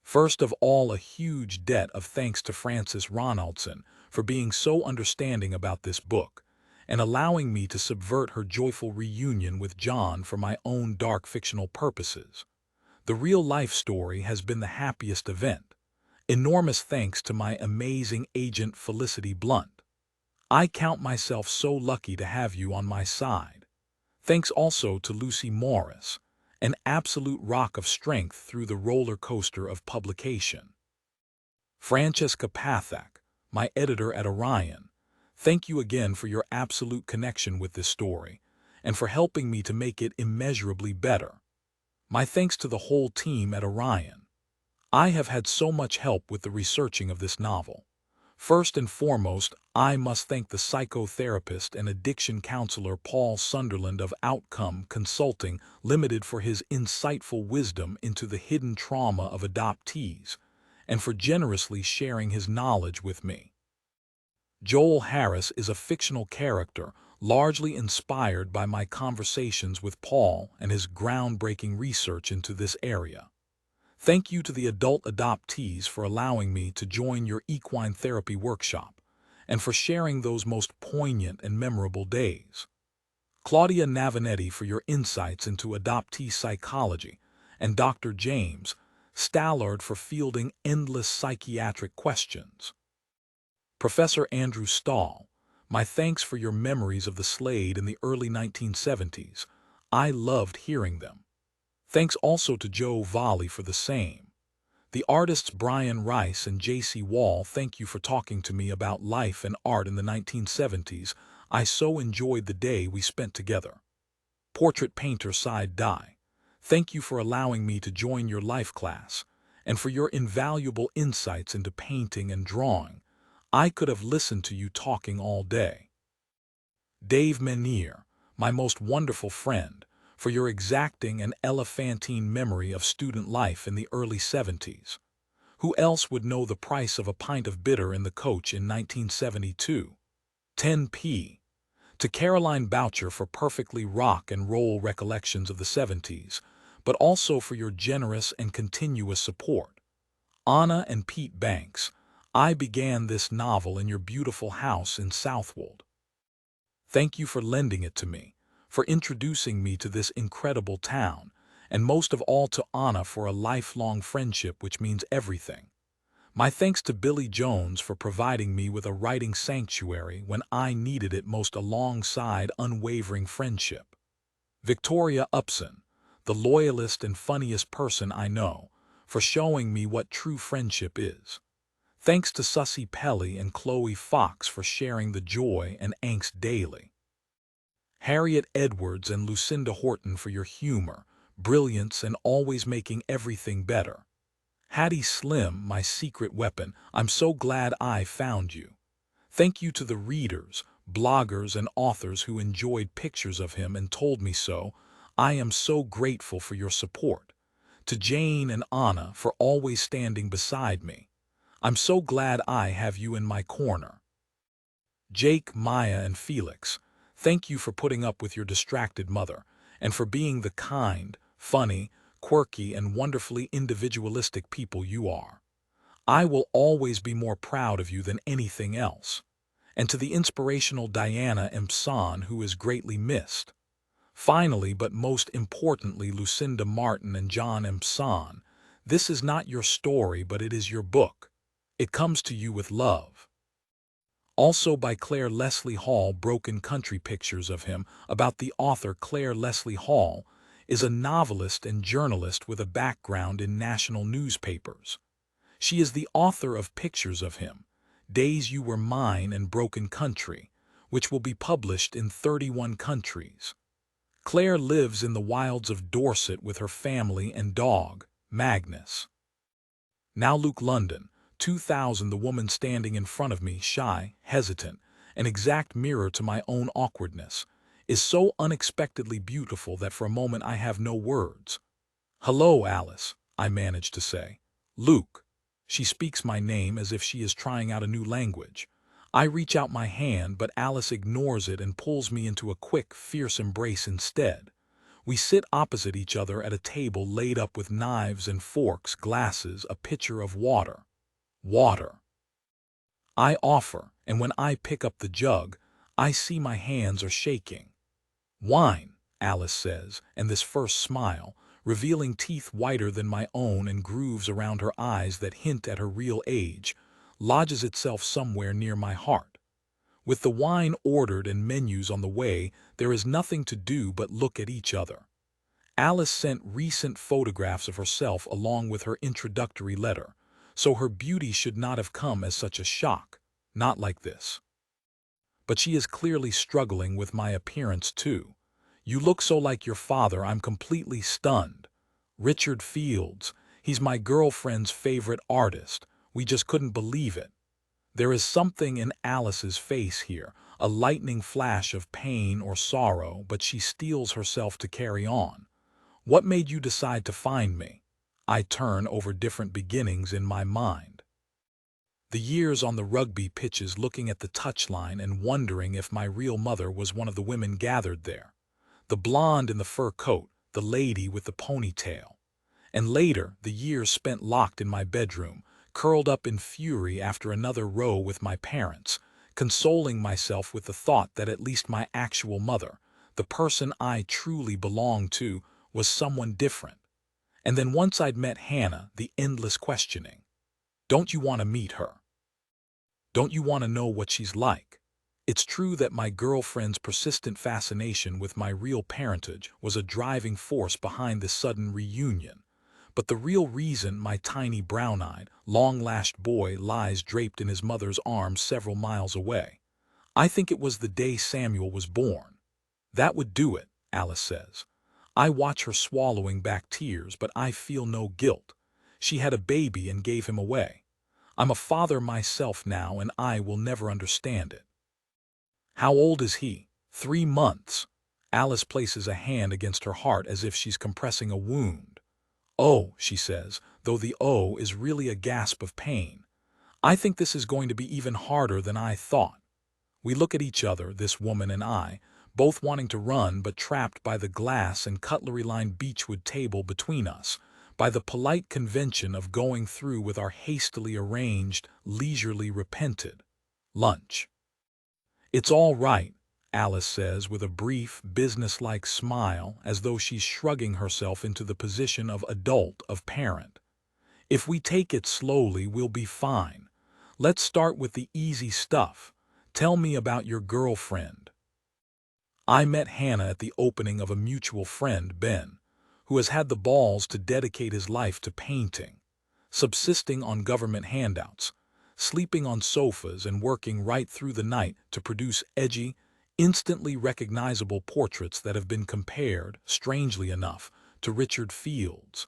First of all, a huge debt of thanks to Francis Ronaldson for being so understanding about this book and allowing me to subvert her joyful reunion with John for my own dark fictional purposes. The real-life story has been the happiest event. Enormous thanks to my amazing agent Felicity Blunt. I count myself so lucky to have you on my side. Thanks also to Lucy Morris, an absolute rock of strength through the roller coaster of publication. Francesca Pathak, my editor at Orion, thank you again for your absolute connection with this story and for helping me to make it immeasurably better. My thanks to the whole team at Orion. I have had so much help with the researching of this novel. First and foremost, I must thank the psychotherapist and addiction counselor Paul Sunderland of Outcome Consulting Limited for his insightful wisdom into the hidden trauma of adoptees and for generously sharing his knowledge with me. Joel Harris is a fictional character largely inspired by my conversations with Paul and his groundbreaking research into this area. Thank you to the adult adoptees for allowing me to join your equine therapy workshop and for sharing those most poignant and memorable days. Claudia Navanetti for your insights into adoptee psychology, and Dr. James Stallard for fielding endless psychiatric questions. Professor Andrew Stahl, my thanks for your memories of the Slade in the early 1970s. I loved hearing them. Thanks also to Joe Volley for the same. The artists Brian Rice and J.C. Wall, thank you for talking to me about life and art in the 1970s. I so enjoyed the day we spent together. Portrait painter Sid Dye, thank you for allowing me to join your life class and for your invaluable insights into painting and drawing. I could have listened to you talking all day. Dave Menier, my most wonderful friend, for your exacting and elephantine memory of student life in the early 70s. Who else would know the price of a pint of bitter in the coach in 1972? 10p. To Caroline Boucher for perfectly rock and roll recollections of the 70s, but also for your generous and continuous support. Anna and Pete Banks, I began this novel in your beautiful house in Southwold. Thank you for lending it to me, for introducing me to this incredible town, and most of all to Anna for a lifelong friendship which means everything. My thanks to Billy Jones for providing me with a writing sanctuary when I needed it most alongside unwavering friendship. Victoria Upson, the loyalist and funniest person I know, for showing me what true friendship is. Thanks to Sussy Pelly and Chloe Fox for sharing the joy and angst daily. Harriet Edwards and Lucinda Horton for your humor, brilliance, and always making everything better. Hattie Slim, my secret weapon, I'm so glad I found you. Thank you to the readers, bloggers, and authors who enjoyed pictures of him and told me so. I am so grateful for your support. To Jane and Anna for always standing beside me. I'm so glad I have you in my corner. Jake, Maya, and Felix, thank you for putting up with your distracted mother and for being the kind, funny, quirky, and wonderfully individualistic people you are. I will always be more proud of you than anything else. And to the inspirational Diana Empson, who is greatly missed. Finally, but most importantly, Lucinda Martin and John Empson, this is not your story, but it is your book. It comes to you with love. Also by Clare Leslie Hall, Broken Country Pictures of him, about the author. Clare Leslie Hall is a novelist and journalist with a background in national newspapers. She is the author of Pictures of Him, Days You Were Mine and Broken Country, which will be published in 31 countries. Clare lives in the wilds of Dorset with her family and dog, Magnus. Now Luke London, 2000, the woman standing in front of me, shy, hesitant, an exact mirror to my own awkwardness, is so unexpectedly beautiful that for a moment I have no words. "Hello, Alice," I manage to say. "Luke." She speaks my name as if she is trying out a new language. I reach out my hand, but Alice ignores it and pulls me into a quick, fierce embrace instead. We sit opposite each other at a table laid up with knives and forks, glasses, a pitcher of water. Water. I offer, and when I pick up the jug, I see my hands are shaking. Wine, Alice says, and this first smile, revealing teeth whiter than my own and grooves around her eyes that hint at her real age, lodges itself somewhere near my heart. With the wine ordered and menus on the way, there is nothing to do but look at each other. Alice sent recent photographs of herself along with her introductory letter, so her beauty should not have come as such a shock, not like this. But she is clearly struggling with my appearance too. You look so like your father, I'm completely stunned. Richard Fields, he's my girlfriend's favorite artist. We just couldn't believe it. There is something in Alice's face here, a lightning flash of pain or sorrow, but she steels herself to carry on. What made you decide to find me? I turn over different beginnings in my mind. The years on the rugby pitches, looking at the touchline and wondering if my real mother was one of the women gathered there. The blonde in the fur coat, the lady with the ponytail. And later, the years spent locked in my bedroom, curled up in fury after another row with my parents, consoling myself with the thought that at least my actual mother, the person I truly belonged to, was someone different. And then once I'd met Hannah, the endless questioning. Don't you want to meet her? Don't you want to know what she's like? It's true that my girlfriend's persistent fascination with my real parentage was a driving force behind this sudden reunion. But the real reason my tiny brown-eyed, long-lashed boy lies draped in his mother's arms several miles away. I think it was the day Samuel was born. That would do it, Alice says. I watch her swallowing back tears, but I feel no guilt. She had a baby and gave him away. I'm a father myself now, and I will never understand it. How old is he? 3 months. Alice places a hand against her heart as if she's compressing a wound. Oh, she says, though the "oh" is really a gasp of pain. I think this is going to be even harder than I thought. We look at each other, this woman and I, both wanting to run but trapped by the glass and cutlery-lined beechwood table between us, by the polite convention of going through with our hastily arranged, leisurely repented lunch. It's all right, Alice says with a brief, businesslike smile, as though she's shrugging herself into the position of adult, of parent. If we take it slowly, we'll be fine. Let's start with the easy stuff. Tell me about your girlfriend. I met Hannah at the opening of a mutual friend, Ben, who has had the balls to dedicate his life to painting, subsisting on government handouts, sleeping on sofas and working right through the night to produce edgy, instantly recognizable portraits that have been compared, strangely enough, to Richard Fields.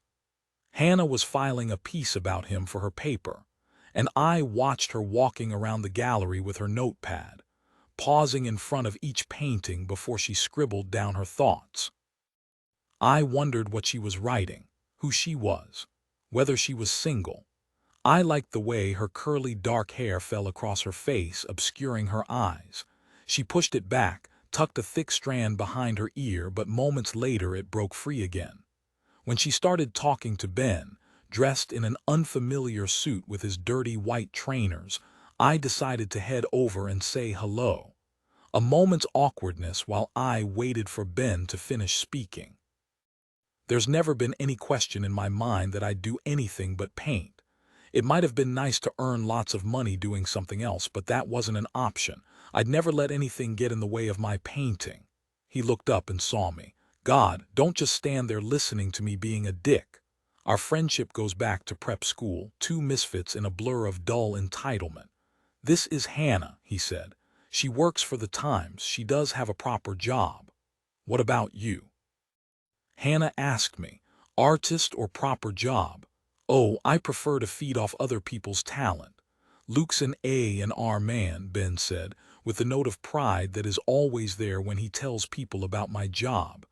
Hannah was filing a piece about him for her paper, and I watched her walking around the gallery with her notepad, pausing in front of each painting before she scribbled down her thoughts. I wondered what she was writing, who she was, whether she was single. I liked the way her curly dark hair fell across her face, obscuring her eyes. She pushed it back, tucked a thick strand behind her ear, but moments later it broke free again. When she started talking to Ben, dressed in an unfamiliar suit with his dirty white trainers, I decided to head over and say hello. A moment's awkwardness while I waited for Ben to finish speaking. There's never been any question in my mind that I'd do anything but paint. It might have been nice to earn lots of money doing something else, but that wasn't an option. I'd never let anything get in the way of my painting. He looked up and saw me. God, don't just stand there listening to me being a dick. Our friendship goes back to prep school, 2 misfits in a blur of dull entitlement. This is Hannah, he said. She works for the Times. She does have a proper job. What about you? Hannah asked me, artist or proper job? Oh, I prefer to feed off other people's talent. Luke's an A&R man, Ben said, with the note of pride that is always there when he tells people about my job.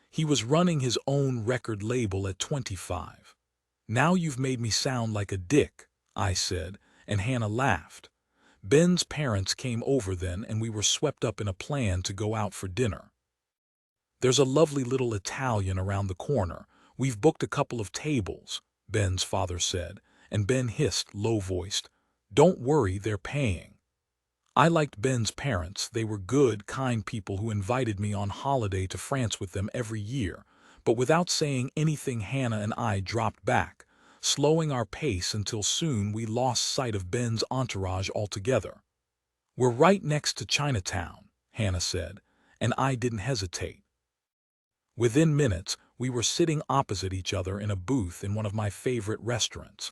He was running his own record label at 25. Now you've made me sound like a dick, I said, and Hannah laughed. Ben's parents came over then, and we were swept up in a plan to go out for dinner. There's a lovely little Italian around the corner. We've booked a couple of tables, Ben's father said, and Ben hissed, low-voiced, "Don't worry, they're paying." I liked Ben's parents. They were good, kind people who invited me on holiday to France with them every year. But without saying anything, Hannah and I dropped back, slowing our pace until soon we lost sight of Ben's entourage altogether. "We're right next to Chinatown," Hannah said, and I didn't hesitate. Within minutes, we were sitting opposite each other in a booth in one of my favorite restaurants.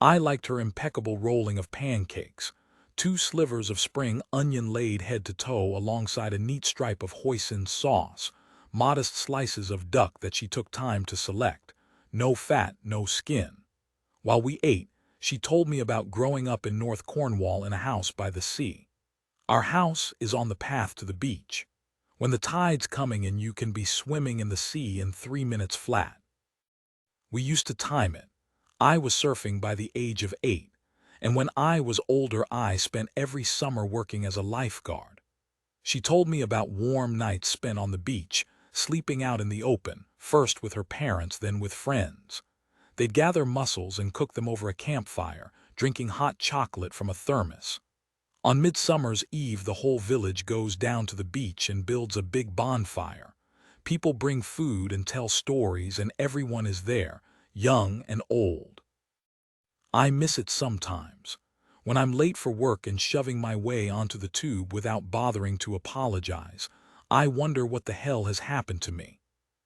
I liked her impeccable rolling of pancakes, 2 slivers of spring onion laid head to toe alongside a neat stripe of hoisin sauce, modest slices of duck that she took time to select, no fat, no skin. While we ate, she told me about growing up in North Cornwall in a house by the sea. "Our house is on the path to the beach. When the tide's coming in, you can be swimming in the sea in 3 minutes flat. We used to time it. I was surfing by the age of 8, and when I was older I spent every summer working as a lifeguard." She told me about warm nights spent on the beach, sleeping out in the open, first with her parents, then with friends. They'd gather mussels and cook them over a campfire, drinking hot chocolate from a thermos. On Midsummer's Eve, the whole village goes down to the beach and builds a big bonfire. People bring food and tell stories, and everyone is there, young and old. I miss it sometimes. When I'm late for work and shoving my way onto the tube without bothering to apologize, I wonder what the hell has happened to me.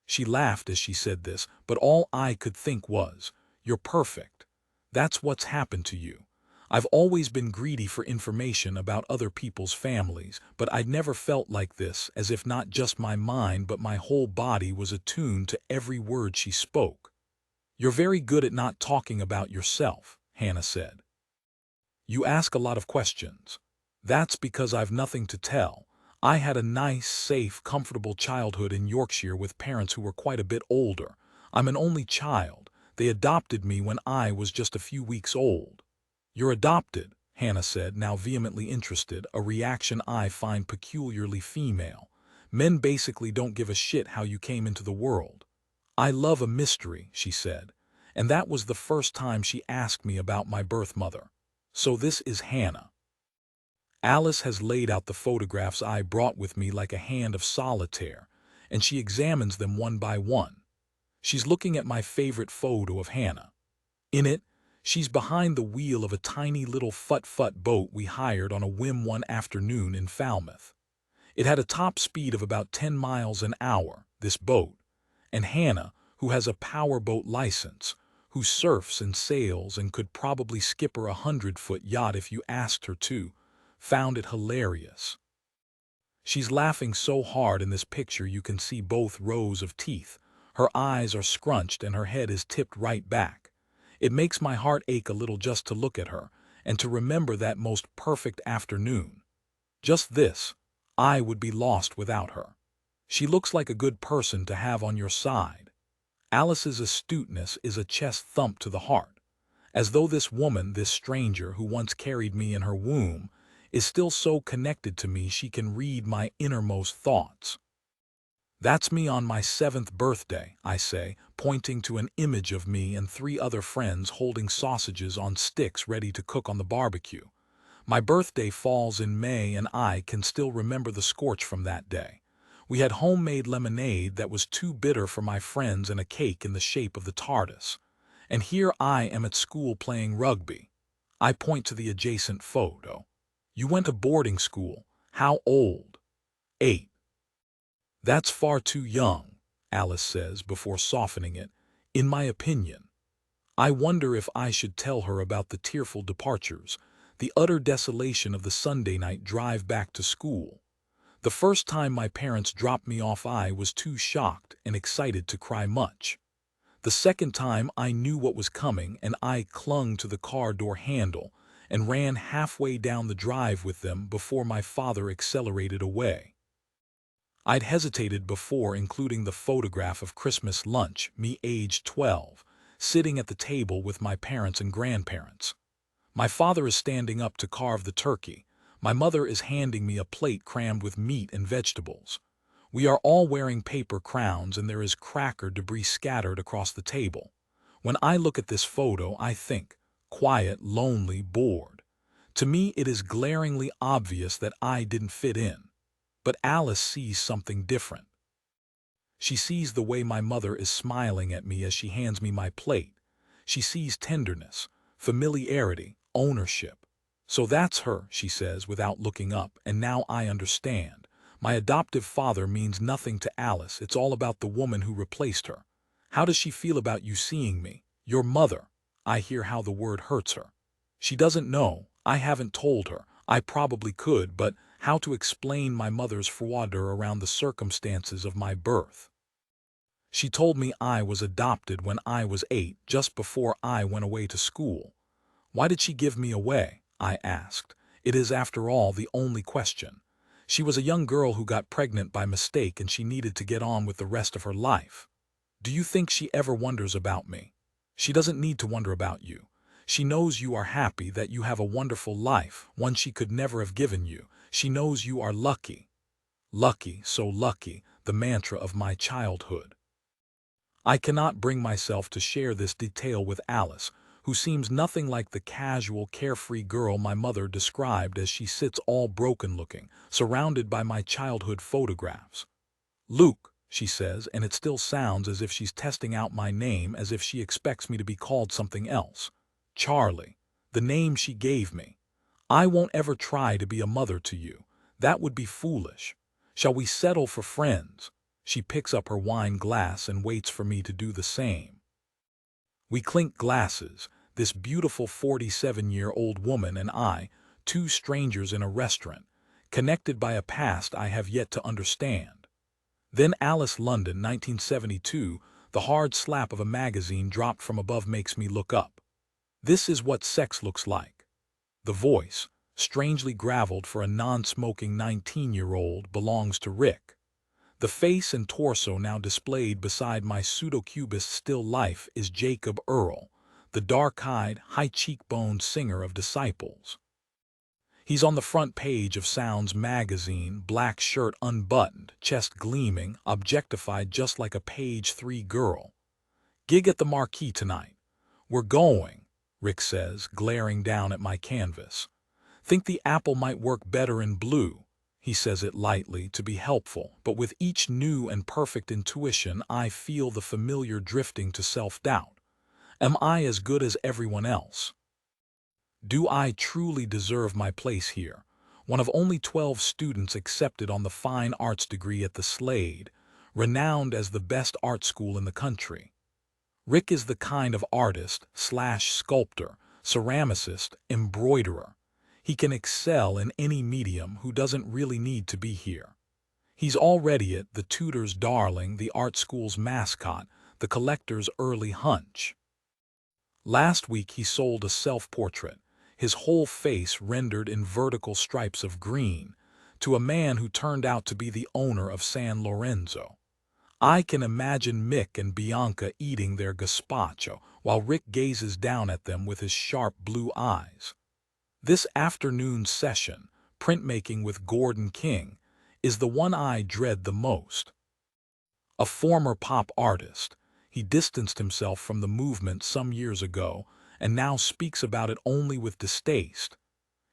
She laughed as she said this, but all I could think was, "You're perfect. That's what's happened to you." I've always been greedy for information about other people's families, but I'd never felt like this, as if not just my mind but my whole body was attuned to every word she spoke. "You're very good at not talking about yourself," Hannah said. "You ask a lot of questions." "That's because I've nothing to tell. I had a nice, safe, comfortable childhood in Yorkshire with parents who were quite a bit older. I'm an only child. They adopted me when I was just a few weeks old." "You're adopted," Hannah said, now vehemently interested, a reaction I find peculiarly female. "Men basically don't give a shit how you came into the world." "I love a mystery," she said, and that was the first time she asked me about my birth mother. "So this is Hannah." Alice has laid out the photographs I brought with me like a hand of solitaire, and she examines them one by one. She's looking at my favorite photo of Hannah. In it, she's behind the wheel of a tiny little fut-fut boat we hired on a whim one afternoon in Falmouth. It had a top speed of about 10 miles an hour, this boat, and Hannah, who has a powerboat license, who surfs and sails and could probably skipper a 100-foot yacht if you asked her to, found it hilarious. She's laughing so hard in this picture you can see both rows of teeth. Her eyes are scrunched and her head is tipped right back. It makes my heart ache a little just to look at her and to remember that most perfect afternoon. Just this, I would be lost without her. She looks like a good person to have on your side. Alice's astuteness is a chest thump to the heart, as though this woman, this stranger who once carried me in her womb, is still so connected to me she can read my innermost thoughts. "That's me on my 7th birthday, I say, pointing to an image of me and 3 other friends holding sausages on sticks ready to cook on the barbecue. My birthday falls in May and I can still remember the scorch from that day. We had homemade lemonade that was too bitter for my friends and a cake in the shape of the TARDIS. And here I am at school playing rugby." I point to the adjacent photo. "You went to boarding school. How old?" 8. "That's far too young," Alice says before softening it, "in my opinion." I wonder if I should tell her about the tearful departures, the utter desolation of the Sunday night drive back to school. The first time my parents dropped me off I was too shocked and excited to cry much. The second time I knew what was coming and I clung to the car door handle and ran halfway down the drive with them before my father accelerated away. I'd hesitated before including the photograph of Christmas lunch, me aged 12, sitting at the table with my parents and grandparents. My father is standing up to carve the turkey. My mother is handing me a plate crammed with meat and vegetables. We are all wearing paper crowns and there is cracker debris scattered across the table. When I look at this photo, I think, quiet, lonely, bored. To me, it is glaringly obvious that I didn't fit in. But Alice sees something different. She sees the way my mother is smiling at me as she hands me my plate. She sees tenderness, familiarity, ownership. So that's her, she says without looking up, and now I understand. My adoptive father means nothing to Alice. It's all about the woman who replaced her. How does she feel about you seeing me? Your mother. I hear how the word hurts her. She doesn't know. I haven't told her. I probably could, but how to explain my mother's froideur around the circumstances of my birth? She told me I was adopted when I was 8, just before I went away to school. Why did she give me away? I asked. It is, after all, the only question. She was a young girl who got pregnant by mistake and she needed to get on with the rest of her life. Do you think she ever wonders about me? She doesn't need to wonder about you. She knows you are happy, that you have a wonderful life, one she could never have given you. She knows you are lucky. Lucky, so lucky, the mantra of my childhood. I cannot bring myself to share this detail with Alice, who seems nothing like the casual, carefree girl my mother described as she sits all broken-looking, surrounded by my childhood photographs. Luke, she says, and it still sounds as if she's testing out my name, as if she expects me to be called something else. Charlie, the name she gave me. I won't ever try to be a mother to you. That would be foolish. Shall we settle for friends? She picks up her wine glass and waits for me to do the same. We clink glasses, this beautiful 47-year-old woman and I, two strangers in a restaurant, connected by a past I have yet to understand. Then Alice London, 1972, the hard slap of a magazine dropped from above makes me look up. This is what sex looks like. The voice, strangely graveled for a non-smoking 19-year-old, belongs to Rick. The face and torso now displayed beside my pseudo-cubist still life is Jacob Earl, the dark-eyed, high-cheekboned singer of Disciples. He's on the front page of Sounds magazine, black shirt unbuttoned, chest gleaming, objectified just like a page 3 girl. Gig at the Marquee tonight. We're going, Rick says, glaring down at my canvas. Think the apple might work better in blue. He says it lightly to be helpful, but with each new and perfect intuition I feel the familiar drifting to self-doubt. Am I as good as everyone else? Do I truly deserve my place here, one of only 12 students accepted on the fine arts degree at the Slade, renowned as the best art school in the country? Rick is the kind of artist, sculptor, ceramicist, embroiderer. He can excel in any medium who doesn't really need to be here. He's already it, the tutor's darling, the art school's mascot, the collector's early hunch. Last week he sold a self-portrait, his whole face rendered in vertical stripes of green, to a man who turned out to be the owner of San Lorenzo. I can imagine Mick and Bianca eating their gazpacho while Rick gazes down at them with his sharp blue eyes. This afternoon's session, printmaking with Gordon King, is the one I dread the most. A former pop artist, he distanced himself from the movement some years ago and now speaks about it only with distaste.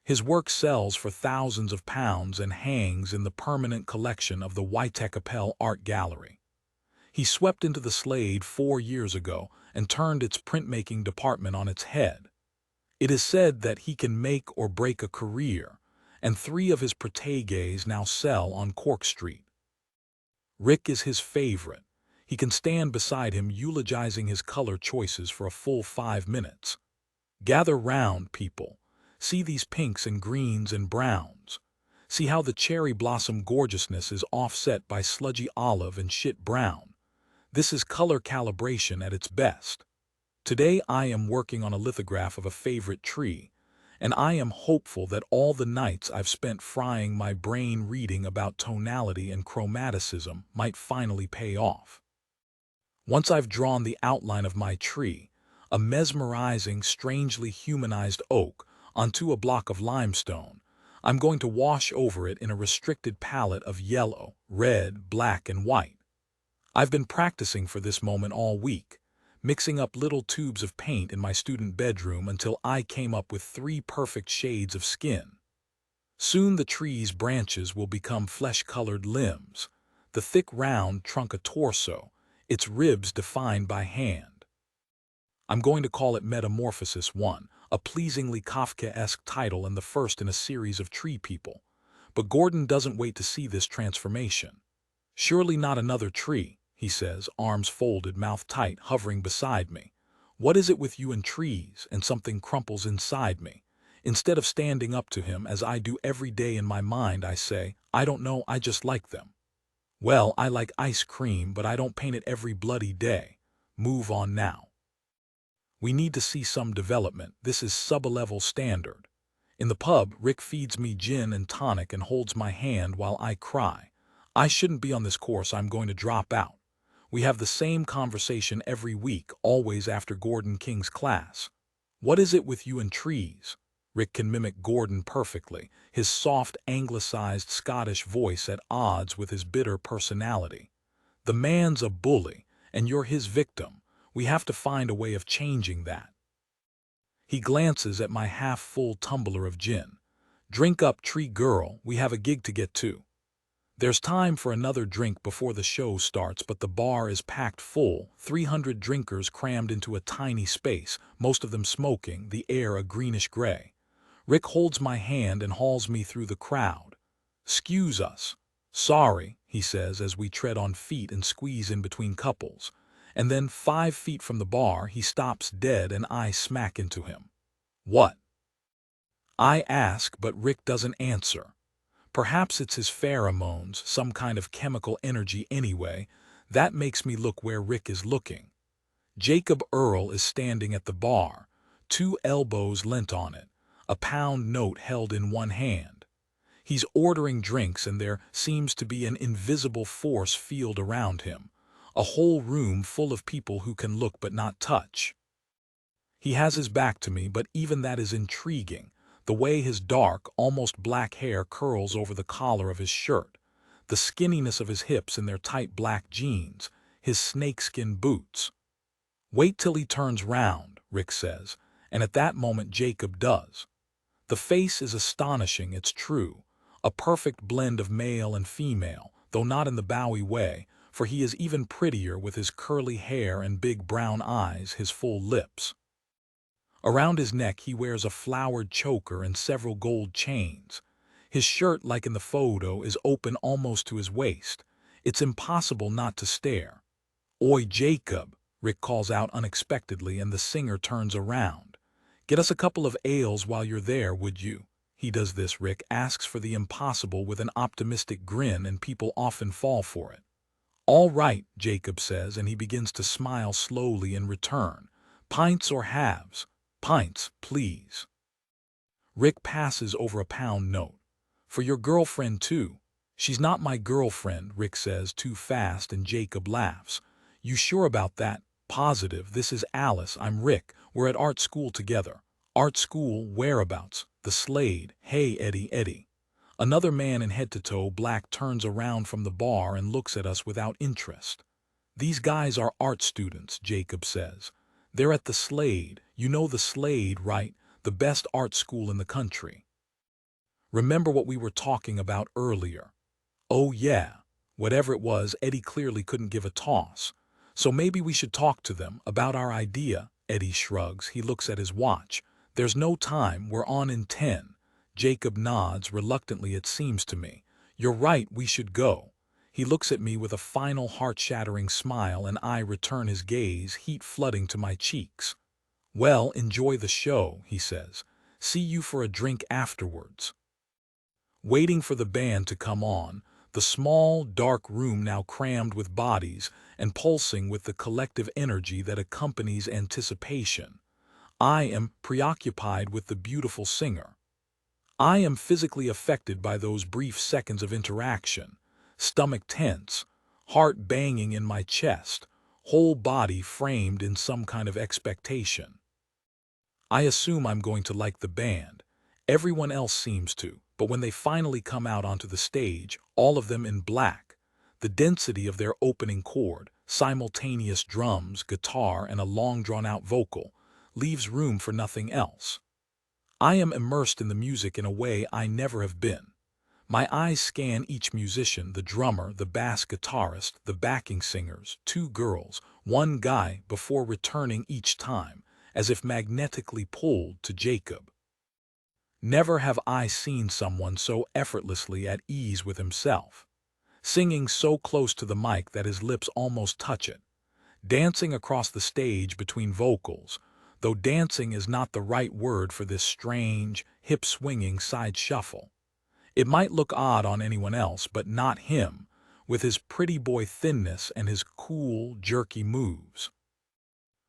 His work sells for thousands of pounds and hangs in the permanent collection of the Waitekapel Art Gallery. He swept into the Slade 4 years ago and turned its printmaking department on its head. It is said that he can make or break a career, and 3 of his proteges now sell on Cork Street. Rick is his favorite. He can stand beside him eulogizing his color choices for a full 5 minutes. Gather round, people. See these pinks and greens and browns. See how the cherry blossom gorgeousness is offset by sludgy olive and shit brown. This is color calibration at its best. Today I am working on a lithograph of a favorite tree, and I am hopeful that all the nights I've spent frying my brain reading about tonality and chromaticism might finally pay off. Once I've drawn the outline of my tree, a mesmerizing, strangely humanized oak, onto a block of limestone, I'm going to wash over it in a restricted palette of yellow, red, black, and white. I've been practicing for this moment all week, mixing up little tubes of paint in my student bedroom until I came up with 3 perfect shades of skin. Soon the tree's branches will become flesh-colored limbs, the thick round trunk a torso, its ribs defined by hand. I'm going to call it Metamorphosis 1, a pleasingly Kafkaesque title and the first in a series of tree people. But Gordon doesn't wait to see this transformation. "Surely not another tree," he says, arms folded, mouth tight, hovering beside me. "What is it with you and trees?" And something crumples inside me. Instead of standing up to him, as I do every day in my mind, I say, "I don't know, I just like them." "Well, I like ice cream, but I don't paint it every bloody day. Move on now. We need to see some development. This is sub-level standard." In the pub, Rick feeds me gin and tonic and holds my hand while I cry. "I shouldn't be on this course, I'm going to drop out." We have the same conversation every week, always after Gordon King's class. "What is it with you and trees?" Rick can mimic Gordon perfectly, his soft, anglicized Scottish voice at odds with his bitter personality. "The man's a bully, and you're his victim. We have to find a way of changing that." He glances at my half-full tumbler of gin. "Drink up, tree girl, we have a gig to get to." There's time for another drink before the show starts, but the bar is packed full, 300 drinkers crammed into a tiny space, most of them smoking, the air a greenish gray. Rick holds my hand and hauls me through the crowd. "'Excuse us." "Sorry," he says as we tread on feet and squeeze in between couples. And then 5 feet from the bar, he stops dead and I smack into him. "What?" I ask, but Rick doesn't answer. Perhaps it's his pheromones, some kind of chemical energy anyway. That makes me look where Rick is looking. Jacob Earl is standing at the bar, 2 elbows leant on it, a pound note held in one hand. He's ordering drinks and there seems to be an invisible force field around him, a whole room full of people who can look but not touch. He has his back to me, but even that is intriguing. The way his dark, almost black hair curls over the collar of his shirt, the skinniness of his hips in their tight black jeans, his snakeskin boots. "Wait till he turns round," Rick says, and at that moment Jacob does. The face is astonishing, it's true, a perfect blend of male and female, though not in the Bowie way, for he is even prettier with his curly hair and big brown eyes, his full lips. Around his neck he wears a flowered choker and several gold chains. His shirt, like in the photo, is open almost to his waist. It's impossible not to stare. "Oi, Jacob," Rick calls out unexpectedly, and the singer turns around. "Get us a couple of ales while you're there, would you?" He does this, Rick asks for the impossible with an optimistic grin, and people often fall for it. "All right," Jacob says, and he begins to smile slowly in return. "Pints or halves?" "Pints, please." Rick passes over a pound note. "For your girlfriend, too." "She's not my girlfriend," Rick says too fast, and Jacob laughs. "You sure about that?" "Positive. This is Alice. I'm Rick. We're at art school together." "Art school? Whereabouts?" "The Slade." "Hey, Eddie." Another man in head-to-toe black turns around from the bar and looks at us without interest. "These guys are art students," Jacob says. "They're at the Slade. You know the Slade, right? The best art school in the country. Remember what we were talking about earlier?" "Oh yeah." Whatever it was, Eddie clearly couldn't give a toss. "So maybe we should talk to them about our idea." Eddie shrugs. He looks at his watch. "There's no time. We're on in 10. Jacob nods reluctantly, it seems to me. "You're right, we should go." He looks at me with a final heart-shattering smile, and I return his gaze, heat flooding to my cheeks. "Well, enjoy the show," he says. "See you for a drink afterwards." Waiting for the band to come on, the small, dark room now crammed with bodies and pulsing with the collective energy that accompanies anticipation. I am preoccupied with the beautiful singer. I am physically affected by those brief seconds of interaction, stomach tense, heart banging in my chest, whole body framed in some kind of expectation. I assume I'm going to like the band. Everyone else seems to, but when they finally come out onto the stage, all of them in black, the density of their opening chord, simultaneous drums, guitar, and a long drawn-out vocal, leaves room for nothing else. I am immersed in the music in a way I never have been. My eyes scan each musician, the drummer, the bass guitarist, the backing singers, 2 girls, 1 guy, before returning each time, as if magnetically pulled to Jacob. Never have I seen someone so effortlessly at ease with himself, singing so close to the mic that his lips almost touch it, dancing across the stage between vocals, though dancing is not the right word for this strange, hip-swinging side shuffle. It might look odd on anyone else, but not him, with his pretty boy thinness and his cool, jerky moves.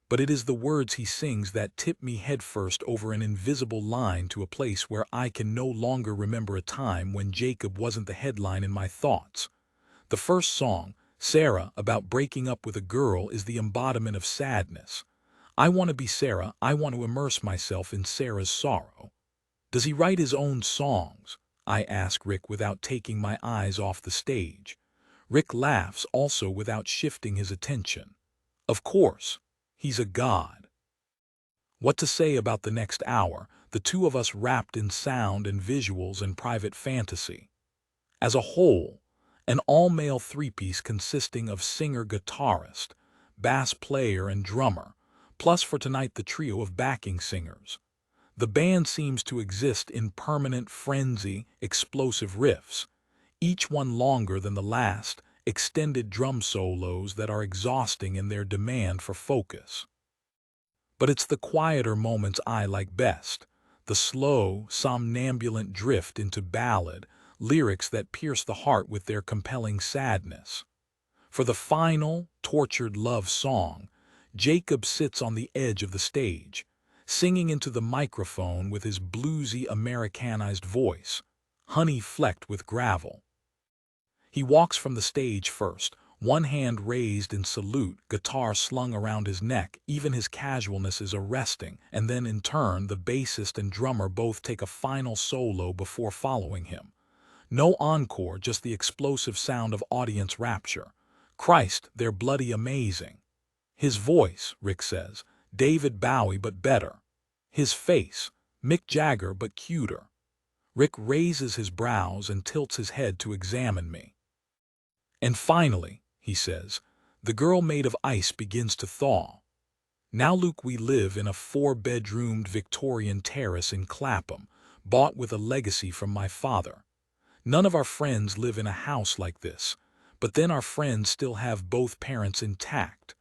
But it is the words he sings that tip me headfirst over an invisible line to a place where I can no longer remember a time when Jacob wasn't the headline in my thoughts. The first song, Sarah, about breaking up with a girl, is the embodiment of sadness. I want to be Sarah, I want to immerse myself in Sarah's sorrow. Does he write his own songs? I ask Rick without taking my eyes off the stage. Rick laughs also without shifting his attention. Of course, he's a god. What to say about the next hour, the 2 of us wrapped in sound and visuals and private fantasy. As a whole, an all-male 3-piece consisting of singer-guitarist, bass player and drummer, plus for tonight the trio of backing singers. The band seems to exist in permanent frenzy, explosive riffs, each one longer than the last, extended drum solos that are exhausting in their demand for focus. But it's the quieter moments I like best, the slow, somnambulant drift into ballad, lyrics that pierce the heart with their compelling sadness. For the final, tortured love song, Jacob sits on the edge of the stage, singing into the microphone with his bluesy Americanized voice, honey-flecked with gravel. He walks from the stage first, one hand raised in salute, guitar slung around his neck, even his casualness is arresting, and then in turn the bassist and drummer both take a final solo before following him. No encore, just the explosive sound of audience rapture. Christ, they're bloody amazing. His voice, Rick says, David Bowie but better. His face, Mick Jagger but cuter. Rick raises his brows and tilts his head to examine me. And finally, he says, the girl made of ice begins to thaw. Now, Luke, we live in a 4-bedroomed Victorian terrace in Clapham, bought with a legacy from my father. None of our friends live in a house like this, but then our friends still have both parents intact.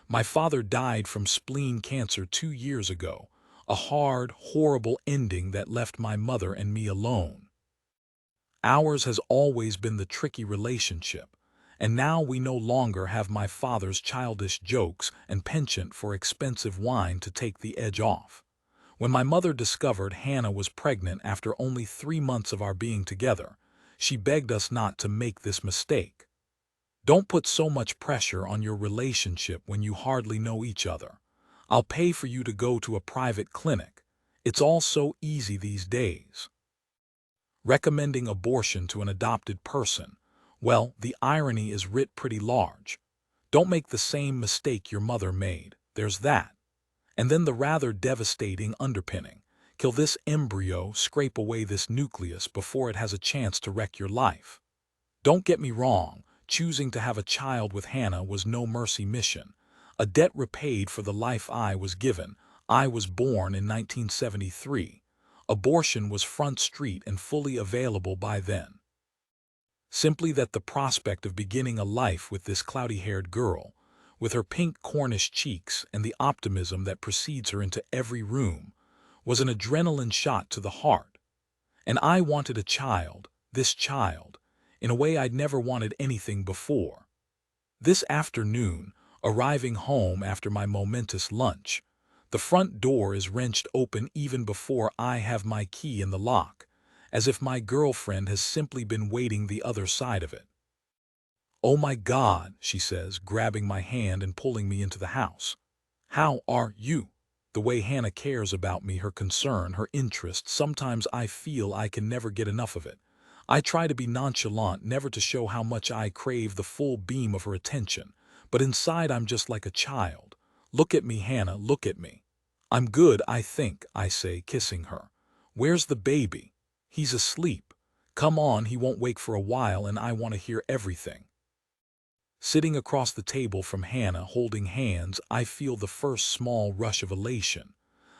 My father died from spleen cancer 2 years ago, a hard, horrible ending that left my mother and me alone. Ours has always been the tricky relationship, and now we no longer have my father's childish jokes and penchant for expensive wine to take the edge off. When my mother discovered Hannah was pregnant after only 3 months of our being together, she begged us not to make this mistake. Don't put so much pressure on your relationship when you hardly know each other. I'll pay for you to go to a private clinic. It's all so easy these days. Recommending abortion to an adopted person. Well, the irony is writ pretty large. Don't make the same mistake your mother made. There's that. And then the rather devastating underpinning. Kill this embryo, scrape away this nucleus before it has a chance to wreck your life. Don't get me wrong. Choosing to have a child with Hannah was no mercy mission, a debt repaid for the life I was given. I was born in 1973. Abortion was front street and fully available by then. Simply that the prospect of beginning a life with this cloudy-haired girl, with her pink Cornish cheeks and the optimism that precedes her into every room, was an adrenaline shot to the heart. And I wanted a child, this child, in a way I'd never wanted anything before. This afternoon, arriving home after my momentous lunch, the front door is wrenched open even before I have my key in the lock, as if my girlfriend has simply been waiting the other side of it. "Oh my God," she says, grabbing my hand and pulling me into the house. "How are you?" The way Hannah cares about me, her concern, her interest, sometimes I feel I can never get enough of it. I try to be nonchalant, never to show how much I crave the full beam of her attention, but inside I'm just like a child. Look at me, Hannah, look at me. I'm good, I think, I say, kissing her. Where's the baby? He's asleep. Come on, he won't wake for a while and I want to hear everything. Sitting across the table from Hannah, holding hands, I feel the first small rush of elation.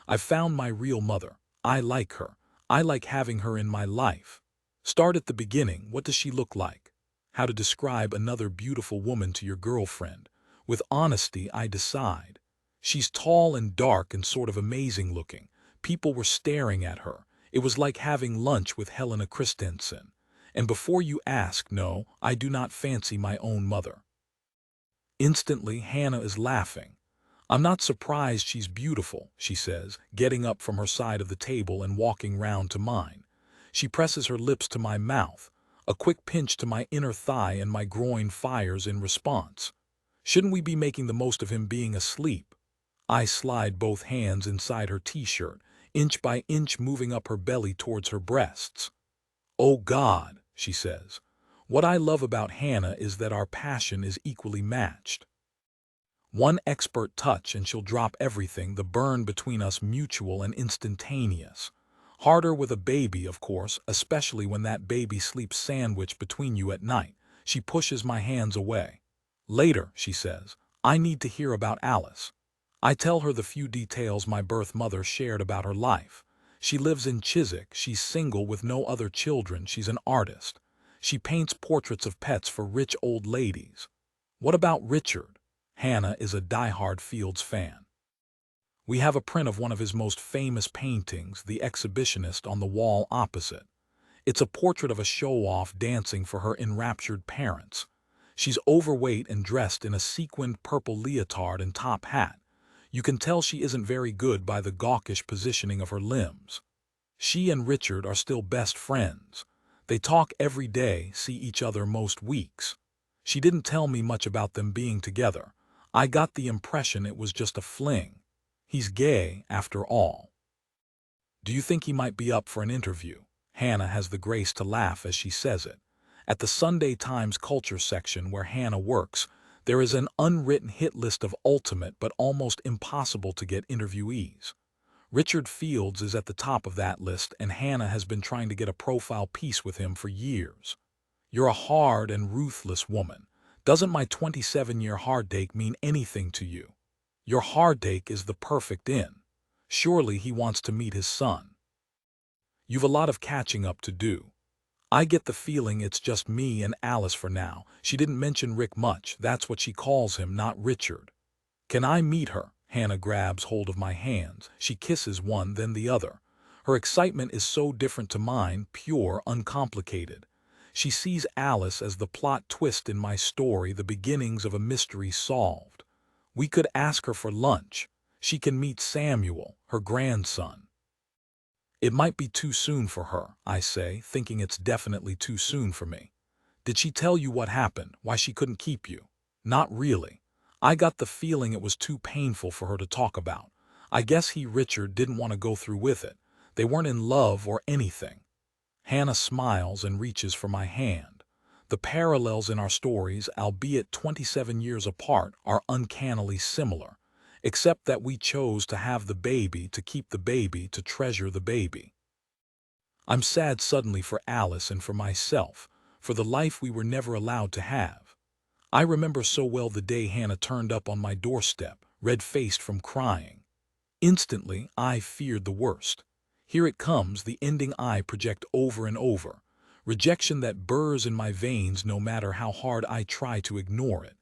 I've found my real mother. I like her. I like having her in my life. Start at the beginning. What does she look like? How to describe another beautiful woman to your girlfriend. With honesty, I decide. She's tall and dark and sort of amazing looking. People were staring at her. It was like having lunch with Helena Christensen. And before you ask, no, I do not fancy my own mother. Instantly, Hannah is laughing. I'm not surprised she's beautiful, she says, getting up from her side of the table and walking round to mine. She presses her lips to my mouth. A quick pinch to my inner thigh and my groin fires in response. Shouldn't we be making the most of him being asleep? I slide both hands inside her t-shirt, inch by inch moving up her belly towards her breasts. Oh God, she says. What I love about Hannah is that our passion is equally matched. One expert touch and she'll drop everything, the burn between us mutual and instantaneous. Harder with a baby, of course, especially when that baby sleeps sandwiched between you at night. She pushes my hands away. Later, she says, I need to hear about Alice. I tell her the few details my birth mother shared about her life. She lives in Chiswick, she's single with no other children, she's an artist. She paints portraits of pets for rich old ladies. What about Richard? Hannah is a die-hard Fields fan. We have a print of one of his most famous paintings, The Exhibitionist, on the wall opposite. It's a portrait of a show-off dancing for her enraptured parents. She's overweight and dressed in a sequined purple leotard and top hat. You can tell she isn't very good by the gawkish positioning of her limbs. She and Richard are still best friends. They talk every day, see each other most weeks. She didn't tell me much about them being together. I got the impression it was just a fling. He's gay, after all. Do you think he might be up for an interview? Hannah has the grace to laugh as she says it. At the Sunday Times culture section where Hannah works, there is an unwritten hit list of ultimate but almost impossible to get interviewees. Richard Fields is at the top of that list, and Hannah has been trying to get a profile piece with him for years. You're a hard and ruthless woman. Doesn't my 27-year heartache mean anything to you? Your heartache is the perfect in. Surely he wants to meet his son. You've a lot of catching up to do. I get the feeling it's just me and Alice for now. She didn't mention Rick much. That's what she calls him, not Richard. Can I meet her? Hannah grabs hold of my hands. She kisses one, then the other. Her excitement is so different to mine, pure, uncomplicated. She sees Alice as the plot twist in my story, the beginnings of a mystery solved. We could ask her for lunch. She can meet Samuel, her grandson. It might be too soon for her, I say, thinking it's definitely too soon for me. Did she tell you what happened, why she couldn't keep you? Not really. I got the feeling it was too painful for her to talk about. I guess Richard didn't want to go through with it. They weren't in love or anything. Hannah smiles and reaches for my hand. The parallels in our stories, albeit 27 years apart, are uncannily similar, except that we chose to have the baby, to keep the baby, to treasure the baby. I'm sad suddenly for Alice and for myself, for the life we were never allowed to have. I remember so well the day Hannah turned up on my doorstep, red-faced from crying. Instantly, I feared the worst. Here it comes, the ending I project over and over. Rejection that burrs in my veins no matter how hard I try to ignore it.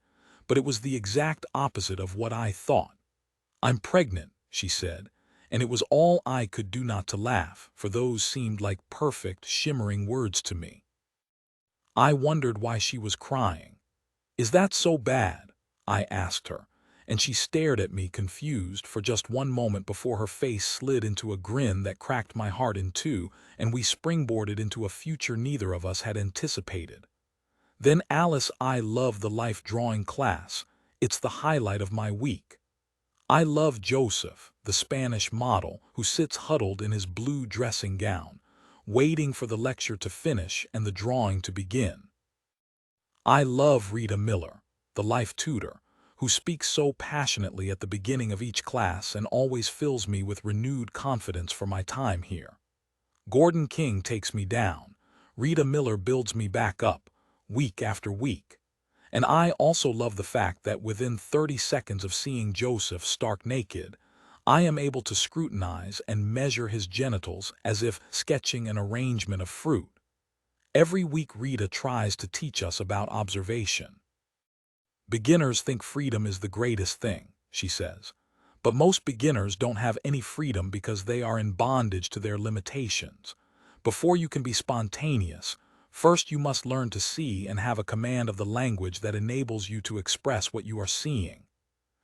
But it was the exact opposite of what I thought. I'm pregnant, she said, and it was all I could do not to laugh, for those seemed like perfect, shimmering words to me. I wondered why she was crying. Is that so bad? I asked her, and she stared at me confused for just one moment before her face slid into a grin that cracked my heart in two, and we springboarded into a future neither of us had anticipated. Then Alice, I love the life drawing class. It's the highlight of my week. I love Joseph, the Spanish model, who sits huddled in his blue dressing gown, waiting for the lecture to finish and the drawing to begin. I love Rita Miller, the life tutor, who speaks so passionately at the beginning of each class and always fills me with renewed confidence for my time here. Gordon King takes me down. Rita Miller builds me back up, week after week. And I also love the fact that within 30 seconds of seeing Joseph stark naked, I am able to scrutinize and measure his genitals as if sketching an arrangement of fruit. Every week Rita tries to teach us about observation. Beginners think freedom is the greatest thing, she says. But most beginners don't have any freedom because they are in bondage to their limitations. Before you can be spontaneous, first you must learn to see and have a command of the language that enables you to express what you are seeing.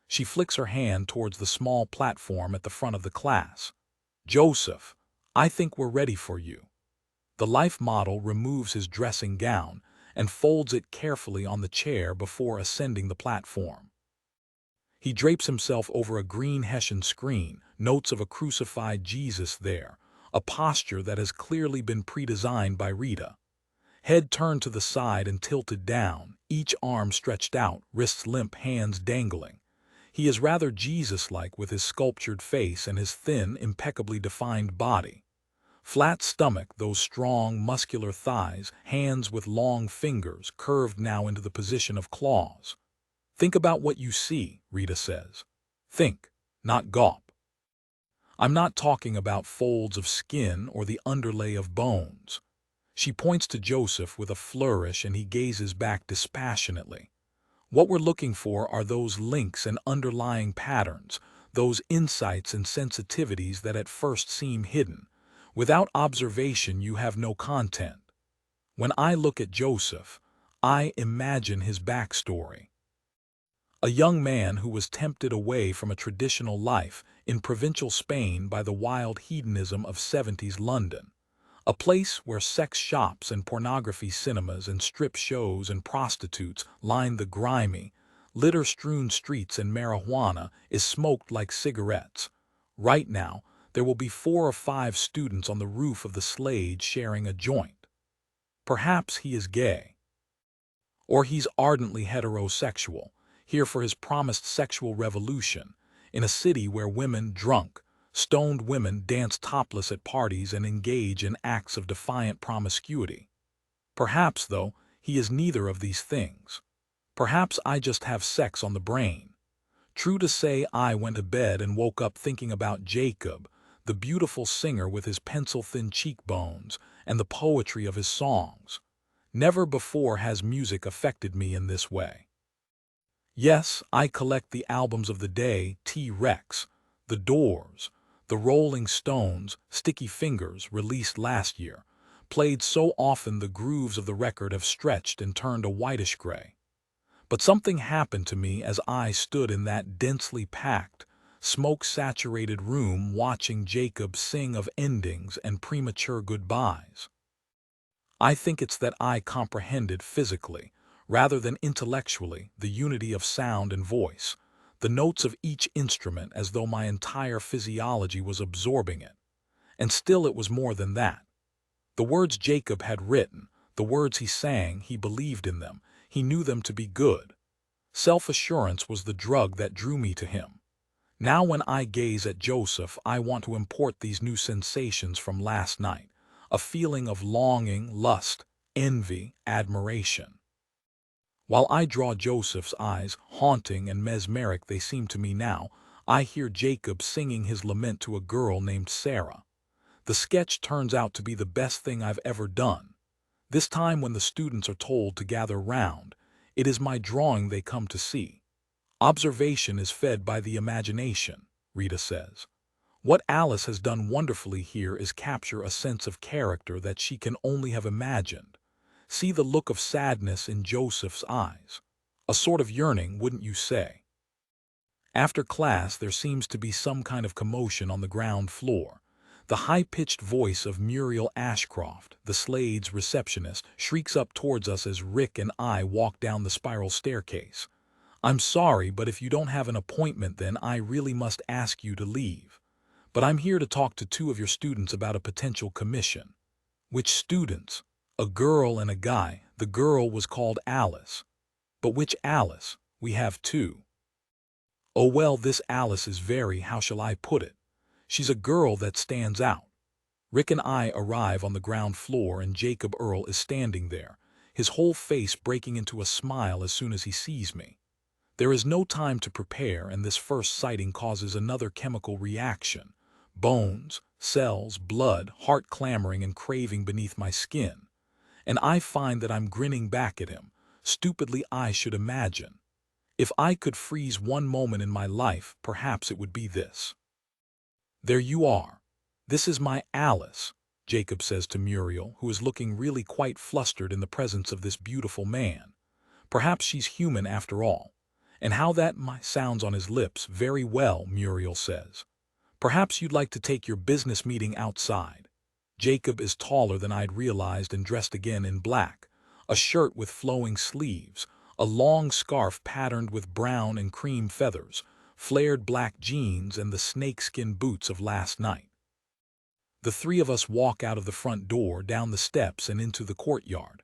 She flicks her hand towards the small platform at the front of the class. Joseph, I think we're ready for you. The life model removes his dressing gown and folds it carefully on the chair before ascending the platform. He drapes himself over a green Hessian screen, notes of a crucified Jesus there, a posture that has clearly been pre-designed by Rita. Head turned to the side and tilted down, each arm stretched out, wrists limp, hands dangling. He is rather Jesus-like with his sculptured face and his thin, impeccably defined body. Flat stomach, those strong, muscular thighs, hands with long fingers curved now into the position of claws. Think about what you see, Rita says. Think, not gawp. I'm not talking about folds of skin or the underlay of bones. She points to Joseph with a flourish and he gazes back dispassionately. What we're looking for are those links and underlying patterns, those insights and sensitivities that at first seem hidden. Without observation, you have no content. When I look at Joseph, I imagine his backstory. A young man who was tempted away from a traditional life in provincial Spain by the wild hedonism of 70s London, a place where sex shops and pornography cinemas and strip shows and prostitutes line the grimy, litter-strewn streets and marijuana is smoked like cigarettes. Right now, there will be 4 or 5 students on the roof of the Slade sharing a joint. Perhaps he is gay. Or he's ardently heterosexual, here for his promised sexual revolution, in a city where women drunk, stoned women dance topless at parties and engage in acts of defiant promiscuity. Perhaps, though, he is neither of these things. Perhaps I just have sex on the brain. True to say, I went to bed and woke up thinking about Jacob, the beautiful singer with his pencil-thin cheekbones and the poetry of his songs. Never before has music affected me in this way. Yes, I collect the albums of the day, T-Rex, The Doors, The Rolling Stones, Sticky Fingers, released last year, played so often the grooves of the record have stretched and turned a whitish gray. But something happened to me as I stood in that densely packed, smoke-saturated room watching Jacob sing of endings and premature goodbyes. I think it's that I comprehended physically, rather than intellectually, the unity of sound and voice, the notes of each instrument as though my entire physiology was absorbing it. And still it was more than that. The words Jacob had written, the words he sang, he believed in them, he knew them to be good. Self-assurance was the drug that drew me to him. Now when I gaze at Joseph, I want to import these new sensations from last night, a feeling of longing, lust, envy, admiration. While I draw Joseph's eyes, haunting and mesmeric they seem to me now, I hear Jacob singing his lament to a girl named Sarah. The sketch turns out to be the best thing I've ever done. This time when the students are told to gather round, it is my drawing they come to see. Observation is fed by the imagination, Rita says. What Alice has done wonderfully here is capture a sense of character that she can only have imagined. See the look of sadness in Joseph's eyes. A sort of yearning, wouldn't you say? After class, there seems to be some kind of commotion on the ground floor. The high-pitched voice of Muriel Ashcroft, the Slade's receptionist, shrieks up towards us as Rick and I walk down the spiral staircase. I'm sorry, but if you don't have an appointment, then I really must ask you to leave. But I'm here to talk to two of your students about a potential commission. Which students? A girl and a guy. The girl was called Alice. But which Alice? We have two. Oh well, this Alice is very, how shall I put it? She's a girl that stands out. Rick and I arrive on the ground floor and Jacob Earl is standing there, his whole face breaking into a smile as soon as he sees me. There is no time to prepare, and this first sighting causes another chemical reaction. Bones, cells, blood, heart clamoring and craving beneath my skin. And I find that I'm grinning back at him. Stupidly, I should imagine. If I could freeze one moment in my life, perhaps it would be this. There you are. This is my Alice, Jacob says to Muriel, who is looking really quite flustered in the presence of this beautiful man. Perhaps she's human after all. And how that sounds on his lips. Very well, Muriel says. Perhaps you'd like to take your business meeting outside. Jacob is taller than I'd realized and dressed again in black, a shirt with flowing sleeves, a long scarf patterned with brown and cream feathers, flared black jeans, and the snakeskin boots of last night. The three of us walk out of the front door, down the steps, and into the courtyard.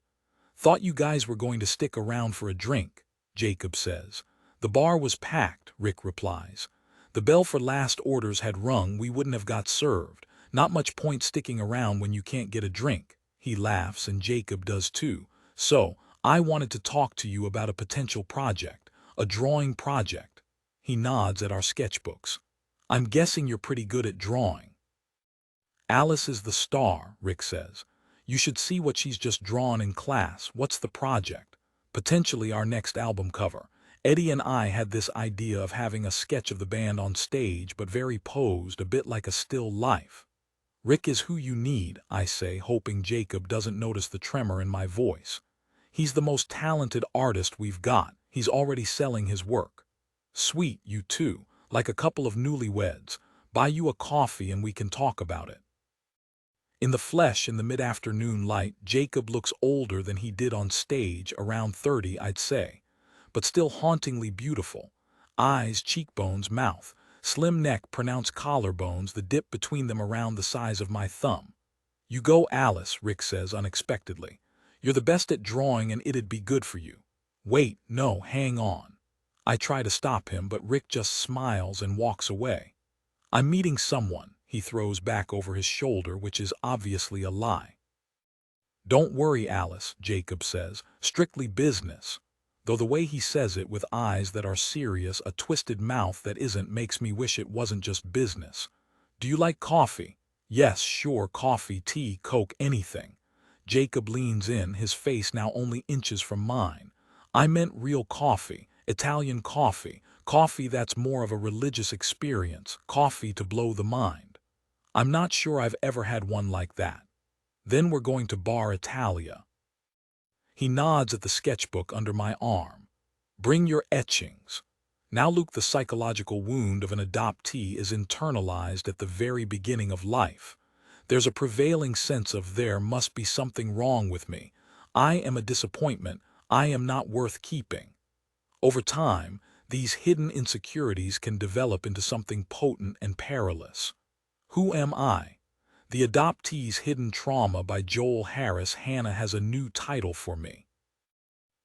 Thought you guys were going to stick around for a drink, Jacob says. The bar was packed, Rick replies. The bell for last orders had rung, we wouldn't have got served. Not much point sticking around when you can't get a drink. He laughs, and Jacob does too. So, I wanted to talk to you about a potential project, a drawing project. He nods at our sketchbooks. I'm guessing you're pretty good at drawing. Alice is the star, Rick says. You should see what she's just drawn in class. What's the project? Potentially our next album cover. Eddie and I had this idea of having a sketch of the band on stage, but very posed, a bit like a still life. Rick is who you need, I say, hoping Jacob doesn't notice the tremor in my voice. He's the most talented artist we've got. He's already selling his work. Sweet, you two, like a couple of newlyweds. Buy you a coffee and we can talk about it. In the flesh, in the mid-afternoon light, Jacob looks older than he did on stage, around 30, I'd say, but still hauntingly beautiful. Eyes, cheekbones, mouth, slim neck, pronounced collarbones, the dip between them around the size of my thumb. You go, Alice, Rick says unexpectedly. You're the best at drawing and it'd be good for you. Wait, no, hang on. I try to stop him, but Rick just smiles and walks away. I'm meeting someone, he throws back over his shoulder, which is obviously a lie. Don't worry, Alice, Jacob says, strictly business. Though the way he says it, with eyes that are serious, a twisted mouth that isn't, makes me wish it wasn't just business. Do you like coffee? Yes, sure, coffee, tea, Coke, anything. Jacob leans in, his face now only inches from mine. I meant real coffee, Italian coffee, coffee that's more of a religious experience, coffee to blow the mind. I'm not sure I've ever had one like that. Then we're going to Bar Italia. He nods at the sketchbook under my arm. Bring your etchings. Now, Luke, the psychological wound of an adoptee is internalized at the very beginning of life. There's a prevailing sense of there must be something wrong with me. I am a disappointment. I am not worth keeping. Over time, these hidden insecurities can develop into something potent and perilous. Who am I? The Adoptee's Hidden Trauma by Joel Harris. Hannah has a new title for me.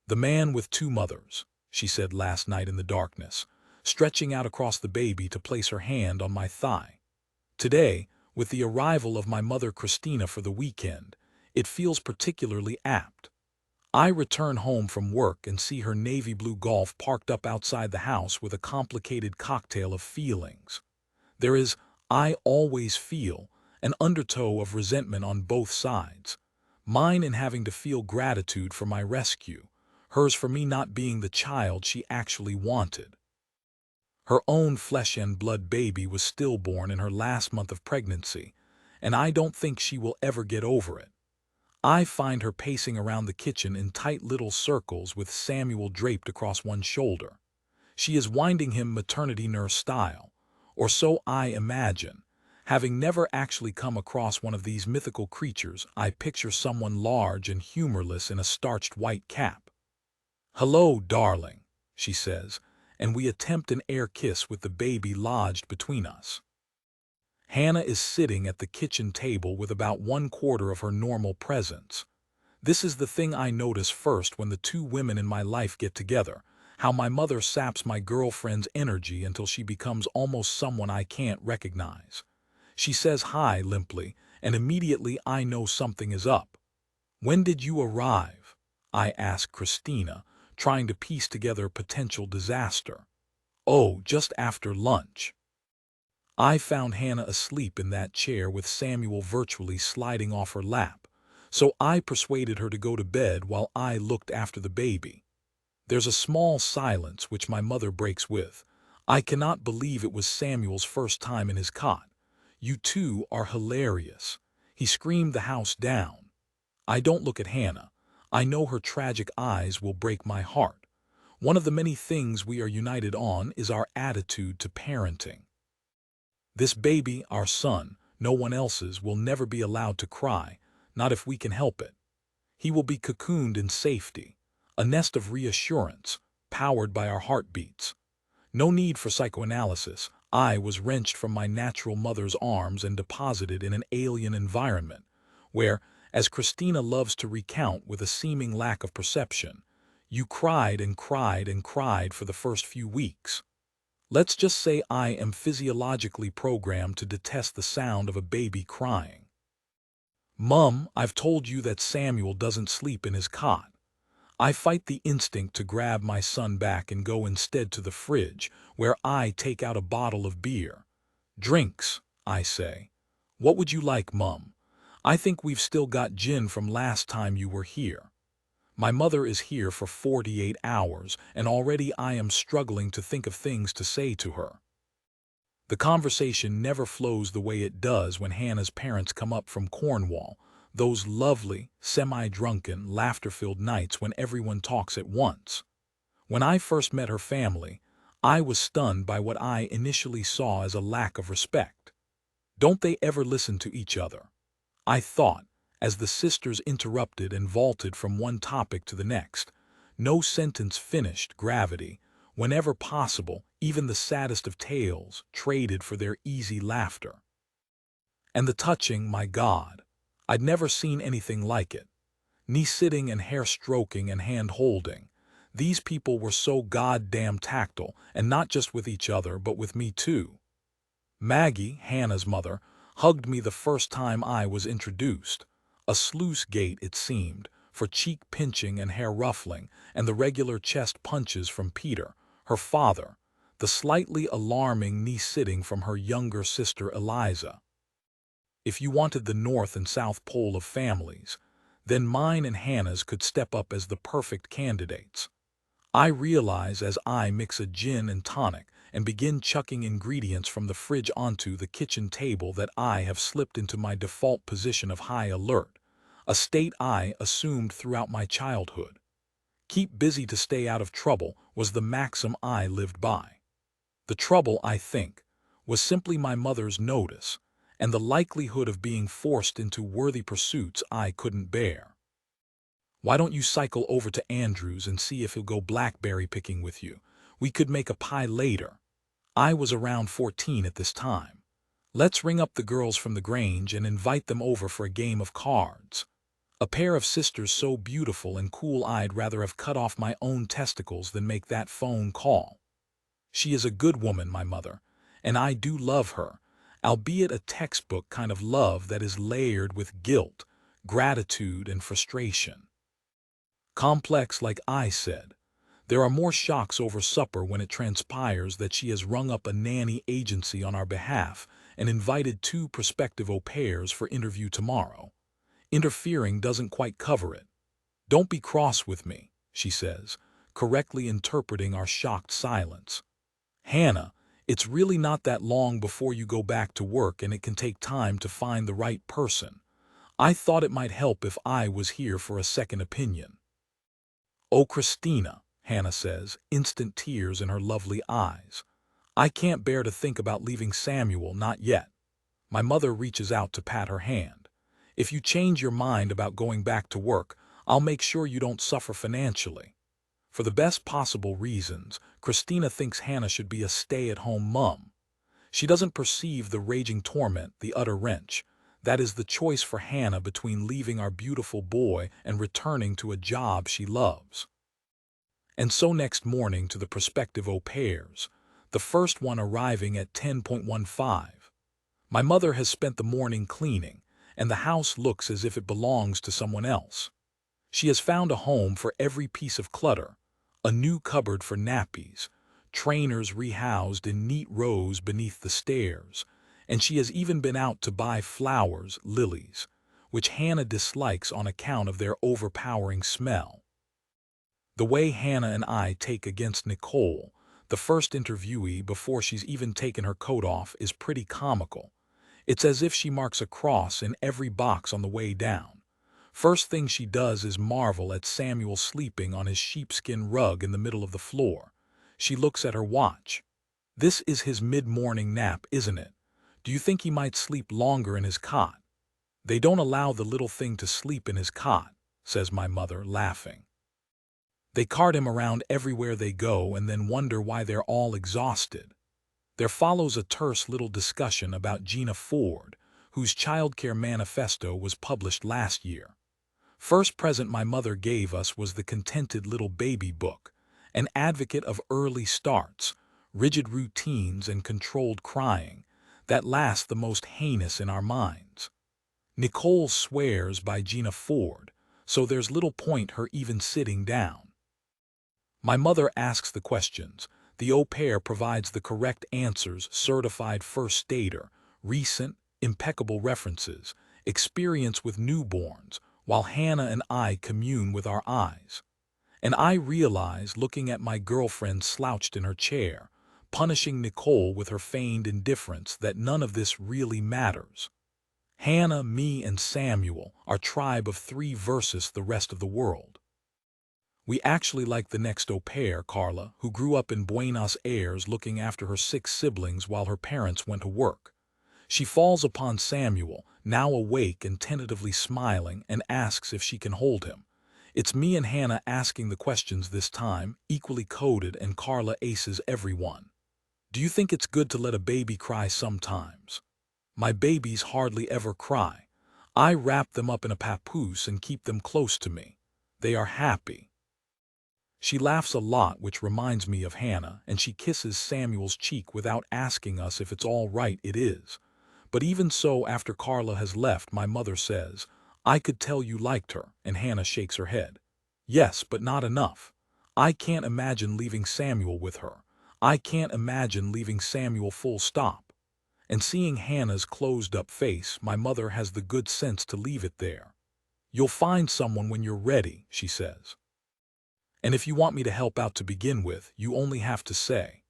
The Man with Two Mothers, she said last night in the darkness, stretching out across the baby to place her hand on my thigh. Today, with the arrival of my mother Christina for the weekend, it feels particularly apt. I return home from work and see her navy blue Golf parked up outside the house with a complicated cocktail of feelings. There is, I always feel, an undertow of resentment on both sides. Mine in having to feel gratitude for my rescue, hers for me not being the child she actually wanted. Her own flesh and blood baby was stillborn in her last month of pregnancy, and I don't think she will ever get over it. I find her pacing around the kitchen in tight little circles with Samuel draped across one shoulder. She is winding him maternity nurse style, or so I imagine. Having never actually come across one of these mythical creatures, I picture someone large and humorless in a starched white cap. Hello, darling. she says, and we attempt an air kiss with the baby lodged between us. Hannah is sitting at the kitchen table with about 1/4 of her normal presence. This is the thing I notice first when the two women in my life get together, how my mother saps my girlfriend's energy until she becomes almost someone I can't recognize. She says hi limply, and immediately I know something is up. "When did you arrive?" I ask Christina, trying to piece together potential disaster. "Oh, just after lunch." I found Hannah asleep in that chair with Samuel virtually sliding off her lap, so I persuaded her to go to bed while I looked after the baby. There's a small silence which my mother breaks with. "I cannot believe it was Samuel's first time in his cot. You two are hilarious." He screamed the house down. I don't look at Hannah. I know her tragic eyes will break my heart. One of the many things we are united on is our attitude to parenting. This baby, our son, no one else's, will never be allowed to cry, not if we can help it. He will be cocooned in safety, a nest of reassurance, powered by our heartbeats. No need for psychoanalysis. I was wrenched from my natural mother's arms and deposited in an alien environment, where, as Christina loves to recount with a seeming lack of perception, you cried and cried and cried for the first few weeks. Let's just say I am physiologically programmed to detest the sound of a baby crying. "Mum, I've told you that Samuel doesn't sleep in his cot." I fight the instinct to grab my son back and go instead to the fridge, where I take out a bottle of beer. "Drinks," I say. "What would you like, Mum? I think we've still got gin from last time you were here." My mother is here for 48 hours, and already I am struggling to think of things to say to her. The conversation never flows the way it does when Hannah's parents come up from Cornwall, those lovely, semi-drunken, laughter-filled nights when everyone talks at once. When I first met her family, I was stunned by what I initially saw as a lack of respect. Don't they ever listen to each other? I thought, as the sisters interrupted and vaulted from one topic to the next. No sentence finished, gravity, whenever possible, even the saddest of tales, traded for their easy laughter. And the touching, my God, I'd never seen anything like it. Knee-sitting and hair-stroking and hand-holding. These people were so goddamn tactile, and not just with each other, but with me too. Maggie, Hannah's mother, hugged me the first time I was introduced. A sluice gate, it seemed, for cheek pinching and hair ruffling, and the regular chest punches from Peter, her father, the slightly alarming knee-sitting from her younger sister Eliza. If you wanted the North and South Pole of families, then mine and Hannah's could step up as the perfect candidates. I realize as I mix a gin and tonic and begin chucking ingredients from the fridge onto the kitchen table that I have slipped into my default position of high alert, a state I assumed throughout my childhood. Keep busy to stay out of trouble was the maxim I lived by. The trouble, I think, was simply my mother's notice and the likelihood of being forced into worthy pursuits I couldn't bear. "Why don't you cycle over to Andrew's and see if he'll go blackberry picking with you? We could make a pie later." I was around 14 at this time. "Let's ring up the girls from the Grange and invite them over for a game of cards." A pair of sisters so beautiful and cool I'd rather have cut off my own testicles than make that phone call. She is a good woman, my mother, and I do love her, albeit a textbook kind of love that is layered with guilt, gratitude, and frustration. Complex, like I said. There are more shocks over supper when it transpires that she has rung up a nanny agency on our behalf and invited 2 prospective au pairs for interview tomorrow. Interfering doesn't quite cover it. "Don't be cross with me," she says, correctly interpreting our shocked silence. "Hannah, it's really not that long before you go back to work, and it can take time to find the right person. I thought it might help if I was here for a second opinion." "Oh, Christina," Hannah says, instant tears in her lovely eyes. "I can't bear to think about leaving Samuel, not yet." My mother reaches out to pat her hand. "If you change your mind about going back to work, I'll make sure you don't suffer financially." For the best possible reasons, Christina thinks Hannah should be a stay-at-home mum. She doesn't perceive the raging torment, the utter wrench. That is the choice for Hannah between leaving our beautiful boy and returning to a job she loves. And so next morning to the prospective au pairs, the first one arriving at 10:15. My mother has spent the morning cleaning, and the house looks as if it belongs to someone else. She has found a home for every piece of clutter, a new cupboard for nappies, trainers rehoused in neat rows beneath the stairs, and she has even been out to buy flowers, lilies, which Hannah dislikes on account of their overpowering smell. The way Hannah and I take against Nicole, the first interviewee before she's even taken her coat off, is pretty comical. It's as if she marks a cross in every box on the way down. First thing she does is marvel at Samuel sleeping on his sheepskin rug in the middle of the floor. She looks at her watch. This is his mid-morning nap, isn't it? Do you think he might sleep longer in his cot? They don't allow the little thing to sleep in his cot, says my mother, laughing. They cart him around everywhere they go and then wonder why they're all exhausted. There follows a terse little discussion about Gina Ford, whose childcare manifesto was published last year. First present my mother gave us was the Contented Little Baby book, an advocate of early starts, rigid routines, and controlled crying, that last the most heinous in our minds. Nicole swears by Gina Ford, so there's little point her even sitting down. My mother asks the questions. The au pair provides the correct answers, certified first stater, recent, impeccable references, experience with newborns, while Hannah and I commune with our eyes. And I realize, looking at my girlfriend slouched in her chair, punishing Nicole with her feigned indifference, that none of this really matters. Hannah, me, and Samuel, our tribe of three versus the rest of the world. We actually like the next au pair, Carla, who grew up in Buenos Aires looking after her 6 siblings while her parents went to work. She falls upon Samuel, now awake and tentatively smiling, and asks if she can hold him. It's me and Hannah asking the questions this time, equally coded, and Carla aces every one. Do you think it's good to let a baby cry sometimes? My babies hardly ever cry. I wrap them up in a papoose and keep them close to me. They are happy. She laughs a lot, which reminds me of Hannah, and she kisses Samuel's cheek without asking us if it's all right. It is. But even so, after Carla has left, my mother says, "I could tell you liked her," and Hannah shakes her head. "Yes, but not enough. I can't imagine leaving Samuel with her. I can't imagine leaving Samuel, full stop." And seeing Hannah's closed-up face, my mother has the good sense to leave it there. "You'll find someone when you're ready," she says. "And if you want me to help out to begin with, you only have to say."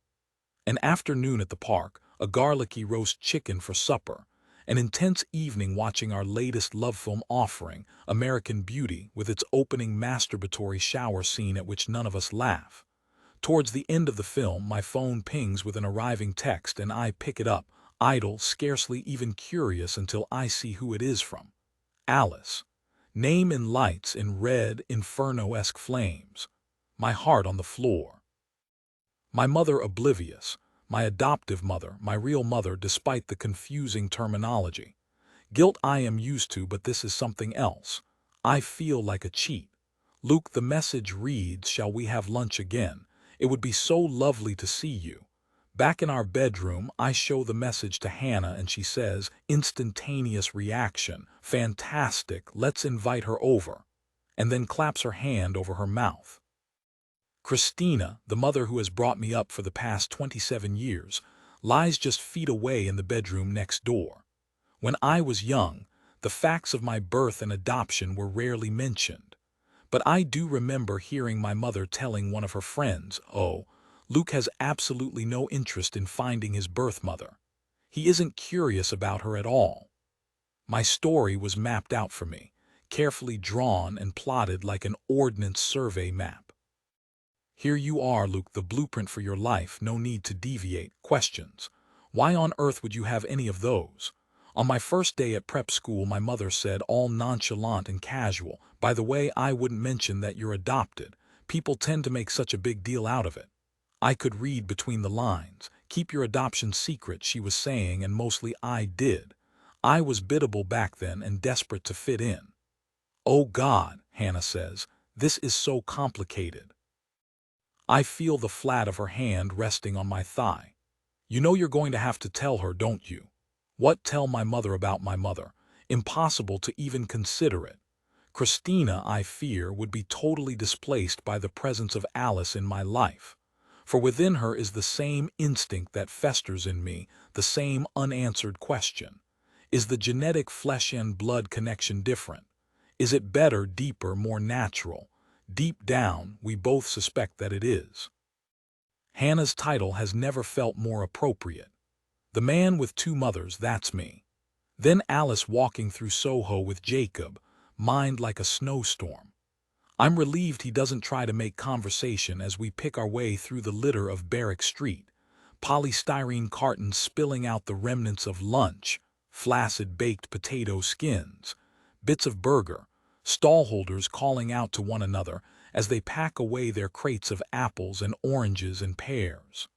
An afternoon at the park, a garlicky roast chicken for supper, an intense evening watching our latest love film offering, American Beauty, with its opening masturbatory shower scene at which none of us laugh. Towards the end of the film, my phone pings with an arriving text and I pick it up, idle, scarcely even curious, until I see who it is from. Alice. Name in lights in red, inferno-esque flames. My heart on the floor. My mother oblivious. My adoptive mother, my real mother, despite the confusing terminology. Guilt I am used to, but this is something else. I feel like a cheat. Luke, the message reads, "Shall we have lunch again? It would be so lovely to see you." Back in our bedroom, I show the message to Hannah and she says, instantaneous reaction, "Fantastic, let's invite her over," and then claps her hand over her mouth. Christina, the mother who has brought me up for the past 27 years, lies just feet away in the bedroom next door. When I was young, the facts of my birth and adoption were rarely mentioned. But I do remember hearing my mother telling one of her friends, "Oh, Luke has absolutely no interest in finding his birth mother. He isn't curious about her at all." My story was mapped out for me, carefully drawn and plotted like an ordnance survey map. Here you are, Luke, the blueprint for your life, no need to deviate. Questions. Why on earth would you have any of those? On my first day at prep school, my mother said, all nonchalant and casual, "By the way, I wouldn't mention that you're adopted, People tend to make such a big deal out of it. I could read between the lines. Keep your adoption secret, she was saying, and mostly I did. I was biddable back then and desperate to fit in. Oh God, Hannah says, this is so complicated. I feel the flat of her hand resting on my thigh. You know you're going to have to tell her, don't you? What, tell my mother about my mother? Impossible to even consider it. Christina, I fear, would be totally displaced by the presence of Alice in my life. For within her is the same instinct that festers in me, the same unanswered question. Is the genetic flesh and blood connection different? Is it better, deeper, more natural? Deep down, we both suspect that it is. Hannah's title has never felt more appropriate. The man with two mothers, that's me. Then Alice walking through Soho with Jacob, mind like a snowstorm. I'm relieved he doesn't try to make conversation as we pick our way through the litter of Barrack Street, polystyrene cartons spilling out the remnants of lunch, flaccid baked potato skins, bits of burger, stallholders calling out to one another as they pack away their crates of apples and oranges and pears.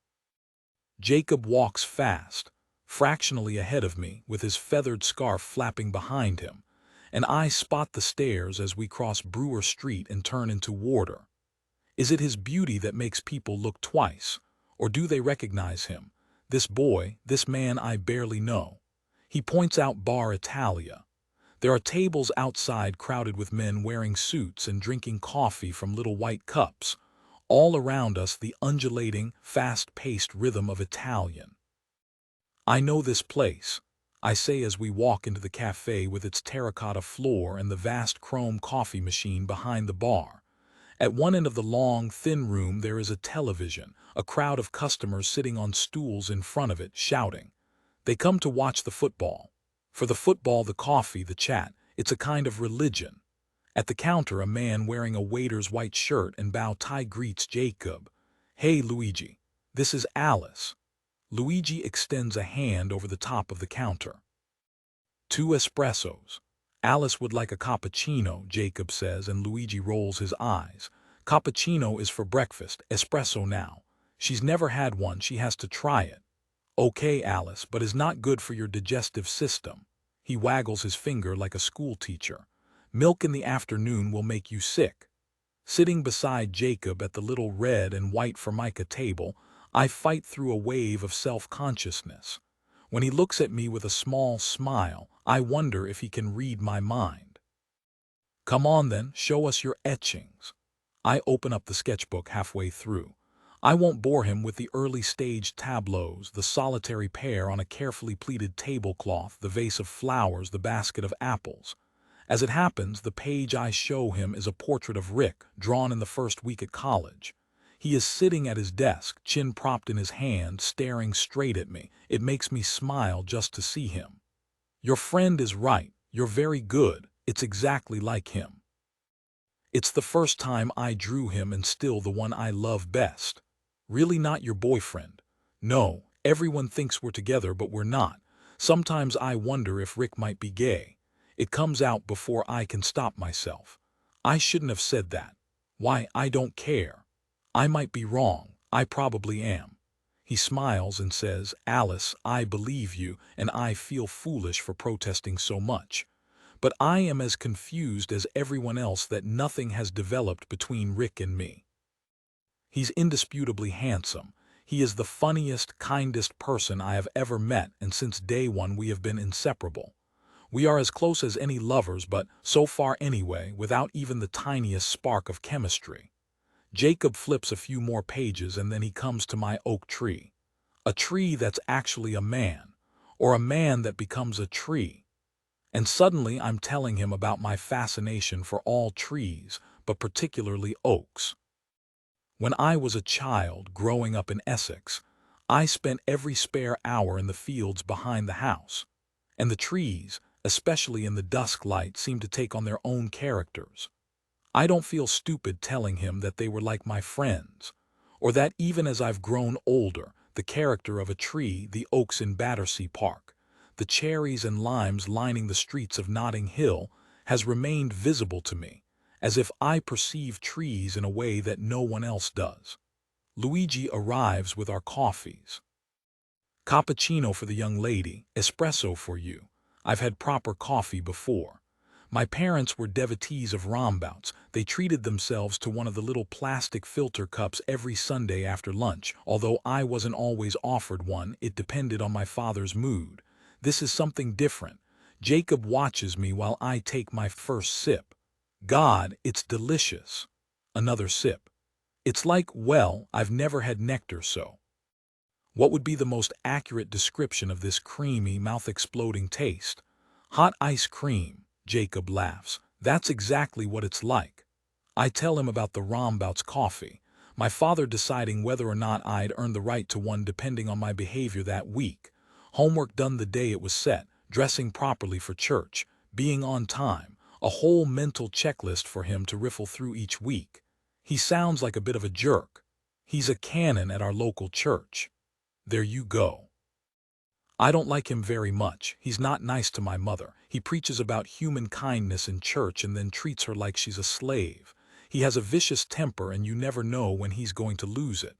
Jacob walks fast, fractionally ahead of me, with his feathered scarf flapping behind him, and I spot the stairs as we cross Brewer Street and turn into Wardour. Is it his beauty that makes people look twice, or do they recognize him, this boy, this man I barely know? He points out Bar Italia. There are tables outside crowded with men wearing suits and drinking coffee from little white cups. All around us the undulating, fast-paced rhythm of Italian. I know this place, I say as we walk into the cafe with its terracotta floor and the vast chrome coffee machine behind the bar. At one end of the long, thin room there is a television, a crowd of customers sitting on stools in front of it, shouting. They come to watch the football. For the football, the coffee, the chat, it's a kind of religion. At the counter, a man wearing a waiter's white shirt and bow tie greets Jacob. Hey, Luigi. This is Alice. Luigi extends a hand over the top of the counter. 2 espressos. Alice would like a cappuccino, Jacob says, and Luigi rolls his eyes. Cappuccino is for breakfast, espresso now. She's never had one, she has to try it. Okay, Alice, but is not good for your digestive system. He waggles his finger like a schoolteacher. Milk in the afternoon will make you sick. Sitting beside Jacob at the little red and white formica table, I fight through a wave of self-consciousness. When he looks at me with a small smile, I wonder if he can read my mind. Come on then, show us your etchings. I open up the sketchbook halfway through. I won't bore him with the early-stage tableaus, the solitary pair on a carefully pleated tablecloth, the vase of flowers, the basket of apples. As it happens, the page I show him is a portrait of Rick, drawn in the first week at college. He is sitting at his desk, chin propped in his hand, staring straight at me. It makes me smile just to see him. Your friend is right. You're very good. It's exactly like him. It's the first time I drew him and still the one I love best. Really not your boyfriend. No, everyone thinks we're together, but we're not. Sometimes I wonder if Rick might be gay. It comes out before I can stop myself. I shouldn't have said that. Why, I don't care. I might be wrong. I probably am. He smiles and says, Alice, I believe you, and I feel foolish for protesting so much. But I am as confused as everyone else that nothing has developed between Rick and me. He's indisputably handsome. He is the funniest, kindest person I have ever met, and since day one we have been inseparable. We are as close as any lovers, but, so far anyway, without even the tiniest spark of chemistry. Jacob flips a few more pages and then he comes to my oak tree. A tree that's actually a man, or a man that becomes a tree. And suddenly I'm telling him about my fascination for all trees, but particularly oaks. When I was a child growing up in Essex, I spent every spare hour in the fields behind the house, and the trees, especially in the dusk light, seemed to take on their own characters. I don't feel stupid telling him that they were like my friends, or that even as I've grown older, the character of a tree, the oaks in Battersea Park, the cherries and limes lining the streets of Notting Hill, has remained visible to me, as if I perceive trees in a way that no one else does. Luigi arrives with our coffees. Cappuccino for the young lady, espresso for you. I've had proper coffee before. My parents were devotees of rombouts. They treated themselves to one of the little plastic filter cups every Sunday after lunch. Although I wasn't always offered one, it depended on my father's mood. This is something different. Jacob watches me while I take my first sip. God, it's delicious. Another sip. It's like, well, I've never had nectar so. What would be the most accurate description of this creamy, mouth-exploding taste? Hot ice cream, Jacob laughs. That's exactly what it's like. I tell him about the Rombout's coffee, my father deciding whether or not I'd earned the right to one depending on my behavior that week. Homework done the day it was set, dressing properly for church, being on time, a whole mental checklist for him to riffle through each week. He sounds like a bit of a jerk. He's a canon at our local church. There you go. I don't like him very much. He's not nice to my mother. He preaches about human kindness in church and then treats her like she's a slave. He has a vicious temper and you never know when he's going to lose it.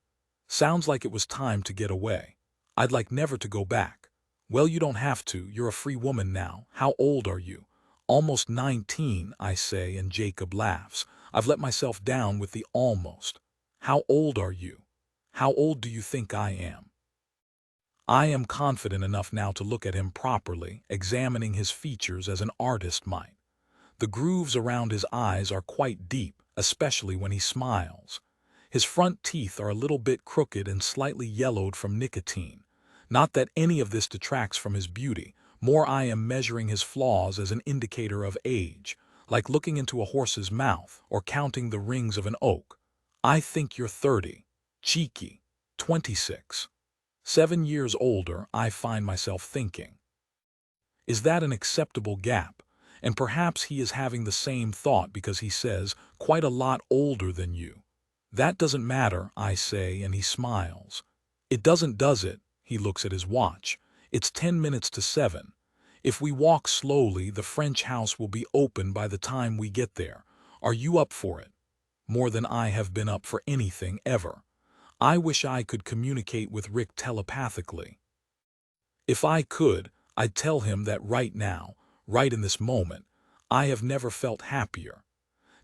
Sounds like it was time to get away. I'd like never to go back. Well, you don't have to. You're a free woman now. How old are you? Almost 19, I say, and Jacob laughs. I've let myself down with the almost. How old are you? How old do you think I am? I am confident enough now to look at him properly, examining his features as an artist might. The grooves around his eyes are quite deep, especially when he smiles. His front teeth are a little bit crooked and slightly yellowed from nicotine. Not that any of this detracts from his beauty, more I am measuring his flaws as an indicator of age, like looking into a horse's mouth or counting the rings of an oak. I think you're 30. Cheeky. 26. 7 years older, I find myself thinking. Is that an acceptable gap? And perhaps he is having the same thought because he says, quite a lot older than you. That doesn't matter, I say, and he smiles. It doesn't, does it? He looks at his watch. It's 10 minutes to 7. If we walk slowly, the French house will be open by the time we get there. Are you up for it? More than I have been up for anything ever. I wish I could communicate with Rick telepathically. If I could, I'd tell him that right now, right in this moment, I have never felt happier.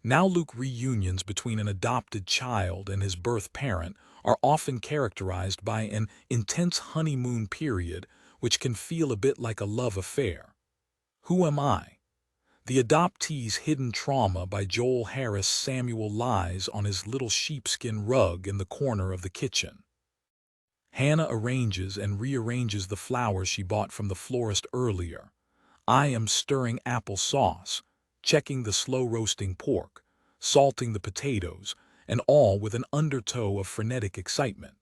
Now Luke, reunions between an adopted child and his birth parent are often characterized by an intense honeymoon period which can feel a bit like a love affair. Who am I? The Adoptee's Hidden Trauma by Joel Harris. Samuel lies on his little sheepskin rug in the corner of the kitchen. Hannah arranges and rearranges the flowers she bought from the florist earlier. I am stirring apple sauce, checking the slow-roasting pork, salting the potatoes, and all with an undertow of frenetic excitement.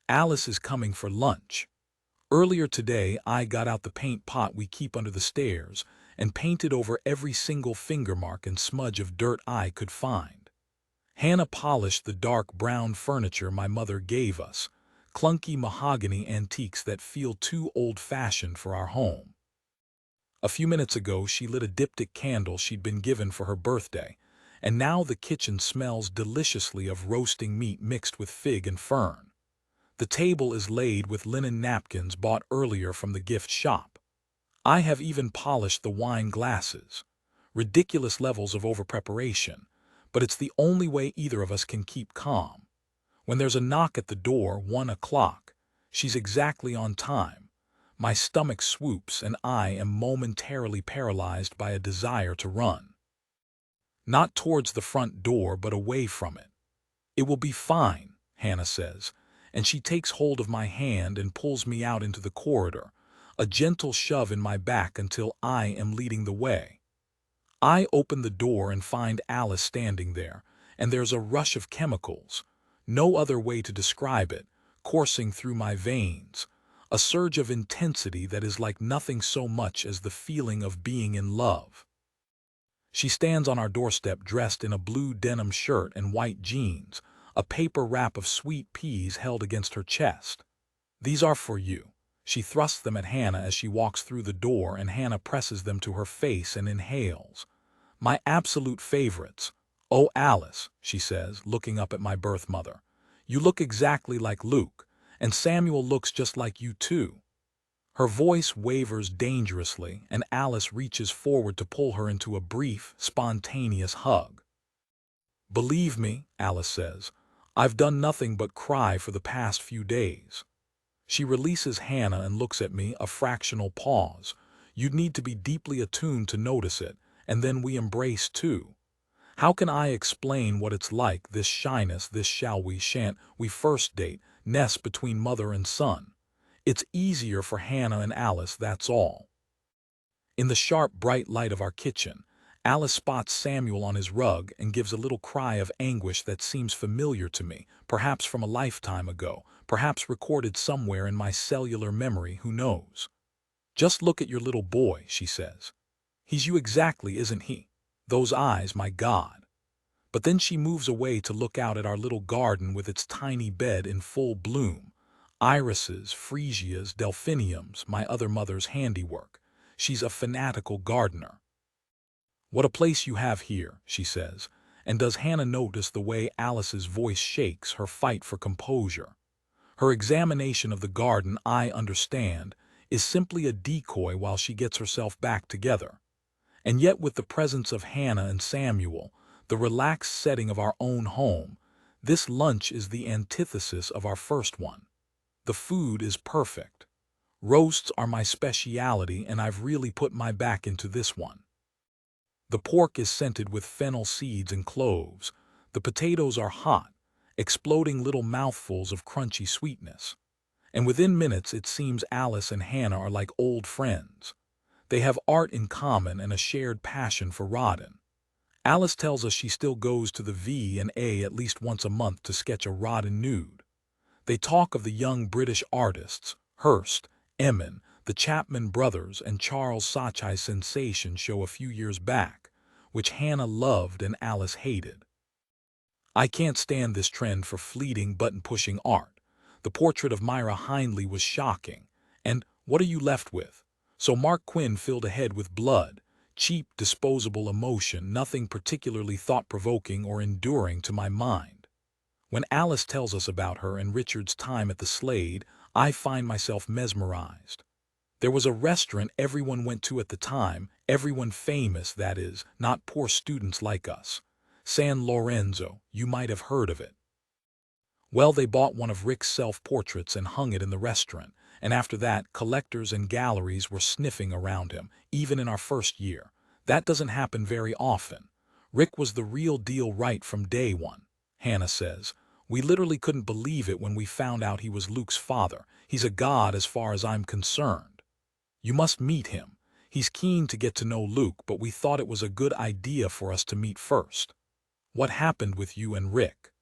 Alice is coming for lunch. Earlier today, I got out the paint pot we keep under the stairs and painted over every single finger mark and smudge of dirt I could find. Hannah polished the dark brown furniture my mother gave us, clunky mahogany antiques that feel too old-fashioned for our home. A few minutes ago, she lit a diptych candle she'd been given for her birthday, and now the kitchen smells deliciously of roasting meat mixed with fig and fern. The table is laid with linen napkins bought earlier from the gift shop. I have even polished the wine glasses. Ridiculous levels of over-preparation, but it's the only way either of us can keep calm. When there's a knock at the door, 1 o'clock, she's exactly on time. My stomach swoops and I am momentarily paralyzed by a desire to run. Not towards the front door, but away from it. It will be fine, Hannah says, and she takes hold of my hand and pulls me out into the corridor, a gentle shove in my back until I am leading the way. I open the door and find Alice standing there, and there's a rush of chemicals, no other way to describe it, coursing through my veins, a surge of intensity that is like nothing so much as the feeling of being in love. She stands on our doorstep dressed in a blue denim shirt and white jeans, a paper wrap of sweet peas held against her chest. These are for you. She thrusts them at Hannah as she walks through the door, and Hannah presses them to her face and inhales. My absolute favorites, "Oh, Alice," she says, looking up at my birth mother, "you look exactly like Luke, and Samuel looks just like you too." Her voice wavers dangerously, and Alice reaches forward to pull her into a brief, spontaneous hug. "Believe me," Alice says, "I've done nothing but cry for the past few days." She releases Hannah and looks at me, a fractional pause. You'd need to be deeply attuned to notice it, and then we embrace too. How can I explain what it's like, this shyness, this shall we, shan't we first date, nest between mother and son? It's easier for Hannah and Alice, that's all. In the sharp, bright light of our kitchen, Alice spots Samuel on his rug and gives a little cry of anguish that seems familiar to me, perhaps from a lifetime ago, perhaps recorded somewhere in my cellular memory, who knows. "Just look at your little boy," she says. "He's you exactly, isn't he? Those eyes, my God." But then she moves away to look out at our little garden with its tiny bed in full bloom. Irises, freesias, delphiniums, my other mother's handiwork. She's a fanatical gardener. "What a place you have here," she says, and does Hannah notice the way Alice's voice shakes, her fight for composure? Her examination of the garden, I understand, is simply a decoy while she gets herself back together. And yet with the presence of Hannah and Samuel, the relaxed setting of our own home, this lunch is the antithesis of our first one. The food is perfect. Roasts are my speciality, and I've really put my back into this one. The pork is scented with fennel seeds and cloves. The potatoes are hot, exploding little mouthfuls of crunchy sweetness. And within minutes it seems Alice and Hannah are like old friends. They have art in common and a shared passion for Rodin. Alice tells us she still goes to the V&A at least once a month to sketch a Rodin nude. They talk of the young British artists, Hirst, Emin, the Chapman brothers, and Charles Saatchi's sensation show a few years back, which Hannah loved and Alice hated. "I can't stand this trend for fleeting button-pushing art. The portrait of Myra Hindley was shocking. And what are you left with? So Mark Quinn filled ahead with blood, cheap, disposable emotion, nothing particularly thought-provoking or enduring to my mind." When Alice tells us about her and Richard's time at the Slade, I find myself mesmerized. There was a restaurant everyone went to at the time, everyone famous, that is, not poor students like us. San Lorenzo, you might have heard of it. Well, they bought one of Rick's self-portraits and hung it in the restaurant, and after that, collectors and galleries were sniffing around him, even in our first year. That doesn't happen very often. Rick was the real deal right from day one, Hannah says. "We literally couldn't believe it when we found out he was Luke's father. He's a god as far as I'm concerned. You must meet him. He's keen to get to know Luke, but we thought it was a good idea for us to meet first." "What happened with you and Rick?"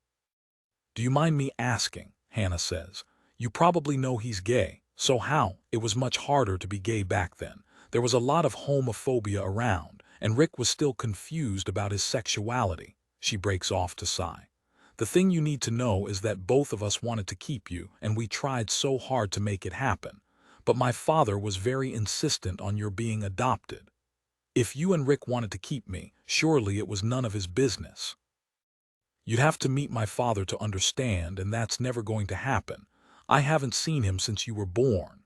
"Do you mind me asking?" Hannah says. "You probably know he's gay. So how?" "It was much harder to be gay back then. There was a lot of homophobia around, and Rick was still confused about his sexuality." She breaks off to sigh. "The thing you need to know is that both of us wanted to keep you, and we tried so hard to make it happen. But my father was very insistent on your being adopted. If you and Rick wanted to keep me, surely it was none of his business. You'd have to meet my father to understand, and that's never going to happen. I haven't seen him since you were born."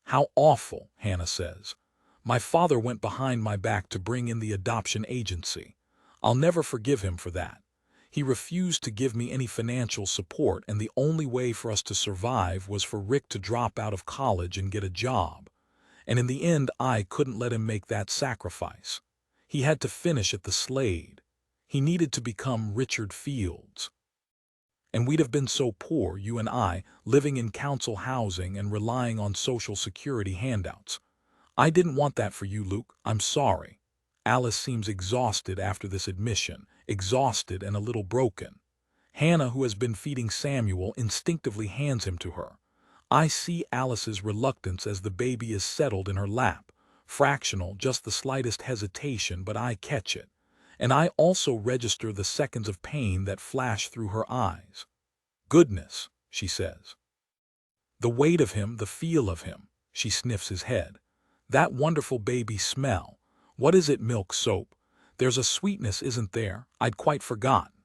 "How awful," Hannah says. "My father went behind my back to bring in the adoption agency. I'll never forgive him for that. He refused to give me any financial support, and the only way for us to survive was for Rick to drop out of college and get a job. And in the end, I couldn't let him make that sacrifice. He had to finish at the Slade. He needed to become Richard Fields. And we'd have been so poor, you and I, living in council housing and relying on Social Security handouts. I didn't want that for you, Luke. I'm sorry." Alice seems exhausted after this admission, exhausted and a little broken. Hannah, who has been feeding Samuel, instinctively hands him to her. I see Alice's reluctance as the baby is settled in her lap. Fractional, just the slightest hesitation, but I catch it. And I also register the seconds of pain that flash through her eyes. "Goodness," she says. "The weight of him, the feel of him." She sniffs his head. "That wonderful baby smell. What is it, milk soap? There's a sweetness, isn't there? I'd quite forgotten.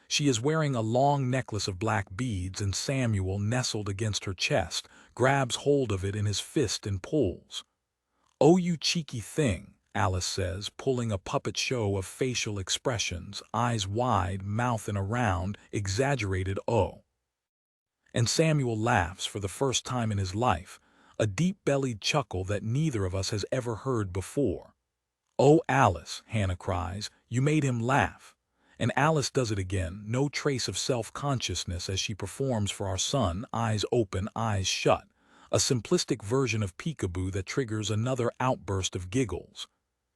She is wearing a long necklace of black beads, and Samuel, nestled against her chest, grabs hold of it in his fist and pulls. "Oh, you cheeky thing," Alice says, pulling a puppet show of facial expressions, eyes wide, mouth in a round, exaggerated "oh." And Samuel laughs for the first time in his life, a deep-bellied chuckle that neither of us has ever heard before. "Oh, Alice," Hannah cries, "you made him laugh." And Alice does it again, no trace of self-consciousness as she performs for our son, eyes open, eyes shut, a simplistic version of peekaboo that triggers another outburst of giggles.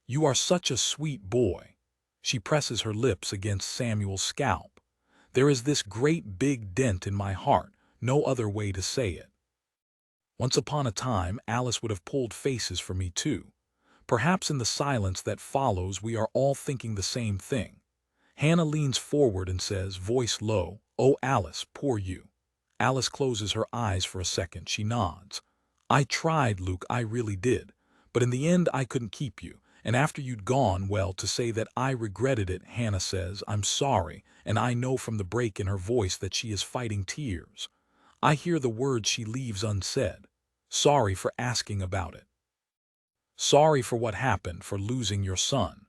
"You are such a sweet boy." She presses her lips against Samuel's scalp. There is this great big dent in my heart, no other way to say it. Once upon a time, Alice would have pulled faces for me too. Perhaps in the silence that follows we are all thinking the same thing. Hannah leans forward and says, voice low, "Oh, Alice, poor you." Alice closes her eyes for a second. She nods. "I tried, Luke, I really did. But in the end I couldn't keep you. And after you'd gone, well, to say that I regretted it," Hannah says, "I'm sorry," and I know from the break in her voice that she is fighting tears. I hear the words she leaves unsaid. "Sorry for asking about it. Sorry for what happened, for losing your son.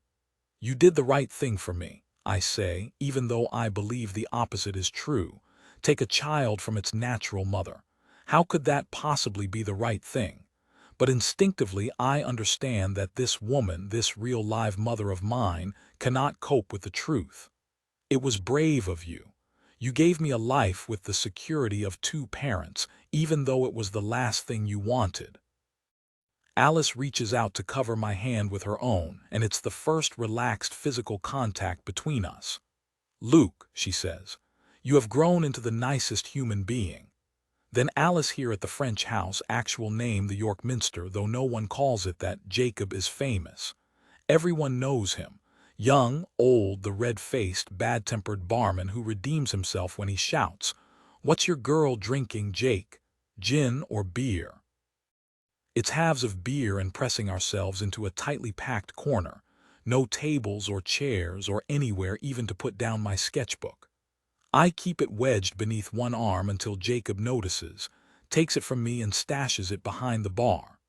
You did the right thing for me," I say, even though I believe the opposite is true. Take a child from its natural mother. How could that possibly be the right thing? But instinctively I understand that this woman, this real live mother of mine, cannot cope with the truth. "It was brave of you. You gave me a life with the security of two parents, even though it was the last thing you wanted." Alice reaches out to cover my hand with her own, and it's the first relaxed physical contact between us. "Luke," she says, "you have grown into the nicest human being." Then Alice here at the French house, actual name the York Minster, though no one calls it that, Jacob is famous. Everyone knows him. Young, old, the red-faced, bad-tempered barman who redeems himself when he shouts, "What's your girl drinking, Jake? Gin or beer?" It's halves of beer and pressing ourselves into a tightly packed corner. No tables or chairs or anywhere even to put down my sketchbook. I keep it wedged beneath one arm until Jacob notices, takes it from me and stashes it behind the bar.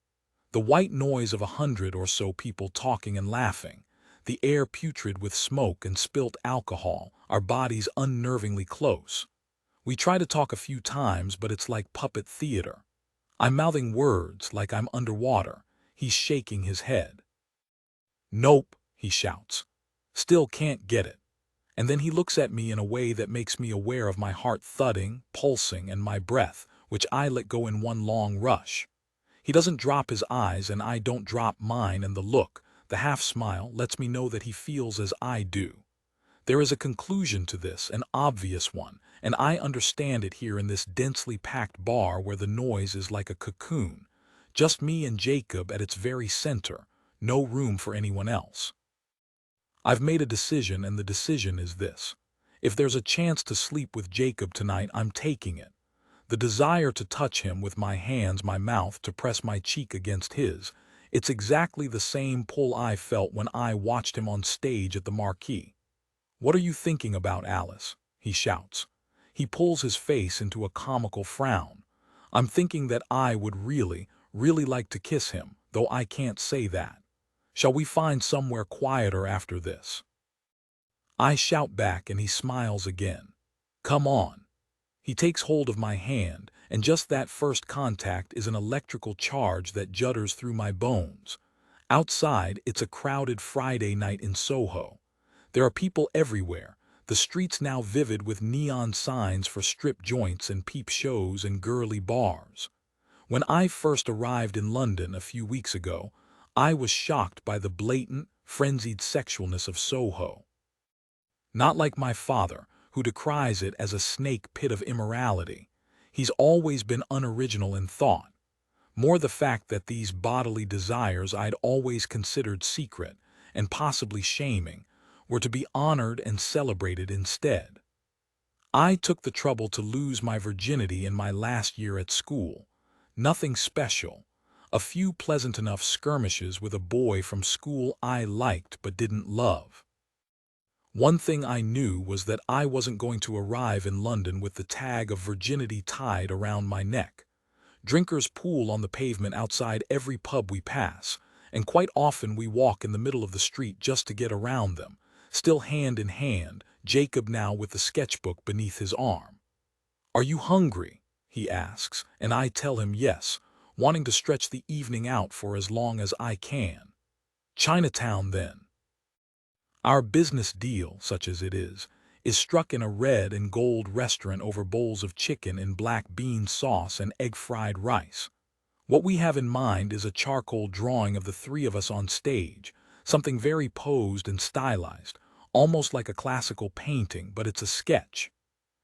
The white noise of 100 or so people talking and laughing, the air putrid with smoke and spilt alcohol, our bodies unnervingly close. We try to talk a few times, but it's like puppet theater. I'm mouthing words like I'm underwater. He's shaking his head. "Nope," he shouts. "Still can't get it." And then he looks at me in a way that makes me aware of my heart thudding, pulsing, and my breath, which I let go in one long rush. He doesn't drop his eyes, and I don't drop mine, and the look, the half-smile, lets me know that he feels as I do. There is a conclusion to this, an obvious one, and I understand it here in this densely packed bar where the noise is like a cocoon. Just me and Jacob at its very center, no room for anyone else. I've made a decision, and the decision is this. If there's a chance to sleep with Jacob tonight, I'm taking it. The desire to touch him with my hands, my mouth, to press my cheek against his, it's exactly the same pull I felt when I watched him on stage at the Marquee. "What are you thinking about, Alice?" he shouts. He pulls his face into a comical frown. "I'm thinking that I would really, really like to kiss him, though I can't say that. Shall we find somewhere quieter after this?" I shout back, and he smiles again. "Come on." He takes hold of my hand, and just that first contact is an electrical charge that judders through my bones. Outside, it's a crowded Friday night in Soho. There are people everywhere, the streets now vivid with neon signs for strip joints and peep shows and girly bars. When I first arrived in London a few weeks ago, I was shocked by the blatant, frenzied sexualness of Soho. Not like my father, who decries it as a snake pit of immorality. He's always been unoriginal in thought. More the fact that these bodily desires I'd always considered secret, and possibly shaming, were to be honored and celebrated instead. I took the trouble to lose my virginity in my last year at school. Nothing special. A few pleasant enough skirmishes with a boy from school I liked but didn't love. One thing I knew was that I wasn't going to arrive in London with the tag of virginity tied around my neck. Drinkers pool on the pavement outside every pub we pass, and quite often we walk in the middle of the street just to get around them, still hand in hand, Jacob now with the sketchbook beneath his arm. "Are you hungry?" he asks, and I tell him yes, wanting to stretch the evening out for as long as I can. Chinatown, then. Our business deal, such as it is struck in a red and gold restaurant over bowls of chicken in black bean sauce and egg-fried rice. What we have in mind is a charcoal drawing of the three of us on stage, something very posed and stylized, almost like a classical painting, but it's a sketch.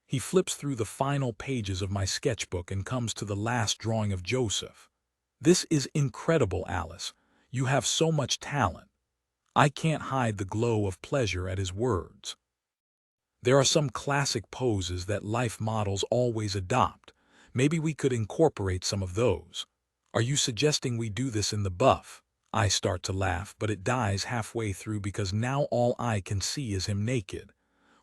He flips through the final pages of my sketchbook and comes to the last drawing of Joseph. "This is incredible, Alice. You have so much talent." I can't hide the glow of pleasure at his words. There are some classic poses that life models always adopt. Maybe we could incorporate some of those. "Are you suggesting we do this in the buff?" I start to laugh, but it dies halfway through because now all I can see is him naked.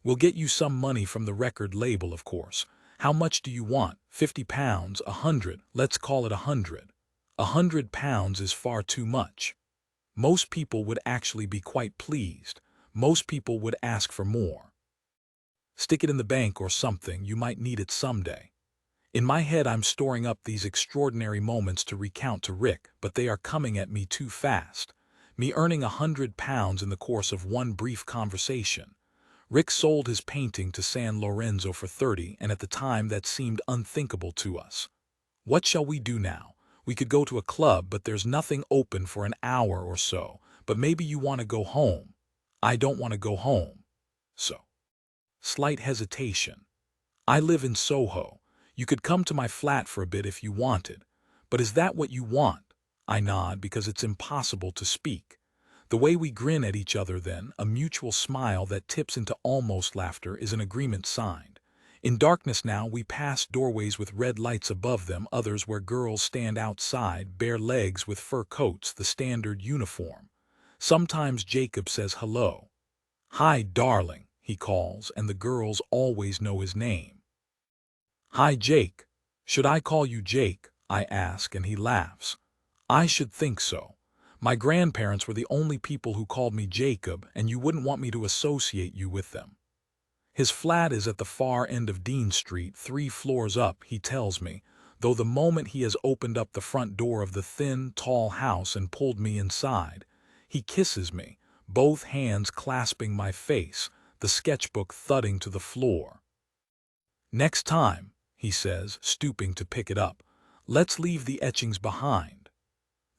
"We'll get you some money from the record label, of course. How much do you want? £50, 100, let's call it 100. £100 is far too much. Most people would actually be quite pleased. Most people would ask for more. Stick it in the bank or something, you might need it someday." In my head I'm storing up these extraordinary moments to recount to Rick, but they are coming at me too fast. Me earning £100 in the course of one brief conversation. Rick sold his painting to San Lorenzo for 30, and at the time that seemed unthinkable to us. What shall we do now? We could go to a club, but there's nothing open for an hour or so. But maybe you want to go home. I don't want to go home. So. Slight hesitation. "I live in Soho. You could come to my flat for a bit if you wanted. But is that what you want?" I nod because it's impossible to speak. The way we grin at each other then, a mutual smile that tips into almost laughter, is an agreement signed. In darkness now we pass doorways with red lights above them, others where girls stand outside, bare legs with fur coats, the standard uniform. Sometimes Jacob says hello. "Hi, darling," he calls, and the girls always know his name. "Hi, Jake. Should I call you Jake?" I ask, and he laughs. "I should think so. My grandparents were the only people who called me Jacob, and you wouldn't want me to associate you with them." His flat is at the far end of Dean Street, 3 floors up, he tells me, though the moment he has opened up the front door of the thin, tall house and pulled me inside, he kisses me, both hands clasping my face, the sketchbook thudding to the floor. "Next time," he says, stooping to pick it up, "let's leave the etchings behind."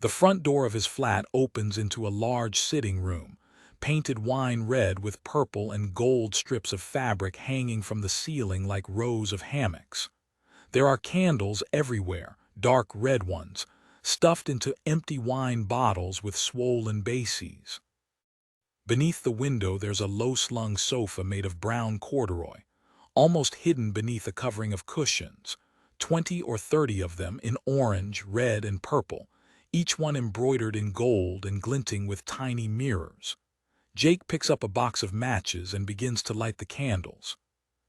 The front door of his flat opens into a large sitting room, painted wine red with purple and gold strips of fabric hanging from the ceiling like rows of hammocks. There are candles everywhere, dark red ones, stuffed into empty wine bottles with swollen bases. Beneath the window there's a low-slung sofa made of brown corduroy, almost hidden beneath a covering of cushions, 20 or 30 of them in orange, red, and purple, each one embroidered in gold and glinting with tiny mirrors. Jake picks up a box of matches and begins to light the candles.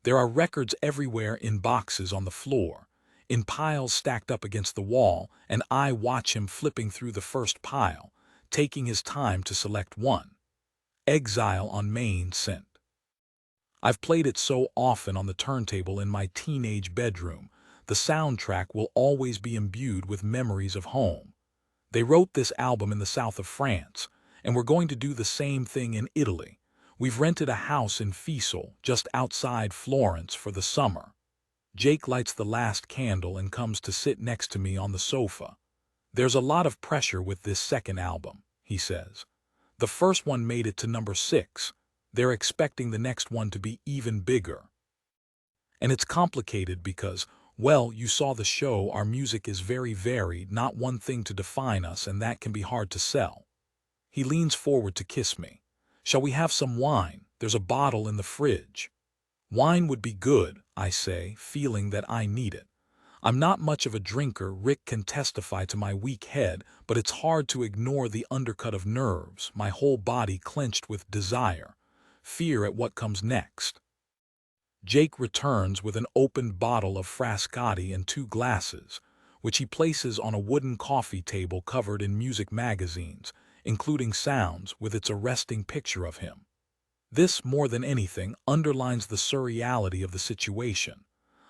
There are records everywhere in boxes on the floor, in piles stacked up against the wall, and I watch him flipping through the first pile, taking his time to select one. Exile on Main Scent. I've played it so often on the turntable in my teenage bedroom, the soundtrack will always be imbued with memories of home. They wrote this album in the south of France, and we're going to do the same thing in Italy. We've rented a house in Fiesole, just outside Florence, for the summer. Jake lights the last candle and comes to sit next to me on the sofa. "There's a lot of pressure with this second album," he says. "The first one made it to number 6. They're expecting the next one to be even bigger. And it's complicated because, well, you saw the show, our music is very varied, not one thing to define us, and that can be hard to sell." He leans forward to kiss me. "Shall we have some wine? There's a bottle in the fridge." "Wine would be good," I say, feeling that I need it. I'm not much of a drinker, Rick can testify to my weak head, but it's hard to ignore the undercut of nerves, my whole body clenched with desire, fear at what comes next. Jake returns with an opened bottle of Frascati and 2 glasses, which he places on a wooden coffee table covered in music magazines, including Sounds, with its arresting picture of him. This, more than anything, underlines the surreality of the situation.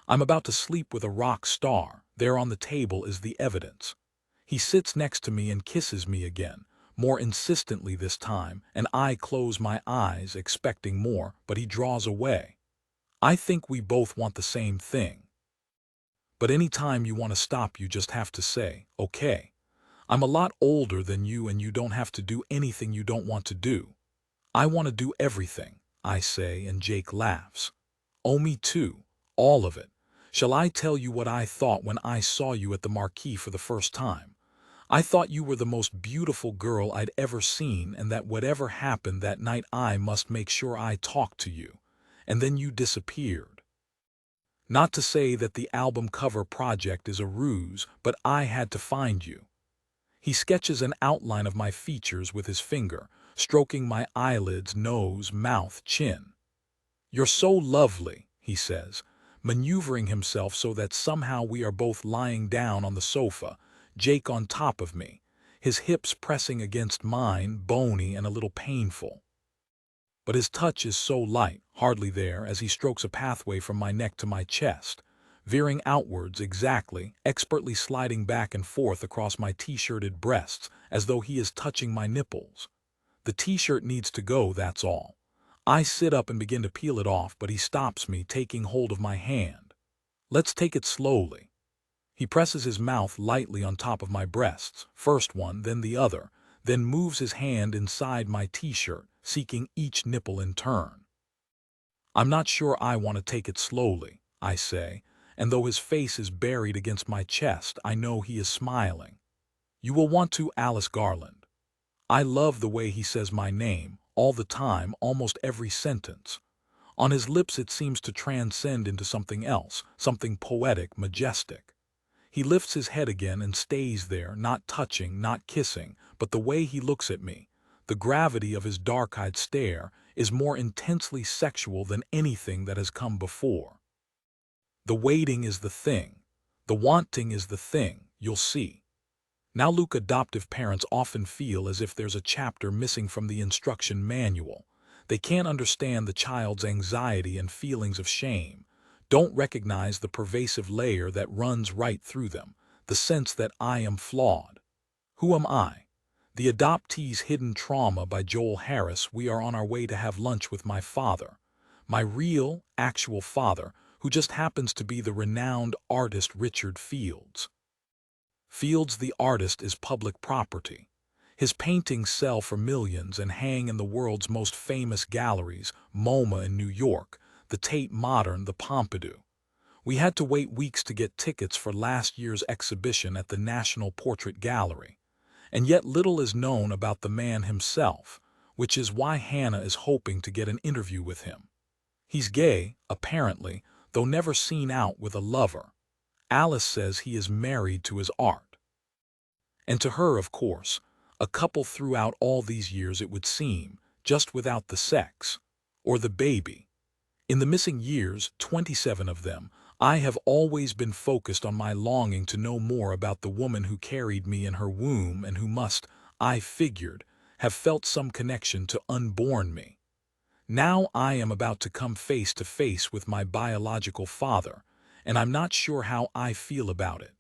I'm about to sleep with a rock star. There on the table is the evidence. He sits next to me and kisses me again, more insistently this time, and I close my eyes, expecting more, but he draws away. I think we both want the same thing. But any time you want to stop, you just have to say, okay. I'm a lot older than you and you don't have to do anything you don't want to do. I want to do everything, I say, and Jake laughs. Oh, me too. All of it. Shall I tell you what I thought when I saw you at the marquee for the first time? I thought you were the most beautiful girl I'd ever seen, and that whatever happened that night I must make sure I talked to you. And then you disappeared. Not to say that the album cover project is a ruse, but I had to find you. He sketches an outline of my features with his finger, stroking my eyelids, nose, mouth, chin. You're so lovely, he says, maneuvering himself so that somehow we are both lying down on the sofa, Jake on top of me, his hips pressing against mine, bony and a little painful. But his touch is so light, hardly there, as he strokes a pathway from my neck to my chest, veering outwards exactly, expertly sliding back and forth across my t-shirted breasts, as though he is touching my nipples. The t-shirt needs to go, that's all. I sit up and begin to peel it off, but he stops me, taking hold of my hand. Let's take it slowly. He presses his mouth lightly on top of my breasts, first one, then the other, then moves his hand inside my t-shirt, seeking each nipple in turn. I'm not sure I want to take it slowly, I say, and though his face is buried against my chest, I know he is smiling. You will want to, Alice Garland. I love the way he says my name, all the time, almost every sentence. On his lips it seems to transcend into something else, something poetic, majestic. He lifts his head again and stays there, not touching, not kissing, but the way he looks at me, the gravity of his dark-eyed stare, is more intensely sexual than anything that has come before. The waiting is the thing. The wanting is the thing, you'll see. Now Luke, adoptive parents often feel as if there's a chapter missing from the instruction manual. They can't understand the child's anxiety and feelings of shame, don't recognize the pervasive layer that runs right through them, the sense that I am flawed. Who am I? The Adoptee's Hidden Trauma by Joel Harris. We are on our way to have lunch with my father, my real, actual father, who just happens to be the renowned artist Richard Fields. Fields the artist is public property. His paintings sell for millions and hang in the world's most famous galleries, MoMA in New York, the Tate Modern, the Pompidou. We had to wait weeks to get tickets for last year's exhibition at the National Portrait Gallery. And yet little is known about the man himself, which is why Hannah is hoping to get an interview with him. He's gay, apparently, though never seen out with a lover. Alice says he is married to his art. And to her, of course, a couple throughout all these years, it would seem, just without the sex, or the baby. In the missing years, 27 of them, I have always been focused on my longing to know more about the woman who carried me in her womb and who must, I figured, have felt some connection to unborn me. Now I am about to come face to face with my biological father, and I'm not sure how I feel about it.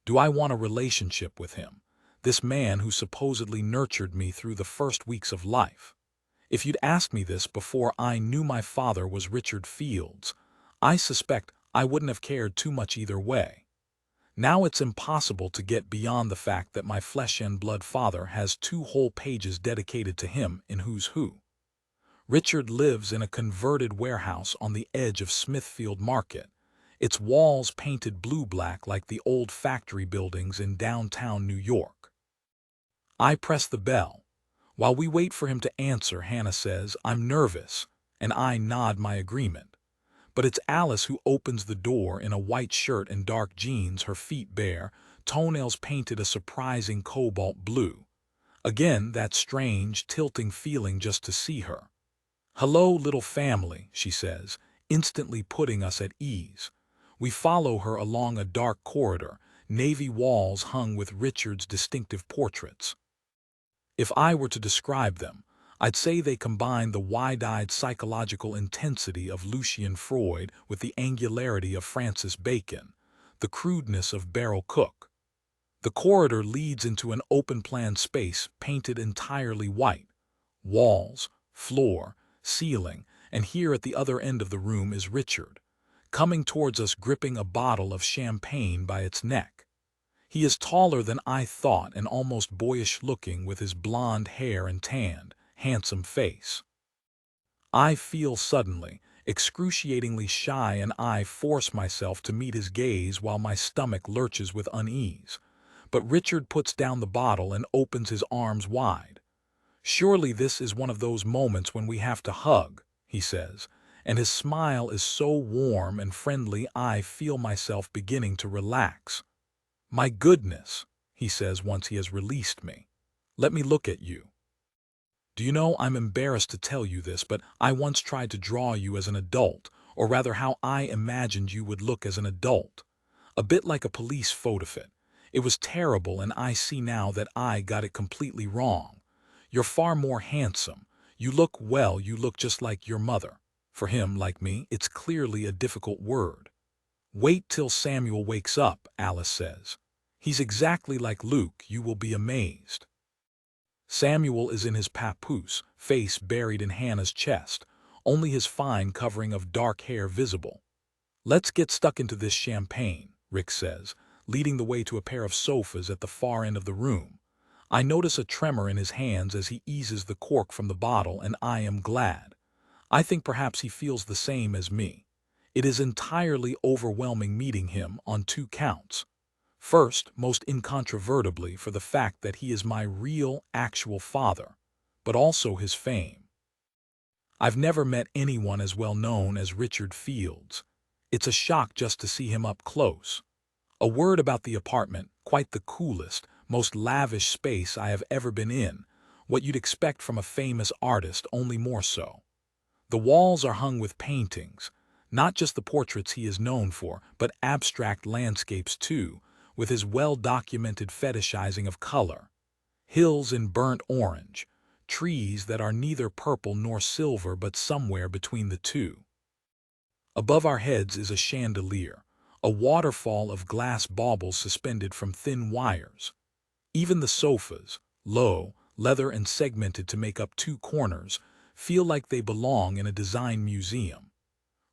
Do I want a relationship with him, this man who supposedly nurtured me through the first weeks of life? If you'd asked me this before I knew my father was Richard Fields, I suspect I wouldn't have cared too much either way. Now it's impossible to get beyond the fact that my flesh and blood father has 2 whole pages dedicated to him in Who's Who. Richard lives in a converted warehouse on the edge of Smithfield Market, its walls painted blue-black like the old factory buildings in downtown New York. I press the bell. While we wait for him to answer, Hannah says, "I'm nervous," and I nod my agreement. But it's Alice who opens the door in a white shirt and dark jeans, her feet bare, toenails painted a surprising cobalt blue. Again, that strange, tilting feeling just to see her. "Hello, little family," she says, instantly putting us at ease. We follow her along a dark corridor, navy walls hung with Richard's distinctive portraits. If I were to describe them, I'd say they combine the wide-eyed psychological intensity of Lucian Freud with the angularity of Francis Bacon, the crudeness of Beryl Cook. The corridor leads into an open-plan space painted entirely white. Walls, floor, ceiling, and here at the other end of the room is Richard, coming towards us gripping a bottle of champagne by its neck. He is taller than I thought and almost boyish-looking with his blonde hair and tanned, handsome face. I feel suddenly, excruciatingly shy, and I force myself to meet his gaze while my stomach lurches with unease. But Richard puts down the bottle and opens his arms wide. "Surely this is one of those moments when we have to hug," he says, and his smile is so warm and friendly I feel myself beginning to relax. "My goodness," he says once he has released me. "Let me look at you. Do you know, I'm embarrassed to tell you this, but I once tried to draw you as an adult, or rather how I imagined you would look as an adult. A bit like a police photofit. It was terrible, and I see now that I got it completely wrong. You're far more handsome. You look well, you look just like your mother." For him, like me, it's clearly a difficult word. "Wait till Samuel wakes up," Alice says. "He's exactly like Luke, you will be amazed." Samuel is in his papoose, face buried in Hannah's chest, only his fine covering of dark hair visible. "Let's get stuck into this champagne," Rick says, leading the way to a pair of sofas at the far end of the room. I notice a tremor in his hands as he eases the cork from the bottle, and I am glad. I think perhaps he feels the same as me. It is entirely overwhelming meeting him on 2 counts. First, most incontrovertibly, for the fact that he is my real, actual father, but also his fame. I've never met anyone as well known as Richard Fields. It's a shock just to see him up close. A word about the apartment, quite the coolest, most lavish space I have ever been in, what you'd expect from a famous artist, only more so. The walls are hung with paintings, not just the portraits he is known for, but abstract landscapes too, with his well-documented fetishizing of color. Hills in burnt orange, trees that are neither purple nor silver but somewhere between the two. Above our heads is a chandelier, a waterfall of glass baubles suspended from thin wires. Even the sofas, low, leather and segmented to make up 2 corners, feel like they belong in a design museum.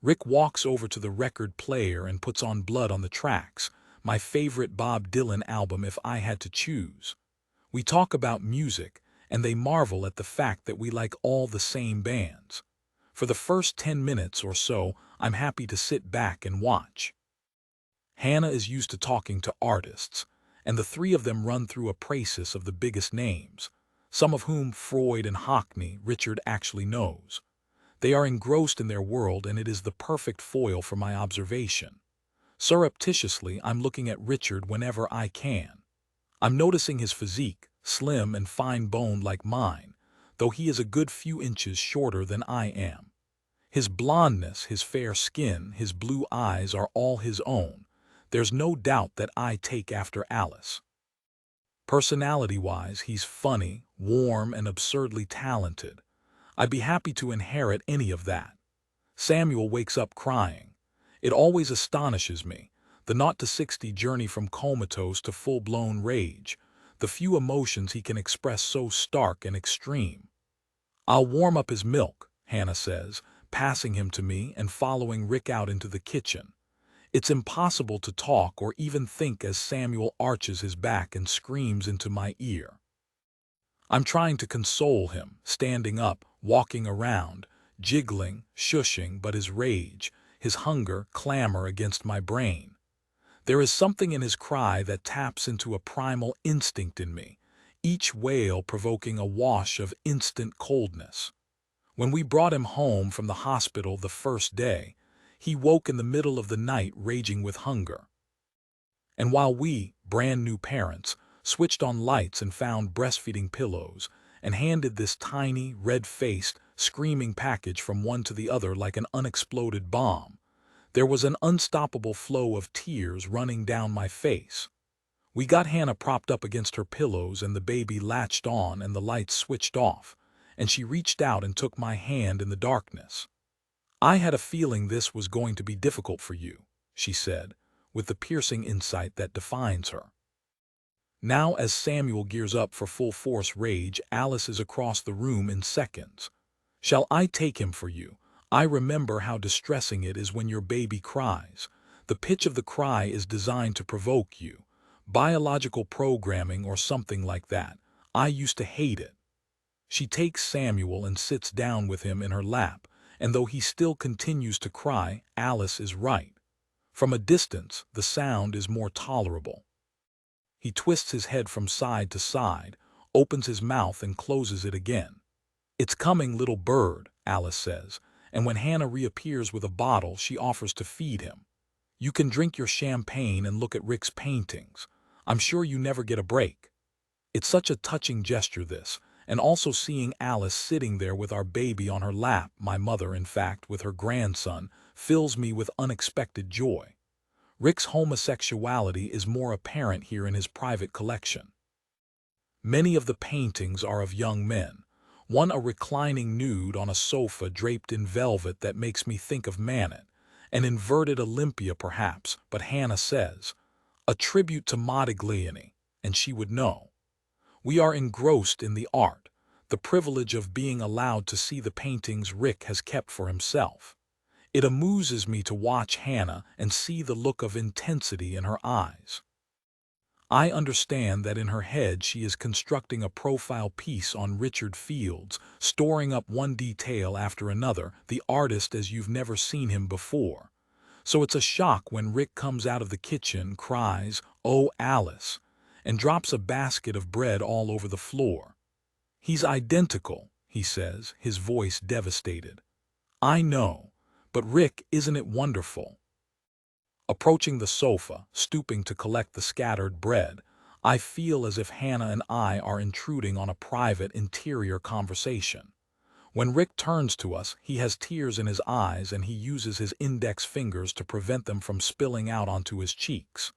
Rick walks over to the record player and puts on Blood on the Tracks, my favorite Bob Dylan album if I had to choose. We talk about music, and they marvel at the fact that we like all the same bands. For the first 10 minutes or so, I'm happy to sit back and watch. Hannah is used to talking to artists, and the 3 of them run through a praise of the biggest names, some of whom, Freud and Hockney, Richard actually knows. They are engrossed in their world, and it is the perfect foil for my observation. Surreptitiously, I'm looking at Richard whenever I can. I'm noticing his physique, slim and fine-boned like mine, though he is a good few inches shorter than I am. His blondness, his fair skin, his blue eyes are all his own. There's no doubt that I take after Alice. Personality-wise, he's funny, warm, and absurdly talented. I'd be happy to inherit any of that. Samuel wakes up crying. It always astonishes me, the 0 to 60 journey from comatose to full-blown rage, the few emotions he can express so stark and extreme. "I'll warm up his milk," Hannah says, passing him to me and following Rick out into the kitchen. It's impossible to talk or even think as Samuel arches his back and screams into my ear. I'm trying to console him, standing up, walking around, jiggling, shushing, but his rage, his hunger, clamor against my brain. There is something in his cry that taps into a primal instinct in me, each wail provoking a wash of instant coldness. When we brought him home from the hospital the first day, He woke in the middle of the night raging with hunger. And while we, brand new parents, switched on lights and found breastfeeding pillows, and handed this tiny, red-faced, screaming package from one to the other like an unexploded bomb, there was an unstoppable flow of tears running down my face. We got Hannah propped up against her pillows and the baby latched on and the lights switched off, and she reached out and took my hand in the darkness. "I had a feeling this was going to be difficult for you," she said, with the piercing insight that defines her. Now, as Samuel gears up for full-force rage, Alice is across the room in seconds. "Shall I take him for you? I remember how distressing it is when your baby cries. The pitch of the cry is designed to provoke you. Biological programming or something like that. I used to hate it." She takes Samuel and sits down with him in her lap, and though he still continues to cry, Alice is right. From a distance, the sound is more tolerable. He twists his head from side to side, opens his mouth and closes it again. "It's coming, little bird," Alice says, and when Hannah reappears with a bottle, she offers to feed him. "You can drink your champagne and look at Rick's paintings. I'm sure you never get a break." It's such a touching gesture, this, and also seeing Alice sitting there with our baby on her lap, my mother, in fact, with her grandson, fills me with unexpected joy. Rick's homosexuality is more apparent here in his private collection. Many of the paintings are of young men. One a reclining nude on a sofa draped in velvet that makes me think of Manet, an inverted Olympia perhaps, but Hannah says, "A tribute to Modigliani," and she would know. We are engrossed in the art, the privilege of being allowed to see the paintings Rick has kept for himself. It amuses me to watch Hannah and see the look of intensity in her eyes. I understand that in her head she is constructing a profile piece on Richard Fields, storing up one detail after another, the artist as you've never seen him before. So it's a shock when Rick comes out of the kitchen, cries, "Oh, Alice," and drops a basket of bread all over the floor. "He's identical," he says, his voice devastated. "I know, but Rick, isn't it wonderful?" Approaching the sofa, stooping to collect the scattered bread, I feel as if Hannah and I are intruding on a private interior conversation. When Rick turns to us, he has tears in his eyes and he uses his index fingers to prevent them from spilling out onto his cheeks.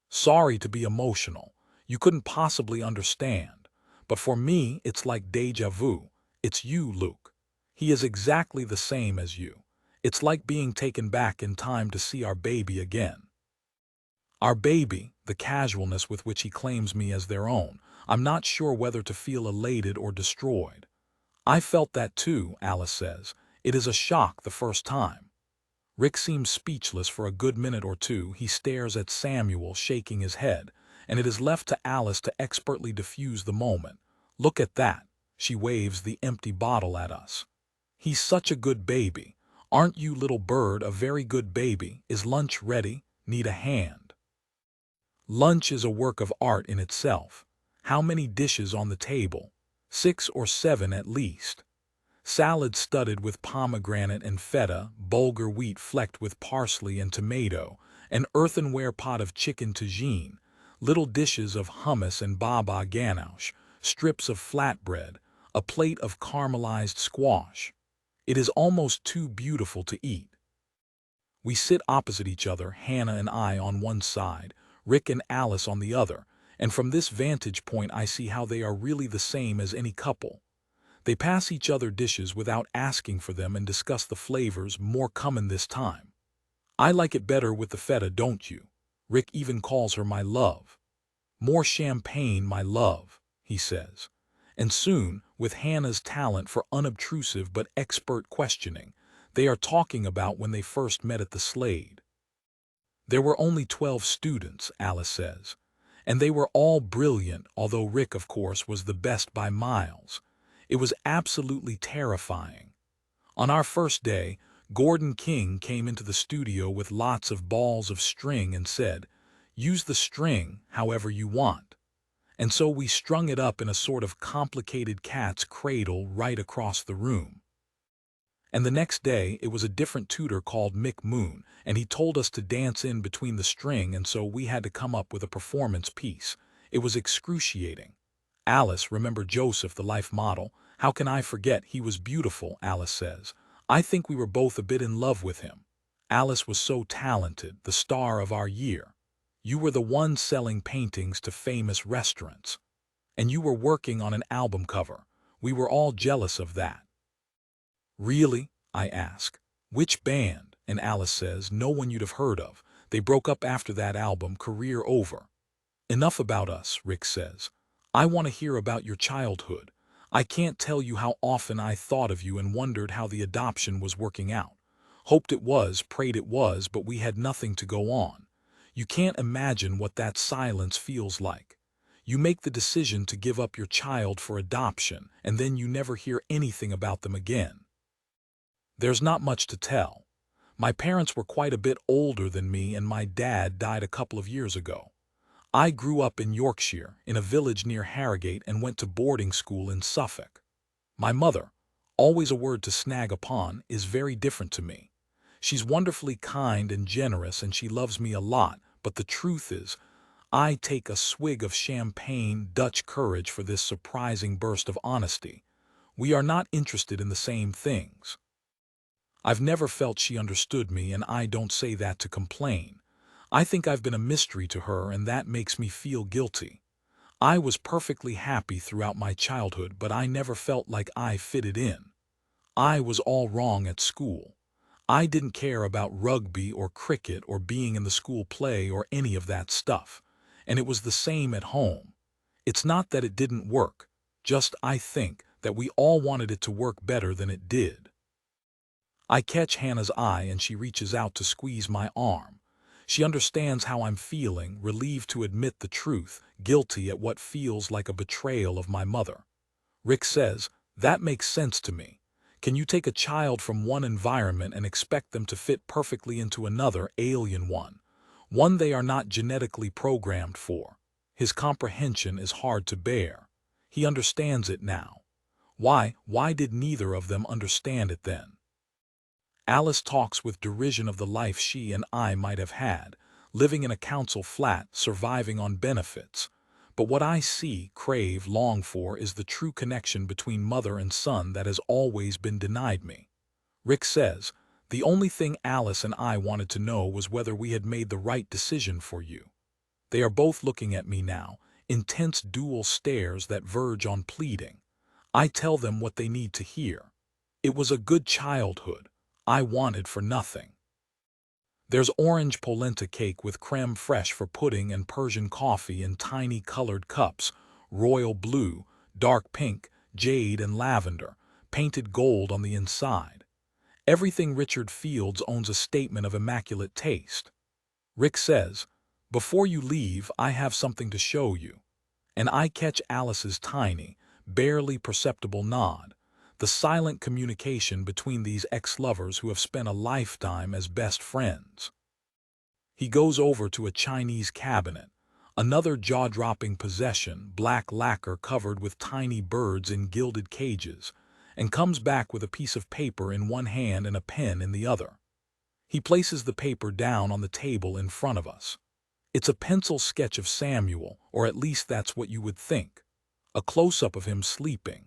"Sorry to be emotional. You couldn't possibly understand. But for me, it's like déjà vu. It's you, Luke. He is exactly the same as you. It's like being taken back in time to see our baby again." Our baby, the casualness with which he claims me as their own, I'm not sure whether to feel elated or destroyed. "I felt that too," Alice says. "It is a shock the first time." Rick seems speechless for a good minute or two. He stares at Samuel, shaking his head, and it is left to Alice to expertly diffuse the moment. "Look at that." She waves the empty bottle at us. "He's such a good baby. Aren't you, little bird, a very good baby? Is lunch ready? Need a hand?" Lunch is a work of art in itself. How many dishes on the table? 6 or 7 at least. Salad studded with pomegranate and feta, bulgur wheat flecked with parsley and tomato, an earthenware pot of chicken tagine, little dishes of hummus and baba ganoush, strips of flatbread, a plate of caramelized squash. It is almost too beautiful to eat. We sit opposite each other, Hannah and I on one side, Rick and Alice on the other, and from this vantage point I see how they are really the same as any couple. They pass each other dishes without asking for them and discuss the flavors, more common this time. "I like it better with the feta, don't you?" Rick even calls her my love. "More champagne, my love," he says. And soon, with Hannah's talent for unobtrusive but expert questioning, they are talking about when they first met at the Slade. "There were only 12 students," Alice says, "and they were all brilliant, although Rick, of course, was the best by miles. It was absolutely terrifying. On our first day, Gordon King came into the studio with lots of balls of string and said, 'Use the string however you want.' And so we strung it up in a sort of complicated cat's cradle right across the room. And the next day, it was a different tutor called Mick Moon, and he told us to dance in between the string, and so we had to come up with a performance piece. It was excruciating. Alice, remember Joseph, the life model? How can I forget? He was beautiful, Alice says. I think we were both a bit in love with him. Alice was so talented, the star of our year. You were the one selling paintings to famous restaurants. And you were working on an album cover. We were all jealous of that. Really? I ask. Which band? And Alice says, no one you'd have heard of. They broke up after that album, career over. Enough about us, Rick says. I want to hear about your childhood. I can't tell you how often I thought of you and wondered how the adoption was working out. Hoped it was, prayed it was, but we had nothing to go on. You can't imagine what that silence feels like. You make the decision to give up your child for adoption, and then you never hear anything about them again. There's not much to tell. My parents were quite a bit older than me, and my dad died a couple of years ago. I grew up in Yorkshire, in a village near Harrogate, and went to boarding school in Suffolk. My mother, always a word to snag upon, is very different to me. She's wonderfully kind and generous, and she loves me a lot, but the truth is, I take a swig of champagne Dutch courage for this surprising burst of honesty. We are not interested in the same things. I've never felt she understood me, and I don't say that to complain. I think I've been a mystery to her, and that makes me feel guilty. I was perfectly happy throughout my childhood, but I never felt like I fitted in. I was all wrong at school. I didn't care about rugby or cricket or being in the school play or any of that stuff. And it was the same at home. It's not that it didn't work, just I think that we all wanted it to work better than it did. I catch Hannah's eye, and she reaches out to squeeze my arm. She understands how I'm feeling, relieved to admit the truth, guilty at what feels like a betrayal of my mother. Rick says, that makes sense to me. Can you take a child from one environment and expect them to fit perfectly into another, alien one they are not genetically programmed for? His comprehension is hard to bear. He understands it now. Why did neither of them understand it then? Alice talks with derision of the life she and I might have had, living in a council flat, surviving on benefits. But what I see, crave, long for is the true connection between mother and son that has always been denied me. Rick says, the only thing Alice and I wanted to know was whether we had made the right decision for you. They are both looking at me now, intense dual stares that verge on pleading. I tell them what they need to hear. It was a good childhood. I wanted for nothing. There's orange polenta cake with creme fraiche for pudding and Persian coffee in tiny colored cups, royal blue, dark pink, jade and lavender, painted gold on the inside. Everything Richard Fields owns a statement of immaculate taste. Rick says, before you leave, I have something to show you. And I catch Alice's tiny, barely perceptible nod. The silent communication between these ex-lovers who have spent a lifetime as best friends. He goes over to a Chinese cabinet, another jaw-dropping possession, black lacquer covered with tiny birds in gilded cages, and comes back with a piece of paper in one hand and a pen in the other. He places the paper down on the table in front of us. It's a pencil sketch of Samuel, or at least that's what you would think. A close-up of him sleeping.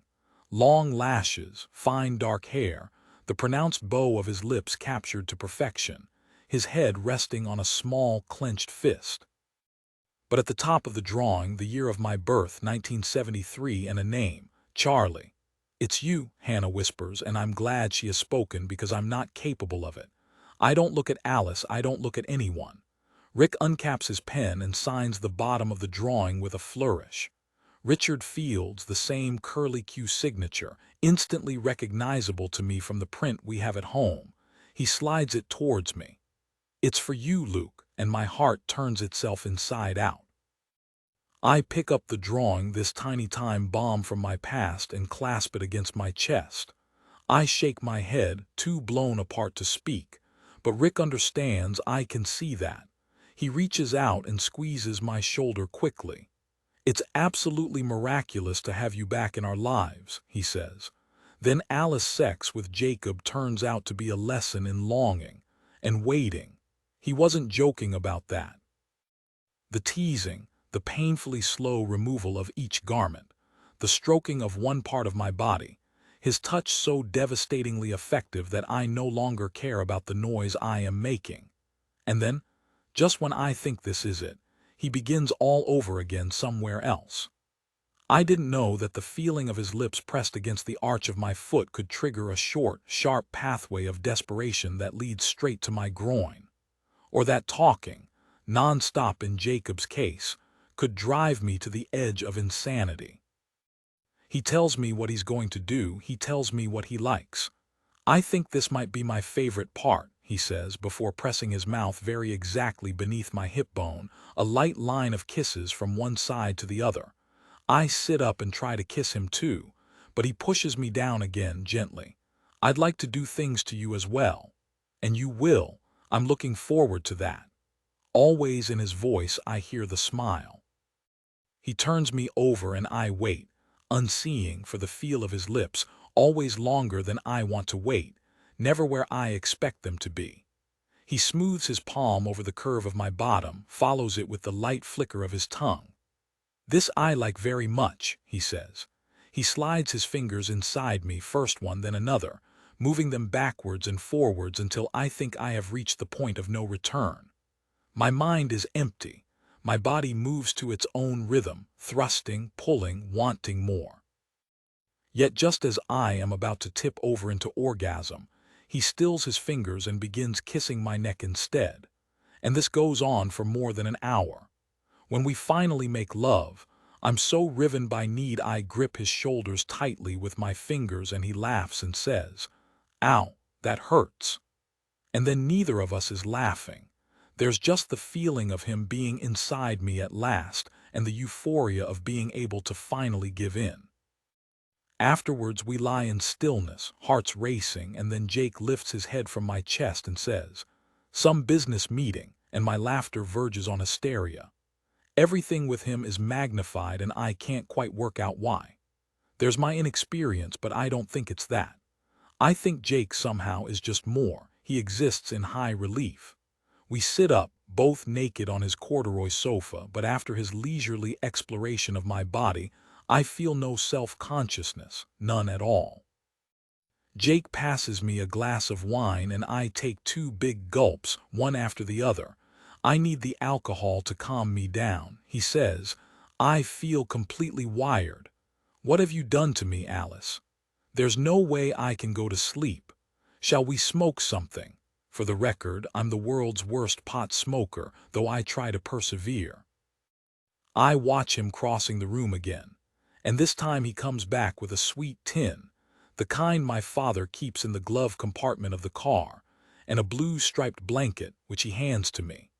Long lashes, fine dark hair, the pronounced bow of his lips captured to perfection, his head resting on a small, clenched fist. But at the top of the drawing, the year of my birth, 1973, and a name, Charlie. It's you, Hannah whispers, and I'm glad she has spoken because I'm not capable of it. I don't look at Alice, I don't look at anyone. Rick uncaps his pen and signs the bottom of the drawing with a flourish. Richard Fields, the same curly-Q signature, instantly recognizable to me from the print we have at home. He slides it towards me. It's for you, Luke, and my heart turns itself inside out. I pick up the drawing, this tiny time bomb from my past, and clasp it against my chest. I shake my head, too blown apart to speak, but Rick understands. I can see that. He reaches out and squeezes my shoulder quickly. It's absolutely miraculous to have you back in our lives, he says. Then Alice's sex with Jacob turns out to be a lesson in longing and waiting. He wasn't joking about that. The teasing, the painfully slow removal of each garment, the stroking of one part of my body, his touch so devastatingly effective that I no longer care about the noise I am making. And then, just when I think this is it, he begins all over again somewhere else. I didn't know that the feeling of his lips pressed against the arch of my foot could trigger a short, sharp pathway of desperation that leads straight to my groin. Or that talking, non-stop in Jacob's case, could drive me to the edge of insanity. He tells me what he's going to do, he tells me what he likes. I think this might be my favorite part, he says, before pressing his mouth very exactly beneath my hip bone, a light line of kisses from one side to the other. I sit up and try to kiss him too, but he pushes me down again gently. I'd like to do things to you as well. And you will. I'm looking forward to that. Always in his voice I hear the smile. He turns me over and I wait, unseeing for the feel of his lips, always longer than I want to wait, never where I expect them to be. He smooths his palm over the curve of my bottom, follows it with the light flicker of his tongue. This I like very much, he says. He slides his fingers inside me, first one then another, moving them backwards and forwards until I think I have reached the point of no return. My mind is empty. My body moves to its own rhythm, thrusting, pulling, wanting more. Yet just as I am about to tip over into orgasm, he stills his fingers and begins kissing my neck instead. And this goes on for more than an hour. When we finally make love, I'm so riven by need I grip his shoulders tightly with my fingers and he laughs and says, "Ow, that hurts." And then neither of us is laughing. There's just the feeling of him being inside me at last and the euphoria of being able to finally give in. Afterwards we lie in stillness, hearts racing, and then Jake lifts his head from my chest and says, "Some business meeting," and my laughter verges on hysteria. Everything with him is magnified and I can't quite work out why. There's my inexperience, but I don't think it's that. I think Jake somehow is just more. He exists in high relief. We sit up, both naked on his corduroy sofa, but after his leisurely exploration of my body, I feel no self-consciousness, none at all. Jake passes me a glass of wine and I take 2 big gulps, one after the other. I need the alcohol to calm me down, he says. I feel completely wired. What have you done to me, Alice? There's no way I can go to sleep. Shall we smoke something? For the record, I'm the world's worst pot smoker, though I try to persevere. I watch him crossing the room again, and this time he comes back with a sweet tin, the kind my father keeps in the glove compartment of the car, and a blue striped blanket, which he hands to me.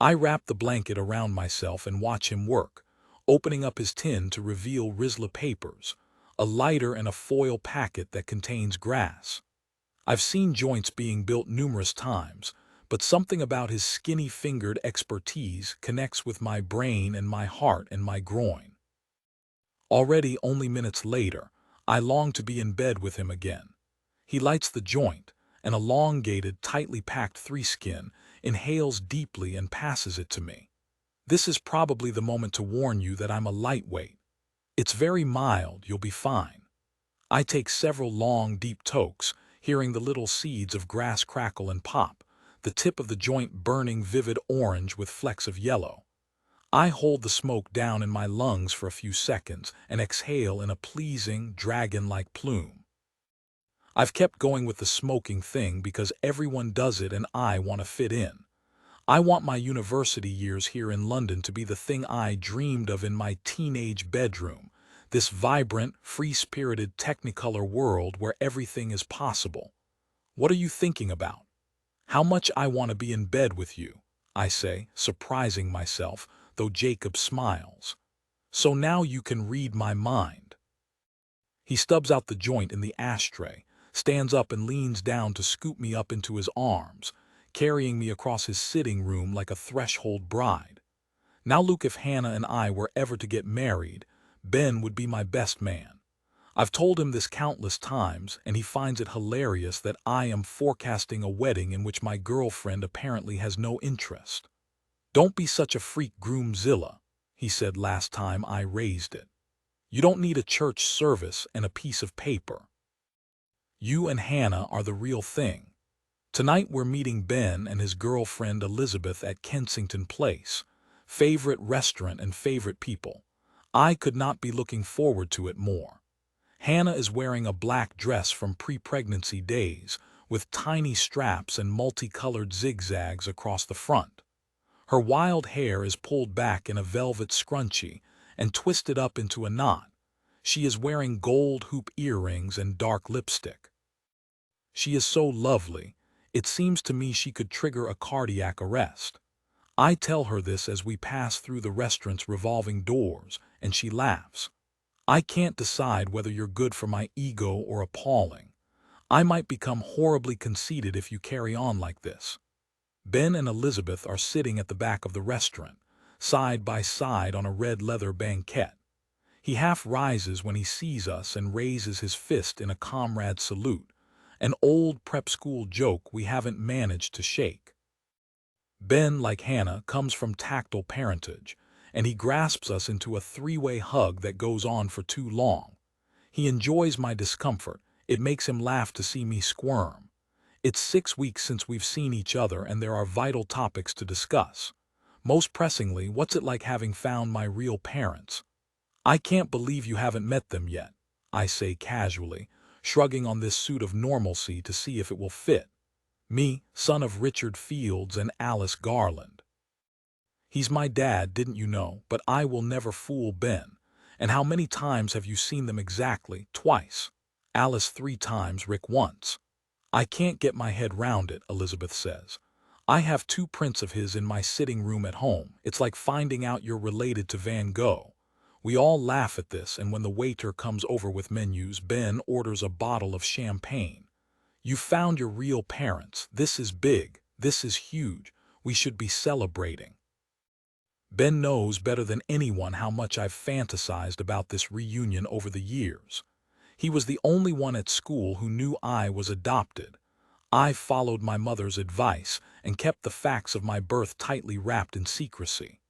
I wrap the blanket around myself and watch him work, opening up his tin to reveal Rizla papers, a lighter and a foil packet that contains grass. I've seen joints being built numerous times, but something about his skinny-fingered expertise connects with my brain and my heart and my groin. Already only minutes later, I long to be in bed with him again. He lights the joint, an elongated, tightly packed 3-skin, inhales deeply and passes it to me. This is probably the moment to warn you that I'm a lightweight. It's very mild, you'll be fine. I take several long, deep tokes, hearing the little seeds of grass crackle and pop, the tip of the joint burning vivid orange with flecks of yellow. I hold the smoke down in my lungs for a few seconds and exhale in a pleasing, dragon-like plume. I've kept going with the smoking thing because everyone does it and I want to fit in. I want my university years here in London to be the thing I dreamed of in my teenage bedroom, this vibrant, free-spirited Technicolor world where everything is possible. What are you thinking about? How much I want to be in bed with you, I say, surprising myself, though Jacob smiles. So now you can read my mind. He stubs out the joint in the ashtray, stands up and leans down to scoop me up into his arms, carrying me across his sitting room like a threshold bride. Now Luke, if Hannah and I were ever to get married, Ben would be my best man. I've told him this countless times, and he finds it hilarious that I am forecasting a wedding in which my girlfriend apparently has no interest. "Don't be such a freak groomzilla," he said last time I raised it. "You don't need a church service and a piece of paper. You and Hannah are the real thing." Tonight we're meeting Ben and his girlfriend Elizabeth at Kensington Place. Favorite restaurant and favorite people. I could not be looking forward to it more. Hannah is wearing a black dress from pre-pregnancy days, with tiny straps and multicolored zigzags across the front. Her wild hair is pulled back in a velvet scrunchie and twisted up into a knot. She is wearing gold hoop earrings and dark lipstick. She is so lovely, it seems to me she could trigger a cardiac arrest. I tell her this as we pass through the restaurant's revolving doors, and she laughs. "I can't decide whether you're good for my ego or appalling. I might become horribly conceited if you carry on like this." Ben and Elizabeth are sitting at the back of the restaurant, side by side on a red leather banquette. He half rises when he sees us and raises his fist in a comrade salute, an old prep school joke we haven't managed to shake. Ben, like Hannah, comes from tactile parentage, and he grasps us into a three-way hug that goes on for too long. He enjoys my discomfort. It makes him laugh to see me squirm. It's 6 weeks since we've seen each other, and there are vital topics to discuss. Most pressingly, what's it like having found my real parents? "I can't believe you haven't met them yet," I say casually, shrugging on this suit of normalcy to see if it will fit. "Me, son of Richard Fields and Alice Garland." "He's my dad, didn't you know, but I will never fool Ben. And how many times have you seen them exactly?" "Twice. Alice 3 times, Rick once." "I can't get my head round it," Elizabeth says. "I have 2 prints of his in my sitting room at home. It's like finding out you're related to Van Gogh." We all laugh at this, and when the waiter comes over with menus, Ben orders a bottle of champagne. "You found your real parents. This is big. This is huge. We should be celebrating." Ben knows better than anyone how much I've fantasized about this reunion over the years. He was the only one at school who knew I was adopted. I followed my mother's advice and kept the facts of my birth tightly wrapped in secrecy.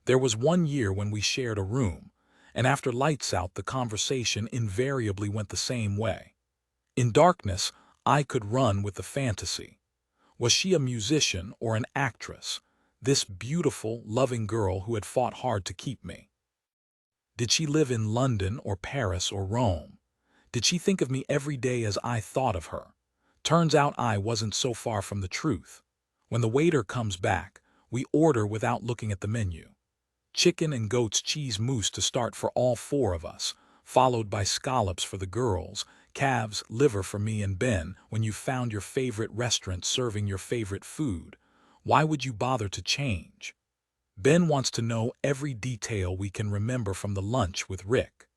There was one year when we shared a room, and after lights out the conversation invariably went the same way. In darkness, I could run with the fantasy. Was she a musician or an actress? This beautiful, loving girl who had fought hard to keep me. Did she live in London or Paris or Rome? Did she think of me every day as I thought of her? Turns out I wasn't so far from the truth. When the waiter comes back, we order without looking at the menu. Chicken and goat's cheese mousse to start for all 4 of us, followed by scallops for the girls, calves, liver for me and Ben. When you've found your favorite restaurant serving your favorite food, why would you bother to change? Ben wants to know every detail we can remember from the lunch with Rick.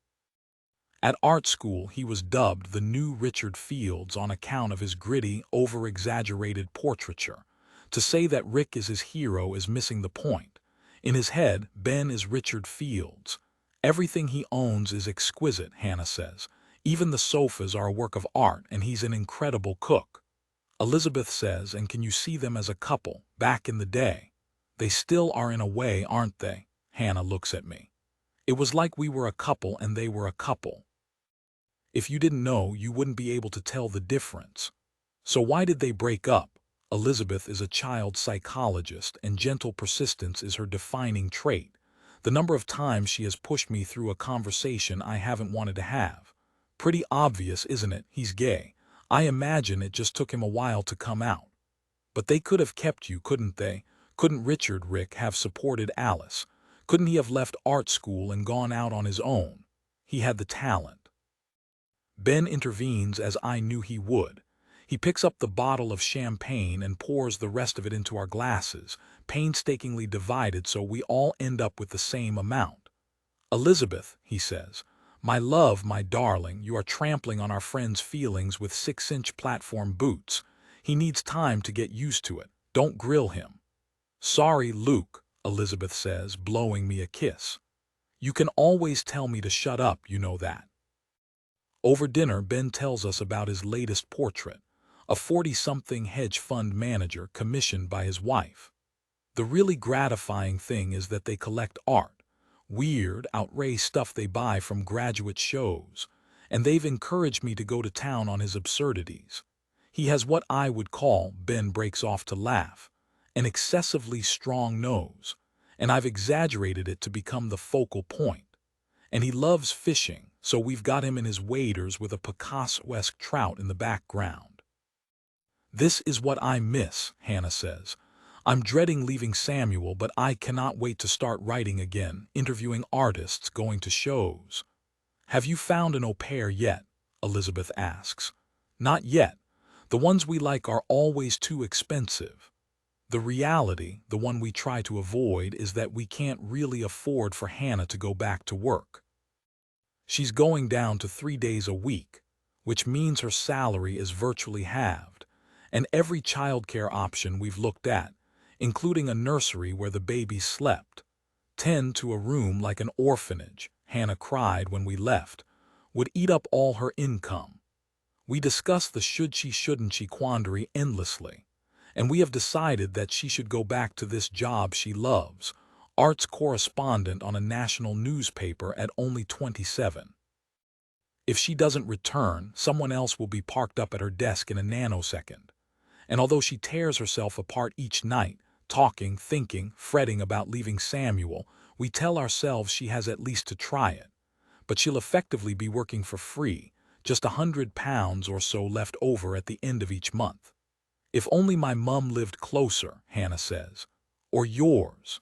At art school, he was dubbed the new Richard Fields on account of his gritty, over-exaggerated portraiture. To say that Rick is his hero is missing the point. In his head, Ben is Richard Fields. Everything he owns is exquisite, Hannah says. Even the sofas are a work of art, and he's an incredible cook. Elizabeth says, and can you see them as a couple, back in the day? They still are in a way, aren't they? Hannah looks at me. It was like we were a couple and they were a couple. If you didn't know, you wouldn't be able to tell the difference. So why did they break up? Elizabeth is a child psychologist, and gentle persistence is her defining trait. The number of times she has pushed me through a conversation I haven't wanted to have. Pretty obvious, isn't it? He's gay. I imagine it just took him a while to come out. But they could have kept you, couldn't they? Couldn't Richard Rick have supported Alice? Couldn't he have left art school and gone out on his own? He had the talent. Ben intervenes as I knew he would. He picks up the bottle of champagne and pours the rest of it into our glasses, painstakingly divided so we all end up with the same amount. "Elizabeth," he says, "my love, my darling, you are trampling on our friend's feelings with 6-inch platform boots. He needs time to get used to it. Don't grill him." "Sorry, Luke," Elizabeth says, blowing me a kiss. "You can always tell me to shut up, you know that." Over dinner, Ben tells us about his latest portrait, a 40-something hedge fund manager commissioned by his wife. The really gratifying thing is that they collect art, weird, outrageous stuff they buy from graduate shows, and they've encouraged me to go to town on his absurdities. He has what I would call, Ben breaks off to laugh, an excessively strong nose, and I've exaggerated it to become the focal point. And he loves fishing, so we've got him in his waders with a Picasso-esque trout in the background. This is what I miss, Hannah says. I'm dreading leaving Samuel, but I cannot wait to start writing again, interviewing artists, going to shows. Have you found an au pair yet? Elizabeth asks. Not yet. The ones we like are always too expensive. The reality, the one we try to avoid, is that we can't really afford for Hannah to go back to work. She's going down to 3 days a week, which means her salary is virtually halved, and every childcare option we've looked at, including a nursery where the baby slept, tend to a room like an orphanage, Hannah cried when we left, would eat up all her income. We discussed the should she shouldn't she quandary endlessly, and we have decided that she should go back to this job she loves, arts correspondent on a national newspaper at only 27. If she doesn't return, someone else will be parked up at her desk in a nanosecond. And although she tears herself apart each night, talking, thinking, fretting about leaving Samuel, we tell ourselves she has at least to try it. But she'll effectively be working for free, just £100 or so left over at the end of each month. If only my mum lived closer, Hannah says. Or yours.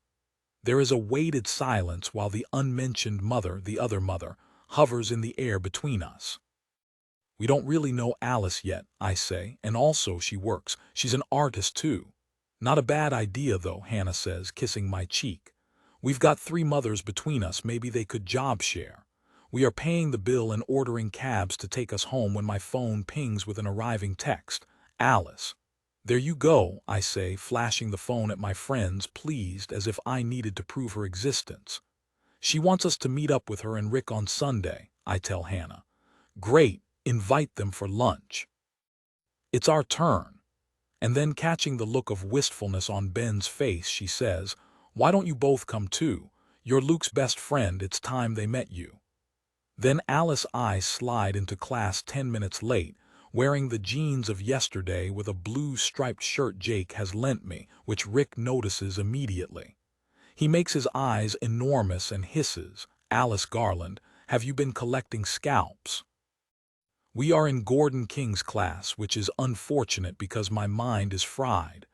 There is a weighted silence while the unmentioned mother, the other mother, hovers in the air between us. We don't really know Alice yet, I say, and also she works. She's an artist too. Not a bad idea though, Hannah says, kissing my cheek. We've got 3 mothers between us, maybe they could job share. We are paying the bill and ordering cabs to take us home when my phone pings with an arriving text. Alice. There you go, I say, flashing the phone at my friends, pleased as if I needed to prove her existence. She wants us to meet up with her and Rick on Sunday, I tell Hannah. Great, invite them for lunch. It's our turn. And then catching the look of wistfulness on Ben's face, she says, why don't you both come too? You're Luke's best friend, it's time they met you. Then Alice's eyes slide into class 10 minutes late, wearing the jeans of yesterday with a blue striped shirt Jake has lent me, which Rick notices immediately. He makes his eyes enormous and hisses, Alice Garland, have you been collecting scalps? We are in Gordon King's class, which is unfortunate because my mind is fried.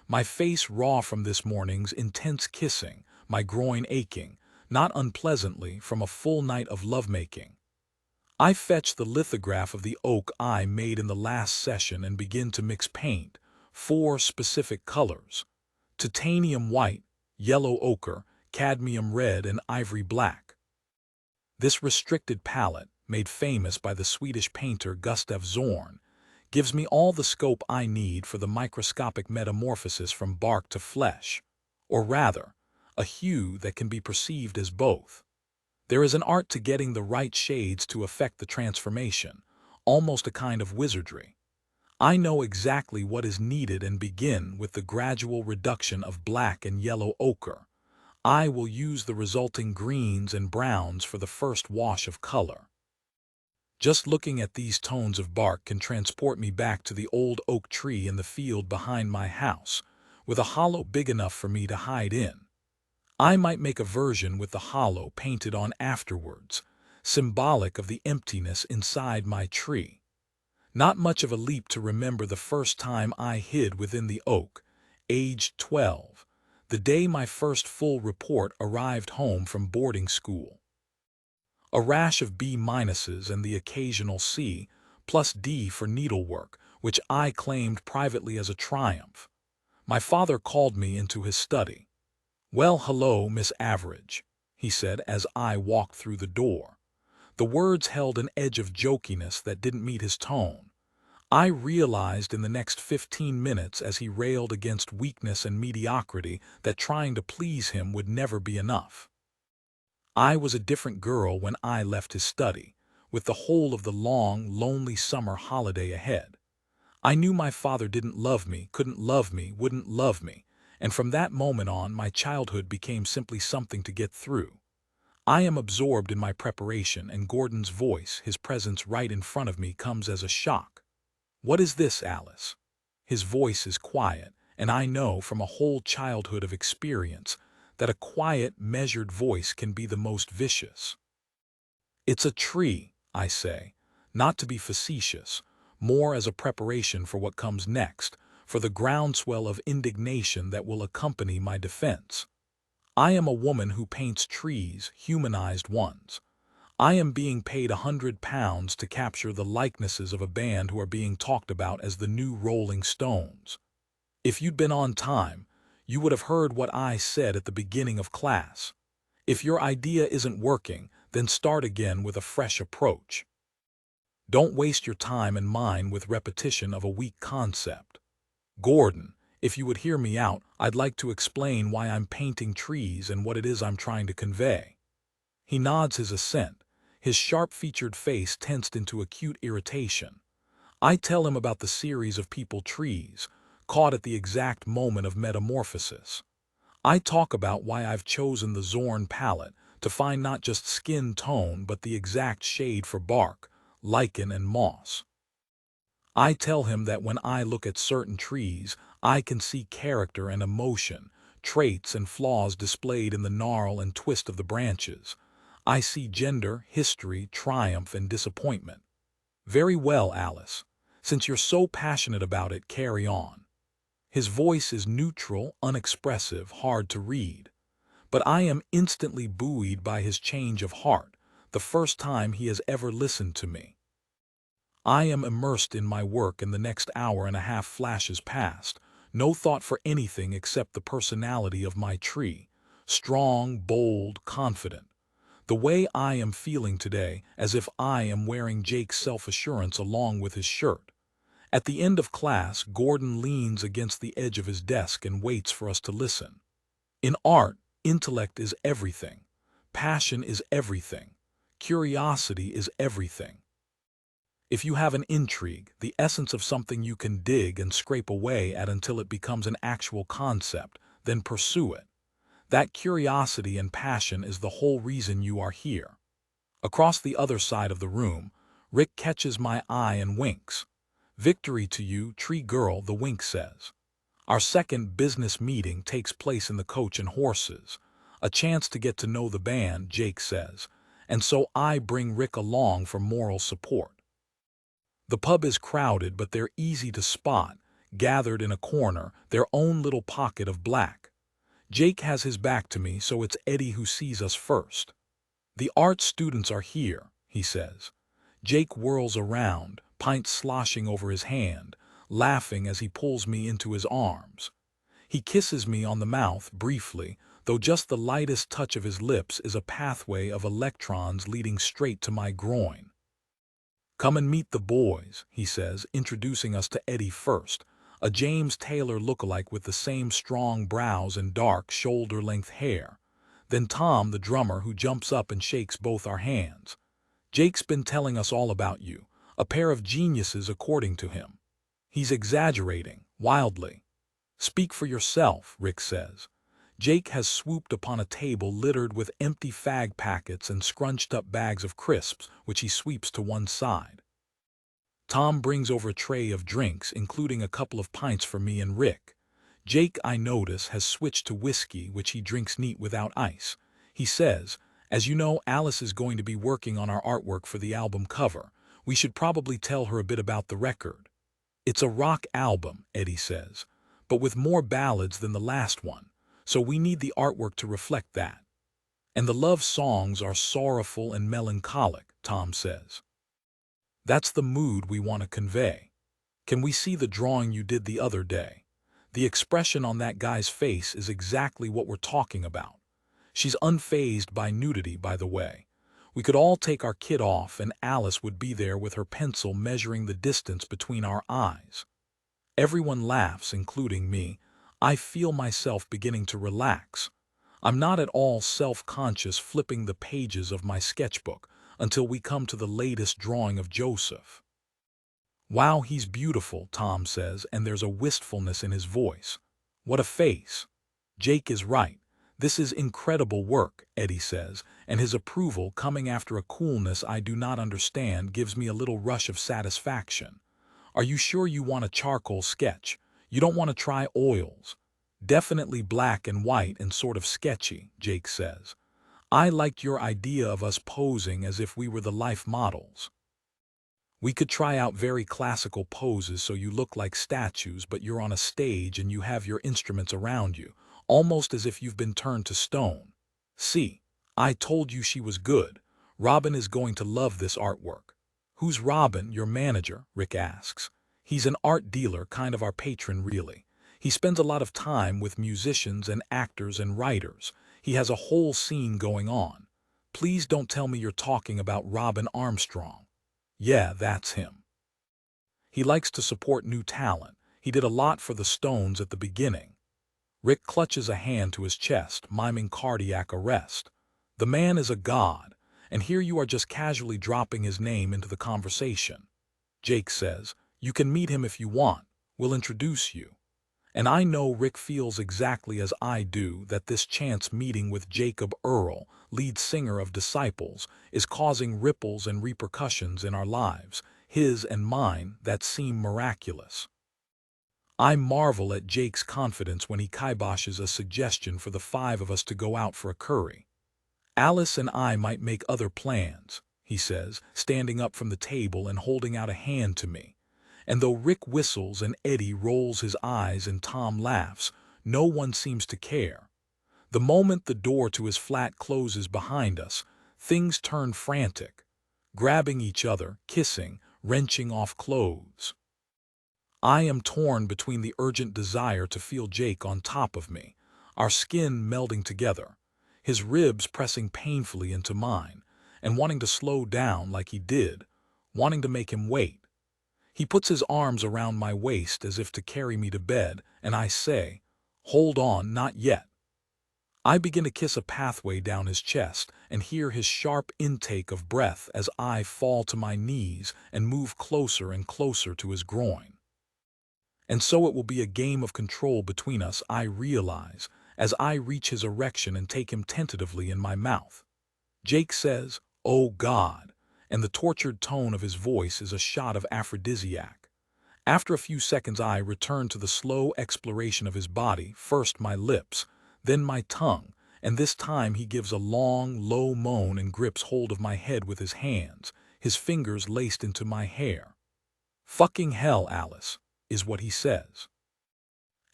My face raw from this morning's intense kissing, my groin aching, not unpleasantly, from a full night of lovemaking. I fetch the lithograph of the oak I made in the last session and begin to mix paint, 4 specific colors: titanium white, yellow ochre, cadmium red, and ivory black. This restricted palette, made famous by the Swedish painter Gustav Zorn, gives me all the scope I need for the microscopic metamorphosis from bark to flesh, or rather, a hue that can be perceived as both. There is an art to getting the right shades to effect the transformation, almost a kind of wizardry. I know exactly what is needed and begin with the gradual reduction of black and yellow ochre. I will use the resulting greens and browns for the first wash of color. Just looking at these tones of bark can transport me back to the old oak tree in the field behind my house, with a hollow big enough for me to hide in. I might make a version with the hollow painted on afterwards, symbolic of the emptiness inside my tree. Not much of a leap to remember the first time I hid within the oak, aged 12, the day my first full report arrived home from boarding school. A rash of B-minuses and the occasional C, plus D for needlework, which I claimed privately as a triumph. My father called me into his study. Well, hello, Miss Average, he said as I walked through the door. The words held an edge of jokiness that didn't meet his tone. I realized in the next 15 minutes as he railed against weakness and mediocrity that trying to please him would never be enough. I was a different girl when I left his study, with the whole of the long, lonely summer holiday ahead. I knew my father didn't love me, couldn't love me, wouldn't love me, and from that moment on, my childhood became simply something to get through. I am absorbed in my preparation, and Gordon's voice, his presence right in front of me, comes as a shock. "What is this, Alice?" His voice is quiet, and I know from a whole childhood of experience that a quiet, measured voice can be the most vicious. "It's a tree," I say, not to be facetious, more as a preparation for what comes next, for the groundswell of indignation that will accompany my defense. I am a woman who paints trees, humanized ones. I am being paid £100 to capture the likenesses of a band who are being talked about as the new Rolling Stones. If you'd been on time, you would have heard what I said at the beginning of class. If your idea isn't working, then start again with a fresh approach. Don't waste your time and mine with repetition of a weak concept. Gordon, if you would hear me out, I'd like to explain why I'm painting trees and what it is I'm trying to convey. He nods his assent, his sharp-featured face tensed into acute irritation. I tell him about the series of people trees, caught at the exact moment of metamorphosis. I talk about why I've chosen the Zorn palette to find not just skin tone but the exact shade for bark, lichen and moss. I tell him that when I look at certain trees, I can see character and emotion, traits and flaws displayed in the gnarl and twist of the branches. I see gender, history, triumph, and disappointment. "Very well, Alice. Since you're so passionate about it, carry on." His voice is neutral, unexpressive, hard to read. But I am instantly buoyed by his change of heart, the first time he has ever listened to me. I am immersed in my work, and the next hour and a half flashes past, no thought for anything except the personality of my tree, strong, bold, confident. The way I am feeling today, as if I am wearing Jake's self-assurance along with his shirt. At the end of class, Gordon leans against the edge of his desk and waits for us to listen. In art, intellect is everything. Passion is everything. Curiosity is everything. If you have an intrigue, the essence of something you can dig and scrape away at until it becomes an actual concept, then pursue it. That curiosity and passion is the whole reason you are here. Across the other side of the room, Rick catches my eye and winks. "Victory to you, tree girl," the wink says. Our second business meeting takes place in the Coach and Horses. A chance to get to know the band, Jake says, and so I bring Rick along for moral support. The pub is crowded, but they're easy to spot, gathered in a corner, their own little pocket of black. Jake has his back to me, so it's Eddie who sees us first. "The art students are here," he says. Jake whirls around, pint sloshing over his hand, laughing as he pulls me into his arms. He kisses me on the mouth briefly, though just the lightest touch of his lips is a pathway of electrons leading straight to my groin. "Come and meet the boys," he says, introducing us to Eddie first, a James Taylor lookalike with the same strong brows and dark, shoulder-length hair. Then Tom, the drummer, who jumps up and shakes both our hands. "Jake's been telling us all about you, a pair of geniuses according to him." He's exaggerating, wildly. "Speak for yourself," Rick says. Jake has swooped upon a table littered with empty fag packets and scrunched-up bags of crisps, which he sweeps to one side. Tom brings over a tray of drinks, including a couple of pints for me and Rick. Jake, I notice, has switched to whiskey, which he drinks neat without ice. He says, "As you know, Alice is going to be working on our artwork for the album cover. We should probably tell her a bit about the record." "It's a rock album," Eddie says, "but with more ballads than the last one, so we need the artwork to reflect that. And the love songs are sorrowful and melancholic," Tom says. "That's the mood we want to convey. Can we see the drawing you did the other day? The expression on that guy's face is exactly what we're talking about. She's unfazed by nudity, by the way. We could all take our kit off and Alice would be there with her pencil measuring the distance between our eyes." Everyone laughs, including me. I feel myself beginning to relax. I'm not at all self-conscious flipping the pages of my sketchbook. until we come to the latest drawing of Joseph. "Wow, he's beautiful," Tom says, and there's a wistfulness in his voice. "What a face." "Jake is right. This is incredible work," Eddie says, and his approval, coming after a coolness I do not understand, gives me a little rush of satisfaction. "Are you sure you want a charcoal sketch? You don't want to try oils?" "Definitely black and white and sort of sketchy," Jake says. "I liked your idea of us posing as if we were the life models. We could try out very classical poses so you look like statues, but you're on a stage and you have your instruments around you, almost as if you've been turned to stone. See, I told you she was good. Robin is going to love this artwork." "Who's Robin, your manager?" Rick asks. "He's an art dealer, kind of our patron really. He spends a lot of time with musicians and actors and writers. He has a whole scene going on." "Please don't tell me you're talking about Robin Armstrong." "Yeah, that's him. He likes to support new talent. He did a lot for the Stones at the beginning." Rick clutches a hand to his chest, miming cardiac arrest. "The man is a god, and here you are just casually dropping his name into the conversation." Jake says, "You can meet him if you want. We'll introduce you." And I know Rick feels exactly as I do, that this chance meeting with Jacob Earl, lead singer of Disciples, is causing ripples and repercussions in our lives, his and mine, that seem miraculous. I marvel at Jake's confidence when he kiboshes a suggestion for the five of us to go out for a curry. "Alice and I might make other plans," he says, standing up from the table and holding out a hand to me. And though Rick whistles and Eddie rolls his eyes and Tom laughs, no one seems to care. The moment the door to his flat closes behind us, things turn frantic. Grabbing each other, kissing, wrenching off clothes. I am torn between the urgent desire to feel Jake on top of me, our skin melding together, his ribs pressing painfully into mine, and wanting to slow down like he did, wanting to make him wait. He puts his arms around my waist as if to carry me to bed, and I say, "Hold on, not yet." I begin to kiss a pathway down his chest and hear his sharp intake of breath as I fall to my knees and move closer and closer to his groin. And so it will be a game of control between us, I realize, as I reach his erection and take him tentatively in my mouth. Jake says, "Oh God," and the tortured tone of his voice is a shot of aphrodisiac. After a few seconds I return to the slow exploration of his body, first my lips, then my tongue, and this time he gives a long, low moan and grips hold of my head with his hands, his fingers laced into my hair. "Fucking hell, Alice," is what he says.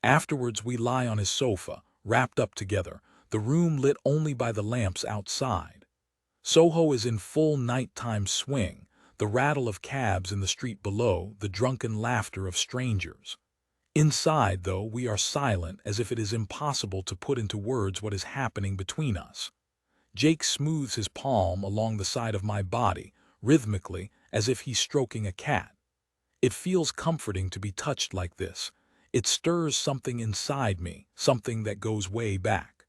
Afterwards we lie on his sofa, wrapped up together, the room lit only by the lamps outside. Soho is in full nighttime swing, the rattle of cabs in the street below, the drunken laughter of strangers. Inside, though, we are silent, as if it is impossible to put into words what is happening between us. Jake smooths his palm along the side of my body, rhythmically, as if he's stroking a cat. It feels comforting to be touched like this. It stirs something inside me, something that goes way back.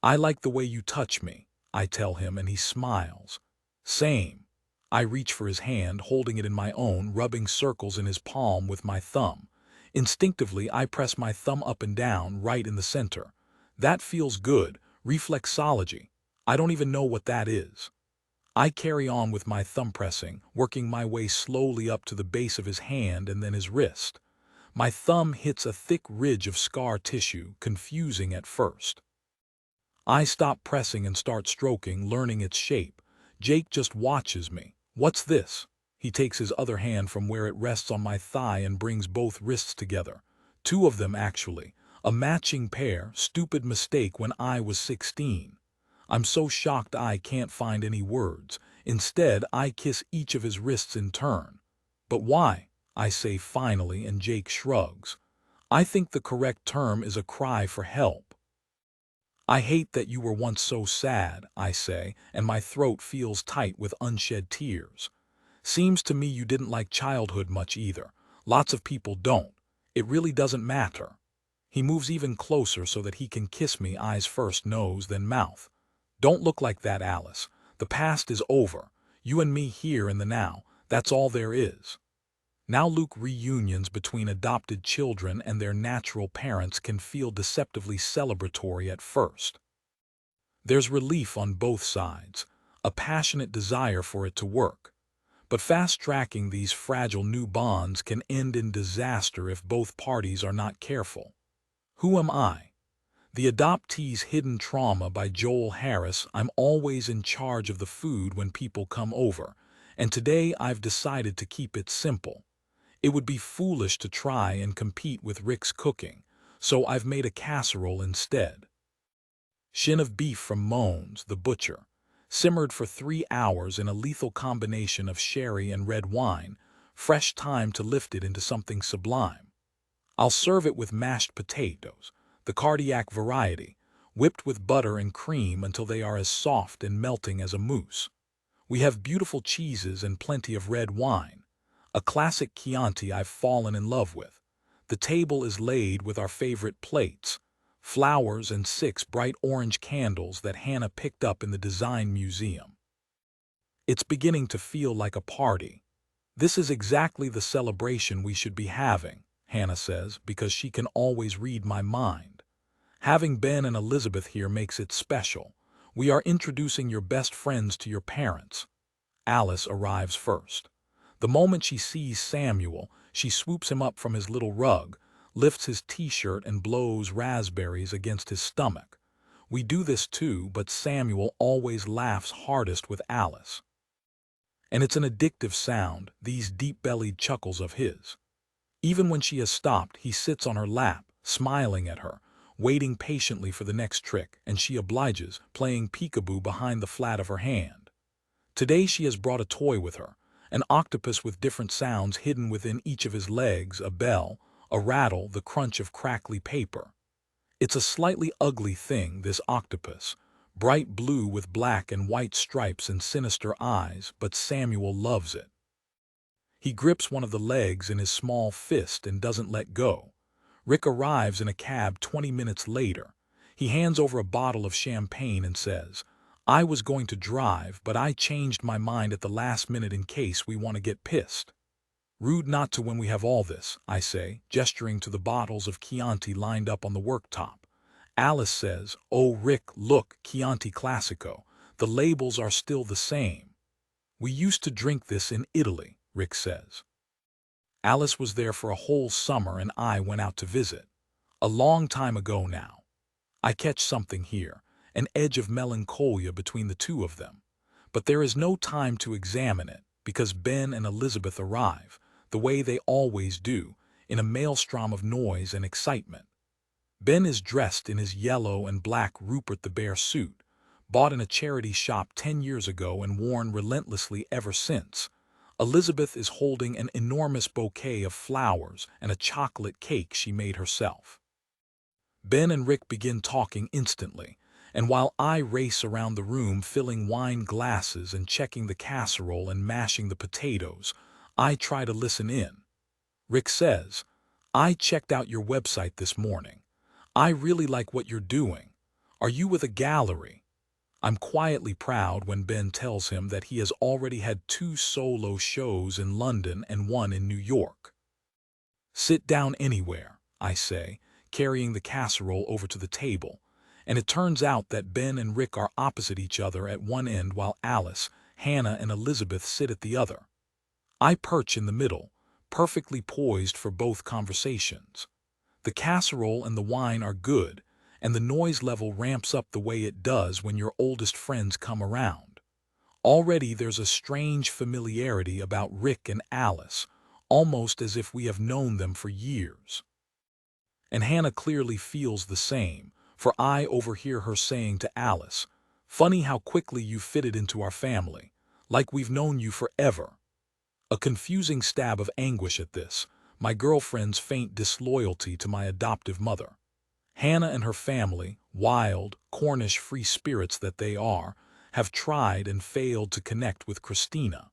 "I like the way you touch me," I tell him, and he smiles. "Same." I reach for his hand, holding it in my own, rubbing circles in his palm with my thumb. Instinctively, I press my thumb up and down, right in the center. That feels good. Reflexology. I don't even know what that is. I carry on with my thumb pressing, working my way slowly up to the base of his hand and then his wrist. My thumb hits a thick ridge of scar tissue, confusing at first. I stop pressing and start stroking, learning its shape. Jake just watches me. "What's this?" He takes his other hand from where it rests on my thigh and brings both wrists together. Two of them, actually. A matching pair, stupid mistake when I was 16. I'm so shocked I can't find any words. Instead, I kiss each of his wrists in turn. "But why?" I say finally, and Jake shrugs. "I think the correct term is a cry for help." "I hate that you were once so sad," I say, and my throat feels tight with unshed tears. "Seems to me you didn't like childhood much either. Lots of people don't. It really doesn't matter." He moves even closer so that he can kiss me, eyes first, nose, then mouth. "Don't look like that, Alice. The past is over. You and me here in the now. That's all there is. Now Luke, reunions between adopted children and their natural parents can feel deceptively celebratory at first. There's relief on both sides, a passionate desire for it to work. But fast-tracking these fragile new bonds can end in disaster if both parties are not careful. Who am I? The Adoptee's Hidden Trauma by Joel Harris. I'm always in charge of the food when people come over, and today I've decided to keep it simple. It would be foolish to try and compete with Rick's cooking, so I've made a casserole instead. Shin of beef from Moans, the butcher, simmered for 3 hours in a lethal combination of sherry and red wine, fresh time to lift it into something sublime. I'll serve it with mashed potatoes, the cardiac variety, whipped with butter and cream until they are as soft and melting as a mousse. We have beautiful cheeses and plenty of red wine, a classic Chianti I've fallen in love with. The table is laid with our favorite plates, flowers and 6 bright orange candles that Hannah picked up in the design museum. It's beginning to feel like a party. This is exactly the celebration we should be having, Hannah says, because she can always read my mind. Having Ben and Elizabeth here makes it special. We are introducing your best friends to your parents. Alice arrives first. The moment she sees Samuel, she swoops him up from his little rug, lifts his t-shirt and blows raspberries against his stomach. We do this too, but Samuel always laughs hardest with Alice. And it's an addictive sound, these deep-bellied chuckles of his. Even when she has stopped, he sits on her lap, smiling at her, waiting patiently for the next trick, and she obliges, playing peekaboo behind the flat of her hand. Today she has brought a toy with her, an octopus with different sounds hidden within each of his legs, a bell, a rattle, the crunch of crackly paper. It's a slightly ugly thing, this octopus, bright blue with black and white stripes and sinister eyes, but Samuel loves it. He grips one of the legs in his small fist and doesn't let go. Rick arrives in a cab 20 minutes later. He hands over a bottle of champagne and says, "I was going to drive, but I changed my mind at the last minute in case we want to get pissed." "Rude not to when we have all this," I say, gesturing to the bottles of Chianti lined up on the worktop. Alice says, "Oh, Rick, look, Chianti Classico. The labels are still the same." "We used to drink this in Italy," Rick says. "Alice was there for a whole summer and I went out to visit. A long time ago now." I catch something here, an edge of melancholia between the two of them. But there is no time to examine it, because Ben and Elizabeth arrive, the way they always do, in a maelstrom of noise and excitement. Ben is dressed in his yellow and black Rupert the Bear suit, bought in a charity shop 10 years ago and worn relentlessly ever since. Elizabeth is holding an enormous bouquet of flowers and a chocolate cake she made herself. Ben and Rick begin talking instantly, and while I race around the room filling wine glasses and checking the casserole and mashing the potatoes, I try to listen in. Rick says, "I checked out your website this morning. I really like what you're doing. Are you with a gallery?" I'm quietly proud when Ben tells him that he has already had 2 solo shows in London and 1 in New York. "Sit down anywhere," I say, carrying the casserole over to the table, and it turns out that Ben and Rick are opposite each other at one end while Alice, Hannah, and Elizabeth sit at the other. I perch in the middle, perfectly poised for both conversations. The casserole and the wine are good, and the noise level ramps up the way it does when your oldest friends come around. Already there's a strange familiarity about Rick and Alice, almost as if we have known them for years. And Hannah clearly feels the same, for I overhear her saying to Alice, "Funny how quickly you fitted into our family, like we've known you forever." A confusing stab of anguish at this, my girlfriend's faint disloyalty to my adoptive mother. Hannah and her family, wild, Cornish free spirits that they are, have tried and failed to connect with Christina.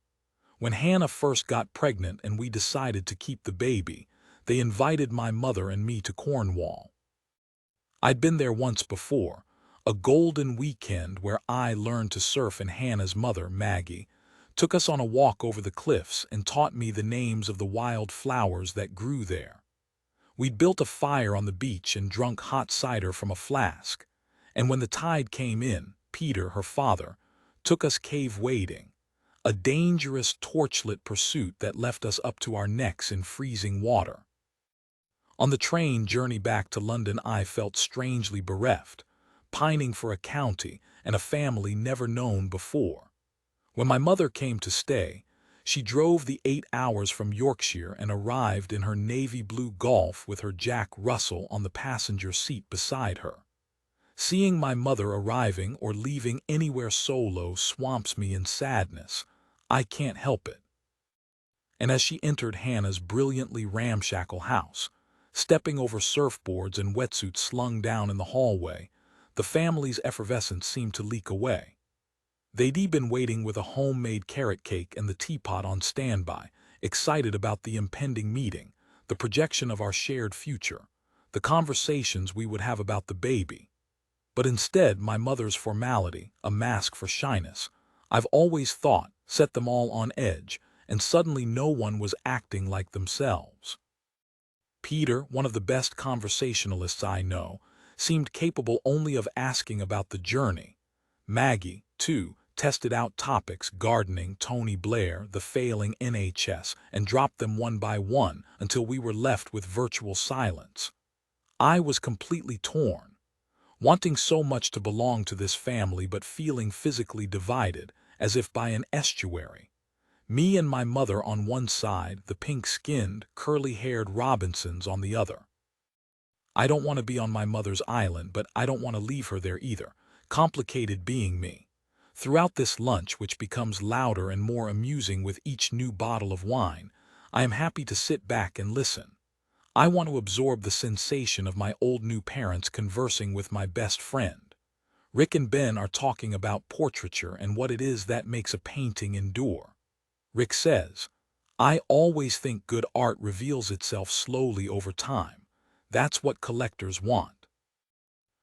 When Hannah first got pregnant and we decided to keep the baby, they invited my mother and me to Cornwall. I'd been there once before, A golden weekend where I learned to surf and Hannah's mother, Maggie, took us on a walk over the cliffs and taught me the names of the wild flowers that grew there. We'd built a fire on the beach and drunk hot cider from a flask, and when the tide came in, Peter, her father, took us cave wading, a dangerous torchlit pursuit that left us up to our necks in freezing water. On the train journey back to London I felt strangely bereft, pining for a county and a family never known before. When my mother came to stay, she drove the 8 hours from Yorkshire and arrived in her navy blue Golf with her Jack Russell on the passenger seat beside her. Seeing my mother arriving or leaving anywhere solo swamps me in sadness. I can't help it. And as she entered Hannah's brilliantly ramshackle house, stepping over surfboards and wetsuits slung down in the hallway, the family's effervescence seemed to leak away. They'd been waiting with a homemade carrot cake and the teapot on standby, excited about the impending meeting, the projection of our shared future, the conversations we would have about the baby. But instead, my mother's formality, a mask for shyness, I've always thought, set them all on edge, and suddenly no one was acting like themselves. Peter, one of the best conversationalists I know, seemed capable only of asking about the journey. Maggie, too, tested out topics, gardening, Tony Blair, the failing NHS, and dropped them one by one until we were left with virtual silence. I was completely torn, wanting so much to belong to this family but feeling physically divided, as if by an estuary. Me and my mother on one side, the pink-skinned, curly-haired Robinsons on the other. I don't want to be on my mother's island, but I don't want to leave her there either. Complicated being me. Throughout this lunch, which becomes louder and more amusing with each new bottle of wine, I am happy to sit back and listen. I want to absorb the sensation of my old new parents conversing with my best friend. Rick and Ben are talking about portraiture and what it is that makes a painting endure. Rick says, "I always think good art reveals itself slowly over time. That's what collectors want.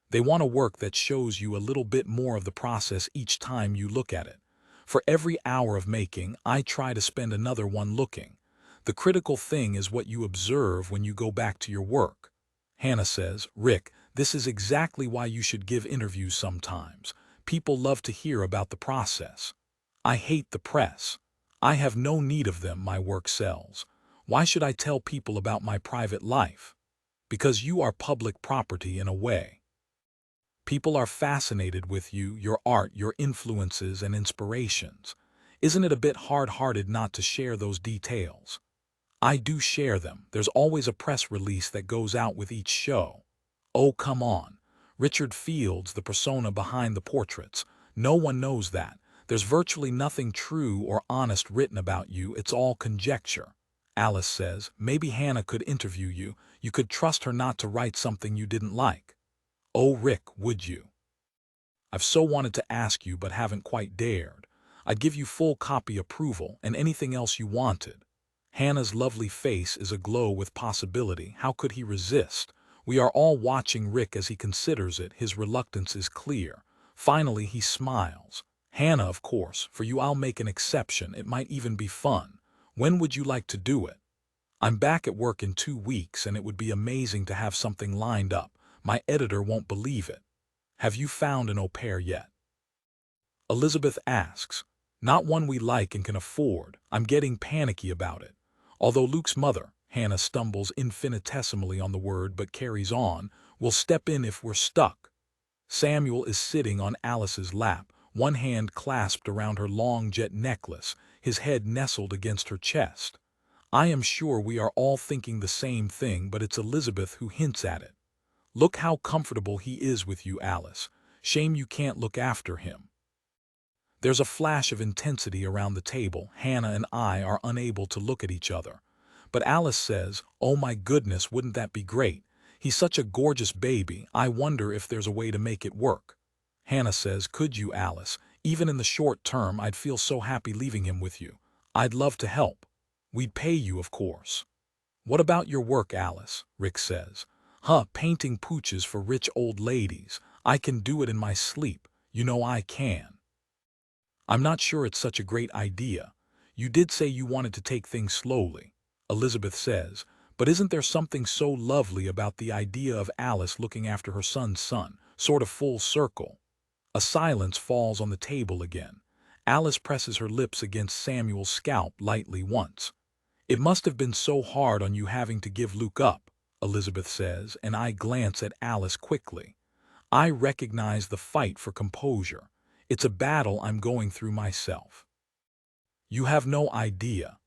They want a work that shows you a little bit more of the process each time you look at it. For every hour of making, I try to spend another one looking. The critical thing is what you observe when you go back to your work." Hannah says, "Rick, this is exactly why you should give interviews sometimes. People love to hear about the process." I hate the press. I have no need of them, my work sells. Why should I tell people about my private life? Because you are public property in a way. People are fascinated with you, your art, your influences and inspirations. Isn't it a bit hard-hearted not to share those details? I do share them. There's always a press release that goes out with each show. Oh, come on. Richard Fields, the persona behind the portraits. No one knows that. There's virtually nothing true or honest written about you. It's all conjecture. Alice says, "Maybe Hannah could interview you. You could trust her not to write something you didn't like." Oh, Rick, would you? I've so wanted to ask you but haven't quite dared. I'd give you full copy approval and anything else you wanted. Hannah's lovely face is aglow with possibility. How could he resist? We are all watching Rick as he considers it. His reluctance is clear. Finally, he smiles. "Hannah, of course. For you I'll make an exception. It might even be fun. When would you like to do it?" "I'm back at work in 2 weeks and it would be amazing to have something lined up. My editor won't believe it." "Have you found an au pair yet?" Elizabeth asks. "Not one we like and can afford. I'm getting panicky about it. Although Luke's mother," Hannah stumbles infinitesimally on the word but carries on, "will step in if we're stuck." Samuel is sitting on Alice's lap, one hand clasped around her long jet necklace, his head nestled against her chest. I am sure we are all thinking the same thing, but it's Elizabeth who hints at it. "Look how comfortable he is with you, Alice. Shame you can't look after him." There's a flash of intensity around the table. Hannah and I are unable to look at each other. But Alice says, "Oh my goodness, wouldn't that be great? He's such a gorgeous baby. I wonder if there's a way to make it work." Hannah says, "Could you, Alice? Even in the short term, I'd feel so happy leaving him with you. I'd love to help. We'd pay you, of course." "What about your work, Alice?" Rick says. Painting pooches for rich old ladies. I can do it in my sleep. You know I can. I'm not sure it's such a great idea. You did say you wanted to take things slowly, Elizabeth says, but isn't there something so lovely about the idea of Alice looking after her son's son, sort of full circle? A silence falls on the table again. Alice presses her lips against Samuel's scalp lightly once. It must have been so hard on you having to give Luke up, Elizabeth says, and I glance at Alice quickly. I recognize the fight for composure. It's a battle I'm going through myself. You have no idea.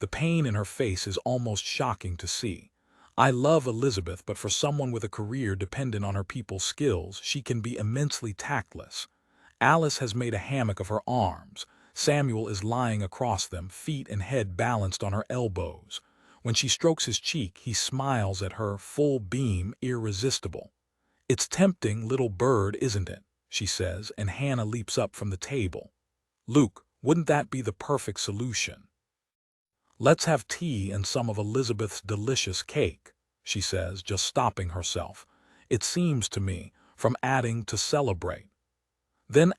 The pain in her face is almost shocking to see. I love Elizabeth, but for someone with a career dependent on her people's skills, she can be immensely tactless. Alice has made a hammock of her arms. Samuel is lying across them, feet and head balanced on her elbows. When she strokes his cheek, he smiles at her, full beam, irresistible. "It's tempting, little bird, isn't it?" she says, and Hannah leaps up from the table. "Luke, wouldn't that be the perfect solution?" "Let's have tea and some of Elizabeth's delicious cake," she says, just stopping herself. It seems to me, from adding to celebrate. Then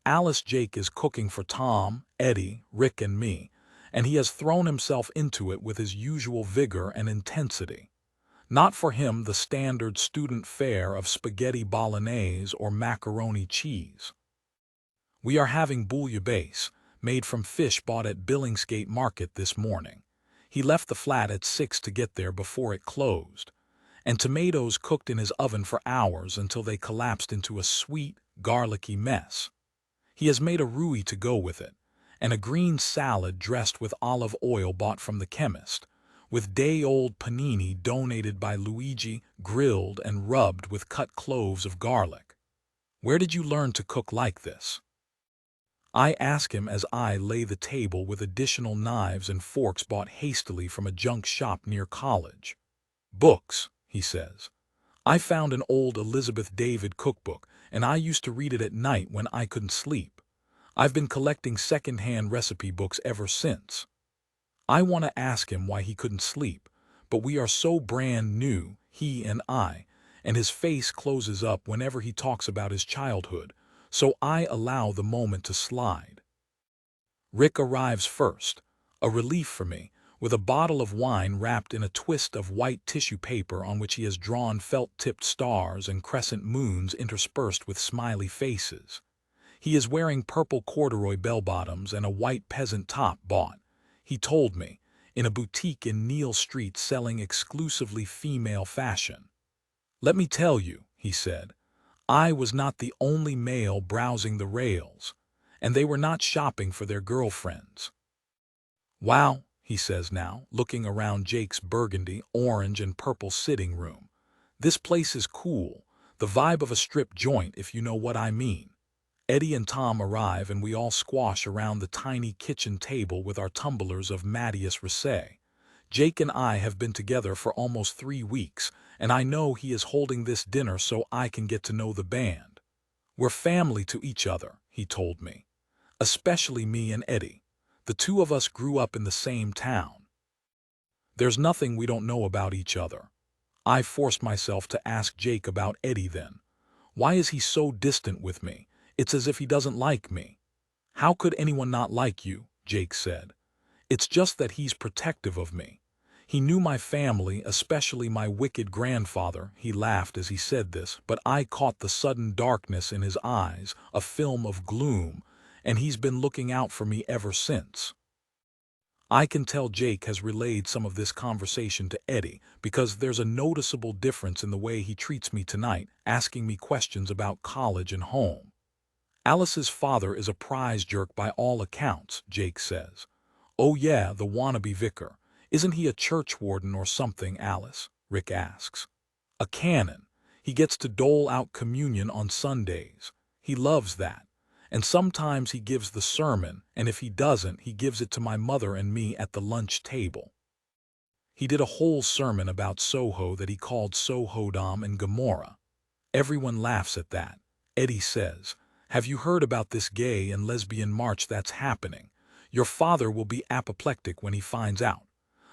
Jake is cooking for Tom, Eddie, Rick and me, and he has thrown himself into it with his usual vigor and intensity. Not for him the standard student fare of spaghetti bolognese or macaroni cheese. We are having bouillabaisse, made from fish bought at Billingsgate Market this morning. He left the flat at 6 to get there before it closed. And tomatoes cooked in his oven for hours until they collapsed into a sweet, garlicky mess. He has made a roux to go with it, and a green salad dressed with olive oil bought from the chemist, with day-old panini donated by Luigi, grilled and rubbed with cut cloves of garlic. Where did you learn to cook like this? I ask him as I lay the table with additional knives and forks bought hastily from a junk shop near college. Books, he says. I found an old Elizabeth David cookbook, and I used to read it at night when I couldn't sleep. I've been collecting second-hand recipe books ever since. I want to ask him why he couldn't sleep, but we are so brand new, he and I, and his face closes up whenever he talks about his childhood, so I allow the moment to slide. Rick arrives first, a relief for me, with a bottle of wine wrapped in a twist of white tissue paper on which he has drawn felt-tipped stars and crescent moons interspersed with smiley faces. He is wearing purple corduroy bell-bottoms and a white peasant top bought, he told me, in a boutique in Neal Street selling exclusively female fashion. "Let me tell you," he said, "I was not the only male browsing the rails, and they were not shopping for their girlfriends." "Wow," he says now, looking around Jake's burgundy, orange, and purple sitting room. "This place is cool, the vibe of a strip joint if you know what I mean." Eddie and Tom arrive and we all squash around the tiny kitchen table with our tumblers of Mattias Rosé. Jake and I have been together for almost 3 weeks, and I know he is holding this dinner so I can get to know the band. "We're family to each other," he told me. "Especially me and Eddie. The two of us grew up in the same town." There's nothing we don't know about each other. I forced myself to ask Jake about Eddie then. Why is he so distant with me? It's as if he doesn't like me. "How could anyone not like you?" Jake said. "It's just that he's protective of me. He knew my family, especially my wicked grandfather." He laughed as he said this, but I caught the sudden darkness in his eyes, a film of gloom, and he's been looking out for me ever since. I can tell Jake has relayed some of this conversation to Eddie because there's a noticeable difference in the way he treats me tonight, asking me questions about college and home. "Alice's father is a prize jerk by all accounts," Jake says. "Oh yeah, the wannabe vicar. Isn't he a church warden or something, Alice?" Rick asks. "A canon. He gets to dole out communion on Sundays. He loves that. And sometimes he gives the sermon, and if he doesn't, he gives it to my mother and me at the lunch table. He did a whole sermon about Soho that he called Sohodom and Gomorrah. Everyone laughs at that. Eddie says, 'Have you heard about this gay and lesbian march that's happening? Your father will be apoplectic when he finds out.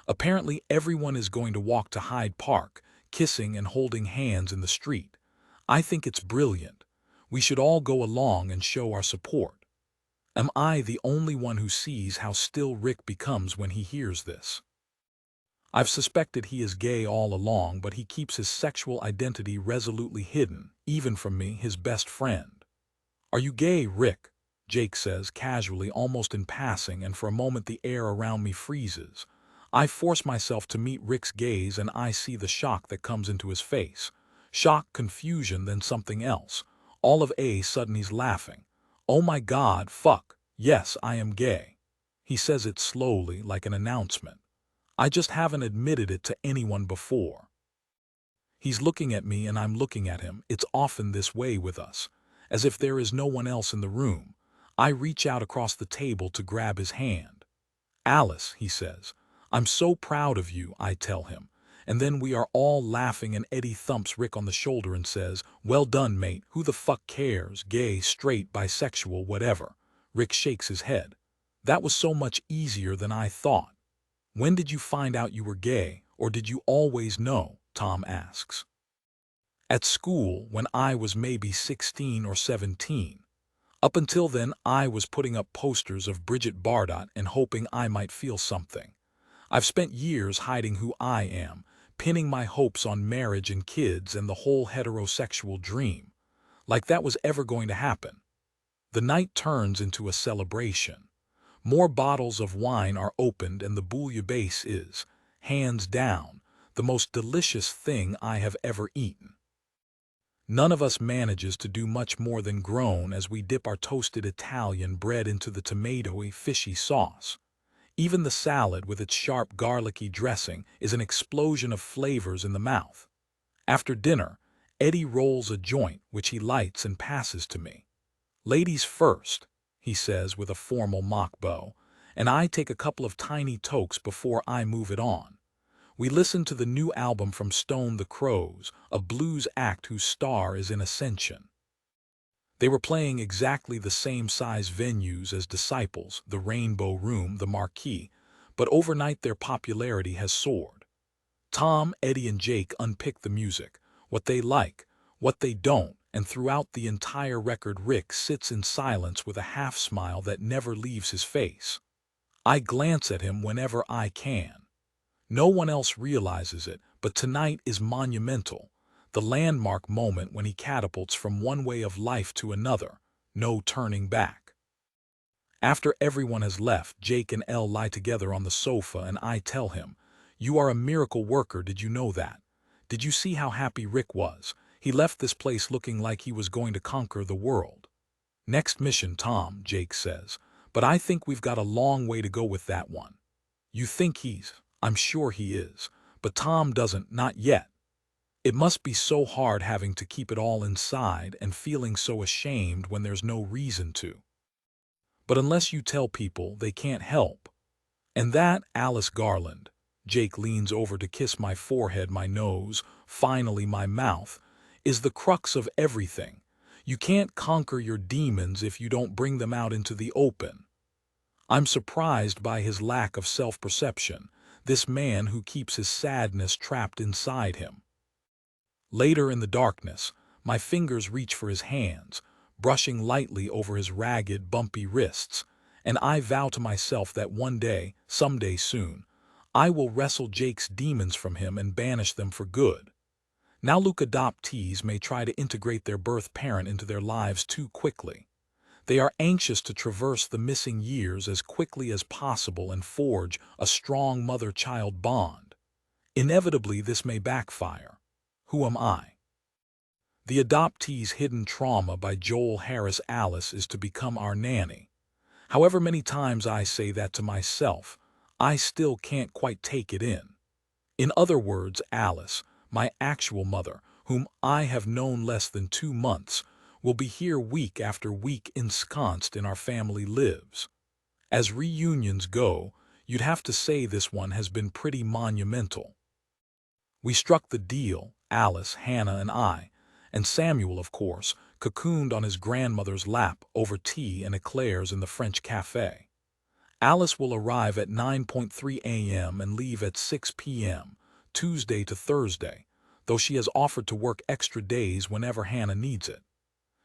Apparently everyone is going to walk to Hyde Park, kissing and holding hands in the street. I think it's brilliant. We should all go along and show our support. Am I the only one who sees how still Rick becomes when he hears this? I've suspected he is gay all along, but he keeps his sexual identity resolutely hidden, even from me, his best friend. Are you gay, Rick? Jake says casually, almost in passing, and for a moment the air around me freezes. I force myself to meet Rick's gaze, and I see the shock that comes into his face. Shock, confusion, then something else. All of a sudden he's laughing. Oh my God, fuck. Yes, I am gay. He says it slowly, like an announcement. I just haven't admitted it to anyone before. He's looking at me and I'm looking at him. It's often this way with us, as if there is no one else in the room. I reach out across the table to grab his hand. Alice, he says, I'm so proud of you, I tell him. And then we are all laughing and Eddie thumps Rick on the shoulder and says, well done, mate, who the fuck cares, gay, straight, bisexual, whatever. Rick shakes his head. That was so much easier than I thought. When did you find out you were gay, or did you always know? Tom asks. At school, when I was maybe 16 or 17. Up until then, I was putting up posters of Bridget Bardot and hoping I might feel something. I've spent years hiding who I am, pinning my hopes on marriage and kids and the whole heterosexual dream. Like that was ever going to happen. The night turns into a celebration. More bottles of wine are opened and the bouillabaisse is, hands down, the most delicious thing I have ever eaten. None of us manages to do much more than groan as we dip our toasted Italian bread into the tomatoey, fishy sauce. Even the salad with its sharp garlicky dressing is an explosion of flavors in the mouth. After dinner, Eddie rolls a joint which he lights and passes to me. Ladies first, he says with a formal mock bow, and I take a couple of tiny tokes before I move it on. We listen to the new album from Stone the Crows, a blues act whose star is in ascension. They were playing exactly the same size venues as Disciples, the Rainbow Room, the Marquee, but overnight their popularity has soared. Tom, Eddie, and Jake unpick the music, what they like, what they don't, and throughout the entire record Rick sits in silence with a half-smile that never leaves his face. I glance at him whenever I can. No one else realizes it, but tonight is monumental, the landmark moment when he catapults from one way of life to another, no turning back. After everyone has left, Jake and Elle lie together on the sofa and I tell him, "You are a miracle worker, did you know that? Did you see how happy Rick was? He left this place looking like he was going to conquer the world." "Next mission, Tom," Jake says, "but I think we've got a long way to go with that one." "You think he's? I'm sure he is, but Tom doesn't, not yet. It must be so hard having to keep it all inside and feeling so ashamed when there's no reason to. But unless you tell people, they can't help. And that, Alice Garland," Jake leans over to kiss my forehead, my nose, finally my mouth, "is the crux of everything. You can't conquer your demons if you don't bring them out into the open." I'm surprised by his lack of self-perception, this man who keeps his sadness trapped inside him. Later in the darkness, my fingers reach for his hands, brushing lightly over his ragged, bumpy wrists, and I vow to myself that one day, someday soon, I will wrestle Jake's demons from him and banish them for good. Now Luke adoptees may try to integrate their birth parent into their lives too quickly. They are anxious to traverse the missing years as quickly as possible and forge a strong mother-child bond. Inevitably, this may backfire. Who am I? The Adoptee's Hidden Trauma by Joel Harris. Alice is to become our nanny. However many times I say that to myself, I still can't quite take it in. In other words, Alice, my actual mother, whom I have known less than 2 months, will be here week after week ensconced in our family lives. As reunions go, you'd have to say this one has been pretty monumental. We struck the deal, Alice, Hannah, and I, and Samuel, of course, cocooned on his grandmother's lap over tea and eclairs in the French cafe. Alice will arrive at 9:03 a.m. and leave at 6 p.m., Tuesday to Thursday, though she has offered to work extra days whenever Hannah needs it.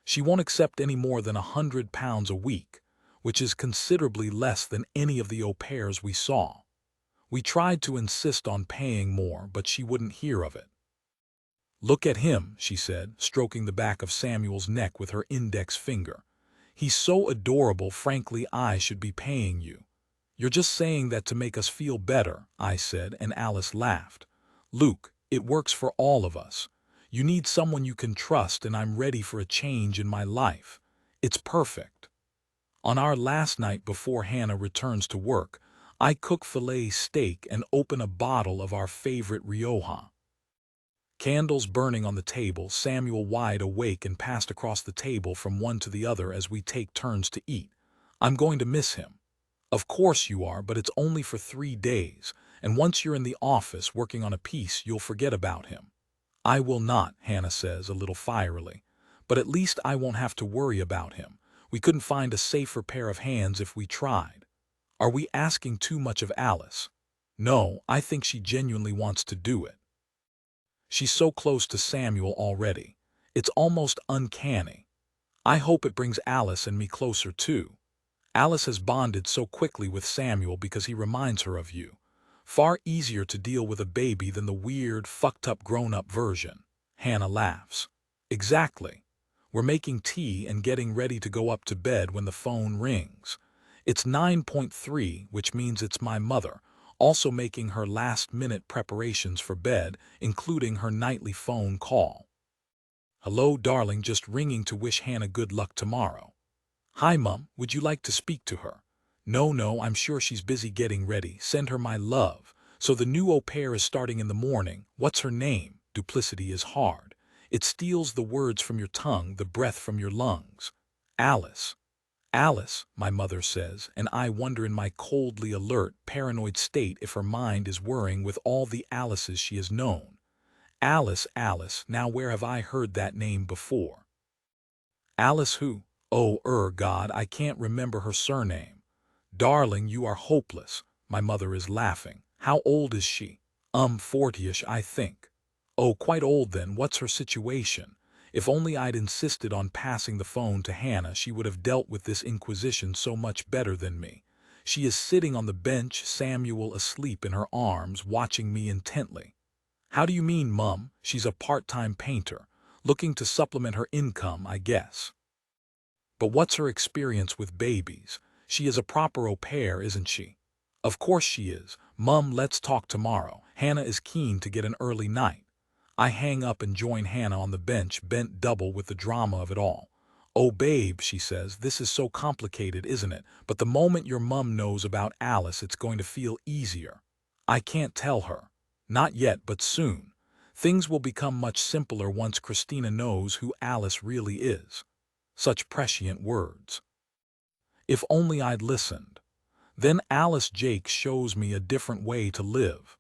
She won't accept any more than £100 a week, which is considerably less than any of the au pairs we saw. We tried to insist on paying more, but she wouldn't hear of it. "Look at him," she said, stroking the back of Samuel's neck with her index finger. "He's so adorable, frankly I should be paying you." "You're just saying that to make us feel better," I said, and Alice laughed. "Luke, it works for all of us. You need someone you can trust, and I'm ready for a change in my life. It's perfect." On our last night before Hannah returns to work, I cook filet steak and open a bottle of our favorite Rioja. Candles burning on the table, Samuel wide awake and passed across the table from one to the other as we take turns to eat. "I'm going to miss him." "Of course you are, but it's only for 3 days, and once you're in the office working on a piece, you'll forget about him." "I will not," Hannah says a little fierily. "But at least I won't have to worry about him. We couldn't find a safer pair of hands if we tried." "Are we asking too much of Alice?" "No, I think she genuinely wants to do it. She's so close to Samuel already. It's almost uncanny. I hope it brings Alice and me closer too. Alice has bonded so quickly with Samuel because he reminds her of you. Far easier to deal with a baby than the weird, fucked-up grown-up version." Hannah laughs. "Exactly. We're making tea and getting ready to go up to bed when the phone rings. It's 9:3, which means it's my mother, also making her last-minute preparations for bed, including her nightly phone call. "Hello, darling, just ringing to wish Hannah good luck tomorrow." "Hi, Mum, would you like to speak to her?" No, I'm sure she's busy getting ready. Send her my love." "So the new au pair is starting in the morning. What's her name?" Duplicity is hard. It steals the words from your tongue, the breath from your lungs. "Alice." "Alice," my mother says, and I wonder in my coldly alert, paranoid state if her mind is whirring with all the Alices she has known. "Alice, Alice, now where have I heard that name before?" "Alice who? Oh, God, I can't remember her surname." "Darling, you are hopeless." My mother is laughing. "How old is she?" 40ish, I think." "Oh, quite old then. What's her situation?" If only I'd insisted on passing the phone to Hannah, she would have dealt with this inquisition so much better than me. She is sitting on the bench, Samuel asleep in her arms, watching me intently. "How do you mean, Mum?" "She's a part-time painter, looking to supplement her income, I guess." "But what's her experience with babies? She is a proper au pair, isn't she?" "Of course she is. Mum, let's talk tomorrow. Hannah is keen to get an early night." I hang up and join Hannah on the bench, bent double with the drama of it all. "Oh, babe," she says, "this is so complicated, isn't it? But the moment your mum knows about Alice, it's going to feel easier." "I can't tell her." "Not yet, but soon. Things will become much simpler once Christina knows who Alice really is." Such prescient words. If only I'd listened. Then Alice Jake shows me a different way to live.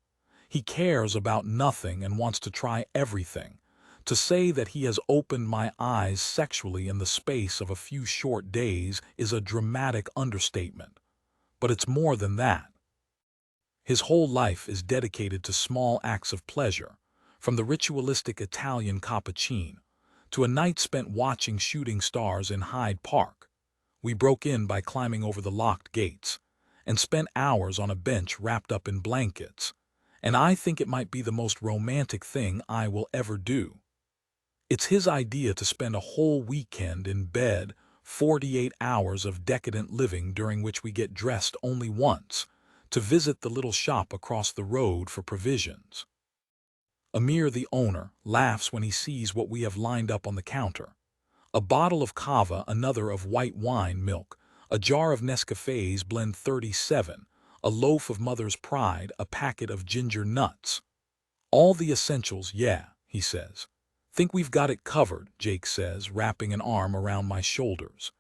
He cares about nothing and wants to try everything. To say that he has opened my eyes sexually in the space of a few short days is a dramatic understatement. But it's more than that. His whole life is dedicated to small acts of pleasure, from the ritualistic Italian cappuccino to a night spent watching shooting stars in Hyde Park. We broke in by climbing over the locked gates and spent hours on a bench wrapped up in blankets. And I think it might be the most romantic thing I will ever do. It's his idea to spend a whole weekend in bed, 48 hours of decadent living during which we get dressed only once, to visit the little shop across the road for provisions. Amir, the owner, laughs when he sees what we have lined up on the counter. A bottle of cava, another of white wine milk, a jar of Nescafe's Blend 37, a loaf of Mother's Pride, a packet of ginger nuts. "All the essentials, yeah," he says. "Think we've got it covered," Jake says, wrapping an arm around my shoulders.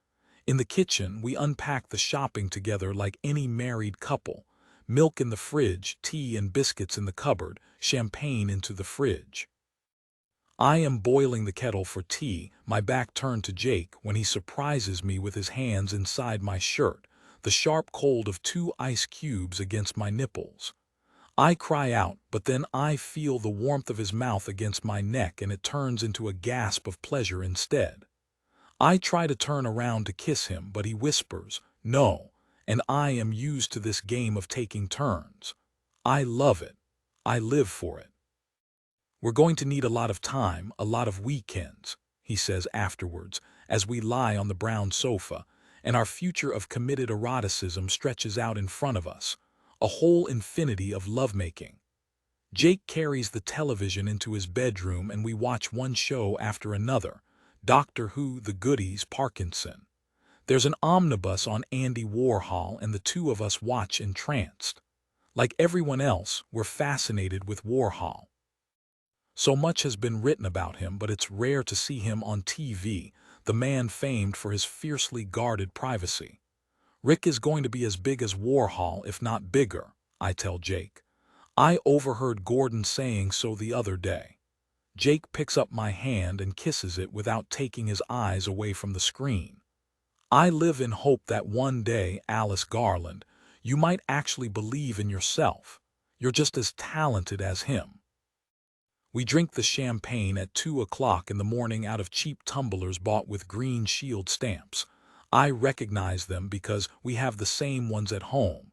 In the kitchen, we unpack the shopping together like any married couple. Milk in the fridge, tea and biscuits in the cupboard, champagne into the fridge. I am boiling the kettle for tea, my back turned to Jake, when he surprises me with his hands inside my shirt, the sharp cold of 2 ice cubes against my nipples. I cry out, but then I feel the warmth of his mouth against my neck and it turns into a gasp of pleasure instead. I try to turn around to kiss him, but he whispers, "No," and I am used to this game of taking turns. I love it. I live for it. "We're going to need a lot of time, a lot of weekends," he says afterwards, as we lie on the brown sofa, and our future of committed eroticism stretches out in front of us, a whole infinity of lovemaking. Jake carries the television into his bedroom and we watch one show after another. Doctor Who, The Goodies, Parkinson. There's an omnibus on Andy Warhol and the two of us watch entranced. Like everyone else, we're fascinated with Warhol. So much has been written about him, but it's rare to see him on TV, the man famed for his fiercely guarded privacy. Rick is going to be as big as Warhol, if not bigger, I tell Jake. I overheard Gordon saying so the other day. Jake picks up my hand and kisses it without taking his eyes away from the screen. I live in hope that one day, Alice Garland, you might actually believe in yourself. You're just as talented as him. We drink the champagne at 2 o'clock in the morning out of cheap tumblers bought with green shield stamps. I recognize them because we have the same ones at home.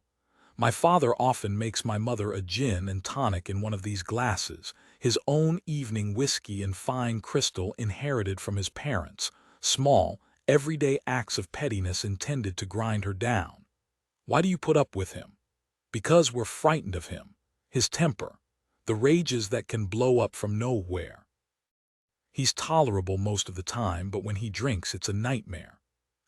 My father often makes my mother a gin and tonic in one of these glasses, his own evening whiskey in fine crystal inherited from his parents, small, everyday acts of pettiness intended to grind her down. Why do you put up with him? Because we're frightened of him, his temper, the rages that can blow up from nowhere. He's tolerable most of the time, but when he drinks, it's a nightmare.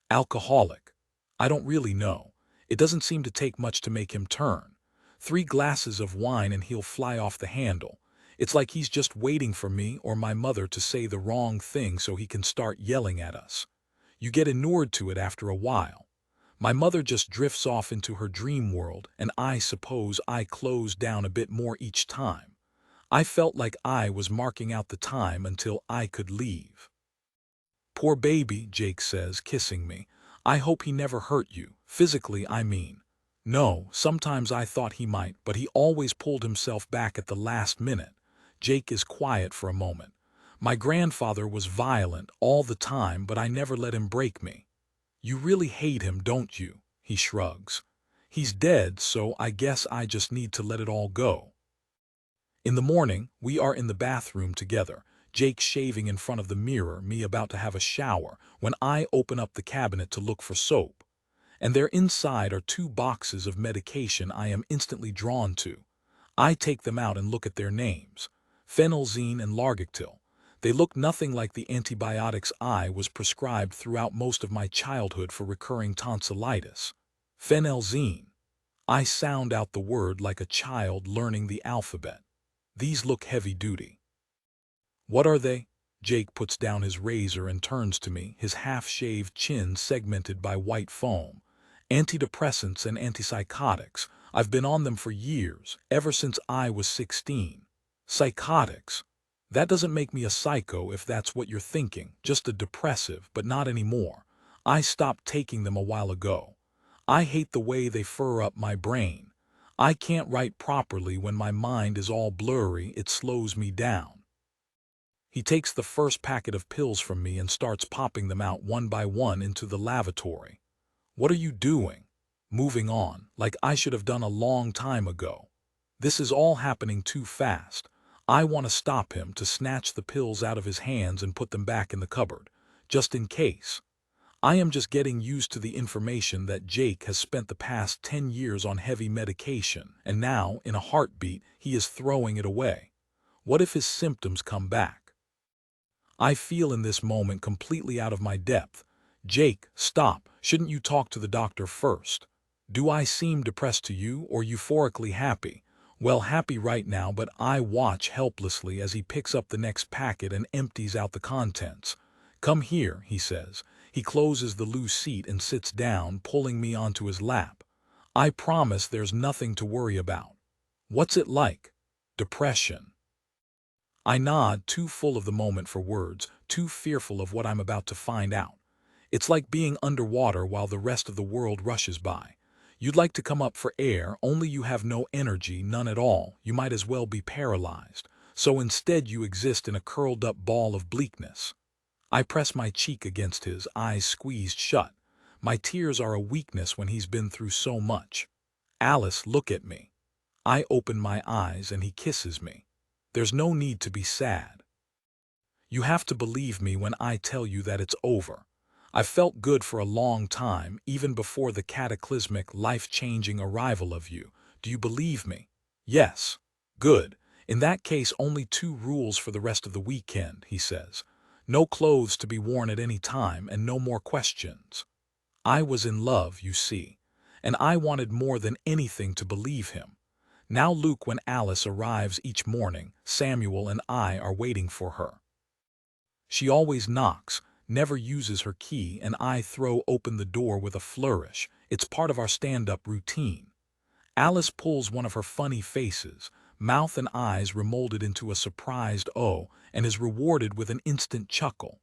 Alcoholic. I don't really know. It doesn't seem to take much to make him turn. 3 glasses of wine and he'll fly off the handle. It's like he's just waiting for me or my mother to say the wrong thing so he can start yelling at us. You get inured to it after a while. My mother just drifts off into her dream world, and I suppose I close down a bit more each time. I felt like I was marking out the time until I could leave. "Poor baby," Jake says, kissing me. "I hope he never hurt you, physically, I mean." "No, sometimes I thought he might, but he always pulled himself back at the last minute." Jake is quiet for a moment. "My grandfather was violent all the time, but I never let him break me." "You really hate him, don't you?" He shrugs. "He's dead, so I guess I just need to let it all go." In the morning, we are in the bathroom together, Jake shaving in front of the mirror, me about to have a shower, when I open up the cabinet to look for soap. And there inside are 2 boxes of medication I am instantly drawn to. I take them out and look at their names. Phenelzine and Largactil. They look nothing like the antibiotics I was prescribed throughout most of my childhood for recurring tonsillitis. Phenelzine. I sound out the word like a child learning the alphabet. These look heavy-duty. "What are they?" Jake puts down his razor and turns to me, his half-shaved chin segmented by white foam. "Antidepressants and antipsychotics. I've been on them for years, ever since I was 16. Psychotics. That doesn't make me a psycho if that's what you're thinking, just a depressive, but not anymore. I stopped taking them a while ago. I hate the way they fur up my brain. I can't write properly when my mind is all blurry, it slows me down." He takes the first packet of pills from me and starts popping them out one by one into the lavatory. "What are you doing?" "Moving on, like I should have done a long time ago. This is all happening too fast. I want to stop him, to snatch the pills out of his hands and put them back in the cupboard, just in case. I am just getting used to the information that Jake has spent the past 10 years on heavy medication, and now, in a heartbeat, he is throwing it away. What if his symptoms come back? I feel in this moment completely out of my depth. "Jake, stop. Shouldn't you talk to the doctor first? Do I seem depressed to you or euphorically happy?" "Well, happy right now, but I watch helplessly as he picks up the next packet and empties out the contents. "Come here," he says. He closes the loose seat and sits down, pulling me onto his lap. "I promise there's nothing to worry about." "What's it like?" "Depression." I nod, too full of the moment for words, too fearful of what I'm about to find out. It's like being underwater while the rest of the world rushes by. You'd like to come up for air, only you have no energy, none at all. You might as well be paralyzed. So instead you exist in a curled-up ball of bleakness. I press my cheek against his, eyes squeezed shut. My tears are a weakness when he's been through so much. Alice, look at me. I open my eyes and he kisses me. There's no need to be sad. You have to believe me when I tell you that it's over. I've felt good for a long time, even before the cataclysmic, life-changing arrival of you. Do you believe me? Yes. Good. In that case, only 2 rules for the rest of the weekend, he says. No clothes to be worn at any time and no more questions. I was in love, you see, and I wanted more than anything to believe him. Now Luke, when Alice arrives each morning, Samuel and I are waiting for her. She always knocks, never uses her key, and I throw open the door with a flourish. It's part of our stand-up routine. Alice pulls one of her funny faces, mouth and eyes remolded into a surprised O, and is rewarded with an instant chuckle.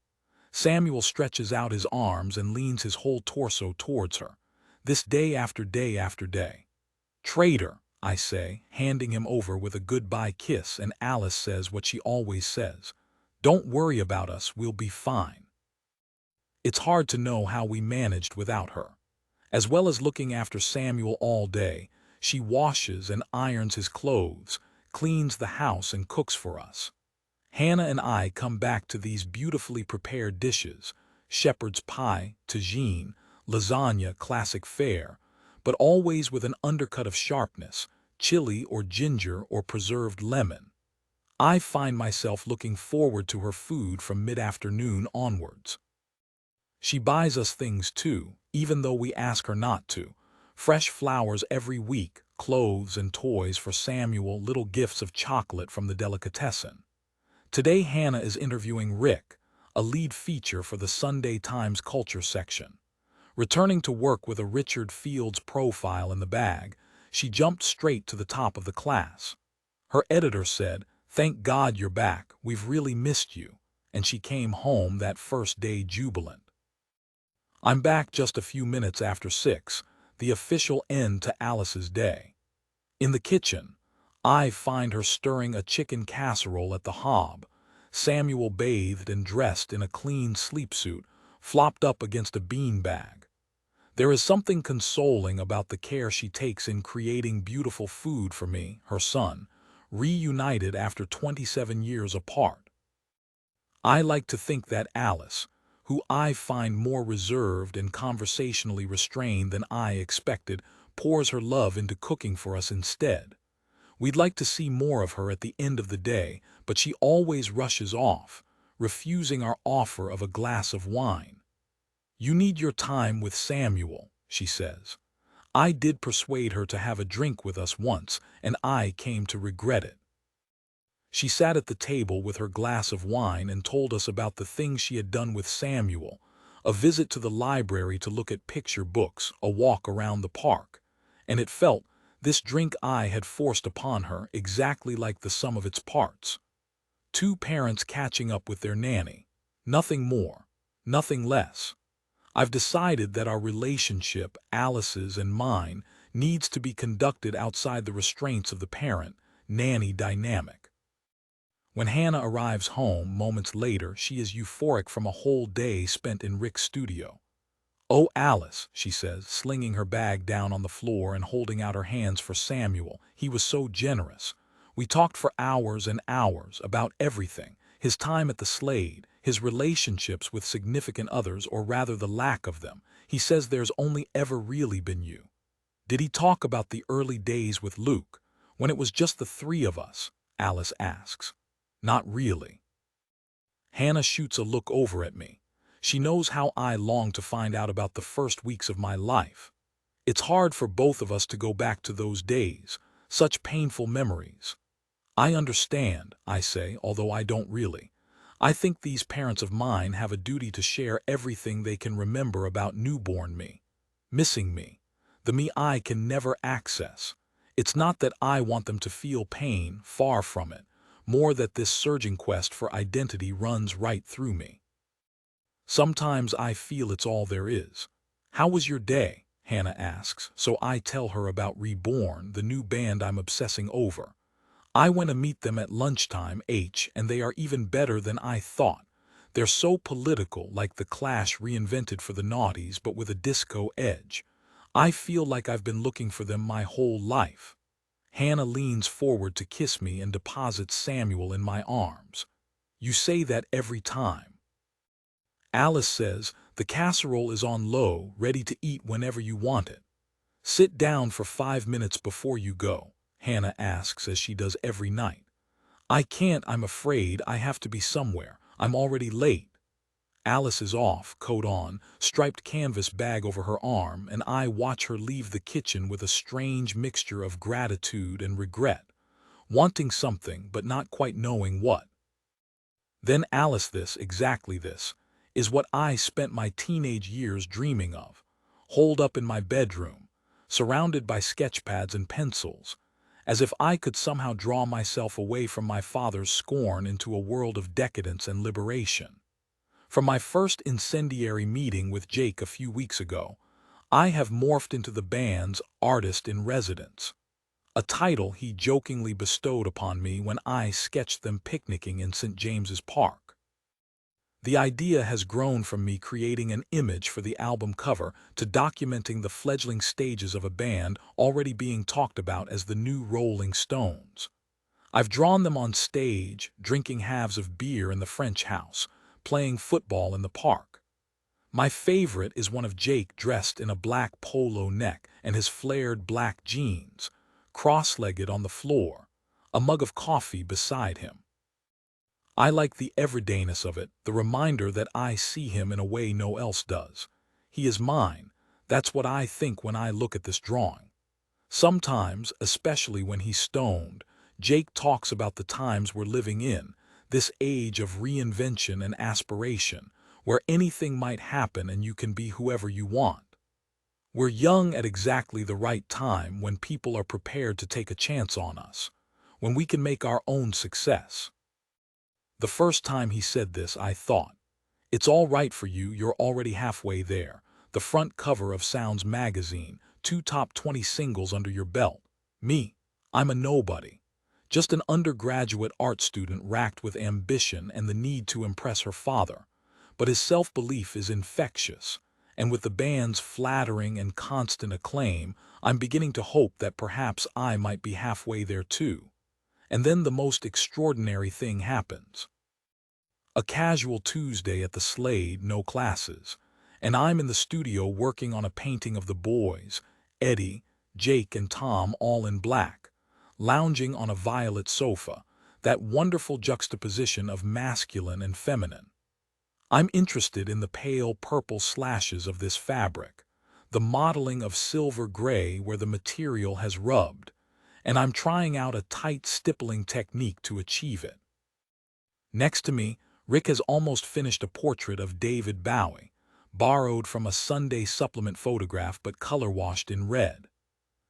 Samuel stretches out his arms and leans his whole torso towards her. This day after day after day. Traitor, I say, handing him over with a goodbye kiss, and Alice says what she always says. Don't worry about us, we'll be fine. It's hard to know how we managed without her. As well as looking after Samuel all day, she washes and irons his clothes, cleans the house and cooks for us. Hannah and I come back to these beautifully prepared dishes, shepherd's pie, tagine, lasagna, classic fare, but always with an undercut of sharpness, chili or ginger or preserved lemon. I find myself looking forward to her food from mid-afternoon onwards. She buys us things too, even though we ask her not to. Fresh flowers every week, clothes and toys for Samuel, little gifts of chocolate from the delicatessen. Today Hannah is interviewing Rick, a lead feature for the Sunday Times culture section. Returning to work with a Richard Fields profile in the bag, she jumped straight to the top of the class. Her editor said, "Thank God you're back, we've really missed you," and she came home that first day jubilant. I'm back just a few minutes after 6, the official end to Alice's day. In the kitchen, I find her stirring a chicken casserole at the hob. Samuel, bathed and dressed in a clean sleepsuit, flopped up against a beanbag. There is something consoling about the care she takes in creating beautiful food for me, her son, reunited after 27 years apart. I like to think that Alice, who I find more reserved and conversationally restrained than I expected, pours her love into cooking for us instead. We'd like to see more of her at the end of the day, but she always rushes off, refusing our offer of a glass of wine. You need your time with Samuel, she says. I did persuade her to have a drink with us once, and I came to regret it. She sat at the table with her glass of wine and told us about the things she had done with Samuel, a visit to the library to look at picture books, a walk around the park, and it felt, this drink I had forced upon her, exactly like the sum of its parts. 2 parents catching up with their nanny. Nothing more, nothing less. I've decided that our relationship, Alice's and mine, needs to be conducted outside the restraints of the parent-nanny dynamic. When Hannah arrives home moments later, she is euphoric from a whole day spent in Rick's studio. "Oh, Alice," she says, slinging her bag down on the floor and holding out her hands for Samuel. "He was so generous. We talked for hours and hours about everything, his time at the Slade, his relationships with significant others, or rather the lack of them. He says there's only ever really been you." "Did he talk about the early days with Luke, when it was just the 3 of us?" Alice asks. "Not really." Hannah shoots a look over at me. She knows how I long to find out about the first weeks of my life. It's hard for both of us to go back to those days, such painful memories. "I understand," I say, although I don't really. I think these parents of mine have a duty to share everything they can remember about newborn me, missing me, the me I can never access. It's not that I want them to feel pain, far from it, more that this surging quest for identity runs right through me. Sometimes I feel it's all there is. "How was your day?" Hannah asks, so I tell her about Reborn, the new band I'm obsessing over. "I went to meet them at lunchtime, and they are even better than I thought. They're so political, like the Clash reinvented for the noughties but with a disco edge. I feel like I've been looking for them my whole life. Hannah leans forward to kiss me and deposits Samuel in my arms. You say that every time. Alice says, the casserole is on low, ready to eat whenever you want it. Sit down for 5 minutes before you go, Hannah asks as she does every night. I can't, I'm afraid. I have to be somewhere. I'm already late. Alice is off, coat on, striped canvas bag over her arm, and I watch her leave the kitchen with a strange mixture of gratitude and regret, wanting something but not quite knowing what. Then Alice, exactly this, is what I spent my teenage years dreaming of, holed up in my bedroom, surrounded by sketchpads and pencils, as if I could somehow draw myself away from my father's scorn into a world of decadence and liberation. From my first incendiary meeting with Jake a few weeks ago, I have morphed into the band's artist in residence, a title he jokingly bestowed upon me when I sketched them picnicking in St. James's Park. The idea has grown from me creating an image for the album cover to documenting the fledgling stages of a band already being talked about as the new Rolling Stones. I've drawn them on stage, drinking halves of beer in the French house, playing football in the park. My favorite is one of Jake dressed in a black polo neck and his flared black jeans, cross-legged on the floor, a mug of coffee beside him. I like the everydayness of it, the reminder that I see him in a way no else does. He is mine. That's what I think when I look at this drawing. Sometimes, especially when he's stoned, Jake talks about the times we're living in, this age of reinvention and aspiration, where anything might happen and you can be whoever you want. We're young at exactly the right time when people are prepared to take a chance on us, when we can make our own success. The first time he said this, I thought, it's all right for you, you're already halfway there. The front cover of Sounds magazine, 2 top 20 singles under your belt. Me, I'm a nobody. Just an undergraduate art student racked with ambition and the need to impress her father. But his self-belief is infectious, and with the band's flattering and constant acclaim, I'm beginning to hope that perhaps I might be halfway there too. And then the most extraordinary thing happens. A casual Tuesday at the Slade, no classes, and I'm in the studio working on a painting of the boys, Eddie, Jake, and Tom, all in black, lounging on a violet sofa, that wonderful juxtaposition of masculine and feminine. I'm interested in the pale purple slashes of this fabric, the modeling of silver gray where the material has rubbed, and I'm trying out a tight stippling technique to achieve it. Next to me, Rick has almost finished a portrait of David Bowie, borrowed from a Sunday supplement photograph but color-washed in red.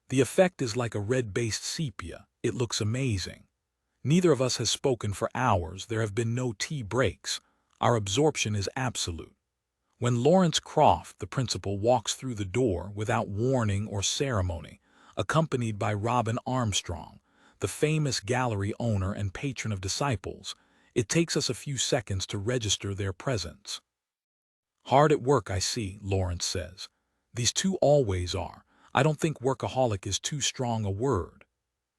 The effect is like a red-based sepia. It looks amazing. Neither of us has spoken for hours. There have been no tea breaks. Our absorption is absolute. When Lawrence Croft, the principal, walks through the door without warning or ceremony, accompanied by Robin Armstrong, the famous gallery owner and patron of disciples, it takes us a few seconds to register their presence. Hard at work, I see, Lawrence says. These two always are. I don't think workaholic is too strong a word.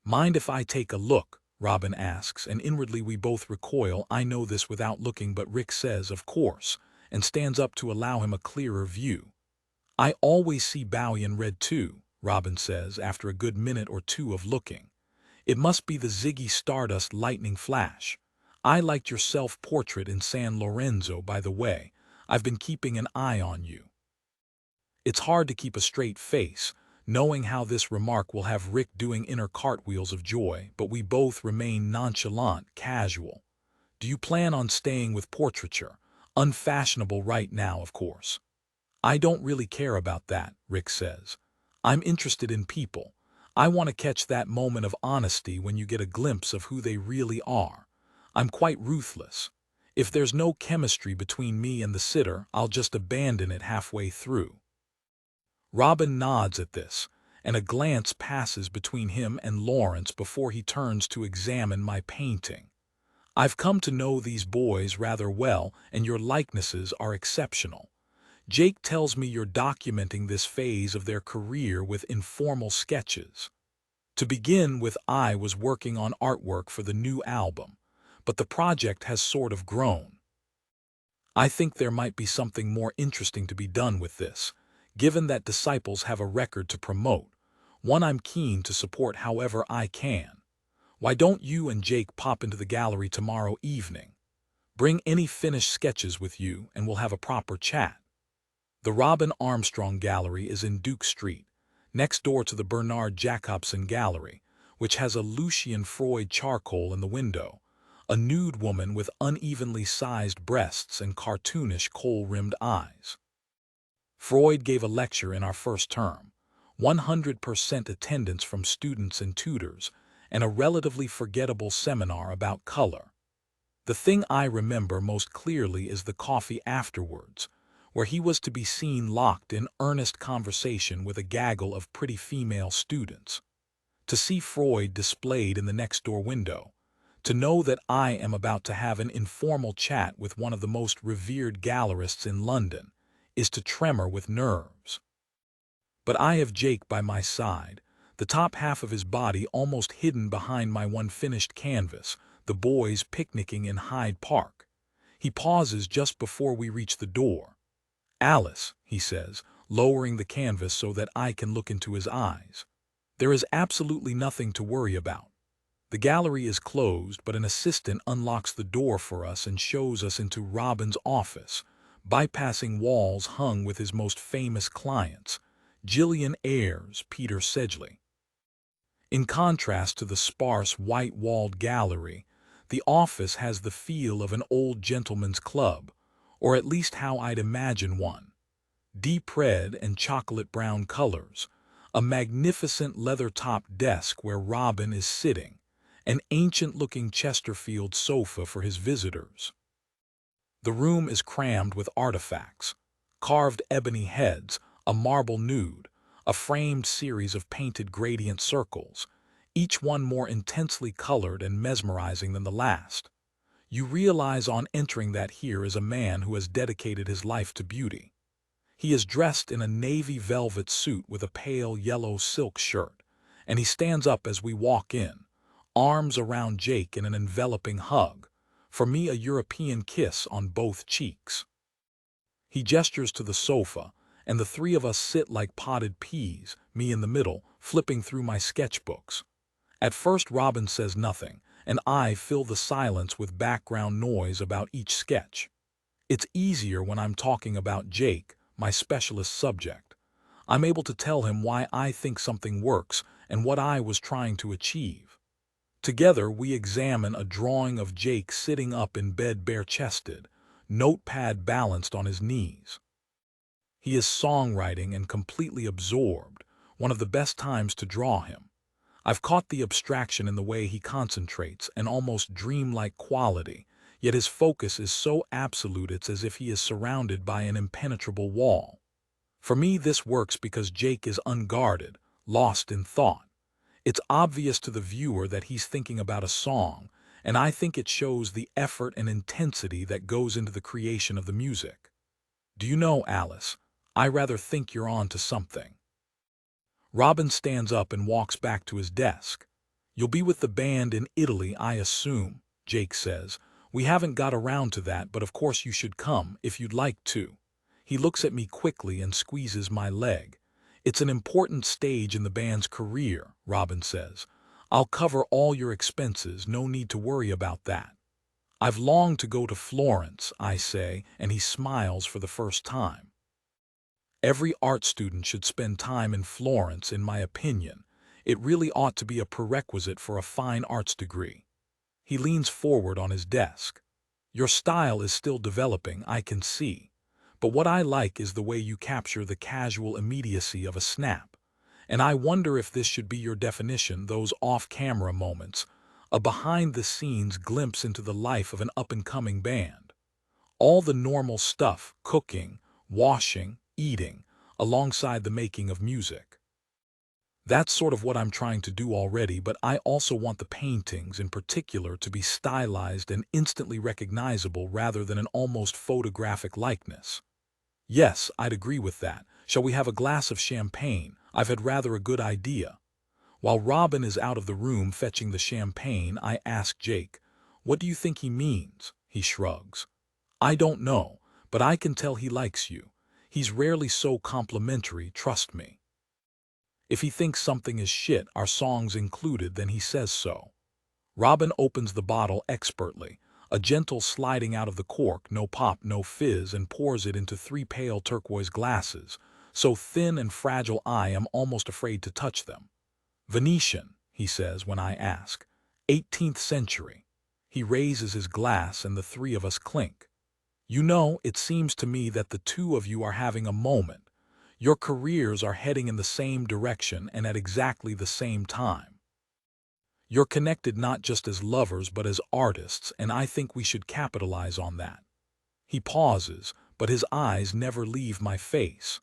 Mind if I take a look? Robin asks, and inwardly we both recoil. I know this without looking, but Rick says, of course, and stands up to allow him a clearer view. I always see Bowie in red too, Robin says after a good minute or two of looking. It must be the Ziggy Stardust lightning flash. I liked your self-portrait in San Lorenzo, by the way. I've been keeping an eye on you. It's hard to keep a straight face, knowing how this remark will have Rick doing inner cartwheels of joy, but we both remain nonchalant, casual. Do you plan on staying with portraiture? Unfashionable right now, of course. I don't really care about that, Rick says. I'm interested in people. I want to catch that moment of honesty when you get a glimpse of who they really are. I'm quite ruthless. If there's no chemistry between me and the sitter, I'll just abandon it halfway through. Robin nods at this, and a glance passes between him and Lawrence before he turns to examine my painting. I've come to know these boys rather well, and your likenesses are exceptional. Jake tells me you're documenting this phase of their career with informal sketches. To begin with, I was working on artwork for the new album, but the project has sort of grown. I think there might be something more interesting to be done with this, given that Disciples have a record to promote, one I'm keen to support however I can. Why don't you and Jake pop into the gallery tomorrow evening? Bring any finished sketches with you and we'll have a proper chat. The Robin Armstrong Gallery is in Duke Street, next door to the Bernard Jacobson Gallery, which has a Lucian Freud charcoal in the window, a nude woman with unevenly sized breasts and cartoonish kohl-rimmed eyes. Freud gave a lecture in our first term, 100% attendance from students and tutors, and a relatively forgettable seminar about color. The thing I remember most clearly is the coffee afterwards, where he was to be seen locked in earnest conversation with a gaggle of pretty female students. To see Freud displayed in the next-door window, to know that I am about to have an informal chat with one of the most revered gallerists in London, is to tremor with nerves. But I have Jake by my side, the top half of his body almost hidden behind my one finished canvas, the boys picnicking in Hyde Park. He pauses just before we reach the door. "Alice," he says, lowering the canvas so that I can look into his eyes. "There is absolutely nothing to worry about. The gallery is closed, but an assistant unlocks the door for us and shows us into Robin's office, bypassing walls hung with his most famous clients, Gillian Ayres, Peter Sedgley." In contrast to the sparse, white-walled gallery, the office has the feel of an old gentleman's club, or at least how I'd imagine one. Deep red and chocolate-brown colors, a magnificent leather-topped desk where Robin is sitting, an ancient-looking Chesterfield sofa for his visitors. The room is crammed with artifacts, carved ebony heads, a marble nude, a framed series of painted gradient circles, each one more intensely colored and mesmerizing than the last. You realize on entering that here is a man who has dedicated his life to beauty. He is dressed in a navy velvet suit with a pale yellow silk shirt, and he stands up as we walk in, arms around Jake in an enveloping hug, for me a European kiss on both cheeks. He gestures to the sofa, and the three of us sit like potted peas, me in the middle, flipping through my sketchbooks. At first Robin says nothing, and I fill the silence with background noise about each sketch. It's easier when I'm talking about Jake, my specialist subject. I'm able to tell him why I think something works and what I was trying to achieve. Together we examine a drawing of Jake sitting up in bed bare-chested, notepad balanced on his knees. He is songwriting and completely absorbed, one of the best times to draw him. I've caught the abstraction in the way he concentrates, an almost dreamlike quality, yet his focus is so absolute it's as if he is surrounded by an impenetrable wall. For me, this works because Jake is unguarded, lost in thought. It's obvious to the viewer that he's thinking about a song, and I think it shows the effort and intensity that goes into the creation of the music. Do you know, Alice, I rather think you're on to something. Robin stands up and walks back to his desk. "You'll be with the band in Italy, I assume," Jake says. "We haven't got around to that, but of course you should come, if you'd like to." He looks at me quickly and squeezes my leg. "It's an important stage in the band's career," Robin says. "I'll cover all your expenses, no need to worry about that." "I've longed to go to Florence," I say, and he smiles for the first time. Every art student should spend time in Florence, in my opinion. It really ought to be a prerequisite for a fine arts degree. He leans forward on his desk. "Your style is still developing, I can see. But what I like is the way you capture the casual immediacy of a snap. And I wonder if this should be your definition, those off-camera moments, a behind-the-scenes glimpse into the life of an up-and-coming band. All the normal stuff, cooking, washing, eating, alongside the making of music." That's sort of what I'm trying to do already, but I also want the paintings in particular to be stylized and instantly recognizable rather than an almost photographic likeness. Yes, I'd agree with that. Shall we have a glass of champagne? I've had rather a good idea. While Robin is out of the room fetching the champagne, I ask Jake, "What do you think he means?" He shrugs. "I don't know, but I can tell he likes you. He's rarely so complimentary, trust me. If he thinks something is shit, our songs included, then he says so." Robin opens the bottle expertly, a gentle sliding out of the cork, no pop, no fizz, and pours it into 3 pale turquoise glasses, so thin and fragile I am almost afraid to touch them. "Venetian," he says when I ask. "18th century." He raises his glass and the three of us clink. "You know, it seems to me that the two of you are having a moment. Your careers are heading in the same direction and at exactly the same time. You're connected not just as lovers but as artists, and I think we should capitalize on that." He pauses, but his eyes never leave my face.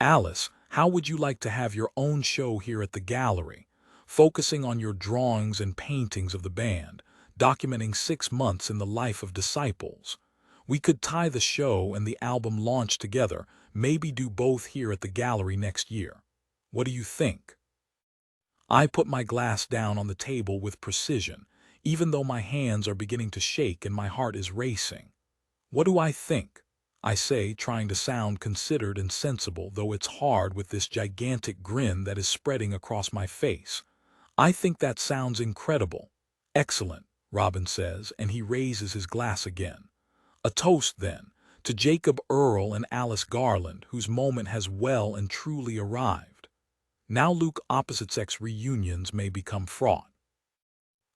"Alice, how would you like to have your own show here at the gallery, focusing on your drawings and paintings of the band, documenting 6 months in the life of disciples? We could tie the show and the album launch together, maybe do both here at the gallery next year. What do you think?" I put my glass down on the table with precision, even though my hands are beginning to shake and my heart is racing. "What do I think?" I say, trying to sound considered and sensible, though it's hard with this gigantic grin that is spreading across my face. "I think that sounds incredible." "Excellent," Robin says, and he raises his glass again. "A toast, then, to Jacob Earl and Alice Garland, whose moment has well and truly arrived." Now Luke opposite-sex reunions may become fraught.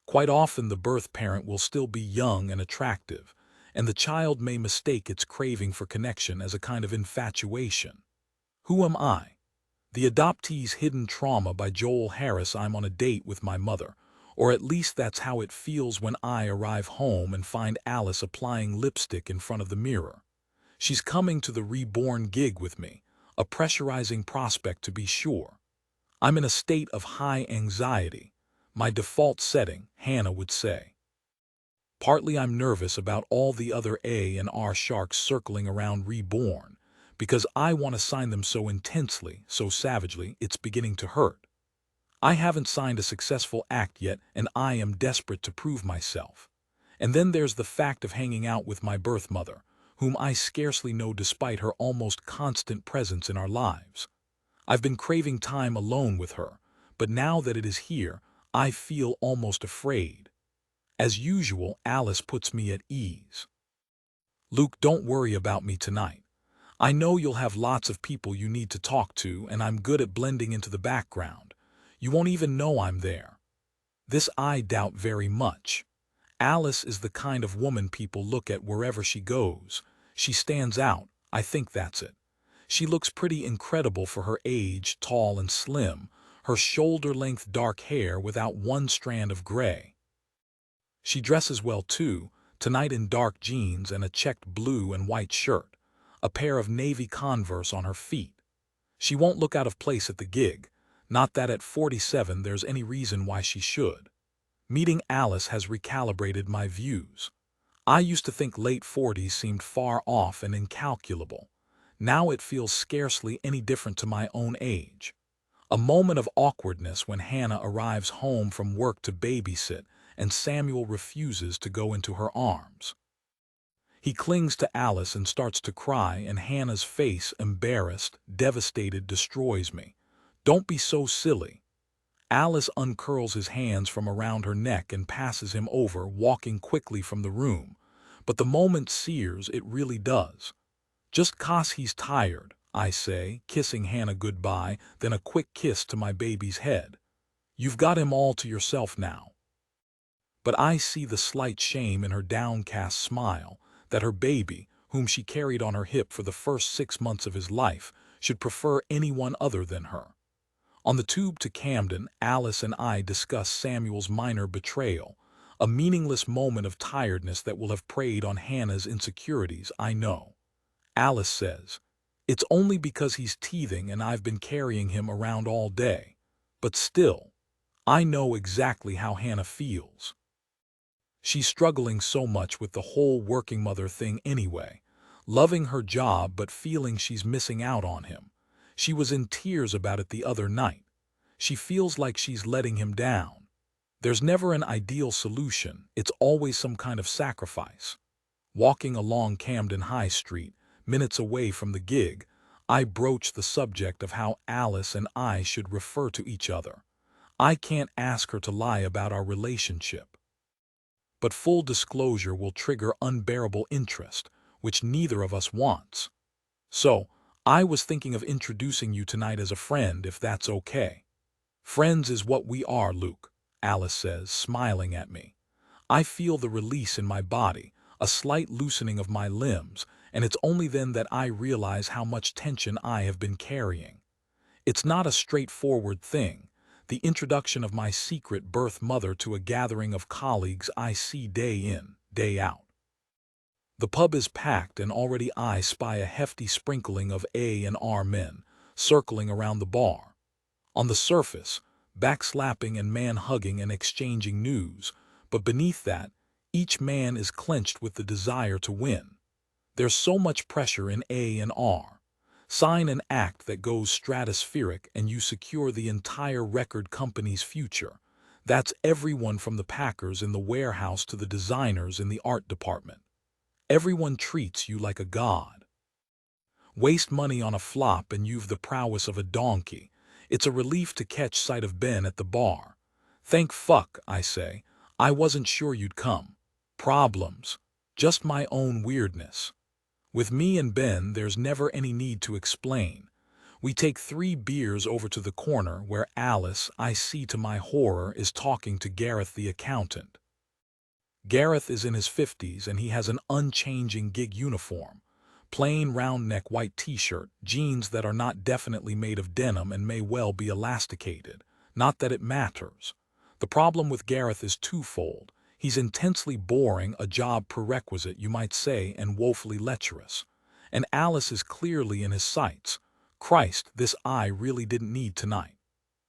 Quite often the birth parent will still be young and attractive, and the child may mistake its craving for connection as a kind of infatuation. Who am I? The adoptee's hidden trauma by Joel Harris. I'm on a date with my mother, or at least that's how it feels when I arrive home and find Alice applying lipstick in front of the mirror. She's coming to the Reborn gig with me, a pressurizing prospect to be sure. I'm in a state of high anxiety, my default setting, Hannah would say. Partly I'm nervous about all the other A&R sharks circling around Reborn, because I want to sign them so intensely, so savagely, it's beginning to hurt. I haven't signed a successful act yet, and I am desperate to prove myself. And then there's the fact of hanging out with my birth mother, whom I scarcely know despite her almost constant presence in our lives. I've been craving time alone with her, but now that it is here, I feel almost afraid. As usual, Alice puts me at ease. "Luke, don't worry about me tonight. I know you'll have lots of people you need to talk to, and I'm good at blending into the background. You won't even know I'm there." This I doubt very much. Alice is the kind of woman people look at wherever she goes. She stands out, I think that's it. She looks pretty incredible for her age, tall and slim, her shoulder-length dark hair without one strand of gray. She dresses well too, tonight in dark jeans and a checked blue and white shirt, a pair of navy Converse on her feet. She won't look out of place at the gig, not that at 47 there's any reason why she should. Meeting Alice has recalibrated my views. I used to think late 40s seemed far off and incalculable. Now it feels scarcely any different to my own age. A moment of awkwardness when Hannah arrives home from work to babysit and Samuel refuses to go into her arms. He clings to Alice and starts to cry, and Hannah's face, embarrassed, devastated, destroys me. "Don't be so silly." Alice uncurls his hands from around her neck and passes him over, walking quickly from the room. But the moment sears, it really does. "Just 'cause he's tired," I say, kissing Hannah goodbye, then a quick kiss to my baby's head. "You've got him all to yourself now." But I see the slight shame in her downcast smile, that her baby, whom she carried on her hip for the first 6 months of his life, should prefer anyone other than her. On the tube to Camden, Alice and I discuss Samuel's minor betrayal, a meaningless moment of tiredness that will have preyed on Hannah's insecurities, I know. Alice says, "It's only because he's teething and I've been carrying him around all day." But still, I know exactly how Hannah feels. She's struggling so much with the whole working mother thing anyway, loving her job but feeling she's missing out on him. She was in tears about it the other night. She feels like she's letting him down. There's never an ideal solution, it's always some kind of sacrifice. Walking along Camden High Street, minutes away from the gig, I broached the subject of how Alice and I should refer to each other. I can't ask her to lie about our relationship. But full disclosure will trigger unbearable interest, which neither of us wants. So, I was thinking of introducing you tonight as a friend, if that's okay. Friends is what we are, Luke, Alice says, smiling at me. I feel the release in my body, a slight loosening of my limbs, and it's only then that I realize how much tension I have been carrying. It's not a straightforward thing, the introduction of my secret birth mother to a gathering of colleagues I see day in, day out. The pub is packed and already I spy a hefty sprinkling of A&R men circling around the bar. On the surface, backslapping and man-hugging and exchanging news, but beneath that, each man is clenched with the desire to win. There's so much pressure in A&R. Sign an act that goes stratospheric and you secure the entire record company's future. That's everyone from the packers in the warehouse to the designers in the art department. Everyone treats you like a god. Waste money on a flop and you've the prowess of a donkey. It's a relief to catch sight of Ben at the bar. Thank fuck, I say. I wasn't sure you'd come. Problems. Just my own weirdness. With me and Ben, there's never any need to explain. We take 3 beers over to the corner where Alice, I see to my horror, is talking to Gareth the accountant. Gareth is in his 50s and he has an unchanging gig uniform. Plain round-neck white t-shirt, jeans that are not definitely made of denim and may well be elasticated. Not that it matters. The problem with Gareth is twofold. He's intensely boring, a job prerequisite, you might say, and woefully lecherous. And Alice is clearly in his sights. Christ, this I really didn't need tonight.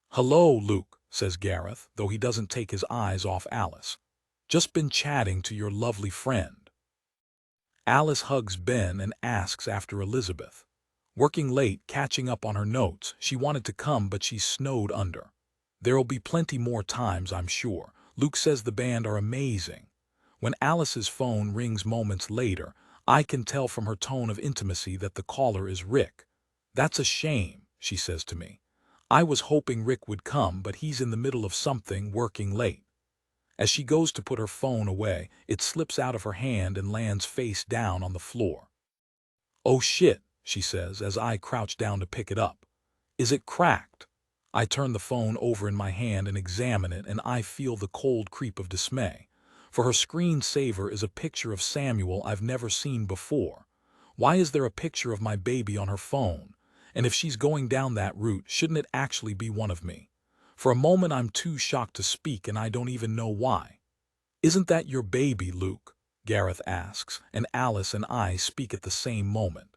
Hello, Luke, says Gareth, though he doesn't take his eyes off Alice. Just been chatting to your lovely friend. Alice hugs Ben and asks after Elizabeth. Working late, catching up on her notes, she wanted to come but she's snowed under. There'll be plenty more times, I'm sure. Luke says the band are amazing. When Alice's phone rings moments later, I can tell from her tone of intimacy that the caller is Rick. That's a shame, she says to me. I was hoping Rick would come, but he's in the middle of something, working late. As she goes to put her phone away, it slips out of her hand and lands face down on the floor. Oh shit, she says as I crouch down to pick it up. Is it cracked? I turn the phone over in my hand and examine it, and I feel the cold creep of dismay. For her screensaver is a picture of Samuel I've never seen before. Why is there a picture of my baby on her phone? And if she's going down that route, shouldn't it actually be one of me? For a moment I'm too shocked to speak, and I don't even know why. Isn't that your baby, Luke? Gareth asks, and Alice and I speak at the same moment.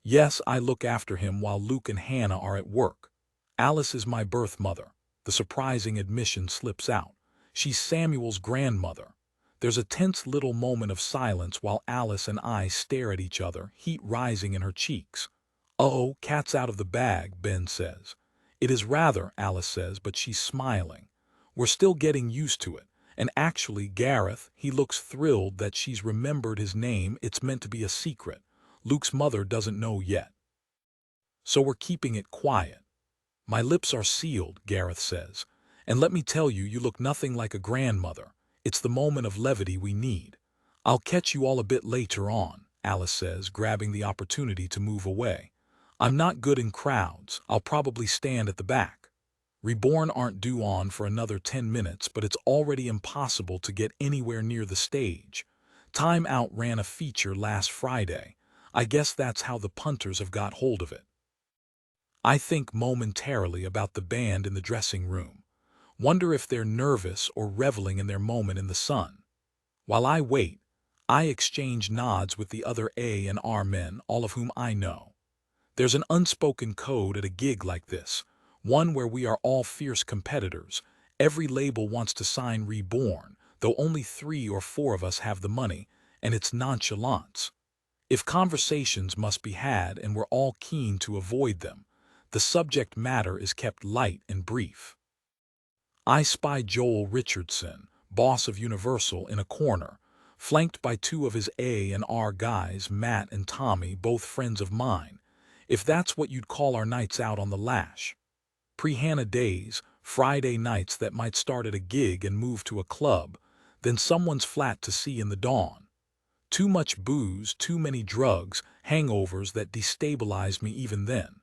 Yes, I look after him while Luke and Hannah are at work. Alice is my birth mother. The surprising admission slips out. She's Samuel's grandmother. There's a tense little moment of silence while Alice and I stare at each other, heat rising in her cheeks. Oh, cat's out of the bag, Ben says. It is rather, Alice says, but she's smiling. We're still getting used to it. And actually, Gareth, he looks thrilled that she's remembered his name. It's meant to be a secret. Luke's mother doesn't know yet. So we're keeping it quiet. My lips are sealed, Gareth says. And let me tell you, you look nothing like a grandmother. It's the moment of levity we need. I'll catch you all a bit later on, Alice says, grabbing the opportunity to move away. I'm not good in crowds. I'll probably stand at the back. Reborn aren't due on for another 10 minutes, but it's already impossible to get anywhere near the stage. Time Out ran a feature last Friday. I guess that's how the punters have got hold of it. I think momentarily about the band in the dressing room. Wonder if they're nervous or reveling in their moment in the sun. While I wait, I exchange nods with the other A&R men, all of whom I know. There's an unspoken code at a gig like this. One where we are all fierce competitors. Every label wants to sign Reborn, though only 3 or 4 of us have the money, and it's nonchalance. If conversations must be had and we're all keen to avoid them, the subject matter is kept light and brief. I spy Joel Richardson, boss of Universal, in a corner, flanked by 2 of his A&R guys, Matt and Tommy, both friends of mine, if that's what you'd call our nights out on the lash. Pre-Hannah days, Friday nights that might start at a gig and move to a club, then someone's flat to see in the dawn. Too much booze, too many drugs, hangovers that destabilized me even then.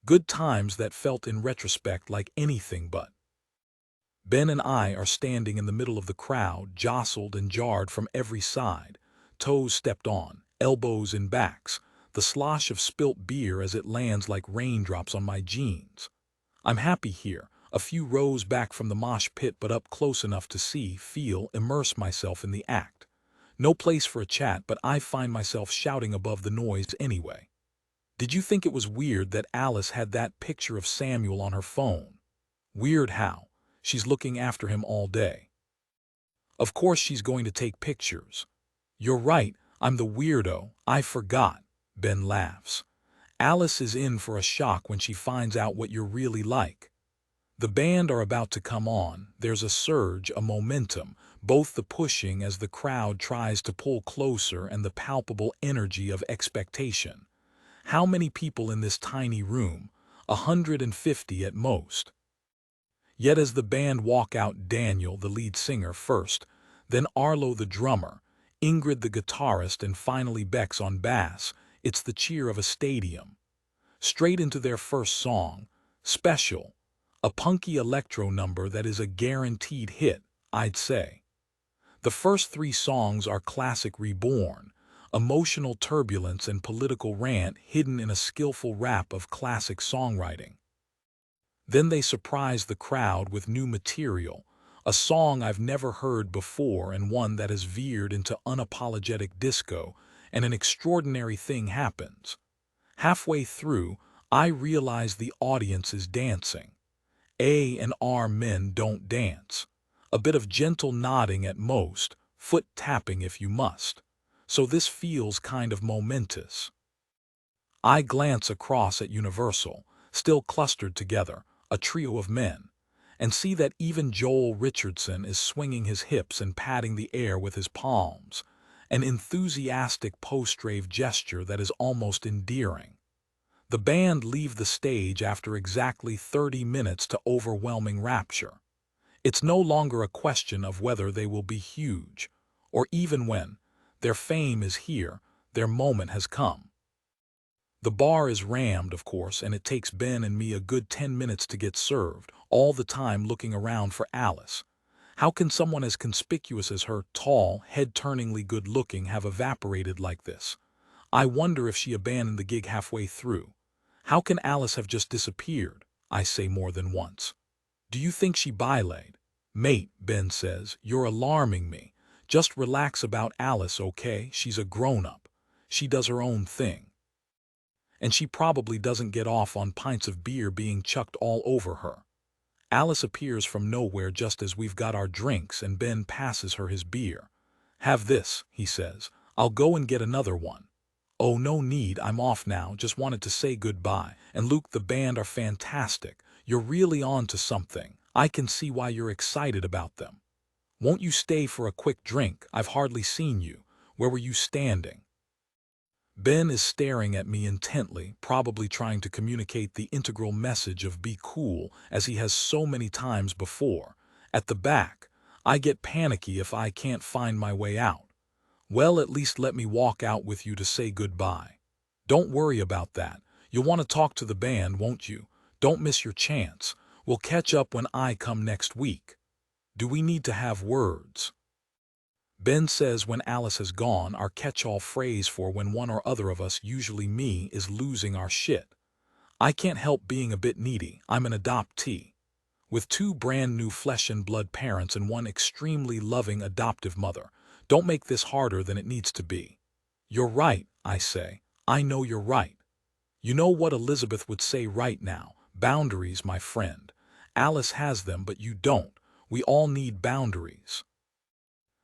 Good times that felt in retrospect like anything but. Ben and I are standing in the middle of the crowd, jostled and jarred from every side, toes stepped on, elbows in backs, the slosh of spilt beer as it lands like raindrops on my jeans. I'm happy here, a few rows back from the mosh pit but up close enough to see, feel, immerse myself in the act. No place for a chat, but I find myself shouting above the noise anyway. Did you think it was weird that Alice had that picture of Samuel on her phone? Weird how? She's looking after him all day. Of course she's going to take pictures. You're right, I'm the weirdo, I forgot, Ben laughs. Alice is in for a shock when she finds out what you're really like. The band are about to come on, there's a surge, a momentum, both the pushing as the crowd tries to pull closer and the palpable energy of expectation. How many people in this tiny room? 150 at most. Yet as the band walk out, Daniel, the lead singer, first, then Arlo, the drummer, Ingrid, the guitarist, and finally Bex on bass, it's the cheer of a stadium. Straight into their first song, Special, a punky electro number that is a guaranteed hit, I'd say. The first 3 songs are classic Reborn, emotional turbulence and political rant hidden in a skillful rap of classic songwriting. Then they surprise the crowd with new material, a song I've never heard before and one that has veered into unapologetic disco, and an extraordinary thing happens. Halfway through, I realize the audience is dancing. A&R men don't dance. A bit of gentle nodding at most, foot tapping if you must. So this feels kind of momentous. I glance across at Universal, still clustered together, a trio of men, and see that even Joel Richardson is swinging his hips and patting the air with his palms, an enthusiastic post-rave gesture that is almost endearing. The band leave the stage after exactly 30 minutes to overwhelming rapture. It's no longer a question of whether they will be huge, or even when. Their fame is here, their moment has come. The bar is rammed, of course, and it takes Ben and me a good 10 minutes to get served, all the time looking around for Alice. How can someone as conspicuous as her, tall, head-turningly good-looking, have evaporated like this? I wonder if she abandoned the gig halfway through. How can Alice have just disappeared? I say more than once. Do you think she bylayed? Mate, Ben says, you're alarming me. Just relax about Alice, okay? She's a grown-up. She does her own thing. And she probably doesn't get off on pints of beer being chucked all over her. Alice appears from nowhere just as we've got our drinks and Ben passes her his beer. Have this, he says. I'll go and get another one. Oh, no need, I'm off now, just wanted to say goodbye. And Luke, the band are fantastic. You're really on to something. I can see why you're excited about them. Won't you stay for a quick drink? I've hardly seen you. Where were you standing? Ben is staring at me intently, probably trying to communicate the integral message of be cool, as he has so many times before. At the back, I get panicky if I can't find my way out. Well, at least let me walk out with you to say goodbye. Don't worry about that. You'll want to talk to the band, won't you? Don't miss your chance. We'll catch up when I come next week. Do we need to have words? Ben says when Alice has gone, our catch-all phrase for when one or other of us, usually me, is losing our shit. I can't help being a bit needy. I'm an adoptee. With 2 brand new flesh and blood parents and one extremely loving adoptive mother. Don't make this harder than it needs to be. You're right, I say. I know you're right. You know what Elizabeth would say right now. Boundaries, my friend. Alice has them, but you don't. We all need boundaries.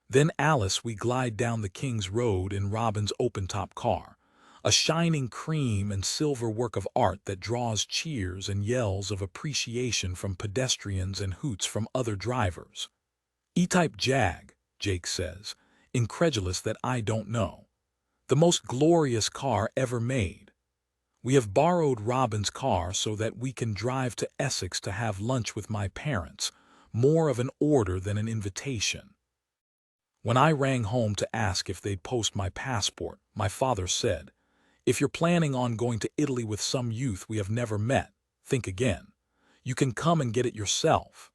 Then Alice, we glide down the King's Road in Robin's open-top car, a shining cream and silver work of art that draws cheers and yells of appreciation from pedestrians and hoots from other drivers. E-type Jag, Jake says, incredulous that I don't know. The most glorious car ever made. We have borrowed Robin's car so that we can drive to Essex to have lunch with my parents, more of an order than an invitation. When I rang home to ask if they'd post my passport, my father said, "If you're planning on going to Italy with some youth we have never met, think again. You can come and get it yourself."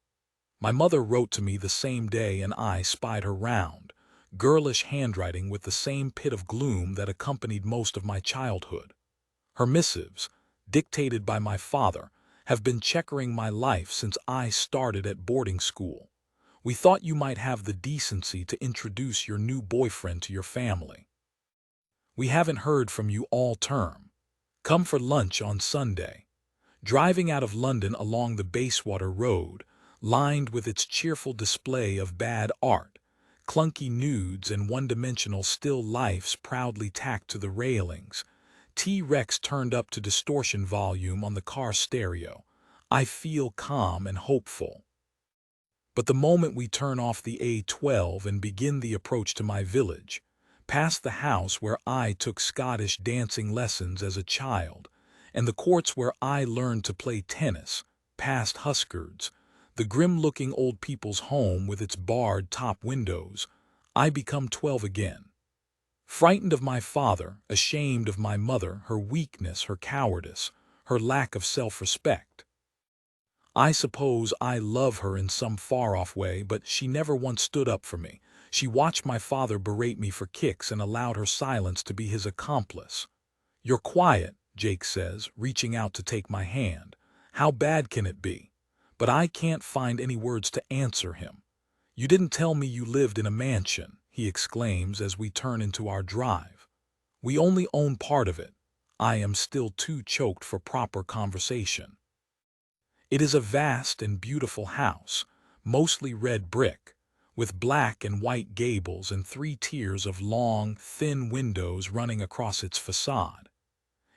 My mother wrote to me the same day, and I spied her round, girlish handwriting with the same pit of gloom that accompanied most of my childhood. Her missives, dictated by my father, have been checkering my life since I started at boarding school. We thought you might have the decency to introduce your new boyfriend to your family. We haven't heard from you all term. Come for lunch on Sunday. Driving out of London along the Bayswater Road, lined with its cheerful display of bad art, clunky nudes and one-dimensional still lifes proudly tacked to the railings, T-Rex turned up to distortion volume on the car stereo, I feel calm and hopeful. But the moment we turn off the A12 and begin the approach to my village, past the house where I took Scottish dancing lessons as a child, and the courts where I learned to play tennis, past Huskards, the grim-looking old people's home with its barred top windows, I become 12 again. Frightened of my father, ashamed of my mother, her weakness, her cowardice, her lack of self-respect. I suppose I love her in some far-off way, but she never once stood up for me. She watched my father berate me for kicks and allowed her silence to be his accomplice. "You're quiet," Jake says, reaching out to take my hand. "How bad can it be?" But I can't find any words to answer him. "You didn't tell me you lived in a mansion," he exclaims as we turn into our drive. "We only own part of it." I am still too choked for proper conversation. It is a vast and beautiful house, mostly red brick, with black and white gables and 3 tiers of long, thin windows running across its facade.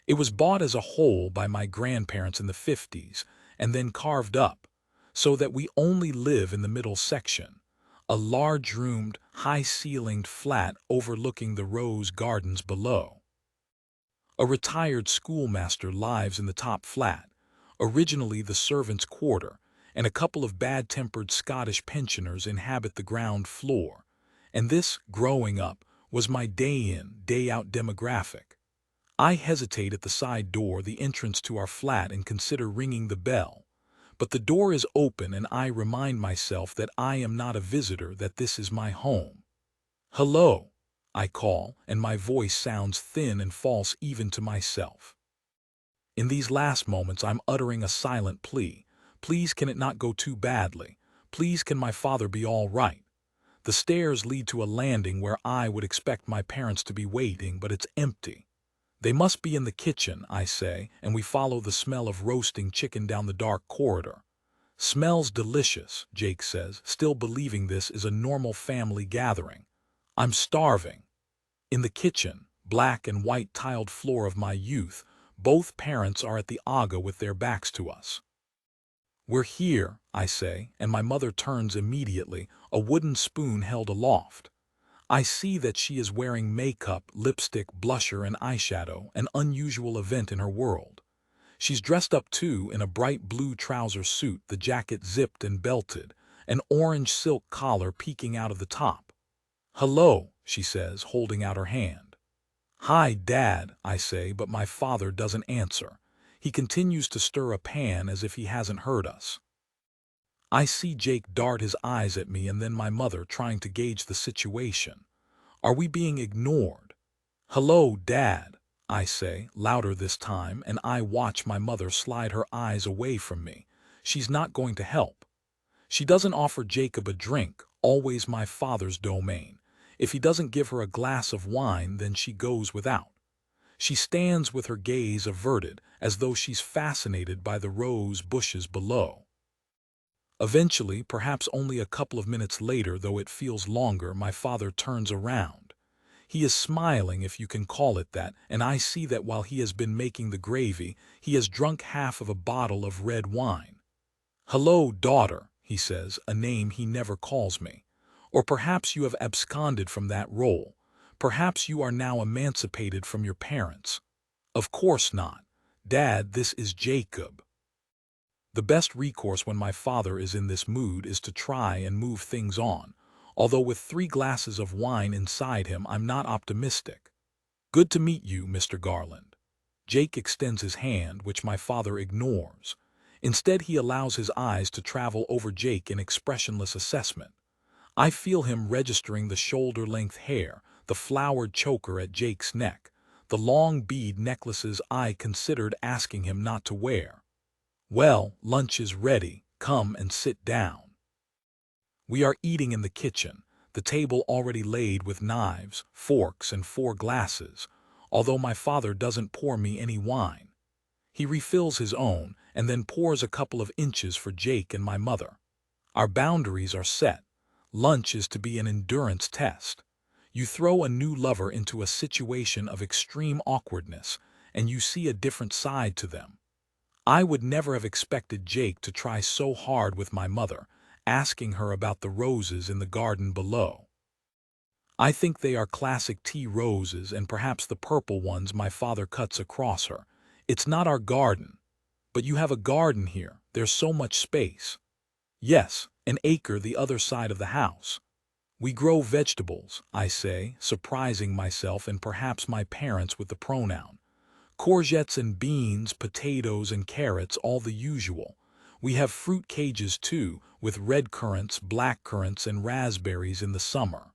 It was bought as a whole by my grandparents in the 50s and then carved up, so that we only live in the middle section, a large-roomed, high-ceilinged flat overlooking the rose gardens below. A retired schoolmaster lives in the top flat, originally the servants' quarter, and a couple of bad-tempered Scottish pensioners inhabit the ground floor, and this, growing up, was my day-in, day-out demographic. I hesitate at the side door, the entrance to our flat, and consider ringing the bell, but the door is open and I remind myself that I am not a visitor, that this is my home. "Hello," I call, and my voice sounds thin and false even to myself. In these last moments I'm uttering a silent plea. Please, can it not go too badly? Please, can my father be all right? The stairs lead to a landing where I would expect my parents to be waiting, but it's empty. "They must be in the kitchen," I say, and we follow the smell of roasting chicken down the dark corridor. "Smells delicious," Jake says, still believing this is a normal family gathering. I'm starving. In the kitchen, black and white tiled floor of my youth, both parents are at the aga with their backs to us. "We're here," I say, and my mother turns immediately, a wooden spoon held aloft. I see that she is wearing makeup, lipstick, blusher, and eyeshadow, an unusual event in her world. She's dressed up too, in a bright blue trouser suit, the jacket zipped and belted, an orange silk collar peeking out of the top. "Hello," she says, holding out her hand. "Hi, Dad," I say, but my father doesn't answer. He continues to stir a pan as if he hasn't heard us. I see Jake dart his eyes at me and then my mother, trying to gauge the situation. Are we being ignored? "Hello, Dad," I say, louder this time, and I watch my mother slide her eyes away from me. She's not going to help. She doesn't offer Jacob a drink, always my father's domain. If he doesn't give her a glass of wine, then she goes without. She stands with her gaze averted, as though she's fascinated by the rose bushes below. Eventually, perhaps only a couple of minutes later, though it feels longer, my father turns around. He is smiling, if you can call it that, and I see that while he has been making the gravy, he has drunk half of a bottle of red wine. "Hello, daughter," he says, a name he never calls me. "Or perhaps you have absconded from that role. Perhaps you are now emancipated from your parents." "Of course not. Dad, this is Jacob." The best recourse when my father is in this mood is to try and move things on, although with 3 glasses of wine inside him I'm not optimistic. "Good to meet you, Mr. Garland." Jake extends his hand, which my father ignores. Instead, he allows his eyes to travel over Jake in expressionless assessment. I feel him registering the shoulder-length hair, the flowered choker at Jake's neck, the long bead necklaces I considered asking him not to wear. "Well, lunch is ready. Come and sit down." We are eating in the kitchen, the table already laid with knives, forks, and 4 glasses, although my father doesn't pour me any wine. He refills his own and then pours a couple of inches for Jake and my mother. Our boundaries are set. Lunch is to be an endurance test. You throw a new lover into a situation of extreme awkwardness, and you see a different side to them. I would never have expected Jake to try so hard with my mother, asking her about the roses in the garden below. I think they are classic tea roses, and perhaps the purple ones my father cuts across her. "It's not our garden." "But you have a garden here. There's so much space." "Yes, an acre the other side of the house. We grow vegetables," I say, surprising myself and perhaps my parents with the pronoun. "Courgettes and beans, potatoes and carrots, all the usual. We have fruit cages too, with red currants, black currants, and raspberries in the summer."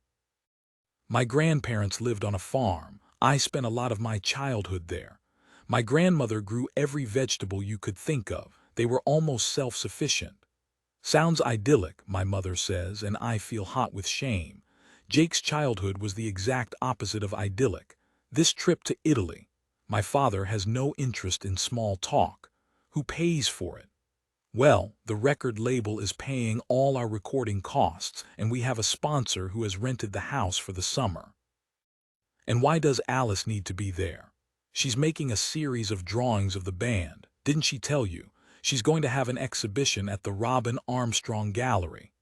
My grandparents lived on a farm. I spent a lot of my childhood there. My grandmother grew every vegetable you could think of. They were almost self-sufficient. "Sounds idyllic," my mother says, and I feel hot with shame. Jake's childhood was the exact opposite of idyllic. This trip to Italy. My father has no interest in small talk. Who pays for it? Well, the record label is paying all our recording costs, and we have a sponsor who has rented the house for the summer. And why does Alice need to be there? She's making a series of drawings of the band. Didn't she tell you? She's going to have an exhibition at the Robin Armstrong Gallery.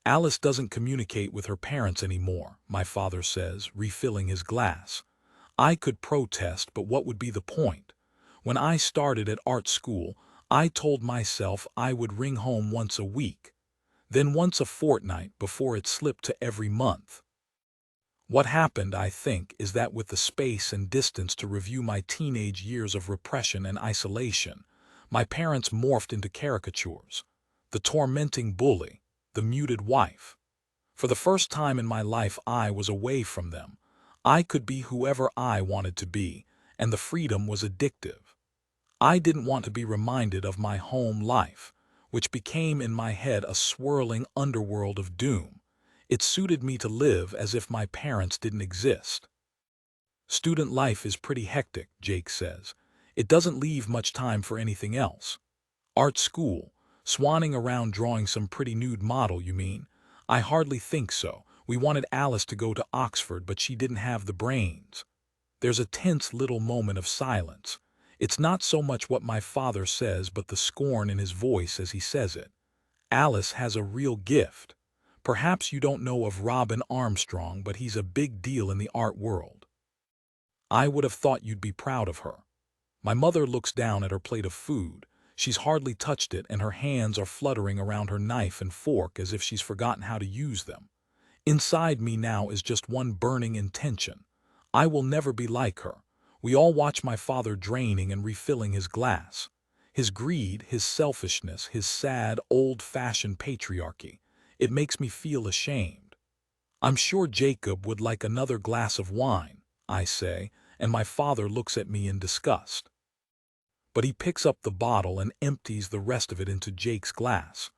Alice doesn't communicate with her parents anymore, my father says, refilling his glass. I could protest, but what would be the point? When I started at art school, I told myself I would ring home once a week, then once a fortnight before it slipped to every month. What happened, I think, is that with the space and distance to review my teenage years of repression and isolation, my parents morphed into caricatures. The tormenting bully, the muted wife. For the first time in my life, I was away from them. I could be whoever I wanted to be, and the freedom was addictive. I didn't want to be reminded of my home life, which became in my head a swirling underworld of doom. It suited me to live as if my parents didn't exist. "Student life is pretty hectic," Jake says. "It doesn't leave much time for anything else." "Art school, swanning around drawing some pretty nude model, you mean?" "I hardly think so. We wanted Alice to go to Oxford, but she didn't have the brains." There's a tense little moment of silence. It's not so much what my father says, but the scorn in his voice as he says it. "Alice has a real gift. Perhaps you don't know of Robin Armstrong, but he's a big deal in the art world. I would have thought you'd be proud of her." My mother looks down at her plate of food. She's hardly touched it, and her hands are fluttering around her knife and fork as if she's forgotten how to use them. Inside me now is just one burning intention. I will never be like her. We all watch my father draining and refilling his glass. His greed, his selfishness, his sad, old-fashioned patriarchy. It makes me feel ashamed. "I'm sure Jacob would like another glass of wine," I say, and my father looks at me in disgust. But he picks up the bottle and empties the rest of it into Jake's glass.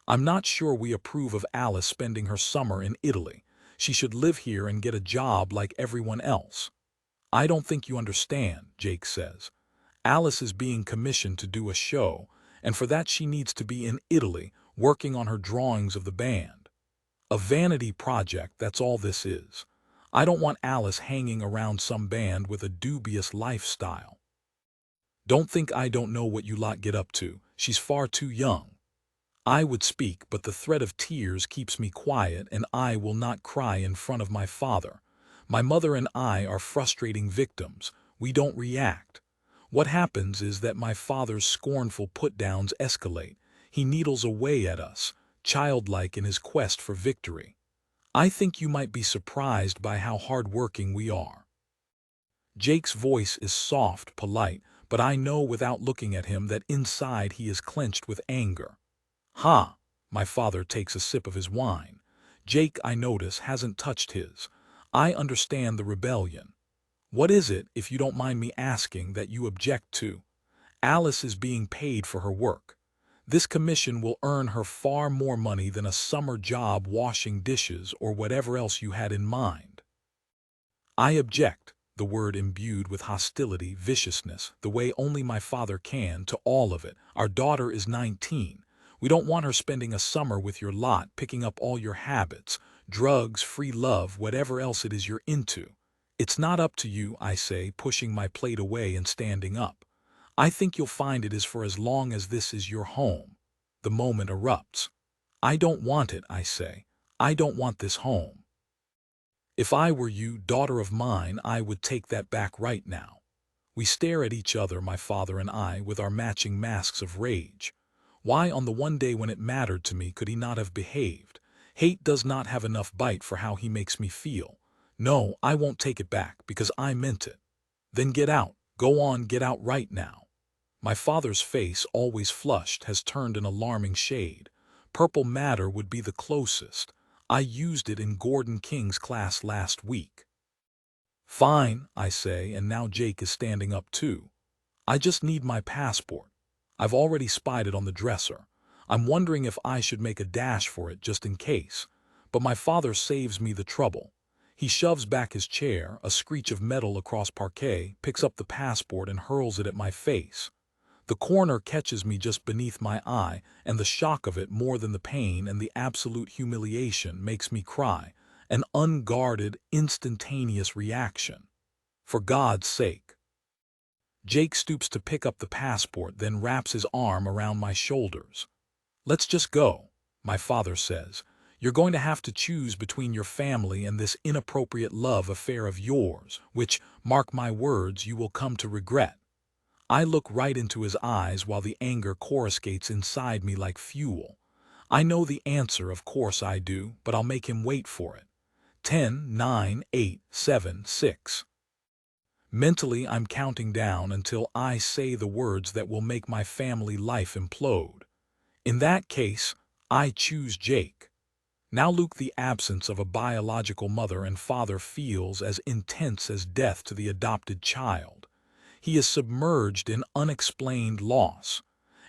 "I'm not sure we approve of Alice spending her summer in Italy. She should live here and get a job like everyone else." I don't think you understand, Jake says. Alice is being commissioned to do a show, and for that she needs to be in Italy working on her drawings of the band. A vanity project, that's all this is. I don't want Alice hanging around some band with a dubious lifestyle. Don't think I don't know what you lot get up to. She's far too young. I would speak, but the threat of tears keeps me quiet, and I will not cry in front of my father. My mother and I are frustrating victims. We don't react. What happens is that my father's scornful put-downs escalate. He needles away at us, childlike in his quest for victory. I think you might be surprised by how hard-working we are. Jake's voice is soft, polite, but I know without looking at him that inside he is clenched with anger. Ha! My father takes a sip of his wine. Jake, I notice, hasn't touched his. I understand the rebellion. What is it, if you don't mind me asking, that you object to? Alice is being paid for her work. This commission will earn her far more money than a summer job washing dishes or whatever else you had in mind. I object, the word imbued with hostility, viciousness, the way only my father can, to all of it. Our daughter is 19. We don't want her spending a summer with your lot, picking up all your habits, drugs, free love, whatever else it is you're into. It's not up to you, I say, pushing my plate away and standing up. I think you'll find it is for as long as this is your home. The moment erupts. I don't want it, I say. I don't want this home. If I were you, daughter of mine, I would take that back right now. We stare at each other, my father and I, with our matching masks of rage. Why, on the one day when it mattered to me, could he not have behaved? Hate does not have enough bite for how he makes me feel. No, I won't take it back, because I meant it. Then get out. Go on, get out right now. My father's face, always flushed, has turned an alarming shade. Purple matter would be the closest. I used it in Gordon King's class last week. Fine, I say, and now Jake is standing up too. I just need my passport. I've already spied it on the dresser. I'm wondering if I should make a dash for it just in case. But my father saves me the trouble. He shoves back his chair, a screech of metal across parquet, picks up the passport and hurls it at my face. The corner catches me just beneath my eye, and the shock of it, more than the pain and the absolute humiliation, makes me cry. An unguarded, instantaneous reaction. For God's sake. Jake stoops to pick up the passport, then wraps his arm around my shoulders. Let's just go, my father says. You're going to have to choose between your family and this inappropriate love affair of yours, which, mark my words, you will come to regret. I look right into his eyes while the anger coruscates inside me like fuel. I know the answer, of course I do, but I'll make him wait for it. 10, 9, 8, 7, 6. Mentally, I'm counting down until I say the words that will make my family life implode. In that case, I choose Jake. Now, Luke, the absence of a biological mother and father feels as intense as death to the adopted child. He is submerged in unexplained loss,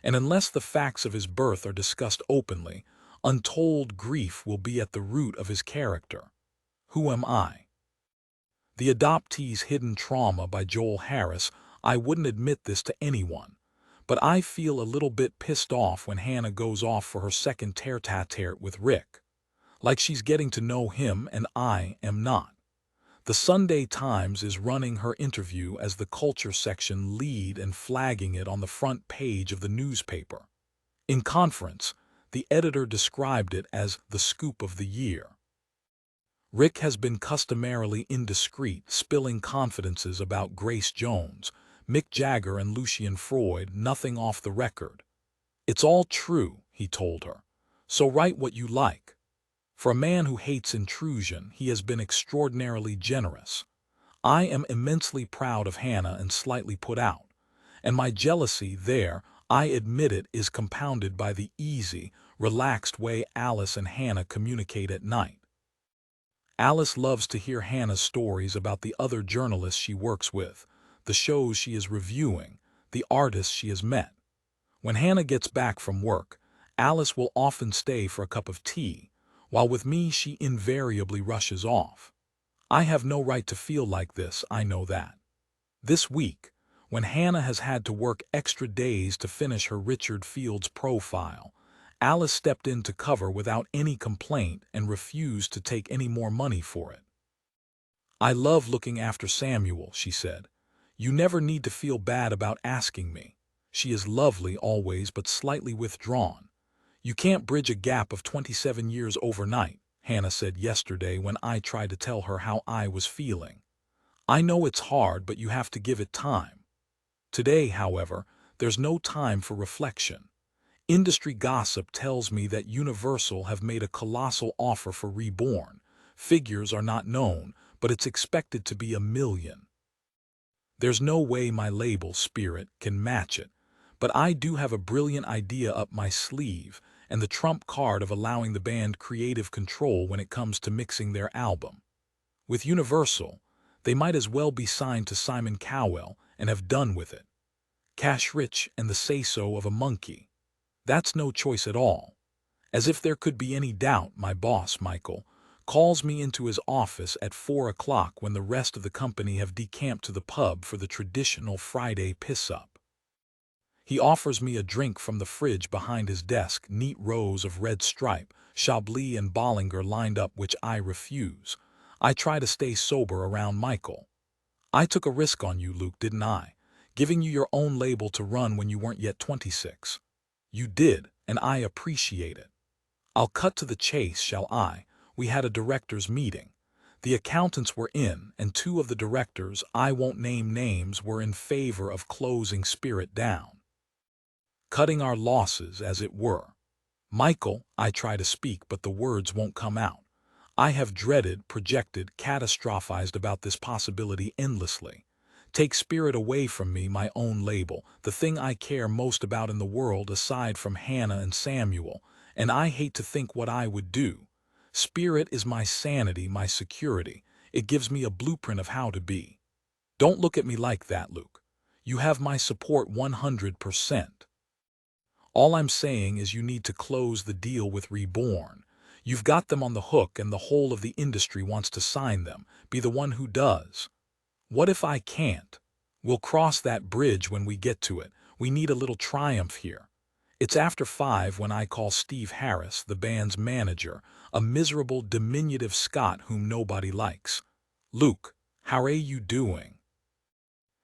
and unless the facts of his birth are discussed openly, untold grief will be at the root of his character. Who am I? The Adoptee's Hidden Trauma by Joel Harris. I wouldn't admit this to anyone, but I feel a little bit pissed off when Hannah goes off for her second tete-a-tete with Rick. Like she's getting to know him and I am not. The Sunday Times is running her interview as the culture section lead and flagging it on the front page of the newspaper. In conference, the editor described it as the scoop of the year. Rick has been customarily indiscreet, spilling confidences about Grace Jones, Mick Jagger and Lucian Freud, nothing off the record. It's all true, he told her. So write what you like. For a man who hates intrusion, he has been extraordinarily generous. I am immensely proud of Hannah and slightly put out. And my jealousy there, I admit it, is compounded by the easy, relaxed way Alice and Hannah communicate at night. Alice loves to hear Hannah's stories about the other journalists she works with, the shows she is reviewing, the artists she has met. When Hannah gets back from work, Alice will often stay for a cup of tea, while with me she invariably rushes off. I have no right to feel like this, I know that. This week, when Hannah has had to work extra days to finish her Richard Fields profile, Alice stepped in to cover without any complaint and refused to take any more money for it. I love looking after Samuel, she said. You never need to feel bad about asking me. She is lovely always, but slightly withdrawn. You can't bridge a gap of 27 years overnight, Hannah said yesterday when I tried to tell her how I was feeling. I know it's hard, but you have to give it time. Today, however, there's no time for reflection. Industry gossip tells me that Universal have made a colossal offer for Reborn. Figures are not known, but it's expected to be $1 million. There's no way my label, Spirit, can match it, but I do have a brilliant idea up my sleeve and the trump card of allowing the band creative control when it comes to mixing their album. With Universal, they might as well be signed to Simon Cowell and have done with it. Cash rich and the say-so of a monkey. That's no choice at all. As if there could be any doubt, my boss, Michael, calls me into his office at 4 o'clock when the rest of the company have decamped to the pub for the traditional Friday piss-up. He offers me a drink from the fridge behind his desk, neat rows of Red Stripe, Chablis and Bollinger lined up, which I refuse. I try to stay sober around Michael. I took a risk on you, Luke, didn't I? Giving you your own label to run when you weren't yet 26. You did, and I appreciate it. I'll cut to the chase, shall I? We had a directors' meeting. The accountants were in, and 2 of the directors, I won't name names, were in favor of closing Spirit down. Cutting our losses, as it were. Michael, I try to speak, but the words won't come out. I have dreaded, projected, catastrophized about this possibility endlessly. Take Spirit away from me, my own label, the thing I care most about in the world aside from Hannah and Samuel, and I hate to think what I would do. Spirit is my sanity, my security. It gives me a blueprint of how to be. Don't look at me like that, Luke. You have my support 100%. All I'm saying is you need to close the deal with Reborn. You've got them on the hook and the whole of the industry wants to sign them. Be the one who does. What if I can't? We'll cross that bridge when we get to it. We need a little triumph here. It's after 5 when I call Steve Harris, the band's manager, a miserable, diminutive Scot whom nobody likes. Luke, how are you doing?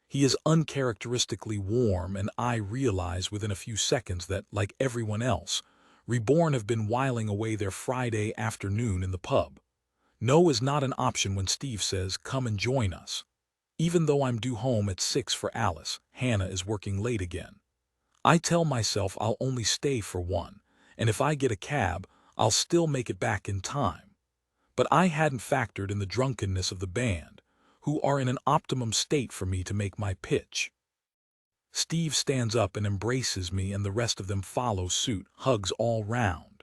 He is uncharacteristically warm, and I realize within a few seconds that, like everyone else, Reborn have been whiling away their Friday afternoon in the pub. No is not an option when Steve says, come and join us. Even though I'm due home at 6 for Alice, Hannah is working late again. I tell myself I'll only stay for 1, and if I get a cab, I'll still make it back in time. But I hadn't factored in the drunkenness of the band, who are in an optimum state for me to make my pitch. Steve stands up and embraces me, and the rest of them follow suit, hugs all round.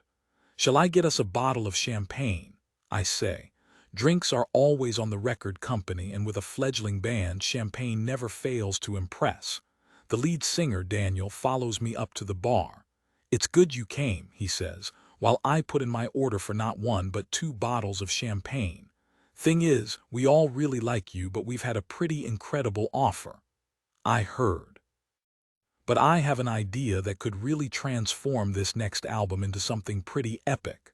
Shall I get us a bottle of champagne? I say. Drinks are always on the record company, and with a fledgling band, champagne never fails to impress. The lead singer, Daniel, follows me up to the bar. It's good you came, he says, while I put in my order for not 1 but 2 bottles of champagne. Thing is, we all really like you, but we've had a pretty incredible offer. I heard. But I have an idea that could really transform this next album into something pretty epic.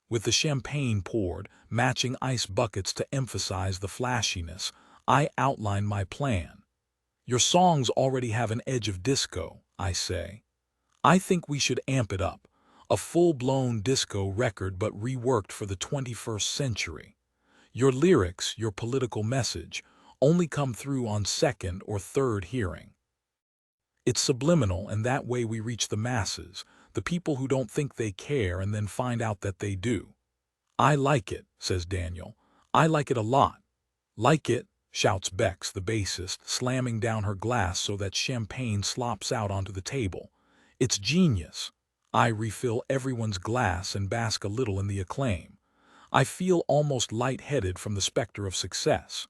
With the champagne poured, matching ice buckets to emphasize the flashiness, I outline my plan. Your songs already have an edge of disco, I say. I think we should amp it up. A full-blown disco record, but reworked for the 21st century. Your lyrics, your political message, only come through on 2nd or 3rd hearing. It's subliminal, and that way we reach the masses, the people who don't think they care and then find out that they do. I like it, says Daniel. I like it a lot. Like it, shouts Bex, the bassist, slamming down her glass so that champagne slops out onto the table. It's genius. I refill everyone's glass and bask a little in the acclaim. I feel almost lightheaded from the specter of success.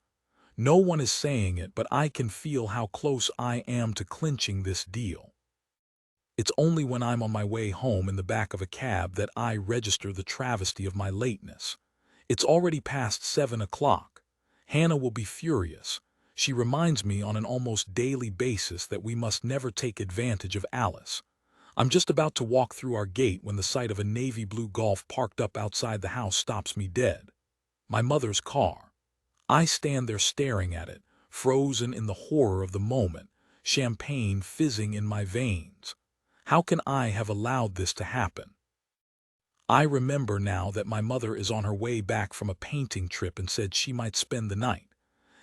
No one is saying it, but I can feel how close I am to clinching this deal. It's only when I'm on my way home in the back of a cab that I register the travesty of my lateness. It's already past 7 o'clock. Hannah will be furious. She reminds me on an almost daily basis that we must never take advantage of Alice. I'm just about to walk through our gate when the sight of a navy blue Golf parked up outside the house stops me dead. My mother's car. I stand there staring at it, frozen in the horror of the moment, champagne fizzing in my veins. How can I have allowed this to happen? I remember now that my mother is on her way back from a painting trip and said she might spend the night.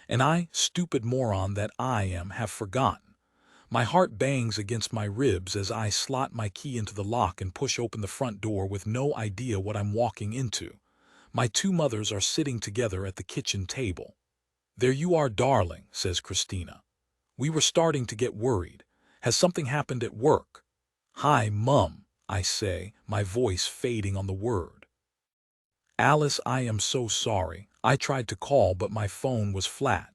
And I, stupid moron that I am, have forgotten. My heart bangs against my ribs as I slot my key into the lock and push open the front door with no idea what I'm walking into. My two mothers are sitting together at the kitchen table. "There you are, darling," says Christina. "We were starting to get worried. Has something happened at work?" "Hi, Mum," I say, my voice fading on the word. "Alice, I am so sorry. I tried to call, but my phone was flat.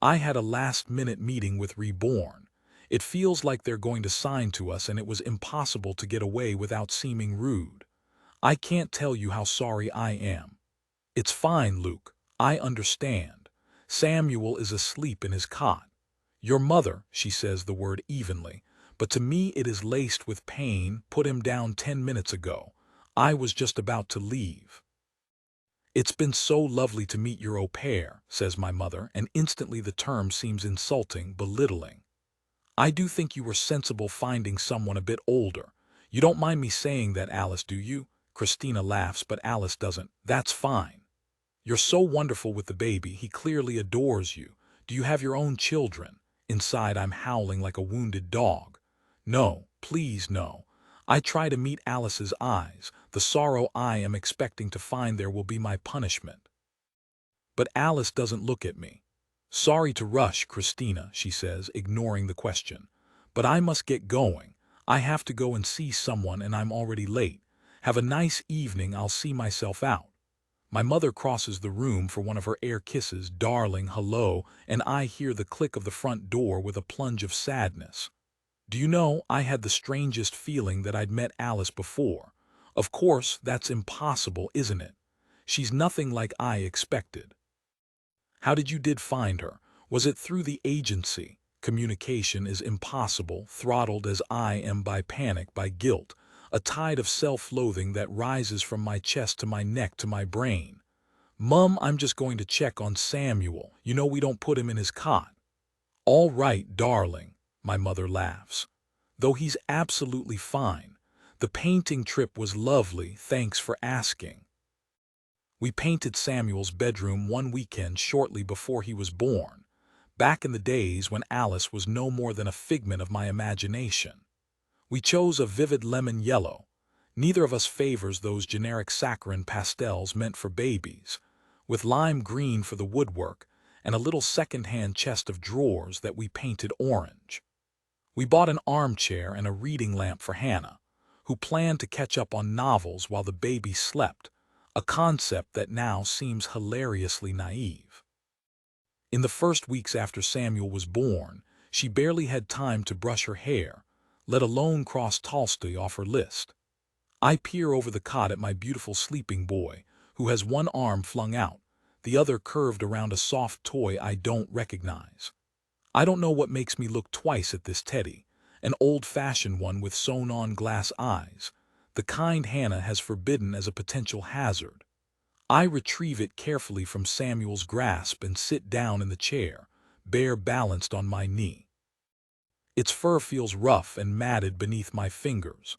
I had a last-minute meeting with Reborn. It feels like they're going to sign to us, and it was impossible to get away without seeming rude. I can't tell you how sorry I am." "It's fine, Luke. I understand. Samuel is asleep in his cot. Your mother," she says the word evenly, "but to me it is laced with pain, put him down 10 minutes ago. I was just about to leave." "It's been so lovely to meet your au pair," says my mother, and instantly the term seems insulting, belittling. "I do think you were sensible finding someone a bit older. You don't mind me saying that, Alice, do you?" Christina laughs, but Alice doesn't. "That's fine. You're so wonderful with the baby. He clearly adores you. Do you have your own children?" Inside, I'm howling like a wounded dog. "No, please no." I try to meet Alice's eyes. The sorrow I am expecting to find there will be my punishment. But Alice doesn't look at me. "Sorry to rush, Christina," she says, ignoring the question. "But I must get going. I have to go and see someone and I'm already late. Have a nice evening. I'll see myself out." My mother crosses the room for one of her air kisses, "Darling, hello," and I hear the click of the front door with a plunge of sadness. Do you know, I had the strangest feeling that I'd met Alice before. Of course, that's impossible, isn't it? She's nothing like I expected. "How did find her? Was it through the agency?" Communication is impossible, throttled as I am by panic, by guilt, a tide of self-loathing that rises from my chest to my neck to my brain. "Mum, I'm just going to check on Samuel. You know we don't put him in his cot." "All right, darling," my mother laughs. "Though he's absolutely fine. The painting trip was lovely, thanks for asking. We painted Samuel's bedroom one weekend shortly before he was born, back in the days when Alice was no more than a figment of my imagination. We chose a vivid lemon yellow. Neither of us favors those generic saccharine pastels meant for babies, with lime green for the woodwork and a little second-hand chest of drawers that we painted orange. We bought an armchair and a reading lamp for Hannah, who planned to catch up on novels while the baby slept, a concept that now seems hilariously naive. In the first weeks after Samuel was born, she barely had time to brush her hair, let alone cross Tolstoy off her list. I peer over the cot at my beautiful sleeping boy, who has one arm flung out, the other curved around a soft toy I don't recognize. I don't know what makes me look twice at this teddy, an old-fashioned one with sewn-on glass eyes, the kind Hannah has forbidden as a potential hazard. I retrieve it carefully from Samuel's grasp and sit down in the chair, bare balanced on my knee. Its fur feels rough and matted beneath my fingers.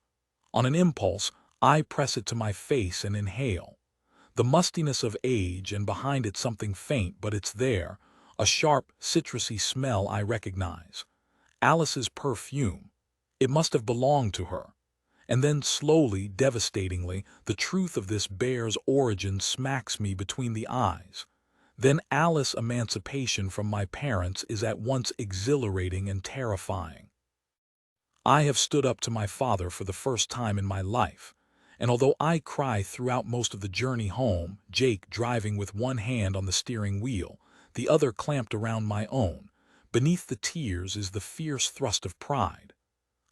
On an impulse, I press it to my face and inhale. The mustiness of age, and behind it something faint, but it's there, a sharp, citrusy smell I recognize. Alice's perfume. It must have belonged to her. And then slowly, devastatingly, the truth of this bear's origin smacks me between the eyes. Then Alice's emancipation from my parents is at once exhilarating and terrifying. I have stood up to my father for the first time in my life, and although I cry throughout most of the journey home, Jake driving with one hand on the steering wheel, the other clamped around my own, beneath the tears is the fierce thrust of pride.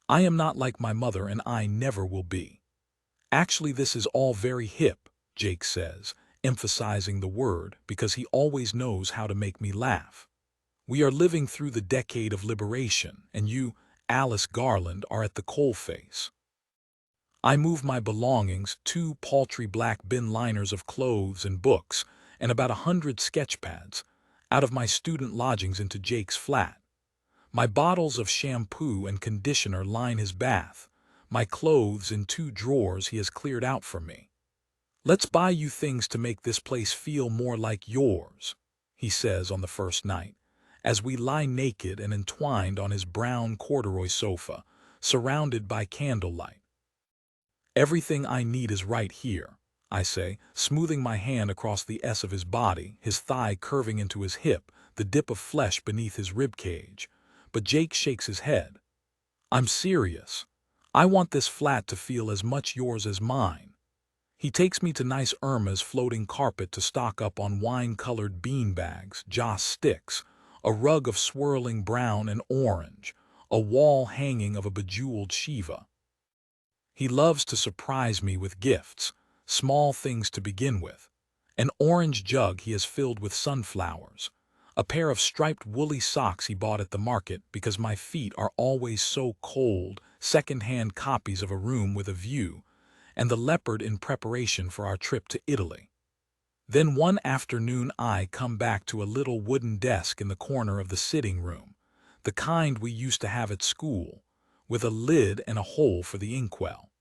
I am not like my mother, and I never will be. "Actually, this is all very hip," Jake says, emphasizing the word because he always knows how to make me laugh. We are living through the decade of liberation, and you, Alice Garland, are at the coalface. I move my belongings, 2 paltry black bin liners of clothes and books, and about 100 sketch pads, out of my student lodgings into Jake's flat. My bottles of shampoo and conditioner line his bath, my clothes in 2 drawers he has cleared out for me. "Let's buy you things to make this place feel more like yours," he says on the first night, as we lie naked and entwined on his brown corduroy sofa, surrounded by candlelight. "Everything I need is right here," I say, smoothing my hand across the S of his body, his thigh curving into his hip, the dip of flesh beneath his rib cage. But Jake shakes his head. "I'm serious. I want this flat to feel as much yours as mine." He takes me to nice Irma's floating carpet to stock up on wine-colored bean bags, joss sticks, a rug of swirling brown and orange, a wall hanging of a bejeweled Shiva. He loves to surprise me with gifts, small things to begin with. An orange jug he has filled with sunflowers, a pair of striped woolly socks he bought at the market because my feet are always so cold, second-hand copies of A Room with a View, and the leopard in preparation for our trip to Italy. Then one afternoon I come back to a little wooden desk in the corner of the sitting room, the kind we used to have at school, with a lid and a hole for the inkwell.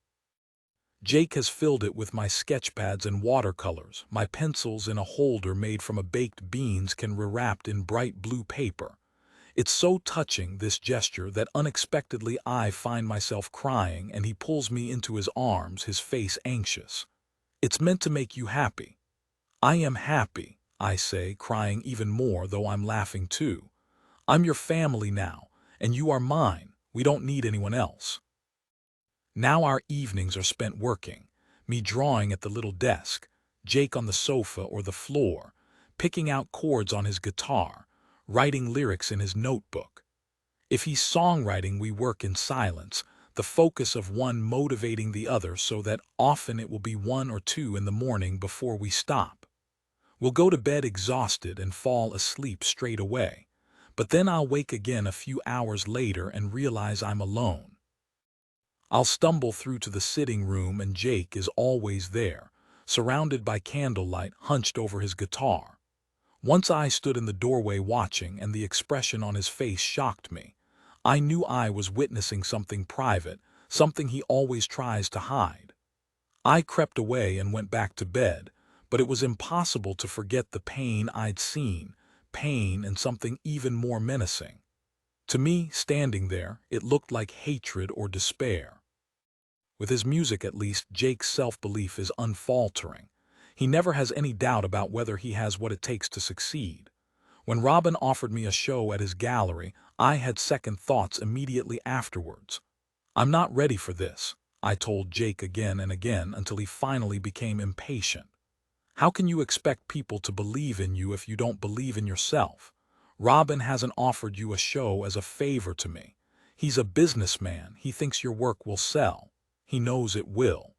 Jake has filled it with my sketch pads and watercolors, my pencils in a holder made from a baked beans can wrapped in bright blue paper. It's so touching, this gesture, that unexpectedly I find myself crying and he pulls me into his arms, his face anxious. "It's meant to make you happy." "I am happy," I say, crying even more, though I'm laughing too. "I'm your family now, and you are mine. We don't need anyone else." Now our evenings are spent working, me drawing at the little desk, Jake on the sofa or the floor, picking out chords on his guitar, writing lyrics in his notebook. If he's songwriting, we work in silence, the focus of one motivating the other, so that often it will be 1 or 2 in the morning before we stop. We'll go to bed exhausted and fall asleep straight away, but then I'll wake again a few hours later and realize I'm alone. I'll stumble through to the sitting room and Jake is always there, surrounded by candlelight, hunched over his guitar. Once I stood in the doorway watching, and the expression on his face shocked me. I knew I was witnessing something private, something he always tries to hide. I crept away and went back to bed, but it was impossible to forget the pain I'd seen, pain and something even more menacing. To me, standing there, it looked like hatred or despair. With his music, at least, Jake's self-belief is unfaltering. He never has any doubt about whether he has what it takes to succeed. When Robin offered me a show at his gallery, I had second thoughts immediately afterwards. "I'm not ready for this," I told Jake again and again, until he finally became impatient. "How can you expect people to believe in you if you don't believe in yourself? Robin hasn't offered you a show as a favor to me. He's a businessman. He thinks your work will sell. He knows it will."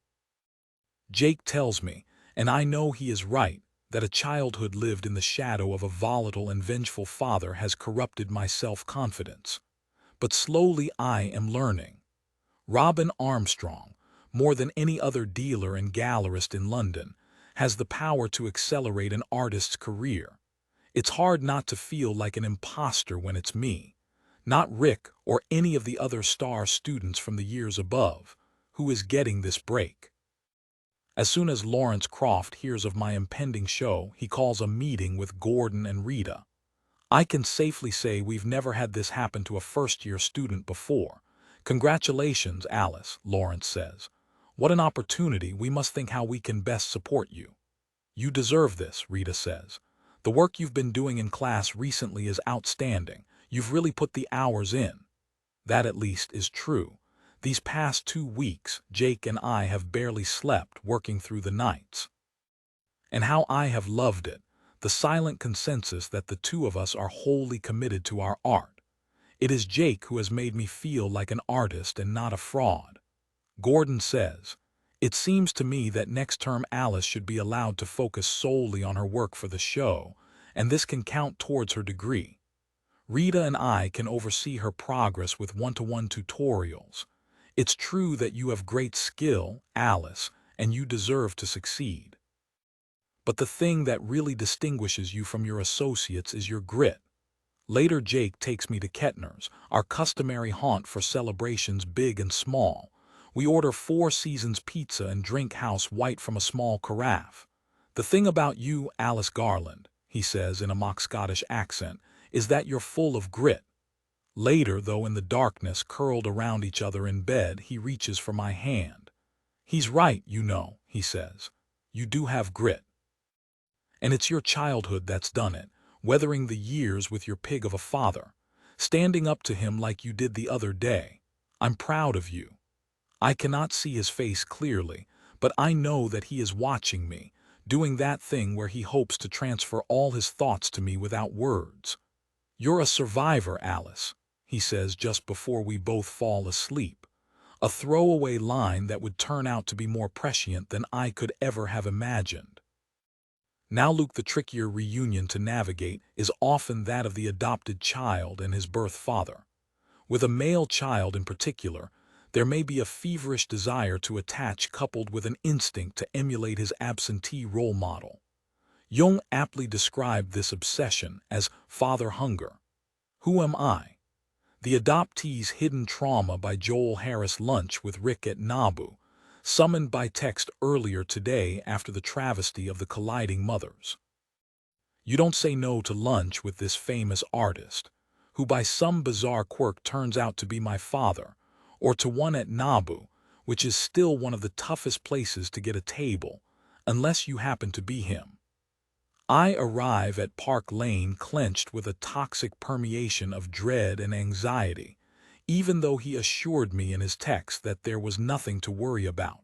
Jake tells me, and I know he is right, that a childhood lived in the shadow of a volatile and vengeful father has corrupted my self-confidence. But slowly I am learning. Robin Armstrong, more than any other dealer and gallerist in London, has the power to accelerate an artist's career. It's hard not to feel like an imposter when it's me, not Rick or any of the other star students from the years above, who is getting this break. As soon as Lawrence Croft hears of my impending show, he calls a meeting with Gordon and Rita. "I can safely say we've never had this happen to a first-year student before. Congratulations, Alice," Lawrence says. "What an opportunity. We must think how we can best support you." "You deserve this," Rita says. "The work you've been doing in class recently is outstanding. You've really put the hours in." That, at least, is true. These past 2 weeks, Jake and I have barely slept, working through the nights. And how I have loved it, the silent consensus that the two of us are wholly committed to our art. It is Jake who has made me feel like an artist and not a fraud. Gordon says, It seems to me that next term Alice should be allowed to focus solely on her work for the show, and this can count towards her degree. Rita and I can oversee her progress with one-to-one tutorials. It's true that you have great skill, Alice, and you deserve to succeed. But the thing that really distinguishes you from your associates is your grit. Later Jake takes me to Kettner's, our customary haunt for celebrations big and small. We order 4 Seasons pizza and drink house white from a small carafe. The thing about you, Alice Garland, he says in a mock Scottish accent, is that you're full of grit. Later, though, in the darkness, curled around each other in bed, he reaches for my hand. He's right, you know, he says. You do have grit. And it's your childhood that's done it, weathering the years with your pig of a father, standing up to him like you did the other day. I'm proud of you. I cannot see his face clearly, but I know that he is watching me, doing that thing where he hopes to transfer all his thoughts to me without words. You're a survivor, Alice, he says just before we both fall asleep. A throwaway line that would turn out to be more prescient than I could ever have imagined. Now, Luke, the trickier reunion to navigate is often that of the adopted child and his birth father. With a male child in particular, there may be a feverish desire to attach coupled with an instinct to emulate his absentee role model. Jung aptly described this obsession as father hunger. Who am I? The Adoptee's Hidden Trauma by Joel Harris. Lunch with Rick at Nabu, summoned by text earlier today after the travesty of the colliding mothers. You don't say no to lunch with this famous artist, who by some bizarre quirk turns out to be my father, or to one at Nabu, which is still one of the toughest places to get a table, unless you happen to be him. I arrive at Park Lane clenched with a toxic permeation of dread and anxiety, even though he assured me in his text that there was nothing to worry about.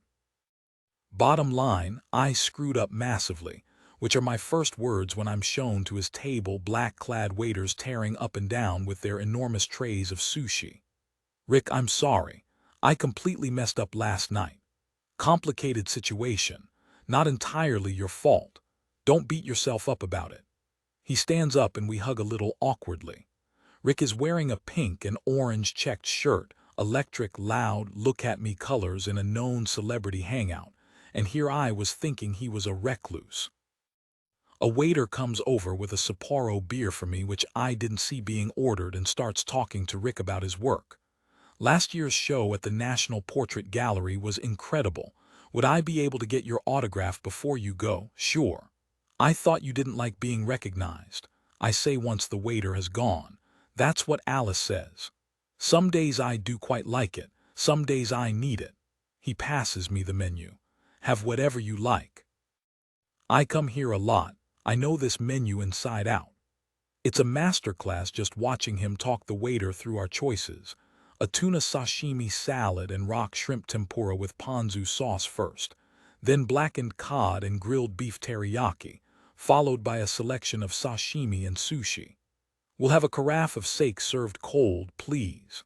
Bottom line, I screwed up massively, which are my first words when I'm shown to his table, black-clad waiters tearing up and down with their enormous trays of sushi. Rick, I'm sorry. I completely messed up last night. Complicated situation. Not entirely your fault. Don't beat yourself up about it. He stands up and we hug a little awkwardly. Rick is wearing a pink and orange checked shirt, electric, loud, look-at-me colors in a known celebrity hangout, and here I was thinking he was a recluse. A waiter comes over with a Sapporo beer for me, which I didn't see being ordered, and starts talking to Rick about his work. Last year's show at the National Portrait Gallery was incredible. Would I be able to get your autograph before you go? Sure. I thought you didn't like being recognized. I say once the waiter has gone. That's what Alice says. Some days I do quite like it. Some days I need it. He passes me the menu. Have whatever you like. I come here a lot. I know this menu inside out. It's a masterclass just watching him talk the waiter through our choices. A tuna sashimi salad and rock shrimp tempura with ponzu sauce first, then blackened cod and grilled beef teriyaki, followed by a selection of sashimi and sushi. We'll have a carafe of sake served cold, please.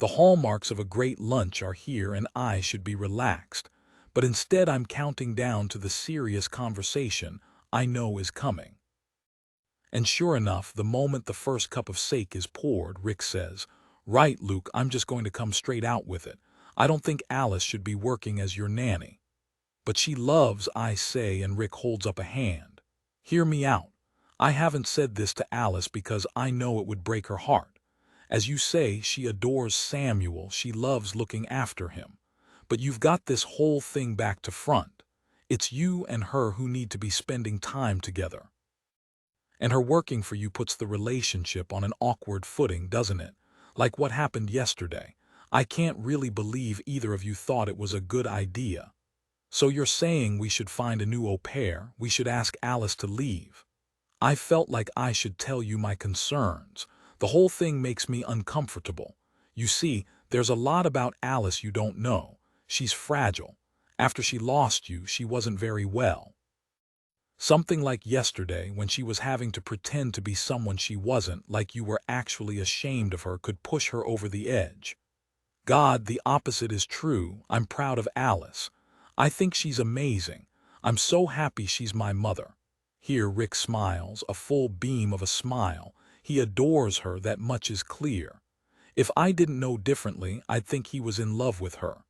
The hallmarks of a great lunch are here and I should be relaxed, but instead I'm counting down to the serious conversation I know is coming. And sure enough, the moment the first cup of sake is poured, Rick says, "Right, Luke, I'm just going to come straight out with it. I don't think Alice should be working as your nanny." "But she loves," I say, and Rick holds up a hand. "Hear me out. I haven't said this to Alice because I know it would break her heart. As you say, she adores Samuel, she loves looking after him. But you've got this whole thing back to front. It's you and her who need to be spending time together. And her working for you puts the relationship on an awkward footing, doesn't it? Like what happened yesterday. I can't really believe either of you thought it was a good idea. So you're saying we should find a new au pair, we should ask Alice to leave. I felt like I should tell you my concerns. The whole thing makes me uncomfortable. You see, there's a lot about Alice you don't know. She's fragile. After she lost you, she wasn't very well. Something like yesterday, when she was having to pretend to be someone she wasn't, like you were actually ashamed of her, could push her over the edge. God, the opposite is true. I'm proud of Alice. I think she's amazing. I'm so happy she's my mother." Here Rick smiles, a full beam of a smile. He adores her, that much is clear. If I didn't know differently, I'd think he was in love with her.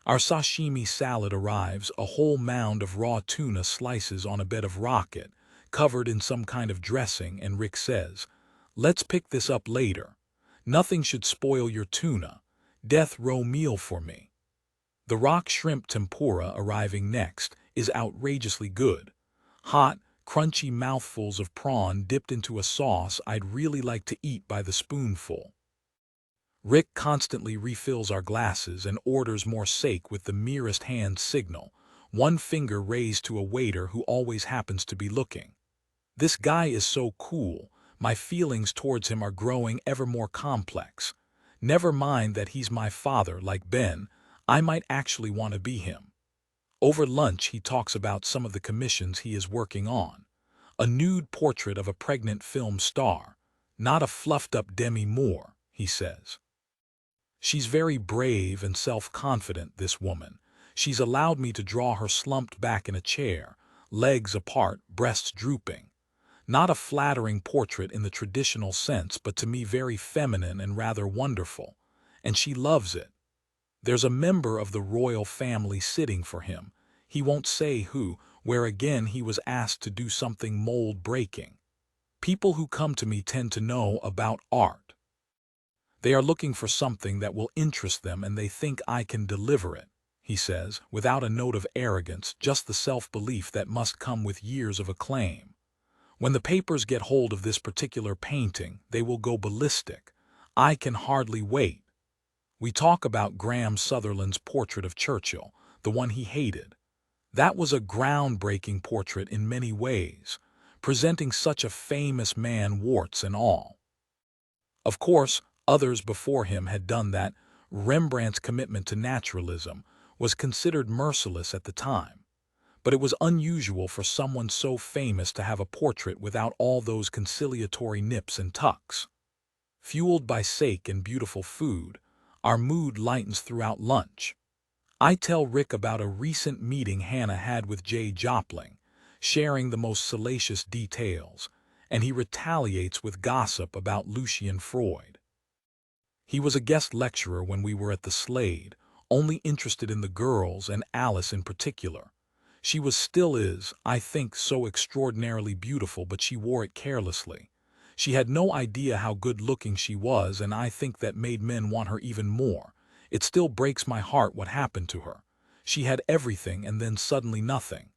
Our sashimi salad arrives, a whole mound of raw tuna slices on a bed of rocket, covered in some kind of dressing, and Rick says, "Let's pick this up later. Nothing should spoil your tuna. Death row meal for me." The rock shrimp tempura, arriving next, is outrageously good. Hot, crunchy mouthfuls of prawn dipped into a sauce I'd really like to eat by the spoonful. Rick constantly refills our glasses and orders more sake with the merest hand signal, one finger raised to a waiter who always happens to be looking. This guy is so cool, my feelings towards him are growing ever more complex. Never mind that he's my father like Ben, I might actually want to be him. Over lunch he talks about some of the commissions he is working on. A nude portrait of a pregnant film star, not a fluffed-up Demi Moore, he says. She's very brave and self-confident, this woman. She's allowed me to draw her slumped back in a chair, legs apart, breasts drooping. Not a flattering portrait in the traditional sense, but to me very feminine and rather wonderful. And she loves it. There's a member of the royal family sitting for him. He won't say who, where again he was asked to do something mold-breaking. People who come to me tend to know about art. They are looking for something that will interest them and they think I can deliver it, he says, without a note of arrogance, just the self-belief that must come with years of acclaim. When the papers get hold of this particular painting, they will go ballistic. I can hardly wait. We talk about Graham Sutherland's portrait of Churchill, the one he hated. That was a groundbreaking portrait in many ways, presenting such a famous man, warts and all. Of course, others before him had done that. Rembrandt's commitment to naturalism was considered merciless at the time, but it was unusual for someone so famous to have a portrait without all those conciliatory nips and tucks. Fueled by sake and beautiful food, our mood lightens throughout lunch. I tell Rick about a recent meeting Hannah had with Jay Jopling, sharing the most salacious details, and he retaliates with gossip about Lucian Freud. He was a guest lecturer when we were at the Slade, only interested in the girls and Alice in particular. She still is, I think, so extraordinarily beautiful, but she wore it carelessly. She had no idea how good-looking she was, and I think that made men want her even more. It still breaks my heart what happened to her. She had everything and then suddenly nothing.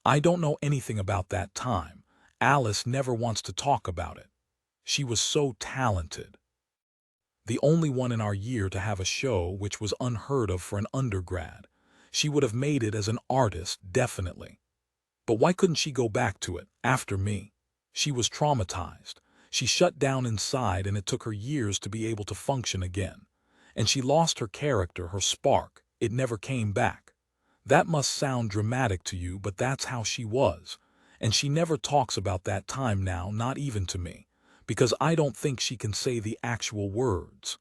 I don't know anything about that time. Alice never wants to talk about it. She was so talented. The only one in our year to have a show, which was unheard of for an undergrad. She would have made it as an artist, definitely. But why couldn't she go back to it, after me? She was traumatized. She shut down inside, and it took her years to be able to function again. And she lost her character, her spark. It never came back. That must sound dramatic to you, but that's how she was. And she never talks about that time now, not even to me, because I don't think she can say the actual words.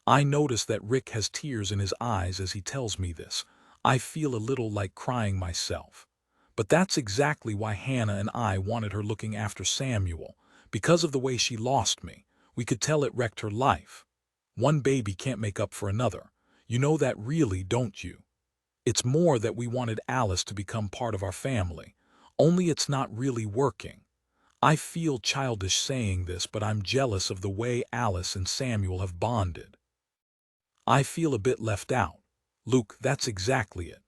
I notice that Rick has tears in his eyes as he tells me this. I feel a little like crying myself. But that's exactly why Hannah and I wanted her looking after Samuel, because of the way she lost me. We could tell it wrecked her life. One baby can't make up for another. You know that really, don't you? It's more that we wanted Alice to become part of our family, only it's not really working. I feel childish saying this, but I'm jealous of the way Alice and Samuel have bonded. I feel a bit left out. Luke, that's exactly it.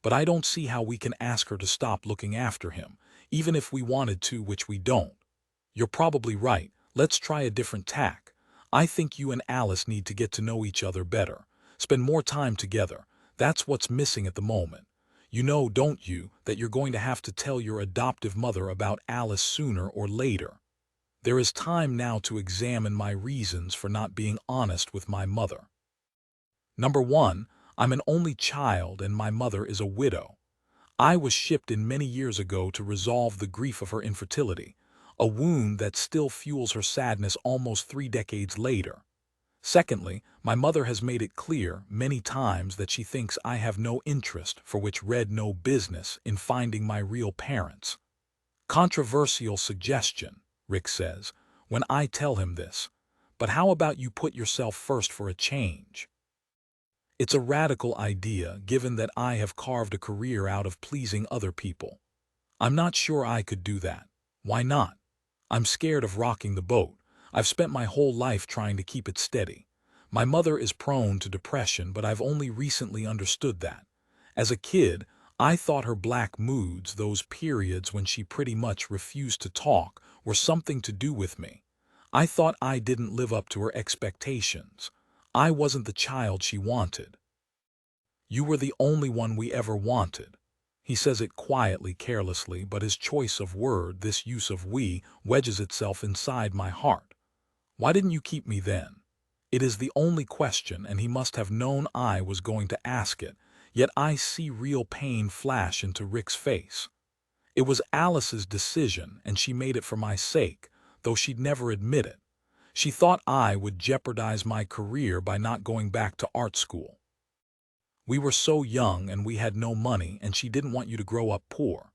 But I don't see how we can ask her to stop looking after him, even if we wanted to, which we don't. You're probably right. Let's try a different tack. I think you and Alice need to get to know each other better. Spend more time together. That's what's missing at the moment. You know, don't you, that you're going to have to tell your adoptive mother about Alice sooner or later. There is time now to examine my reasons for not being honest with my mother. Number 1, I'm an only child and my mother is a widow. I was shipped in many years ago to resolve the grief of her infertility, a wound that still fuels her sadness almost 3 decades later. Secondly, my mother has made it clear many times that she thinks I have no interest, for which read no business, in finding my real parents. Controversial suggestion, Rick says, when I tell him this. But how about you put yourself first for a change? It's a radical idea, given that I have carved a career out of pleasing other people. I'm not sure I could do that. Why not? I'm scared of rocking the boat. I've spent my whole life trying to keep it steady. My mother is prone to depression, but I've only recently understood that. As a kid, I thought her black moods, those periods when she pretty much refused to talk, were something to do with me. I thought I didn't live up to her expectations. I wasn't the child she wanted. You were the only one we ever wanted. He says it quietly, carelessly, but his choice of word, this use of we, wedges itself inside my heart. Why didn't you keep me then? It is the only question, and he must have known I was going to ask it, yet I see real pain flash into Rick's face. It was Alice's decision, and she made it for my sake, though she'd never admit it. She thought I would jeopardize my career by not going back to art school. We were so young and we had no money, and she didn't want you to grow up poor.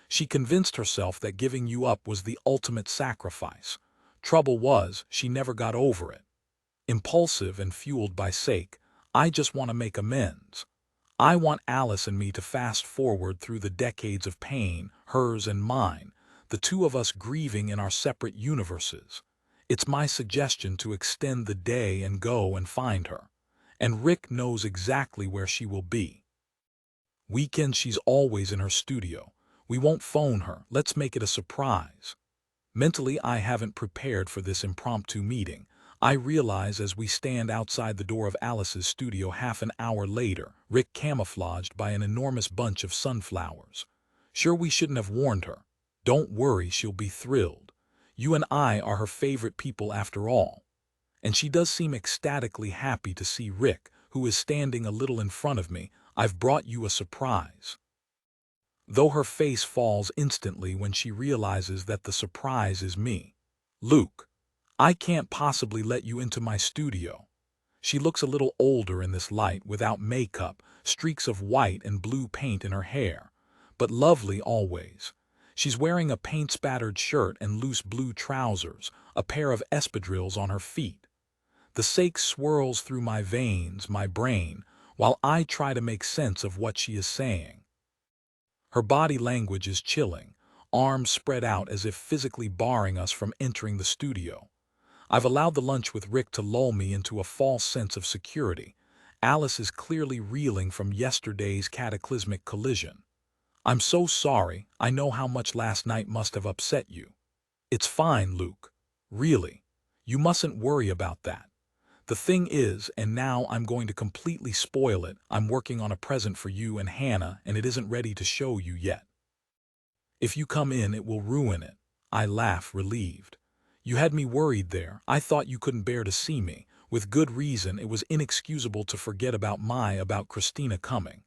She convinced herself that giving you up was the ultimate sacrifice. Trouble was, she never got over it. Impulsive and fueled by sake, I just want to make amends. I want Alice and me to fast forward through the decades of pain, hers and mine, the two of us grieving in our separate universes. It's my suggestion to extend the day and go and find her. And Rick knows exactly where she will be. Weekends she's always in her studio. We won't phone her, let's make it a surprise. Mentally, I haven't prepared for this impromptu meeting. I realize as we stand outside the door of Alice's studio half an hour later, Rick camouflaged by an enormous bunch of sunflowers. Sure, we shouldn't have warned her. Don't worry, she'll be thrilled. You and I are her favorite people after all. And she does seem ecstatically happy to see Rick, who is standing a little in front of me. I've brought you a surprise. Though her face falls instantly when she realizes that the surprise is me. Luke, I can't possibly let you into my studio. She looks a little older in this light, without makeup, streaks of white and blue paint in her hair, but lovely always. She's wearing a paint-spattered shirt and loose blue trousers, a pair of espadrilles on her feet. The sake swirls through my veins, my brain, while I try to make sense of what she is saying. Her body language is chilling, arms spread out as if physically barring us from entering the studio. I've allowed the lunch with Rick to lull me into a false sense of security. Alice is clearly reeling from yesterday's cataclysmic collision. I'm so sorry, I know how much last night must have upset you. It's fine, Luke. Really. You mustn't worry about that. The thing is, and now I'm going to completely spoil it, I'm working on a present for you and Hannah, and it isn't ready to show you yet. If you come in, it will ruin it. I laugh, relieved. You had me worried there. I thought you couldn't bear to see me. With good reason, it was inexcusable to forget about Christina coming.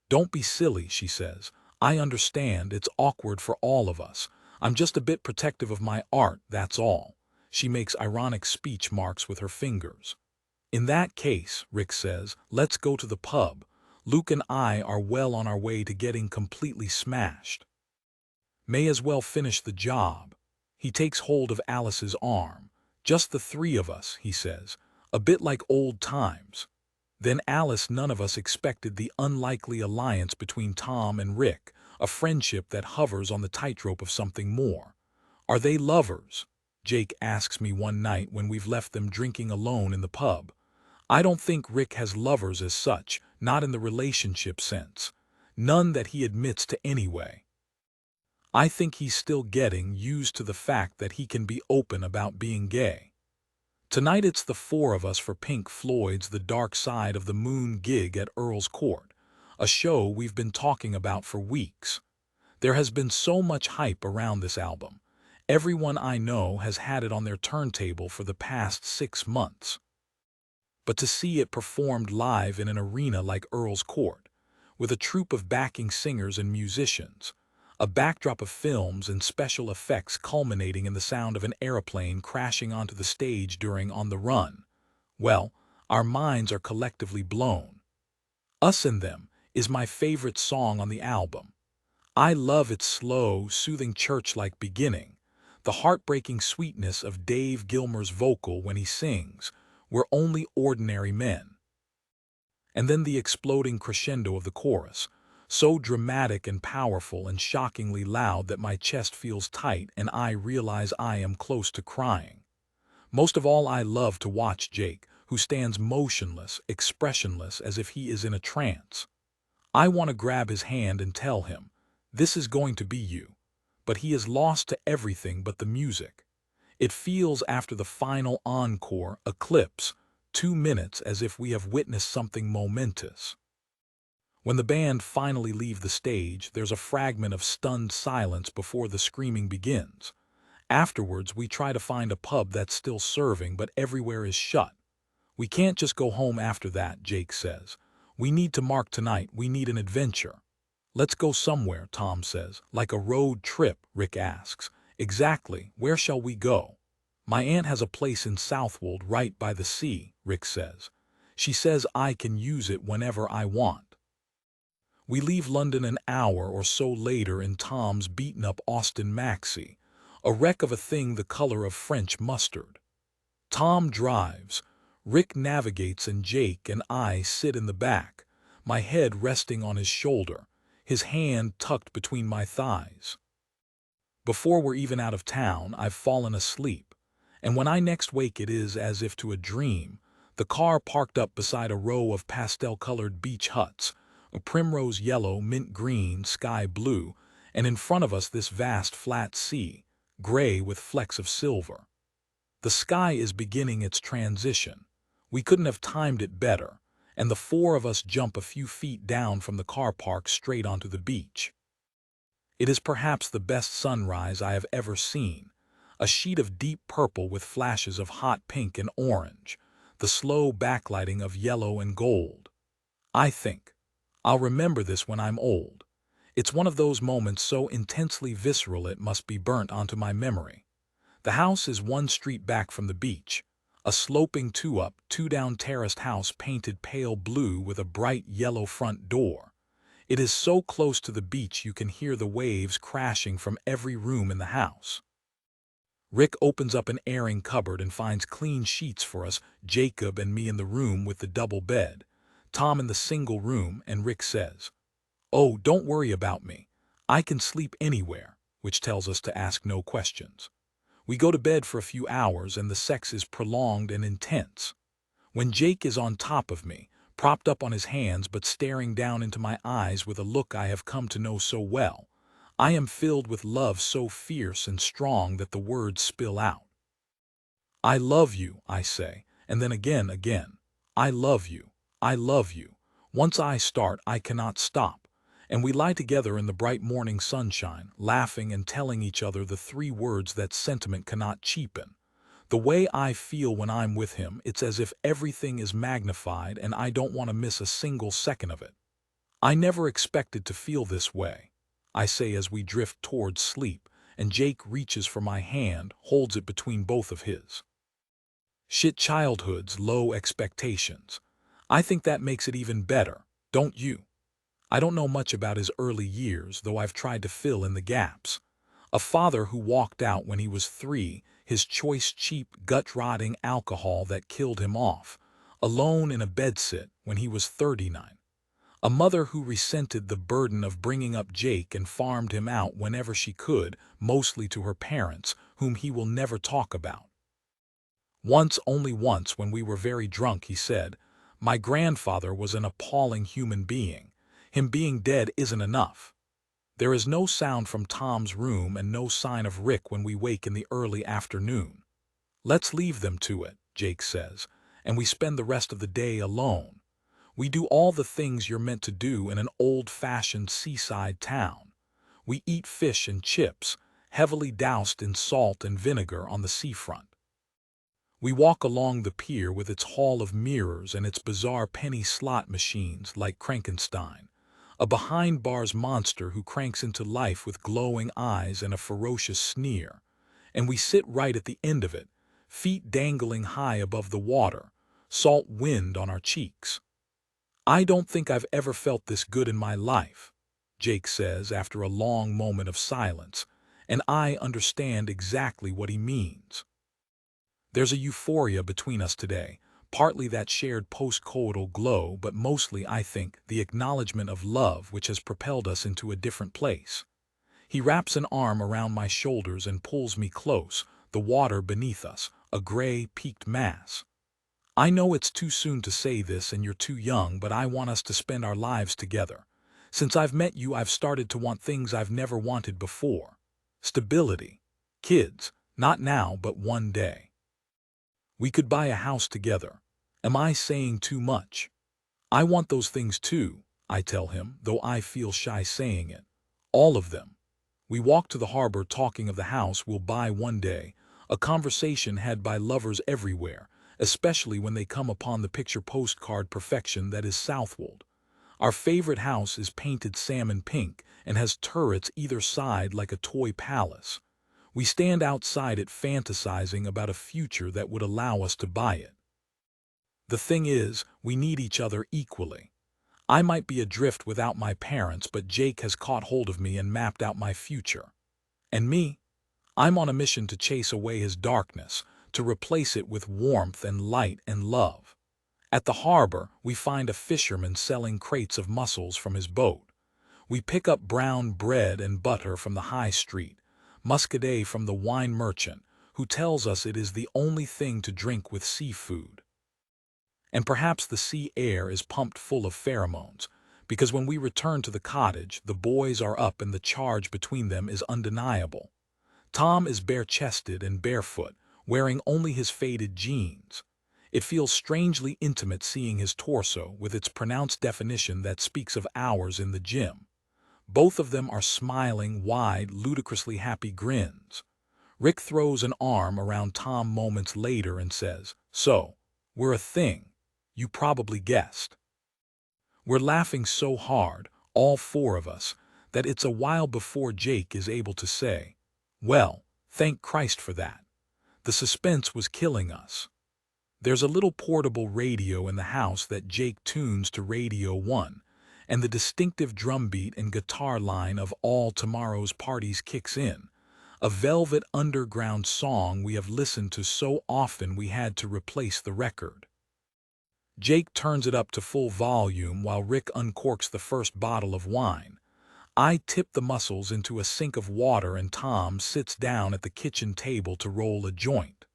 Don't be silly, she says. I understand, it's awkward for all of us. I'm just a bit protective of my art, that's all. She makes ironic speech marks with her fingers. In that case, Rick says, let's go to the pub. Luke and I are well on our way to getting completely smashed. May as well finish the job. He takes hold of Alice's arm. Just the three of us, he says, a bit like old times. Then Alice, none of us expected the unlikely alliance between Tom and Rick, a friendship that hovers on the tightrope of something more. Are they lovers? Jake asks me one night when we've left them drinking alone in the pub. I don't think Rick has lovers as such, not in the relationship sense. None that he admits to anyway. I think he's still getting used to the fact that he can be open about being gay. Tonight it's the four of us for Pink Floyd's The Dark Side of the Moon gig at Earl's Court, a show we've been talking about for weeks. There has been so much hype around this album. Everyone I know has had it on their turntable for the past 6 months. But to see it performed live in an arena like Earl's Court, with a troupe of backing singers and musicians, a backdrop of films and special effects culminating in the sound of an airplane crashing onto the stage during On the Run, Well, our minds are collectively blown. Us and Them is my favorite song on the album. I love its slow, soothing church-like beginning, the heartbreaking sweetness of Dave Gilmour's vocal when he sings, "We're only ordinary men," and then the exploding crescendo of the chorus, so dramatic and powerful and shockingly loud that my chest feels tight and I realize I am close to crying. Most of all, I love to watch Jake, who stands motionless, expressionless as if he is in a trance. I want to grab his hand and tell him, "This is going to be you." But he is lost to everything but the music. It feels, after the final encore, eclipse, 2 minutes, as if we have witnessed something momentous. When the band finally leave the stage, there's a fragment of stunned silence before the screaming begins. Afterwards, we try to find a pub that's still serving, but everywhere is shut. "We can't just go home after that," Jake says. "We need to mark tonight, we need an adventure." "Let's go somewhere," Tom says. "Like a road trip," Rick asks. "Exactly, where shall we go?" "My aunt has a place in Southwold right by the sea," Rick says. "She says I can use it whenever I want." We leave London an hour or so later in Tom's beaten-up Austin Maxi, a wreck of a thing the color of French mustard. Tom drives, Rick navigates, and Jake and I sit in the back, my head resting on his shoulder, his hand tucked between my thighs. Before we're even out of town, I've fallen asleep, and when I next wake it is as if to a dream, the car parked up beside a row of pastel-colored beach huts, a primrose yellow, mint green, sky blue, and in front of us this vast flat sea, gray with flecks of silver. The sky is beginning its transition. We couldn't have timed it better, and the four of us jump a few feet down from the car park straight onto the beach. It is perhaps the best sunrise I have ever seen, a sheet of deep purple with flashes of hot pink and orange, the slow backlighting of yellow and gold. I think, I'll remember this when I'm old. It's one of those moments so intensely visceral it must be burnt onto my memory. The house is one street back from the beach, a sloping two-up, two-down terraced house painted pale blue with a bright yellow front door. It is so close to the beach you can hear the waves crashing from every room in the house. Rick opens up an airing cupboard and finds clean sheets for us, Jacob and me in the room with the double bed, Tom in the single room, and Rick says, "Oh, don't worry about me. I can sleep anywhere," which tells us to ask no questions. We go to bed for a few hours and the sex is prolonged and intense. When Jake is on top of me, propped up on his hands but staring down into my eyes with a look I have come to know so well, I am filled with love so fierce and strong that the words spill out. "I love you," I say, and then again, "I love you, I love you." Once I start, I cannot stop, and we lie together in the bright morning sunshine, laughing and telling each other the three words that sentiment cannot cheapen. The way I feel when I'm with him, it's as if everything is magnified and I don't want to miss a single second of it. "I never expected to feel this way," I say as we drift towards sleep, and Jake reaches for my hand, holds it between both of his. Shit, childhood's low expectations. I think that makes it even better, don't you? I don't know much about his early years, though I've tried to fill in the gaps. A father who walked out when he was 3, his choice cheap, gut-rotting alcohol that killed him off, alone in a bedsit when he was 39. A mother who resented the burden of bringing up Jake and farmed him out whenever she could, mostly to her parents, whom he will never talk about. Once, only once, when we were very drunk, he said, "My grandfather was an appalling human being. Him being dead isn't enough." There is no sound from Tom's room and no sign of Rick when we wake in the early afternoon. "Let's leave them to it," Jake says, and we spend the rest of the day alone. We do all the things you're meant to do in an old-fashioned seaside town. We eat fish and chips, heavily doused in salt and vinegar on the seafront. We walk along the pier with its hall of mirrors and its bizarre penny slot machines like Frankenstein, a behind-bars monster who cranks into life with glowing eyes and a ferocious sneer. And we sit right at the end of it, feet dangling high above the water, salt wind on our cheeks. "I don't think I've ever felt this good in my life," Jake says after a long moment of silence, and I understand exactly what he means. There's a euphoria between us today, partly that shared post-coital glow, but mostly, I think, the acknowledgement of love which has propelled us into a different place. He wraps an arm around my shoulders and pulls me close, the water beneath us, a gray, peaked mass. "I know it's too soon to say this and you're too young, but I want us to spend our lives together. Since I've met you, I've started to want things I've never wanted before. Stability. Kids. Not now, but one day. We could buy a house together. Am I saying too much?" "I want those things too," I tell him, though I feel shy saying it. "All of them." We walk to the harbor talking of the house we'll buy one day, a conversation had by lovers everywhere, especially when they come upon the picture postcard perfection that is Southwold. Our favorite house is painted salmon pink and has turrets either side like a toy palace. We stand outside it fantasizing about a future that would allow us to buy it. The thing is, we need each other equally. I might be adrift without my parents, but Jake has caught hold of me and mapped out my future. And me? I'm on a mission to chase away his darkness, to replace it with warmth and light and love. At the harbor, we find a fisherman selling crates of mussels from his boat. We pick up brown bread and butter from the high street, muscadet from the wine merchant, who tells us it is the only thing to drink with seafood. And perhaps the sea air is pumped full of pheromones, because when we return to the cottage, the boys are up and the charge between them is undeniable. Tom is bare-chested and barefoot, wearing only his faded jeans. It feels strangely intimate seeing his torso with its pronounced definition that speaks of hours in the gym. Both of them are smiling, wide, ludicrously happy grins. Rick throws an arm around Tom moments later and says, "So, we're a thing. You probably guessed." We're laughing so hard, all four of us, that it's a while before Jake is able to say, "Well, thank Christ for that." The suspense was killing us. There's a little portable radio in the house that Jake tunes to Radio 1, and the distinctive drumbeat and guitar line of All Tomorrow's Parties kicks in, a Velvet Underground song we have listened to so often we had to replace the record. Jake turns it up to full volume while Rick uncorks the first bottle of wine. I tip the mussels into a sink of water and Tom sits down at the kitchen table to roll a joint.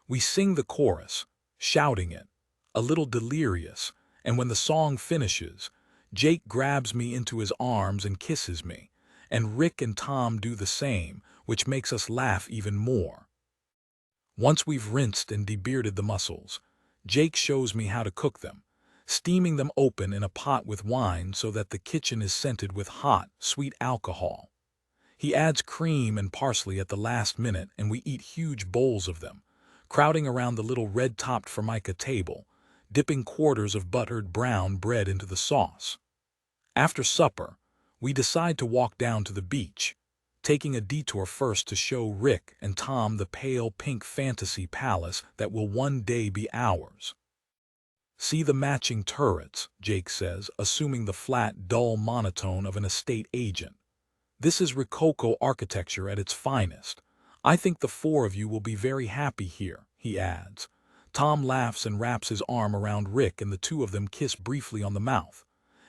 We sing the chorus, shouting it, a little delirious, and when the song finishes, Jake grabs me into his arms and kisses me, and Rick and Tom do the same, which makes us laugh even more. Once we've rinsed and debearded the mussels, Jake shows me how to cook them, steaming them open in a pot with wine so that the kitchen is scented with hot, sweet alcohol. He adds cream and parsley at the last minute and we eat huge bowls of them, crowding around the little red-topped formica table, dipping quarters of buttered brown bread into the sauce. After supper, we decide to walk down to the beach, taking a detour first to show Rick and Tom the pale pink fantasy palace that will one day be ours. "See the matching turrets," Jake says, assuming the flat, dull monotone of an estate agent. "This is Rococo architecture at its finest. I think the four of you will be very happy here," he adds. Tom laughs and wraps his arm around Rick and the two of them kiss briefly on the mouth.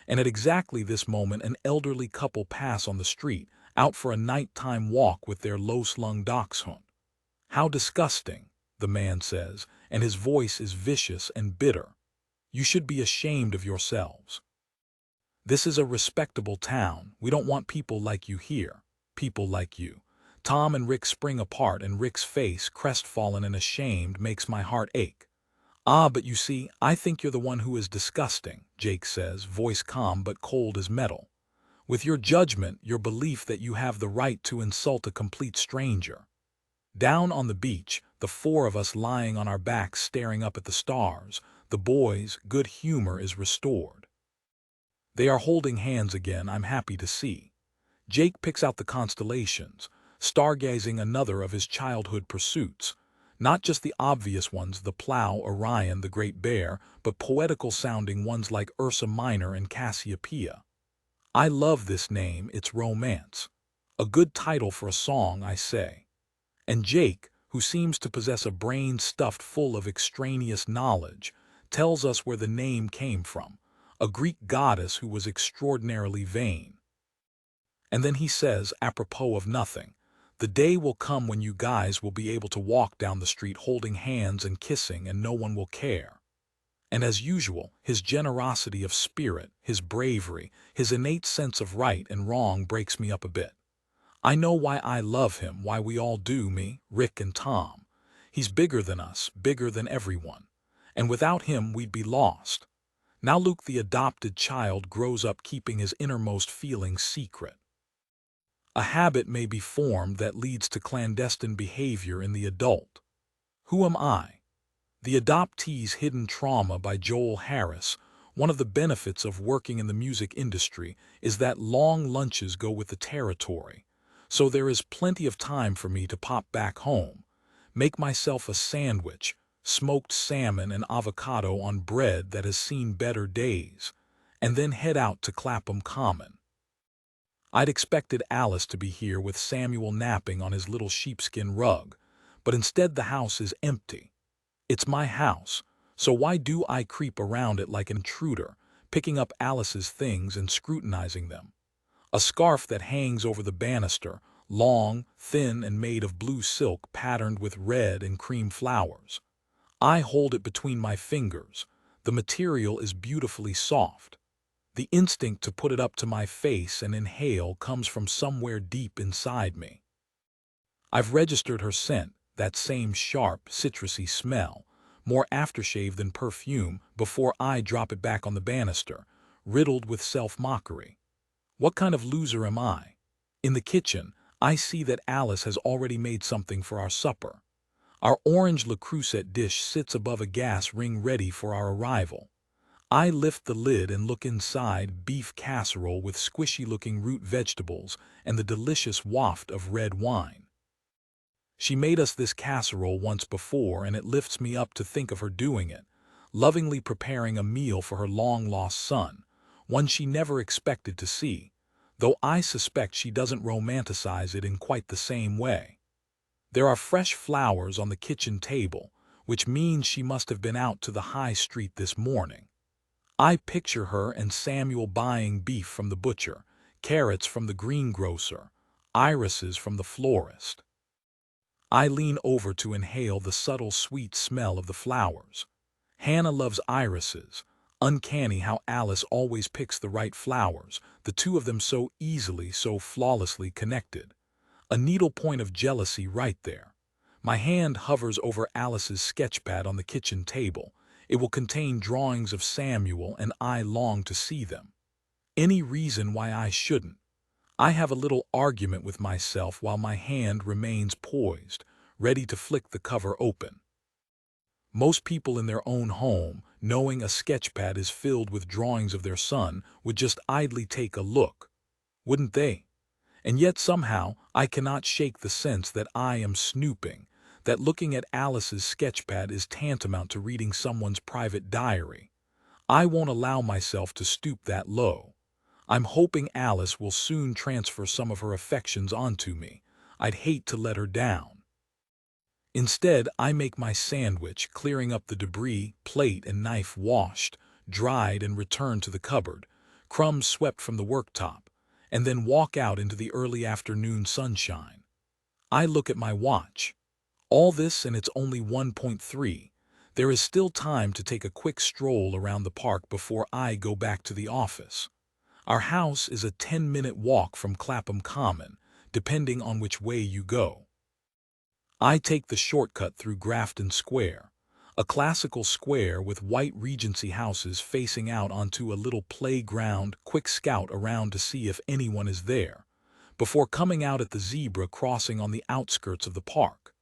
And at exactly this moment an elderly couple pass on the street, out for a nighttime walk with their low-slung dachshund. "How disgusting," the man says, and his voice is vicious and bitter. "You should be ashamed of yourselves. This is a respectable town. We don't want people like you here. People like you." Tom and Rick spring apart and Rick's face, crestfallen and ashamed, makes my heart ache. "Ah, but you see, I think you're the one who is disgusting," Jake says, voice calm but cold as metal. "With your judgment, your belief that you have the right to insult a complete stranger." Down on the beach, the four of us lying on our backs staring up at the stars, the boys' good humor is restored. They are holding hands again, I'm happy to see. Jake picks out the constellations, stargazing, another of his childhood pursuits. Not just the obvious ones, the plow, Orion, the Great Bear, but poetical-sounding ones like Ursa Minor and Cassiopeia. I love this name, it's romance. A good title for a song, I say. And Jake, who seems to possess a brain stuffed full of extraneous knowledge, tells us where the name came from, a Greek goddess who was extraordinarily vain. And then he says, apropos of nothing, the day will come when you guys will be able to walk down the street holding hands and kissing and no one will care. And as usual, his generosity of spirit, his bravery, his innate sense of right and wrong breaks me up a bit. I know why I love him, why we all do, me, Rick and Tom. He's bigger than us, bigger than everyone. And without him, we'd be lost. Now Luke, the adopted child, grows up keeping his innermost feelings secret. A habit may be formed that leads to clandestine behavior in the adult. Who am I? The Adoptee's Hidden Trauma by Joel Harris. One of the benefits of working in the music industry is that long lunches go with the territory. So there is plenty of time for me to pop back home, make myself a sandwich, smoked salmon and avocado on bread that has seen better days, and then head out to Clapham Common. I'd expected Alice to be here with Samuel napping on his little sheepskin rug, but instead the house is empty. It's my house, so why do I creep around it like an intruder, picking up Alice's things and scrutinizing them? A scarf that hangs over the banister, long, thin, and made of blue silk patterned with red and cream flowers. I hold it between my fingers. The material is beautifully soft. The instinct to put it up to my face and inhale comes from somewhere deep inside me. I've registered her scent, that same sharp, citrusy smell, more aftershave than perfume, before I drop it back on the banister, riddled with self-mockery. What kind of loser am I? In the kitchen, I see that Alice has already made something for our supper. Our orange Le Creuset dish sits above a gas ring ready for our arrival. I lift the lid and look inside, beef casserole with squishy-looking root vegetables and the delicious waft of red wine. She made us this casserole once before, and it lifts me up to think of her doing it, lovingly preparing a meal for her long-lost son, one she never expected to see, though I suspect she doesn't romanticize it in quite the same way. There are fresh flowers on the kitchen table, which means she must have been out to the high street this morning. I picture her and Samuel buying beef from the butcher, carrots from the greengrocer, irises from the florist. I lean over to inhale the subtle sweet smell of the flowers. Hannah loves irises. Uncanny how Alice always picks the right flowers, the two of them so easily, so flawlessly connected. A needle point of jealousy right there. My hand hovers over Alice's sketchpad on the kitchen table. It will contain drawings of Samuel, and I long to see them. Any reason why I shouldn't? I have a little argument with myself while my hand remains poised, ready to flick the cover open. Most people in their own home, knowing a sketchpad is filled with drawings of their son, would just idly take a look, wouldn't they? And yet somehow I cannot shake the sense that I am snooping, that looking at Alice's sketchpad is tantamount to reading someone's private diary. I won't allow myself to stoop that low. I'm hoping Alice will soon transfer some of her affections onto me. I'd hate to let her down. Instead, I make my sandwich, clearing up the debris, plate and knife washed, dried and returned to the cupboard, crumbs swept from the worktop, and then walk out into the early afternoon sunshine. I look at my watch. All this and it's only 1:3. There is still time to take a quick stroll around the park before I go back to the office. Our house is a 10-minute walk from Clapham Common, depending on which way you go. I take the shortcut through Grafton Square, a classical square with white Regency houses facing out onto a little playground, quick scout around to see if anyone is there, before coming out at the zebra crossing on the outskirts of the park.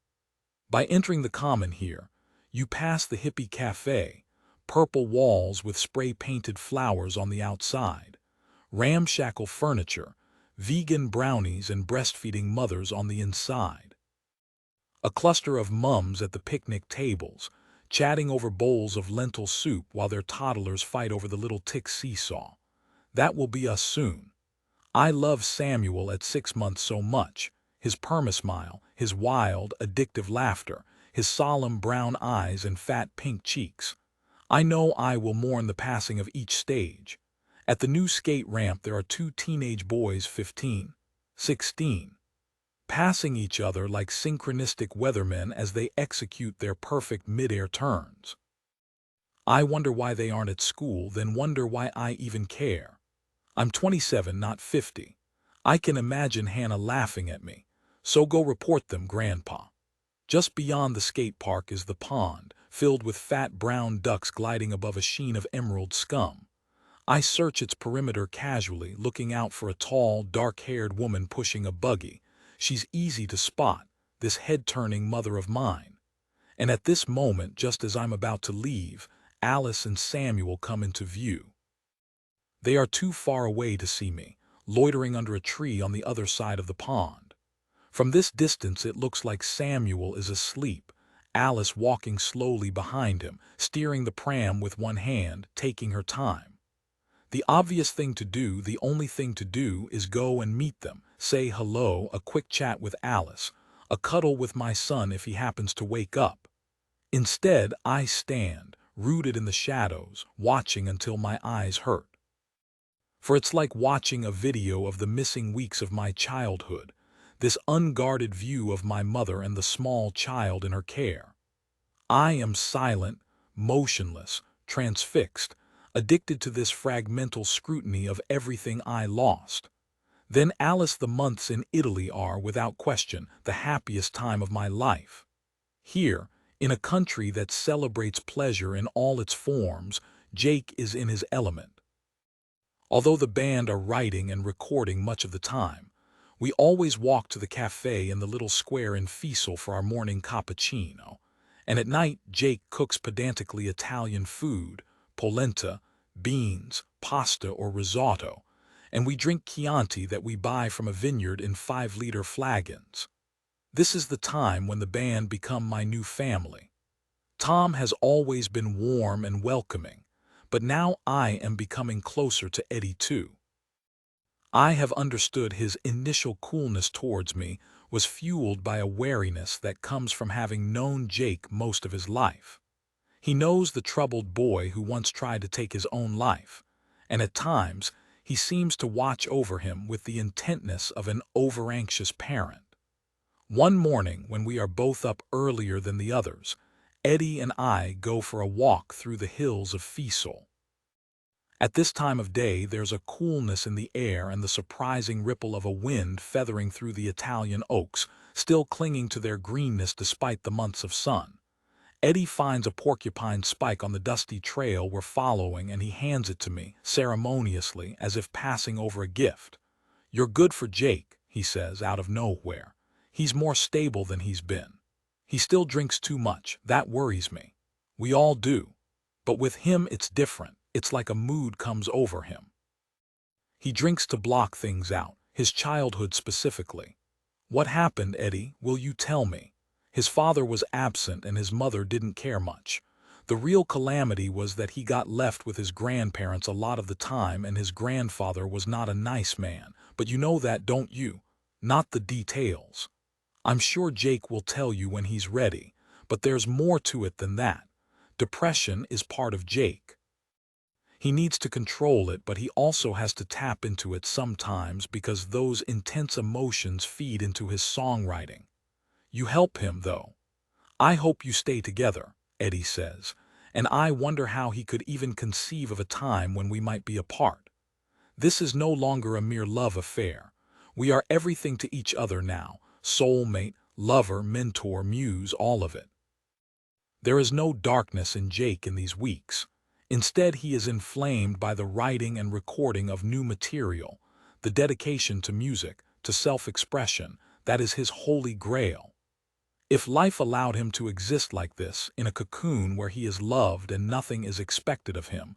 By entering the common here, you pass the hippie cafe, purple walls with spray-painted flowers on the outside, ramshackle furniture, vegan brownies and breastfeeding mothers on the inside. A cluster of mums at the picnic tables, chatting over bowls of lentil soup while their toddlers fight over the little tick seesaw. That will be us soon. I love Samuel at 6 months so much. His perma-smile, his wild, addictive laughter, his solemn brown eyes and fat pink cheeks. I know I will mourn the passing of each stage. At the new skate ramp there are two teenage boys 15, 16, passing each other like synchronistic weathermen as they execute their perfect mid-air turns. I wonder why they aren't at school, then wonder why I even care. I'm 27, not 50. I can imagine Hannah laughing at me. So go report them, Grandpa. Just beyond the skate park is the pond, filled with fat brown ducks gliding above a sheen of emerald scum. I search its perimeter casually, looking out for a tall, dark-haired woman pushing a buggy. She's easy to spot, this head-turning mother of mine. And at this moment, just as I'm about to leave, Alice and Samuel come into view. They are too far away to see me, loitering under a tree on the other side of the pond. From this distance it looks like Samuel is asleep, Alice walking slowly behind him, steering the pram with one hand, taking her time. The obvious thing to do, the only thing to do, is go and meet them, say hello, a quick chat with Alice, a cuddle with my son if he happens to wake up. Instead, I stand, rooted in the shadows, watching until my eyes hurt. For it's like watching a video of the missing weeks of my childhood, this unguarded view of my mother and the small child in her care. I am silent, motionless, transfixed, addicted to this fragmental scrutiny of everything I lost. Then Alice, the months in Italy are, without question, the happiest time of my life. Here, in a country that celebrates pleasure in all its forms, Jake is in his element. Although the band are writing and recording much of the time, we always walk to the cafe in the little square in Fiesole for our morning cappuccino, and at night Jake cooks pedantically Italian food, polenta, beans, pasta or risotto, and we drink Chianti that we buy from a vineyard in 5-liter flagons. This is the time when the band become my new family. Tom has always been warm and welcoming, but now I am becoming closer to Eddie too. I have understood his initial coolness towards me was fueled by a wariness that comes from having known Jake most of his life. He knows the troubled boy who once tried to take his own life, and at times he seems to watch over him with the intentness of an over-anxious parent. One morning, when we are both up earlier than the others, Eddie and I go for a walk through the hills of Fiesole. At this time of day, there's a coolness in the air and the surprising ripple of a wind feathering through the Italian oaks, still clinging to their greenness despite the months of sun. Eddie finds a porcupine spike on the dusty trail we're following and he hands it to me, ceremoniously, as if passing over a gift. "You're good for Jake," he says out of nowhere. "He's more stable than he's been. He still drinks too much, that worries me. We all do. But with him it's different. It's like a mood comes over him. He drinks to block things out, his childhood specifically." "What happened, Eddie? Will you tell me?" "His father was absent and his mother didn't care much. The real calamity was that he got left with his grandparents a lot of the time and his grandfather was not a nice man, but you know that, don't you? Not the details. I'm sure Jake will tell you when he's ready, but there's more to it than that. Depression is part of Jake. He needs to control it, but he also has to tap into it sometimes because those intense emotions feed into his songwriting. You help him, though. I hope you stay together," Eddie says, and I wonder how he could even conceive of a time when we might be apart. This is no longer a mere love affair. We are everything to each other now, soulmate, lover, mentor, muse, all of it. There is no darkness in Jake in these weeks. Instead, he is inflamed by the writing and recording of new material, the dedication to music, to self-expression. That is his holy grail. If life allowed him to exist like this, in a cocoon where he is loved and nothing is expected of him,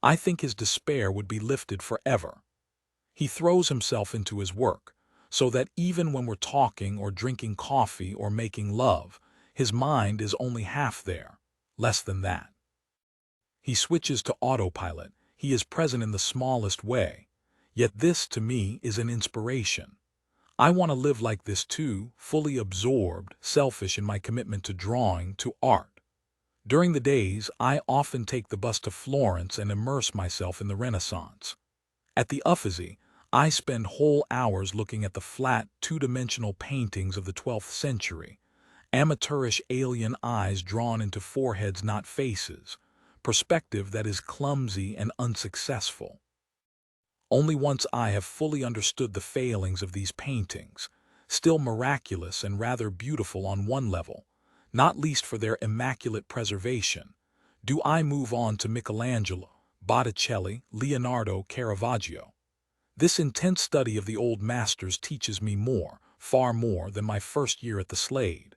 I think his despair would be lifted forever. He throws himself into his work, so that even when we're talking or drinking coffee or making love, his mind is only half there, less than that. He switches to autopilot. He is present in the smallest way. Yet this, to me, is an inspiration. I want to live like this too, fully absorbed, selfish in my commitment to drawing, to art. During the days, I often take the bus to Florence and immerse myself in the Renaissance. At the Uffizi, I spend whole hours looking at the flat, two-dimensional paintings of the 12th century, amateurish alien eyes drawn into foreheads not faces, perspective that is clumsy and unsuccessful. Only once I have fully understood the failings of these paintings, still miraculous and rather beautiful on one level, not least for their immaculate preservation, do I move on to Michelangelo, Botticelli, Leonardo, Caravaggio. This intense study of the old masters teaches me more, far more than my first year at the Slade.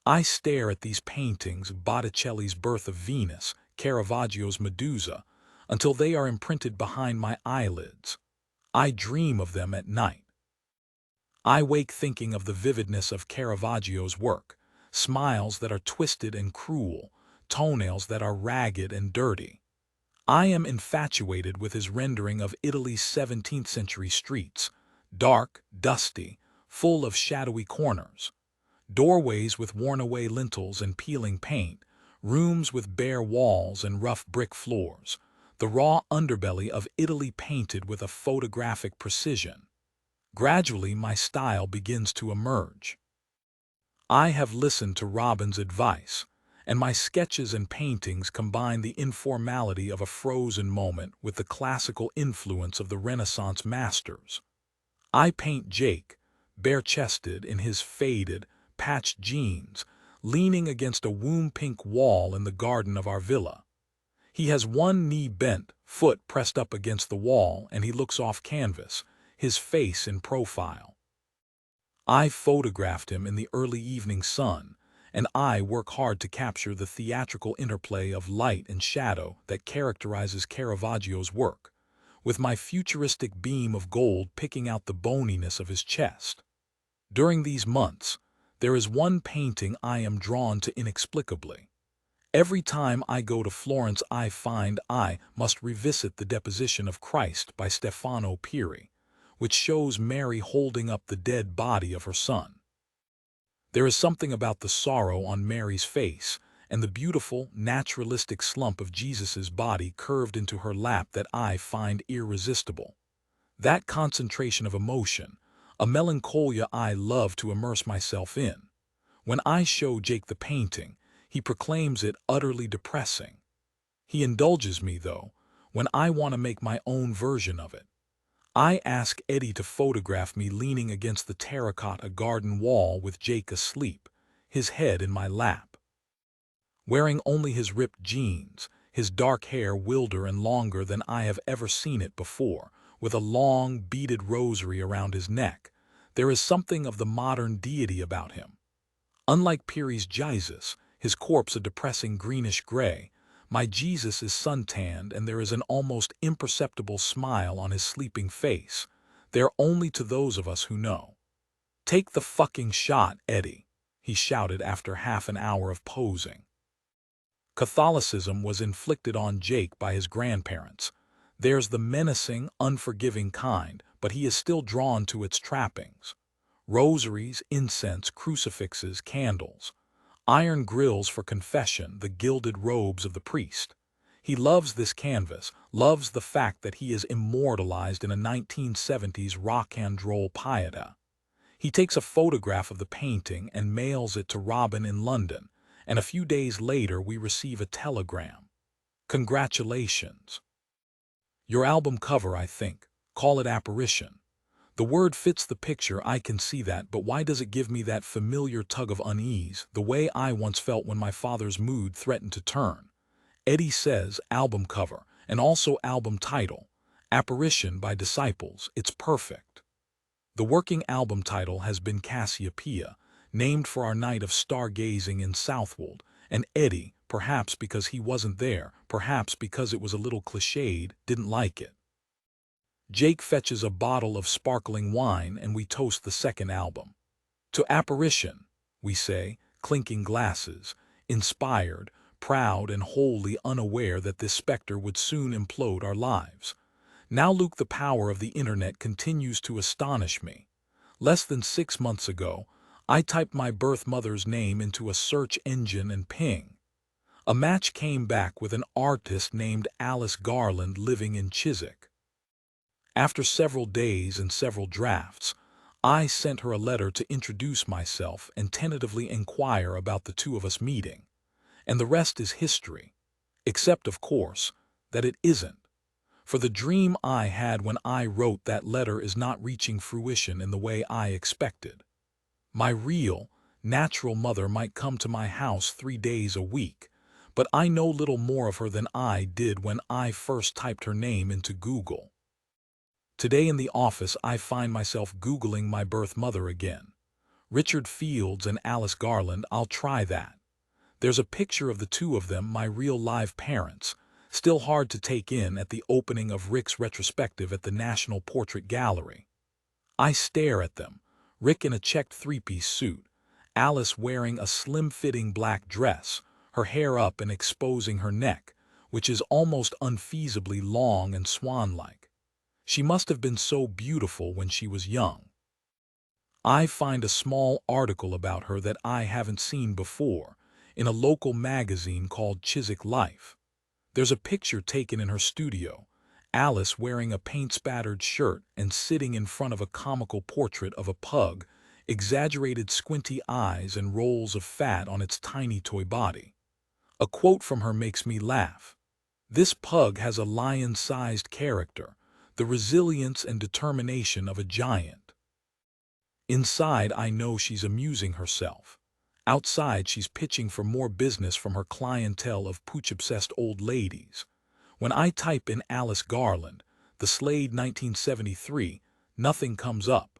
I stare at these paintings, Botticelli's Birth of Venus, Caravaggio's Medusa, until they are imprinted behind my eyelids. I dream of them at night. I wake thinking of the vividness of Caravaggio's work, smiles that are twisted and cruel, toenails that are ragged and dirty. I am infatuated with his rendering of Italy's 17th century streets, dark, dusty, full of shadowy corners, doorways with worn-away lintels and peeling paint, rooms with bare walls and rough brick floors, the raw underbelly of Italy painted with a photographic precision. Gradually, my style begins to emerge. I have listened to Robin's advice, and my sketches and paintings combine the informality of a frozen moment with the classical influence of the Renaissance masters. I paint Jake, bare-chested in his faded, patched jeans, leaning against a womb-pink wall in the garden of our villa. He has one knee bent, foot pressed up against the wall, and he looks off canvas, his face in profile. I photographed him in the early evening sun, and I work hard to capture the theatrical interplay of light and shadow that characterizes Caravaggio's work, with my futuristic beam of gold picking out the boniness of his chest. During these months, there is one painting I am drawn to inexplicably. Every time I go to Florence, I find I must revisit the Deposition of Christ by Stefano Piri, which shows Mary holding up the dead body of her son. There is something about the sorrow on Mary's face and the beautiful, naturalistic slump of Jesus's body curved into her lap that I find irresistible. That concentration of emotion, a melancholia I love to immerse myself in. When I show Jake the painting, he proclaims it utterly depressing. He indulges me, though, when I want to make my own version of it. I ask Eddie to photograph me leaning against the terracotta garden wall with Jake asleep, his head in my lap. Wearing only his ripped jeans, his dark hair wilder and longer than I have ever seen it before, with a long, beaded rosary around his neck, there is something of the modern deity about him. Unlike Piri's Jesus, his corpse a depressing greenish-gray, my Jesus is suntanned and there is an almost imperceptible smile on his sleeping face, there only to those of us who know. "Take the fucking shot, Eddie," he shouted after half an hour of posing. Catholicism was inflicted on Jake by his grandparents. There's the menacing, unforgiving kind, but he is still drawn to its trappings. Rosaries, incense, crucifixes, candles. Iron grills for confession, the gilded robes of the priest. He loves this canvas, loves the fact that he is immortalized in a 1970s rock and roll pieta. He takes a photograph of the painting and mails it to Robin in London, and a few days later we receive a telegram. "Congratulations. Your album cover, I think. Call it Apparition. The word fits the picture, I can see that, but why does it give me that familiar tug of unease, the way I once felt when my father's mood threatened to turn?" Eddie says album cover, and also album title, Apparition by Disciples, it's perfect. The working album title has been Cassiopeia, named for our night of stargazing in Southwold, and Eddie, perhaps because he wasn't there, perhaps because it was a little cliched, didn't like it. Jake fetches a bottle of sparkling wine and we toast the second album. To apparition, we say, clinking glasses, inspired, proud and wholly unaware that this specter would soon implode our lives. Now Luke, the power of the internet continues to astonish me. Less than 6 months ago, I typed my birth mother's name into a search engine and ping. A match came back with an artist named Alice Garland living in Chiswick. After several days and several drafts, I sent her a letter to introduce myself and tentatively inquire about the two of us meeting. And the rest is history. Except, of course, that it isn't. For the dream I had when I wrote that letter is not reaching fruition in the way I expected. My real, natural mother might come to my house 3 days a week, but I know little more of her than I did when I first typed her name into Google. Today in the office I find myself Googling my birth mother again. Richard Fields and Alice Garland, I'll try that. There's a picture of the two of them, my real live parents, still hard to take in at the opening of Rick's retrospective at the National Portrait Gallery. I stare at them, Rick in a checked three-piece suit, Alice wearing a slim-fitting black dress, her hair up and exposing her neck, which is almost unfeasibly long and swan-like. She must have been so beautiful when she was young. I find a small article about her that I haven't seen before, in a local magazine called Chiswick Life. There's a picture taken in her studio, Alice wearing a paint-spattered shirt and sitting in front of a comical portrait of a pug, exaggerated squinty eyes and rolls of fat on its tiny toy body. A quote from her makes me laugh. "This pug has a lion-sized character, the resilience and determination of a giant." Inside, I know she's amusing herself. Outside, she's pitching for more business from her clientele of pooch-obsessed old ladies. When I type in Alice Garland, the Slade 1973, nothing comes up.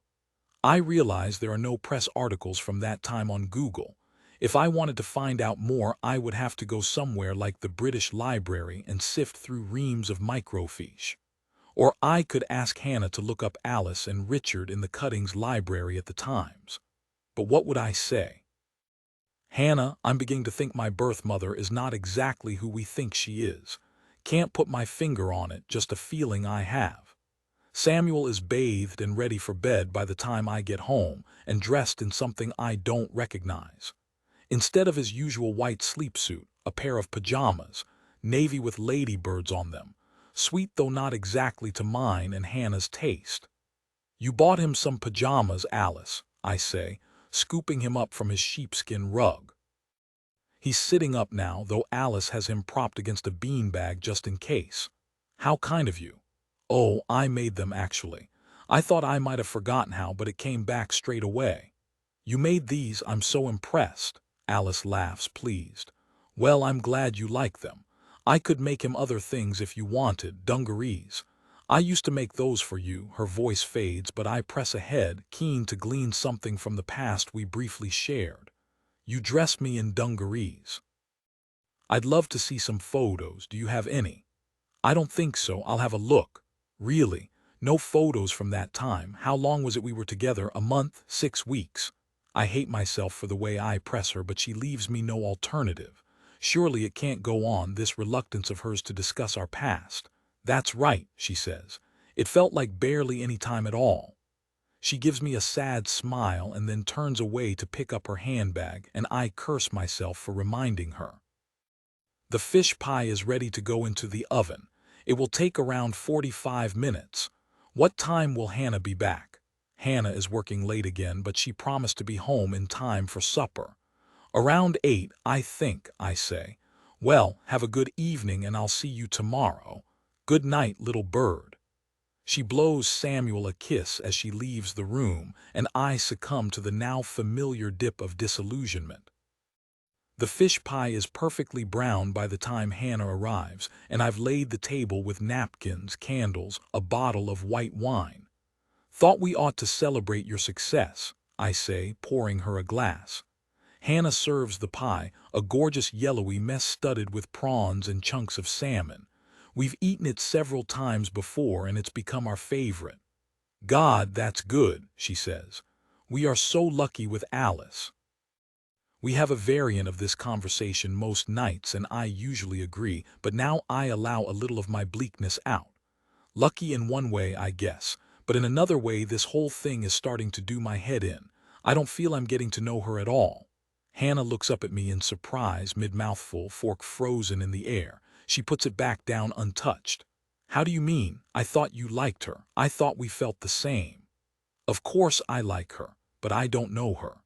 I realize there are no press articles from that time on Google. If I wanted to find out more, I would have to go somewhere like the British Library and sift through reams of microfiche. Or I could ask Hannah to look up Alice and Richard in the Cuttings Library at the Times. But what would I say? "Hannah, I'm beginning to think my birth mother is not exactly who we think she is. Can't put my finger on it, just a feeling I have. Samuel is bathed and ready for bed by the time I get home and dressed in something I don't recognize. Instead of his usual white sleep suit, a pair of pajamas, navy with ladybirds on them, sweet though not exactly to mine and Hannah's taste. You bought him some pajamas, Alice," I say, scooping him up from his sheepskin rug. He's sitting up now, though Alice has him propped against a beanbag just in case. "How kind of you." "Oh, I made them, actually. I thought I might have forgotten how, but it came back straight away." "You made these? I'm so impressed." Alice laughs, pleased. "Well, I'm glad you like them. I could make him other things if you wanted, dungarees. I used to make those for you." Her voice fades, but I press ahead, keen to glean something from the past we briefly shared. "You dressed me in dungarees." "I'd love to see some photos. Do you have any?" "I don't think so. I'll have a look." "Really? No photos from that time? How long was it we were together? A month? 6 weeks? I hate myself for the way I press her, but she leaves me no alternative. Surely it can't go on, this reluctance of hers to discuss our past. "That's right," she says. "It felt like barely any time at all." She gives me a sad smile and then turns away to pick up her handbag, and I curse myself for reminding her. The fish pie is ready to go into the oven. It will take around 45 minutes. What time will Hannah be back? Hannah is working late again, but she promised to be home in time for supper. "Around 8, I think," I say. "Well, have a good evening and I'll see you tomorrow. Good night, little bird." She blows Samuel a kiss as she leaves the room, and I succumb to the now familiar dip of disillusionment. The fish pie is perfectly brown by the time Hannah arrives, and I've laid the table with napkins, candles, a bottle of white wine. "Thought we ought to celebrate your success," I say, pouring her a glass. Hannah serves the pie, a gorgeous yellowy mess studded with prawns and chunks of salmon. We've eaten it several times before and it's become our favorite. God, that's good, she says. We are so lucky with Alice. We have a variant of this conversation most nights and I usually agree, but now I allow a little of my bleakness out. Lucky in one way, I guess, but in another way this whole thing is starting to do my head in. I don't feel I'm getting to know her at all. Hannah looks up at me in surprise, mid-mouthful, fork frozen in the air. She puts it back down untouched. How do you mean? I thought you liked her. I thought we felt the same. Of course I like her, but I don't know her.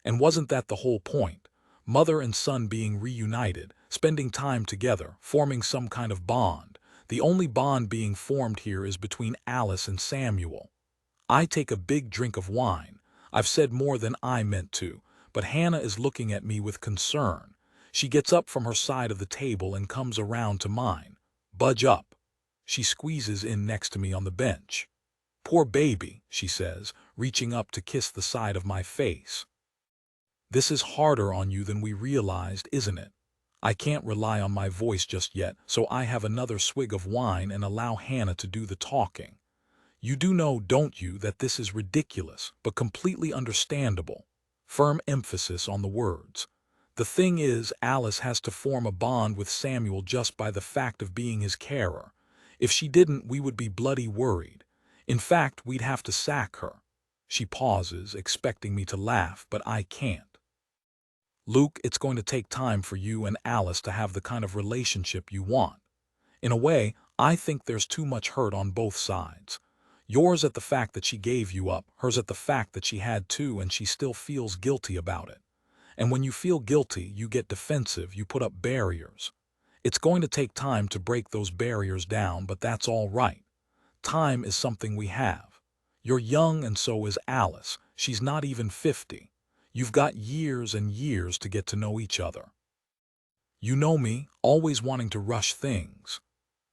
And wasn't that the whole point? Mother and son being reunited, spending time together, forming some kind of bond. The only bond being formed here is between Alice and Samuel. I take a big drink of wine. I've said more than I meant to, but Hannah is looking at me with concern. She gets up from her side of the table and comes around to mine. Budge up. She squeezes in next to me on the bench. Poor baby, she says, reaching up to kiss the side of my face. This is harder on you than we realized, isn't it? I can't rely on my voice just yet, so I have another swig of wine and allow Hannah to do the talking. You do know, don't you, that this is ridiculous, but completely understandable. Firm emphasis on the words. The thing is, Alice has to form a bond with Samuel just by the fact of being his carer. If she didn't, we would be bloody worried. In fact, we'd have to sack her. She pauses, expecting me to laugh, but I can't. Luke, it's going to take time for you and Alice to have the kind of relationship you want. In a way, I think there's too much hurt on both sides. Yours at the fact that she gave you up, hers at the fact that she had to and she still feels guilty about it. And when you feel guilty, you get defensive, you put up barriers. It's going to take time to break those barriers down, but that's all right. Time is something we have. You're young and so is Alice. She's not even 50. You've got years and years to get to know each other. You know me, always wanting to rush things.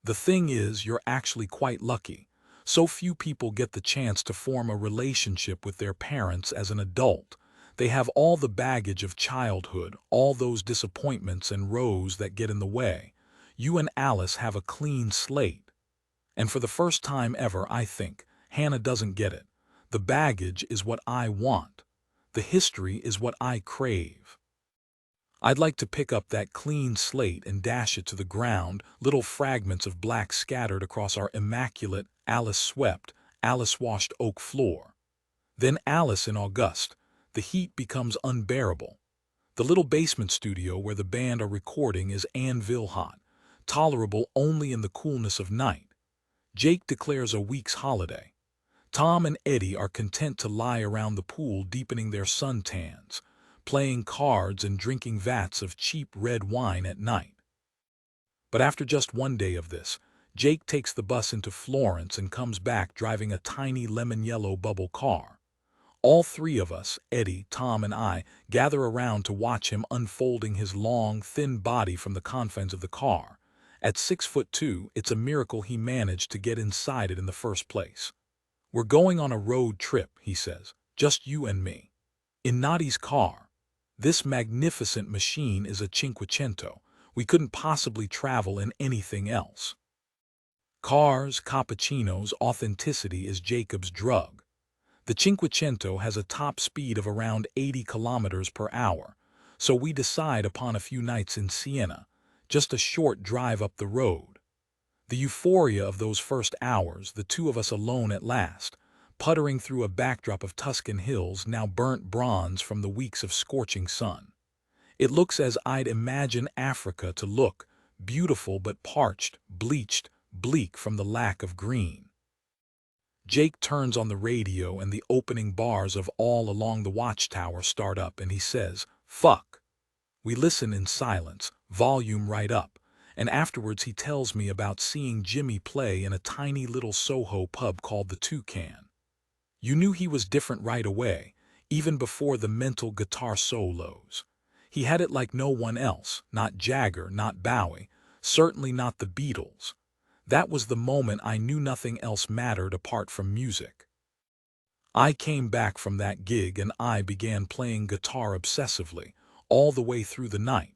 The thing is, you're actually quite lucky. So few people get the chance to form a relationship with their parents as an adult. They have all the baggage of childhood, all those disappointments and rows that get in the way. You and Alice have a clean slate. And for the first time ever, I think, Hannah doesn't get it. The baggage is what I want. The history is what I crave. I'd like to pick up that clean slate and dash it to the ground, little fragments of black scattered across our immaculate, Alice-swept, Alice-washed oak floor. Then Alice in August, the heat becomes unbearable. The little basement studio where the band are recording is anvil hot, tolerable only in the coolness of night. Jake declares a week's holiday. Tom and Eddie are content to lie around the pool deepening their suntans, playing cards and drinking vats of cheap red wine at night. But after just one day of this, Jake takes the bus into Florence and comes back driving a tiny lemon-yellow bubble car. All three of us, Eddie, Tom, and I, gather around to watch him unfolding his long, thin body from the confines of the car. At 6'2", it's a miracle he managed to get inside it in the first place. We're going on a road trip, he says, just you and me. In Nadi's car. This magnificent machine is a Cinquecento. We couldn't possibly travel in anything else. Cars, cappuccinos, authenticity is Jacob's drug. The Cinquecento has a top speed of around 80 kilometers per hour, so we decide upon a few nights in Siena, just a short drive up the road. The euphoria of those first hours, the two of us alone at last, puttering through a backdrop of Tuscan hills now burnt bronze from the weeks of scorching sun. It looks as I'd imagine Africa to look, beautiful but parched, bleached, bleak from the lack of green. Jake turns on the radio and the opening bars of All Along the Watchtower start up and he says, "Fuck." We listen in silence, volume right up. And afterwards he tells me about seeing Jimmy play in a tiny little Soho pub called the Toucan. You knew he was different right away, even before the mental guitar solos. He had it like no one else, not Jagger, not Bowie, certainly not the Beatles. That was the moment I knew nothing else mattered apart from music. I came back from that gig and I began playing guitar obsessively, all the way through the night.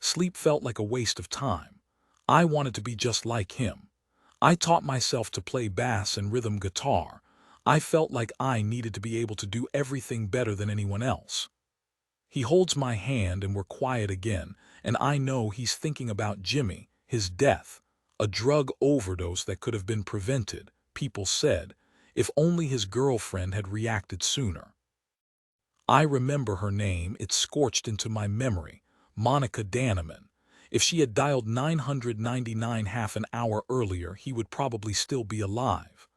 Sleep felt like a waste of time. I wanted to be just like him. I taught myself to play bass and rhythm guitar. I felt like I needed to be able to do everything better than anyone else. He holds my hand and we're quiet again, and I know he's thinking about Jimmy, his death, a drug overdose that could have been prevented, people said, if only his girlfriend had reacted sooner. I remember her name, it's scorched into my memory, Monica Danneman. If she had dialed 999 half an hour earlier, he would probably still be alive.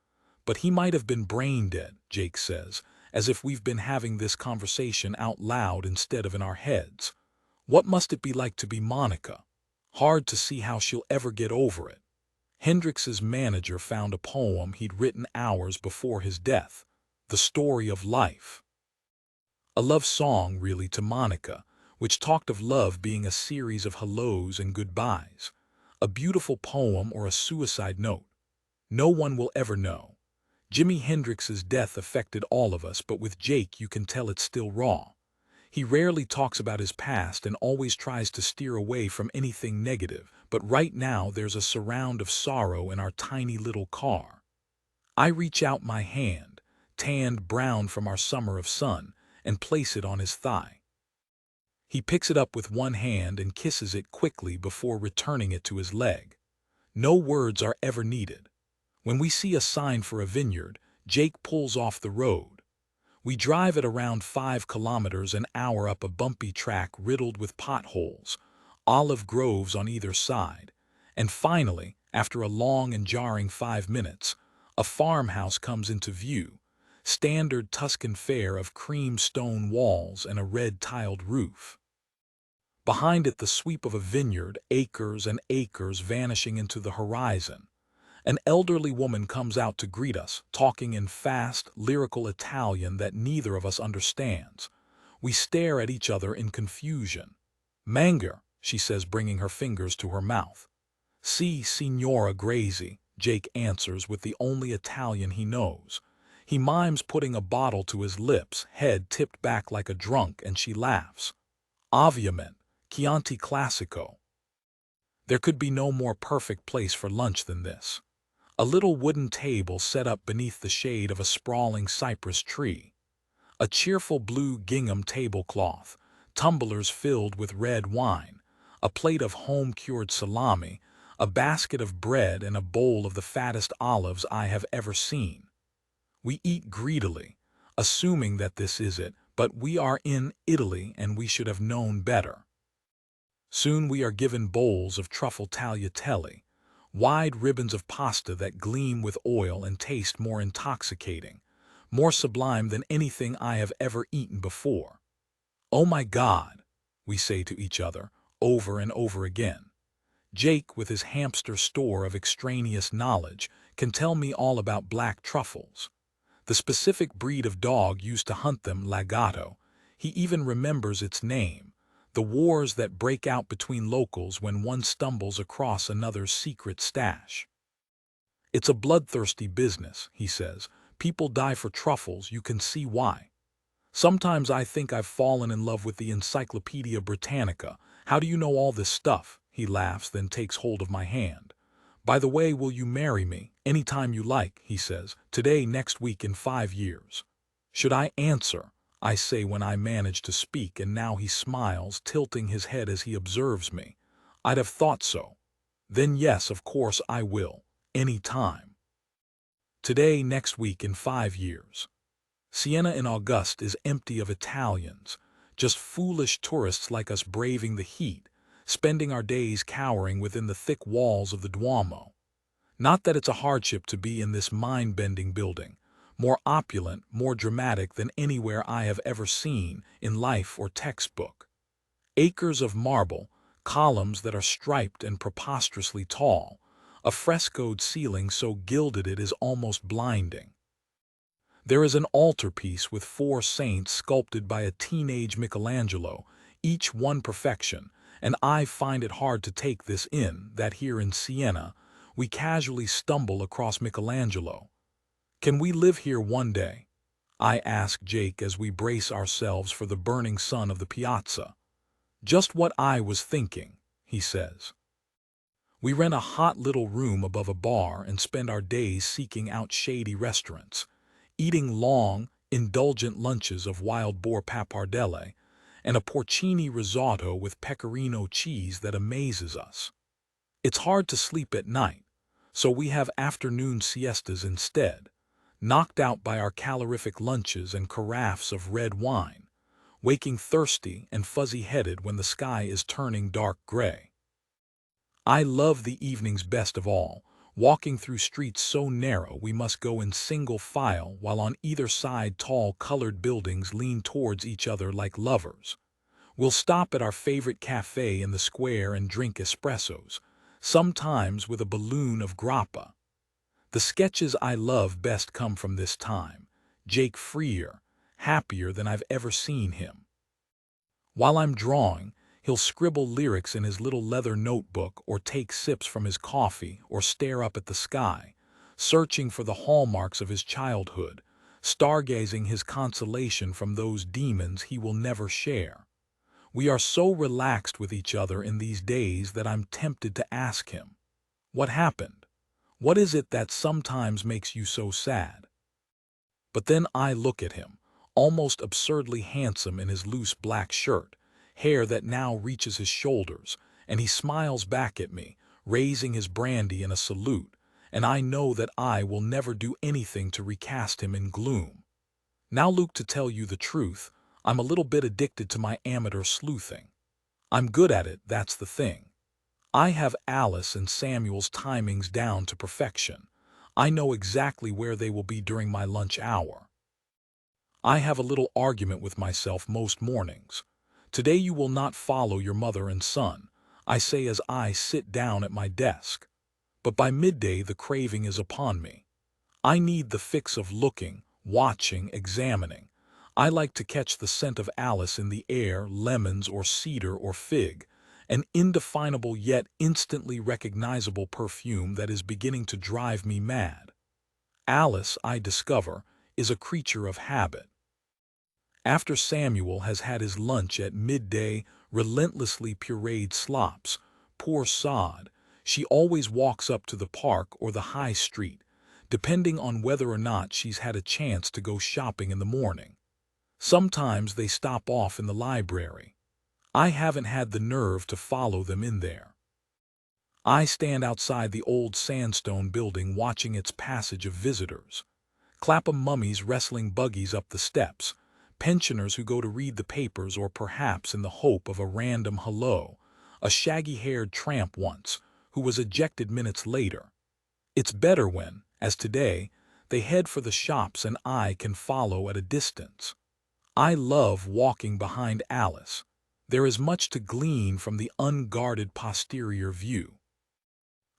But he might have been brain dead, Jake says, as if we've been having this conversation out loud instead of in our heads. What must it be like to be Monica? Hard to see how she'll ever get over it. Hendrix's manager found a poem he'd written hours before his death, The Story of Life. A love song, really, to Monica, which talked of love being a series of hellos and goodbyes. A beautiful poem or a suicide note? No one will ever know. Jimi Hendrix's death affected all of us, but with Jake you can tell it's still raw. He rarely talks about his past and always tries to steer away from anything negative, but right now there's a surround of sorrow in our tiny little car. I reach out my hand, tanned brown from our summer of sun, and place it on his thigh. He picks it up with one hand and kisses it quickly before returning it to his leg. No words are ever needed. When we see a sign for a vineyard, Jake pulls off the road. We drive at around 5 kilometers an hour up a bumpy track riddled with potholes, olive groves on either side, and finally, after a long and jarring 5 minutes, a farmhouse comes into view, standard Tuscan fare of cream stone walls and a red-tiled roof. Behind it the sweep of a vineyard, acres and acres vanishing into the horizon. An elderly woman comes out to greet us, talking in fast, lyrical Italian that neither of us understands. We stare at each other in confusion. "Manger," she says, bringing her fingers to her mouth. "Si, Signora Grazie," Jake answers with the only Italian he knows. He mimes putting a bottle to his lips, head tipped back like a drunk, and she laughs. "Ovviamente, Chianti Classico." There could be no more perfect place for lunch than this. A little wooden table set up beneath the shade of a sprawling cypress tree. A cheerful blue gingham tablecloth, tumblers filled with red wine, a plate of home-cured salami, a basket of bread, and a bowl of the fattest olives I have ever seen. We eat greedily, assuming that this is it, but we are in Italy and we should have known better. Soon we are given bowls of truffle tagliatelle, wide ribbons of pasta that gleam with oil and taste more intoxicating, more sublime than anything I have ever eaten before. "Oh my God," we say to each other, over and over again. Jake, with his hamster store of extraneous knowledge, can tell me all about black truffles. The specific breed of dog used to hunt them, Lagotto. He even remembers its name. The wars that break out between locals when one stumbles across another's secret stash. "It's a bloodthirsty business," he says. "People die for truffles, you can see why. Sometimes I think I've fallen in love with the Encyclopedia Britannica. How do you know all this stuff?" He laughs, then takes hold of my hand. "By the way, will you marry me? Any time you like," he says. "Today, next week, in 5 years. Should I answer?" I say when I manage to speak, and now he smiles, tilting his head as he observes me. "I'd have thought so." "Then yes, of course I will. Any time. Today, next week, in 5 years. Siena in August is empty of Italians, just foolish tourists like us braving the heat, spending our days cowering within the thick walls of the Duomo. Not that it's a hardship to be in this mind-bending building, more opulent, more dramatic than anywhere I have ever seen in life or textbook. Acres of marble, columns that are striped and preposterously tall, a frescoed ceiling so gilded it is almost blinding. There is an altarpiece with 4 saints sculpted by a teenage Michelangelo, each one perfection, and I find it hard to take this in, that here in Siena, we casually stumble across Michelangelo. "Can we live here one day?" I ask Jake as we brace ourselves for the burning sun of the piazza. "Just what I was thinking," he says. We rent a hot little room above a bar and spend our days seeking out shady restaurants, eating long, indulgent lunches of wild boar pappardelle and a porcini risotto with pecorino cheese that amazes us. It's hard to sleep at night, so we have afternoon siestas instead, knocked out by our calorific lunches and carafes of red wine, waking thirsty and fuzzy-headed when the sky is turning dark gray. I love the evenings best of all, walking through streets so narrow we must go in single file while on either side tall colored buildings lean towards each other like lovers. We'll stop at our favorite cafe in the square and drink espressos, sometimes with a balloon of grappa. The sketches I love best come from this time. Jake freer, happier than I've ever seen him. While I'm drawing, he'll scribble lyrics in his little leather notebook or take sips from his coffee or stare up at the sky, searching for the hallmarks of his childhood, stargazing his consolation from those demons he will never share. We are so relaxed with each other in these days that I'm tempted to ask him, "What happened? What is it that sometimes makes you so sad?" But then I look at him, almost absurdly handsome in his loose black shirt, hair that now reaches his shoulders, and he smiles back at me, raising his brandy in a salute, and I know that I will never do anything to recast him in gloom. Now, Luke, to tell you the truth, I'm a little bit addicted to my amateur sleuthing. I'm good at it, that's the thing. I have Alice and Samuel's timings down to perfection. I know exactly where they will be during my lunch hour. I have a little argument with myself most mornings. "Today you will not follow your mother and son," I say as I sit down at my desk. But by midday the craving is upon me. I need the fix of looking, watching, examining. I like to catch the scent of Alice in the air, lemons or cedar or fig, an indefinable yet instantly recognizable perfume that is beginning to drive me mad. Alice, I discover, is a creature of habit. After Samuel has had his lunch at midday, relentlessly pureed slops, poor sod, she always walks up to the park or the high street, depending on whether or not she's had a chance to go shopping in the morning. Sometimes they stop off in the library. I haven't had the nerve to follow them in there. I stand outside the old sandstone building watching its passage of visitors. Clapham mummies wrestling buggies up the steps, pensioners who go to read the papers or perhaps in the hope of a random hello, a shaggy-haired tramp once, who was ejected minutes later. It's better when, as today, they head for the shops and I can follow at a distance. I love walking behind Alice. There is much to glean from the unguarded posterior view.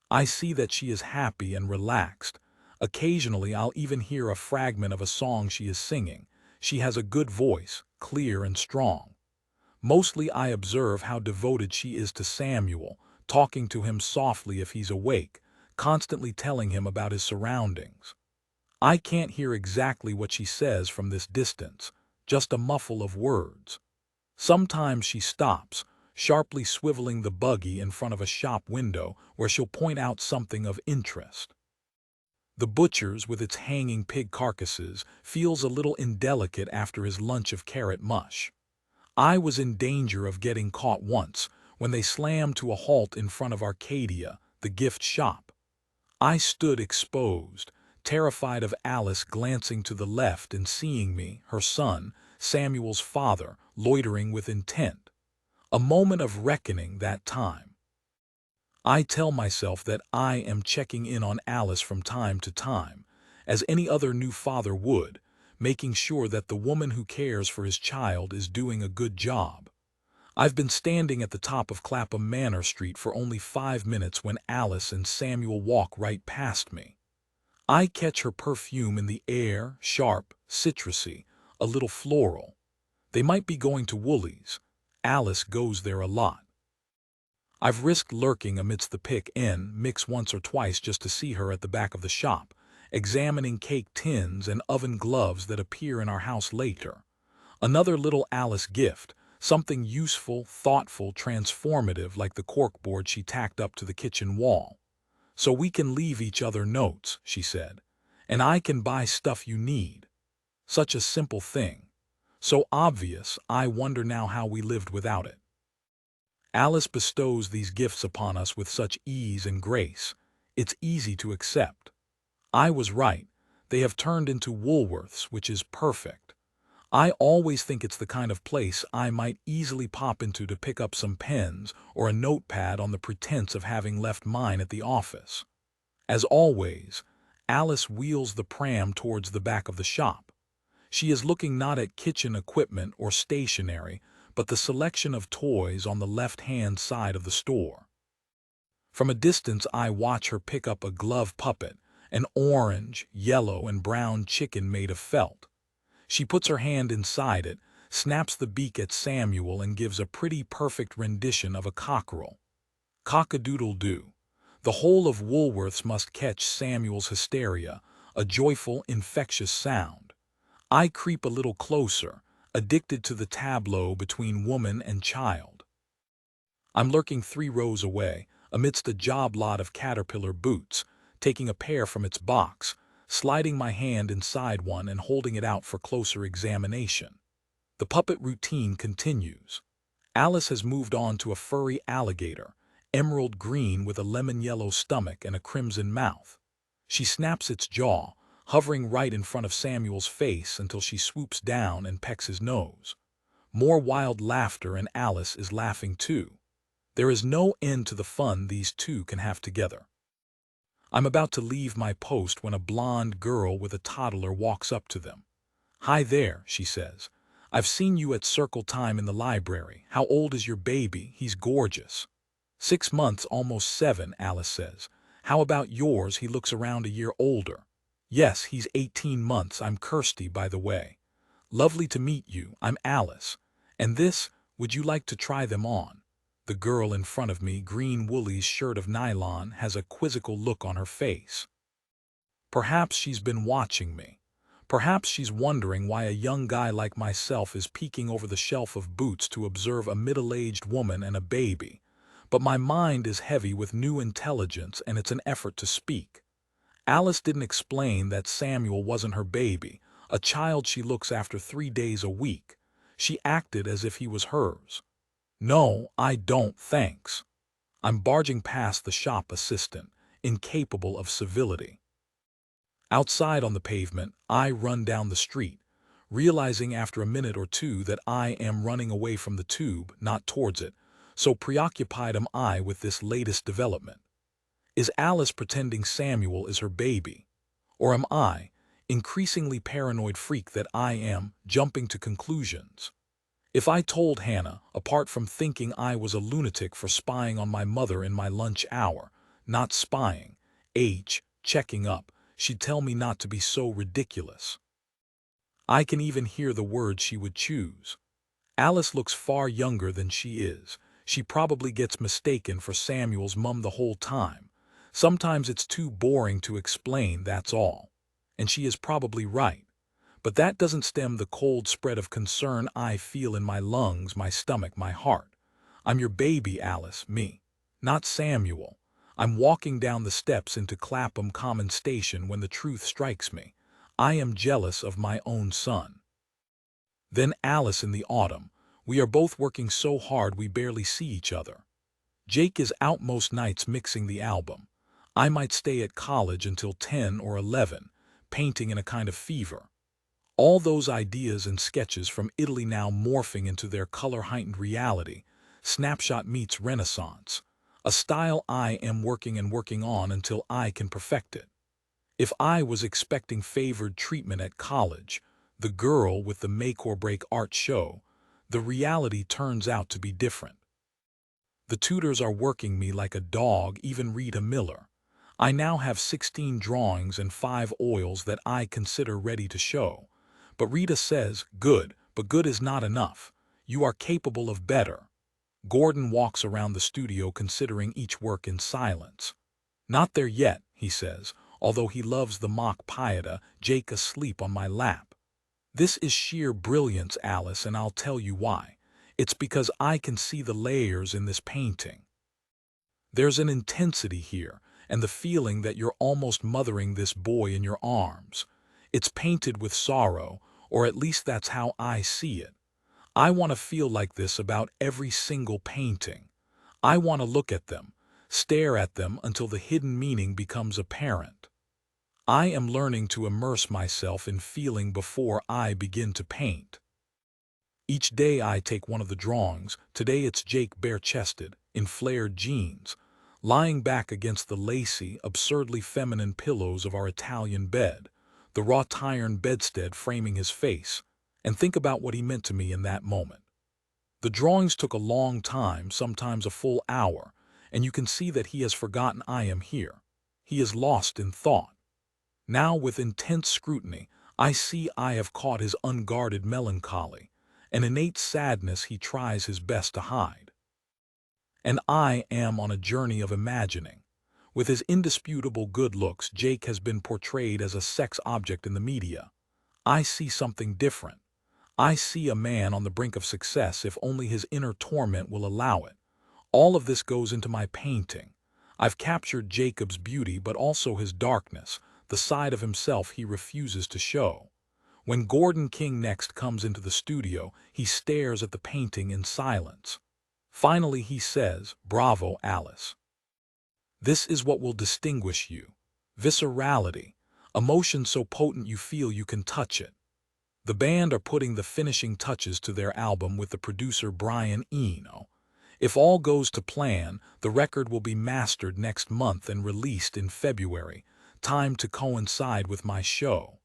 I see that she is happy and relaxed. Occasionally I'll even hear a fragment of a song she is singing. She has a good voice, clear and strong. Mostly I observe how devoted she is to Samuel, talking to him softly if he's awake, constantly telling him about his surroundings. I can't hear exactly what she says from this distance, just a muffle of words. Sometimes she stops, sharply swiveling the buggy in front of a shop window where she'll point out something of interest. The butcher's, with its hanging pig carcasses, feels a little indelicate after his lunch of carrot mush. I was in danger of getting caught once when they slammed to a halt in front of Arcadia, the gift shop. I stood exposed, terrified of Alice glancing to the left and seeing me, her son, Samuel's father, loitering with intent. A moment of reckoning that time. I tell myself that I am checking in on Alice from time to time, as any other new father would, making sure that the woman who cares for his child is doing a good job. I've been standing at the top of Clapham Manor Street for only 5 minutes when Alice and Samuel walk right past me. I catch her perfume in the air, sharp, citrusy, a little floral. They might be going to Woolies. Alice goes there a lot. I've risked lurking amidst the pick and mix once or twice just to see her at the back of the shop, examining cake tins and oven gloves that appear in our house later. Another little Alice gift, Something useful, thoughtful, transformative like the corkboard she tacked up to the kitchen wall. "So we can leave each other notes," she said. "And I can buy stuff you need." Such a simple thing. So obvious, I wonder now how we lived without it. Alice bestows these gifts upon us with such ease and grace. It's easy to accept. I was right. They have turned into Woolworths, which is perfect. I always think it's the kind of place I might easily pop into to pick up some pens or a notepad on the pretense of having left mine at the office. As always, Alice wheels the pram towards the back of the shop. She is looking not at kitchen equipment or stationery, but the selection of toys on the left-hand side of the store. From a distance I watch her pick up a glove puppet, an orange, yellow, and brown chicken made of felt. She puts her hand inside it, snaps the beak at Samuel, and gives a pretty perfect rendition of a cockerel. Cock-a-doodle-doo. The whole of Woolworths must catch Samuel's hysteria, a joyful, infectious sound. I creep a little closer, addicted to the tableau between woman and child. I'm lurking 3 rows away, amidst a job lot of caterpillar boots, taking a pair from its box, sliding my hand inside one and holding it out for closer examination. The puppet routine continues. Alice has moved on to a furry alligator, emerald green with a lemon-yellow stomach and a crimson mouth. She snaps its jaw, hovering right in front of Samuel's face until she swoops down and pecks his nose. More wild laughter, and Alice is laughing too. There is no end to the fun these two can have together. I'm about to leave my post when a blonde girl with a toddler walks up to them. "Hi there," she says. "I've seen you at circle time in the library. How old is your baby? He's gorgeous." 6 months, almost 7, Alice says. "How about yours? He looks around a year older." "Yes, he's 18 months. I'm Kirsty, by the way." "Lovely to meet you. I'm Alice. And this, would you like to try them on?" The girl in front of me, green woolly's shirt of nylon, has a quizzical look on her face. Perhaps she's been watching me. Perhaps she's wondering why a young guy like myself is peeking over the shelf of boots to observe a middle-aged woman and a baby. But my mind is heavy with new intelligence, and it's an effort to speak. Alice didn't explain that Samuel wasn't her baby, a child she looks after 3 days a week. She acted as if he was hers. "No, I don't, thanks." I'm barging past the shop assistant, incapable of civility. Outside on the pavement, I run down the street, realizing after a minute or two that I am running away from the tube, not towards it, so preoccupied am I with this latest development. Is Alice pretending Samuel is her baby? Or am I, increasingly paranoid freak that I am, jumping to conclusions? If I told Hannah, apart from thinking I was a lunatic for spying on my mother in my lunch hour, not spying, checking up, she'd tell me not to be so ridiculous. I can even hear the words she would choose. Alice looks far younger than she is. She probably gets mistaken for Samuel's mum the whole time. Sometimes it's too boring to explain, that's all. And she is probably right. But that doesn't stem the cold spread of concern I feel in my lungs, my stomach, my heart. I'm your baby, Alice, me. Not Samuel. I'm walking down the steps into Clapham Common Station when the truth strikes me. I am jealous of my own son. Then Alice in the autumn. We are both working so hard we barely see each other. Jake is out most nights mixing the album. I might stay at college until 10 or 11, painting in a kind of fever. All those ideas and sketches from Italy now morphing into their color-heightened reality. Snapshot meets Renaissance. A style I am working on until I can perfect it. If I was expecting favored treatment at college, the girl with the make-or-break art show, the reality turns out to be different. The tutors are working me like a dog, even Rita Miller. I now have 16 drawings and 5 oils that I consider ready to show. But Rita says, "Good, but good is not enough. You are capable of better." Gordon walks around the studio considering each work in silence. "Not there yet," he says, although he loves the mock Pieta, Jake asleep on my lap. "This is sheer brilliance, Alice, and I'll tell you why. It's because I can see the layers in this painting. There's an intensity here, and the feeling that you're almost mothering this boy in your arms. It's painted with sorrow, or at least that's how I see it. I want to feel like this about every single painting. I want to look at them, stare at them until the hidden meaning becomes apparent. I am learning to immerse myself in feeling before I begin to paint. Each day I take one of the drawings. Today it's Jake bare-chested, in flared jeans, lying back against the lacy, absurdly feminine pillows of our Italian bed, the wrought iron bedstead framing his face, and think about what he meant to me in that moment. The drawings took a long time, sometimes a full hour, and you can see that he has forgotten I am here. He is lost in thought. Now, with intense scrutiny, I see I have caught his unguarded melancholy, an innate sadness he tries his best to hide. And I am on a journey of imagining. With his indisputable good looks, Jake has been portrayed as a sex object in the media. I see something different. I see a man on the brink of success if only his inner torment will allow it. All of this goes into my painting. I've captured Jacob's beauty but also his darkness, the side of himself he refuses to show. When Gordon King next comes into the studio, he stares at the painting in silence. Finally he says, "Bravo, Alice. This is what will distinguish you. Viscerality, emotion so potent you feel you can touch it." The band are putting the finishing touches to their album with the producer Brian Eno. If all goes to plan, the record will be mastered next month and released in February, timed to coincide with my show.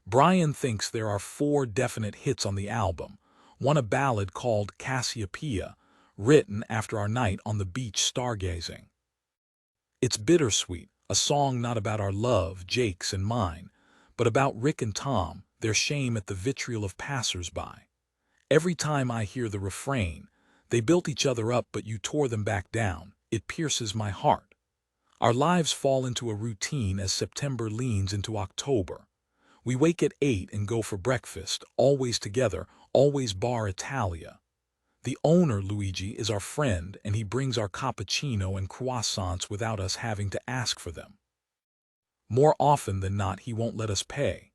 Brian thinks there are 4 definite hits on the album, one a ballad called Cassiopeia, written after our night on the beach stargazing. It's bittersweet, a song not about our love, Jake's and mine, but about Rick and Tom, their shame at the vitriol of passers-by. Every time I hear the refrain, "They built each other up but you tore them back down," it pierces my heart. Our lives fall into a routine as September leans into October. We wake at 8 and go for breakfast, always together, always Bar Italia. The owner, Luigi, is our friend, and he brings our cappuccino and croissants without us having to ask for them. More often than not, he won't let us pay.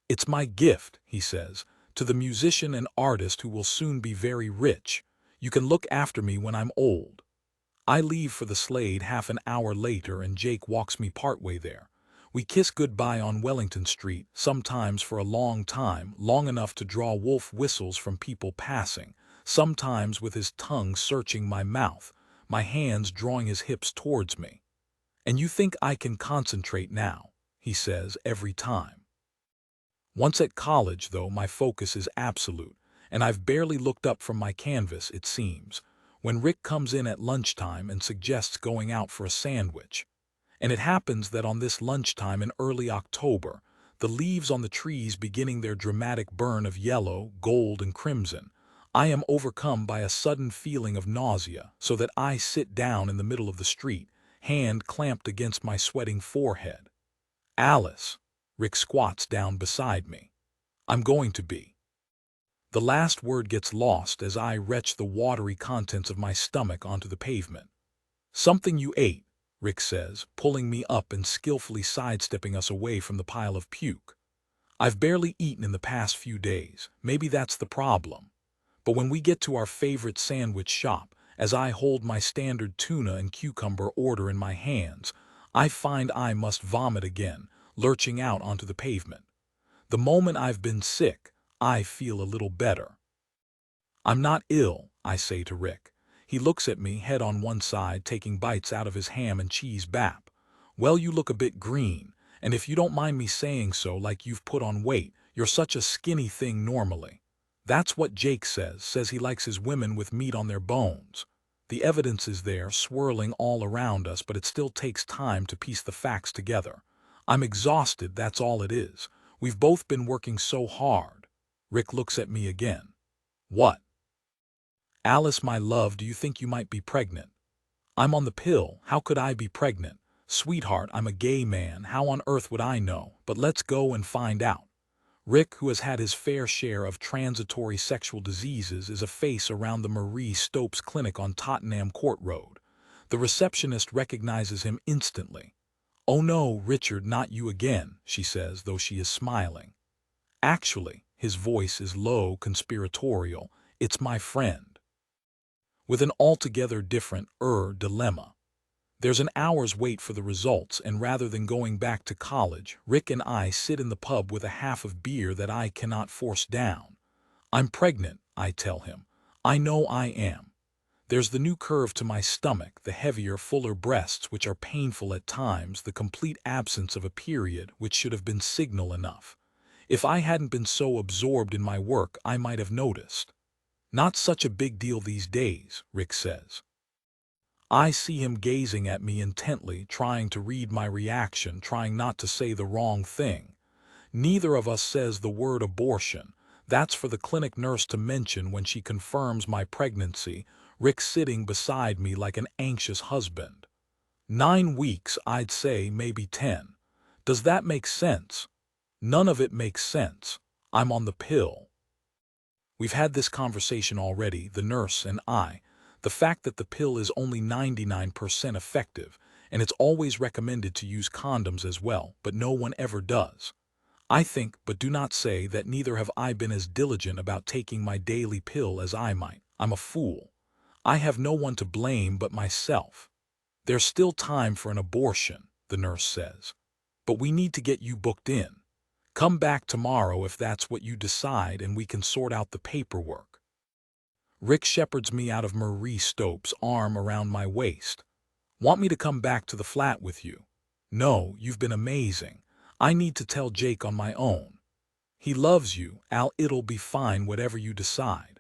"It's my gift," he says, "to the musician and artist who will soon be very rich. You can look after me when I'm old." I leave for the Slade half an hour later, and Jake walks me partway there. We kiss goodbye on Wellington Street, sometimes for a long time, long enough to draw wolf whistles from people passing, sometimes with his tongue searching my mouth, my hands drawing his hips towards me. "And you think I can concentrate now," he says every time. Once at college, though, my focus is absolute, and I've barely looked up from my canvas, it seems, when Rick comes in at lunchtime and suggests going out for a sandwich. And it happens that on this lunchtime in early October, the leaves on the trees beginning their dramatic burn of yellow, gold, and crimson, I am overcome by a sudden feeling of nausea, so that I sit down in the middle of the street, hand clamped against my sweating forehead. "Alice." Rick squats down beside me. "I'm going to be." The last word gets lost as I retch the watery contents of my stomach onto the pavement. "Something you ate," Rick says, pulling me up and skillfully sidestepping us away from the pile of puke. "I've barely eaten in the past few days. Maybe that's the problem." But when we get to our favorite sandwich shop, as I hold my standard tuna and cucumber order in my hands, I find I must vomit again, lurching out onto the pavement. The moment I've been sick, I feel a little better. "I'm not ill," I say to Rick. He looks at me, head on one side, taking bites out of his ham and cheese bap. "Well, you look a bit green, and if you don't mind me saying so, like you've put on weight. You're such a skinny thing normally." That's what Jake says he likes his women with meat on their bones. The evidence is there, swirling all around us, but it still takes time to piece the facts together. I'm exhausted, that's all it is. We've both been working so hard. Rick looks at me again. "What?" "Alice, my love, do you think you might be pregnant?" "I'm on the pill. How could I be pregnant?" "Sweetheart, I'm a gay man. How on earth would I know? But let's go and find out." Rick, who has had his fair share of transitory sexual diseases, is a face around the Marie Stopes Clinic on Tottenham Court Road. The receptionist recognizes him instantly. "Oh no, Richard, not you again," she says, though she is smiling. Actually, his voice is low, conspiratorial. "It's my friend." With an altogether different dilemma. There's an hour's wait for the results, and rather than going back to college, Rick and I sit in the pub with a half of beer that I cannot force down. "I'm pregnant," I tell him. "I know I am. There's the new curve to my stomach, the heavier, fuller breasts which are painful at times, the complete absence of a period which should have been signal enough. If I hadn't been so absorbed in my work, I might have noticed." "Not such a big deal these days," Rick says. I see him gazing at me intently, trying to read my reaction, trying not to say the wrong thing. Neither of us says the word abortion. That's for the clinic nurse to mention when she confirms my pregnancy, Rick sitting beside me like an anxious husband. 9 weeks, I'd say, maybe 10. Does that make sense? None of it makes sense. I'm on the pill. We've had this conversation already, the nurse and I. The fact that the pill is only 99% effective, and it's always recommended to use condoms as well, but no one ever does. I think, but do not say, that neither have I been as diligent about taking my daily pill as I might. I'm a fool. I have no one to blame but myself. "There's still time for an abortion," the nurse says. "But we need to get you booked in. Come back tomorrow if that's what you decide, and we can sort out the paperwork." Rick shepherds me out of Marie Stopes' arm around my waist. "Want me to come back to the flat with you?" "No, you've been amazing. I need to tell Jake on my own." "He loves you, Al. It'll be fine whatever you decide."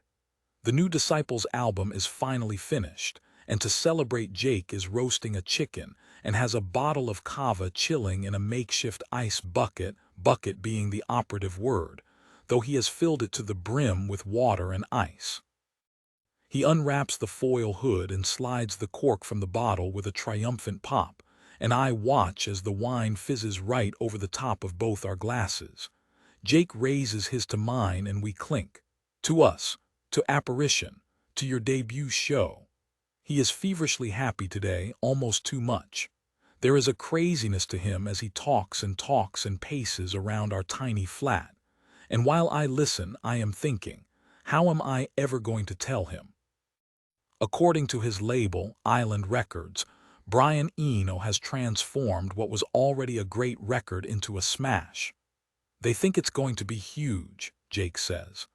The New Disciples album is finally finished, and to celebrate, Jake is roasting a chicken and has a bottle of kava chilling in a makeshift ice bucket, bucket being the operative word, though he has filled it to the brim with water and ice. He unwraps the foil hood and slides the cork from the bottle with a triumphant pop, and I watch as the wine fizzes right over the top of both our glasses. Jake raises his to mine and we clink. "To us, to Apparition, to your debut show." He is feverishly happy today, almost too much. There is a craziness to him as he talks and paces around our tiny flat. And while I listen, I am thinking, how am I ever going to tell him? According to his label, Island Records, Brian Eno has transformed what was already a great record into a smash. "They think it's going to be huge," Jake says.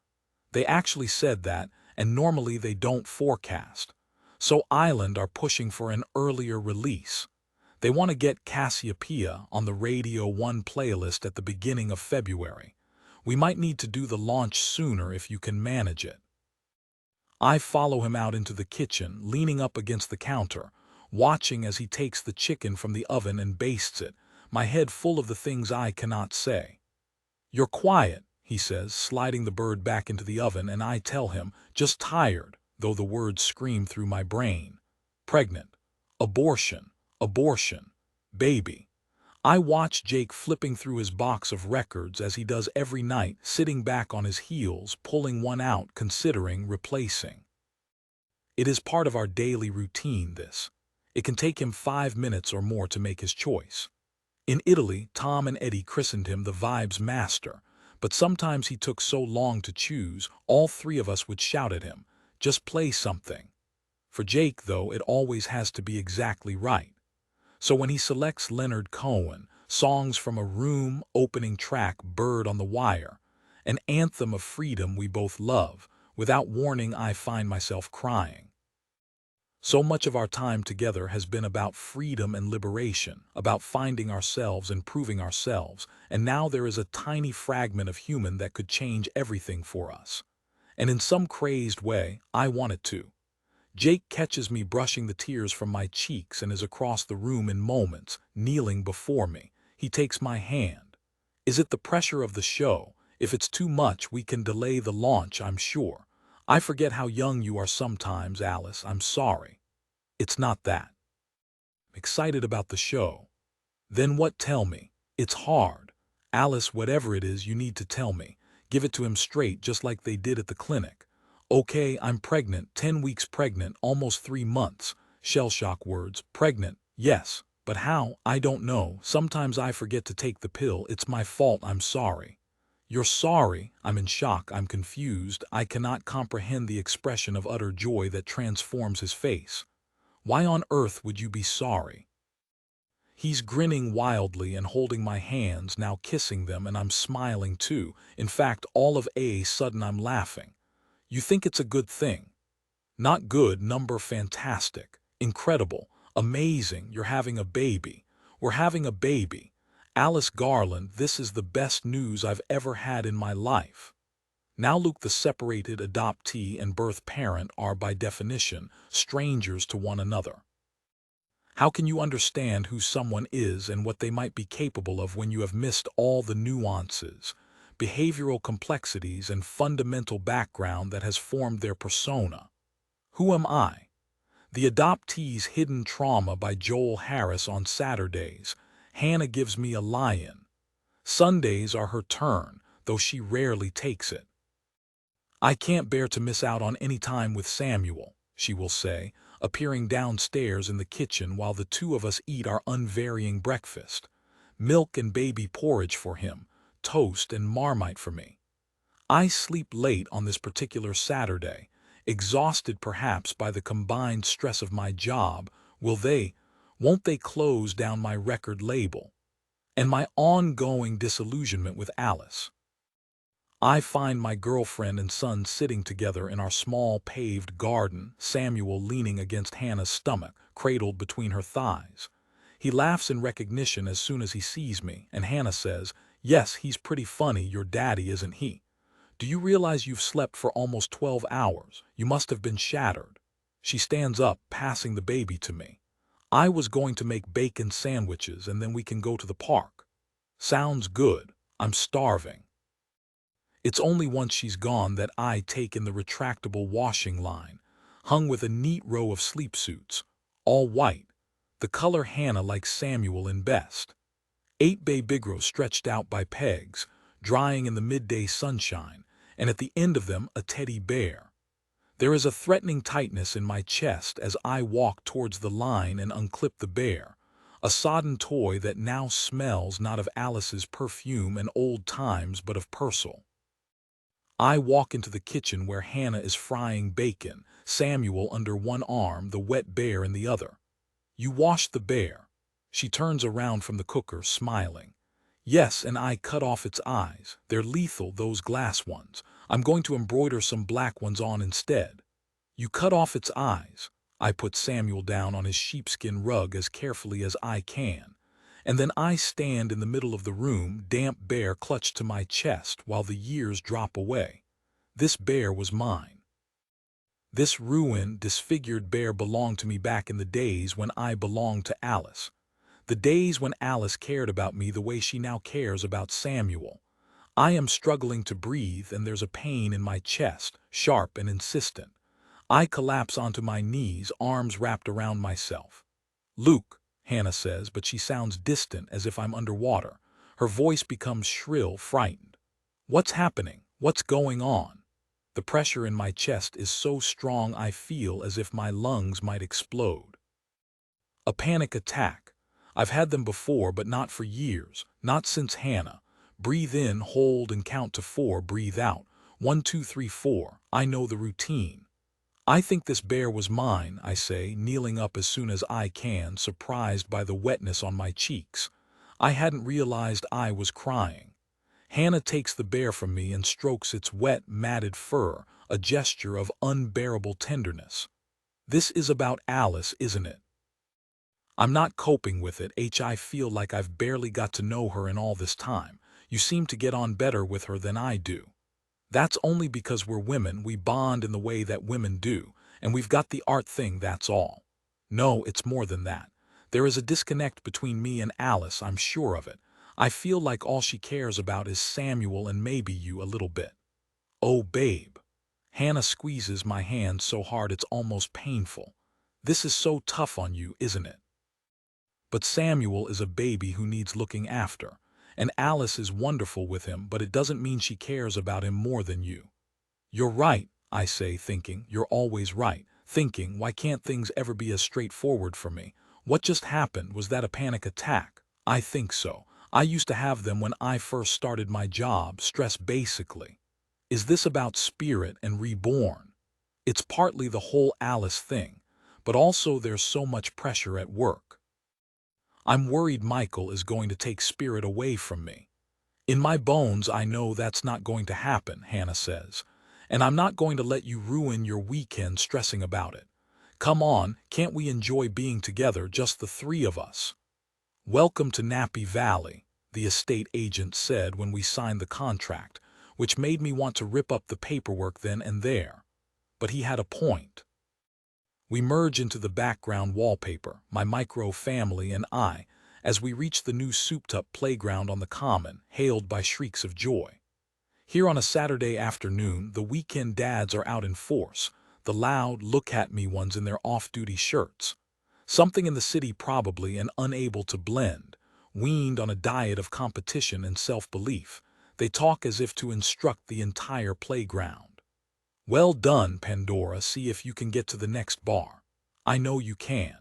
They actually said that, and normally they don't forecast. So Island are pushing for an earlier release. They want to get Cassiopeia on the Radio 1 playlist at the beginning of February. We might need to do the launch sooner if you can manage it. I follow him out into the kitchen, leaning up against the counter, watching as he takes the chicken from the oven and bastes it, my head full of the things I cannot say. "You're quiet," he says, sliding the bird back into the oven, and I tell him, "Just tired," though the words scream through my brain. "Pregnant. Abortion. Abortion. Baby." I watch Jake flipping through his box of records as he does every night, sitting back on his heels, pulling one out, considering replacing. It is part of our daily routine, this. It can take him 5 minutes or more to make his choice. In Italy, Tom and Eddie christened him the Vibes Master, but sometimes he took so long to choose, all 3 of us would shout at him, "Just play something." For Jake, though, it always has to be exactly right. So when he selects Leonard Cohen, songs from A Room, opening track Bird on the Wire, an anthem of freedom we both love, without warning I find myself crying. So much of our time together has been about freedom and liberation, about finding ourselves and proving ourselves, and now there is a tiny fragment of human that could change everything for us. And in some crazed way, I want it to. Jake catches me brushing the tears from my cheeks and is across the room in moments, kneeling before me. He takes my hand. "Is it the pressure of the show? If it's too much, we can delay the launch, I'm sure. I forget how young you are sometimes, Alice. I'm sorry." "It's not that. I'm excited about the show." "Then what? Tell me." "It's hard. Alice, whatever it is, you need to tell me. Give it to him straight, just like they did at the clinic. Okay, I'm pregnant, 10 weeks pregnant, almost 3 months. Shell shock words. Pregnant, yes. But how? I don't know. Sometimes I forget to take the pill. It's my fault. I'm sorry. You're sorry? I'm in shock. I'm confused. I cannot comprehend the expression of utter joy that transforms his face. Why on earth would you be sorry? He's grinning wildly and holding my hands, now kissing them, and I'm smiling too. In fact, all of a sudden I'm laughing. You think it's a good thing? Not good, number fantastic, incredible, amazing, you're having a baby. We're having a baby. Alice Garland, this is the best news I've ever had in my life. Now Luke, the separated adoptee and birth parent, are by definition strangers to one another. How can you understand who someone is and what they might be capable of when you have missed all the nuances, behavioral complexities, and fundamental background that has formed their persona? Who am I? The Adoptee's Hidden Trauma by Joel Harris on Saturdays. Hannah gives me a lion. Sundays are her turn, though she rarely takes it. I can't bear to miss out on any time with Samuel, she will say, appearing downstairs in the kitchen while the two of us eat our unvarying breakfast. Milk and baby porridge for him, toast and Marmite for me. I sleep late on this particular Saturday, exhausted perhaps by the combined stress of my job. Won't they close down my record label? And my ongoing disillusionment with Alice. I find my girlfriend and son sitting together in our small paved garden, Samuel leaning against Hannah's stomach, cradled between her thighs. He laughs in recognition as soon as he sees me, and Hannah says, "Yes, he's pretty funny, your daddy, isn't he? Do you realize you've slept for almost 12 hours? You must have been shattered." She stands up, passing the baby to me. "I was going to make bacon sandwiches and then we can go to the park." Sounds good. I'm starving. It's only once she's gone that I take in the retractable washing line, hung with a neat row of sleep suits, all white, the color Hannah likes Samuel in best. 8-bay bigros stretched out by pegs, drying in the midday sunshine, and at the end of them a teddy bear. There is a threatening tightness in my chest as I walk towards the line and unclip the bear, a sodden toy that now smells not of Alice's perfume and old times but of Purcell. I walk into the kitchen where Hannah is frying bacon, Samuel under one arm, the wet bear in the other. "You washed the bear." She turns around from the cooker, smiling. "Yes, and I cut off its eyes. They're lethal, those glass ones. I'm going to embroider some black ones on instead." "You cut off its eyes." I put Samuel down on his sheepskin rug as carefully as I can. And then I stand in the middle of the room, damp bear clutched to my chest while the years drop away. This bear was mine. This ruined, disfigured bear belonged to me back in the days when I belonged to Alice. The days when Alice cared about me the way she now cares about Samuel. I am struggling to breathe and there's a pain in my chest, sharp and insistent. I collapse onto my knees, arms wrapped around myself. "Luke," Hannah says, but she sounds distant as if I'm underwater. Her voice becomes shrill, frightened. "What's happening? What's going on?" The pressure in my chest is so strong I feel as if my lungs might explode. A panic attack. I've had them before, but not for years, not since Hannah. Breathe in, hold, and count to 4, breathe out. 1, 2, 3, 4. I know the routine. "I think this bear was mine," I say, kneeling up as soon as I can, surprised by the wetness on my cheeks. I hadn't realized I was crying. Hannah takes the bear from me and strokes its wet, matted fur, a gesture of unbearable tenderness. "This is about Alice, isn't it?" "I'm not coping with it, I feel like I've barely got to know her in all this time. You seem to get on better with her than I do." "That's only because we're women, we bond in the way that women do, and we've got the art thing, that's all." "No, it's more than that. There is a disconnect between me and Alice, I'm sure of it. I feel like all she cares about is Samuel and maybe you a little bit." "Oh, babe." Hannah squeezes my hand so hard it's almost painful. "This is so tough on you, isn't it?" But Samuel is a baby who needs looking after, And Alice is wonderful with him, but it doesn't mean she cares about him more than you. You're right, I say, thinking. You're always right. Thinking, why can't things ever be as straightforward for me? What just happened? Was that a panic attack? I think so. I used to have them when I first started my job, stress basically. Is this about spirit and reborn? It's partly the whole Alice thing, but also there's so much pressure at work. I'm worried Michael is going to take spirit away from me. In my bones, I know that's not going to happen, Hannah says. And I'm not going to let you ruin your weekend stressing about it. Come on, can't we enjoy being together, just the three of us? Welcome to Nappy Valley, the estate agent said when we signed the contract, which made me want to rip up the paperwork then and there. But he had a point. We merge into the background wallpaper, my micro family and I, as we reach the new souped-up playground on the common, hailed by shrieks of joy. Here on a Saturday afternoon, the weekend dads are out in force, the loud, look-at-me ones in their off-duty shirts. Something in the city probably, and unable to blend, weaned on a diet of competition and self-belief. They talk as if to instruct the entire playground. Well done, Pandora, see if you can get to the next bar. I know you can.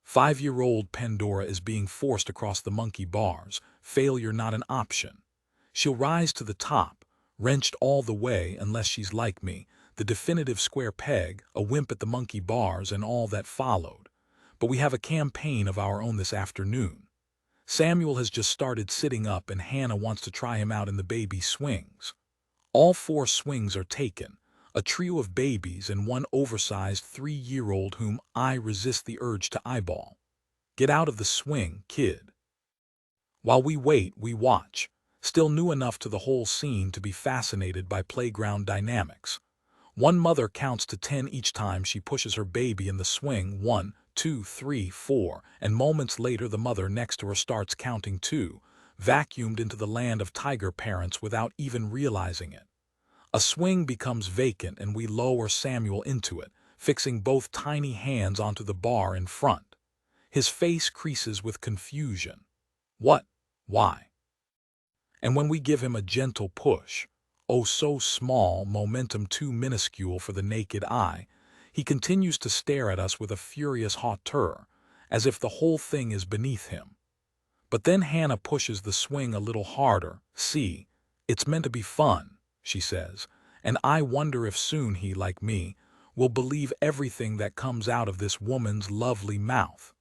5-year-old Pandora is being forced across the monkey bars, failure not an option. She'll rise to the top, wrenched all the way unless she's like me, the definitive square peg, a wimp at the monkey bars and all that followed. But we have a campaign of our own this afternoon. Samuel has just started sitting up and Hannah wants to try him out in the baby swings. All 4 swings are taken, a trio of babies and one oversized 3-year-old whom I resist the urge to eyeball. Get out of the swing, kid. While we wait, we watch, still new enough to the whole scene to be fascinated by playground dynamics. One mother counts to 10 each time she pushes her baby in the swing, 1, 2, 3, 4, and moments later the mother next to her starts counting 2, vacuumed into the land of tiger parents without even realizing it. A swing becomes vacant and we lower Samuel into it, fixing both tiny hands onto the bar in front. His face creases with confusion. What? Why? And when we give him a gentle push, oh so small, momentum too minuscule for the naked eye, he continues to stare at us with a furious hauteur, as if the whole thing is beneath him. But then Hannah pushes the swing a little harder. See, it's meant to be fun, she says, and I wonder if soon he, like me, will believe everything that comes out of this woman's lovely mouth.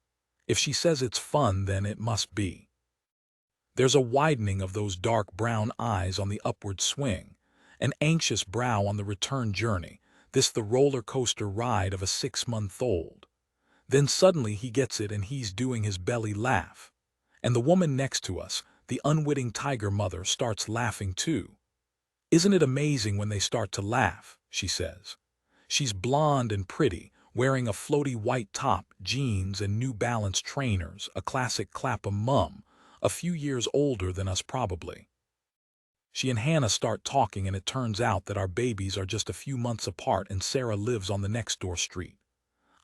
If she says it's fun, then it must be. There's a widening of those dark brown eyes on the upward swing, an anxious brow on the return journey, this the roller coaster ride of a 6-month-old. Then suddenly he gets it and he's doing his belly laugh. And the woman next to us, the unwitting tiger mother, starts laughing too. Isn't it amazing when they start to laugh, she says. She's blonde and pretty, wearing a floaty white top, jeans and New Balance trainers, a classic Clapham mum, a few years older than us probably. She and Hannah start talking and it turns out that our babies are just a few months apart and Sarah lives on the next door street.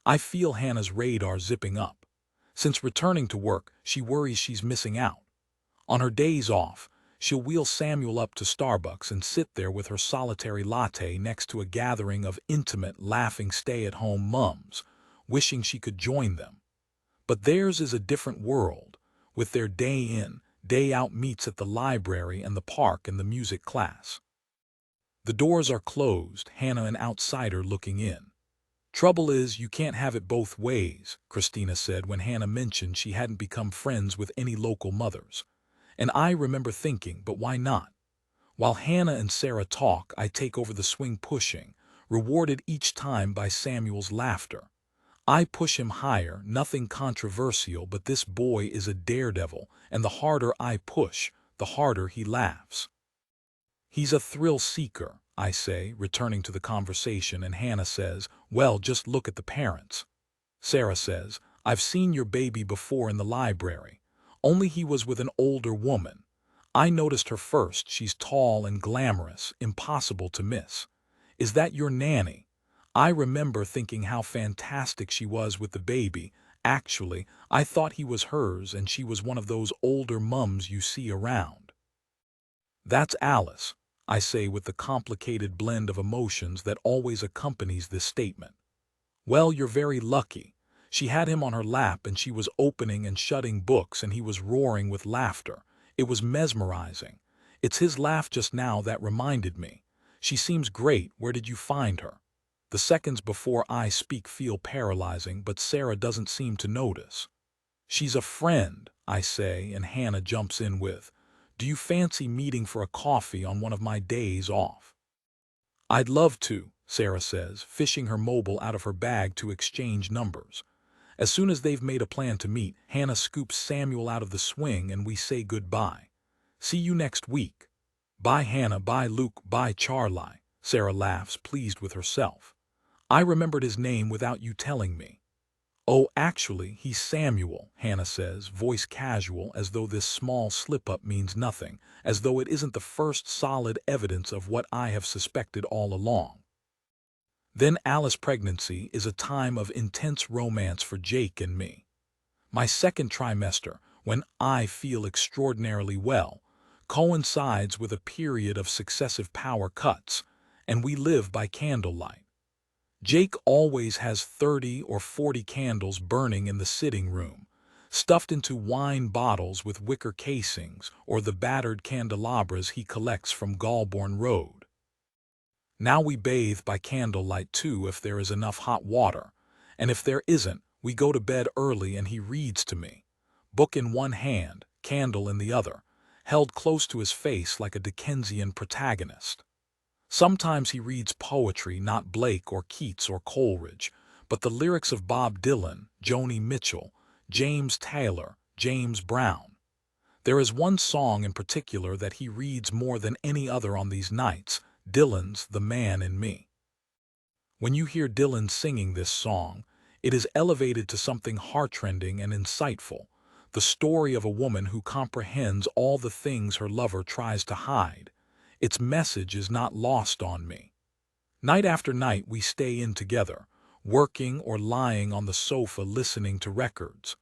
I feel Hannah's radar zipping up. Since returning to work, she worries she's missing out. On her days off, she'll wheel Samuel up to Starbucks and sit there with her solitary latte next to a gathering of intimate, laughing stay-at-home mums, wishing she could join them. But theirs is a different world, with their day-in, day-out meets at the library and the park and the music class. The doors are closed, Hannah an outsider looking in. Trouble is, you can't have it both ways, Christina said when Hannah mentioned she hadn't become friends with any local mothers. And I remember thinking, but why not? While Hannah and Sarah talk, I take over the swing pushing, rewarded each time by Samuel's laughter. I push him higher, nothing controversial, but this boy is a daredevil, and the harder I push, the harder he laughs. He's a thrill seeker, I say, returning to the conversation, and Hannah says, well, just look at the parents. Sarah says, I've seen your baby before in the library, only he was with an older woman. I noticed her first, she's tall and glamorous, impossible to miss. Is that your nanny? I remember thinking how fantastic she was with the baby, Actually, I thought he was hers and she was one of those older mums you see around. That's Alice, I say with the complicated blend of emotions that always accompanies this statement. Well, you're very lucky. She had him on her lap and she was opening and shutting books and he was roaring with laughter. It was mesmerizing. It's his laugh just now that reminded me. She seems great. Where did you find her? The seconds before I speak feel paralyzing, but Sarah doesn't seem to notice. She's a friend, I say, and Hannah jumps in with, do you fancy meeting for a coffee on one of my days off? I'd love to, Sarah says, fishing her mobile out of her bag to exchange numbers. As soon as they've made a plan to meet, Hannah scoops Samuel out of the swing and we say goodbye. See you next week. Bye Hannah, bye Luke, bye Charlie. Sarah laughs, pleased with herself. I remembered his name without you telling me. Oh, actually, he's Samuel, Hannah says, voice casual, as though this small slip-up means nothing, as though it isn't the first solid evidence of what I have suspected all along. Then Alice's pregnancy is a time of intense romance for Jake and me. My second trimester, when I feel extraordinarily well, coincides with a period of successive power cuts, and we live by candlelight. Jake always has 30 or 40 candles burning in the sitting room, stuffed into wine bottles with wicker casings or the battered candelabras he collects from Galbourne Road. Now we bathe by candlelight too if there is enough hot water, and if there isn't, we go to bed early and he reads to me, book in one hand, candle in the other, held close to his face like a Dickensian protagonist. Sometimes he reads poetry, not Blake or Keats or Coleridge, but the lyrics of Bob Dylan, Joni Mitchell, James Taylor, James Brown. There is one song in particular that he reads more than any other on these nights, Dylan's The Man in Me. When you hear Dylan singing this song, it is elevated to something heartrending and insightful, the story of a woman who comprehends all the things her lover tries to hide. Its message is not lost on me. Night after night we stay in together, working or lying on the sofa listening to records.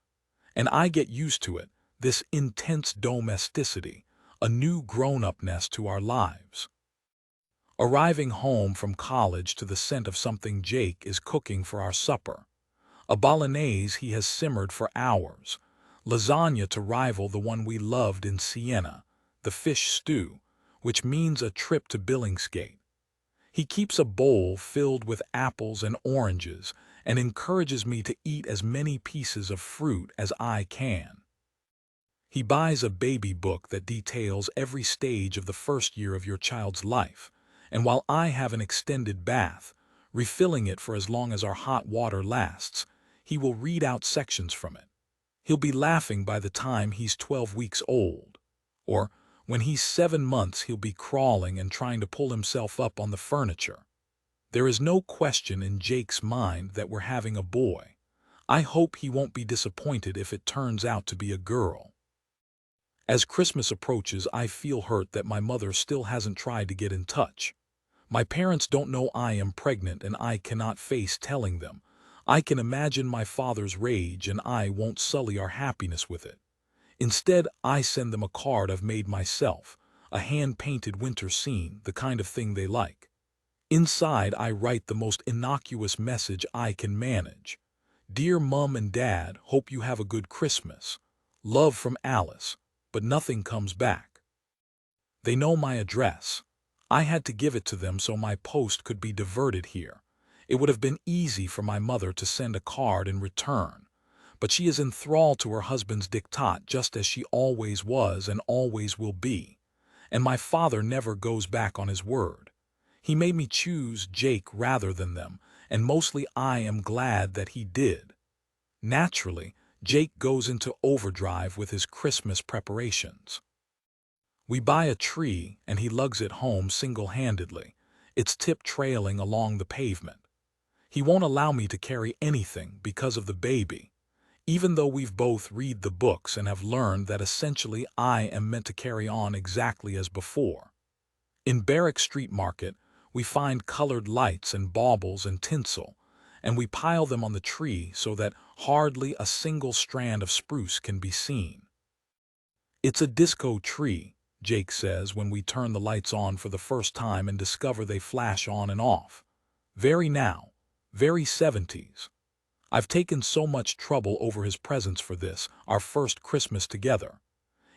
And I get used to it, this intense domesticity, a new grown-upness to our lives. Arriving home from college to the scent of something Jake is cooking for our supper. A bolognese he has simmered for hours, lasagna to rival the one we loved in Siena, the fish stew, which means a trip to Billingsgate. He keeps a bowl filled with apples and oranges and encourages me to eat as many pieces of fruit as I can. He buys a baby book that details every stage of the first year of your child's life, and while I have an extended bath, refilling it for as long as our hot water lasts, he will read out sections from it. He'll be laughing by the time he's 12 weeks old, or when he's 7 months he'll be crawling and trying to pull himself up on the furniture. There is no question in Jake's mind that we're having a boy. I hope he won't be disappointed if it turns out to be a girl. As Christmas approaches, I feel hurt that my mother still hasn't tried to get in touch. My parents don't know I am pregnant and I cannot face telling them. I can imagine my father's rage and I won't sully our happiness with it. Instead, I send them a card I've made myself, a hand-painted winter scene, the kind of thing they like. Inside, I write the most innocuous message I can manage. Dear Mum and Dad, hope you have a good Christmas. Love from Alice, but nothing comes back. They know my address. I had to give it to them so my post could be diverted here. It would have been easy for my mother to send a card in return, but she is enthralled to her husband's diktat just as she always was and always will be. And my father never goes back on his word. He made me choose Jake rather than them, and mostly I am glad that he did. Naturally, Jake goes into overdrive with his Christmas preparations. We buy a tree and he lugs it home single-handedly, its tip trailing along the pavement. He won't allow me to carry anything because of the baby, even though we've both read the books and have learned that essentially I am meant to carry on exactly as before. In Barrack Street Market, we find colored lights and baubles and tinsel, and we pile them on the tree so that hardly a single strand of spruce can be seen. "It's a disco tree," Jake says when we turn the lights on for the first time and discover they flash on and off. Very now, very 70s. I've taken so much trouble over his presents for this, our first Christmas together.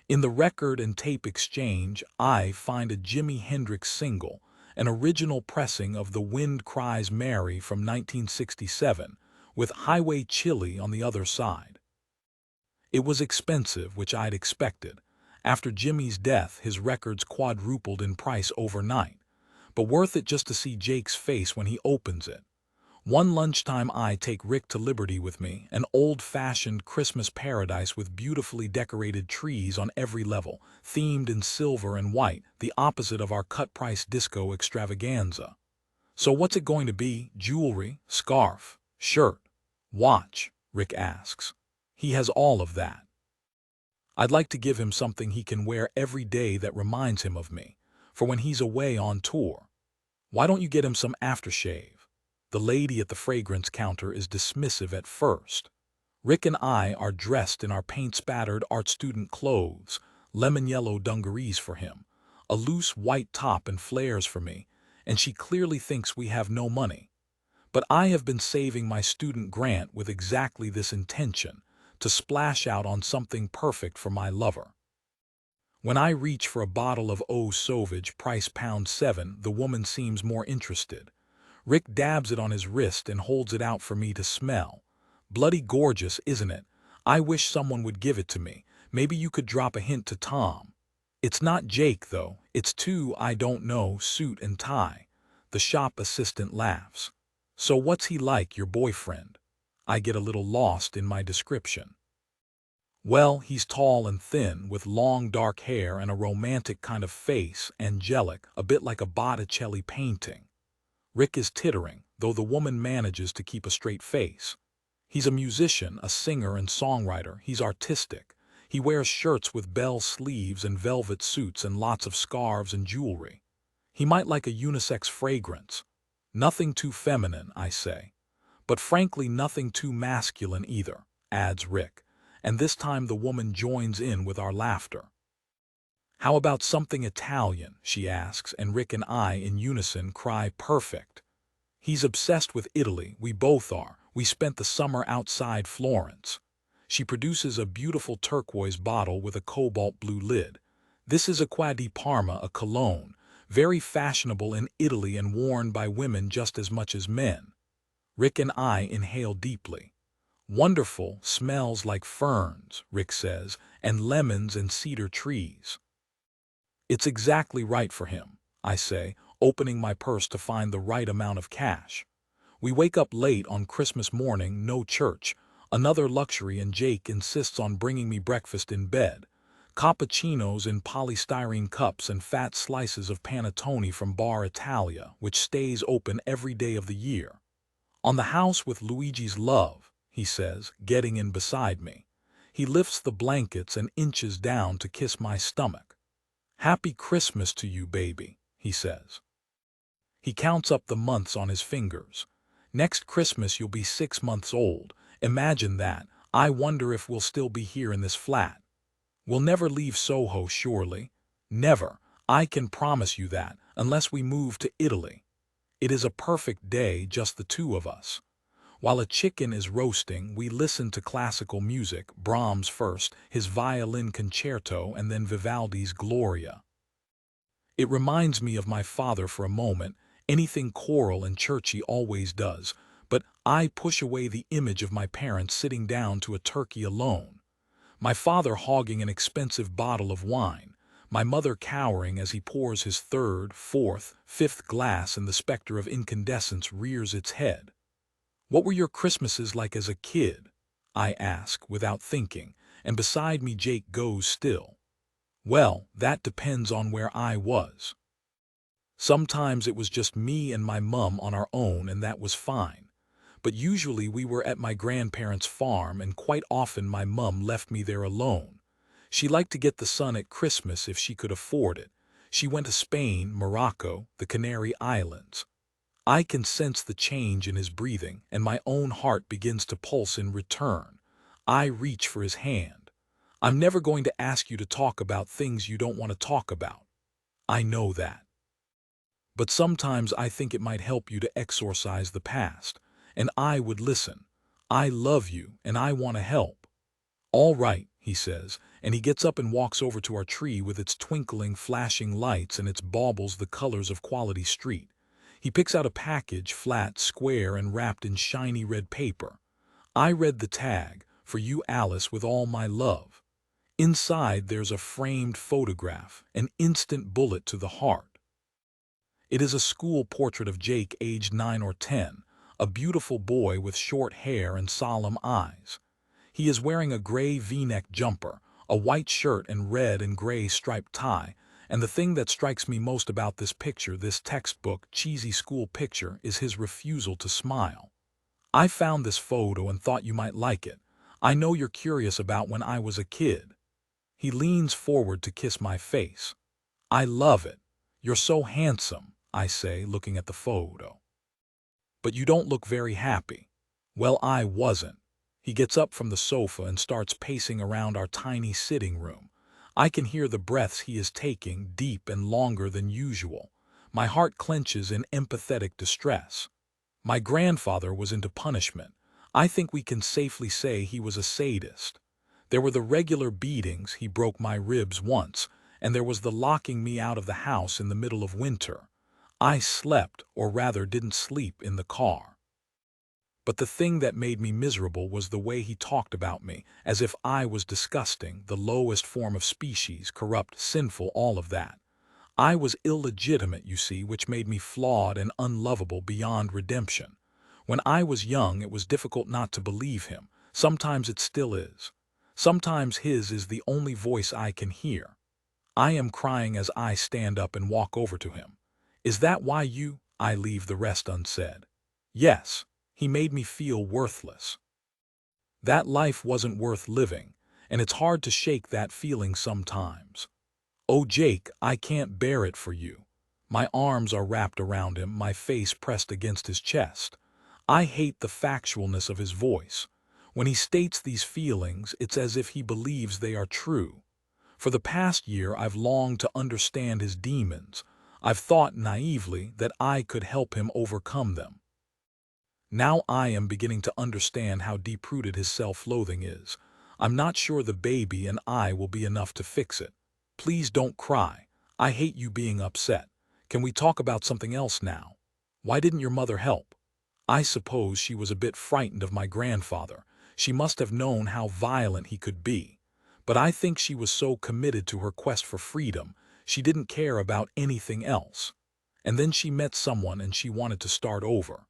In the record and tape exchange, I find a Jimi Hendrix single, an original pressing of The Wind Cries Mary from 1967, with Highway Chili on the other side. It was expensive, which I'd expected. After Jimmy's death, his records quadrupled in price overnight, but worth it just to see Jake's face when he opens it. One lunchtime I take Rick to Liberty with me, an old-fashioned Christmas paradise with beautifully decorated trees on every level, themed in silver and white, the opposite of our cut-price disco extravaganza. "So what's it going to be? Jewelry, scarf, shirt, watch?" Rick asks. He has all of that. I'd like to give him something he can wear every day that reminds him of me, for when he's away on tour. "Why don't you get him some aftershave?" The lady at the fragrance counter is dismissive at first. Rick and I are dressed in our paint-spattered art student clothes, lemon-yellow dungarees for him, a loose white top and flares for me, and she clearly thinks we have no money. But I have been saving my student grant with exactly this intention, to splash out on something perfect for my lover. When I reach for a bottle of Eau Sauvage, price £7, the woman seems more interested. Rick dabs it on his wrist and holds it out for me to smell. "Bloody gorgeous, isn't it? I wish someone would give it to me. Maybe you could drop a hint to Tom." It's not Jake, though. It's two I don't know, suit and tie. The shop assistant laughs. "So what's he like, your boyfriend?" I get a little lost in my description. "Well, he's tall and thin, with long dark hair and a romantic kind of face, angelic, a bit like a Botticelli painting." Rick is tittering, though the woman manages to keep a straight face. "He's a musician, a singer and songwriter. He's artistic. He wears shirts with bell sleeves and velvet suits and lots of scarves and jewelry. He might like a unisex fragrance. Nothing too feminine," I say. "But frankly, nothing too masculine either," adds Rick, and this time the woman joins in with our laughter. "How about something Italian?" she asks, and Rick and I in unison cry, "Perfect." He's obsessed with Italy, we both are. We spent the summer outside Florence. She produces a beautiful turquoise bottle with a cobalt blue lid. "This is Acqua di Parma, a cologne, very fashionable in Italy and worn by women just as much as men." Rick and I inhale deeply. "Wonderful, smells like ferns," Rick says, "and lemons and cedar trees." "It's exactly right for him," I say, opening my purse to find the right amount of cash. We wake up late on Christmas morning, no church, another luxury, and Jake insists on bringing me breakfast in bed. Cappuccinos in polystyrene cups and fat slices of panettone from Bar Italia, which stays open every day of the year. "On the house with Luigi's love," he says, getting in beside me. He lifts the blankets and inches down to kiss my stomach. "Happy Christmas to you, baby," he says. He counts up the months on his fingers. "Next Christmas you'll be 6 months old. Imagine that. I wonder if we'll still be here in this flat. We'll never leave Soho, surely. Never. I can promise you that, unless we move to Italy. It is a perfect day, just the two of us. While a chicken is roasting, we listen to classical music, Brahms first, his violin concerto, and then Vivaldi's Gloria. It reminds me of my father for a moment. Anything choral and churchy always does, but I push away the image of my parents sitting down to a turkey alone. My father hogging an expensive bottle of wine, my mother cowering as he pours his third, fourth, fifth glass and the specter of incandescence rears its head. "What were your Christmases like as a kid?" I ask without thinking, and beside me Jake goes still. "Well, that depends on where I was. Sometimes it was just me and my mum on our own, and that was fine. But usually we were at my grandparents' farm, and quite often my mum left me there alone. She liked to get the sun at Christmas if she could afford it. She went to Spain, Morocco, the Canary Islands. I can sense the change in his breathing, and my own heart begins to pulse in return. I reach for his hand. I'm never going to ask you to talk about things you don't want to talk about. I know that. But sometimes I think it might help you to exorcise the past, and I would listen. I love you, and I want to help. All right, he says, and he gets up and walks over to our tree with its twinkling, flashing lights and its baubles the colors of Quality Street. He picks out a package, flat, square, and wrapped in shiny red paper. I read the tag, "For you, Alice, with all my love." Inside there's a framed photograph, an instant bullet to the heart. It is a school portrait of Jake, aged 9 or 10, a beautiful boy with short hair and solemn eyes. He is wearing a gray V-neck jumper, a white shirt and red and gray striped tie, and the thing that strikes me most about this picture, this textbook, cheesy school picture, is his refusal to smile. I found this photo and thought you might like it. I know you're curious about when I was a kid. He leans forward to kiss my face. I love it. You're so handsome, I say, looking at the photo. But you don't look very happy. Well, I wasn't. He gets up from the sofa and starts pacing around our tiny sitting room. I can hear the breaths he is taking, deep and longer than usual. My heart clenches in empathetic distress. My grandfather was into punishment. I think we can safely say he was a sadist. There were the regular beatings, he broke my ribs once, and there was the locking me out of the house in the middle of winter. I slept, or rather didn't sleep, in the car. But the thing that made me miserable was the way he talked about me, as if I was disgusting, the lowest form of species, corrupt, sinful, all of that. I was illegitimate, you see, which made me flawed and unlovable beyond redemption. When I was young, it was difficult not to believe him. Sometimes it still is. Sometimes his is the only voice I can hear. I am crying as I stand up and walk over to him. Is that why you? I leave the rest unsaid. Yes, he made me feel worthless. That life wasn't worth living, and it's hard to shake that feeling sometimes. Oh, Jake, I can't bear it for you. My arms are wrapped around him, my face pressed against his chest. I hate the factualness of his voice. When he states these feelings, it's as if he believes they are true. For the past year, I've longed to understand his demons. I've thought naively that I could help him overcome them. Now I am beginning to understand how deep-rooted his self-loathing is. I'm not sure the baby and I will be enough to fix it. Please don't cry. I hate you being upset. Can we talk about something else now? Why didn't your mother help? I suppose she was a bit frightened of my grandfather. She must have known how violent he could be. But I think she was so committed to her quest for freedom, she didn't care about anything else. And then she met someone and she wanted to start over.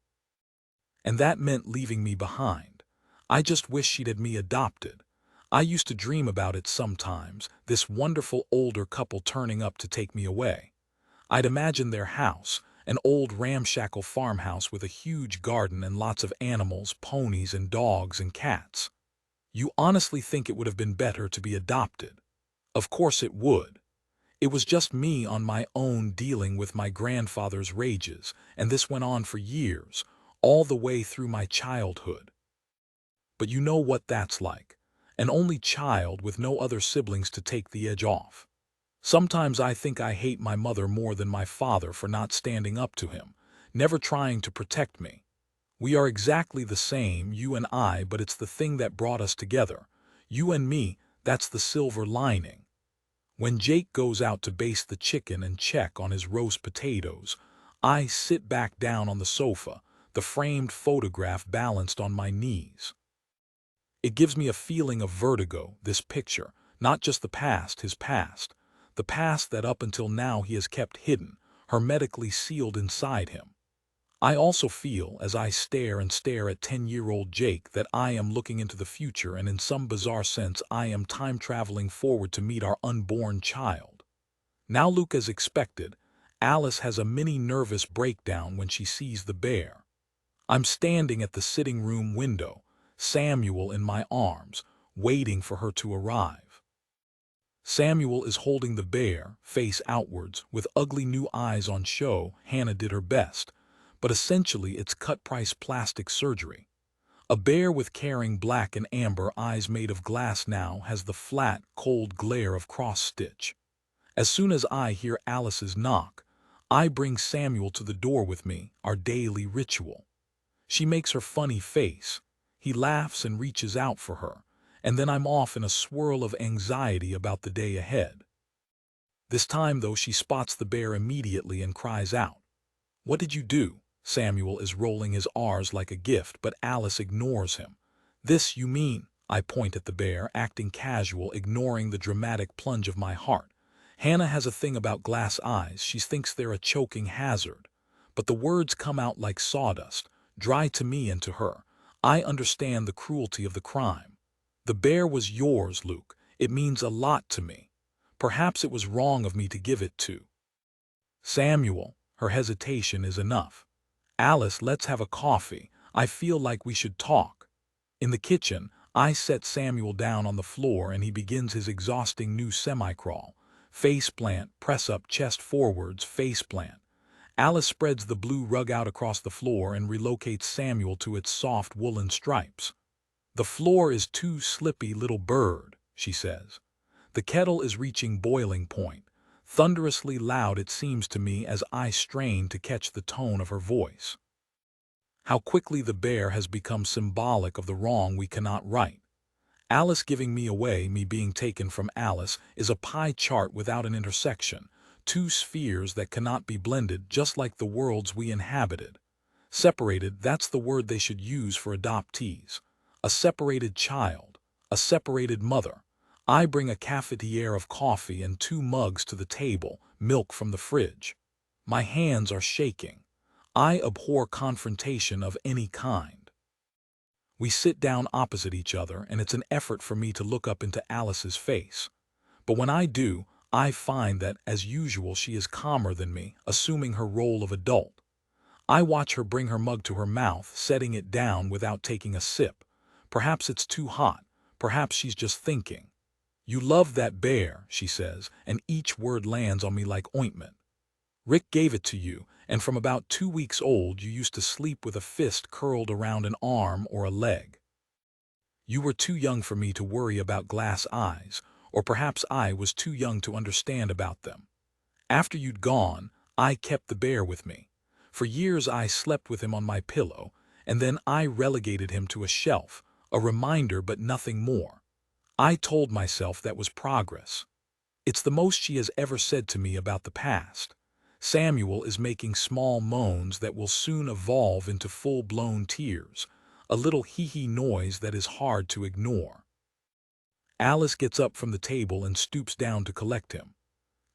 And that meant leaving me behind. I just wish she'd had me adopted. I used to dream about it sometimes, this wonderful older couple turning up to take me away. I'd imagine their house, an old ramshackle farmhouse with a huge garden and lots of animals, ponies and dogs and cats. You honestly think it would have been better to be adopted? Of course it would. It was just me on my own dealing with my grandfather's rages, and this went on for years, all the way through my childhood. But you know what that's like. An only child with no other siblings to take the edge off. Sometimes I think I hate my mother more than my father for not standing up to him, never trying to protect me. We are exactly the same, you and I, but it's the thing that brought us together. You and me, that's the silver lining. When Jake goes out to baste the chicken and check on his roast potatoes, I sit back down on the sofa, the framed photograph balanced on my knees. It gives me a feeling of vertigo, this picture, not just the past, his past, the past that up until now he has kept hidden, hermetically sealed inside him. I also feel, as I stare and stare at 10-year-old Jake, that I am looking into the future, and in some bizarre sense I am time-traveling forward to meet our unborn child. Now, Luke, as expected, Alice has a mini nervous breakdown when she sees the bear. I'm standing at the sitting room window, Samuel in my arms, waiting for her to arrive. Samuel is holding the bear, face outwards, with ugly new eyes on show. Hannah did her best, but essentially it's cut-price plastic surgery. A bear with caring black and amber eyes made of glass now has the flat, cold glare of cross-stitch. As soon as I hear Alice's knock, I bring Samuel to the door with me, our daily ritual. She makes her funny face. He laughs and reaches out for her, and then I'm off in a swirl of anxiety about the day ahead. This time, though, she spots the bear immediately and cries out. "What did you do?" Samuel is rolling his R's like a gift, but Alice ignores him. "This, you mean?" I point at the bear, acting casual, ignoring the dramatic plunge of my heart. Hannah has a thing about glass eyes. She thinks they're a choking hazard. But the words come out like sawdust, dry to me and to her. I understand the cruelty of the crime. "The bear was yours, Luke. It means a lot to me. Perhaps it was wrong of me to give it to Samuel." Her hesitation is enough. "Alice, let's have a coffee. I feel like we should talk." In the kitchen, I set Samuel down on the floor and he begins his exhausting new semi-crawl. Face plant, press up, chest forwards, face plant. Alice spreads the blue rug out across the floor and relocates Samuel to its soft woolen stripes. "The floor is too slippy, little bird," she says. The kettle is reaching boiling point. Thunderously loud it seems to me as I strain to catch the tone of her voice. How quickly the bear has become symbolic of the wrong we cannot right. Alice giving me away, me being taken from Alice, is a pie chart without an intersection, two spheres that cannot be blended, just like the worlds we inhabited. Separated, that's the word they should use for adoptees. A separated child, a separated mother. I bring a cafetiere of coffee and 2 mugs to the table, milk from the fridge. My hands are shaking. I abhor confrontation of any kind. We sit down opposite each other, and it's an effort for me to look up into Alice's face. But when I do, I find that, as usual, she is calmer than me, assuming her role of adult. I watch her bring her mug to her mouth, setting it down without taking a sip. Perhaps it's too hot. Perhaps she's just thinking. "You love that bear," she says, and each word lands on me like ointment. "Rick gave it to you, and from about 2 weeks old you used to sleep with a fist curled around an arm or a leg. You were too young for me to worry about glass eyes, or perhaps I was too young to understand about them. After you'd gone, I kept the bear with me. For years I slept with him on my pillow, and then I relegated him to a shelf, a reminder but nothing more. I told myself that was progress. It's the most she has ever said to me about the past. Samuel is making small moans that will soon evolve into full-blown tears, a little hee-hee noise that is hard to ignore. Alice gets up from the table and stoops down to collect him.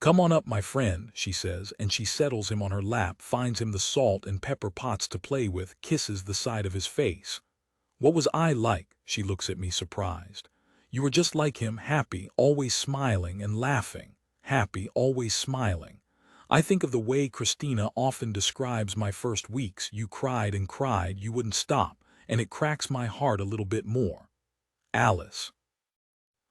"Come on up, my friend," she says, and she settles him on her lap, finds him the salt and pepper pots to play with, kisses the side of his face. "What was I like?" She looks at me surprised. "You were just like him, happy, always smiling and laughing. Happy, always smiling. I think of the way Christina often describes my first weeks. You cried and cried, you wouldn't stop, and it cracks my heart a little bit more. Alice."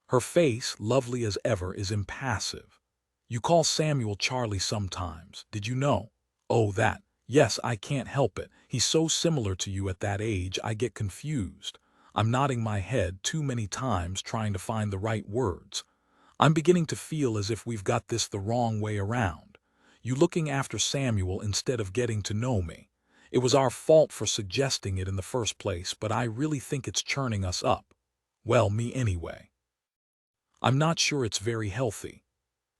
Her face, lovely as ever, is impassive. "You call Samuel Charlie sometimes, did you know?" "Oh, that. Yes, I can't help it. He's so similar to you at that age, I get confused." I'm nodding my head too many times trying to find the right words. "I'm beginning to feel as if we've got this the wrong way around. You looking after Samuel instead of getting to know me. It was our fault for suggesting it in the first place, but I really think it's churning us up. Well, me anyway. I'm not sure it's very healthy."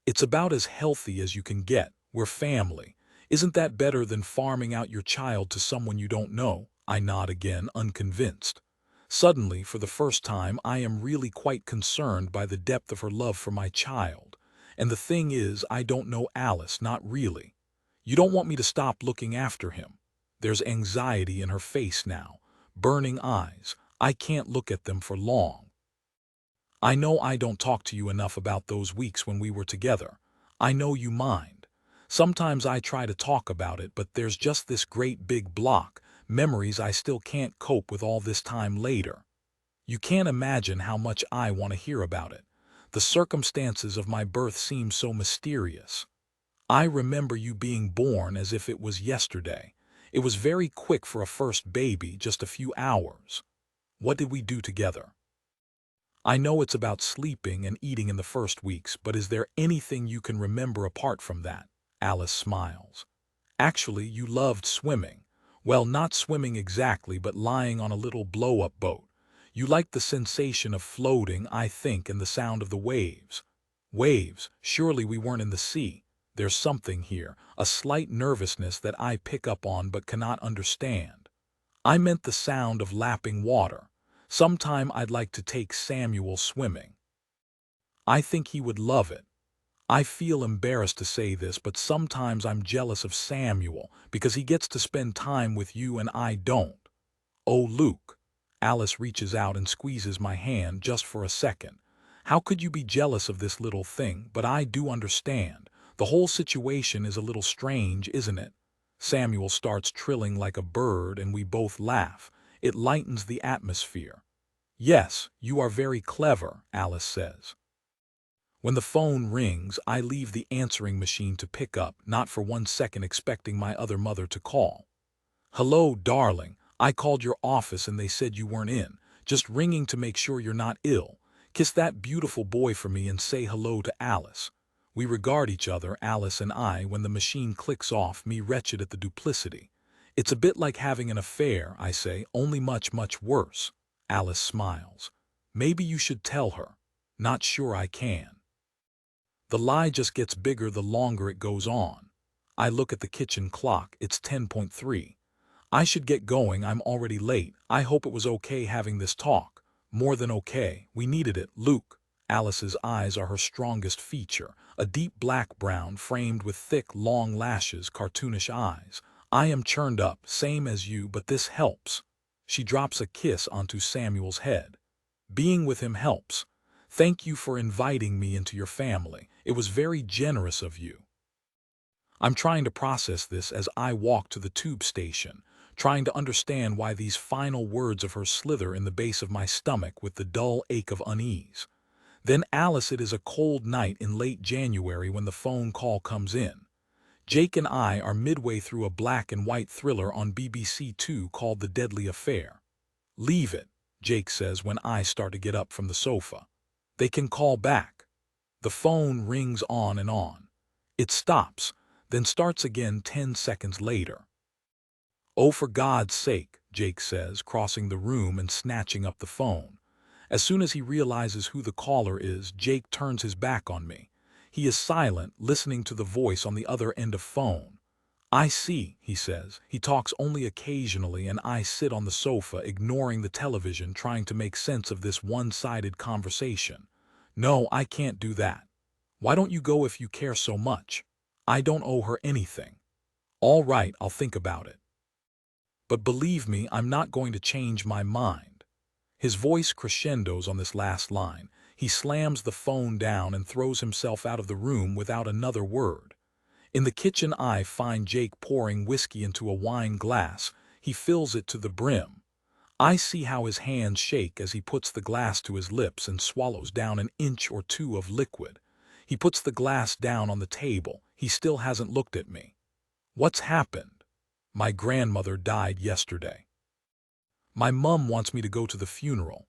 "It's about as healthy as you can get. We're family. Isn't that better than farming out your child to someone you don't know?" I nod again, unconvinced. Suddenly, for the first time, I am really quite concerned by the depth of her love for my child. And the thing is, I don't know Alice, not really. "You don't want me to stop looking after him." There's anxiety in her face now, burning eyes. I can't look at them for long. "I know I don't talk to you enough about those weeks when we were together. I know you mind. Sometimes I try to talk about it, but there's just this great big block, memories I still can't cope with all this time later. You can't imagine how much I want to hear about it. The circumstances of my birth seem so mysterious. I remember you being born as if it was yesterday. It was very quick for a first baby, just a few hours. What did we do together? I know it's about sleeping and eating in the first weeks, but is there anything you can remember apart from that? Alice smiles. Actually, you loved swimming. Well, not swimming exactly, but lying on a little blow-up boat. You liked the sensation of floating, I think, and the sound of the waves. Waves? Surely we weren't in the sea. There's something here, a slight nervousness that I pick up on but cannot understand. I meant the sound of lapping water. Sometime I'd like to take Samuel swimming. I think he would love it. I feel embarrassed to say this, but sometimes I'm jealous of Samuel because he gets to spend time with you and I don't. Oh, Luke. Alice reaches out and squeezes my hand just for a second. How could you be jealous of this little thing? But I do understand. The whole situation is a little strange, isn't it? Samuel starts trilling like a bird and we both laugh. It lightens the atmosphere. Yes, you are very clever, Alice says. When the phone rings, I leave the answering machine to pick up, not for 1 second expecting my other mother to call. Hello, darling. I called your office and they said you weren't in. Just ringing to make sure you're not ill. Kiss that beautiful boy for me and say hello to Alice. We regard each other, Alice and I, when the machine clicks off, me wretched at the duplicity. It's a bit like having an affair, I say, only much, much worse. Alice smiles. Maybe you should tell her. Not sure I can. The lie just gets bigger the longer it goes on. I look at the kitchen clock. It's 10:3. I should get going. I'm already late. I hope it was okay having this talk. More than okay. We needed it, Luke. Alice's eyes are her strongest feature, a deep black-brown framed with thick, long lashes, cartoonish eyes. I am churned up, same as you, but this helps. She drops a kiss onto Samuel's head. Being with him helps. Thank you for inviting me into your family. It was very generous of you. I'm trying to process this as I walk to the tube station, trying to understand why these final words of hers slither in the base of my stomach with the dull ache of unease. Then Alice, it is a cold night in late January when the phone call comes in. Jake and I are midway through a black and white thriller on BBC Two called The Deadly Affair. Leave it, Jake says when I start to get up from the sofa. They can call back. The phone rings on and on. It stops, then starts again 10 seconds later. Oh, for God's sake, Jake says, crossing the room and snatching up the phone. As soon as he realizes who the caller is, Jake turns his back on me. He is silent, listening to the voice on the other end of phone. I see, he says. He talks only occasionally, and I sit on the sofa, ignoring the television, trying to make sense of this one-sided conversation. No, I can't do that. Why don't you go if you care so much? I don't owe her anything. All right, I'll think about it. But believe me, I'm not going to change my mind. His voice crescendos on this last line. He slams the phone down and throws himself out of the room without another word. In the kitchen, I find Jake pouring whiskey into a wine glass. He fills it to the brim. I see how his hands shake as he puts the glass to his lips and swallows down an inch or two of liquid. He puts the glass down on the table. He still hasn't looked at me. What's happened? My grandmother died yesterday. My mum wants me to go to the funeral.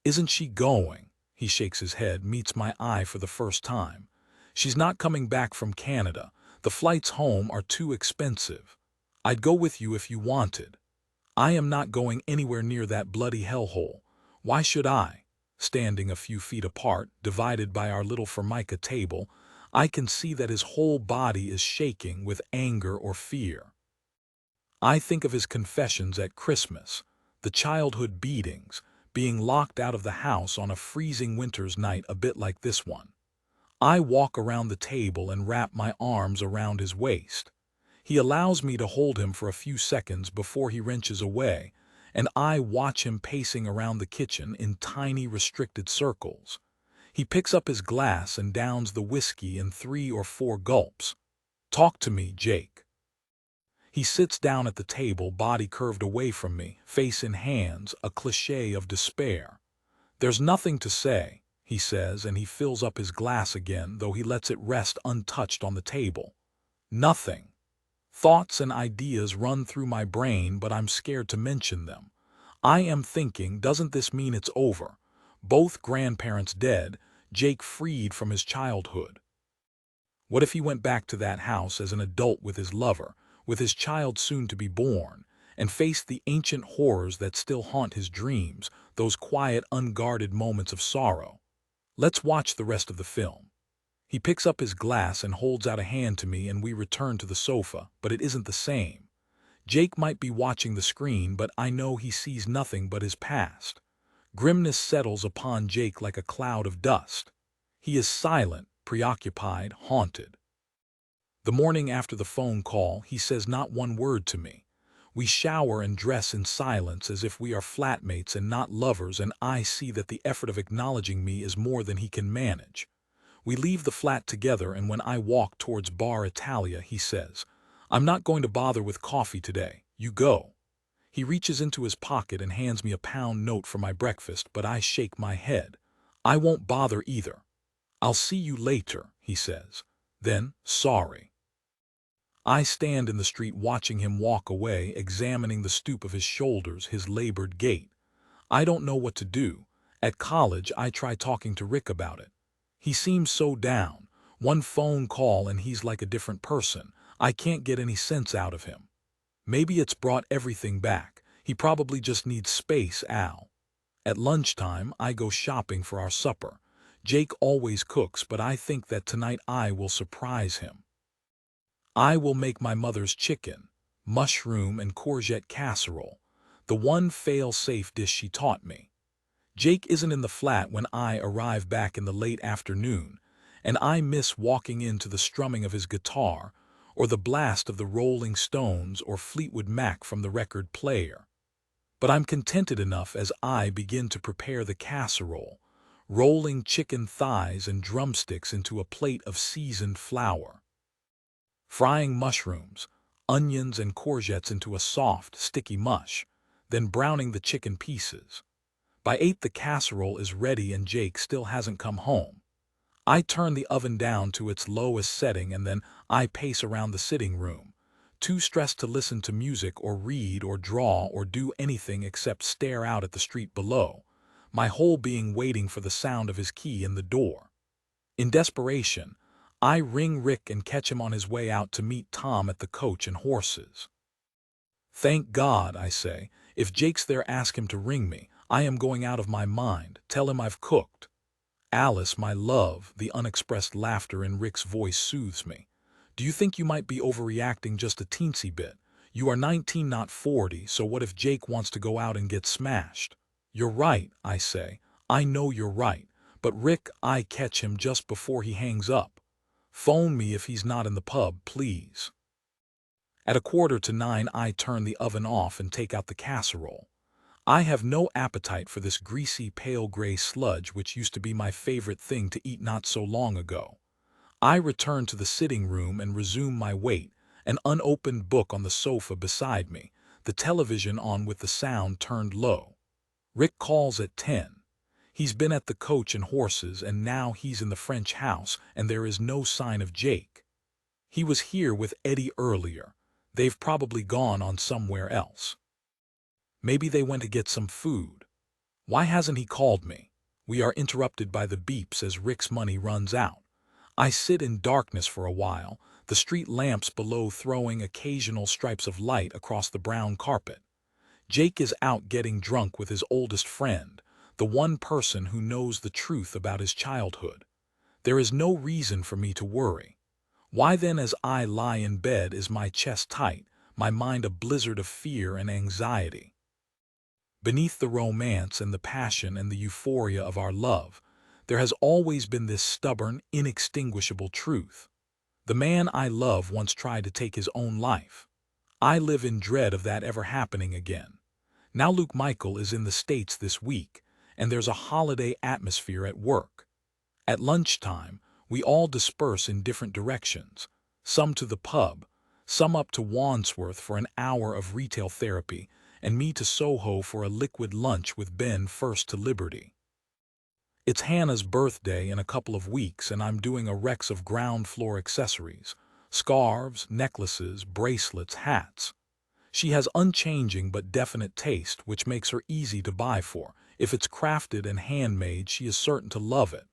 Isn't she going? He shakes his head, meets my eye for the first time. She's not coming back from Canada. The flights home are too expensive. I'd go with you if you wanted. I am not going anywhere near that bloody hellhole. Why should I? Standing a few feet apart, divided by our little formica table, I can see that his whole body is shaking with anger or fear. I think of his confessions at Christmas, the childhood beatings, being locked out of the house on a freezing winter's night a bit like this one. I walk around the table and wrap my arms around his waist. He allows me to hold him for a few seconds before he wrenches away, and I watch him pacing around the kitchen in tiny restricted circles. He picks up his glass and downs the whiskey in 3 or 4 gulps. Talk to me, Jake. He sits down at the table, body curved away from me, face in hands, a cliché of despair. There's nothing to say, he says, and he fills up his glass again, though he lets it rest untouched on the table. Nothing. Thoughts and ideas run through my brain, but I'm scared to mention them. I am thinking, doesn't this mean it's over? Both grandparents dead, Jake freed from his childhood. What if he went back to that house as an adult with his lover, with his child soon to be born, and faced the ancient horrors that still haunt his dreams, those quiet, unguarded moments of sorrow? Let's watch the rest of the film. He picks up his glass and holds out a hand to me, and we return to the sofa, but it isn't the same. Jake might be watching the screen, but I know he sees nothing but his past. Grimness settles upon Jake like a cloud of dust. He is silent, preoccupied, haunted. The morning after the phone call, he says not one word to me. We shower and dress in silence as if we are flatmates and not lovers, and I see that the effort of acknowledging me is more than he can manage. We leave the flat together, and when I walk towards Bar Italia, he says, "I'm not going to bother with coffee today. You go." He reaches into his pocket and hands me a £1 note for my breakfast, but I shake my head. I won't bother either. "I'll see you later," he says. Then, "Sorry." I stand in the street watching him walk away, examining the stoop of his shoulders, his labored gait. I don't know what to do. At college, I try talking to Rick about it. He seems so down. One phone call and he's like a different person. I can't get any sense out of him. Maybe it's brought everything back. He probably just needs space, Al. At lunchtime, I go shopping for our supper. Jake always cooks, but I think that tonight I will surprise him. I will make my mother's chicken, mushroom and courgette casserole, the one fail-safe dish she taught me. Jake isn't in the flat when I arrive back in the late afternoon, and I miss walking into the strumming of his guitar, or the blast of the Rolling Stones or Fleetwood Mac from the record player. But I'm contented enough as I begin to prepare the casserole, rolling chicken thighs and drumsticks into a plate of seasoned flour, frying mushrooms, onions and courgettes into a soft, sticky mush, then browning the chicken pieces. By 8 the casserole is ready and Jake still hasn't come home. I turn the oven down to its lowest setting and then I pace around the sitting room, too stressed to listen to music or read or draw or do anything except stare out at the street below, my whole being waiting for the sound of his key in the door. In desperation, I ring Rick and catch him on his way out to meet Tom at the Coach and Horses. "Thank God," I say. "If Jake's there, ask him to ring me. I am going out of my mind. Tell him I've cooked." "Alice, my love," the unexpressed laughter in Rick's voice soothes me. "Do you think you might be overreacting just a teensy bit? You are 19, not 40, so what if Jake wants to go out and get smashed?" "You're right," I say. "I know you're right. But Rick," I catch him just before he hangs up. "Phone me if he's not in the pub, please." At 8:45, I turn the oven off and take out the casserole. I have no appetite for this greasy, pale gray sludge which used to be my favorite thing to eat not so long ago. I return to the sitting room and resume my wait, an unopened book on the sofa beside me, the television on with the sound turned low. Rick calls at 10. He's been at the Coach and Horses and now he's in the French house and there is no sign of Jake. He was here with Eddie earlier. They've probably gone on somewhere else. Maybe they went to get some food. Why hasn't he called me? We are interrupted by the beeps as Rick's money runs out. I sit in darkness for a while, the street lamps below throwing occasional stripes of light across the brown carpet. Jake is out getting drunk with his oldest friend, the one person who knows the truth about his childhood. There is no reason for me to worry. Why then, as I lie in bed, is my chest tight, my mind a blizzard of fear and anxiety? Beneath the romance and the passion and the euphoria of our love, there has always been this stubborn, inextinguishable truth. The man I love once tried to take his own life. I live in dread of that ever happening again. Now Luke Michael is in the States this week, and there's a holiday atmosphere at work. At lunchtime, we all disperse in different directions, some to the pub, some up to Wandsworth for an hour of retail therapy, and me to Soho for a liquid lunch with Ben first to Liberty. It's Hannah's birthday in a couple of weeks and I'm doing a Rex of ground floor accessories, Scarves, necklaces, bracelets, hats. She has unchanging but definite taste, which makes her easy to buy for. If it's crafted and handmade, she is certain to love it.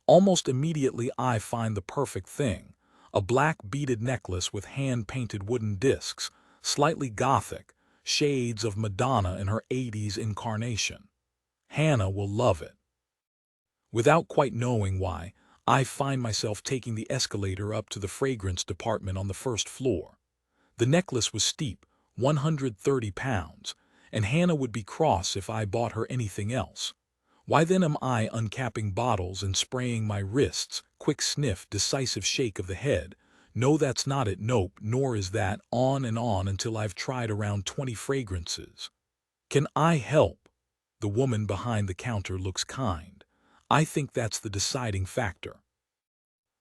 Almost immediately I find the perfect thing. A black beaded necklace with hand-painted wooden discs, slightly gothic, shades of Madonna in her 80s incarnation. Hannah will love it. Without quite knowing why, I find myself taking the escalator up to the fragrance department on the first floor. The necklace was steep, 130 pounds, and Hannah would be cross if I bought her anything else. Why then am I uncapping bottles and spraying my wrists? Quick sniff, decisive shake of the head. No, that's not it, nope, nor is that, on and on until I've tried around 20 fragrances. Can I help? The woman behind the counter looks kind. I think that's the deciding factor.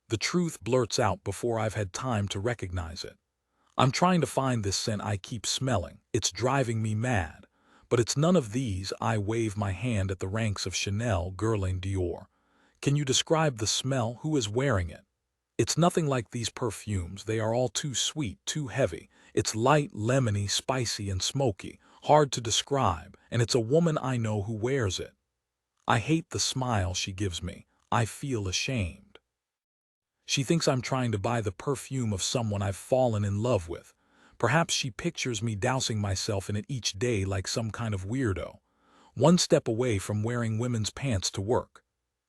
The truth blurts out before I've had time to recognize it. I'm trying to find this scent I keep smelling. It's driving me mad. But it's none of these. I wave my hand at the ranks of Chanel, Guerlain, Dior. Can you describe the smell? Who is wearing it? It's nothing like these perfumes. They are all too sweet, too heavy. It's light, lemony, spicy, and smoky. Hard to describe, and it's a woman I know who wears it. I hate the smile she gives me. I feel ashamed. She thinks I'm trying to buy the perfume of someone I've fallen in love with. Perhaps she pictures me dousing myself in it each day like some kind of weirdo, one step away from wearing women's pants to work.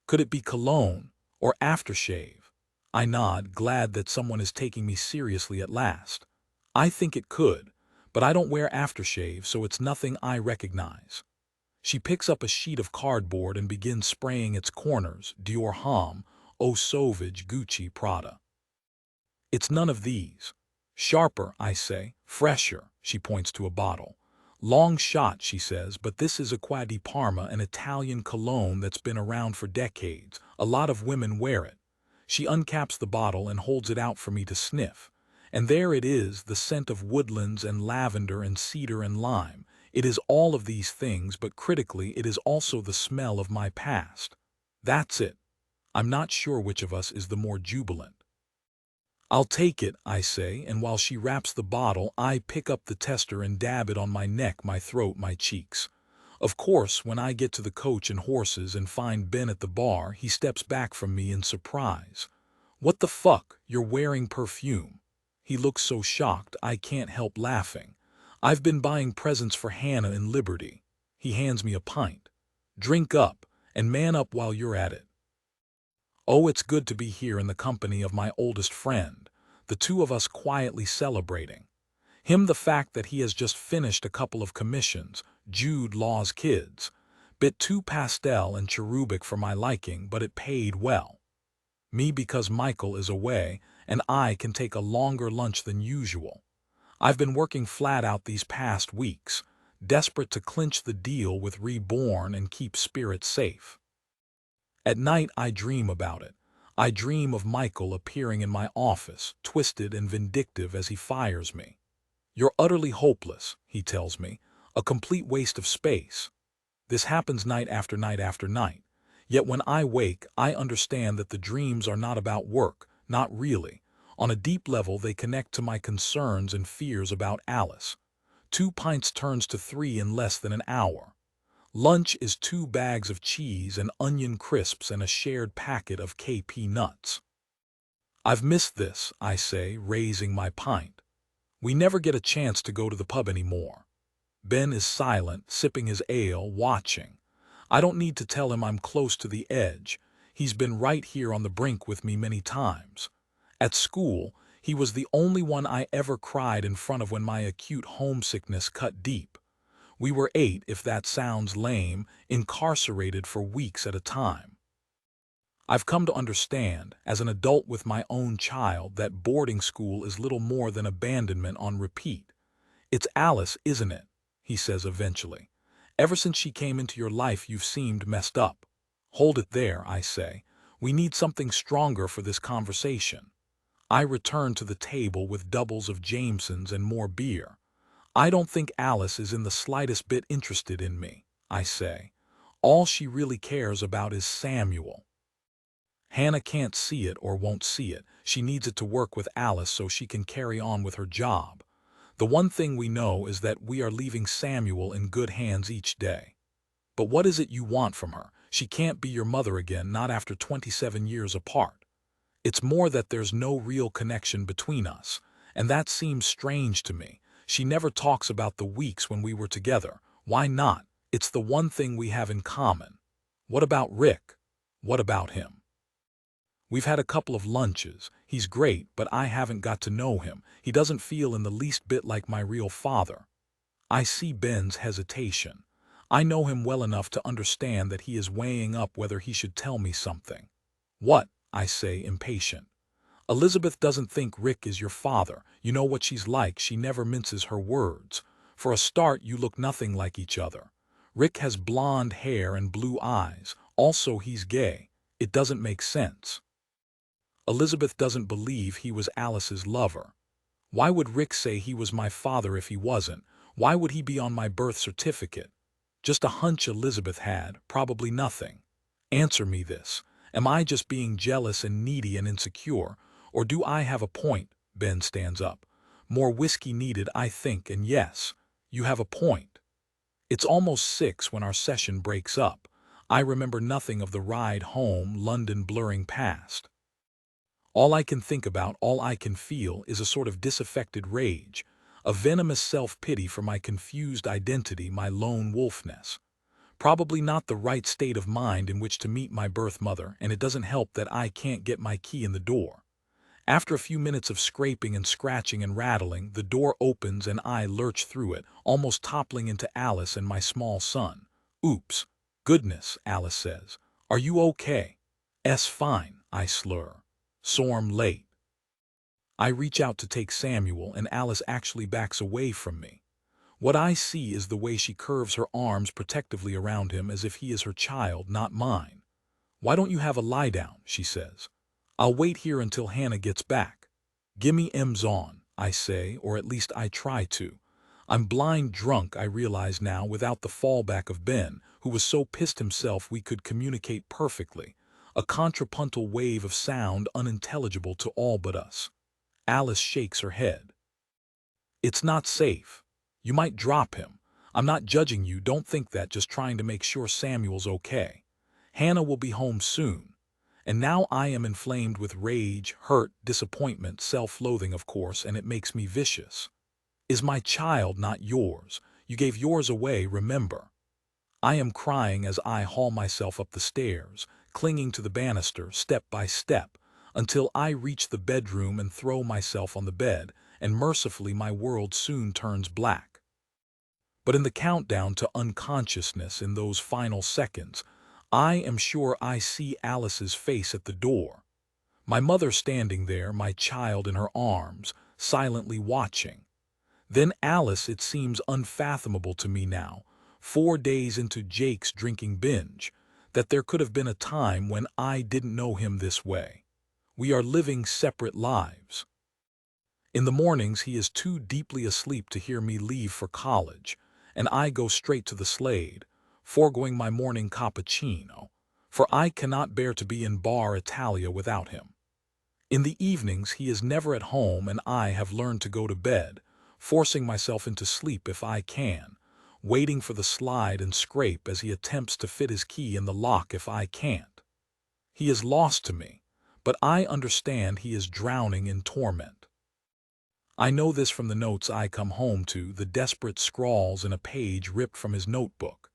Could it be cologne or aftershave? I nod, glad that someone is taking me seriously at last. I think it could, but I don't wear aftershave, so it's nothing I recognize. She picks up a sheet of cardboard and begins spraying its corners. Dior, Homme, Eau Sauvage, Gucci, Prada. It's none of these. Sharper, I say. Fresher, she points to a bottle. Long shot, she says, but this is Acqua di Parma, an Italian cologne that's been around for decades. A lot of women wear it. She uncaps the bottle and holds it out for me to sniff. And there it is, the scent of woodlands and lavender and cedar and lime. It is all of these things, but critically, it is also the smell of my past. That's it. I'm not sure which of us is the more jubilant. I'll take it, I say, and while she wraps the bottle, I pick up the tester and dab it on my neck, my throat, my cheeks. Of course, when I get to the Coach and Horses and find Ben at the bar, he steps back from me in surprise. What the fuck? You're wearing perfume. He looks so shocked, I can't help laughing. I've been buying presents for Hannah in Liberty. He hands me a pint. Drink up, and man up while you're at it. Oh, it's good to be here in the company of my oldest friend, the two of us quietly celebrating. Him the fact that he has just finished a couple of commissions, Jude Law's Kids. Bit too pastel and cherubic for my liking, but it paid well. Me because Michael is away, and I can take a longer lunch than usual. I've been working flat out these past weeks, desperate to clinch the deal with Reborn and keep spirits safe. At night I dream about it. I dream of Michael appearing in my office, twisted and vindictive as he fires me. You're utterly hopeless, he tells me, a complete waste of space. This happens night after night after night. Yet when I wake, I understand that the dreams are not about work, not really. On a deep level, they connect to my concerns and fears about Alice. 2 pints turns to 3 in less than an hour. Lunch is 2 bags of cheese and onion crisps and a shared packet of KP nuts. I've missed this, I say, raising my pint. We never get a chance to go to the pub anymore. Ben is silent, sipping his ale, watching. I don't need to tell him I'm close to the edge. He's been right here on the brink with me many times. At school, he was the only one I ever cried in front of when my acute homesickness cut deep. We were 8, if that sounds lame, incarcerated for weeks at a time. I've come to understand, as an adult with my own child, that boarding school is little more than abandonment on repeat. It's Alice, isn't it? He says eventually. Ever since she came into your life, you've seemed messed up. Hold it there, I say. We need something stronger for this conversation. I return to the table with doubles of Jameson's and more beer. I don't think Alice is in the slightest bit interested in me, I say. All she really cares about is Samuel. Hannah can't see it or won't see it. She needs it to work with Alice so she can carry on with her job. The one thing we know is that we are leaving Samuel in good hands each day. But what is it you want from her? She can't be your mother again, not after 27 years apart. It's more that there's no real connection between us, and that seems strange to me. She never talks about the weeks when we were together. Why not? It's the one thing we have in common. What about Rick? What about him? We've had a couple of lunches. He's great, but I haven't got to know him. He doesn't feel in the least bit like my real father. I see Ben's hesitation. I know him well enough to understand that he is weighing up whether he should tell me something. What? I say, impatient. Elizabeth doesn't think Rick is your father. You know what she's like. She never minces her words. For a start, you look nothing like each other. Rick has blonde hair and blue eyes. Also, he's gay. It doesn't make sense. Elizabeth doesn't believe he was Alice's lover. Why would Rick say he was my father if he wasn't? Why would he be on my birth certificate? Just a hunch Elizabeth had, probably nothing. Answer me this. Am I just being jealous and needy and insecure, or do I have a point? Ben stands up. More whiskey needed, I think, and yes, you have a point. It's almost 6 when our session breaks up. I remember nothing of the ride home, London blurring past. All I can think about, all I can feel, is a sort of disaffected rage, a venomous self-pity for my confused identity, my lone wolfness. Probably not the right state of mind in which to meet my birth mother, and it doesn't help that I can't get my key in the door. After a few minutes of scraping and scratching and rattling, the door opens and I lurch through it, almost toppling into Alice and my small son. Oops. Goodness, Alice says. Are you okay? Fine, I slur. Sorm late. I reach out to take Samuel and Alice actually backs away from me. What I see is the way she curves her arms protectively around him as if he is her child, not mine. Why don't you have a lie down, she says. I'll wait here until Hannah gets back. Gimme M's on, I say, or at least I try to. I'm blind drunk, I realize now, without the fallback of Ben, who was so pissed himself we could communicate perfectly. A contrapuntal wave of sound unintelligible to all but us. Alice shakes her head. It's not safe. You might drop him. I'm not judging you, don't think that, just trying to make sure Samuel's okay. Hannah will be home soon. And now I am inflamed with rage, hurt, disappointment, self-loathing, of course, and it makes me vicious. Is my child not yours? You gave yours away, remember. I am crying as I haul myself up the stairs, clinging to the banister, step by step, until I reach the bedroom and throw myself on the bed, and mercifully my world soon turns black. But in the countdown to unconsciousness, in those final seconds, I am sure I see Alice's face at the door. My mother standing there, my child in her arms, silently watching. Then Alice, it seems unfathomable to me now, 4 days into Jake's drinking binge, that there could have been a time when I didn't know him this way. We are living separate lives. In the mornings he is too deeply asleep to hear me leave for college, and I go straight to the Slade, foregoing my morning cappuccino, for I cannot bear to be in Bar Italia without him. In the evenings he is never at home, and I have learned to go to bed, forcing myself into sleep if I can, waiting for the slide and scrape as he attempts to fit his key in the lock if I can't. He is lost to me, but I understand he is drowning in torment. I know this from the notes I come home to, the desperate scrawls in a page ripped from his notebook.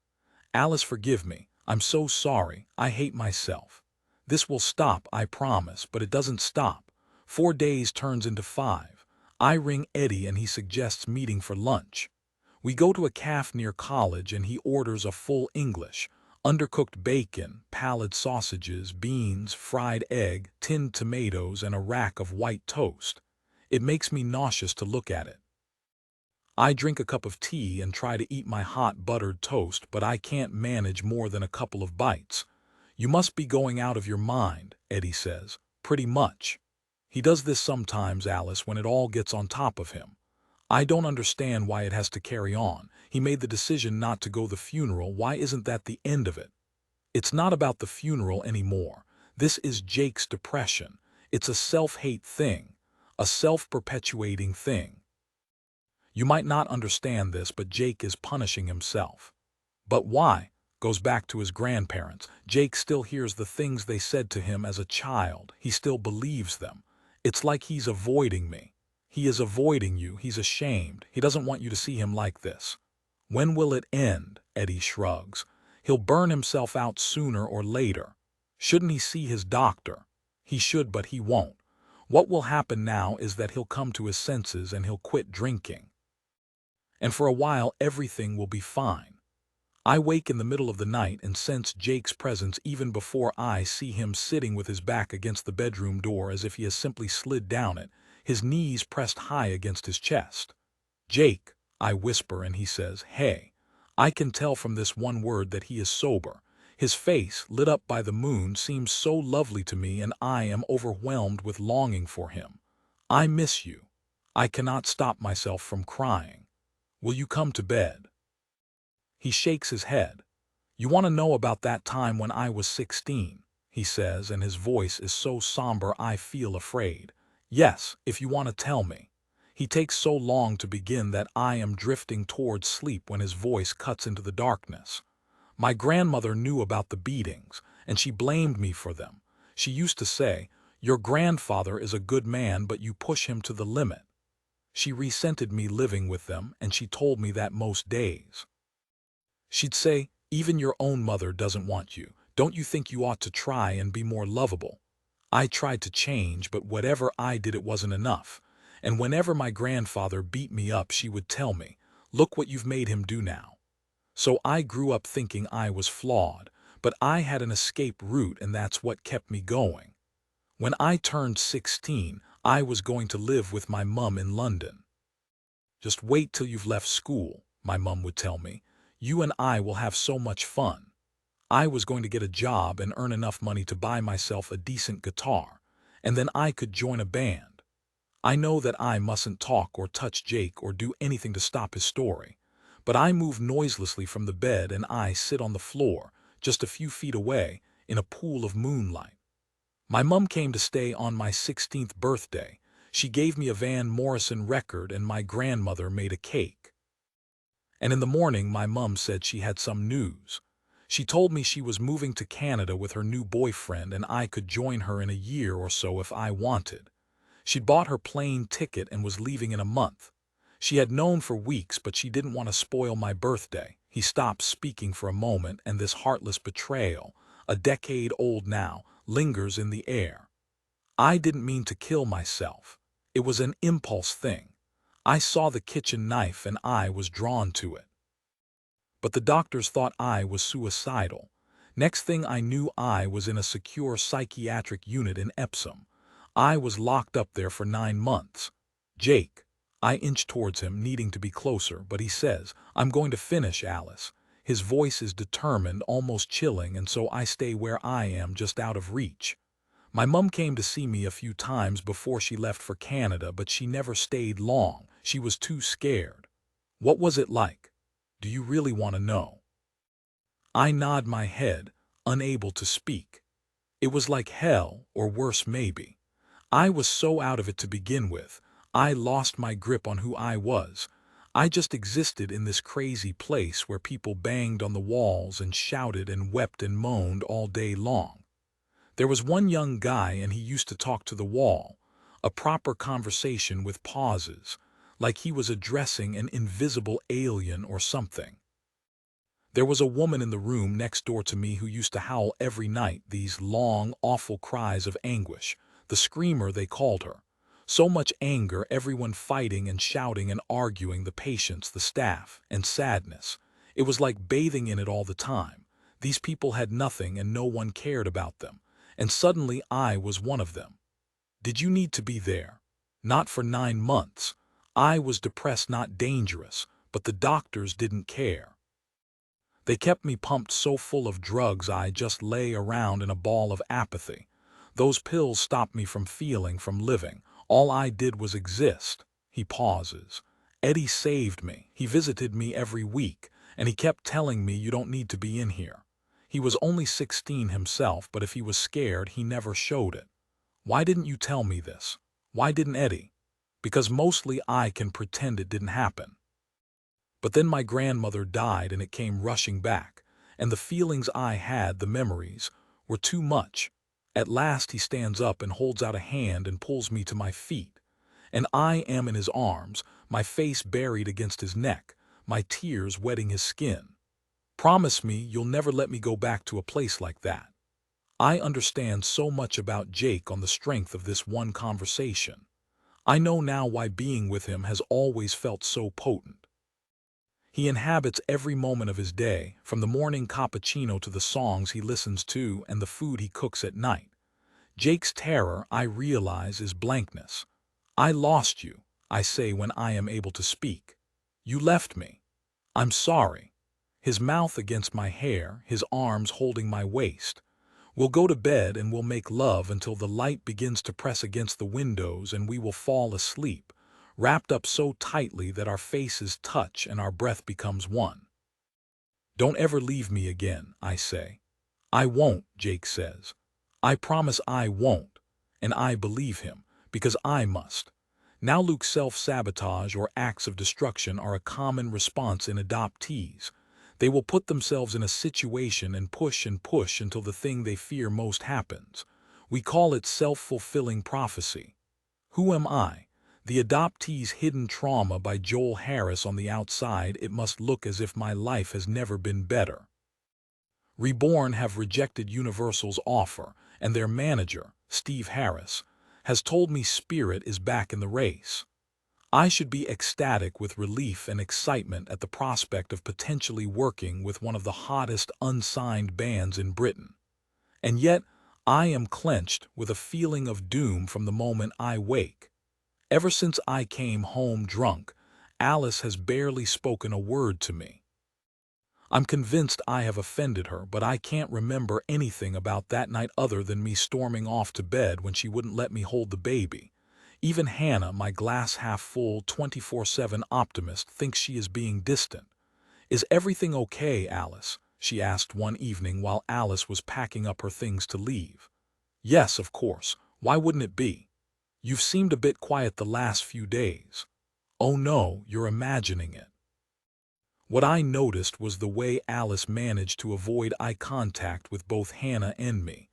Alice, forgive me. I'm so sorry. I hate myself. This will stop, I promise, but it doesn't stop. 4 days turns into 5. I ring Eddie and he suggests meeting for lunch. We go to a cafe near college and he orders a full English, undercooked bacon, pallid sausages, beans, fried egg, tinned tomatoes, and a rack of white toast. It makes me nauseous to look at it. I drink a cup of tea and try to eat my hot buttered toast, but I can't manage more than a couple of bites. You must be going out of your mind, Eddie says. Pretty much. He does this sometimes, Alice, when it all gets on top of him. I don't understand why it has to carry on. He made the decision not to go to the funeral. Why isn't that the end of it? It's not about the funeral anymore. This is Jake's depression. It's a self-hate thing, a self-perpetuating thing. You might not understand this, but Jake is punishing himself. But why? Goes back to his grandparents. Jake still hears the things they said to him as a child. He still believes them. It's like he's avoiding me. He is avoiding you. He's ashamed. He doesn't want you to see him like this. When will it end? Eddie shrugs. He'll burn himself out sooner or later. Shouldn't he see his doctor? He should, but he won't. What will happen now is that he'll come to his senses and he'll quit drinking. And for a while, everything will be fine. I wake in the middle of the night and sense Jake's presence even before I see him sitting with his back against the bedroom door as if he has simply slid down it, his knees pressed high against his chest. "Jake," I whisper, and he says, "Hey." I can tell from this one word that he is sober. His face, lit up by the moon, seems so lovely to me, and I am overwhelmed with longing for him. "I miss you." I cannot stop myself from crying. "Will you come to bed?" He shakes his head. "You want to know about that time when I was 16, he says, and his voice is so somber I feel afraid. "Yes, if you want to tell me." He takes so long to begin that I am drifting towards sleep when his voice cuts into the darkness. "My grandmother knew about the beatings, and she blamed me for them. She used to say, 'Your grandfather is a good man, but you push him to the limit.' She resented me living with them, and she told me that most days. She'd say, 'Even your own mother doesn't want you. Don't you think you ought to try and be more lovable?' I tried to change, but whatever I did, it wasn't enough. And whenever my grandfather beat me up, she would tell me, 'Look what you've made him do now.' So I grew up thinking I was flawed, but I had an escape route, and that's what kept me going. When I turned 16, I was going to live with my mum in London. 'Just wait till you've left school,' my mum would tell me. 'You and I will have so much fun.' I was going to get a job and earn enough money to buy myself a decent guitar, and then I could join a band. I know that I mustn't talk or touch Jake or do anything to stop his story, but I move noiselessly from the bed and I sit on the floor, just a few feet away, in a pool of moonlight. My mum came to stay on my 16th birthday. She gave me a Van Morrison record, and my grandmother made a cake. And in the morning, my mum said she had some news. She told me she was moving to Canada with her new boyfriend, and I could join her in a year or so if I wanted. She'd bought her plane ticket and was leaving in a month. She had known for weeks, but she didn't want to spoil my birthday." He stopped speaking for a moment, and this heartless betrayal, a decade old now, lingers in the air. "I didn't mean to kill myself. It was an impulse thing. I saw the kitchen knife and I was drawn to it. But the doctors thought I was suicidal. Next thing I knew, I was in a secure psychiatric unit in Epsom. I was locked up there for 9 months. Jake." I inch towards him, needing to be closer, but he says, "I'm going to finish, Alice." His voice is determined, almost chilling, and so I stay where I am, just out of reach. "My mum came to see me a few times before she left for Canada, but she never stayed long. She was too scared." "What was it like? Do you really want to know?" I nod my head, unable to speak. "It was like hell, or worse maybe. I was so out of it to begin with. I lost my grip on who I was. I just existed in this crazy place where people banged on the walls and shouted and wept and moaned all day long. There was one young guy, and he used to talk to the wall, a proper conversation with pauses, like he was addressing an invisible alien or something. There was a woman in the room next door to me who used to howl every night, these long, awful cries of anguish, the screamer they called her. So much anger, everyone fighting and shouting and arguing, the patients, the staff, and sadness. It was like bathing in it all the time. These people had nothing and no one cared about them. And suddenly I was one of them. Did you need to be there? Not for 9 months. I was depressed, not dangerous, but the doctors didn't care. They kept me pumped so full of drugs I just lay around in a ball of apathy. Those pills stopped me from feeling, from living. All I did was exist." He pauses. "Eddie saved me. He visited me every week, and he kept telling me, 'You don't need to be in here.' He was only 16 himself, but if he was scared, he never showed it. Why didn't you tell me this? Why didn't Eddie? Because mostly I can pretend it didn't happen. But then my grandmother died and it came rushing back, and the feelings I had, the memories, were too much. At last he stands up and holds out a hand and pulls me to my feet, and I am in his arms, my face buried against his neck, my tears wetting his skin. Promise me you'll never let me go back to a place like that. I understand so much about Jake on the strength of this one conversation. I know now why being with him has always felt so potent. He inhabits every moment of his day, from the morning cappuccino to the songs he listens to and the food he cooks at night. Jake's terror, I realize, is blankness. I lost you, I say when I am able to speak. You left me. I'm sorry. His mouth against my hair, his arms holding my waist. We'll go to bed and we'll make love until the light begins to press against the windows and we will fall asleep, wrapped up so tightly that our faces touch and our breath becomes one. Don't ever leave me again, I say. I won't, Jake says. I promise I won't, and I believe him, because I must. Now Luke's self-sabotage or acts of destruction are a common response in adoptees. They will put themselves in a situation and push until the thing they fear most happens. We call it self-fulfilling prophecy. Who am I? The Adoptee's Hidden Trauma by Joel Harris. On the outside, it must look as if my life has never been better. Reborn have rejected Universal's offer, and their manager, Steve Harris, has told me Spirit is back in the race. I should be ecstatic with relief and excitement at the prospect of potentially working with one of the hottest unsigned bands in Britain. And yet, I am clenched with a feeling of doom from the moment I wake. Ever since I came home drunk, Alice has barely spoken a word to me. I'm convinced I have offended her, but I can't remember anything about that night other than me storming off to bed when she wouldn't let me hold the baby. Even Hannah, my glass-half-full 24/7 optimist, thinks she is being distant. "Is everything okay, Alice?" she asked one evening while Alice was packing up her things to leave. "Yes, of course. Why wouldn't it be? You've seemed a bit quiet the last few days." "Oh no, you're imagining it." What I noticed was the way Alice managed to avoid eye contact with both Hannah and me.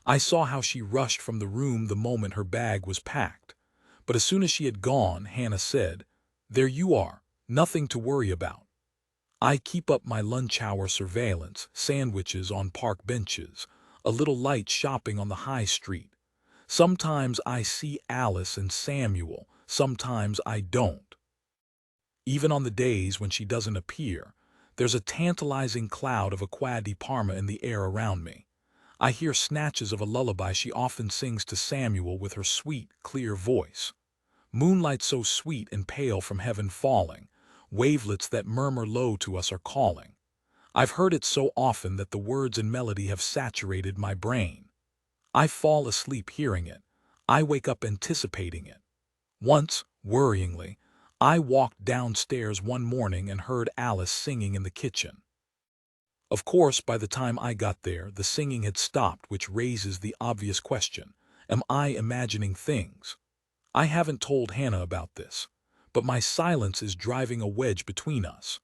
I saw how she rushed from the room the moment her bag was packed. But as soon as she had gone, Hannah said, "There you are, nothing to worry about." I keep up my lunch hour surveillance, sandwiches on park benches, a little light shopping on the high street. Sometimes I see Alice and Samuel, sometimes I don't. Even on the days when she doesn't appear, there's a tantalizing cloud of acqua di Parma in the air around me. I hear snatches of a lullaby she often sings to Samuel with her sweet, clear voice. Moonlight so sweet and pale from heaven falling, wavelets that murmur low to us are calling. I've heard it so often that the words and melody have saturated my brain. I fall asleep hearing it. I wake up anticipating it. Once, worryingly, I walked downstairs one morning and heard Alice singing in the kitchen. Of course, by the time I got there, the singing had stopped, which raises the obvious question: am I imagining things? I haven't told Hannah about this, but my silence is driving a wedge between us.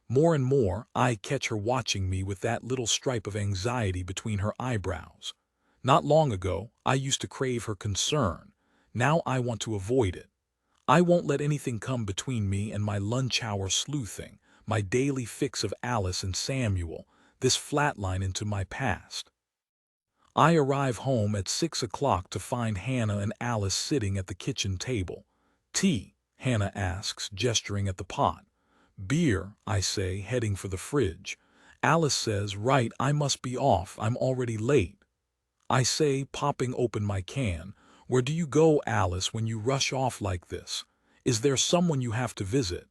More and more, I catch her watching me with that little stripe of anxiety between her eyebrows. Not long ago, I used to crave her concern. Now I want to avoid it. I won't let anything come between me and my lunch hour sleuthing, my daily fix of Alice and Samuel, this flatline into my past. I arrive home at 6 o'clock to find Hannah and Alice sitting at the kitchen table. "Tea?" Hannah asks, gesturing at the pot. "Beer," I say, heading for the fridge. Alice says, "Right, I must be off, I'm already late." I say, popping open my can, "Where do you go, Alice, when you rush off like this? Is there someone you have to visit?"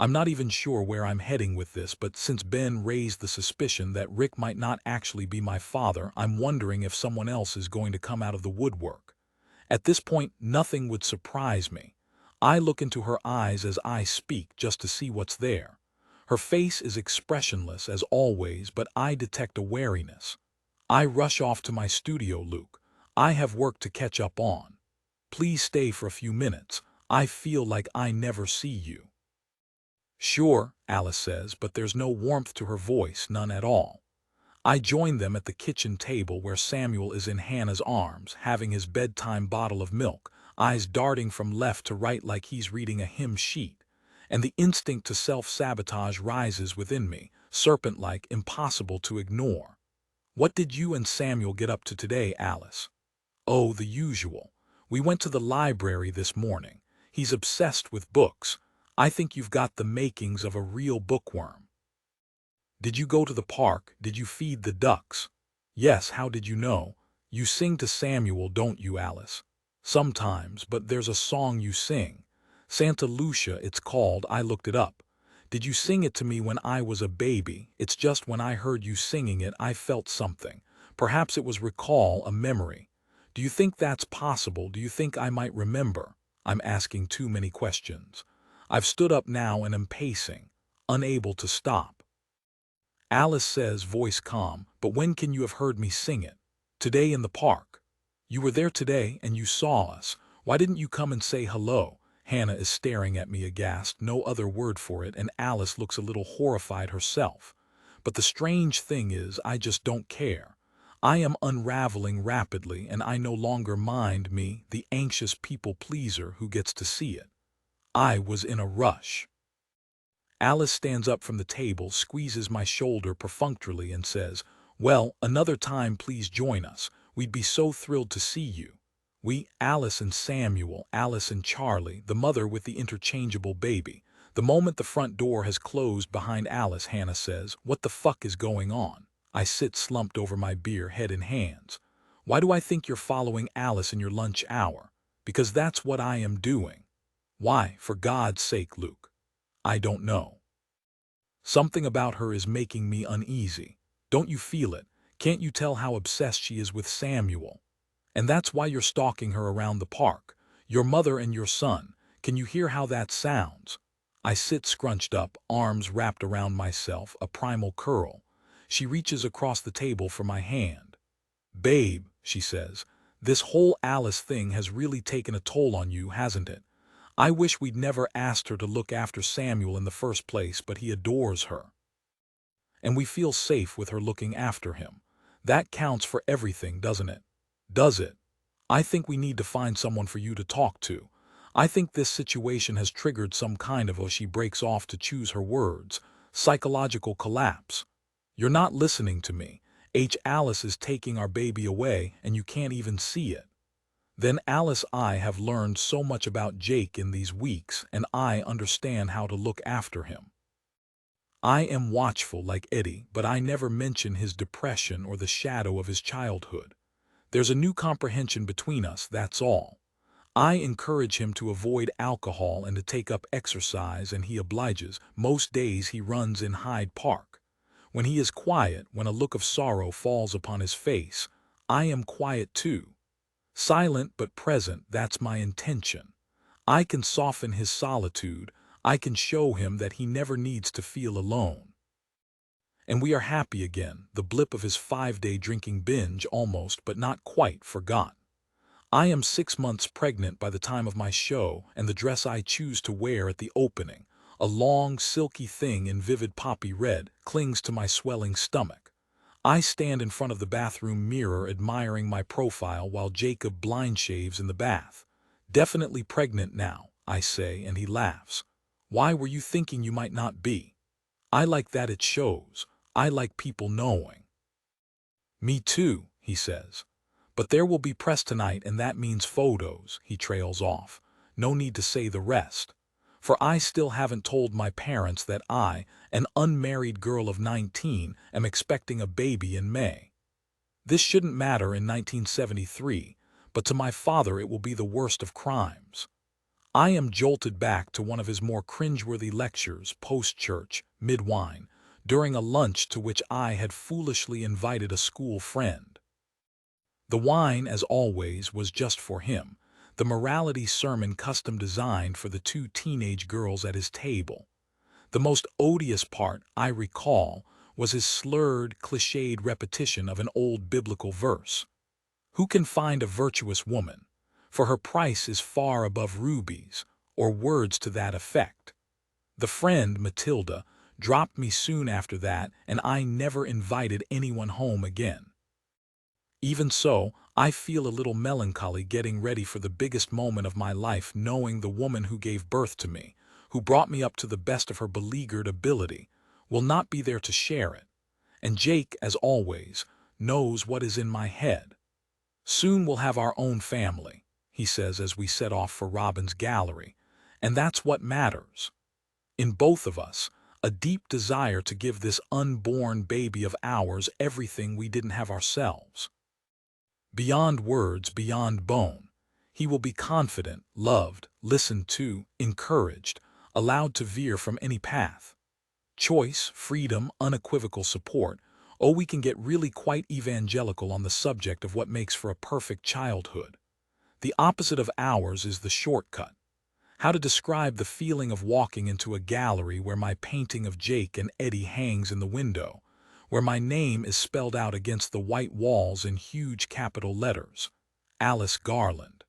I'm not even sure where I'm heading with this, but since Ben raised the suspicion that Rick might not actually be my father, I'm wondering if someone else is going to come out of the woodwork. At this point, nothing would surprise me. I look into her eyes as I speak just to see what's there. Her face is expressionless as always, but I detect a wariness. I rush off to my studio, Luke. I have work to catch up on. Please stay for a few minutes. I feel like I never see you. Sure, Alice says, but there's no warmth to her voice, none at all. I join them at the kitchen table where Samuel is in Hannah's arms, having his bedtime bottle of milk, eyes darting from left to right like he's reading a hymn sheet. And the instinct to self-sabotage rises within me, serpent-like, impossible to ignore. What did you and Samuel get up to today, Alice? Oh, the usual. We went to the library this morning. He's obsessed with books. I think you've got the makings of a real bookworm. Did you go to the park? Did you feed the ducks? Yes, how did you know? You sing to Samuel, don't you, Alice? Sometimes, but there's a song you sing. Santa Lucia, it's called. I looked it up. Did you sing it to me when I was a baby? It's just when I heard you singing it, I felt something. Perhaps it was recall, a memory. Do you think that's possible? Do you think I might remember? I'm asking too many questions. I've stood up now and am pacing, unable to stop. Alice says, voice calm, but when can you have heard me sing it? Today in the park. You were there today and you saw us. Why didn't you come and say hello? Hannah is staring at me aghast, no other word for it, and Alice looks a little horrified herself. But the strange thing is, I just don't care. I am unraveling rapidly, and I no longer mind me, the anxious people-pleaser who gets to see it. I was in a rush. Alice stands up from the table, squeezes my shoulder perfunctorily and says, well, another time please join us. We'd be so thrilled to see you. We, Alice and Samuel, Alice and Charlie, the mother with the interchangeable baby. The moment the front door has closed behind Alice, Hannah says, what the fuck is going on? I sit slumped over my beer, head in hands. Why do I think you're following Alice in your lunch hour? Because that's what I am doing. Why, for God's sake, Luke? I don't know. Something about her is making me uneasy. Don't you feel it? Can't you tell how obsessed she is with Samuel? And that's why you're stalking her around the park. Your mother and your son. Can you hear how that sounds? I sit scrunched up, arms wrapped around myself, a primal curl. She reaches across the table for my hand. Babe, she says, this whole Alice thing has really taken a toll on you, hasn't it? I wish we'd never asked her to look after Samuel in the first place, but he adores her. And we feel safe with her looking after him. That counts for everything, doesn't it? Does it? I think we need to find someone for you to talk to. I think this situation has triggered some kind of she breaks off to choose her words. Psychological collapse. You're not listening to me. Alice is taking our baby away, and you can't even see it. Then Alice, I have learned so much about Jake in these weeks, and I understand how to look after him. I am watchful like Eddie, but I never mention his depression or the shadow of his childhood. There's a new comprehension between us, that's all. I encourage him to avoid alcohol and to take up exercise, and he obliges. Most days he runs in Hyde Park. When he is quiet, when a look of sorrow falls upon his face, I am quiet too. Silent but present, that's my intention. I can soften his solitude. I can show him that he never needs to feel alone. And we are happy again, the blip of his 5-day drinking binge almost but not quite forgotten. I am 6 months pregnant by the time of my show, and the dress I choose to wear at the opening, a long, silky thing in vivid poppy red, clings to my swelling stomach. I stand in front of the bathroom mirror admiring my profile while Jacob blind shaves in the bath. Definitely pregnant now, I say, and he laughs. Why were you thinking you might not be? I like that it shows. I like people knowing. Me too, he says. But there will be press tonight, and that means photos, he trails off. No need to say the rest. For I still haven't told my parents that I, an unmarried girl of 19, am expecting a baby in May. This shouldn't matter in 1973, but to my father it will be the worst of crimes. I am jolted back to one of his more cringeworthy lectures, post-church, mid-wine, during a lunch to which I had foolishly invited a school friend. The wine, as always, was just for him, the morality sermon custom designed for the 2 teenage girls at his table. The most odious part, I recall, was his slurred, cliched repetition of an old biblical verse. Who can find a virtuous woman? For her price is far above rubies, or words to that effect. The friend, Matilda, dropped me soon after that, and I never invited anyone home again. Even so, I feel a little melancholy getting ready for the biggest moment of my life, knowing the woman who gave birth to me, who brought me up to the best of her beleaguered ability, will not be there to share it. And Jake, as always, knows what is in my head. Soon we'll have our own family, he says as we set off for Robin's gallery, and that's what matters. In both of us, a deep desire to give this unborn baby of ours everything we didn't have ourselves. Beyond words, beyond bone, he will be confident, loved, listened to, encouraged, allowed to veer from any path. Choice, freedom, unequivocal support. Oh, we can get really quite evangelical on the subject of what makes for a perfect childhood. The opposite of ours is the shortcut. How to describe the feeling of walking into a gallery where my painting of Jake and Eddie hangs in the window, where my name is spelled out against the white walls in huge capital letters, Alice Garland.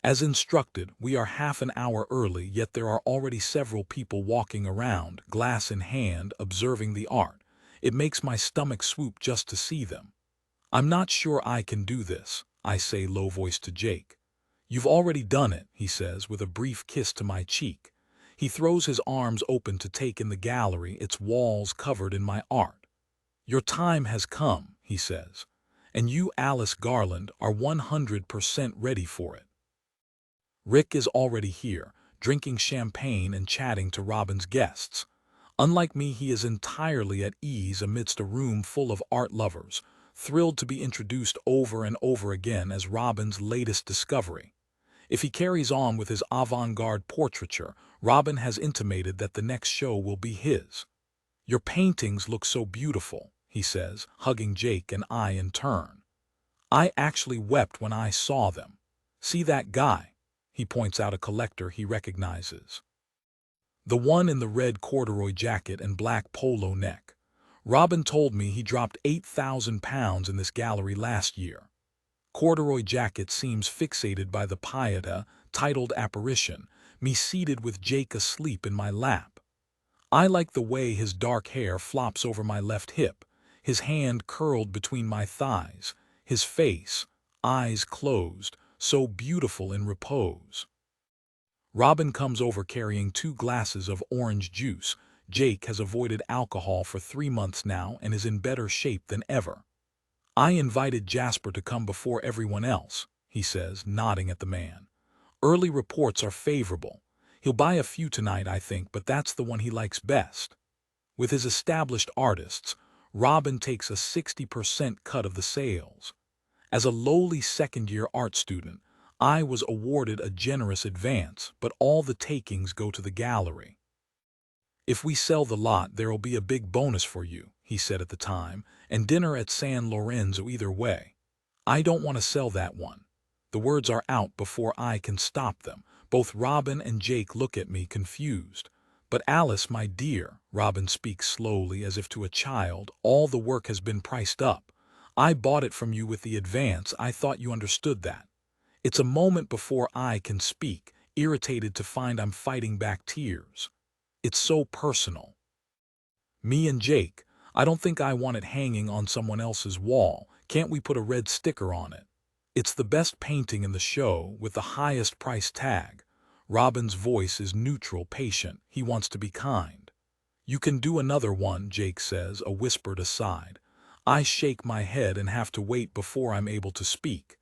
As instructed, we are half an hour early, yet there are already several people walking around, glass in hand, observing the art. It makes my stomach swoop just to see them. I'm not sure I can do this, I say low-voiced to Jake. You've already done it, he says, with a brief kiss to my cheek. He throws his arms open to take in the gallery, its walls covered in my art. Your time has come, he says, and you, Alice Garland, are 100% ready for it. Rick is already here, drinking champagne and chatting to Robin's guests. Unlike me, he is entirely at ease amidst a room full of art lovers, thrilled to be introduced over and over again as Robin's latest discovery. If he carries on with his avant-garde portraiture, Robin has intimated that the next show will be his. Your paintings look so beautiful, he says, hugging Jake and I in turn. I actually wept when I saw them. See that guy? He points out a collector he recognizes. The one in the red corduroy jacket and black polo neck. Robin told me he dropped £8,000 in this gallery last year. Corduroy jacket seems fixated by the Pieta, titled apparition, me seated with Jake asleep in my lap. I like the way his dark hair flops over my left hip, his hand curled between my thighs, his face, eyes closed, so beautiful in repose. Robin comes over carrying 2 glasses of orange juice. Jake has avoided alcohol for 3 months now and is in better shape than ever. I invited Jasper to come before everyone else, he says, nodding at the man. Early reports are favorable. He'll buy a few tonight, I think, but that's the one he likes best. With his established artists, Robin takes a 60% cut of the sales. As a lowly second-year art student, I was awarded a generous advance, but all the takings go to the gallery. If we sell the lot, there'll be a big bonus for you, he said at the time, and dinner at San Lorenzo either way. I don't want to sell that one. The words are out before I can stop them. Both Robin and Jake look at me confused. But Alice, my dear, Robin speaks slowly as if to a child, all the work has been priced up. I bought it from you with the advance. I thought you understood that. It's a moment before I can speak, irritated to find I'm fighting back tears. It's so personal. Me and Jake, I don't think I want it hanging on someone else's wall. Can't we put a red sticker on it? It's the best painting in the show with the highest price tag. Robin's voice is neutral, patient. He wants to be kind. You can do another one, Jake says, a whispered aside. I shake my head and have to wait before I'm able to speak.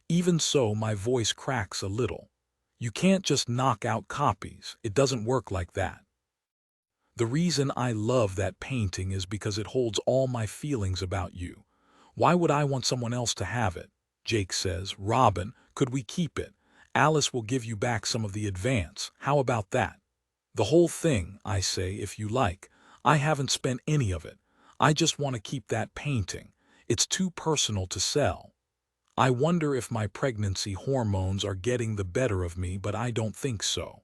Even so, my voice cracks a little. You can't just knock out copies. It doesn't work like that. The reason I love that painting is because it holds all my feelings about you. Why would I want someone else to have it? Jake says. Robin, could we keep it? Alice will give you back some of the advance. How about that? The whole thing, I say, if you like. I haven't spent any of it. I just want to keep that painting. It's too personal to sell. I wonder if my pregnancy hormones are getting the better of me, but I don't think so.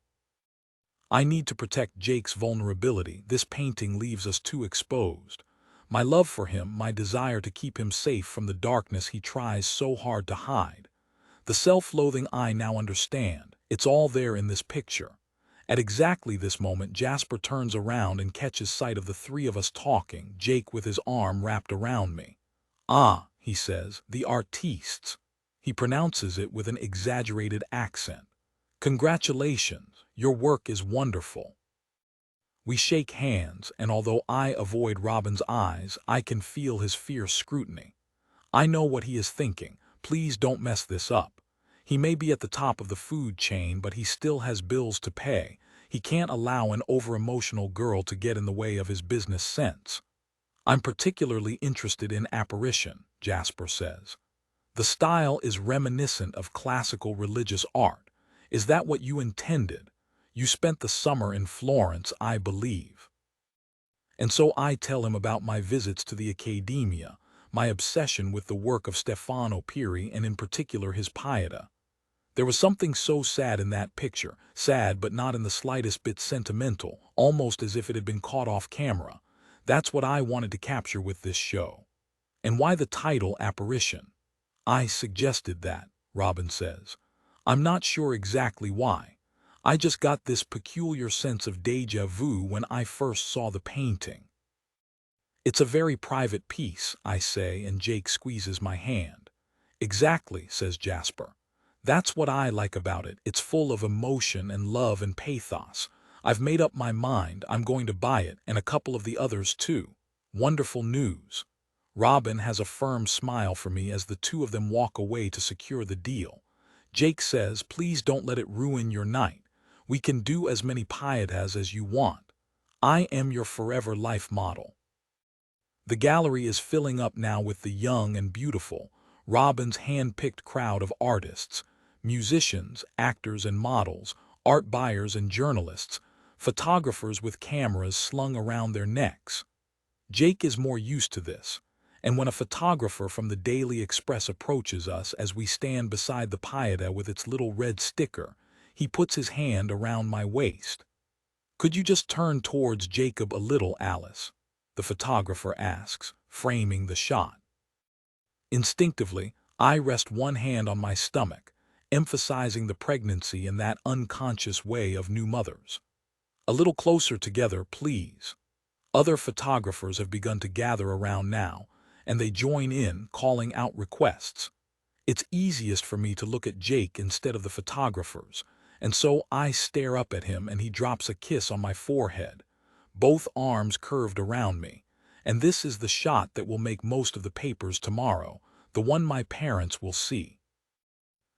I need to protect Jake's vulnerability. This painting leaves us too exposed. My love for him, my desire to keep him safe from the darkness he tries so hard to hide. The self-loathing I now understand. It's all there in this picture. At exactly this moment, Jasper turns around and catches sight of the three of us talking, Jake with his arm wrapped around me. "Ah," he says, "the artistes." He pronounces it with an exaggerated accent. "Congratulations, your work is wonderful." We shake hands, and although I avoid Robin's eyes, I can feel his fierce scrutiny. I know what he is thinking. Please don't mess this up. He may be at the top of the food chain, but he still has bills to pay. He can't allow an over-emotional girl to get in the way of his business sense. "I'm particularly interested in apparition," Jasper says. "The style is reminiscent of classical religious art. Is that what you intended? You spent the summer in Florence, I believe." And so I tell him about my visits to the Accademia, my obsession with the work of Stefano Piri and in particular his Pieta. There was something so sad in that picture, sad but not in the slightest bit sentimental, almost as if it had been caught off camera. That's what I wanted to capture with this show. And why the title Apparition? "I suggested that," Robin says. "I'm not sure exactly why. I just got this peculiar sense of déjà vu when I first saw the painting." "It's a very private piece," I say, and Jake squeezes my hand. "Exactly," says Jasper. "That's what I like about it. It's full of emotion and love and pathos. I've made up my mind. I'm going to buy it, and a couple of the others too. Wonderful news." Robin has a firm smile for me as the two of them walk away to secure the deal. Jake says, "Please don't let it ruin your night. We can do as many pietas as you want. I am your forever life model." The gallery is filling up now with the young and beautiful, Robin's hand-picked crowd of artists, musicians, actors and models, art buyers and journalists, photographers with cameras slung around their necks. Jake is more used to this, and when a photographer from the Daily Express approaches us as we stand beside the Pieta with its little red sticker, he puts his hand around my waist. "Could you just turn towards Jacob a little, Alice?" the photographer asks, framing the shot. Instinctively, I rest one hand on my stomach, emphasizing the pregnancy in that unconscious way of new mothers. "A little closer together, please." Other photographers have begun to gather around now, and they join in, calling out requests. It's easiest for me to look at Jake instead of the photographers, and so I stare up at him and he drops a kiss on my forehead, both arms curved around me. And this is the shot that will make most of the papers tomorrow, the one my parents will see.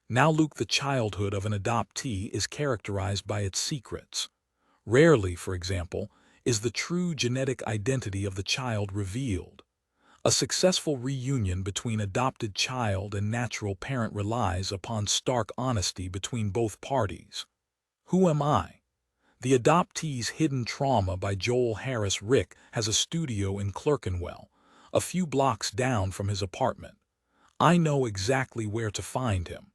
Now Luke, the childhood of an adoptee, is characterized by its secrets. Rarely, for example, is the true genetic identity of the child revealed. A successful reunion between adopted child and natural parent relies upon stark honesty between both parties. Who am I? The Adoptee's Hidden Trauma by Joel Harris. Rick has a studio in Clerkenwell, a few blocks down from his apartment. I know exactly where to find him.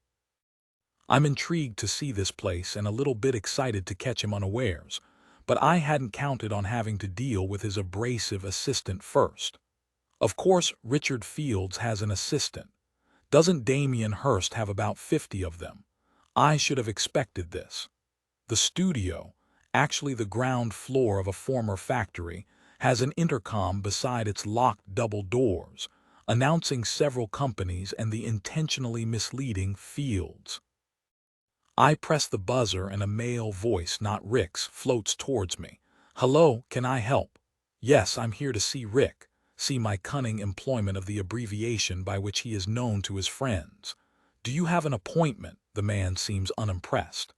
I'm intrigued to see this place and a little bit excited to catch him unawares, but I hadn't counted on having to deal with his abrasive assistant first. Of course, Richard Fields has an assistant. Doesn't Damien Hirst have about 50 of them? I should have expected this. The studio, actually the ground floor of a former factory, has an intercom beside its locked double doors, announcing several companies and the intentionally misleading Fields. I press the buzzer and a male voice, not Rick's, floats towards me. "Hello, can I help?" "Yes, I'm here to see Rick." See my cunning employment of the abbreviation by which he is known to his friends. "Do you have an appointment?" The man seems unimpressed.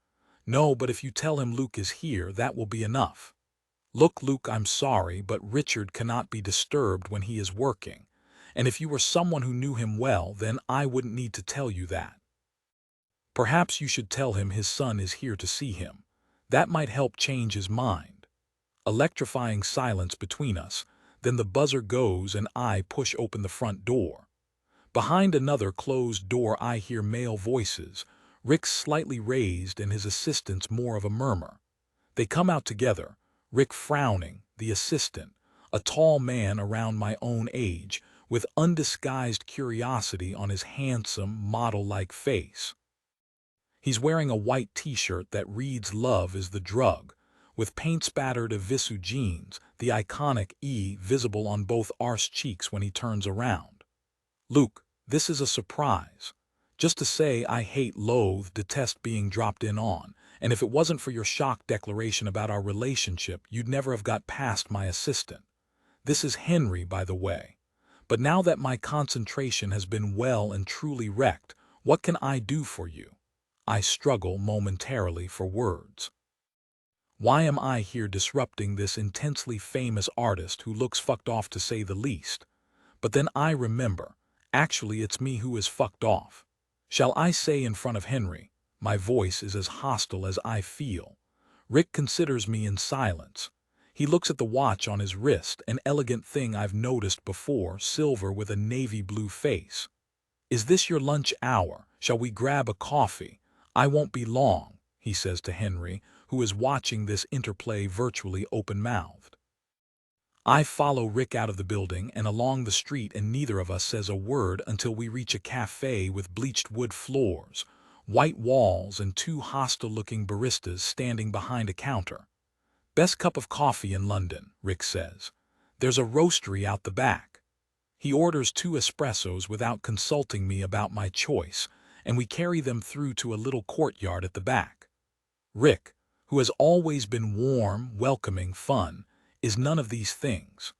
"No, but if you tell him Luke is here, that will be enough." "Look, Luke, I'm sorry, but Richard cannot be disturbed when he is working. And if you were someone who knew him well, then I wouldn't need to tell you that. Perhaps you should tell him his son is here to see him. That might help change his mind." Electrifying silence between us. Then the buzzer goes and I push open the front door. Behind another closed door I hear male voices, Rick's slightly raised and his assistant's more of a murmur. They come out together, Rick frowning, the assistant, a tall man around my own age, with undisguised curiosity on his handsome, model-like face. He's wearing a white t-shirt that reads "Love is the drug," with paint-spattered Evisu jeans, the iconic E visible on both arse cheeks when he turns around. "Luke, this is a surprise. Just to say I hate, loathe, detest being dropped in on, and if it wasn't for your shock declaration about our relationship, you'd never have got past my assistant. This is Henry, by the way. But now that my concentration has been well and truly wrecked, what can I do for you?" I struggle momentarily for words. Why am I here disrupting this intensely famous artist who looks fucked off, to say the least? But then I remember, actually it's me who is fucked off. Shall I say in front of Henry? My voice is as hostile as I feel. Rick considers me in silence. He looks at the watch on his wrist, an elegant thing I've noticed before, silver with a navy blue face. "Is this your lunch hour? Shall we grab a coffee? I won't be long," he says to Henry, who is watching this interplay virtually open-mouthed. I follow Rick out of the building and along the street, and neither of us says a word until we reach a cafe with bleached wood floors, white walls, and two hostile-looking baristas standing behind a counter. "Best cup of coffee in London," Rick says. "There's a roastery out the back." He orders 2 espressos without consulting me about my choice, and we carry them through to a little courtyard at the back. Rick, who has always been warm, welcoming, fun, is none of these things.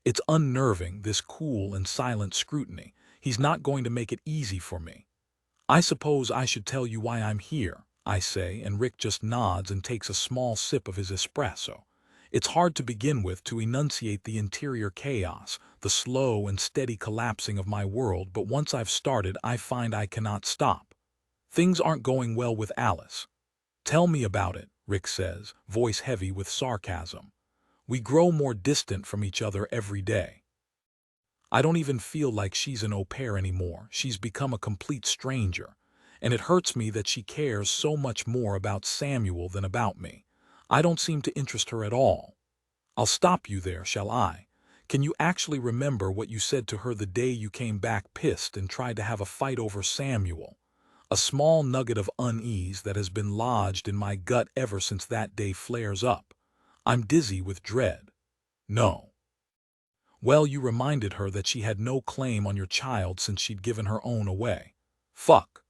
It's unnerving, this cool and silent scrutiny. He's not going to make it easy for me. "I suppose I should tell you why I'm here," I say, and Rick just nods and takes a small sip of his espresso. It's hard to begin with to enunciate the interior chaos, the slow and steady collapsing of my world, but once I've started, I find I cannot stop. "Things aren't going well with Alice." "Tell me about it," Rick says, voice heavy with sarcasm. "We grow more distant from each other every day. I don't even feel like she's an au pair anymore. She's become a complete stranger. And it hurts me that she cares so much more about Samuel than about me. I don't seem to interest her at all." "I'll stop you there, shall I? Can you actually remember what you said to her the day you came back pissed and tried to have a fight over Samuel?" A small nugget of unease that has been lodged in my gut ever since that day flares up. I'm dizzy with dread. "No." "Well, you reminded her that she had no claim on your child since she'd given her own away." "Fuck."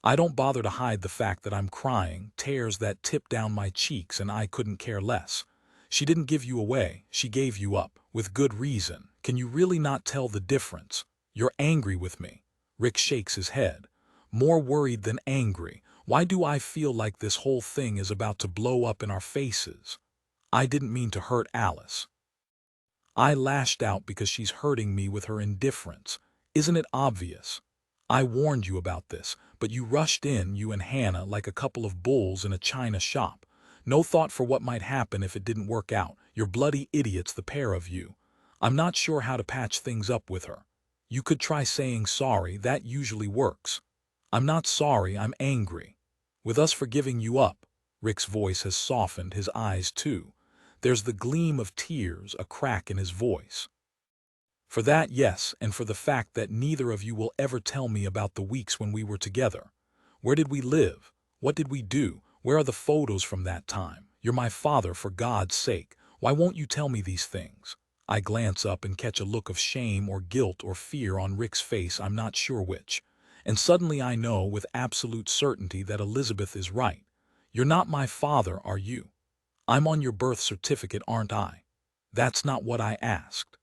I don't bother to hide the fact that I'm crying, tears that tip down my cheeks, and I couldn't care less. "She didn't give you away, she gave you up, with good reason. Can you really not tell the difference? You're angry with me." Rick shakes his head. "More worried than angry. Why do I feel like this whole thing is about to blow up in our faces? I didn't mean to hurt Alice. I lashed out because she's hurting me with her indifference. Isn't it obvious? I warned you about this, but you rushed in, you and Hannah, like a couple of bulls in a china shop. No thought for what might happen if it didn't work out. You're bloody idiots, the pair of you. I'm not sure how to patch things up with her. You could try saying sorry, that usually works." "I'm not sorry, I'm angry. With us for giving you up." Rick's voice has softened, his eyes too. There's the gleam of tears, a crack in his voice. "For that, yes, and for the fact that neither of you will ever tell me about the weeks when we were together. Where did we live? What did we do? Where are the photos from that time? You're my father, for God's sake. Why won't you tell me these things?" I glance up and catch a look of shame or guilt or fear on Rick's face, I'm not sure which. And suddenly I know with absolute certainty that Elizabeth is right. "You're not my father, are you? I'm on your birth certificate, aren't I?" "That's not what I asked."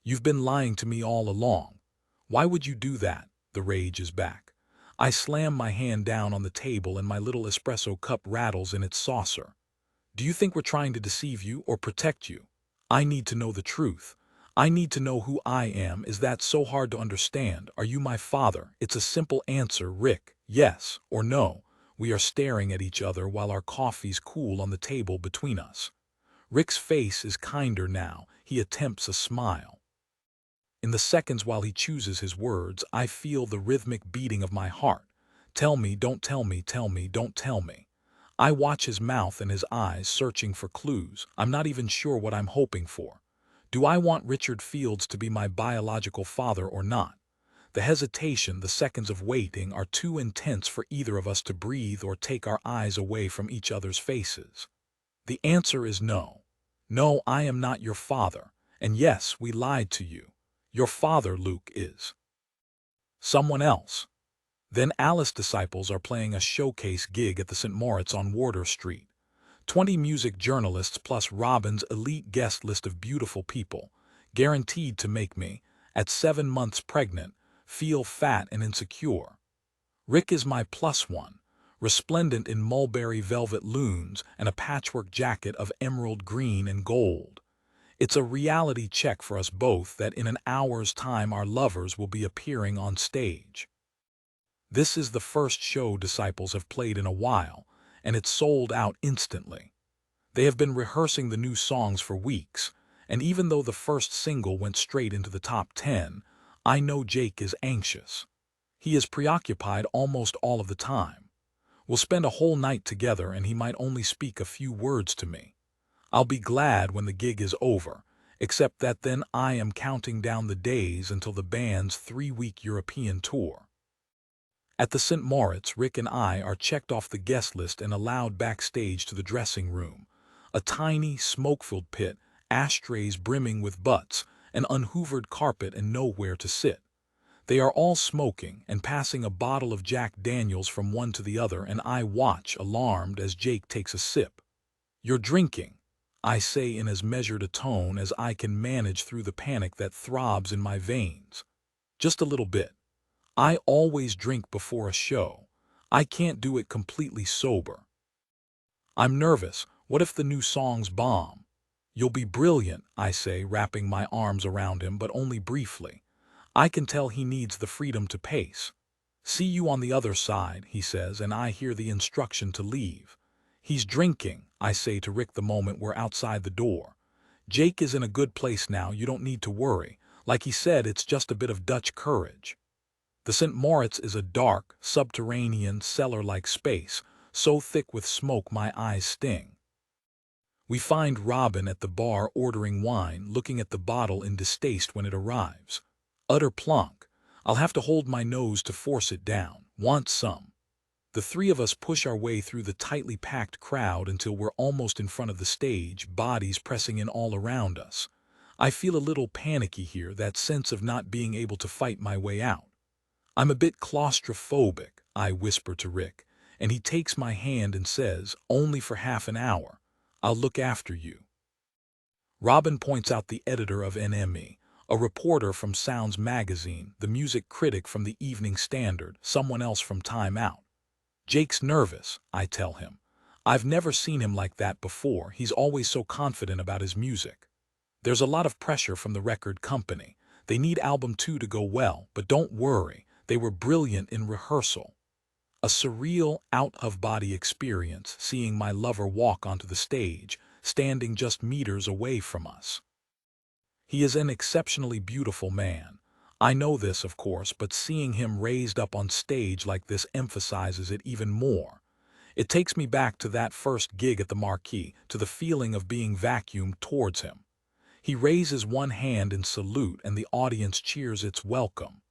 "You've been lying to me all along." "Why would you do that?" The rage is back. I slam my hand down on the table and my little espresso cup rattles in its saucer. "Do you think we're trying to deceive you or protect you? I need to know the truth. I need to know who I am. Is that so hard to understand? Are you my father?" It's a simple answer, Rick. Yes or no. We are staring at each other while our coffees cool on the table between us. Rick's face is kinder now. He attempts a smile. In the seconds while he chooses his words, I feel the rhythmic beating of my heart. "Tell me, don't tell me, tell me, don't tell me." I watch his mouth and his eyes searching for clues. I'm not even sure what I'm hoping for. Do I want Richard Fields to be my biological father or not? The hesitation, the seconds of waiting are too intense for either of us to breathe or take our eyes away from each other's faces. The answer is no. No, I am not your father. And yes, we lied to you. Your father, Luke, is someone else. Then Alice disciples are playing a showcase gig at the St. Moritz on Wardour Street. 20 music journalists plus Robin's elite guest list of beautiful people, guaranteed to make me, at 7 months pregnant, feel fat and insecure. Rick is my plus one, resplendent in mulberry velvet loons and a patchwork jacket of emerald green and gold. It's a reality check for us both that in an hour's time our lovers will be appearing on stage. This is the first show disciples have played in a while, and it's sold out instantly. They have been rehearsing the new songs for weeks, and even though the first single went straight into the top 10, I know Jake is anxious. He is preoccupied almost all of the time. We'll spend a whole night together and he might only speak a few words to me. I'll be glad when the gig is over, except that then I am counting down the days until the band's 3-week European tour. At the St. Moritz, Rick and I are checked off the guest list and allowed backstage to the dressing room, a tiny, smoke-filled pit, ashtrays brimming with butts, an unhoovered carpet and nowhere to sit. They are all smoking and passing a bottle of Jack Daniels from one to the other, and I watch, alarmed, as Jake takes a sip. "You're drinking," I say in as measured a tone as I can manage through the panic that throbs in my veins. "Just a little bit. I always drink before a show. I can't do it completely sober." "I'm nervous. What if the new songs bomb?" "You'll be brilliant," I say, wrapping my arms around him, but only briefly. I can tell he needs the freedom to pace. "See you on the other side," he says, and I hear the instruction to leave. "He's drinking," I say to Rick the moment we're outside the door. "Jake is in a good place now, you don't need to worry. Like he said, it's just a bit of Dutch courage." The St. Moritz is a dark, subterranean, cellar-like space, so thick with smoke my eyes sting. We find Robin at the bar ordering wine, looking at the bottle in distaste when it arrives. Utter plonk. I'll have to hold my nose to force it down. "Want some?" The three of us push our way through the tightly packed crowd until we're almost in front of the stage, bodies pressing in all around us. I feel a little panicky here, that sense of not being able to fight my way out. "I'm a bit claustrophobic," I whisper to Rick, and he takes my hand and says, "Only for half an hour. I'll look after you." Robin points out the editor of NME, a reporter from Sounds magazine, the music critic from the Evening Standard, someone else from Time Out. "Jake's nervous," I tell him. "I've never seen him like that before. He's always so confident about his music. There's a lot of pressure from the record company. They need album 2 to go well, but don't worry, they were brilliant in rehearsal." A surreal, out-of-body experience, seeing my lover walk onto the stage, standing just meters away from us. He is an exceptionally beautiful man. I know this, of course, but seeing him raised up on stage like this emphasizes it even more. It takes me back to that first gig at the Marquee, to the feeling of being vacuumed towards him. He raises one hand in salute and the audience cheers its welcome.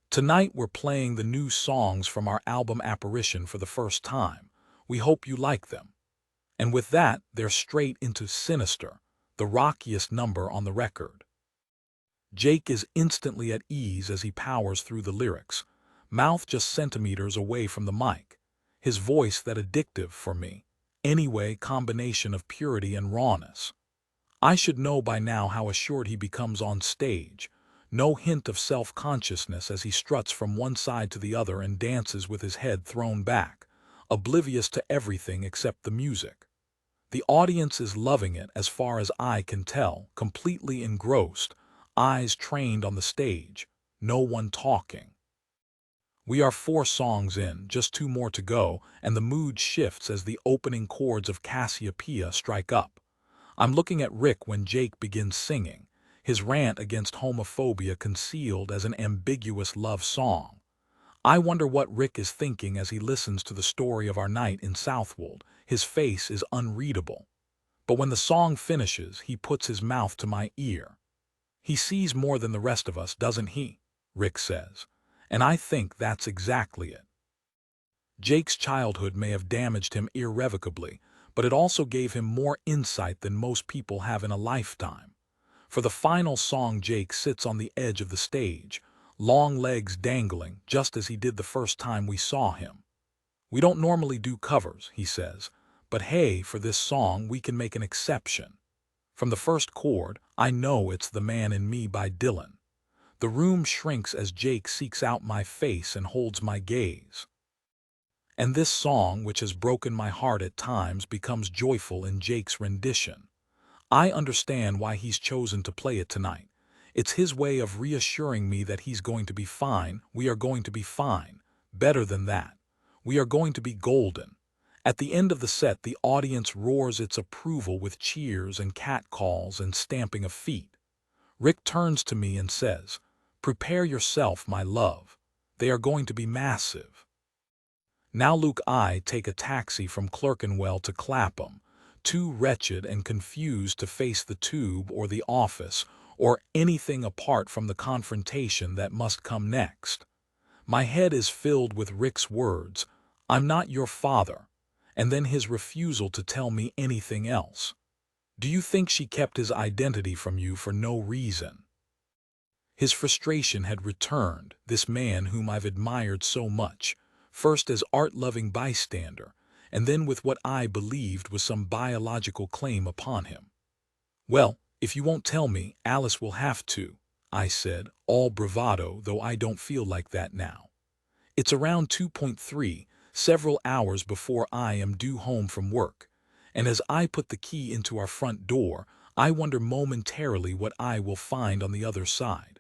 Tonight we're playing the new songs from our album Apparition for the first time. We hope you like them. And with that, they're straight into Sinister, the rockiest number on the record. Jake is instantly at ease as he powers through the lyrics, mouth just centimeters away from the mic. His voice that addictive for me. Anyway, combination of purity and rawness. I should know by now how assured he becomes on stage. No hint of self-consciousness as he struts from one side to the other and dances with his head thrown back, oblivious to everything except the music. The audience is loving it as far as I can tell, completely engrossed, eyes trained on the stage, no one talking. We are 4 songs in, just 2 more to go, and the mood shifts as the opening chords of Cassiopeia strike up. I'm looking at Rick when Jake begins singing, his rant against homophobia concealed as an ambiguous love song. I wonder what Rick is thinking as he listens to the story of our night in Southwold, His face is unreadable. But when the song finishes, he puts his mouth to my ear. "He sees more than the rest of us, doesn't he?" Rick says. And I think that's exactly it. Jake's childhood may have damaged him irrevocably, but it also gave him more insight than most people have in a lifetime. For the final song, Jake sits on the edge of the stage, long legs dangling, just as he did the first time we saw him. "We don't normally do covers," he says, "but hey, for this song we can make an exception." From the first chord, I know it's "The Man in Me" by Dylan. The room shrinks as Jake seeks out my face and holds my gaze. And this song, which has broken my heart at times, becomes joyful in Jake's rendition. I understand why he's chosen to play it tonight. It's his way of reassuring me that he's going to be fine, we are going to be fine. Better than that, we are going to be golden. At the end of the set, the audience roars its approval with cheers and catcalls and stamping of feet. Rick turns to me and says, "Prepare yourself, my love. They are going to be massive." Now Luke I take a taxi from Clerkenwell to Clapham, too wretched and confused to face the tube or the office or anything apart from the confrontation that must come next. My head is filled with Rick's words, "I'm not your father," and then his refusal to tell me anything else. "Do you think she kept his identity from you for no reason?" His frustration had returned, this man whom I've admired so much, first as art-loving bystander, and then with what I believed was some biological claim upon him. "Well, if you won't tell me, Alice will have to," I said, all bravado, though I don't feel like that now. It's around 2:3, several hours before I am due home from work, and as I put the key into our front door, I wonder momentarily what I will find on the other side.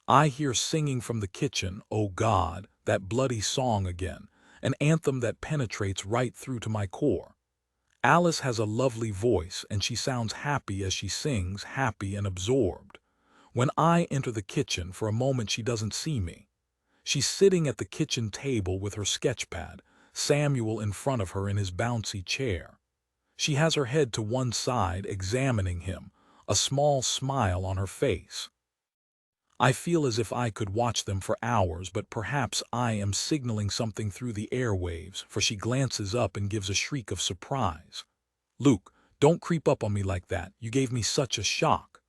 I hear singing from the kitchen, "Oh God," that bloody song again, an anthem that penetrates right through to my core. Alice has a lovely voice, and she sounds happy as she sings, happy and absorbed. When I enter the kitchen, for a moment she doesn't see me. She's sitting at the kitchen table with her sketchpad, Samuel in front of her in his bouncy chair. She has her head to one side, examining him, a small smile on her face. I feel as if I could watch them for hours, but perhaps I am signaling something through the airwaves, for she glances up and gives a shriek of surprise. "Luke, don't creep up on me like that. You gave me such a shock."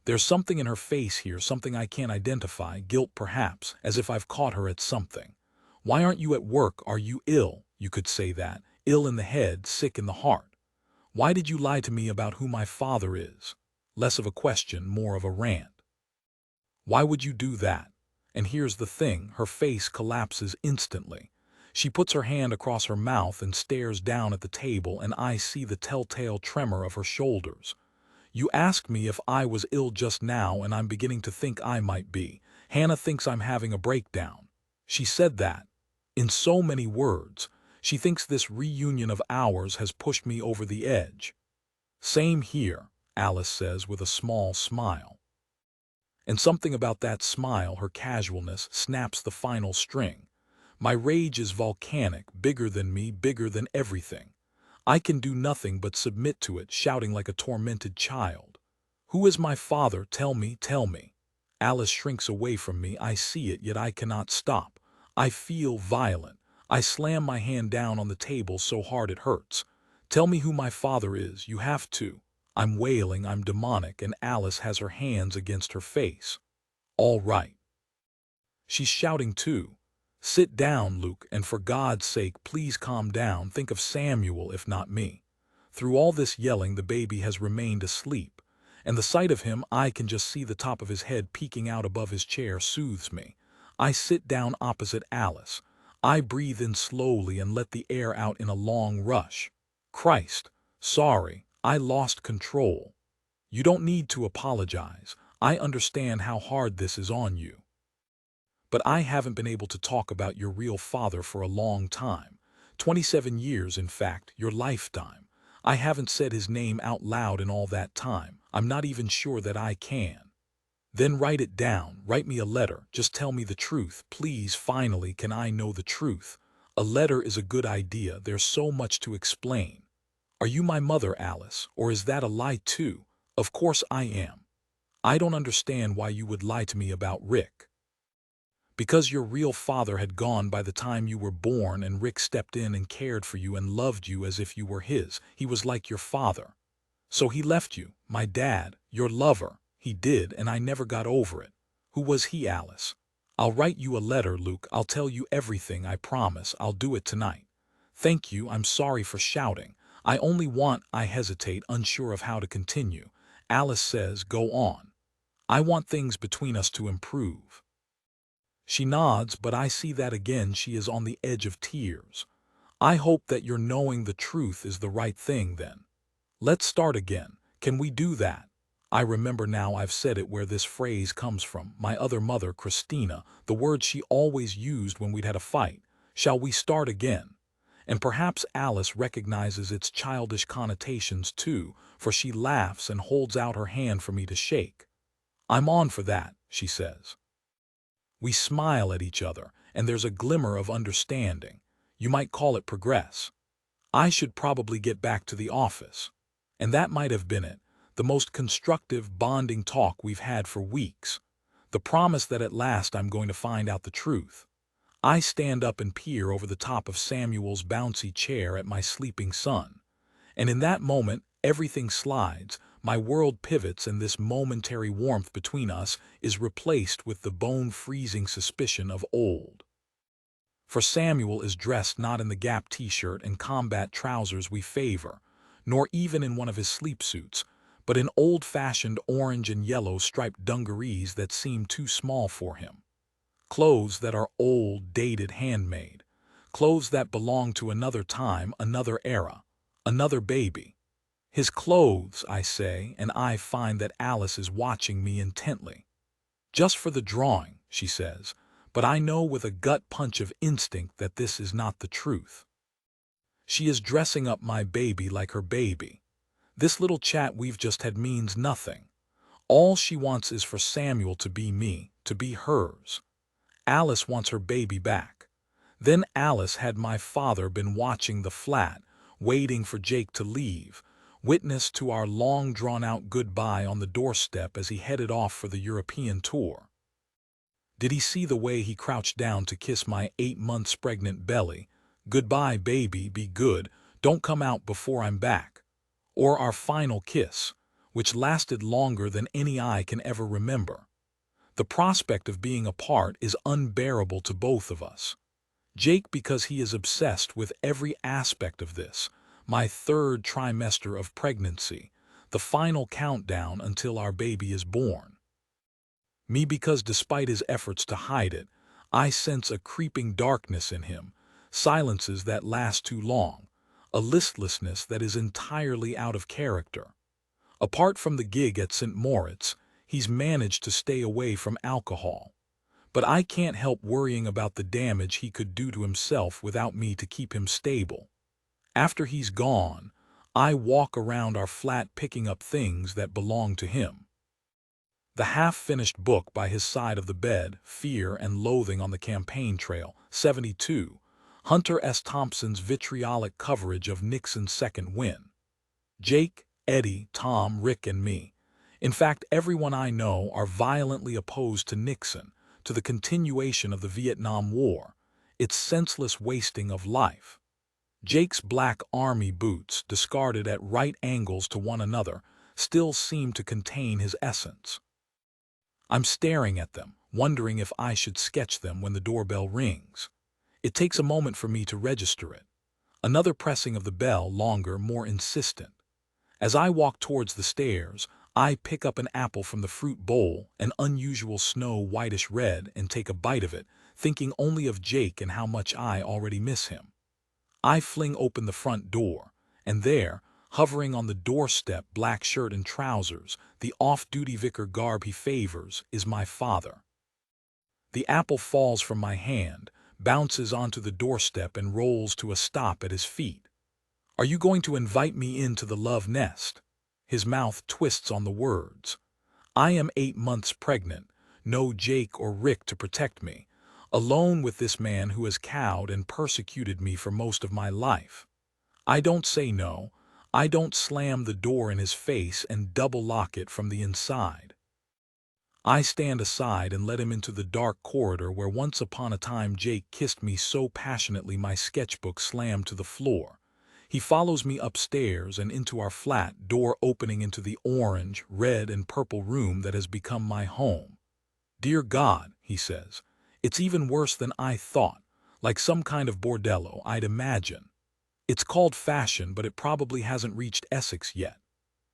There's something in her face here, something I can't identify, guilt perhaps, as if I've caught her at something. "Why aren't you at work? Are you ill?" You could say that. Ill in the head, sick in the heart. "Why did you lie to me about who my father is?" Less of a question, more of a rant. Why would you do that? And here's the thing, her face collapses instantly. She puts her hand across her mouth and stares down at the table, and I see the telltale tremor of her shoulders. "You asked me if I was ill just now, and I'm beginning to think I might be. Hannah thinks I'm having a breakdown." She said that. In so many words. She thinks this reunion of ours has pushed me over the edge. "Same here," Alice says with a small smile. And something about that smile, her casualness, snaps the final string. My rage is volcanic, bigger than me, bigger than everything. I can do nothing but submit to it, shouting like a tormented child. "Who is my father? Tell me, tell me." Alice shrinks away from me. I see it, yet I cannot stop. I feel violent. I slam my hand down on the table so hard it hurts. "Tell me who my father is. You have to." I'm wailing, I'm demonic, and Alice has her hands against her face. "All right." She's shouting too. "Sit down, Luke, and for God's sake, please calm down. Think of Samuel, if not me." Through all this yelling, the baby has remained asleep, and the sight of him, I can just see the top of his head peeking out above his chair, soothes me. I sit down opposite Alice. I breathe in slowly and let the air out in a long rush. "Christ, sorry. I lost control." "You don't need to apologize. I understand how hard this is on you. But I haven't been able to talk about your real father for a long time. 27 years, in fact, your lifetime. I haven't said his name out loud in all that time. I'm not even sure that I can." "Then write it down. Write me a letter. Just tell me the truth. Please, finally, can I know the truth? A letter is a good idea. There's so much to explain. Are you my mother, Alice, or is that a lie too? Of course I am. I don't understand why you would lie to me about Rick. Because your real father had gone by the time you were born and Rick stepped in and cared for you and loved you as if you were his. He was like your father. So he left you, my dad, your lover. He did, and I never got over it. Who was he, Alice? I'll write you a letter, Luke. I'll tell you everything, I promise. I'll do it tonight. Thank you, I'm sorry for shouting. I hesitate, unsure of how to continue. Alice says, go on. I want things between us to improve. She nods, but I see that again she is on the edge of tears. I hope that your knowing the truth is the right thing then. Let's start again. Can we do that? I remember now I've said it where this phrase comes from. My other mother, Christina, the word she always used when we'd had a fight. Shall we start again? And perhaps Alice recognizes its childish connotations too, for she laughs and holds out her hand for me to shake. I'm on for that, she says. We smile at each other, and there's a glimmer of understanding. You might call it progress. I should probably get back to the office. And that might have been it, the most constructive, bonding talk we've had for weeks. The promise that at last I'm going to find out the truth. I stand up and peer over the top of Samuel's bouncy chair at my sleeping son. And in that moment, everything slides, my world pivots, and this momentary warmth between us is replaced with the bone-freezing suspicion of old. For Samuel is dressed not in the Gap t-shirt and combat trousers we favor, nor even in one of his sleep suits, but in old-fashioned orange and yellow striped dungarees that seem too small for him. Clothes that are old, dated, handmade. Clothes that belong to another time, another era, another baby. His clothes, I say, and I find that Alice is watching me intently. Just for the drawing, she says, but I know with a gut punch of instinct that this is not the truth. She is dressing up my baby like her baby. This little chat we've just had means nothing. All she wants is for Samuel to be me, to be hers. Alice wants her baby back. Then Alice had my father been watching the flat, waiting for Jake to leave, witness to our long drawn-out goodbye on the doorstep as he headed off for the European tour. Did he see the way he crouched down to kiss my 8 months pregnant belly? Goodbye, baby, be good, don't come out before I'm back. Or our final kiss, which lasted longer than any I can ever remember. The prospect of being apart is unbearable to both of us. Jake because he is obsessed with every aspect of this, my 3rd trimester of pregnancy, the final countdown until our baby is born. Me because despite his efforts to hide it, I sense a creeping darkness in him, silences that last too long, a listlessness that is entirely out of character. Apart from the gig at St. Moritz, he's managed to stay away from alcohol. But I can't help worrying about the damage he could do to himself without me to keep him stable. After he's gone, I walk around our flat picking up things that belong to him. The half-finished book by his side of the bed, Fear and Loathing on the Campaign Trail, 72, Hunter S. Thompson's vitriolic coverage of Nixon's second win. Jake, Eddie, Tom, Rick, and me. In fact, everyone I know are violently opposed to Nixon, to the continuation of the Vietnam War, its senseless wasting of life. Jake's black army boots, discarded at right angles to one another, still seem to contain his essence. I'm staring at them, wondering if I should sketch them when the doorbell rings. It takes a moment for me to register it. Another pressing of the bell, longer, more insistent. As I walk towards the stairs, I pick up an apple from the fruit bowl, an unusual snow whitish red, and take a bite of it, thinking only of Jake and how much I already miss him. I fling open the front door, and there, hovering on the doorstep, black shirt and trousers, the off-duty vicar garb he favors, is my father. The apple falls from my hand, bounces onto the doorstep and rolls to a stop at his feet. Are you going to invite me into the love nest? His mouth twists on the words. I am 8 months pregnant, no Jake or Rick to protect me. alone with this man who has cowed and persecuted me for most of my life. I don't say no. I don't slam the door in his face and double lock it from the inside. I stand aside and let him into the dark corridor where once upon a time Jake kissed me so passionately my sketchbook slammed to the floor. He follows me upstairs and into our flat, door opening into the orange, red, and purple room that has become my home. "Dear God," he says, "it's even worse than I thought, like some kind of bordello, I'd imagine. It's called fashion, but it probably hasn't reached Essex yet.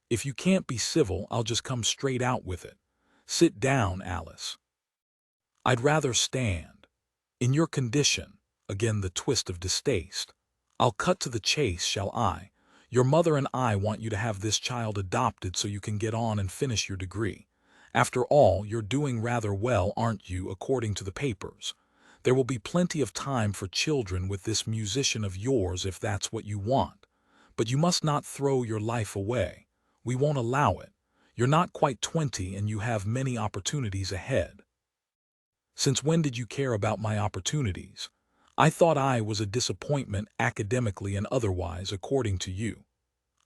If you can't be civil, I'll just come straight out with it. Sit down, Alice." "I'd rather stand. In your condition," again the twist of distaste. "I'll cut to the chase, shall I? Your mother and I want you to have this child adopted so you can get on and finish your degree. After all, you're doing rather well, aren't you, according to the papers? There will be plenty of time for children with this musician of yours if that's what you want. But you must not throw your life away. We won't allow it. You're not quite 20 and you have many opportunities ahead." "Since when did you care about my opportunities? I thought I was a disappointment academically and otherwise, according to you."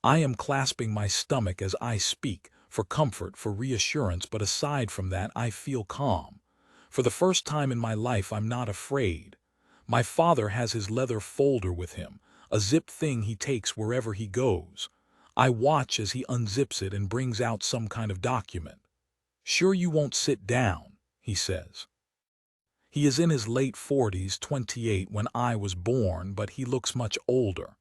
I am clasping my stomach as I speak, for comfort, for reassurance, but aside from that I feel calm. For the first time in my life I'm not afraid. My father has his leather folder with him, a zipped thing he takes wherever he goes. I watch as he unzips it and brings out some kind of document. "Sure you won't sit down?" he says. He is in his late 40s, 28 when I was born, but he looks much older.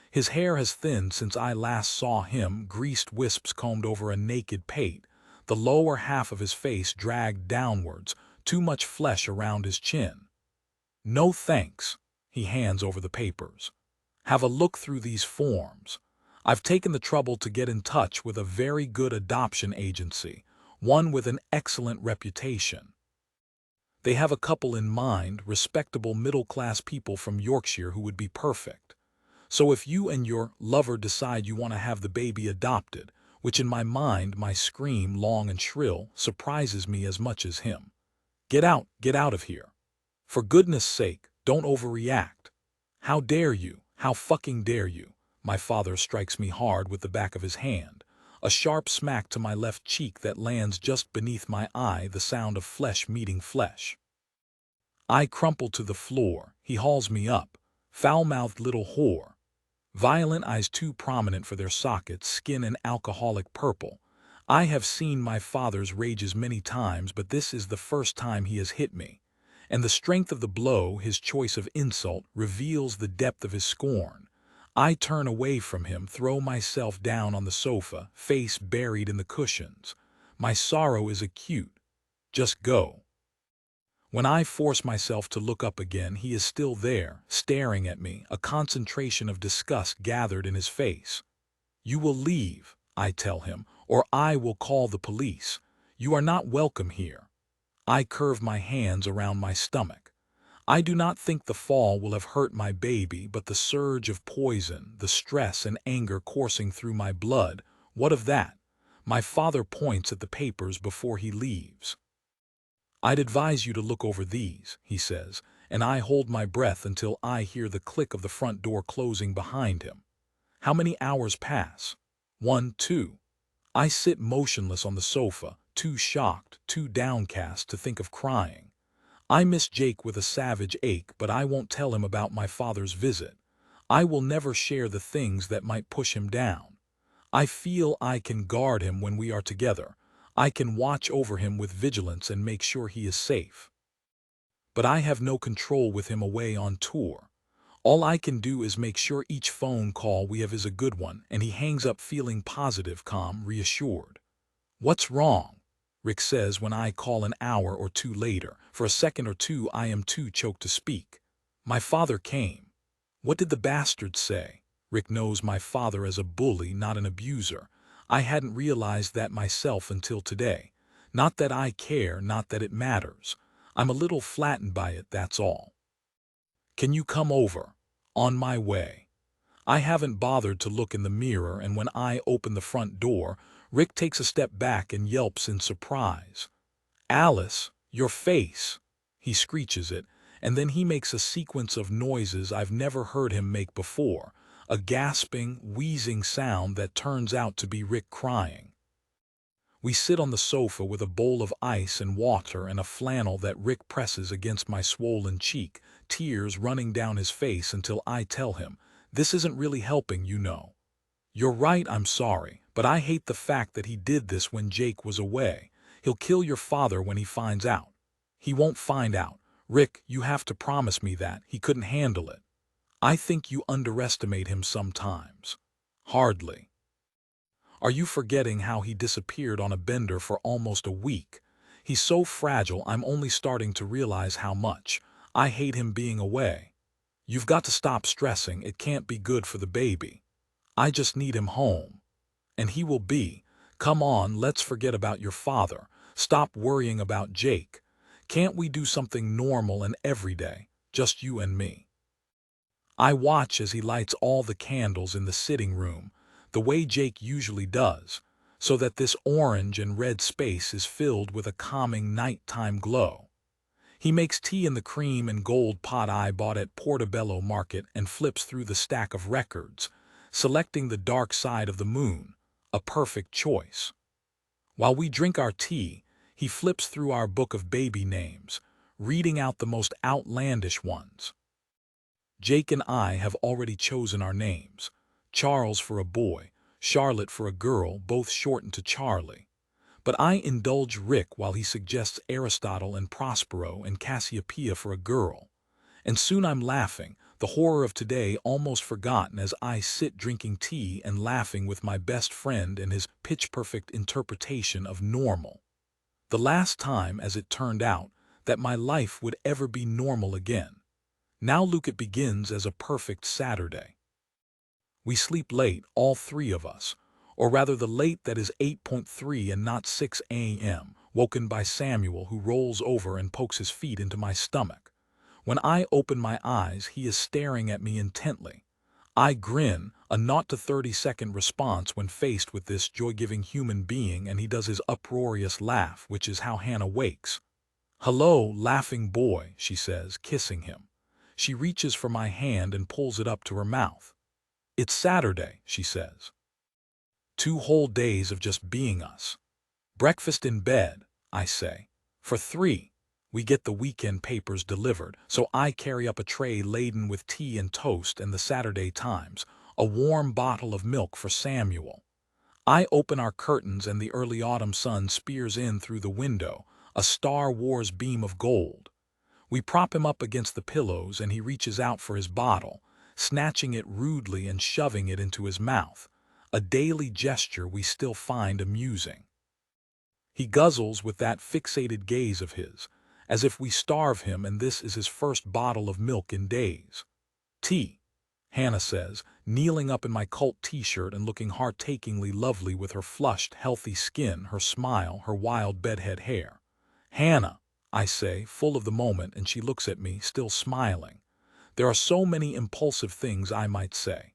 His hair has thinned since I last saw him, greased wisps combed over a naked pate, the lower half of his face dragged downwards, too much flesh around his chin. "No thanks." He hands over the papers. "Have a look through these forms. I've taken the trouble to get in touch with a very good adoption agency, one with an excellent reputation. They have a couple in mind, respectable middle-class people from Yorkshire who would be perfect. So if you and your lover decide you want to have the baby adopted, which in my mind, my scream, long and shrill, surprises me as much as him. Get out of here. For goodness sake, don't overreact. How dare you? How fucking dare you?" My father strikes me hard with the back of his hand, a sharp smack to my left cheek that lands just beneath my eye, the sound of flesh meeting flesh. I crumple to the floor. He hauls me up. Foul-mouthed little whore. Violent eyes too prominent for their sockets, skin an alcoholic purple. I have seen my father's rages many times, but this is the first time he has hit me. And the strength of the blow, his choice of insult, reveals the depth of his scorn. I turn away from him, throw myself down on the sofa, face buried in the cushions. My sorrow is acute. Just go. When I force myself to look up again, he is still there, staring at me, a concentration of disgust gathered in his face. "You will leave," I tell him, "or I will call the police. You are not welcome here." I curve my hands around my stomach. I do not think the fall will have hurt my baby, but the surge of poison, the stress and anger coursing through my blood, what of that? My father points at the papers before he leaves. "I'd advise you to look over these," he says, and I hold my breath until I hear the click of the front door closing behind him. How many hours pass? 1, 2. I sit motionless on the sofa, too shocked, too downcast to think of crying. I miss Jake with a savage ache, but I won't tell him about my father's visit. I will never share the things that might push him down. I feel I can guard him when we are together. I can watch over him with vigilance and make sure he is safe. But I have no control with him away on tour. All I can do is make sure each phone call we have is a good one, and he hangs up feeling positive, calm, reassured. "What's wrong?" Rick says when I call an hour or two later. For a second or two I am too choked to speak. "My father came." "What did the bastard say?" Rick knows my father as a bully, not an abuser. I hadn't realized that myself until today. Not that I care, not that it matters. I'm a little flattened by it, that's all. "Can you come over?" "On my way." I haven't bothered to look in the mirror, and when I open the front door, Rick takes a step back and yelps in surprise. "Alice, your face!" He screeches it, and then he makes a sequence of noises I've never heard him make before, a gasping, wheezing sound that turns out to be Rick crying. We sit on the sofa with a bowl of ice and water and a flannel that Rick presses against my swollen cheek, tears running down his face until I tell him, "This isn't really helping, you know." "You're right, I'm sorry, but I hate the fact that he did this when Jake was away. He'll kill your father when he finds out." "He won't find out. Rick, you have to promise me that. He couldn't handle it." "I think you underestimate him sometimes." "Hardly. Are you forgetting how he disappeared on a bender for almost a week? He's so fragile I'm only starting to realize how much I hate him being away. You've got to stop stressing, it can't be good for the baby. I just need him home. And he will be. Come on, let's forget about your father. Stop worrying about Jake. Can't we do something normal and everyday, just you and me?" I watch as he lights all the candles in the sitting room, the way Jake usually does, so that this orange and red space is filled with a calming nighttime glow. He makes tea in the cream and gold pot I bought at Portobello Market and flips through the stack of records, selecting The Dark Side of the Moon, a perfect choice. While we drink our tea, he flips through our book of baby names, reading out the most outlandish ones. Jake and I have already chosen our names. Charles for a boy, Charlotte for a girl, both shortened to Charlie. But I indulge Rick while he suggests Aristotle and Prospero and Cassiopeia for a girl. And soon I'm laughing, the horror of today almost forgotten as I sit drinking tea and laughing with my best friend and his pitch-perfect interpretation of normal. The last time, as it turned out, that my life would ever be normal again. Now look, it begins as a perfect Saturday. We sleep late, all three of us, or rather the late that is 8:3 and not 6 a.m., woken by Samuel, who rolls over and pokes his feet into my stomach. When I open my eyes, he is staring at me intently. I grin, a 0 to 30-second response when faced with this joy-giving human being, and he does his uproarious laugh, which is how Hannah wakes. "Hello, laughing boy," she says, kissing him. She reaches for my hand and pulls it up to her mouth. "It's Saturday," she says. 2 whole days of just being us. Breakfast in bed, I say. For 3, we get the weekend papers delivered, so I carry up a tray laden with tea and toast and the Saturday Times, a warm bottle of milk for Samuel. I open our curtains and the early autumn sun spears in through the window, a Star Wars beam of gold. We prop him up against the pillows and he reaches out for his bottle, snatching it rudely and shoving it into his mouth, a daily gesture we still find amusing. He guzzles with that fixated gaze of his, as if we starve him and this is his first bottle of milk in days. "Tea," Hannah says, kneeling up in my cult t-shirt and looking heart-takingly lovely with her flushed, healthy skin, her smile, her wild bedhead hair. "Hannah," I say, full of the moment, and she looks at me, still smiling. There are so many impulsive things I might say.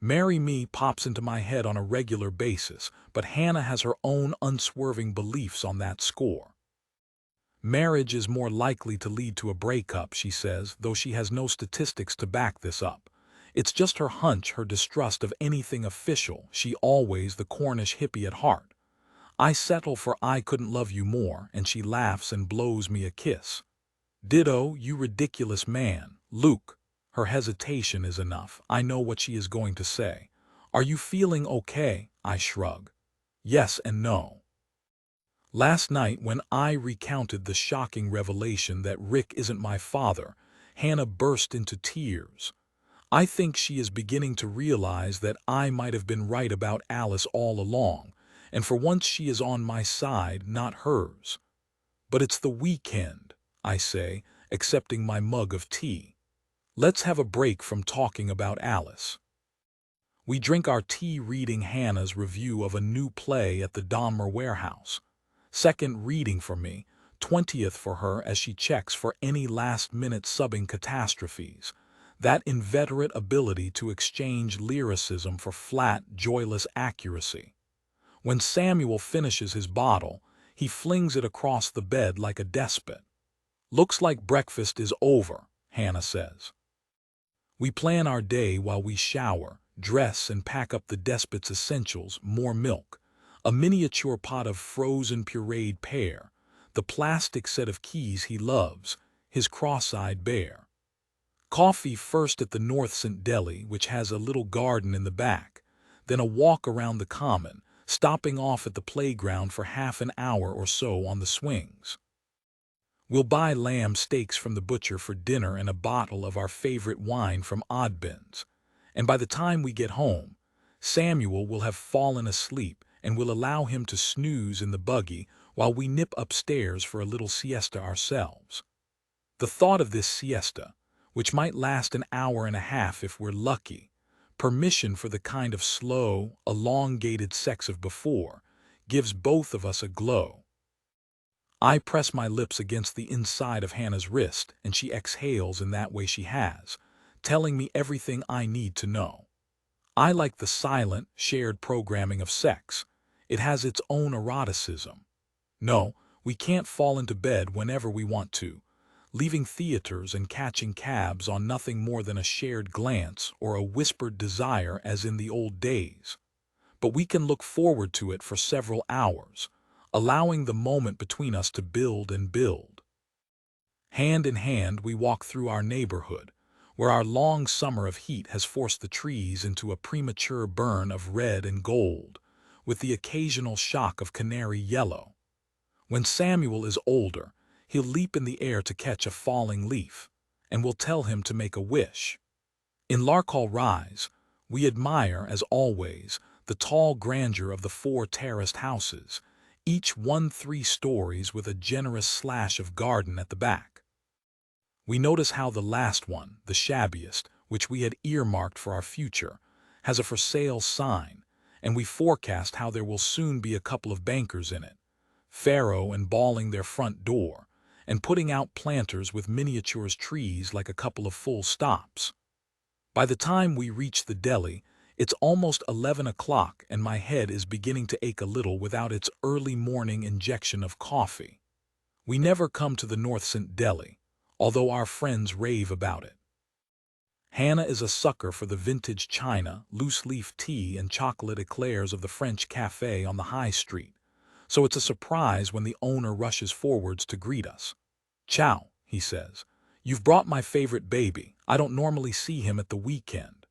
"Marry me" pops into my head on a regular basis, but Hannah has her own unswerving beliefs on that score. "Marriage is more likely to lead to a breakup," she says, though she has no statistics to back this up. It's just her hunch, her distrust of anything official, she always the Cornish hippie at heart. I settle for "I couldn't love you more," and she laughs and blows me a kiss. "Ditto, you ridiculous man, Luke." Her hesitation is enough. I know what she is going to say. "Are you feeling okay?" I shrug. Yes and no. Last night, when I recounted the shocking revelation that Rick isn't my father, Hannah burst into tears. I think she is beginning to realize that I might have been right about Alice all along, and for once she is on my side, not hers. "But it's the weekend," I say, accepting my mug of tea. "Let's have a break from talking about Alice." We drink our tea reading Hannah's review of a new play at the Donmer Warehouse. Second reading for me, 20th for her as she checks for any last-minute subbing catastrophes. That inveterate ability to exchange lyricism for flat, joyless accuracy. When Samuel finishes his bottle, he flings it across the bed like a despot. Looks like breakfast is over, Hannah says. We plan our day while we shower, dress, and pack up the despot's essentials: more milk, a miniature pot of frozen pureed pear, the plastic set of keys he loves, his cross-eyed bear. Coffee first at the North St. Deli, which has a little garden in the back, then a walk around the common, stopping off at the playground for half an hour or so on the swings. We'll buy lamb steaks from the butcher for dinner and a bottle of our favorite wine from Oddbins. And by the time we get home, Samuel will have fallen asleep, and we'll allow him to snooze in the buggy while we nip upstairs for a little siesta ourselves. The thought of this siesta, which might last an hour and a half if we're lucky, permission for the kind of slow, elongated sex of before, gives both of us a glow. I press my lips against the inside of Hannah's wrist, and she exhales in that way she has, telling me everything I need to know. I like the silent, shared programming of sex. It has its own eroticism. No, we can't fall into bed whenever we want to, leaving theaters and catching cabs on nothing more than a shared glance or a whispered desire as in the old days. But we can look forward to it for several hours, allowing the moment between us to build and build. Hand in hand, we walk through our neighborhood, where our long summer of heat has forced the trees into a premature burn of red and gold, with the occasional shock of canary yellow. When Samuel is older, he'll leap in the air to catch a falling leaf, and we'll tell him to make a wish. In Larkhall Rise, we admire, as always, the tall grandeur of the 4 terraced houses, each 1-3 stories with a generous slash of garden at the back. We notice how the last one, the shabbiest, which we had earmarked for our future, has a for sale sign, and we forecast how there will soon be a couple of bankers in it, faro and balling their front door, and putting out planters with miniatures trees like a couple of full stops. By the time we reach the deli, it's almost 11 o'clock, and my head is beginning to ache a little without its early morning injection of coffee. We never come to the North St. Deli, although our friends rave about it. Hannah is a sucker for the vintage china, loose-leaf tea, and chocolate eclairs of the French cafe on the high street, so it's a surprise when the owner rushes forwards to greet us. "Ciao," he says. "You've brought my favorite baby. I don't normally see him at the weekend."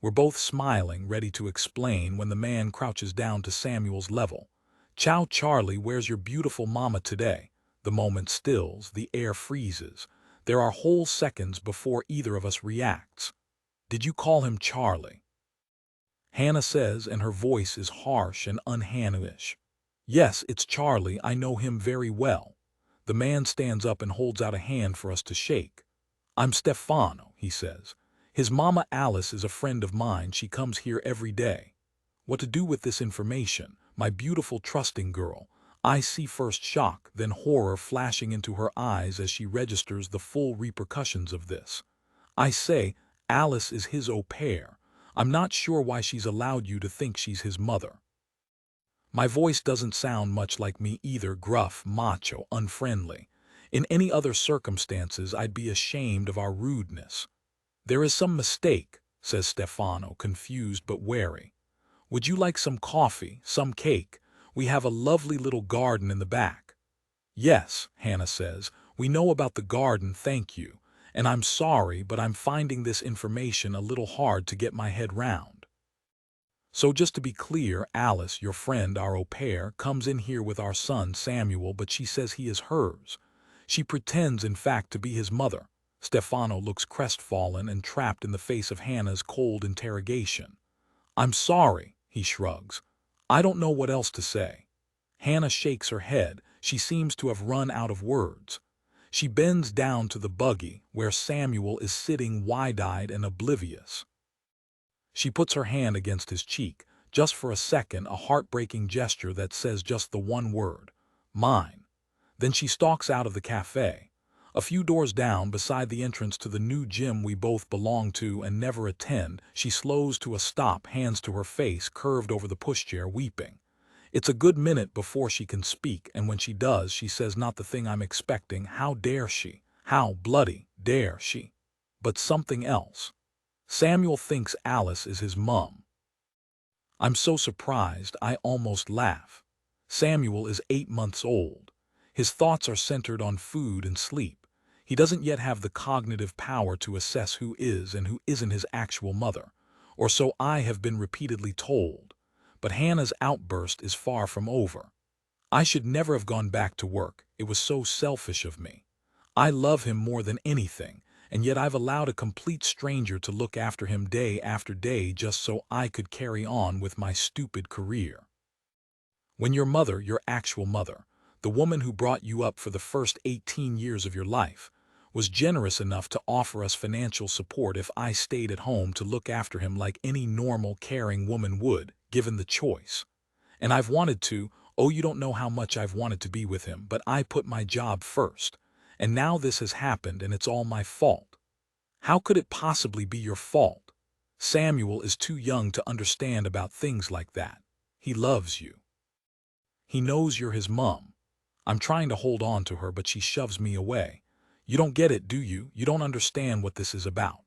We're both smiling, ready to explain, when the man crouches down to Samuel's level. "Ciao, Charlie, where's your beautiful mama today?" The moment stills, the air freezes. There are whole seconds before either of us reacts. "Did you call him Charlie?" Hannah says, and her voice is harsh and unhannu-ish. "Yes, it's Charlie. I know him very well." The man stands up and holds out a hand for us to shake. "I'm Stefano," he says. "His mama Alice is a friend of mine. She comes here every day." What to do with this information? My beautiful, trusting girl. I see first shock, then horror flashing into her eyes as she registers the full repercussions of this. I say, "Alice is his au pair. I'm not sure why she's allowed you to think she's his mother." My voice doesn't sound much like me either, gruff, macho, unfriendly. In any other circumstances, I'd be ashamed of our rudeness. "There is some mistake," says Stefano, confused but wary. "Would you like some coffee, some cake? We have a lovely little garden in the back." "Yes," Hannah says, "we know about the garden, thank you. And I'm sorry, but I'm finding this information a little hard to get my head round. So just to be clear, Alice, your friend, our au pair, comes in here with our son Samuel, but she says he is hers. She pretends, in fact, to be his mother." Stefano looks crestfallen and trapped in the face of Hannah's cold interrogation. "I'm sorry," he shrugs. "I don't know what else to say." Hannah shakes her head. She seems to have run out of words. She bends down to the buggy, where Samuel is sitting wide-eyed and oblivious. She puts her hand against his cheek, just for a second, a heartbreaking gesture that says just the one word, "Mine." Then she stalks out of the cafe. A few doors down, beside the entrance to the new gym we both belong to and never attend, she slows to a stop, hands to her face, curved over the pushchair, weeping. It's a good minute before she can speak, and when she does, she says not the thing I'm expecting. How dare she? How bloody dare she? But something else. Samuel thinks Alice is his mum. I'm so surprised I almost laugh. Samuel is 8 months old. His thoughts are centered on food and sleep. He doesn't yet have the cognitive power to assess who is and who isn't his actual mother, or so I have been repeatedly told. But Hannah's outburst is far from over. I should never have gone back to work. It was so selfish of me. I love him more than anything, and yet I've allowed a complete stranger to look after him day after day just so I could carry on with my stupid career. When your mother, your actual mother, the woman who brought you up for the first 18 years of your life, was generous enough to offer us financial support if I stayed at home to look after him like any normal, caring woman would, given the choice. And I've wanted to, oh, you don't know how much I've wanted to be with him, but I put my job first. And now this has happened and it's all my fault. How could it possibly be your fault? Samuel is too young to understand about things like that. He loves you. He knows you're his mum. I'm trying to hold on to her, but she shoves me away. You don't get it, do you? You don't understand what this is about.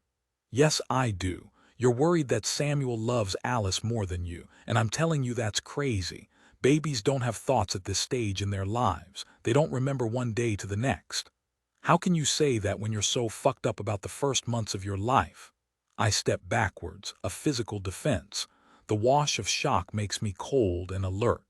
Yes, I do. You're worried that Samuel loves Alice more than you, and I'm telling you that's crazy. Babies don't have thoughts at this stage in their lives. They don't remember one day to the next. How can you say that when you're so fucked up about the first months of your life? I step backwards, a physical defense. The wash of shock makes me cold and alert.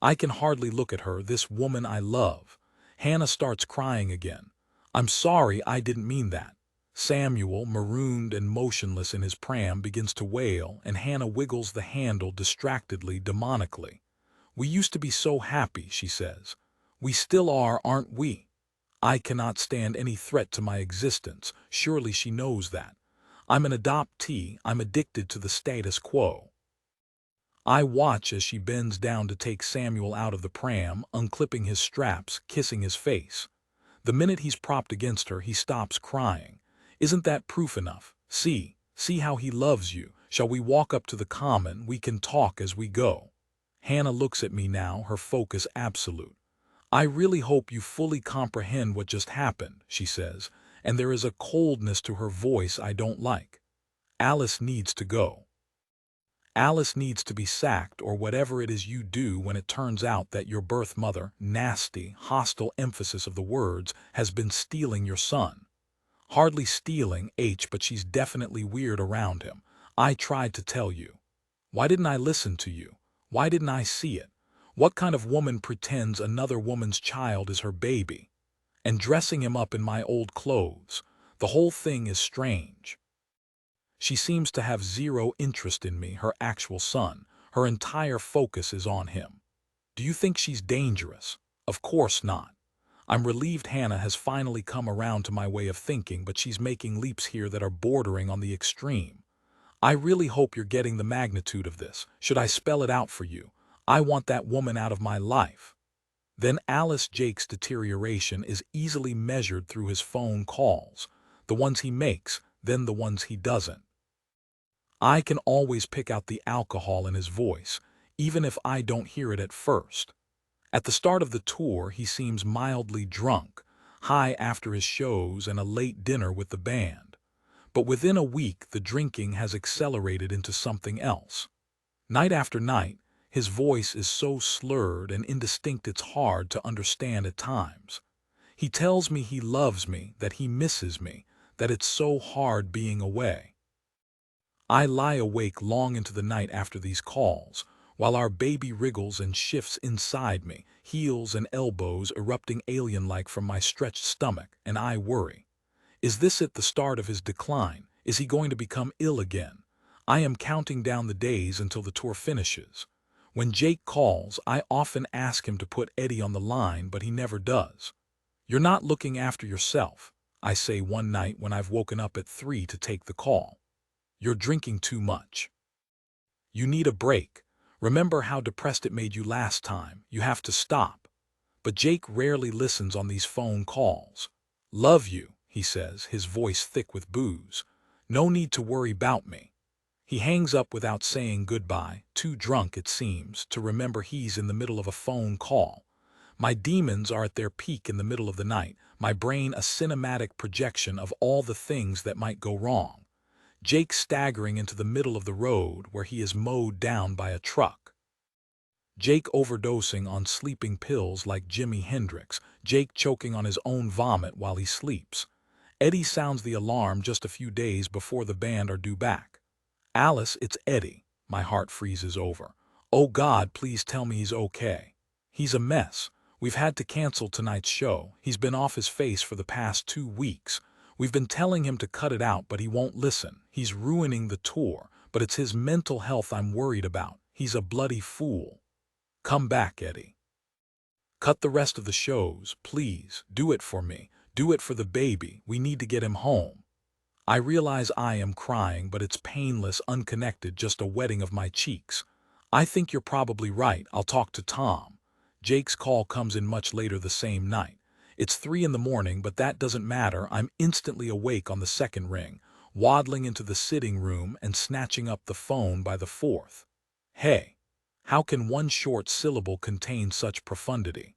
I can hardly look at her, this woman I love. Hannah starts crying again. I'm sorry, I didn't mean that. Samuel, marooned and motionless in his pram, begins to wail, and Hannah wiggles the handle distractedly, demonically. We used to be so happy, she says. We still are, aren't we? I cannot stand any threat to my existence. Surely she knows that. I'm an adoptee. I'm addicted to the status quo. I watch as she bends down to take Samuel out of the pram, unclipping his straps, kissing his face. The minute he's propped against her, he stops crying. Isn't that proof enough? See how he loves you. Shall we walk up to the common? We can talk as we go. Hannah looks at me now, her focus absolute. I really hope you fully comprehend what just happened, she says, and there is a coldness to her voice I don't like. Alice needs to go. Alice needs to be sacked, or whatever it is you do when it turns out that your birth mother, nasty, hostile emphasis of the words, has been stealing your son. Hardly stealing, but she's definitely weird around him. I tried to tell you. Why didn't I listen to you? Why didn't I see it? What kind of woman pretends another woman's child is her baby? And dressing him up in my old clothes. The whole thing is strange. She seems to have zero interest in me, her actual son. Her entire focus is on him. Do you think she's dangerous? Of course not. I'm relieved Hannah has finally come around to my way of thinking, but she's making leaps here that are bordering on the extreme. I really hope you're getting the magnitude of this. Should I spell it out for you? I want that woman out of my life. Then Jake's deterioration is easily measured through his phone calls, the ones he makes, then the ones he doesn't. I can always pick out the alcohol in his voice, even if I don't hear it at first. At the start of the tour, he seems mildly drunk, high after his shows and a late dinner with the band. But within a week, the drinking has accelerated into something else. Night after night, his voice is so slurred and indistinct it's hard to understand at times. He tells me he loves me, that he misses me, that it's so hard being away. I lie awake long into the night after these calls, while our baby wriggles and shifts inside me, heels and elbows erupting alien-like from my stretched stomach, and I worry. Is this the start of his decline? Is he going to become ill again? I am counting down the days until the tour finishes. When Jake calls, I often ask him to put Eddie on the line, but he never does. You're not looking after yourself, I say one night when I've woken up at 3 to take the call. You're drinking too much. You need a break. Remember how depressed it made you last time. You have to stop. But Jake rarely listens on these phone calls. Love you, he says, his voice thick with booze. No need to worry about me. He hangs up without saying goodbye, too drunk, it seems, to remember he's in the middle of a phone call. My demons are at their peak in the middle of the night, my brain a cinematic projection of all the things that might go wrong. Jake staggering into the middle of the road where he is mowed down by a truck. Jake overdosing on sleeping pills like Jimi Hendrix. Jake choking on his own vomit while he sleeps. Eddie sounds the alarm just a few days before the band are due back. Alice, it's Eddie. My heart freezes over. Oh God, please tell me he's okay. He's a mess. We've had to cancel tonight's show. He's been off his face for the past 2 weeks. We've been telling him to cut it out, but he won't listen. He's ruining the tour, but it's his mental health I'm worried about. He's a bloody fool. Come back, Eddie. Cut the rest of the shows, please. Do it for me. Do it for the baby. We need to get him home. I realize I am crying, but it's painless, unconnected, just a wetting of my cheeks. I think you're probably right. I'll talk to Tom. Jake's call comes in much later the same night. It's 3 in the morning, but that doesn't matter. I'm instantly awake on the second ring, waddling into the sitting room and snatching up the phone by the fourth. Hey, how can one short syllable contain such profundity?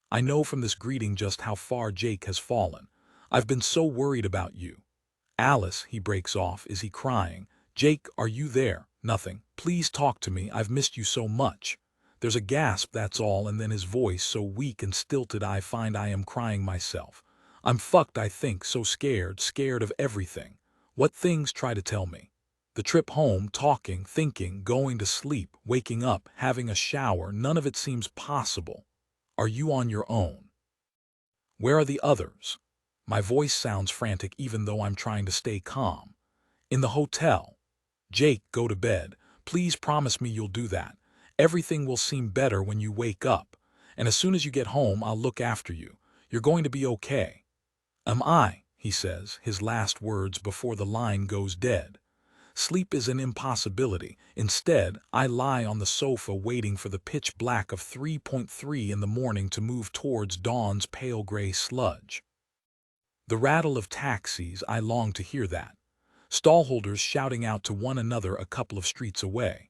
I know from this greeting just how far Jake has fallen. I've been so worried about you. Alice, he breaks off. Is he crying? Jake, are you there? Nothing. Please talk to me. I've missed you so much. There's a gasp, that's all, and then his voice so weak and stilted I find I am crying myself. I'm fucked, I think, so scared of everything. What things try to tell me? The trip home, talking, thinking, going to sleep, waking up, having a shower, none of it seems possible. Are you on your own? Where are the others? My voice sounds frantic even though I'm trying to stay calm. In the hotel. Jake, go to bed. Please promise me you'll do that. Everything will seem better when you wake up. And as soon as you get home, I'll look after you. You're going to be okay. Am I? He says, his last words before the line goes dead. Sleep is an impossibility. Instead, I lie on the sofa waiting for the pitch black of 3:3 in the morning to move towards dawn's pale gray sludge. The rattle of taxis, I long to hear that. Stallholders shouting out to one another a couple of streets away.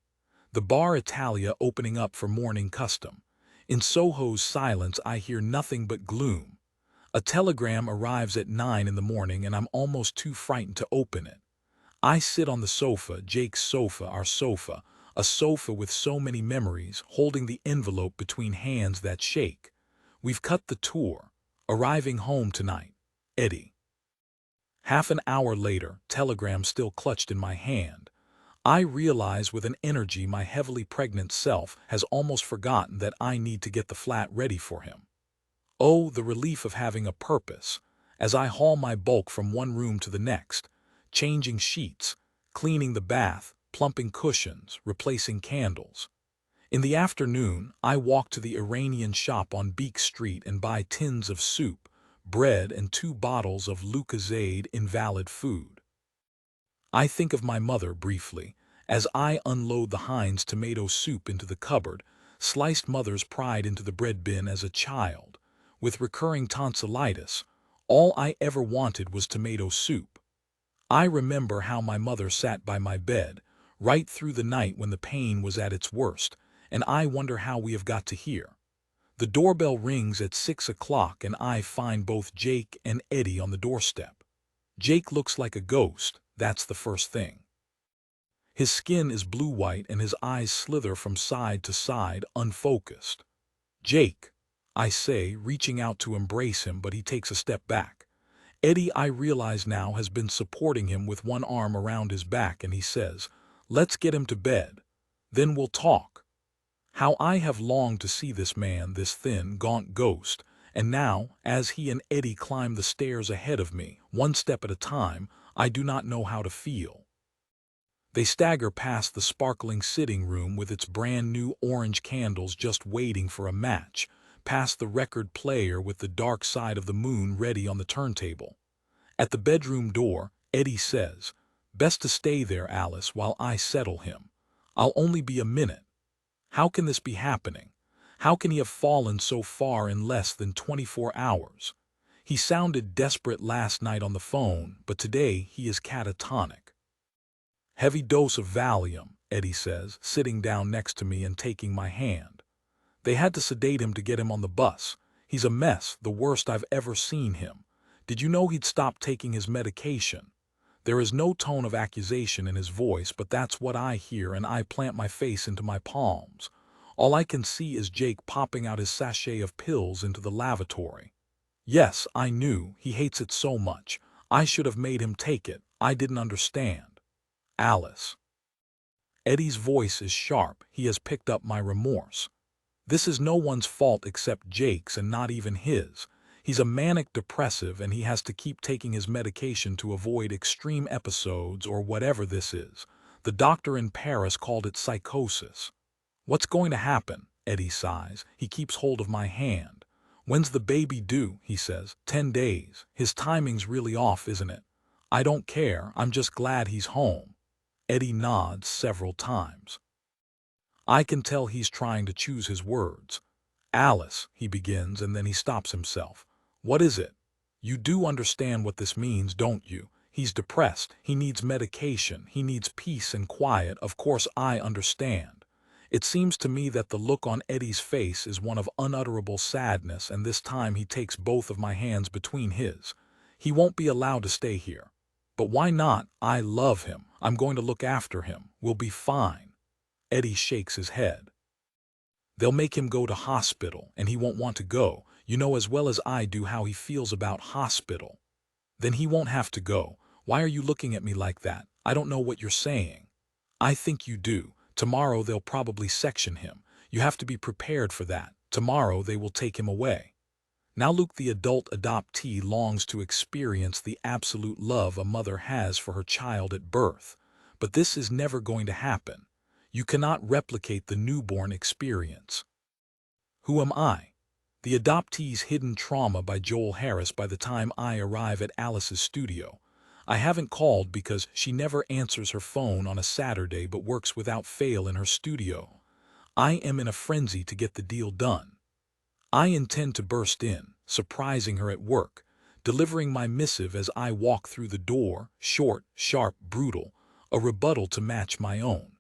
The bar Italia opening up for morning custom. In Soho's silence I hear nothing but gloom. A telegram arrives at 9 in the morning and I'm almost too frightened to open it. I sit on the sofa, Jake's sofa, our sofa, a sofa with so many memories, holding the envelope between hands that shake. We've cut the tour. Arriving home tonight. Eddie. Half an hour later, telegram still clutched in my hand. I realize with an energy my heavily pregnant self has almost forgotten that I need to get the flat ready for him. Oh, the relief of having a purpose, as I haul my bulk from one room to the next, changing sheets, cleaning the bath, plumping cushions, replacing candles. In the afternoon, I walk to the Iranian shop on Beak Street and buy tins of soup, bread, and 2 bottles of Lucozade invalid food. I think of my mother briefly, as I unload the Heinz tomato soup into the cupboard, sliced mother's pride into the bread bin as a child. With recurring tonsillitis, all I ever wanted was tomato soup. I remember how my mother sat by my bed, right through the night when the pain was at its worst, and I wonder how we have got to here. The doorbell rings at 6 o'clock and I find both Jake and Eddie on the doorstep. Jake looks like a ghost, that's the first thing. His skin is blue-white and his eyes slither from side to side, unfocused. Jake, I say, reaching out to embrace him, but he takes a step back. Eddie, I realize now, has been supporting him with one arm around his back, and he says, "Let's get him to bed. Then we'll talk." How I have longed to see this man, this thin, gaunt ghost, and now, as he and Eddie climb the stairs ahead of me, one step at a time, I do not know how to feel. They stagger past the sparkling sitting room with its brand new orange candles just waiting for a match, past the record player with the dark side of the moon ready on the turntable. At the bedroom door, Eddie says, "Best to stay there, Alice, while I settle him. I'll only be a minute." How can this be happening? How can he have fallen so far in less than 24 hours? He sounded desperate last night on the phone, but today he is catatonic. Heavy dose of Valium, Eddie says, sitting down next to me and taking my hand. They had to sedate him to get him on the bus. He's a mess, the worst I've ever seen him. Did you know he'd stopped taking his medication? There is no tone of accusation in his voice, but that's what I hear, and I plant my face into my palms. All I can see is Jake popping out his sachet of pills into the lavatory. Yes, I knew, he hates it so much. I should have made him take it. I didn't understand. Alice. Eddie's voice is sharp. He has picked up my remorse. This is no one's fault except Jake's, and not even his. He's a manic depressive and he has to keep taking his medication to avoid extreme episodes or whatever this is. The doctor in Paris called it psychosis. What's going to happen? Eddie sighs. He keeps hold of my hand. When's the baby due? He says. 10 days. His timing's really off, isn't it? I don't care. I'm just glad he's home. Eddie nods several times. I can tell he's trying to choose his words. Alice, he begins, and then he stops himself. What is it? You do understand what this means, don't you? He's depressed. He needs medication. He needs peace and quiet. Of course I understand. It seems to me that the look on Eddie's face is one of unutterable sadness, and this time he takes both of my hands between his. He won't be allowed to stay here. But why not? I love him. I'm going to look after him. We'll be fine. Eddie shakes his head. They'll make him go to hospital, and he won't want to go. You know as well as I do how he feels about hospital. Then he won't have to go. Why are you looking at me like that? I don't know what you're saying. I think you do. Tomorrow they'll probably section him. You have to be prepared for that. Tomorrow they will take him away. Now Luke, the adult adoptee, longs to experience the absolute love a mother has for her child at birth. But this is never going to happen. You cannot replicate the newborn experience. Who am I? The Adoptee's Hidden Trauma by Joel Harris. By the time I arrive at Alice's studio, I haven't called because she never answers her phone on a Saturday but works without fail in her studio. I am in a frenzy to get the deal done. I intend to burst in, surprising her at work, delivering my missive as I walk through the door, short, sharp, brutal, a rebuttal to match my own.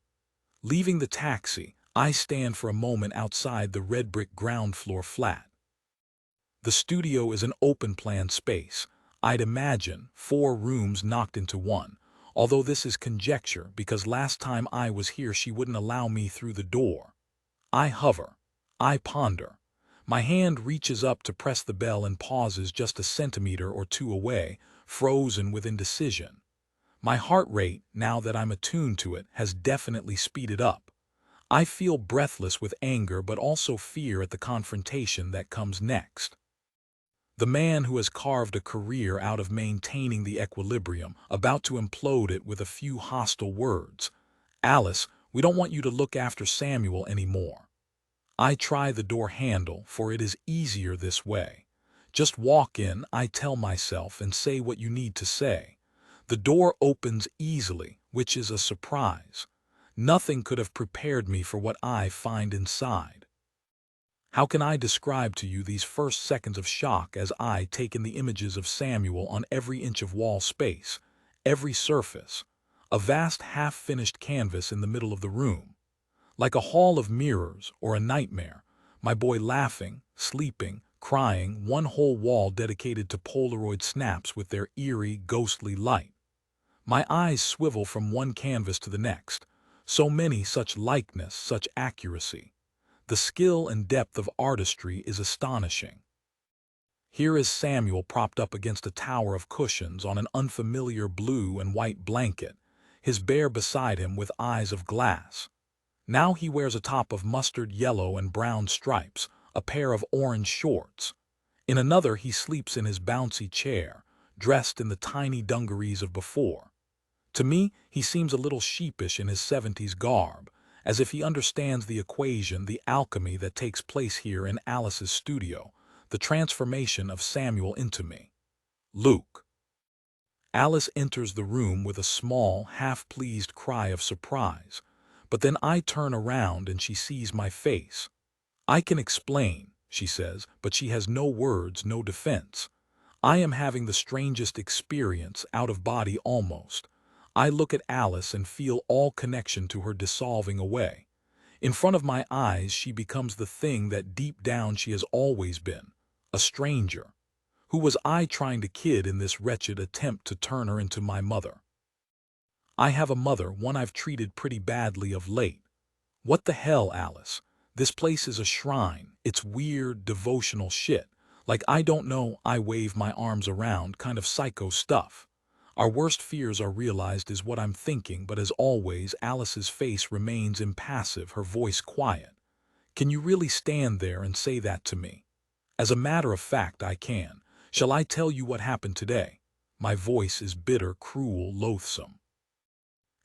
Leaving the taxi, I stand for a moment outside the red brick ground floor flat. The studio is an open-plan space. I'd imagine 4 rooms knocked into one, although this is conjecture because last time I was here she wouldn't allow me through the door. I hover. I ponder. My hand reaches up to press the bell and pauses just a centimeter or two away, frozen with indecision. My heart rate, now that I'm attuned to it, has definitely speeded up. I feel breathless with anger but also fear at the confrontation that comes next. The man who has carved a career out of maintaining the equilibrium, about to implode it with a few hostile words. Alice, we don't want you to look after Samuel anymore. I try the door handle, for it is easier this way. Just walk in, I tell myself, and say what you need to say. The door opens easily, which is a surprise. Nothing could have prepared me for what I find inside. How can I describe to you these first seconds of shock as I take in the images of Samuel on every inch of wall space, every surface, a vast half-finished canvas in the middle of the room? Like a hall of mirrors or a nightmare, my boy laughing, sleeping, crying, one whole wall dedicated to Polaroid snaps with their eerie, ghostly light. My eyes swivel from one canvas to the next. So many, such likeness, such accuracy. The skill and depth of artistry is astonishing. Here is Samuel propped up against a tower of cushions on an unfamiliar blue and white blanket, his bear beside him with eyes of glass. Now he wears a top of mustard yellow and brown stripes, a pair of orange shorts. In another he sleeps in his bouncy chair, dressed in the tiny dungarees of before. To me, he seems a little sheepish in his 70s garb, as if he understands the equation, the alchemy that takes place here in Alice's studio, the transformation of Samuel into me. Luke. Alice enters the room with a small, half-pleased cry of surprise, but then I turn around and she sees my face. I can explain, she says, but she has no words, no defense. I am having the strangest experience, out of body almost. I look at Alice and feel all connection to her dissolving away. In front of my eyes, she becomes the thing that deep down she has always been, a stranger. Who was I trying to kid in this wretched attempt to turn her into my mother? I have a mother, one I've treated pretty badly of late. What the hell, Alice? This place is a shrine. It's weird, devotional shit. Like I don't know, I wave my arms around, kind of psycho stuff. Our worst fears are realized is what I'm thinking, but as always, Alice's face remains impassive, her voice quiet. Can you really stand there and say that to me? As a matter of fact, I can. Shall I tell you what happened today? My voice is bitter, cruel, loathsome.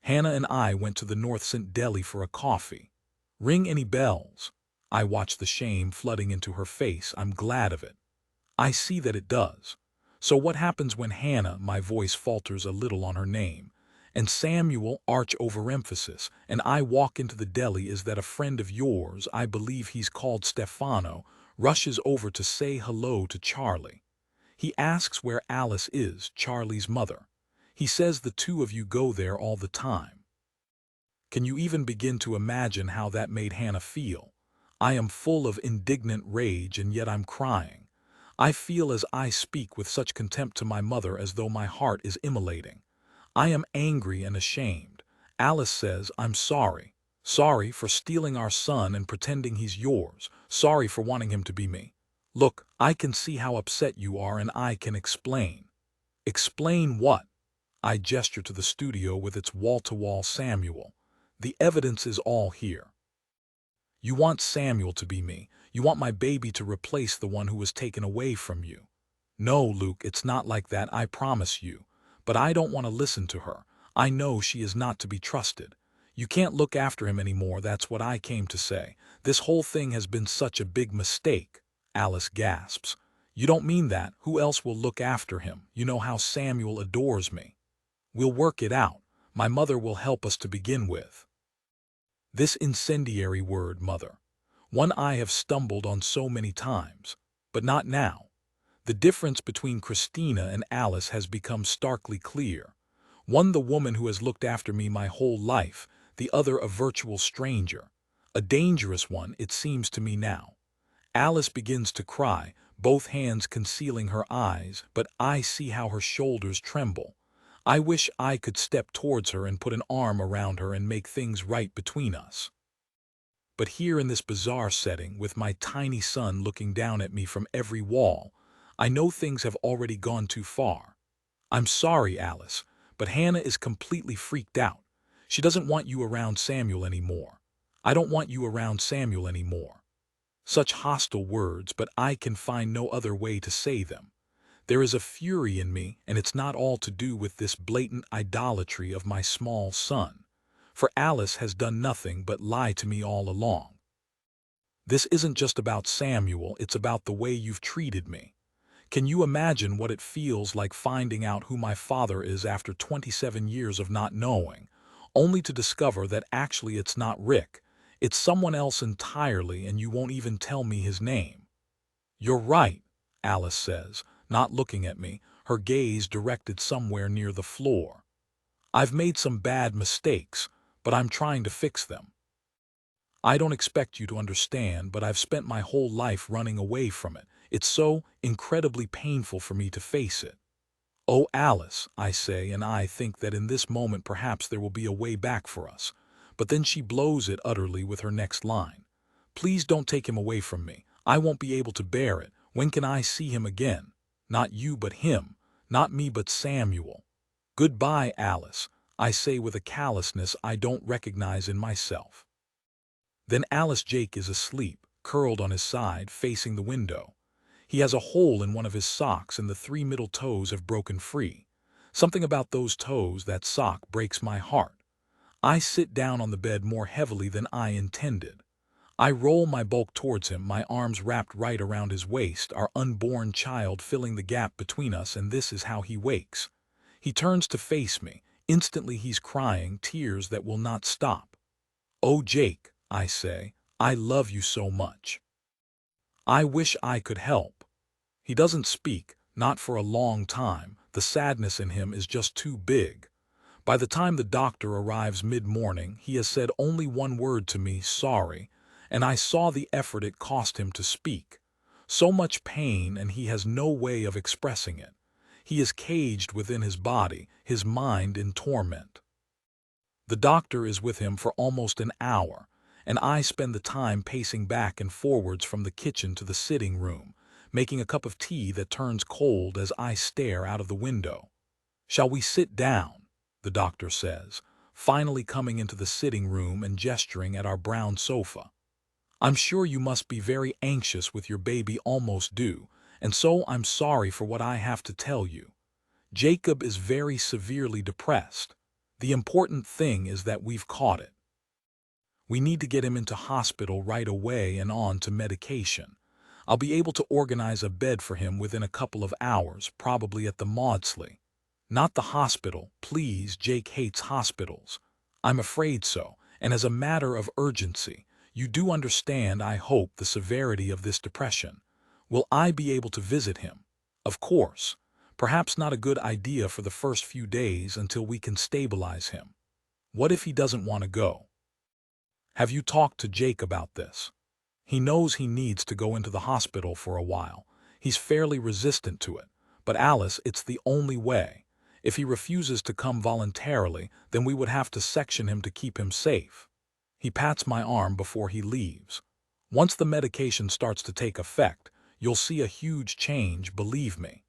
Hannah and I went to the North St. Deli for a coffee. Ring any bells? I watch the shame flooding into her face. I'm glad of it. I see that it does. So what happens when Hannah, my voice falters a little on her name, and Samuel, arch overemphasis, and I walk into the deli is that a friend of yours, I believe he's called Stefano, rushes over to say hello to Charlie. He asks where Alice is, Charlie's mother. He says the two of you go there all the time. Can you even begin to imagine how that made Hannah feel? I am full of indignant rage and yet I'm crying. I feel as I speak with such contempt to my mother as though my heart is immolating. I am angry and ashamed. Alice says, I'm sorry. Sorry for stealing our son and pretending he's yours. Sorry for wanting him to be me. Look, I can see how upset you are and I can explain. Explain what? I gesture to the studio with its wall-to-wall Samuel. The evidence is all here. You want Samuel to be me. You want my baby to replace the one who was taken away from you. No, Luke, it's not like that, I promise you. But I don't want to listen to her. I know she is not to be trusted. You can't look after him anymore, that's what I came to say. This whole thing has been such a big mistake. Alice gasps. You don't mean that. Who else will look after him? You know how Samuel adores me. We'll work it out. My mother will help us to begin with. This incendiary word, mother. One I have stumbled on so many times. But not now. The difference between Christina and Alice has become starkly clear. One the woman who has looked after me my whole life, the other a virtual stranger. A dangerous one, it seems to me now. Alice begins to cry, both hands concealing her eyes, but I see how her shoulders tremble. I wish I could step towards her and put an arm around her and make things right between us. But here in this bizarre setting, with my tiny son looking down at me from every wall, I know things have already gone too far. I'm sorry, Alice, but Hannah is completely freaked out. She doesn't want you around Samuel anymore. I don't want you around Samuel anymore. Such hostile words, but I can find no other way to say them. There is a fury in me, and it's not all to do with this blatant idolatry of my small son. For Alice has done nothing but lie to me all along. This isn't just about Samuel, it's about the way you've treated me. Can you imagine what it feels like finding out who my father is after 27 years of not knowing, only to discover that actually it's not Rick, it's someone else entirely and you won't even tell me his name? You're right, Alice says, not looking at me, her gaze directed somewhere near the floor. I've made some bad mistakes, but I'm trying to fix them. I don't expect you to understand, but I've spent my whole life running away from it. It's so incredibly painful for me to face it. Oh, Alice, I say, and I think that in this moment perhaps there will be a way back for us. But then she blows it utterly with her next line. Please don't take him away from me. I won't be able to bear it. When can I see him again? Not you, but him. Not me, but Samuel. Goodbye, Alice, I say with a callousness I don't recognize in myself. Then Alice Jake is asleep, curled on his side, facing the window. He has a hole in one of his socks and the 3 middle toes have broken free. Something about those toes, that sock, breaks my heart. I sit down on the bed more heavily than I intended. I roll my bulk towards him, my arms wrapped right around his waist, our unborn child filling the gap between us, and this is how he wakes. He turns to face me. Instantly he's crying, tears that will not stop. Oh, Jake, I say, I love you so much. I wish I could help. He doesn't speak, not for a long time. The sadness in him is just too big. By the time the doctor arrives mid-morning, he has said only one word to me, sorry, and I saw the effort it cost him to speak. So much pain, and he has no way of expressing it. He is caged within his body, his mind in torment. The doctor is with him for almost an hour, and I spend the time pacing back and forwards from the kitchen to the sitting room, making a cup of tea that turns cold as I stare out of the window. "Shall we sit down?" the doctor says, finally coming into the sitting room and gesturing at our brown sofa. "I'm sure you must be very anxious with your baby almost due, and so I'm sorry for what I have to tell you. Jacob is very severely depressed. The important thing is that we've caught it. We need to get him into hospital right away and on to medication. I'll be able to organize a bed for him within a couple of hours, probably at the Maudsley. Not the hospital, please. Jake hates hospitals. I'm afraid so, and as a matter of urgency, you do understand, I hope, the severity of this depression. Will I be able to visit him? Of course. Perhaps not a good idea for the first few days until we can stabilize him. What if he doesn't want to go? Have you talked to Jake about this? He knows he needs to go into the hospital for a while. He's fairly resistant to it. But Alice, it's the only way. If he refuses to come voluntarily, then we would have to section him to keep him safe. He pats my arm before he leaves. Once the medication starts to take effect, you'll see a huge change, believe me.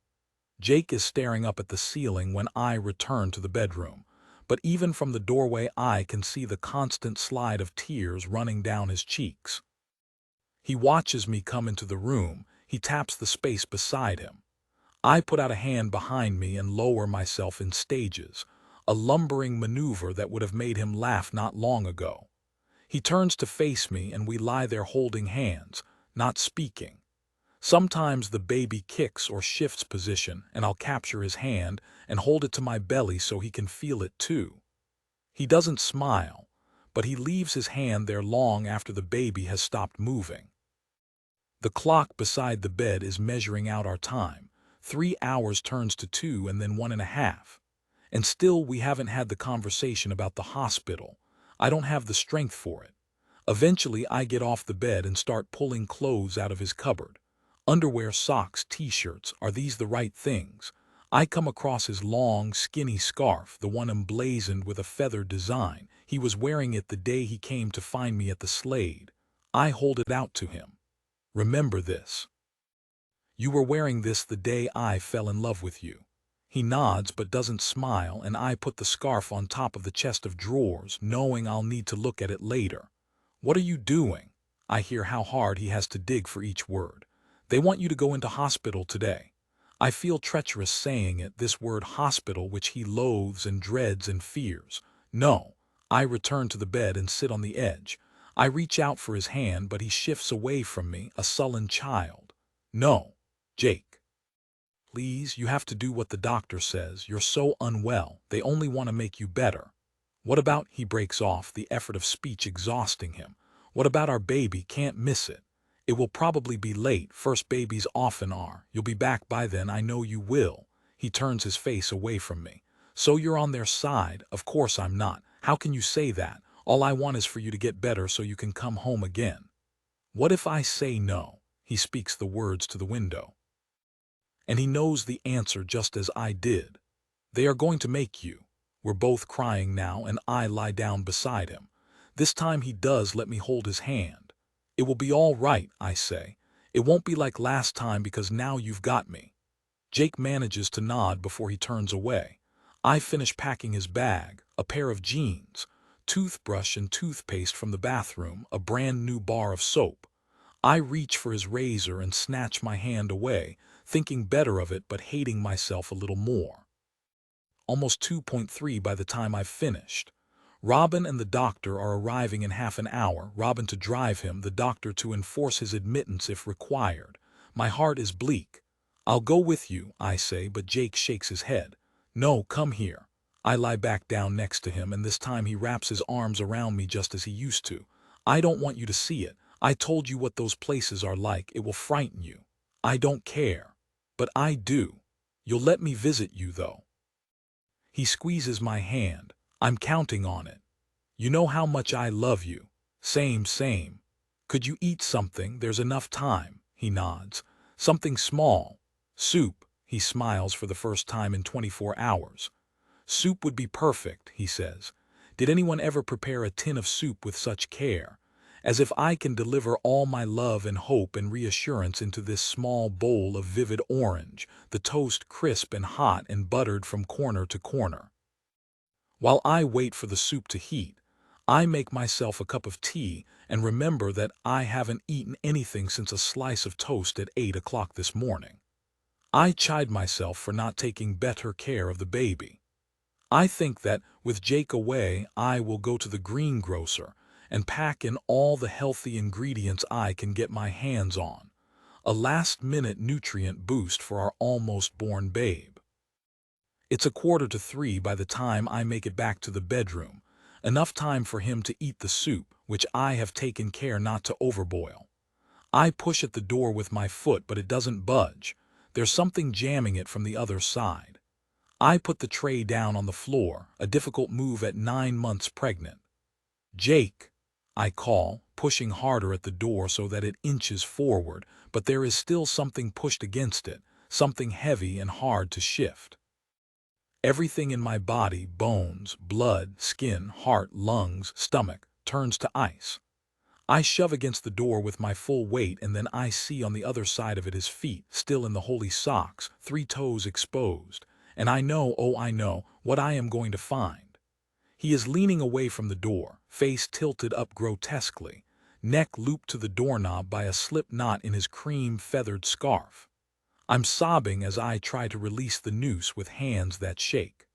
Jake is staring up at the ceiling when I return to the bedroom, but even from the doorway I can see the constant slide of tears running down his cheeks. He watches me come into the room. He taps the space beside him. I put out a hand behind me and lower myself in stages, a lumbering maneuver that would have made him laugh not long ago. He turns to face me and we lie there holding hands, not speaking. Sometimes the baby kicks or shifts position, and I'll capture his hand and hold it to my belly so he can feel it too. He doesn't smile, but he leaves his hand there long after the baby has stopped moving. The clock beside the bed is measuring out our time. 3 hours turns to 2 and then 1.5. And still we haven't had the conversation about the hospital. I don't have the strength for it. Eventually I get off the bed and start pulling clothes out of his cupboard. Underwear, socks, t-shirts, are these the right things? I come across his long, skinny scarf, the one emblazoned with a feathered design. He was wearing it the day he came to find me at the Slade. I hold it out to him. Remember this. You were wearing this the day I fell in love with you. He nods but doesn't smile, and I put the scarf on top of the chest of drawers, knowing I'll need to look at it later. What are you doing? I hear how hard he has to dig for each word. They want you to go into hospital today. I feel treacherous saying it, this word hospital which he loathes and dreads and fears. No. I return to the bed and sit on the edge. I reach out for his hand, but he shifts away from me, a sullen child. No, Jake. Please, you have to do what the doctor says. You're so unwell. They only want to make you better. What about, he breaks off, the effort of speech exhausting him. What about our baby? Can't miss it. It will probably be late. First babies often are. You'll be back by then. I know you will. He turns his face away from me. So you're on their side? Of course I'm not. How can you say that? All I want is for you to get better so you can come home again. What if I say no? He speaks the words to the window. And he knows the answer just as I did. They are going to make you. We're both crying now, and I lie down beside him. This time he does let me hold his hand. It will be all right, I say. It won't be like last time because now you've got me. Jake manages to nod before he turns away. I finish packing his bag, a pair of jeans, toothbrush and toothpaste from the bathroom, a brand new bar of soap. I reach for his razor and snatch my hand away, thinking better of it but hating myself a little more. Almost 2:3 by the time I've finished. Robin and the doctor are arriving in half an hour, Robin to drive him, the doctor to enforce his admittance if required. My heart is bleak. I'll go with you, I say, but Jake shakes his head. No, come here. I lie back down next to him, and this time he wraps his arms around me just as he used to. I don't want you to see it. I told you what those places are like. It will frighten you. I don't care. But I do. You'll let me visit you, though. He squeezes my hand. I'm counting on it. You know how much I love you. Same, same. Could you eat something? There's enough time. He nods. Something small. Soup. He smiles for the first time in 24 hours. Soup would be perfect, he says. Did anyone ever prepare a tin of soup with such care? As if I can deliver all my love and hope and reassurance into this small bowl of vivid orange, the toast crisp and hot and buttered from corner to corner. While I wait for the soup to heat, I make myself a cup of tea and remember that I haven't eaten anything since a slice of toast at 8 o'clock this morning. I chide myself for not taking better care of the baby. I think that, with Jake away, I will go to the greengrocer and pack in all the healthy ingredients I can get my hands on. A last-minute nutrient boost for our almost-born babe. It's 2:45 by the time I make it back to the bedroom, enough time for him to eat the soup, which I have taken care not to overboil. I push at the door with my foot, but it doesn't budge. There's something jamming it from the other side. I put the tray down on the floor, a difficult move at 9 months pregnant. Jake, I call, pushing harder at the door so that it inches forward, but there is still something pushed against it, something heavy and hard to shift. Everything in my body, bones, blood, skin, heart, lungs, stomach, turns to ice. I shove against the door with my full weight, and then I see on the other side of it his feet, still in the holy socks, 3 toes exposed, and I know, oh I know, what I am going to find. He is leaning away from the door, face tilted up grotesquely, neck looped to the doorknob by a slip knot in his cream-feathered scarf. I'm sobbing as I try to release the noose with hands that shake.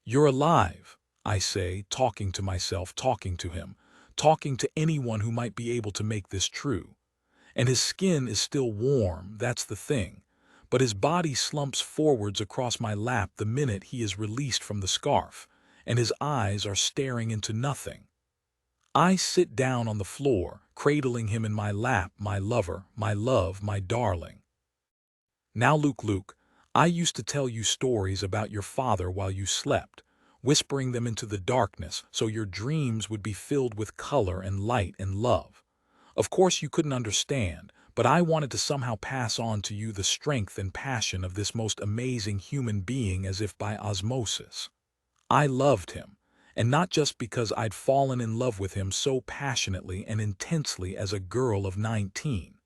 You're alive, I say, talking to myself, talking to him, talking to anyone who might be able to make this true. And his skin is still warm, that's the thing, but his body slumps forwards across my lap the minute he is released from the scarf, and his eyes are staring into nothing. I sit down on the floor, cradling him in my lap, my lover, my love, my darling. Now, Luke, I used to tell you stories about your father while you slept, whispering them into the darkness so your dreams would be filled with color and light and love. Of course you couldn't understand, but I wanted to somehow pass on to you the strength and passion of this most amazing human being as if by osmosis. I loved him, and not just because I'd fallen in love with him so passionately and intensely as a girl of 19.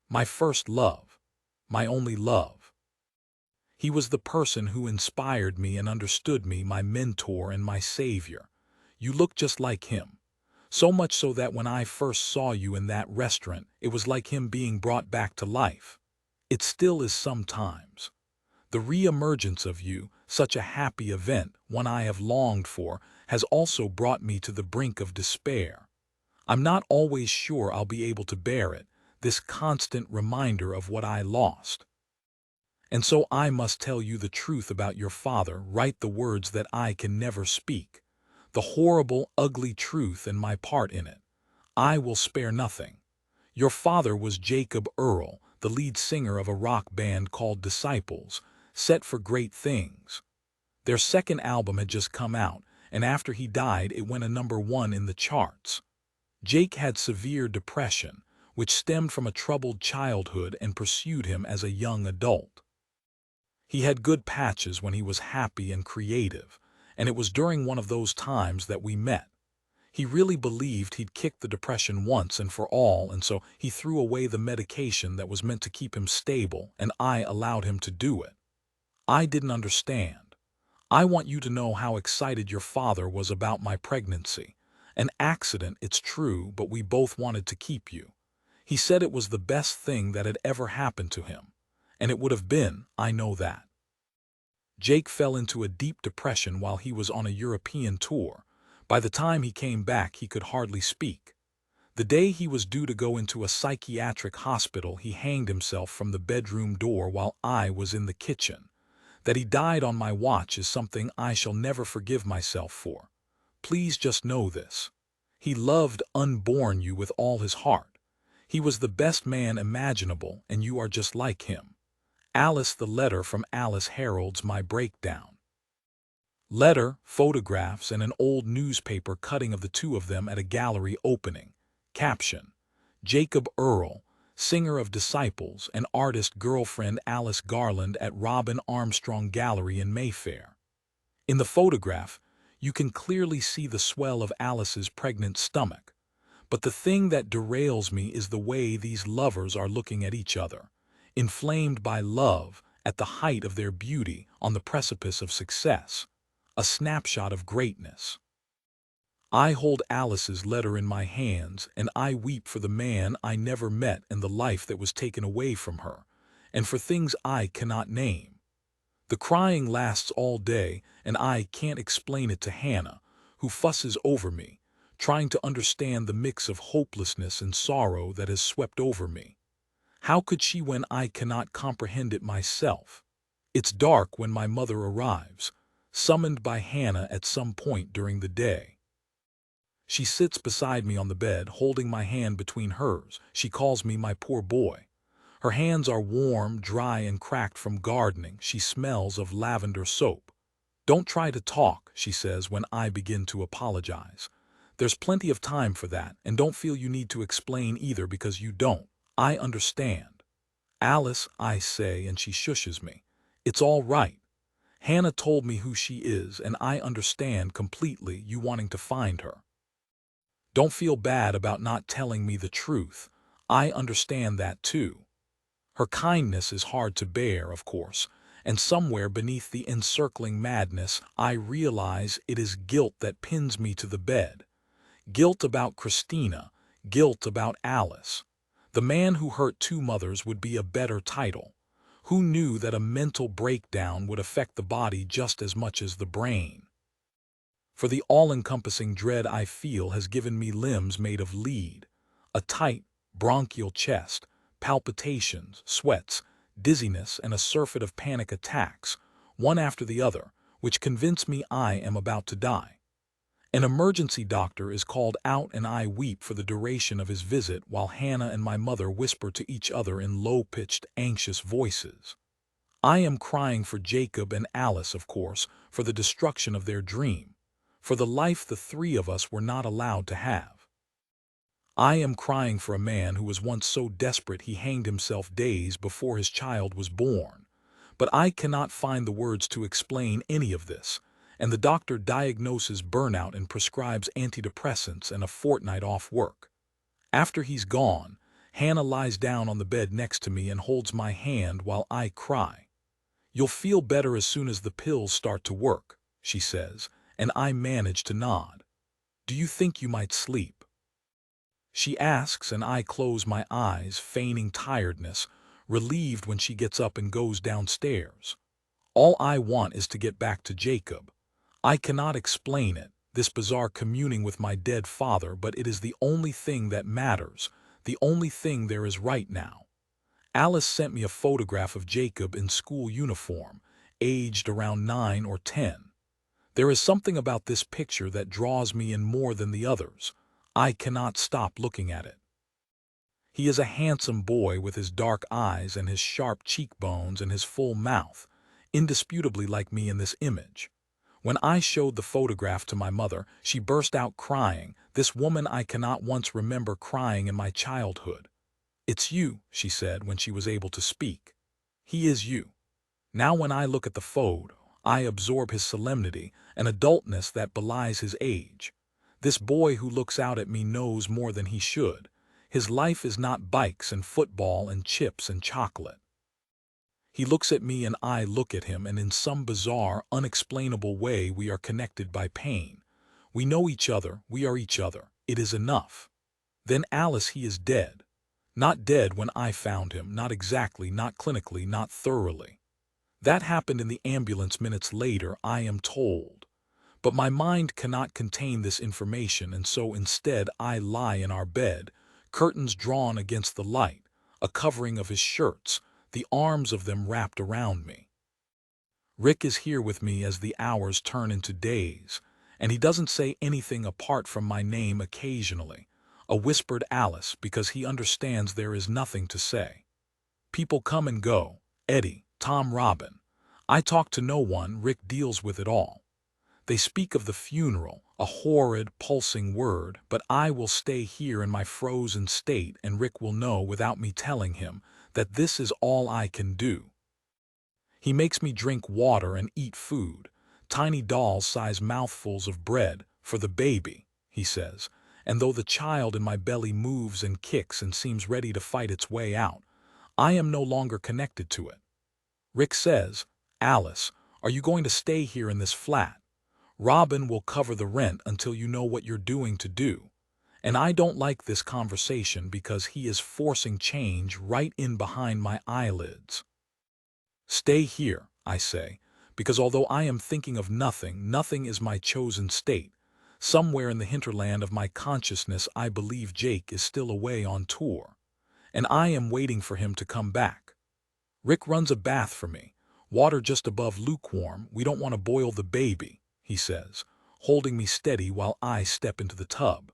My first love. My only love. He was the person who inspired me and understood me, my mentor and my savior. You look just like him. So much so that when I first saw you in that restaurant, it was like him being brought back to life. It still is sometimes. The re-emergence of you, such a happy event, one I have longed for, has also brought me to the brink of despair. I'm not always sure I'll be able to bear it, this constant reminder of what I lost. And so I must tell you the truth about your father, write the words that I can never speak. The horrible, ugly truth and my part in it. I will spare nothing. Your father was Jacob Earl, the lead singer of a rock band called Disciples, set for great things. Their second album had just come out, and after he died it went a #1 in the charts. Jake had severe depression, which stemmed from a troubled childhood and pursued him as a young adult. He had good patches when he was happy and creative, and it was during one of those times that we met. He really believed he'd kicked the depression once and for all, and so he threw away the medication that was meant to keep him stable, and I allowed him to do it. I didn't understand. I want you to know how excited your father was about my pregnancy. An accident, it's true, but we both wanted to keep you. He said it was the best thing that had ever happened to him. And it would have been, I know that. Jake fell into a deep depression while he was on a European tour. By the time he came back, he could hardly speak. The day he was due to go into a psychiatric hospital, he hanged himself from the bedroom door while I was in the kitchen. That he died on my watch is something I shall never forgive myself for. Please just know this. He loved unborn you with all his heart. He was the best man imaginable, and you are just like him. Alice, the letter from Alice heralds my breakdown. Letter, photographs, and an old newspaper cutting of the two of them at a gallery opening. Caption: Jacob Earl, singer of Disciples, and artist girlfriend Alice Garland at Robin Armstrong Gallery in Mayfair. In the photograph, you can clearly see the swell of Alice's pregnant stomach. But the thing that derails me is the way these lovers are looking at each other, inflamed by love, at the height of their beauty, on the precipice of success. A snapshot of greatness. I hold Alice's letter in my hands, and I weep for the man I never met and the life that was taken away from her, and for things I cannot name. The crying lasts all day, and I can't explain it to Hannah, who fusses over me, trying to understand the mix of hopelessness and sorrow that has swept over me. How could she when I cannot comprehend it myself? It's dark when my mother arrives, summoned by Hannah at some point during the day. She sits beside me on the bed, holding my hand between hers. She calls me my poor boy. Her hands are warm, dry, and cracked from gardening. She smells of lavender soap. "Don't try to talk," she says when I begin to apologize. "There's plenty of time for that, and don't feel you need to explain either because you don't. I understand." "Alice," I say, and she shushes me. "It's all right. Hannah told me who she is, and I understand completely you wanting to find her. Don't feel bad about not telling me the truth. I understand that too." Her kindness is hard to bear, of course, and somewhere beneath the encircling madness, I realize it is guilt that pins me to the bed. Guilt about Christina, guilt about Alice. The man who hurt two mothers would be a better title. Who knew that a mental breakdown would affect the body just as much as the brain? For the all-encompassing dread I feel has given me limbs made of lead, a tight, bronchial chest, palpitations, sweats, dizziness, and a surfeit of panic attacks, one after the other, which convince me I am about to die. An emergency doctor is called out, and I weep for the duration of his visit while Hannah and my mother whisper to each other in low-pitched, anxious voices. I am crying for Jacob and Alice, of course, for the destruction of their dream, for the life the three of us were not allowed to have. I am crying for a man who was once so desperate he hanged himself days before his child was born. But I cannot find the words to explain any of this, and the doctor diagnoses burnout and prescribes antidepressants and a fortnight off work. After he's gone, Hannah lies down on the bed next to me and holds my hand while I cry. "You'll feel better as soon as the pills start to work," she says, and I manage to nod. "Do you think you might sleep?" She asks, and I close my eyes, feigning tiredness, relieved when she gets up and goes downstairs. All I want is to get back to Jacob. I cannot explain it, this bizarre communing with my dead father, but it is the only thing that matters, the only thing there is right now. Alice sent me a photograph of Jacob in school uniform, aged around 9 or 10. There is something about this picture that draws me in more than the others. I cannot stop looking at it. He is a handsome boy with his dark eyes and his sharp cheekbones and his full mouth, indisputably like me in this image. When I showed the photograph to my mother, she burst out crying, this woman I cannot once remember crying in my childhood. "It's you," she said when she was able to speak. "He is you." Now when I look at the photo, I absorb his solemnity, an adultness that belies his age. This boy who looks out at me knows more than he should. His life is not bikes and football and chips and chocolate. He looks at me and I look at him, and in some bizarre, unexplainable way we are connected by pain. We know each other, we are each other. It is enough. Then Alice, he is dead. Not dead when I found him, not exactly, not clinically, not thoroughly. That happened in the ambulance minutes later, I am told. But my mind cannot contain this information, and so instead I lie in our bed, curtains drawn against the light, a covering of his shirts, the arms of them wrapped around me. Rick is here with me as the hours turn into days, and he doesn't say anything apart from my name occasionally, a whispered Alice, because he understands there is nothing to say. People come and go, Eddie, Tom, Robin. I talk to no one, Rick deals with it all. They speak of the funeral, a horrid, pulsing word, but I will stay here in my frozen state, and Rick will know without me telling him that this is all I can do. He makes me drink water and eat food, tiny doll-sized mouthfuls of bread for the baby, he says, and though the child in my belly moves and kicks and seems ready to fight its way out, I am no longer connected to it. Rick says, "Alice, are you going to stay here in this flat? Robin will cover the rent until you know what you're doing to do." And I don't like this conversation because he is forcing change right in behind my eyelids. "Stay here," I say, because although I am thinking of nothing, nothing is my chosen state. Somewhere in the hinterland of my consciousness I believe Jake is still away on tour, and I am waiting for him to come back. Rick runs a bath for me, water just above lukewarm. We don't want to boil the baby, he says, holding me steady while I step into the tub.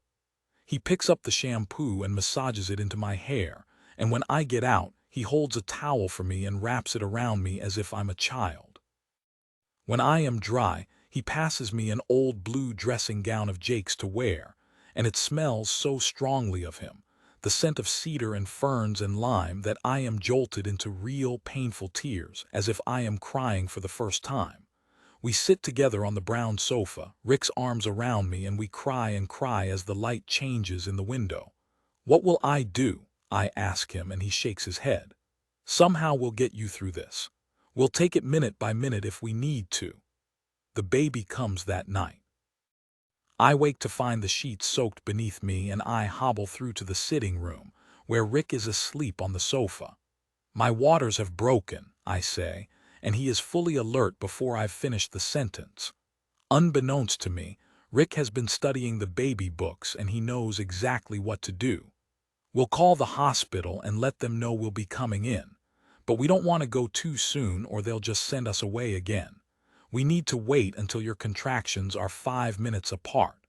He picks up the shampoo and massages it into my hair, and when I get out, he holds a towel for me and wraps it around me as if I'm a child. When I am dry, he passes me an old blue dressing gown of Jake's to wear, and it smells so strongly of him, the scent of cedar and ferns and lime, that I am jolted into real painful tears, as if I am crying for the first time. We sit together on the brown sofa, Rick's arms around me, and we cry and cry as the light changes in the window. "What will I do?" I ask him, and he shakes his head. "Somehow we'll get you through this. We'll take it minute by minute if we need to." The baby comes that night. I wake to find the sheets soaked beneath me, and I hobble through to the sitting room, where Rick is asleep on the sofa. "My waters have broken," I say, and he is fully alert before I've finished the sentence. Unbeknownst to me, Rick has been studying the baby books, and he knows exactly what to do. "We'll call the hospital and let them know we'll be coming in. But we don't want to go too soon or they'll just send us away again. We need to wait until your contractions are 5 minutes apart."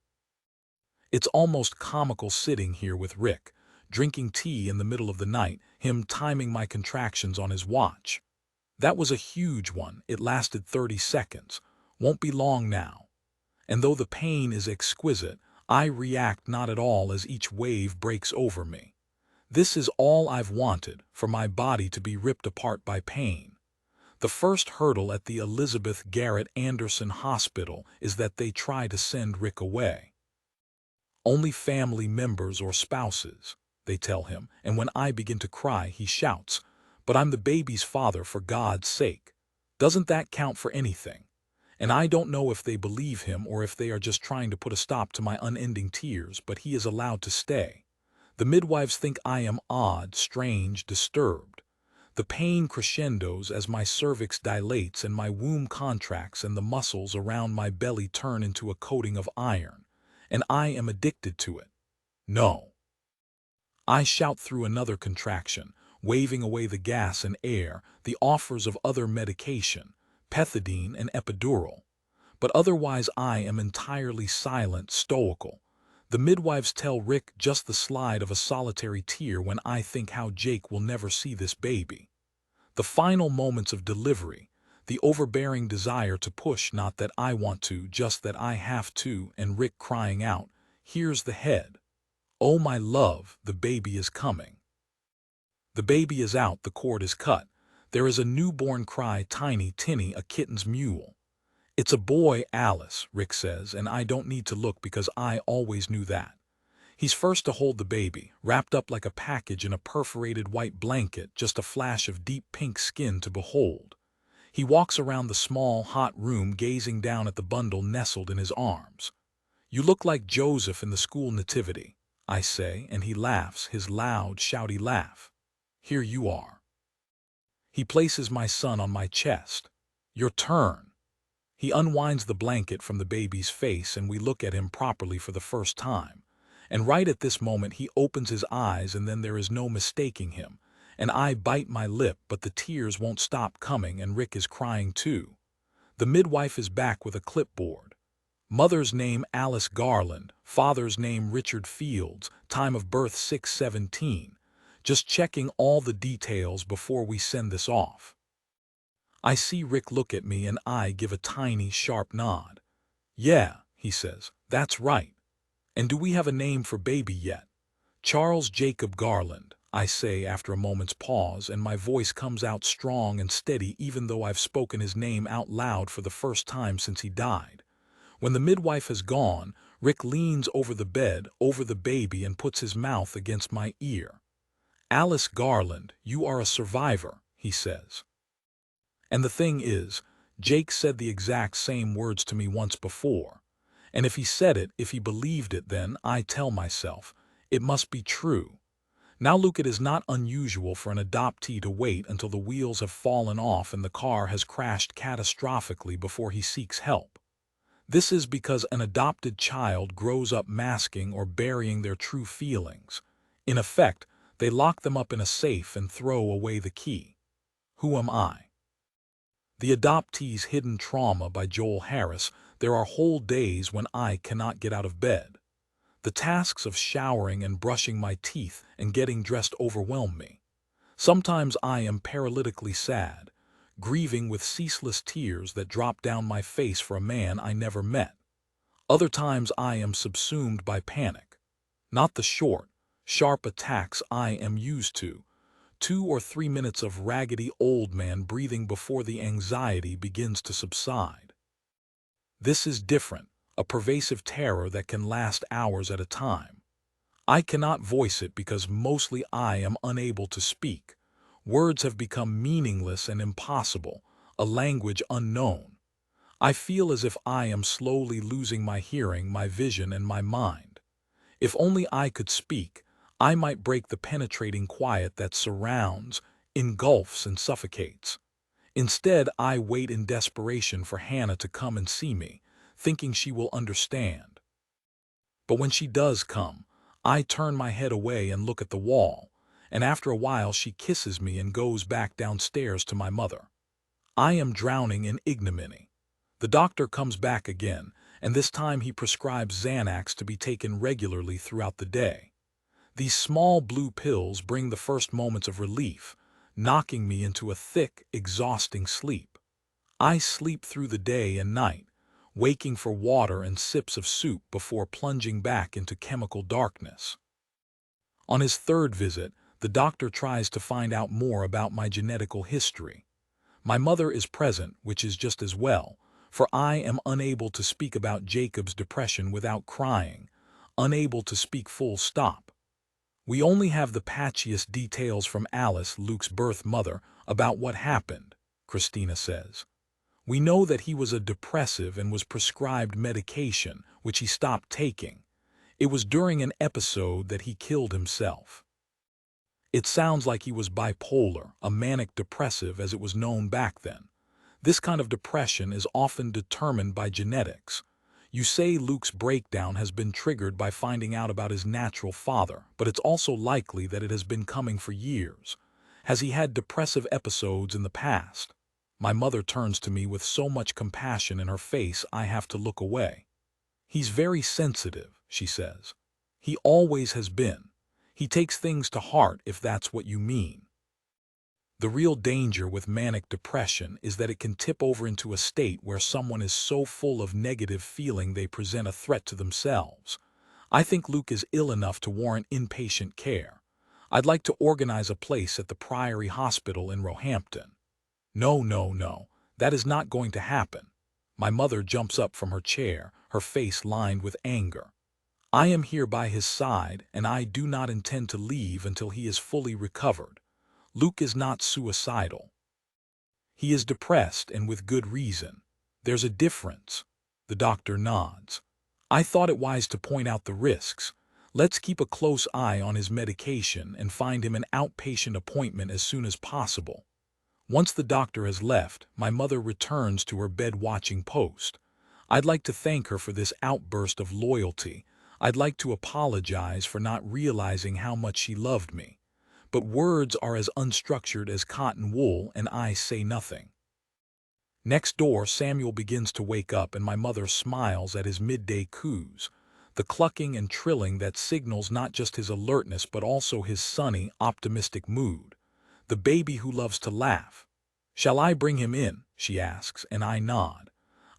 It's almost comical sitting here with Rick, drinking tea in the middle of the night, him timing my contractions on his watch. That was a huge one. It lasted 30 seconds. Won't be long now. And though the pain is exquisite, I react not at all as each wave breaks over me. This is all I've wanted, for my body to be ripped apart by pain. The first hurdle at the Elizabeth Garrett Anderson Hospital is that they try to send Rick away. "Only family members or spouses," they tell him, and when I begin to cry, he shouts, "But I'm the baby's father, for God's sake. Doesn't that count for anything?" And I don't know if they believe him or if they are just trying to put a stop to my unending tears, but he is allowed to stay. The midwives think I am odd, strange, disturbed. The pain crescendos as my cervix dilates and my womb contracts and the muscles around my belly turn into a coating of iron, and I am addicted to it. "No." I shout through another contraction, waving away the gas and air, the offers of other medication, pethidine and epidural. But otherwise I am entirely silent, stoical. The midwives tell Rick just the slide of a solitary tear when I think how Jake will never see this baby. The final moments of delivery, the overbearing desire to push, not that I want to, just that I have to, and Rick crying out, "Here's the head. Oh my love, the baby is coming." The baby is out, the cord is cut. There is a newborn cry, tiny, tinny, a kitten's mule. "It's a boy, Alice," Rick says, and I don't need to look because I always knew that. He's first to hold the baby, wrapped up like a package in a perforated white blanket, just a flash of deep pink skin to behold. He walks around the small, hot room, gazing down at the bundle nestled in his arms. "You look like Joseph in the school nativity," I say, and he laughs, his loud, shouty laugh. "Here you are." He places my son on my chest. "Your turn." He unwinds the blanket from the baby's face, and we look at him properly for the first time. And right at this moment he opens his eyes, and then there is no mistaking him. And I bite my lip, but the tears won't stop coming, and Rick is crying too. The midwife is back with a clipboard. Mother's name Alice Garland, father's name Richard Fields, time of birth 6/17. Just checking all the details before we send this off. I see Rick look at me, and I give a tiny, sharp nod. Yeah, he says, that's right. And do we have a name for baby yet? Charles Jacob Garland, I say after a moment's pause, and my voice comes out strong and steady even though I've spoken his name out loud for the first time since he died. When the midwife has gone, Rick leans over the bed, over the baby, and puts his mouth against my ear. Alice Garland, you are a survivor, he says. And the thing is, Jake said the exact same words to me once before. And if he said it, if he believed it, then, I tell myself, it must be true. Now look, it is not unusual for an adoptee to wait until the wheels have fallen off and the car has crashed catastrophically before he seeks help. This is because an adopted child grows up masking or burying their true feelings. In effect, they lock them up in a safe and throw away the key. Who am I? The Adoptee's Hidden Trauma by Joel Harris. There are whole days when I cannot get out of bed. The tasks of showering and brushing my teeth and getting dressed overwhelm me. Sometimes I am paralytically sad, grieving with ceaseless tears that drop down my face for a man I never met. Other times I am subsumed by panic. Not the short, sharp attacks I am used to. 2 or 3 minutes of raggedy old man breathing before the anxiety begins to subside. This is different, a pervasive terror that can last hours at a time. I cannot voice it because mostly I am unable to speak. Words have become meaningless and impossible, a language unknown. I feel as if I am slowly losing my hearing, my vision, and my mind. If only I could speak, I might break the penetrating quiet that surrounds, engulfs, and suffocates. Instead, I wait in desperation for Hannah to come and see me, thinking she will understand. But when she does come, I turn my head away and look at the wall, and after a while she kisses me and goes back downstairs to my mother. I am drowning in ignominy. The doctor comes back again, and this time he prescribes Xanax to be taken regularly throughout the day. These small blue pills bring the first moments of relief, knocking me into a thick, exhausting sleep. I sleep through the day and night, waking for water and sips of soup before plunging back into chemical darkness. On his third visit, the doctor tries to find out more about my genetical history. My mother is present, which is just as well, for I am unable to speak about Jacob's depression without crying, unable to speak full stop. We only have the patchiest details from Alice, Luke's birth mother, about what happened, Christina says. We know that he was a depressive and was prescribed medication, which he stopped taking. It was during an episode that he killed himself. It sounds like he was bipolar, a manic depressive as it was known back then. This kind of depression is often determined by genetics. You say Luke's breakdown has been triggered by finding out about his natural father, but it's also likely that it has been coming for years. Has he had depressive episodes in the past? My mother turns to me with so much compassion in her face I have to look away. He's very sensitive, she says. He always has been. He takes things to heart, if that's what you mean. The real danger with manic depression is that it can tip over into a state where someone is so full of negative feeling they present a threat to themselves. I think Luke is ill enough to warrant inpatient care. I'd like to organize a place at the Priory Hospital in Roehampton. No, no, no, that is not going to happen. My mother jumps up from her chair, her face lined with anger. I am here by his side, and I do not intend to leave until he is fully recovered. Luke is not suicidal. He is depressed, and with good reason. There's a difference. The doctor nods. I thought it wise to point out the risks. Let's keep a close eye on his medication and find him an outpatient appointment as soon as possible. Once the doctor has left, my mother returns to her bed-watching post. I'd like to thank her for this outburst of loyalty. I'd like to apologize for not realizing how much she loved me. But words are as unstructured as cotton wool, and I say nothing. Next door, Samuel begins to wake up, and my mother smiles at his midday coos, the clucking and trilling that signals not just his alertness but also his sunny, optimistic mood, the baby who loves to laugh. Shall I bring him in? She asks, and I nod.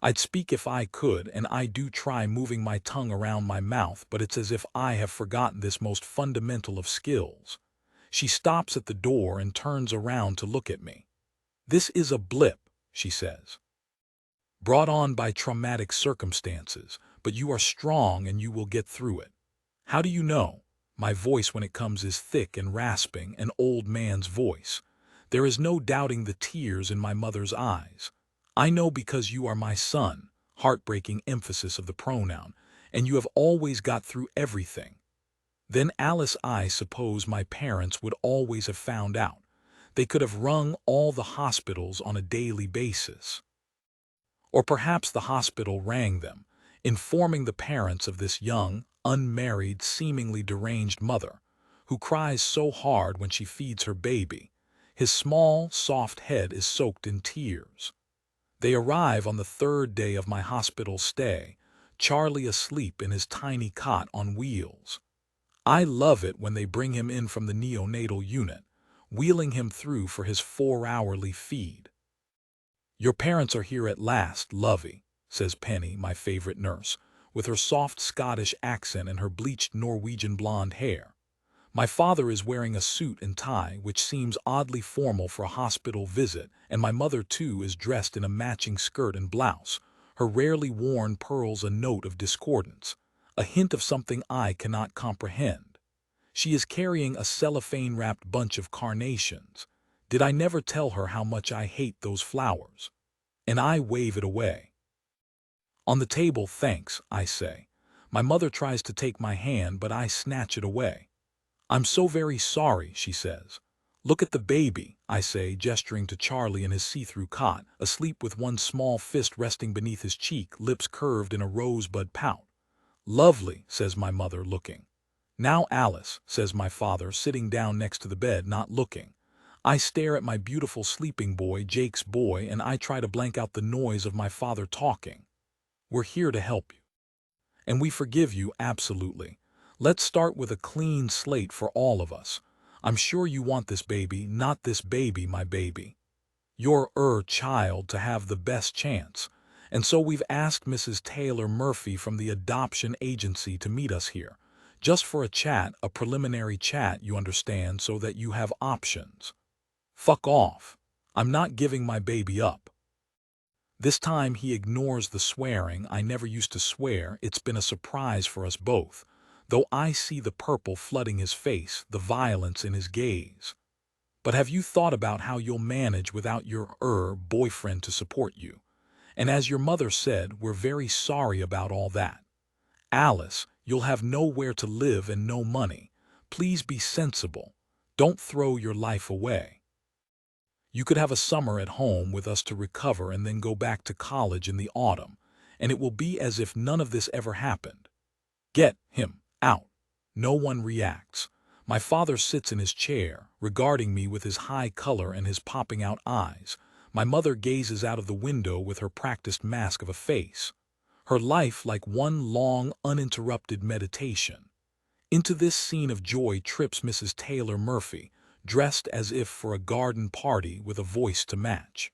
I'd speak if I could, and I do try moving my tongue around my mouth, but it's as if I have forgotten this most fundamental of skills. She stops at the door and turns around to look at me. This is a blip, she says. Brought on by traumatic circumstances, but you are strong and you will get through it. How do you know? My voice when it comes is thick and rasping, an old man's voice. There is no doubting the tears in my mother's eyes. I know because you are my son, heartbreaking emphasis of the pronoun, and you have always got through everything. Then Alice, I suppose my parents would always have found out. They could have rung all the hospitals on a daily basis. Or perhaps the hospital rang them, informing the parents of this young, unmarried, seemingly deranged mother, who cries so hard when she feeds her baby. His small, soft head is soaked in tears. They arrive on the third day of my hospital stay, Charlie asleep in his tiny cot on wheels. I love it when they bring him in from the neonatal unit, wheeling him through for his 4-hourly feed. "Your parents are here at last, lovey," says Penny, my favorite nurse, with her soft Scottish accent and her bleached Norwegian blonde hair. My father is wearing a suit and tie, which seems oddly formal for a hospital visit, and my mother, too, is dressed in a matching skirt and blouse, her rarely worn pearls a note of discordance, a hint of something I cannot comprehend. She is carrying a cellophane-wrapped bunch of carnations. Did I never tell her how much I hate those flowers? And I wave it away. "On the table, thanks," I say. My mother tries to take my hand, but I snatch it away. "I'm so very sorry," she says. "Look at the baby," I say, gesturing to Charlie in his see-through cot, asleep with one small fist resting beneath his cheek, lips curved in a rosebud pout. "Lovely," says my mother, looking. "Now, Alice," says my father, sitting down next to the bed, not looking. I stare at my beautiful sleeping boy, Jake's boy, and I try to blank out the noise of my father talking. "We're here to help you. And we forgive you, absolutely. Let's start with a clean slate for all of us. I'm sure you want this baby, not this baby, my baby. Your child to have the best chance. And so we've asked Mrs. Taylor Murphy from the adoption agency to meet us here. Just for a chat, a preliminary chat, you understand, so that you have options. Fuck off. I'm not giving my baby up." This time he ignores the swearing. I never used to swear. It's been a surprise for us both, though I see the purple flooding his face, the violence in his gaze. "But have you thought about how you'll manage without your boyfriend to support you? And as your mother said, we're very sorry about all that. Alice, you'll have nowhere to live and no money. Please be sensible. Don't throw your life away. You could have a summer at home with us to recover and then go back to college in the autumn, and it will be as if none of this ever happened. Get him out." No one reacts. My father sits in his chair, regarding me with his high color and his popping out eyes. My mother gazes out of the window with her practiced mask of a face. Her life like one long, uninterrupted meditation. Into this scene of joy trips Mrs. Taylor Murphy, dressed as if for a garden party with a voice to match.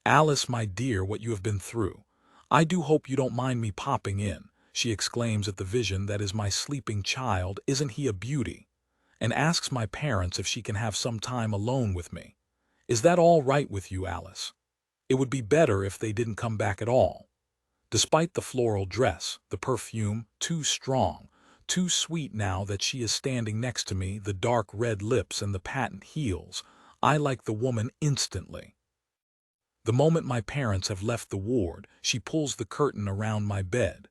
"Alice, my dear, what you have been through. I do hope you don't mind me popping in," she exclaims at the vision that is my sleeping child. "Isn't he a beauty?" And asks my parents if she can have some time alone with me. "Is that all right with you, Alice? It would be better if they didn't come back at all." Despite the floral dress, the perfume, too strong, too sweet now that she is standing next to me, the dark red lips and the patent heels, I like the woman instantly. The moment my parents have left the ward, she pulls the curtain around my bed.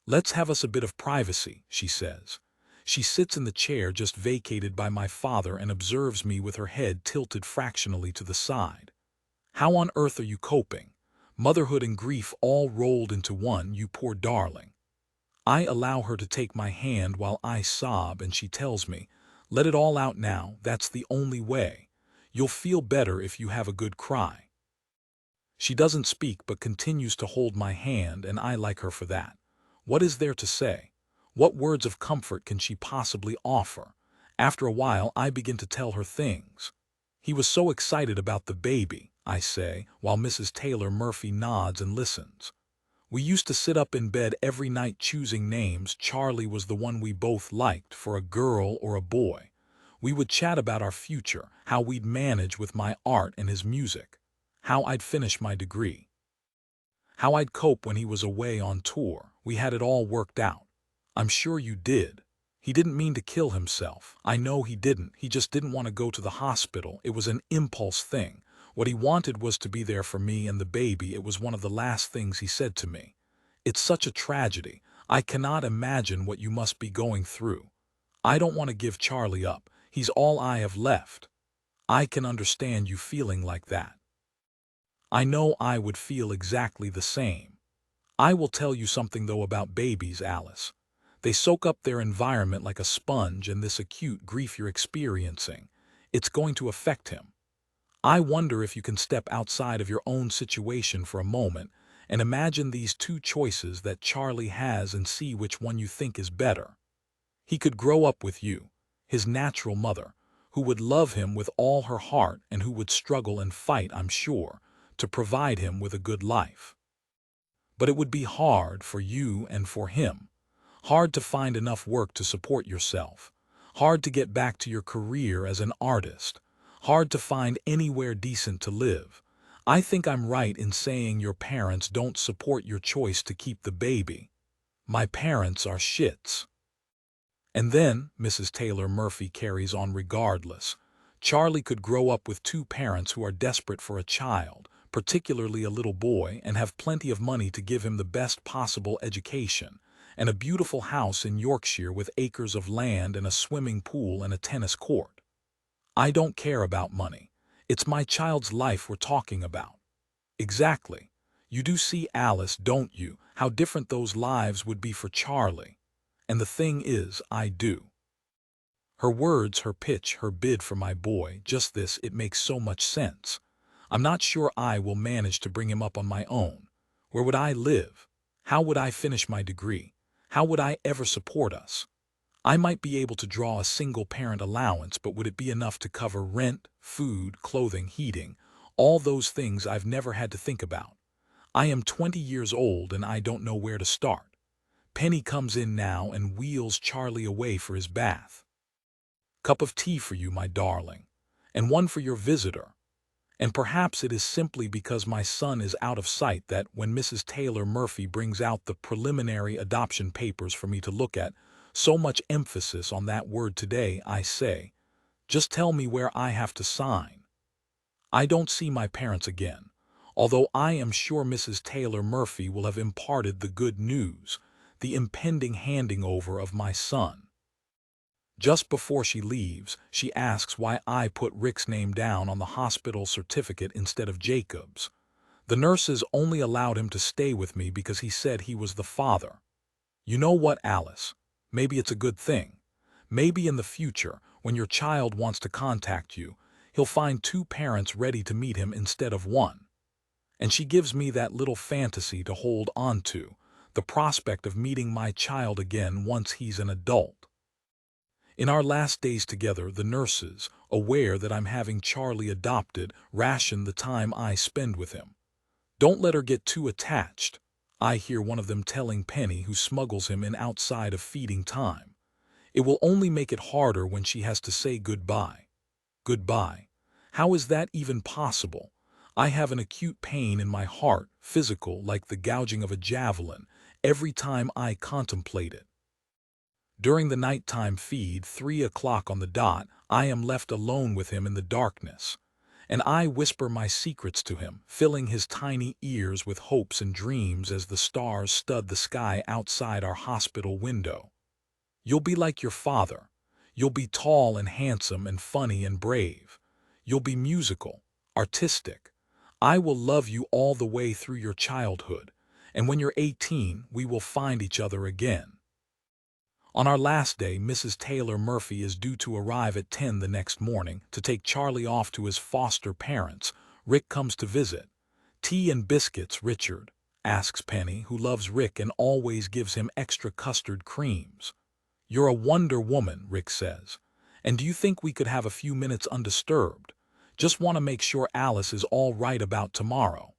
"Let's have us a bit of privacy," she says. She sits in the chair just vacated by my father and observes me with her head tilted fractionally to the side. "How on earth are you coping? Motherhood and grief all rolled into one, you poor darling." I allow her to take my hand while I sob, and she tells me, "Let it all out now, that's the only way. You'll feel better if you have a good cry." She doesn't speak but continues to hold my hand, and I like her for that. What is there to say? What words of comfort can she possibly offer? After a while I begin to tell her things. "He was so excited about the baby," I say, while Mrs. Taylor Murphy nods and listens. We used to sit up in bed every night choosing names. Charlie was the one we both liked, for a girl or a boy. We would chat about our future, how we'd manage with my art and his music, how I'd finish my degree, how I'd cope when he was away on tour. We had it all worked out. I'm sure you did. He didn't mean to kill himself. I know he didn't. He just didn't want to go to the hospital. It was an impulse thing. What he wanted was to be there for me and the baby. It was one of the last things he said to me. It's such a tragedy. I cannot imagine what you must be going through. I don't want to give Charlie up. He's all I have left. I can understand you feeling like that. I know I would feel exactly the same. I will tell you something though about babies, Alice. They soak up their environment like a sponge, and this acute grief you're experiencing, it's going to affect him. I wonder if you can step outside of your own situation for a moment and imagine these two choices that Charlie has and see which one you think is better. He could grow up with you, his natural mother, who would love him with all her heart and who would struggle and fight, I'm sure, to provide him with a good life. But it would be hard for you and for him. Hard to find enough work to support yourself. Hard to get back to your career as an artist. Hard to find anywhere decent to live. I think I'm right in saying your parents don't support your choice to keep the baby. My parents are shits. And then, Mrs. Taylor Murphy carries on regardless. Charlie could grow up with two parents who are desperate for a child, particularly a little boy, and have plenty of money to give him the best possible education, and a beautiful house in Yorkshire with acres of land and a swimming pool and a tennis court. I don't care about money. It's my child's life we're talking about. Exactly. You do see, Alice, don't you, how different those lives would be for Charlie? And the thing is, I do. Her words, her pitch, her bid for my boy, just this, it makes so much sense. I'm not sure I will manage to bring him up on my own. Where would I live? How would I finish my degree? How would I ever support us? I might be able to draw a single-parent allowance, but would it be enough to cover rent, food, clothing, heating, all those things I've never had to think about? I am 20 years old and I don't know where to start. Penny comes in now and wheels Charlie away for his bath. Cup of tea for you, my darling, and one for your visitor. And perhaps it is simply because my son is out of sight that when Mrs. Taylor Murphy brings out the preliminary adoption papers for me to look at, so much emphasis on that word today, I say, just tell me where I have to sign. I don't see my parents again, although I am sure Mrs. Taylor Murphy will have imparted the good news, the impending handing over of my son. Just before she leaves, she asks why I put Rick's name down on the hospital certificate instead of Jacob's. The nurses only allowed him to stay with me because he said he was the father. You know what, Alice? Maybe it's a good thing. Maybe in the future, when your child wants to contact you, he'll find two parents ready to meet him instead of one. And she gives me that little fantasy to hold on to, the prospect of meeting my child again once he's an adult. In our last days together, the nurses, aware that I'm having Charlie adopted, ration the time I spend with him. Don't let her get too attached, I hear one of them telling Penny, who smuggles him in outside of feeding time. It will only make it harder when she has to say goodbye. Goodbye. How is that even possible? I have an acute pain in my heart, physical, like the gouging of a javelin, every time I contemplate it. During the nighttime feed, 3 o'clock on the dot, I am left alone with him in the darkness, and I whisper my secrets to him, filling his tiny ears with hopes and dreams as the stars stud the sky outside our hospital window. You'll be like your father. You'll be tall and handsome and funny and brave. You'll be musical, artistic. I will love you all the way through your childhood, and when you're 18, we will find each other again. On our last day, Mrs. Taylor Murphy is due to arrive at 10 the next morning to take Charlie off to his foster parents. Rick comes to visit. Tea and biscuits, Richard, asks Penny, who loves Rick and always gives him extra custard creams. You're a Wonder Woman, Rick says. And do you think we could have a few minutes undisturbed? Just want to make sure Alice is all right about tomorrow.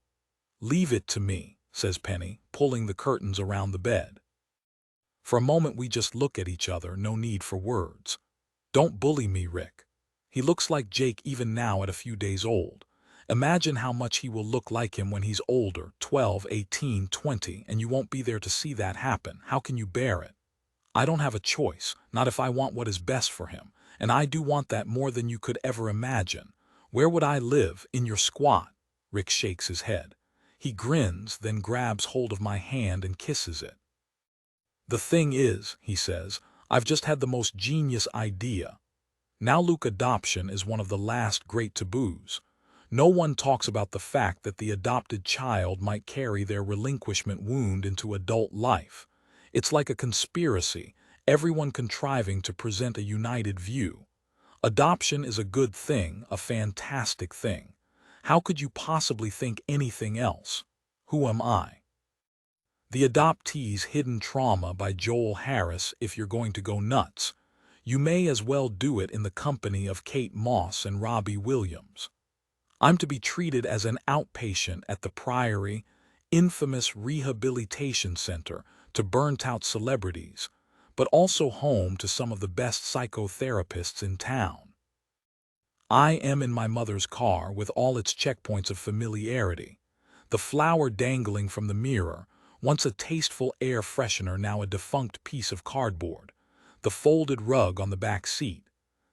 Leave it to me, says Penny, pulling the curtains around the bed. For a moment we just look at each other, no need for words. Don't bully me, Rick. He looks like Jake even now at a few days old. Imagine how much he will look like him when he's older, 12, 18, 20, and you won't be there to see that happen. How can you bear it? I don't have a choice, not if I want what is best for him, and I do want that more than you could ever imagine. Where would I live? In your squat? Rick shakes his head. He grins, then grabs hold of my hand and kisses it. The thing is, he says, I've just had the most genius idea. Now Luke, adoption is one of the last great taboos. No one talks about the fact that the adopted child might carry their relinquishment wound into adult life. It's like a conspiracy, everyone contriving to present a united view. Adoption is a good thing, a fantastic thing. How could you possibly think anything else? Who am I? The Adoptee's Hidden Trauma by Joel Harris. If you're going to go nuts, you may as well do it in the company of Kate Moss and Robbie Williams. I'm to be treated as an outpatient at the Priory, infamous rehabilitation center to burnt-out celebrities, but also home to some of the best psychotherapists in town. I am in my mother's car with all its checkpoints of familiarity. The flower dangling from the mirror, once a tasteful air freshener, now a defunct piece of cardboard. The folded rug on the back seat.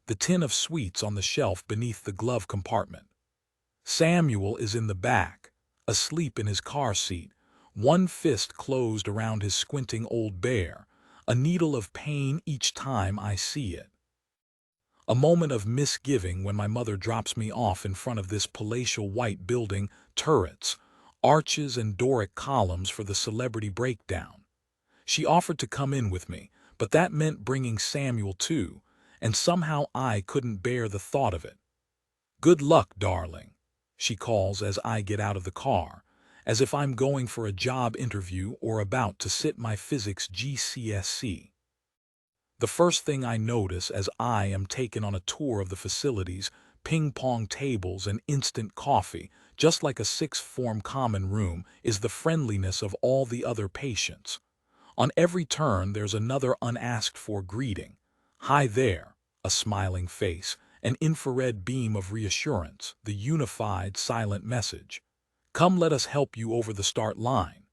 The tin of sweets on the shelf beneath the glove compartment. Samuel is in the back, asleep in his car seat, one fist closed around his squinting old bear, a needle of pain each time I see it. A moment of misgiving when my mother drops me off in front of this palatial white building, turrets, arches and Doric columns for the celebrity breakdown. She offered to come in with me, but that meant bringing Samuel too, and somehow I couldn't bear the thought of it. Good luck, darling, she calls as I get out of the car, as if I'm going for a job interview or about to sit my physics GCSE. The first thing I notice as I am taken on a tour of the facilities, ping-pong tables and instant coffee, just like a sixth form common room, is the friendliness of all the other patients. On every turn there's another unasked-for greeting. Hi there, a smiling face, an infrared beam of reassurance, the unified silent message. Come, let us help you over the start line.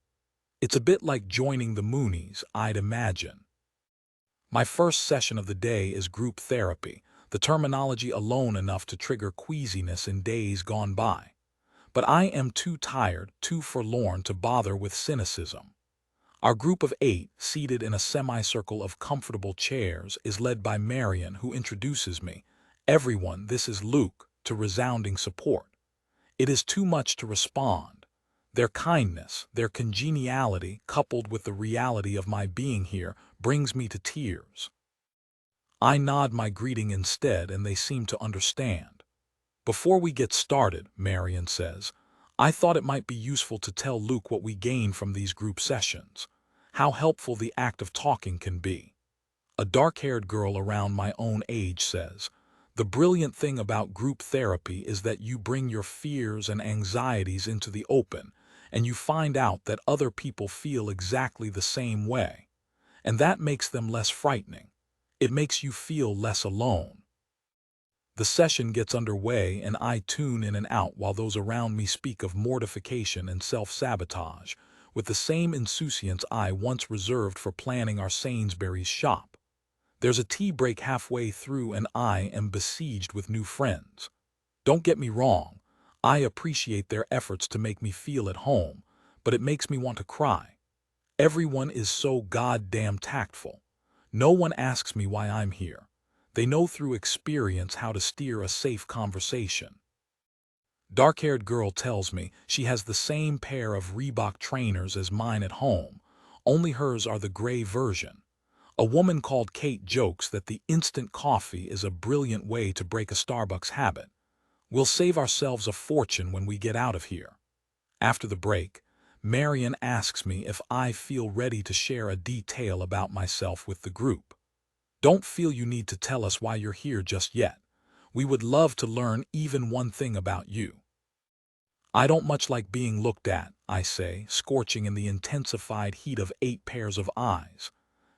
It's a bit like joining the Moonies, I'd imagine. My first session of the day is group therapy, the terminology alone enough to trigger queasiness in days gone by. But I am too tired, too forlorn to bother with cynicism. Our group of 8, seated in a semicircle of comfortable chairs, is led by Marion, who introduces me. Everyone, this is Luke, to resounding support. It is too much to respond. Their kindness, their congeniality, coupled with the reality of my being here, brings me to tears. I nod my greeting instead, and they seem to understand. Before we get started, Marion says, I thought it might be useful to tell Luke what we gain from these group sessions, how helpful the act of talking can be. A dark-haired girl around my own age says, the brilliant thing about group therapy is that you bring your fears and anxieties into the open, and you find out that other people feel exactly the same way. And that makes them less frightening. It makes you feel less alone. The session gets underway and I tune in and out while those around me speak of mortification and self-sabotage, with the same insouciance I once reserved for planning our Sainsbury's shop. There's a tea break halfway through and I am besieged with new friends. Don't get me wrong, I appreciate their efforts to make me feel at home, but it makes me want to cry. Everyone is so goddamn tactful. No one asks me why I'm here. They know through experience how to steer a safe conversation. Dark-haired girl tells me she has the same pair of Reebok trainers as mine at home, only hers are the gray version. A woman called Kate jokes that the instant coffee is a brilliant way to break a Starbucks habit. We'll save ourselves a fortune when we get out of here. After the break, Marion asks me if I feel ready to share a detail about myself with the group. Don't feel you need to tell us why you're here just yet. We would love to learn even one thing about you." "I don't much like being looked at," I say, scorching in the intensified heat of 8 pairs of eyes.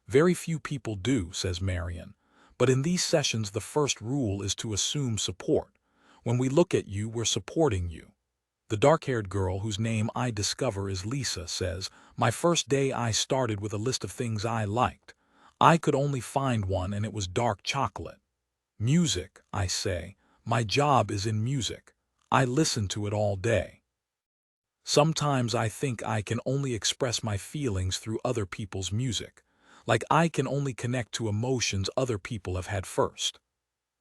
"Very few people do," says Marion. "But in these sessions the first rule is to assume support. When we look at you, we're supporting you." The dark-haired girl, whose name I discover is Lisa, says, "My first day I started with a list of things I liked. I could only find one, and it was dark chocolate." "Music," I say. "My job is in music. I listen to it all day. Sometimes I think I can only express my feelings through other people's music. Like I can only connect to emotions other people have had first."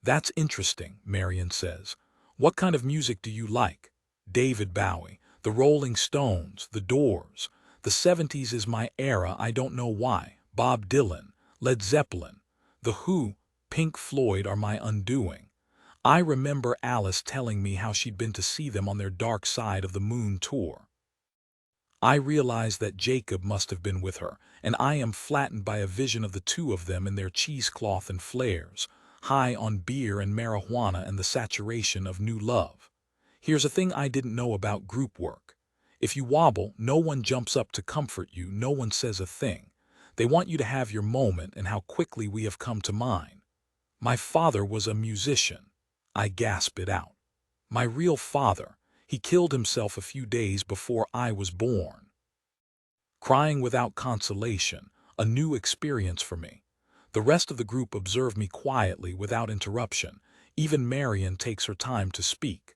"That's interesting," Marion says. "What kind of music do you like?" "David Bowie, the Rolling Stones, the Doors. The 70s is my era, I don't know why. Bob Dylan, Led Zeppelin, The Who, Pink Floyd are my undoing. I remember Alice telling me how she'd been to see them on their Dark Side of the Moon tour. I realize that Jacob must have been with her, and I am flattened by a vision of the two of them in their cheesecloth and flares, high on beer and marijuana and the saturation of new love. Here's a thing I didn't know about group work. If you wobble, no one jumps up to comfort you, no one says a thing. They want you to have your moment, and how quickly we have come to mine. My father was a musician. I gasp it out. My real father. He killed himself a few days before I was born. Crying without consolation, a new experience for me. The rest of the group observe me quietly without interruption. Even Marion takes her time to speak.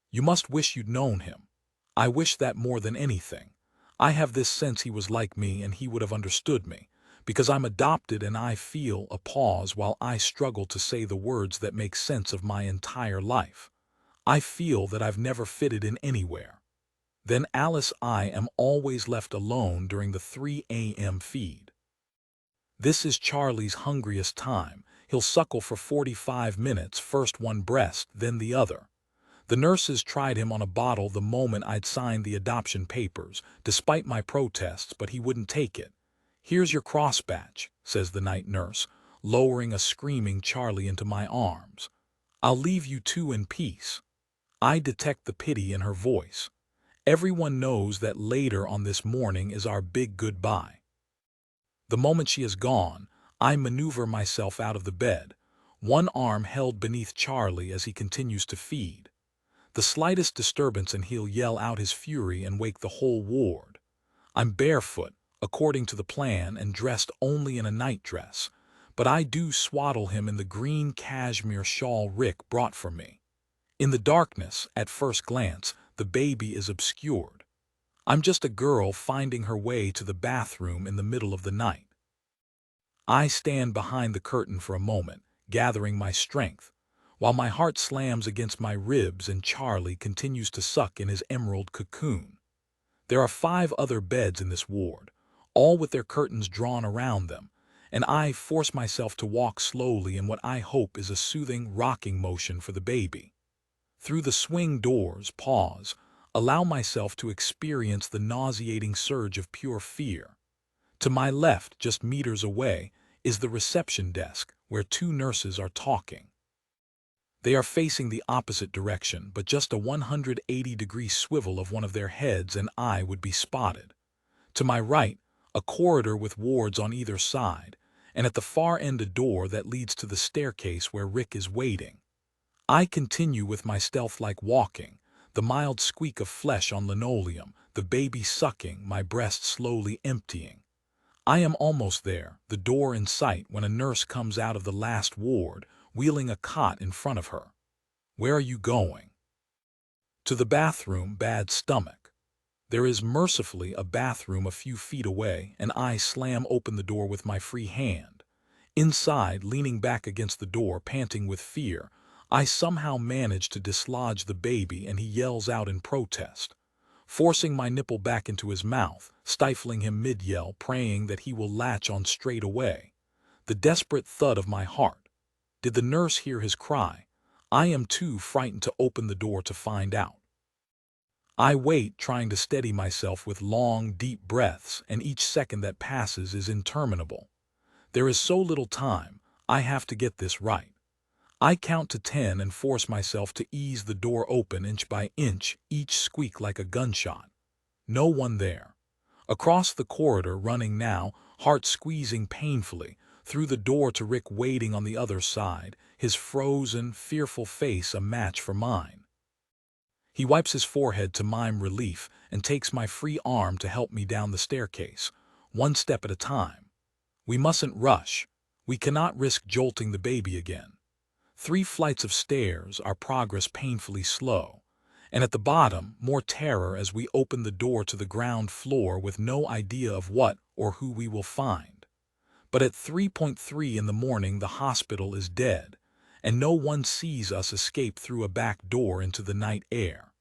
"You must wish you'd known him." "I wish that more than anything. I have this sense he was like me and he would have understood me. Because I'm adopted and I feel," a pause while I struggle to say the words that make sense of my entire life. "I feel that I've never fitted in anywhere." Then Alice, I am always left alone during the 3 a.m. feed. This is Charlie's hungriest time. He'll suckle for 45 minutes, first one breast, then the other. The nurses tried him on a bottle the moment I'd signed the adoption papers, despite my protests, but he wouldn't take it. "Here's your crossbatch," says the night nurse, lowering a screaming Charlie into my arms. "I'll leave you two in peace." I detect the pity in her voice. Everyone knows that later on this morning is our big goodbye. The moment she is gone, I maneuver myself out of the bed, one arm held beneath Charlie as he continues to feed. The slightest disturbance and he'll yell out his fury and wake the whole ward. I'm barefoot, according to the plan, and dressed only in a nightdress, but I do swaddle him in the green cashmere shawl Rick brought for me. In the darkness, at first glance, the baby is obscured. I'm just a girl finding her way to the bathroom in the middle of the night. I stand behind the curtain for a moment, gathering my strength, while my heart slams against my ribs and Charlie continues to suck in his emerald cocoon. There are 5 other beds in this ward, all with their curtains drawn around them, and I force myself to walk slowly in what I hope is a soothing rocking motion for the baby. Through the swing doors, pause, allow myself to experience the nauseating surge of pure fear. To my left, just meters away, is the reception desk where 2 nurses are talking. They are facing the opposite direction, but just a 180-degree swivel of one of their heads and I would be spotted. To my right, a corridor with wards on either side, and at the far end a door that leads to the staircase where Rick is waiting. I continue with my stealth-like walking, the mild squeak of flesh on linoleum, the baby sucking, my breast slowly emptying. I am almost there, the door in sight, when a nurse comes out of the last ward, wheeling a cot in front of her. "Where are you going?" "To the bathroom, bad stomach." There is mercifully a bathroom a few feet away, and I slam open the door with my free hand. Inside, leaning back against the door, panting with fear, I somehow manage to dislodge the baby and he yells out in protest. Forcing my nipple back into his mouth, stifling him mid-yell, praying that he will latch on straight away. The desperate thud of my heart. Did the nurse hear his cry? I am too frightened to open the door to find out. I wait, trying to steady myself with long, deep breaths, and each second that passes is interminable. There is so little time, I have to get this right. I count to 10 and force myself to ease the door open inch by inch, each squeak like a gunshot. No one there. Across the corridor, running now, heart squeezing painfully, through the door to Rick waiting on the other side, his frozen, fearful face a match for mine. He wipes his forehead to mime relief and takes my free arm to help me down the staircase, one step at a time. We mustn't rush. We cannot risk jolting the baby again. 3 flights of stairs, our progress painfully slow. And at the bottom, more terror as we open the door to the ground floor with no idea of what or who we will find. But at 3:3 in the morning, the hospital is dead, and no one sees us escape through a back door into the night air.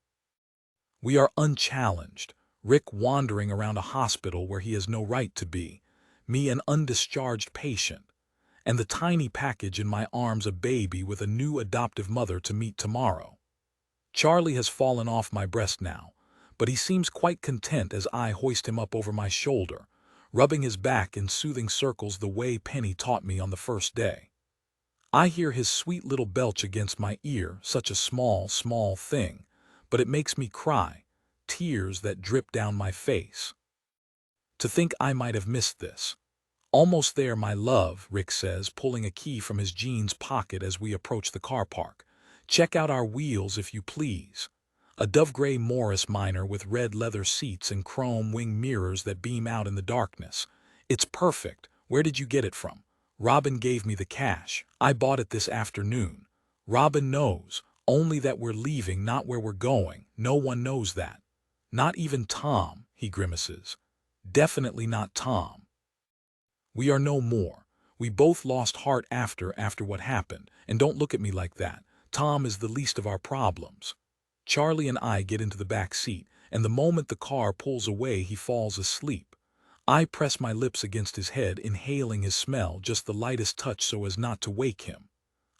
We are unchallenged, Rick wandering around a hospital where he has no right to be, me an undischarged patient, and the tiny package in my arms a baby with a new adoptive mother to meet tomorrow. Charlie has fallen off my breast now, but he seems quite content as I hoist him up over my shoulder, rubbing his back in soothing circles the way Penny taught me on the first day. I hear his sweet little belch against my ear, such a small, small thing, but it makes me cry, tears that drip down my face. To think I might have missed this. Almost there, my love, Rick says, pulling a key from his jeans pocket as we approach the car park. Check out our wheels, if you please. A dove-gray Morris Minor with red leather seats and chrome wing mirrors that beam out in the darkness. It's perfect. Where did you get it from? Robin gave me the cash. I bought it this afternoon. Robin knows, only that we're leaving, not where we're going. No one knows that. Not even Tom, he grimaces. Definitely not Tom. We are no more. We both lost heart after what happened, and don't look at me like that. Tom is the least of our problems. Charlie and I get into the back seat, and the moment the car pulls away, he falls asleep. I press my lips against his head, inhaling his smell, just the lightest touch so as not to wake him.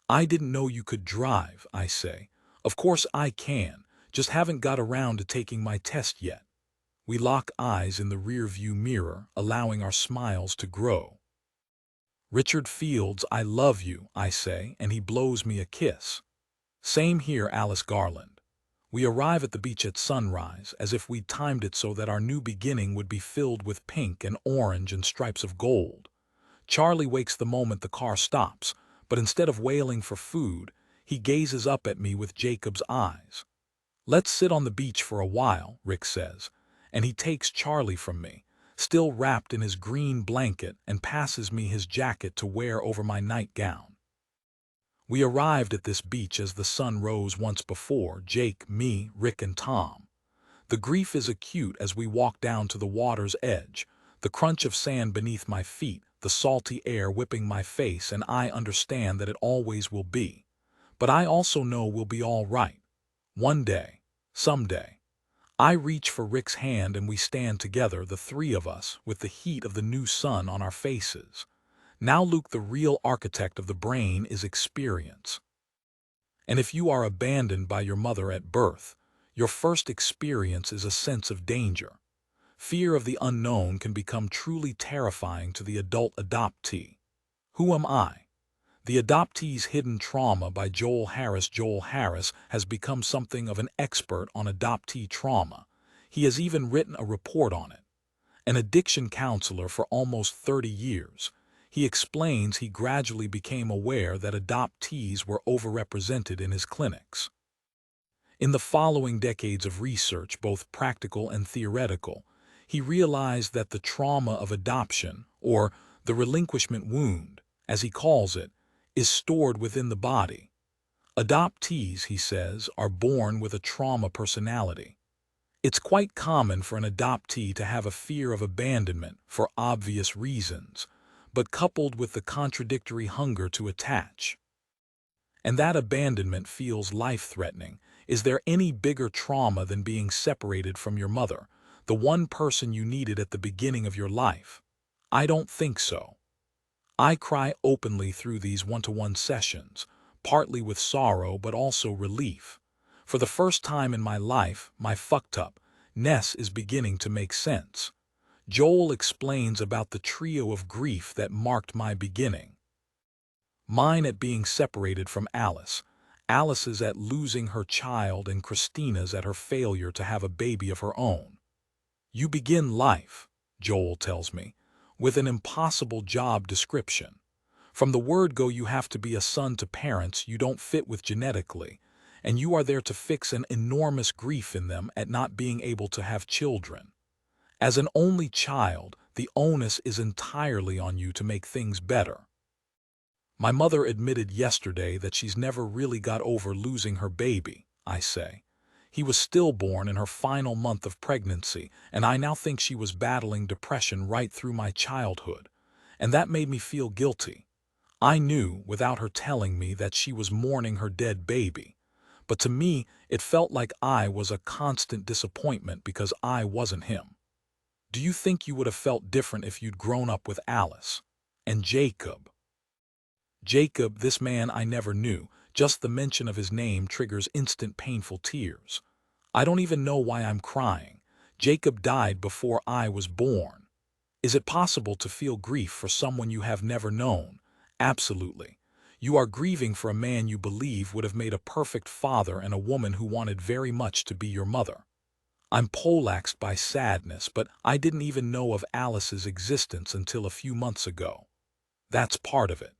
I didn't know you could drive, I say. Of course I can, just haven't got around to taking my test yet. We lock eyes in the rear-view mirror, allowing our smiles to grow. Richard Fields, I love you, I say, and he blows me a kiss. Same here, Alice Garland. We arrive at the beach at sunrise, as if we'd timed it so that our new beginning would be filled with pink and orange and stripes of gold. Charlie wakes the moment the car stops, but instead of wailing for food, he gazes up at me with Jacob's eyes. Let's sit on the beach for a while, Rick says, and he takes Charlie from me, still wrapped in his green blanket, and passes me his jacket to wear over my nightgown. We arrived at this beach as the sun rose once before, Jake, me, Rick, and Tom. The grief is acute as we walk down to the water's edge, the crunch of sand beneath my feet, the salty air whipping my face, and I understand that it always will be. But I also know we'll be all right. One day, someday. I reach for Rick's hand and we stand together, the 3 of us, with the heat of the new sun on our faces. Now, Luke, the real architect of the brain is experience. And if you are abandoned by your mother at birth, your first experience is a sense of danger. Fear of the unknown can become truly terrifying to the adult adoptee. Who am I? The Adoptee's Hidden Trauma by Joel Harris. Joel Harris has become something of an expert on adoptee trauma. He has even written a report on it. An addiction counselor for almost 30 years, he explains he gradually became aware that adoptees were overrepresented in his clinics. In the following decades of research, both practical and theoretical, he realized that the trauma of adoption, or the relinquishment wound, as he calls it, is stored within the body. Adoptees, he says, are born with a trauma personality. It's quite common for an adoptee to have a fear of abandonment for obvious reasons, but coupled with the contradictory hunger to attach. And that abandonment feels life-threatening. Is there any bigger trauma than being separated from your mother, the one person you needed at the beginning of your life? I don't think so. I cry openly through these one-to-one sessions, partly with sorrow but also relief. For the first time in my life, my fucked-up-ness is beginning to make sense. Joel explains about the trio of grief that marked my beginning. Mine at being separated from Alice, Alice's at losing her child, and Christina's at her failure to have a baby of her own. You begin life, Joel tells me, with an impossible job description. From the word go, you have to be a son to parents you don't fit with genetically, and you are there to fix an enormous grief in them at not being able to have children. As an only child, the onus is entirely on you to make things better. My mother admitted yesterday that she's never really got over losing her baby, I say. He was stillborn in her final month of pregnancy, and I now think she was battling depression right through my childhood, and that made me feel guilty. I knew, without her telling me, that she was mourning her dead baby, but to me it felt like I was a constant disappointment because I wasn't him. Do you think you would have felt different if you'd grown up with Alice? And Jacob? Jacob, this man I never knew, just the mention of his name triggers instant painful tears. I don't even know why I'm crying. Jacob died before I was born. Is it possible to feel grief for someone you have never known? Absolutely. You are grieving for a man you believe would have made a perfect father and a woman who wanted very much to be your mother. I'm poleaxed by sadness, but I didn't even know of Alice's existence until a few months ago. That's part of it.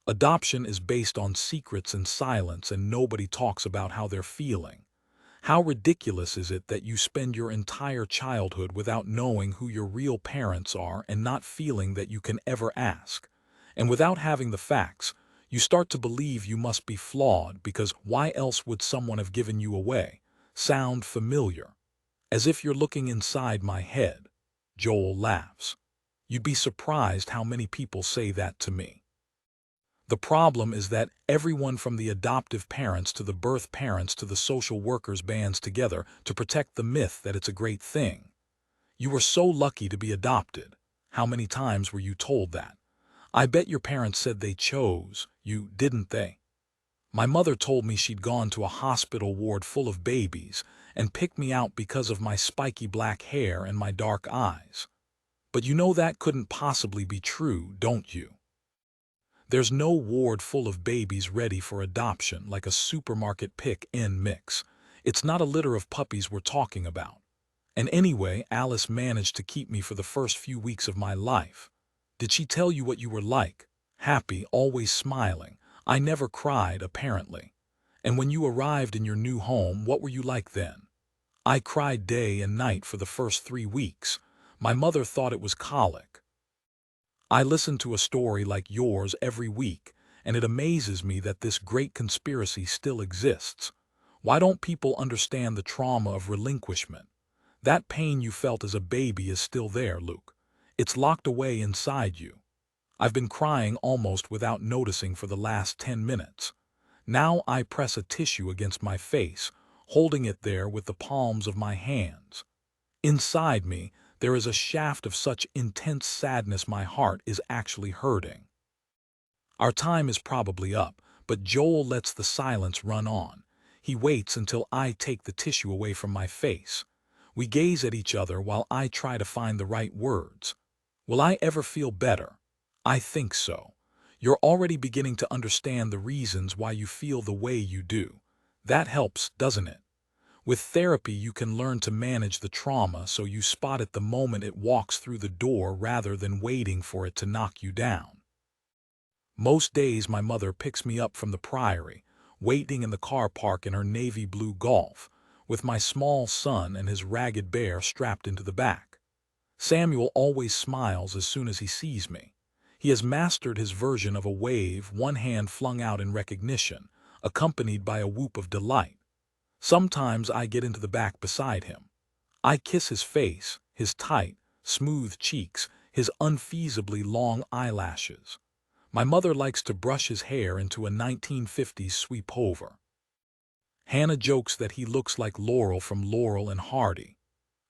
Adoption is based on secrets and silence, and nobody talks about how they're feeling. How ridiculous is it that you spend your entire childhood without knowing who your real parents are and not feeling that you can ever ask? And without having the facts, you start to believe you must be flawed because why else would someone have given you away? Sound familiar? As if you're looking inside my head. Joel laughs. You'd be surprised how many people say that to me. The problem is that everyone from the adoptive parents to the birth parents to the social workers bands together to protect the myth that it's a great thing. You were so lucky to be adopted. How many times were you told that? I bet your parents said they chose you, didn't they? My mother told me she'd gone to a hospital ward full of babies and picked me out because of my spiky black hair and my dark eyes. But you know that couldn't possibly be true, don't you? There's no ward full of babies ready for adoption like a supermarket pick-and mix. It's not a litter of puppies we're talking about. And anyway, Alice managed to keep me for the first few weeks of my life. Did she tell you what you were like? Happy, always smiling. I never cried, apparently. And when you arrived in your new home, what were you like then? I cried day and night for the first 3 weeks. My mother thought it was colic. I listen to a story like yours every week, and it amazes me that this great conspiracy still exists. Why don't people understand the trauma of relinquishment? That pain you felt as a baby is still there, Luke. It's locked away inside you. I've been crying almost without noticing for the last 10 minutes. Now I press a tissue against my face, holding it there with the palms of my hands. Inside me, there is a shaft of such intense sadness my heart is actually hurting. Our time is probably up, but Joel lets the silence run on. He waits until I take the tissue away from my face. We gaze at each other while I try to find the right words. Will I ever feel better? I think so. You're already beginning to understand the reasons why you feel the way you do. That helps, doesn't it? With therapy, you can learn to manage the trauma so you spot it the moment it walks through the door rather than waiting for it to knock you down. Most days my mother picks me up from the Priory, waiting in the car park in her navy blue Golf, with my small son and his ragged bear strapped into the back. Samuel always smiles as soon as he sees me. He has mastered his version of a wave, one hand flung out in recognition, accompanied by a whoop of delight. Sometimes I get into the back beside him. I kiss his face, his tight, smooth cheeks, his unfeasibly long eyelashes. My mother likes to brush his hair into a 1950s sweep-over. Hannah jokes that he looks like Laurel from Laurel and Hardy.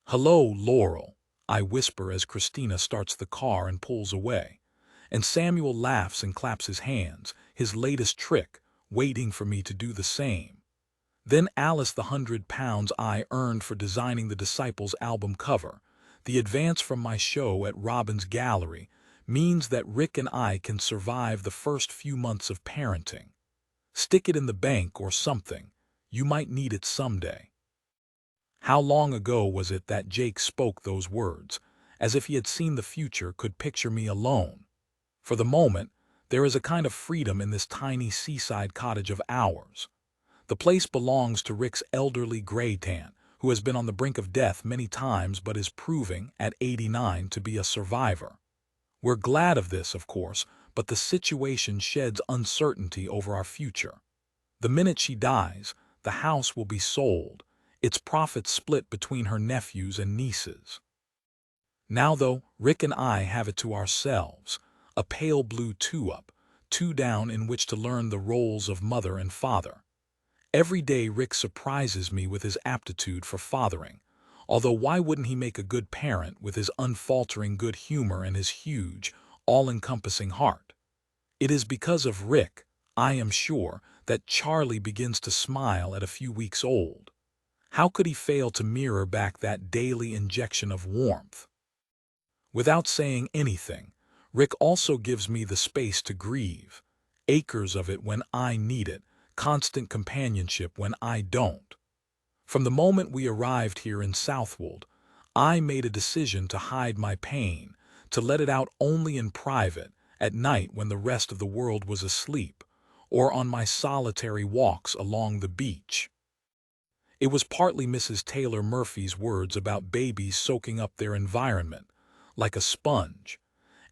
"Hello, Laurel," I whisper as Christina starts the car and pulls away. And Samuel laughs and claps his hands, his latest trick, waiting for me to do the same. Then Alice, the £100 I earned for designing the Disciples album cover, the advance from my show at Robin's Gallery, means that Rick and I can survive the first few months of parenting. Stick it in the bank or something. You might need it someday. How long ago was it that Jake spoke those words, as if he had seen the future, could picture me alone? For the moment, there is a kind of freedom in this tiny seaside cottage of ours. The place belongs to Rick's elderly gray-tan, who has been on the brink of death many times but is proving, at 89, to be a survivor. We're glad of this, of course, but the situation sheds uncertainty over our future. The minute she dies, the house will be sold, its profits split between her nephews and nieces. Now, though, Rick and I have it to ourselves, a pale blue two-up, two down in which to learn the roles of mother and father. Every day Rick surprises me with his aptitude for fathering, although why wouldn't he make a good parent with his unfaltering good humor and his huge, all-encompassing heart? It is because of Rick, I am sure, that Charlie begins to smile at a few weeks old. How could he fail to mirror back that daily injection of warmth? Without saying anything, Rick also gives me the space to grieve, acres of it when I need it, constant companionship when I don't. From the moment we arrived here in Southwold, I made a decision to hide my pain, to let it out only in private, at night when the rest of the world was asleep, or on my solitary walks along the beach. It was partly Mrs. Taylor Murphy's words about babies soaking up their environment, like a sponge,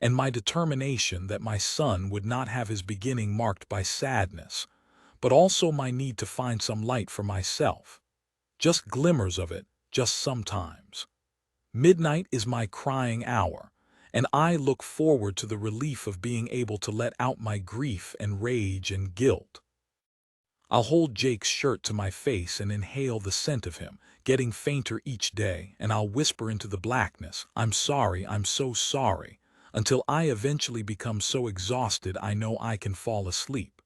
and my determination that my son would not have his beginning marked by sadness, but also my need to find some light for myself. Just glimmers of it, just sometimes. Midnight is my crying hour, and I look forward to the relief of being able to let out my grief and rage and guilt. I'll hold Jake's shirt to my face and inhale the scent of him, getting fainter each day, and I'll whisper into the blackness, "I'm sorry, I'm so sorry," until I eventually become so exhausted I know I can fall asleep.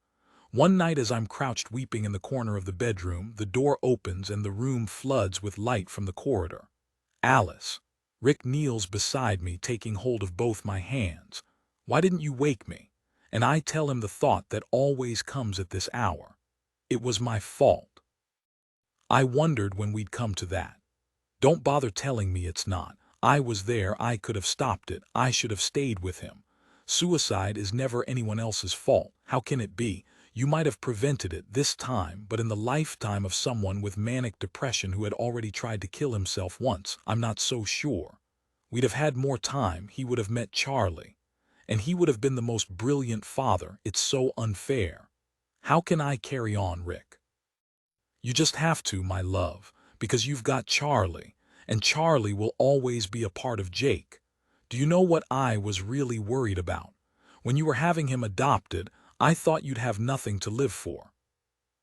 One night as I'm crouched weeping in the corner of the bedroom, the door opens and the room floods with light from the corridor. Alice. Rick kneels beside me, taking hold of both my hands. "Why didn't you wake me?" And I tell him the thought that always comes at this hour. It was my fault. I wondered when we'd come to that. Don't bother telling me it's not. I was there, I could have stopped it, I should have stayed with him. Suicide is never anyone else's fault. How can it be? You might have prevented it this time, but in the lifetime of someone with manic depression who had already tried to kill himself once, I'm not so sure. We'd have had more time, he would have met Charlie. And he would have been the most brilliant father. It's so unfair. How can I carry on, Rick? You just have to, my love, because you've got Charlie, and Charlie will always be a part of Jake. Do you know what I was really worried about? When you were having him adopted, I thought you'd have nothing to live for.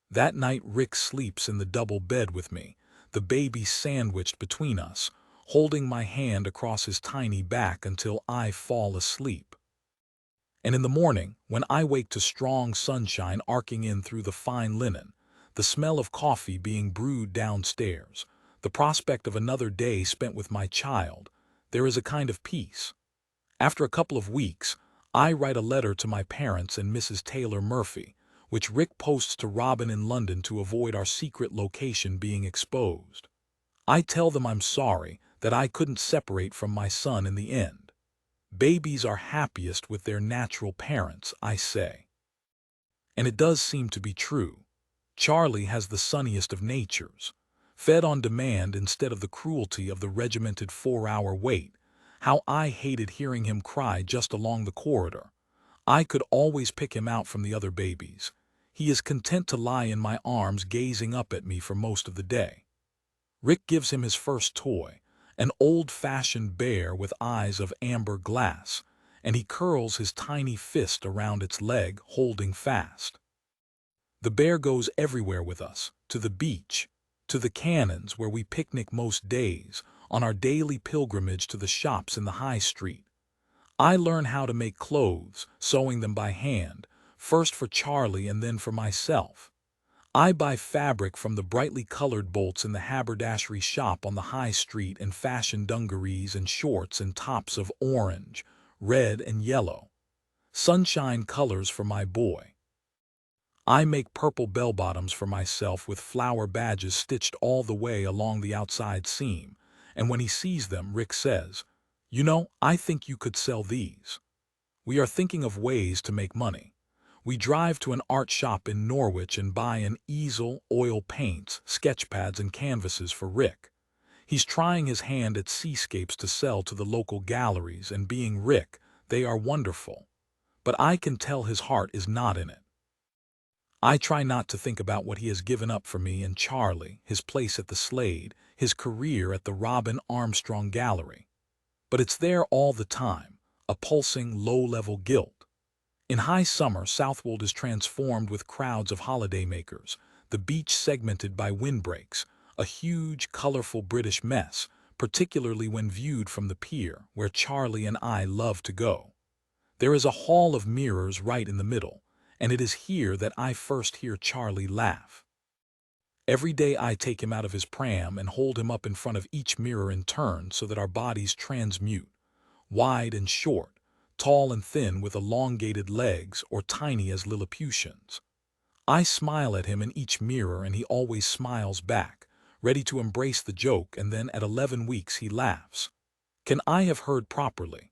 That night Rick sleeps in the double bed with me, the baby sandwiched between us, holding my hand across his tiny back until I fall asleep. And in the morning, when I wake to strong sunshine arcing in through the fine linen, the smell of coffee being brewed downstairs, the prospect of another day spent with my child, there is a kind of peace. After a couple of weeks, I write a letter to my parents and Mrs. Taylor Murphy, which Rick posts to Robin in London to avoid our secret location being exposed. I tell them I'm sorry that I couldn't separate from my son in the end. Babies are happiest with their natural parents, I say. And it does seem to be true. Charlie has the sunniest of natures. Fed on demand instead of the cruelty of the regimented 4-hour wait. How I hated hearing him cry just along the corridor. I could always pick him out from the other babies. He is content to lie in my arms gazing up at me for most of the day. Rick gives him his first toy, an old-fashioned bear with eyes of amber glass, and he curls his tiny fist around its leg, holding fast. The bear goes everywhere with us, to the beach, to the cannons where we picnic most days, on our daily pilgrimage to the shops in the high street. I learn how to make clothes, sewing them by hand, first for Charlie and then for myself. I buy fabric from the brightly colored bolts in the haberdashery shop on the high street and fashion dungarees and shorts and tops of orange, red and yellow. Sunshine colors for my boy. I make purple bell-bottoms for myself with flower badges stitched all the way along the outside seam, and when he sees them, Rick says, "You know, I think you could sell these." We are thinking of ways to make money. We drive to an art shop in Norwich and buy an easel, oil paints, sketch pads, and canvases for Rick. He's trying his hand at seascapes to sell to the local galleries, and being Rick, they are wonderful. But I can tell his heart is not in it. I try not to think about what he has given up for me and Charlie, his place at the Slade, his career at the Robin Armstrong Gallery. But it's there all the time, a pulsing, low-level guilt. In high summer, Southwold is transformed with crowds of holidaymakers, the beach segmented by windbreaks, a huge, colorful British mess, particularly when viewed from the pier, where Charlie and I love to go. There is a hall of mirrors right in the middle, and it is here that I first hear Charlie laugh. Every day I take him out of his pram and hold him up in front of each mirror in turn so that our bodies transmute, wide and short, tall and thin with elongated legs or tiny as Lilliputians. I smile at him in each mirror and he always smiles back, ready to embrace the joke, and then at 11 weeks he laughs. Can I have heard properly?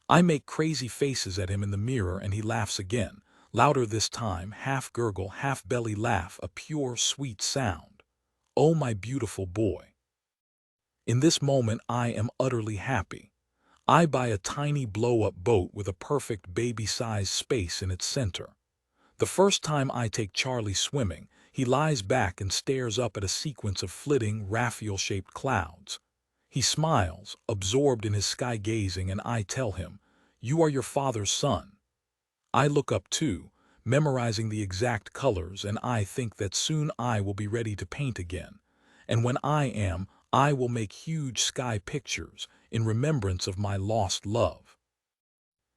I make crazy faces at him in the mirror and he laughs again, louder this time, half gurgle, half belly laugh, a pure, sweet sound. Oh, my beautiful boy. In this moment I am utterly happy. I buy a tiny blow-up boat with a perfect baby-sized space in its center. The first time I take Charlie swimming, he lies back and stares up at a sequence of flitting, Raphael-shaped clouds. He smiles, absorbed in his sky-gazing, and I tell him, "You are your father's son." I look up too, memorizing the exact colors, and I think that soon I will be ready to paint again. And when I am, I will make huge sky pictures in remembrance of my lost love.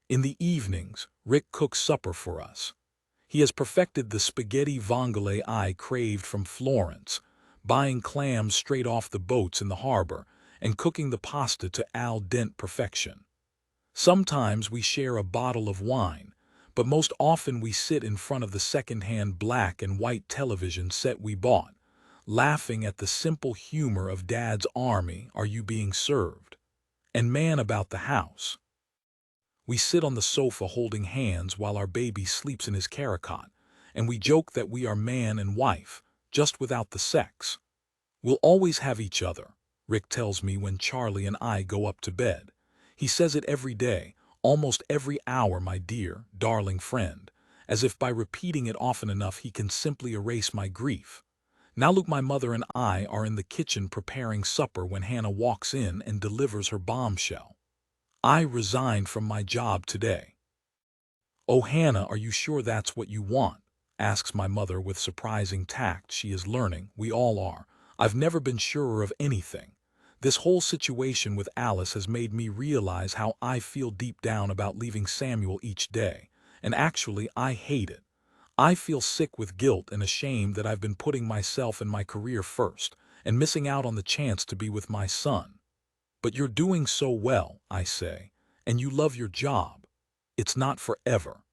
In the evenings, Rick cooks supper for us. He has perfected the spaghetti vongole I craved from Florence, buying clams straight off the boats in the harbor and cooking the pasta to al dente perfection. Sometimes we share a bottle of wine, but most often we sit in front of the second-hand black and white television set we bought, laughing at the simple humor of Dad's Army, Are You Being Served? And Man About the House. We sit on the sofa holding hands while our baby sleeps in his caricot, and we joke that we are man and wife, just without the sex. We'll always have each other, Rick tells me when Charlie and I go up to bed. He says it every day, almost every hour, my dear, darling friend, as if by repeating it often enough he can simply erase my grief. Now look, my mother and I are in the kitchen preparing supper when Hannah walks in and delivers her bombshell. I resigned from my job today. Oh, Hannah, are you sure that's what you want? Asks my mother with surprising tact. She is learning. We all are. I've never been surer of anything. This whole situation with Alice has made me realize how I feel deep down about leaving Samuel each day, and actually I hate it. I feel sick with guilt and ashamed that I've been putting myself and my career first, and missing out on the chance to be with my son. But you're doing so well, I say, and you love your job. It's not forever.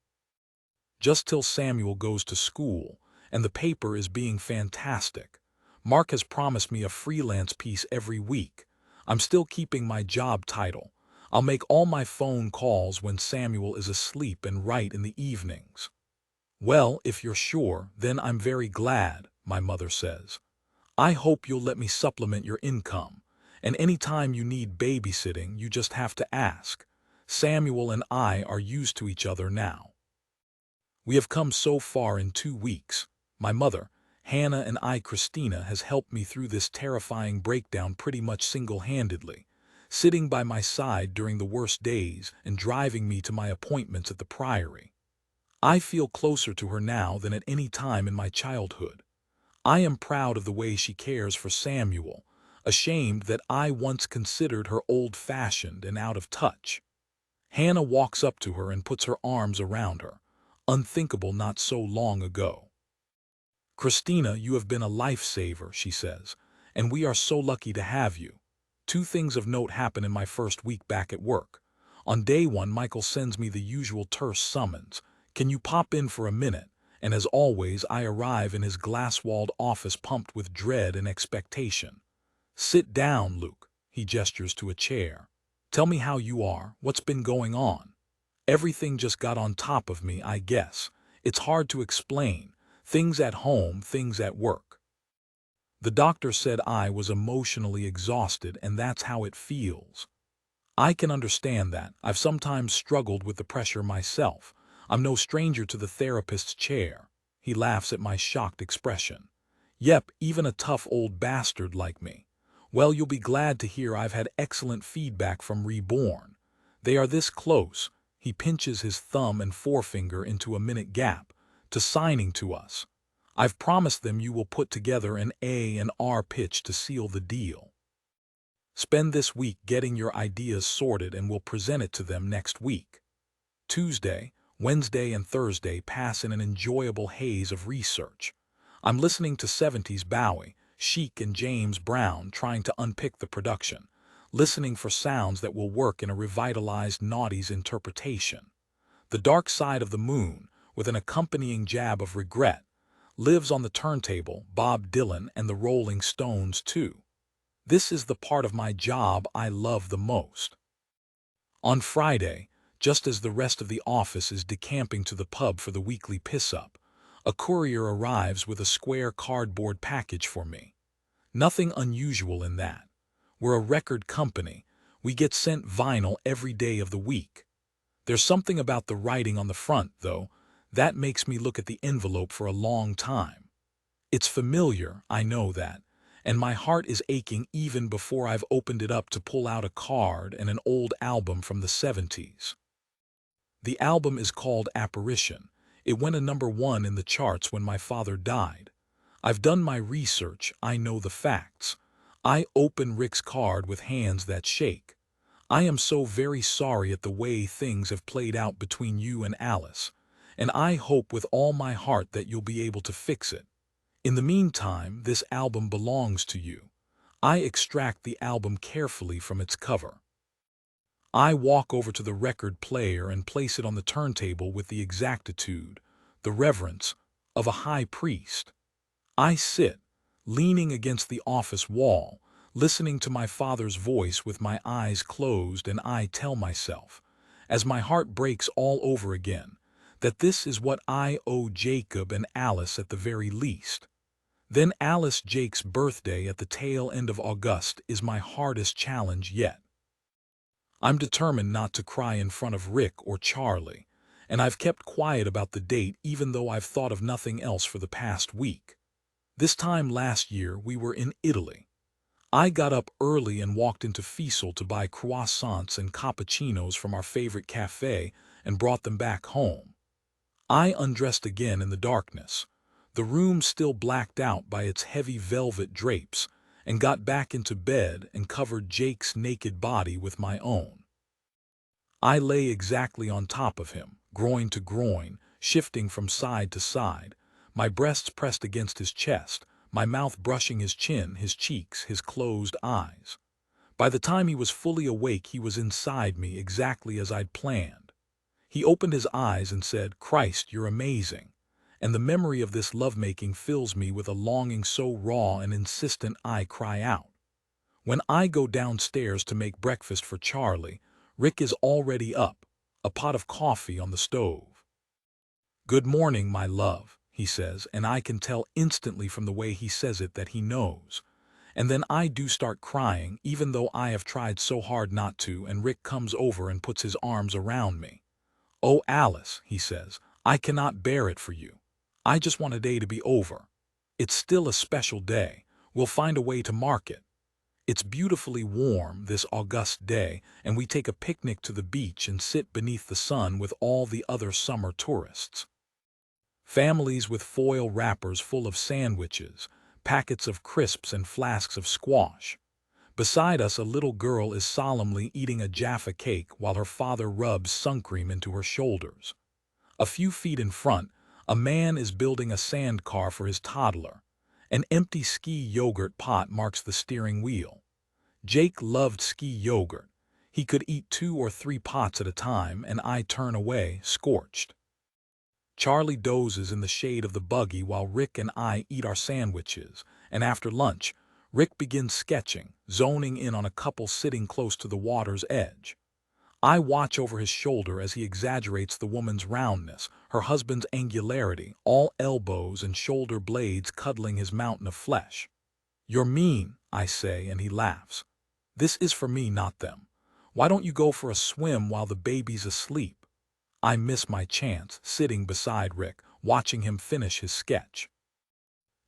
Just till Samuel goes to school, and the paper is being fantastic. Mark has promised me a freelance piece every week. I'm still keeping my job title. I'll make all my phone calls when Samuel is asleep and write in the evenings. Well, if you're sure, then I'm very glad, my mother says. I hope you'll let me supplement your income, and any time you need babysitting, you just have to ask. Samuel and I are used to each other now. We have come so far in 2 weeks. My mother, Hannah, and I, Christina, has helped me through this terrifying breakdown pretty much single-handedly, sitting by my side during the worst days and driving me to my appointments at the Priory. I feel closer to her now than at any time in my childhood. I am proud of the way she cares for Samuel, ashamed that I once considered her old-fashioned and out of touch. Hannah walks up to her and puts her arms around her, unthinkable not so long ago. Christina, you have been a lifesaver, she says, and we are so lucky to have you. 2 things of note happen in my first week back at work. On day one, Michael sends me the usual terse summons. Can you pop in for a minute? And as always, I arrive in his glass-walled office pumped with dread and expectation. Sit down, Luke. He gestures to a chair. Tell me how you are. What's been going on? Everything just got on top of me, I guess. It's hard to explain. Things at home, things at work. The doctor said I was emotionally exhausted, and that's how it feels. I can understand that. I've sometimes struggled with the pressure myself. I'm no stranger to the therapist's chair. He laughs at my shocked expression. Yep, even a tough old bastard like me. Well, you'll be glad to hear I've had excellent feedback from Reborn. They are this close, he pinches his thumb and forefinger into a minute gap, to signing to us. I've promised them you will put together an A and R pitch to seal the deal. Spend this week getting your ideas sorted and we'll present it to them next week. Tuesday, Wednesday, and Thursday pass in an enjoyable haze of research. I'm listening to 70s Bowie, Chic, and James Brown trying to unpick the production, listening for sounds that will work in a revitalized noughties interpretation. The Dark Side of the Moon, with an accompanying jab of regret, lives on the turntable, Bob Dylan and the Rolling Stones too. This is the part of my job I love the most. On Friday, just as the rest of the office is decamping to the pub for the weekly piss-up, a courier arrives with a square cardboard package for me. Nothing unusual in that. We're a record company. We get sent vinyl every day of the week. There's something about the writing on the front, though, that makes me look at the envelope for a long time. It's familiar, I know that, and my heart is aching even before I've opened it up to pull out a card and an old album from the 70s. The album is called Apparition. It went a #1 in the charts when my father died. I've done my research, I know the facts. I open Rick's card with hands that shake. I am so very sorry at the way things have played out between you and Alice, and I hope with all my heart that you'll be able to fix it. In the meantime, this album belongs to you. I extract the album carefully from its cover. I walk over to the record player and place it on the turntable with the exactitude, the reverence, of a high priest. I sit, leaning against the office wall, listening to my father's voice with my eyes closed, and I tell myself, as my heart breaks all over again, that this is what I owe Jacob and Alice at the very least. Then Alice Jake's birthday at the tail end of August is my hardest challenge yet. I'm determined not to cry in front of Rick or Charlie, and I've kept quiet about the date even though I've thought of nothing else for the past week. This time last year we were in Italy. I got up early and walked into Fiesel to buy croissants and cappuccinos from our favorite cafe and brought them back home. I undressed again in the darkness, the room still blacked out by its heavy velvet drapes, and got back into bed and covered Jake's naked body with my own. I lay exactly on top of him, groin to groin, shifting from side to side, my breasts pressed against his chest, my mouth brushing his chin, his cheeks, his closed eyes. By the time he was fully awake, he was inside me exactly as I'd planned. He opened his eyes and said, "Christ, you're amazing." And the memory of this lovemaking fills me with a longing so raw and insistent I cry out. When I go downstairs to make breakfast for Charlie, Rick is already up, a pot of coffee on the stove. "Good morning, my love," he says, and I can tell instantly from the way he says it that he knows. And then I do start crying, even though I have tried so hard not to, and Rick comes over and puts his arms around me. "Oh, Alice," he says, "I cannot bear it for you. I just want a day to be over. It's still a special day. We'll find a way to mark it. It's beautifully warm this August day, and we take a picnic to the beach and sit beneath the sun with all the other summer tourists. Families with foil wrappers full of sandwiches, packets of crisps and flasks of squash. Beside us, a little girl is solemnly eating a Jaffa cake while her father rubs sun cream into her shoulders. A few feet in front, a man is building a sand car for his toddler. An empty ski yogurt pot marks the steering wheel. Jake loved ski yogurt. He could eat 2 or 3 pots at a time, and I turn away, scorched. Charlie dozes in the shade of the buggy while Rick and I eat our sandwiches, and after lunch, Rick begins sketching, zoning in on a couple sitting close to the water's edge. I watch over his shoulder as he exaggerates the woman's roundness, her husband's angularity, all elbows and shoulder blades cuddling his mountain of flesh. "You're mean," I say, and he laughs. "This is for me, not them. Why don't you go for a swim while the baby's asleep?" I miss my chance, sitting beside Rick, watching him finish his sketch.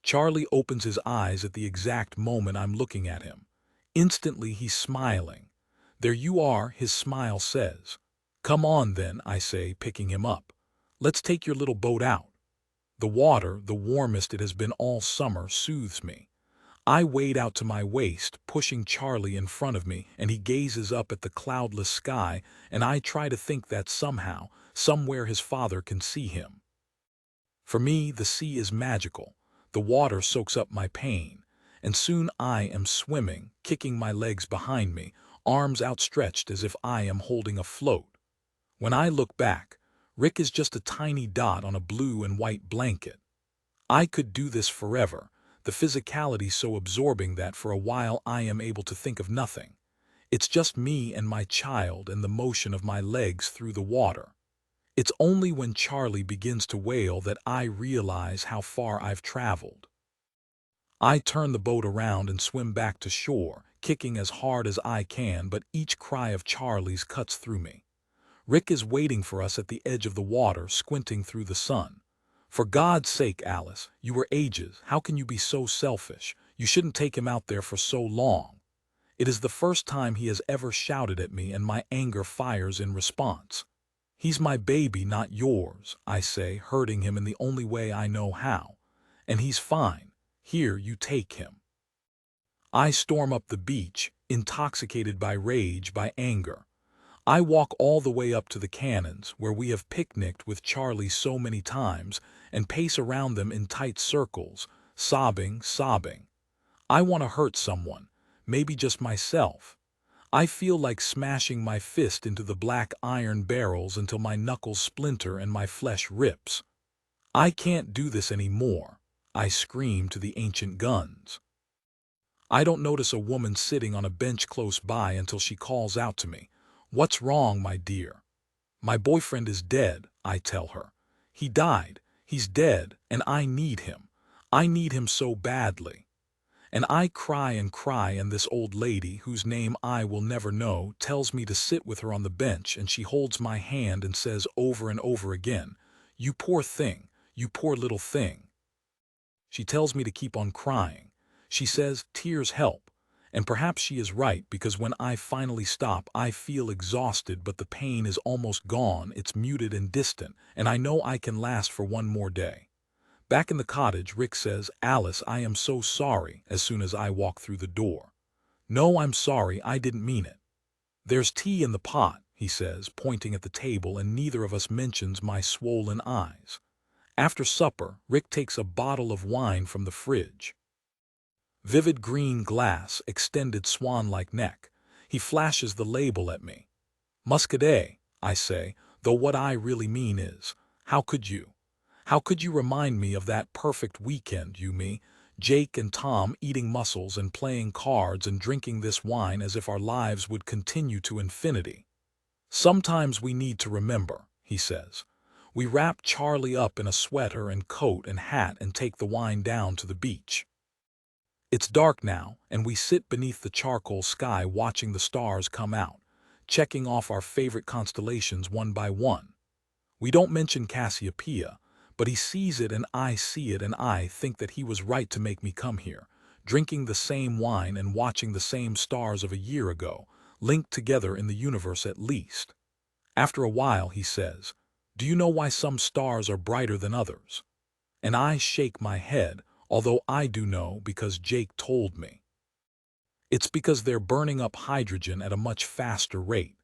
Charlie opens his eyes at the exact moment I'm looking at him. Instantly he's smiling. "There you are," his smile says. "Come on then," I say, picking him up. "Let's take your little boat out." The water, the warmest it has been all summer, soothes me. I wade out to my waist, pushing Charlie in front of me, and he gazes up at the cloudless sky, and I try to think that somehow, somewhere his father can see him. For me, the sea is magical. The water soaks up my pain, and soon I am swimming, kicking my legs behind me, arms outstretched as if I am holding a float. When I look back, Rick is just a tiny dot on a blue and white blanket. I could do this forever, the physicality so absorbing that for a while I am able to think of nothing. It's just me and my child and the motion of my legs through the water. It's only when Charlie begins to wail that I realize how far I've traveled. I turn the boat around and swim back to shore, kicking as hard as I can, but each cry of Charlie's cuts through me. Rick is waiting for us at the edge of the water, squinting through the sun. "For God's sake, Alice, you were ages. How can you be so selfish? You shouldn't take him out there for so long." It is the first time he has ever shouted at me, and my anger fires in response. "He's my baby, not yours," I say, hurting him in the only way I know how. "And he's fine. Here, you take him." I storm up the beach, intoxicated by rage, by anger. I walk all the way up to the cannons, where we have picnicked with Charlie so many times, and pace around them in tight circles, sobbing. I want to hurt someone, maybe just myself. I feel like smashing my fist into the black iron barrels until my knuckles splinter and my flesh rips. "I can't do this anymore," I scream to the ancient guns. I don't notice a woman sitting on a bench close by until she calls out to me. "What's wrong, my dear?" "My boyfriend is dead," I tell her. "He died. He's dead, and I need him. I need him so badly." And I cry, and this old lady, whose name I will never know, tells me to sit with her on the bench, and she holds my hand and says over and over again, "You poor thing, you poor little thing." She tells me to keep on crying. She says tears help, and perhaps she is right, because when I finally stop, I feel exhausted, but the pain is almost gone. It's muted and distant, and I know I can last for one more day. Back in the cottage, Rick says, "Alice, I am so sorry," as soon as I walk through the door. "No, I'm sorry, I didn't mean it." "There's tea in the pot," he says, pointing at the table, and neither of us mentions my swollen eyes. After supper, Rick takes a bottle of wine from the fridge. Vivid green glass, extended swan-like neck. He flashes the label at me. "Muscadet," I say, though what I really mean is, how could you? How could you remind me of that perfect weekend, you, me, Jake and Tom eating mussels and playing cards and drinking this wine as if our lives would continue to infinity? "Sometimes we need to remember," he says. We wrap Charlie up in a sweater and coat and hat and take the wine down to the beach. It's dark now, and we sit beneath the charcoal sky watching the stars come out, checking off our favorite constellations one by one. We don't mention Cassiopeia, but he sees it and I see it, and I think that he was right to make me come here, drinking the same wine and watching the same stars of a year ago, linked together in the universe at least. After a while he says, "Do you know why some stars are brighter than others?" And I shake my head, although I do know because Jake told me. It's because they're burning up hydrogen at a much faster rate.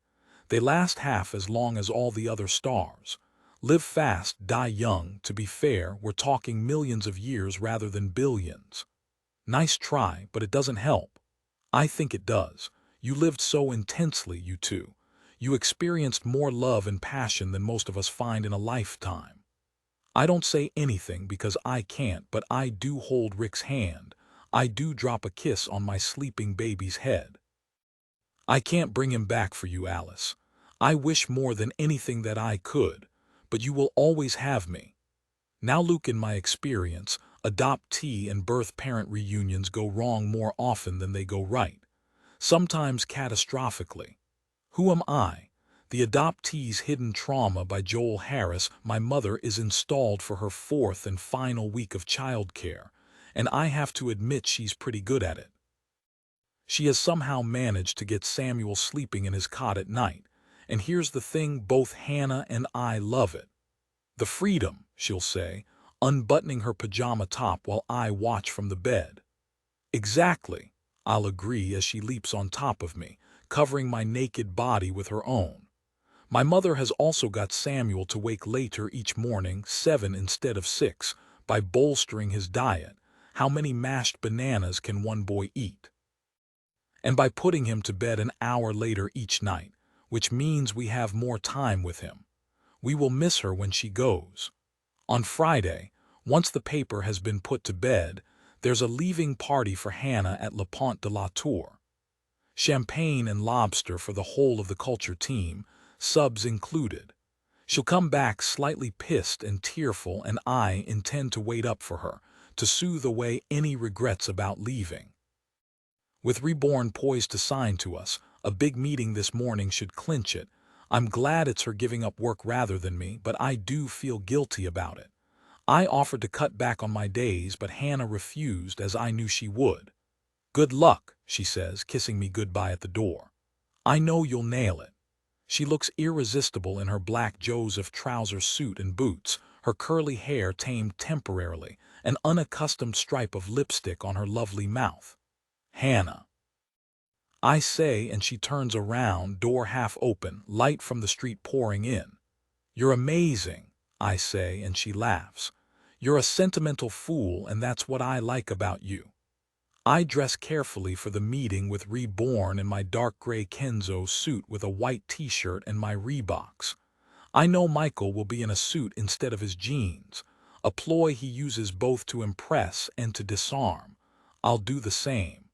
They last half as long as all the other stars. Live fast, die young. To be fair, we're talking millions of years rather than billions. Nice try, but it doesn't help. I think it does. You lived so intensely, you two. You experienced more love and passion than most of us find in a lifetime. I don't say anything because I can't, but I do hold Rick's hand. I do drop a kiss on my sleeping baby's head. I can't bring him back for you, Alice. I wish more than anything that I could, but you will always have me. Now, Luke, in my experience, adoptee and birth-parent reunions go wrong more often than they go right, sometimes catastrophically. Who am I? The Adoptee's Hidden Trauma by Joel Harris. My mother is installed for her fourth and final week of childcare, and I have to admit she's pretty good at it. She has somehow managed to get Samuel sleeping in his cot at night, and here's the thing, both Hannah and I love it. The freedom, she'll say, unbuttoning her pajama top while I watch from the bed. Exactly, I'll agree as she leaps on top of me, covering my naked body with her own. My mother has also got Samuel to wake later each morning, 7 instead of 6, by bolstering his diet. How many mashed bananas can one boy eat? And by putting him to bed an hour later each night, which means we have more time with him. We will miss her when she goes. On Friday, once the paper has been put to bed, there's a leaving party for Hannah at Le Pont de la Tour. Champagne and lobster for the whole of the culture team, subs included. She'll come back slightly pissed and tearful, and I intend to wait up for her, to soothe away any regrets about leaving. With Reborn poised to sign to us, a big meeting this morning should clinch it. I'm glad it's her giving up work rather than me, but I do feel guilty about it. I offered to cut back on my days, but Hannah refused, as I knew she would. Good luck, she says, kissing me goodbye at the door. I know you'll nail it. She looks irresistible in her black Joseph trouser suit and boots, her curly hair tamed temporarily, an unaccustomed stripe of lipstick on her lovely mouth. Hannah, I say, and she turns around, door half open, light from the street pouring in. You're amazing, I say, and she laughs. You're a sentimental fool, and that's what I like about you. I dress carefully for the meeting with Reborn in my dark gray Kenzo suit with a white t-shirt and my Reeboks. I know Michael will be in a suit instead of his jeans, a ploy he uses both to impress and to disarm. I'll do the same.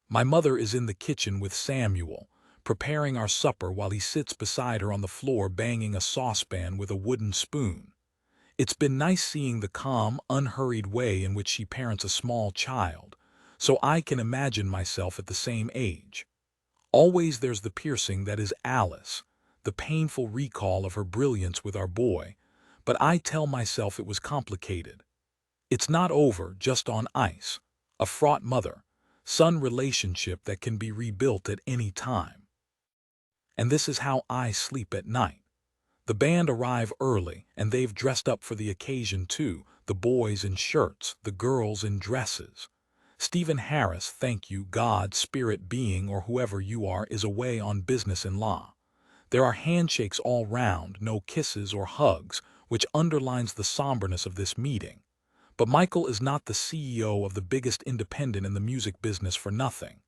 My mother is in the kitchen with Samuel, preparing our supper while he sits beside her on the floor banging a saucepan with a wooden spoon. It's been nice seeing the calm, unhurried way in which she parents a small child, so I can imagine myself at the same age. Always there's the piercing that is Alice, the painful recall of her brilliance with our boy, but I tell myself it was complicated. It's not over, just on ice. A fraught mother-son relationship that can be rebuilt at any time. And this is how I sleep at night. The band arrive early, and they've dressed up for the occasion too, the boys in shirts, the girls in dresses. Stephen Harris, thank you God, spirit being, or whoever you are, is away on business in law. There are handshakes all round, no kisses or hugs, which underlines the somberness of this meeting. But Michael is not the CEO of the biggest independent in the music business for nothing.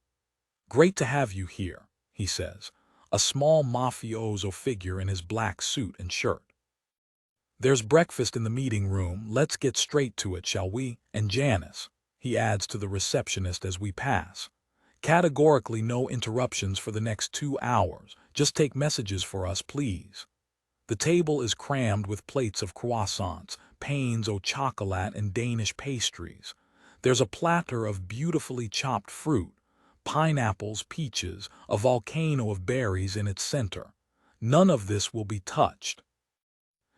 Great to have you here, he says, a small mafioso figure in his black suit and shirt. There's breakfast in the meeting room, let's get straight to it, shall we? And Janice, he adds to the receptionist as we pass. Categorically no interruptions for the next 2 hours, just take messages for us, please. The table is crammed with plates of croissants, pains au chocolat, and Danish pastries. There's a platter of beautifully chopped fruit, pineapples, peaches, a volcano of berries in its center. None of this will be touched.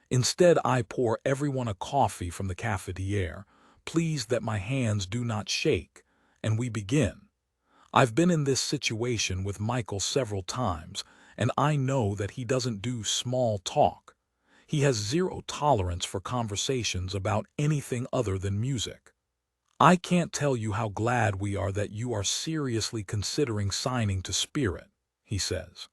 Instead, I pour everyone a coffee from the cafetiere, pleased that my hands do not shake, and we begin. I've been in this situation with Michael several times, and I know that he doesn't do small talk. He has zero tolerance for conversations about anything other than music. I can't tell you how glad we are that you are seriously considering signing to Spirit, he says.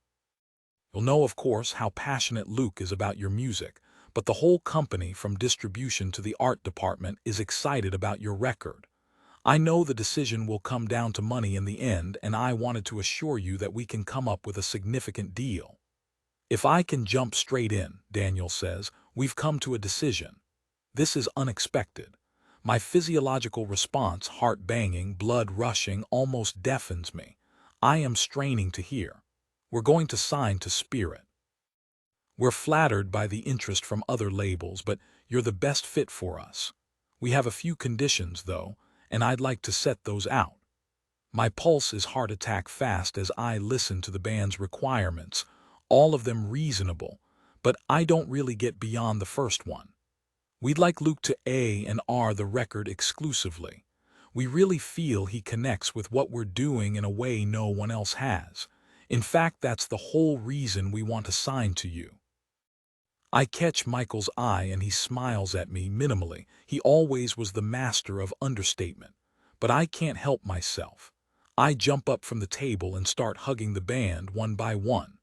You'll know, of course, how passionate Luke is about your music, but the whole company, from distribution to the art department, is excited about your record. I know the decision will come down to money in the end, and I wanted to assure you that we can come up with a significant deal. If I can jump straight in, Daniel says, we've come to a decision. This is unexpected. My physiological response, heart banging, blood rushing, almost deafens me. I am straining to hear. We're going to sign to Spirit. We're flattered by the interest from other labels, but you're the best fit for us. We have a few conditions, though, and I'd like to set those out. My pulse is heart attack fast as I listen to the band's requirements, all of them reasonable, but I don't really get beyond the first one. We'd like Luke to A and R the record exclusively. We really feel he connects with what we're doing in a way no one else has. In fact, that's the whole reason we want to sign to you. I catch Michael's eye and he smiles at me minimally. He always was the master of understatement. But I can't help myself. I jump up from the table and start hugging the band one by one.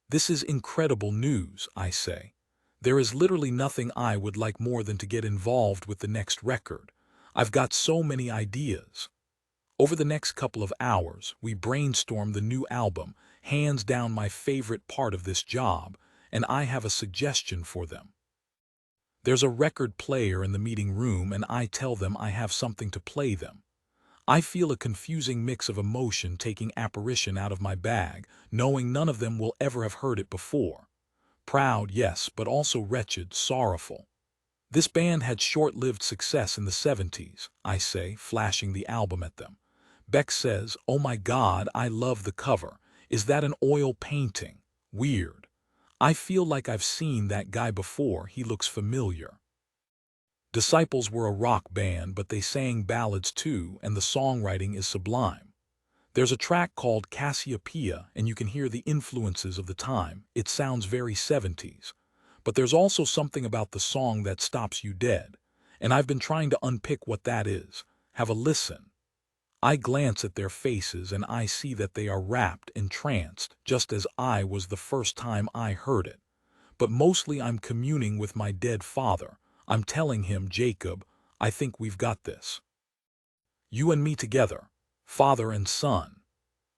This is incredible news, I say. There is literally nothing I would like more than to get involved with the next record. I've got so many ideas. Over the next couple of hours, we brainstorm the new album, hands down my favorite part of this job, and I have a suggestion for them. There's a record player in the meeting room, and I tell them I have something to play them. I feel a confusing mix of emotion taking apparition out of my bag, knowing none of them will ever have heard it before. Proud, yes, but also wretched, sorrowful. This band had short-lived success in the 70s, I say, flashing the album at them. Beck says, "Oh my God, I love the cover. Is that an oil painting? Weird. I feel like I've seen that guy before. He looks familiar." Disciples were a rock band, but they sang ballads too, and the songwriting is sublime. There's a track called Cassiopeia, and you can hear the influences of the time. It sounds very 70s. But there's also something about the song that stops you dead, and I've been trying to unpick what that is. Have a listen. I glance at their faces and I see that they are rapt, entranced, just as I was the first time I heard it. But mostly I'm communing with my dead father. I'm telling him, "Jacob, I think we've got this. You and me together, father and son."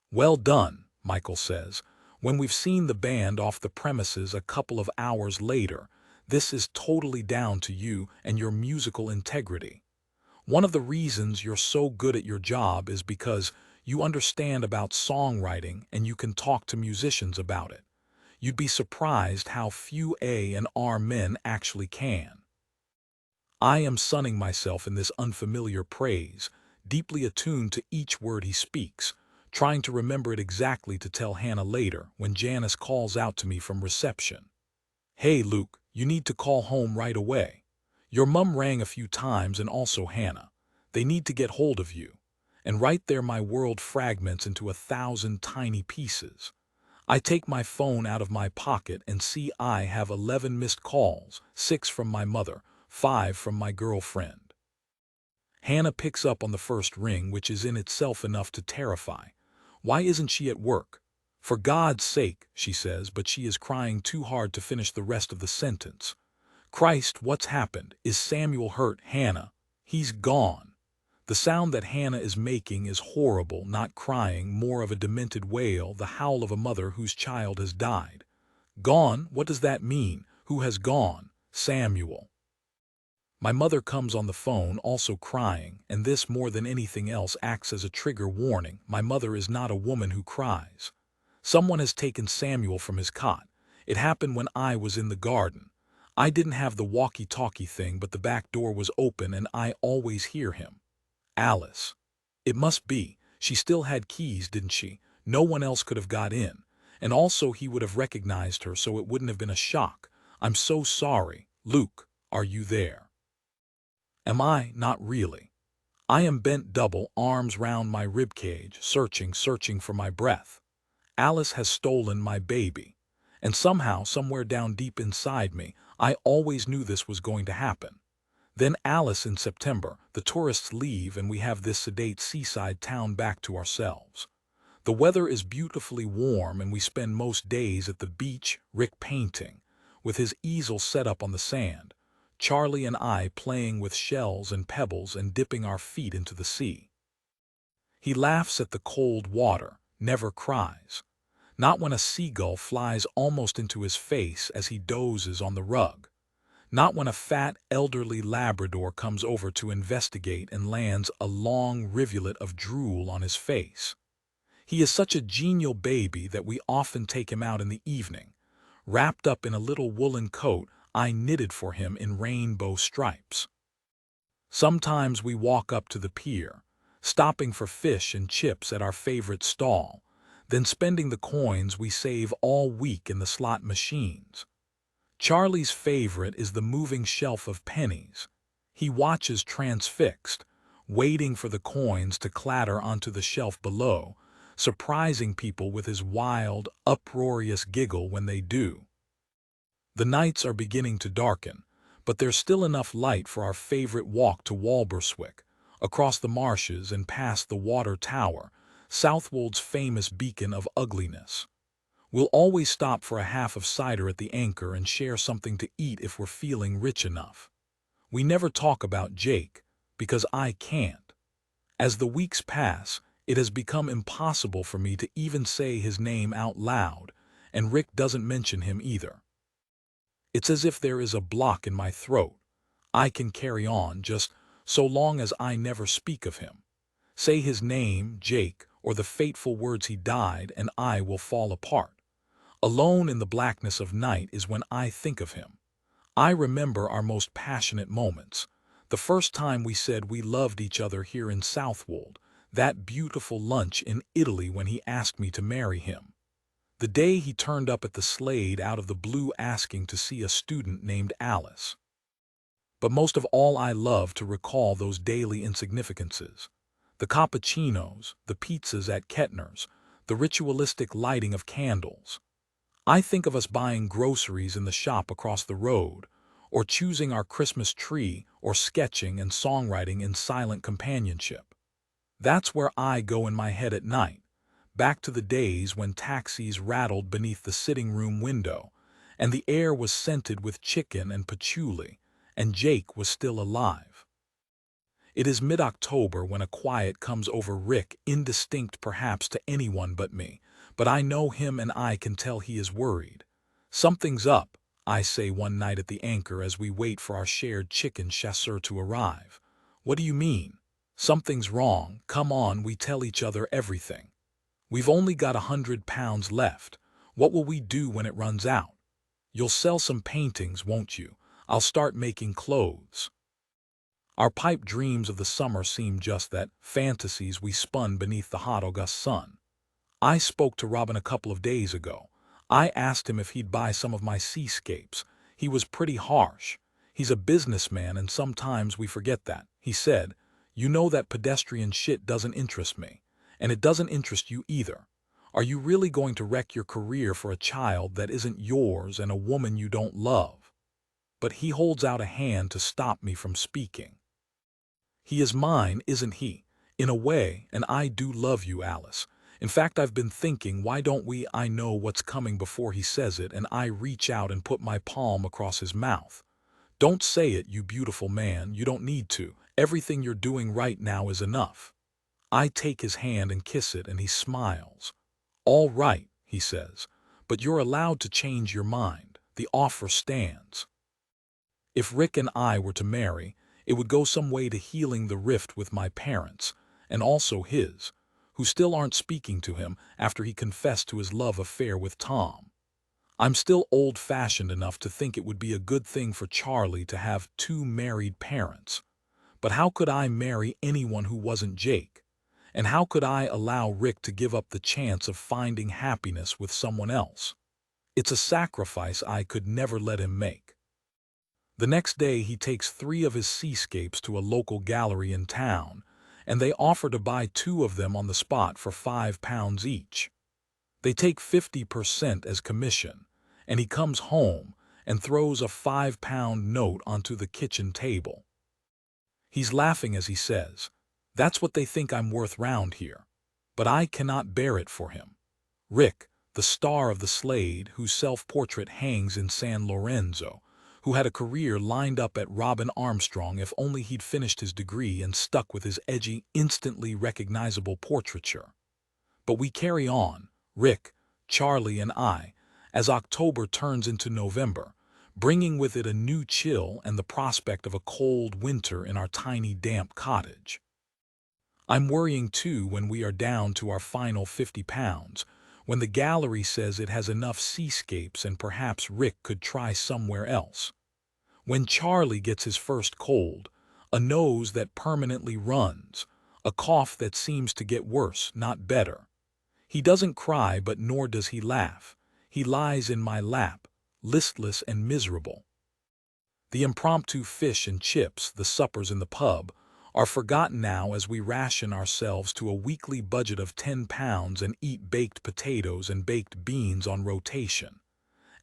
"Well done," Michael says. "When we've seen the band off the premises a couple of hours later, this is totally down to you and your musical integrity. One of the reasons you're so good at your job is because you understand about songwriting and you can talk to musicians about it. You'd be surprised how few A and R men actually can." I am sunning myself in this unfamiliar praise, deeply attuned to each word he speaks, trying to remember it exactly to tell Hannah later when Janice calls out to me from reception. "Hey, Luke, you need to call home right away. Your mum rang a few times and also Hannah. They need to get hold of you." And right there my world fragments into 1,000 tiny pieces. I take my phone out of my pocket and see I have 11 missed calls, 6 from my mother, 5 from my girlfriend. Hannah picks up on the first ring, which is in itself enough to terrify. Why isn't she at work? "For God's sake," she says, but she is crying too hard to finish the rest of the sentence. "Christ, what's happened? Is Samuel hurt, Hannah? He's gone." The sound that Hannah is making is horrible, not crying, more of a demented wail, the howl of a mother whose child has died. "Gone? What does that mean? Who has gone?" "Samuel." My mother comes on the phone, also crying, and this more than anything else acts as a trigger warning. My mother is not a woman who cries. Someone has taken Samuel from his cot. It happened when I was in the garden. I didn't have the walkie-talkie thing, but the back door was open and I always hear him. Alice. It must be. She still had keys, didn't she? No one else could have got in. And also he would have recognized her, so it wouldn't have been a shock. "I'm so sorry. Luke, are you there?" Am I? Not really. I am bent double, arms round my ribcage, searching for my breath. Alice has stolen my baby. And somehow, somewhere down deep inside me, I always knew this was going to happen. Then Alice in September, the tourists leave and we have this sedate seaside town back to ourselves. The weather is beautifully warm and we spend most days at the beach, Rick painting, with his easel set up on the sand, Charlie and I playing with shells and pebbles and dipping our feet into the sea. He laughs at the cold water, never cries. Not when a seagull flies almost into his face as he dozes on the rug. Not when a fat, elderly Labrador comes over to investigate and lands a long rivulet of drool on his face. He is such a genial baby that we often take him out in the evening, wrapped up in a little woolen coat I knitted for him in rainbow stripes. Sometimes we walk up to the pier, stopping for fish and chips at our favorite stall, then spending the coins we save all week in the slot machines. Charlie's favorite is the moving shelf of pennies. He watches transfixed, waiting for the coins to clatter onto the shelf below, surprising people with his wild, uproarious giggle when they do. The nights are beginning to darken, but there's still enough light for our favorite walk to Walberswick, across the marshes and past the water tower, Southwold's famous beacon of ugliness. We'll always stop for a half of cider at the Anchor and share something to eat if we're feeling rich enough. We never talk about Jake, because I can't. As the weeks pass, it has become impossible for me to even say his name out loud, and Rick doesn't mention him either. It's as if there is a block in my throat. I can carry on just so long as I never speak of him. Say his name, Jake, or the fateful words he died, and I will fall apart. Alone in the blackness of night is when I think of him. I remember our most passionate moments. The first time we said we loved each other here in Southwold, that beautiful lunch in Italy when he asked me to marry him. The day he turned up at the Slade out of the blue asking to see a student named Alice. But most of all I love to recall those daily insignificances. The cappuccinos, the pizzas at Kettner's, the ritualistic lighting of candles. I think of us buying groceries in the shop across the road, or choosing our Christmas tree, or sketching and songwriting in silent companionship. That's where I go in my head at night, back to the days when taxis rattled beneath the sitting room window, and the air was scented with chicken and patchouli, and Jake was still alive. It is mid-October when a quiet comes over Rick, indistinct perhaps to anyone but me, but I know him and I can tell he is worried. Something's up, I say one night at the Anchor as we wait for our shared chicken chasseur to arrive. What do you mean? Something's wrong, come on, we tell each other everything. We've only got £100 left. What will we do when it runs out? You'll sell some paintings, won't you? I'll start making clothes. Our pipe dreams of the summer seem just that, fantasies we spun beneath the hot August sun. I spoke to Robin a couple of days ago. I asked him if he'd buy some of my seascapes. He was pretty harsh. He's a businessman and sometimes we forget that. He said, "You know that pedestrian shit doesn't interest me. And it doesn't interest you either. Are you really going to wreck your career for a child that isn't yours and a woman you don't love?" But he holds out a hand to stop me from speaking. He is mine, isn't he? In a way, and I do love you, Alice. In fact, I've been thinking, why don't we? I know what's coming before he says it, and I reach out and put my palm across his mouth. Don't say it, you beautiful man, you don't need to. Everything you're doing right now is enough. I take his hand and kiss it, and he smiles. All right, he says, but you're allowed to change your mind. The offer stands. If Rick and I were to marry, it would go some way to healing the rift with my parents, and also his, who still aren't speaking to him after he confessed to his love affair with Tom. I'm still old-fashioned enough to think it would be a good thing for Charlie to have two married parents. But how could I marry anyone who wasn't Jake? And how could I allow Rick to give up the chance of finding happiness with someone else? It's a sacrifice I could never let him make. The next day he takes 3 of his seascapes to a local gallery in town, and they offer to buy 2 of them on the spot for £5 each. They take 50% as commission, and he comes home and throws a £5 note onto the kitchen table. He's laughing as he says, "That's what they think I'm worth round here." But I cannot bear it for him. Rick, the star of the Slade, whose self-portrait hangs in San Lorenzo, who had a career lined up at Robin Armstrong if only he'd finished his degree and stuck with his edgy, instantly recognizable portraiture. But we carry on, Rick, Charlie, and I, as October turns into November, bringing with it a new chill and the prospect of a cold winter in our tiny damp cottage. I'm worrying too when we are down to our final 50 pounds, when the gallery says it has enough seascapes and perhaps Rick could try somewhere else. When Charlie gets his first cold, a nose that permanently runs, a cough that seems to get worse, not better. He doesn't cry, but nor does he laugh. He lies in my lap, listless and miserable. The impromptu fish and chips, the suppers in the pub, are forgotten now as we ration ourselves to a weekly budget of 10 pounds and eat baked potatoes and baked beans on rotation.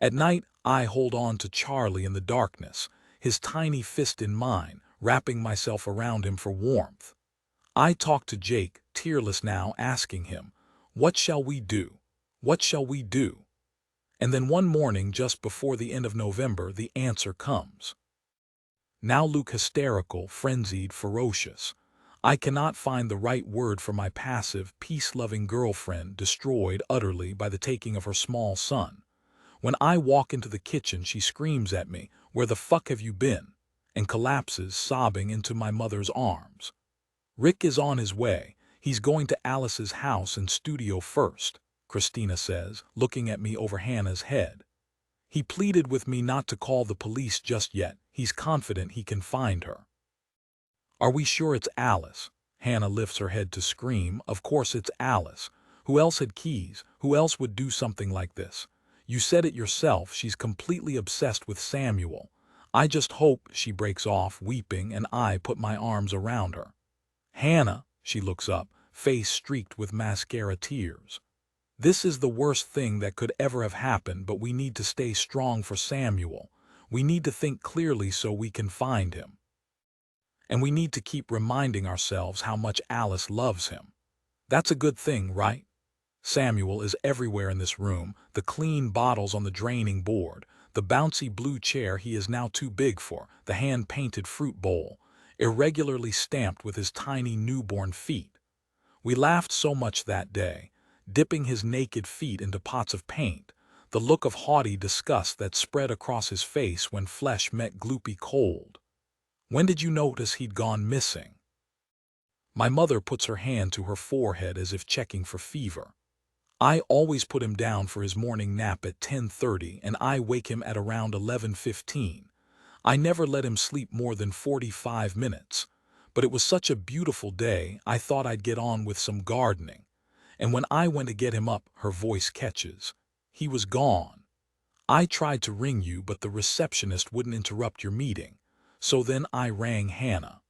At night, I hold on to Charlie in the darkness, his tiny fist in mine, wrapping myself around him for warmth. I talk to Jake, tearless now, asking him, "What shall we do? What shall we do?" And then one morning, just before the end of November, the answer comes. Now Luke, hysterical, frenzied, ferocious. I cannot find the right word for my passive, peace-loving girlfriend destroyed utterly by the taking of her small son. When I walk into the kitchen, she screams at me, "Where the fuck have you been?" and collapses, sobbing, into my mother's arms. Rick is on his way. He's going to Alice's house and studio first, Christina says, looking at me over Hannah's head. He pleaded with me not to call the police just yet. He's confident he can find her. Are we sure it's Alice? Hannah lifts her head to scream. Of course it's Alice. Who else had keys? Who else would do something like this? You said it yourself, she's completely obsessed with Samuel. I just hope, she breaks off, weeping, and I put my arms around her. Hannah, she looks up, face streaked with mascara tears. This is the worst thing that could ever have happened, but we need to stay strong for Samuel. We need to think clearly so we can find him. And we need to keep reminding ourselves how much Alice loves him. That's a good thing, right? Samuel is everywhere in this room, the clean bottles on the draining board, the bouncy blue chair he is now too big for, the hand-painted fruit bowl, irregularly stamped with his tiny newborn feet. We laughed so much that day, dipping his naked feet into pots of paint, the look of haughty disgust that spread across his face when flesh met gloopy cold. When did you notice he'd gone missing? My mother puts her hand to her forehead as if checking for fever. I always put him down for his morning nap at 10:30 and I wake him at around 11:15. I never let him sleep more than 45 minutes. But it was such a beautiful day, I thought I'd get on with some gardening. And when I went to get him up, her voice catches. He was gone. I tried to ring you, but the receptionist wouldn't interrupt your meeting. So then I rang Hannah.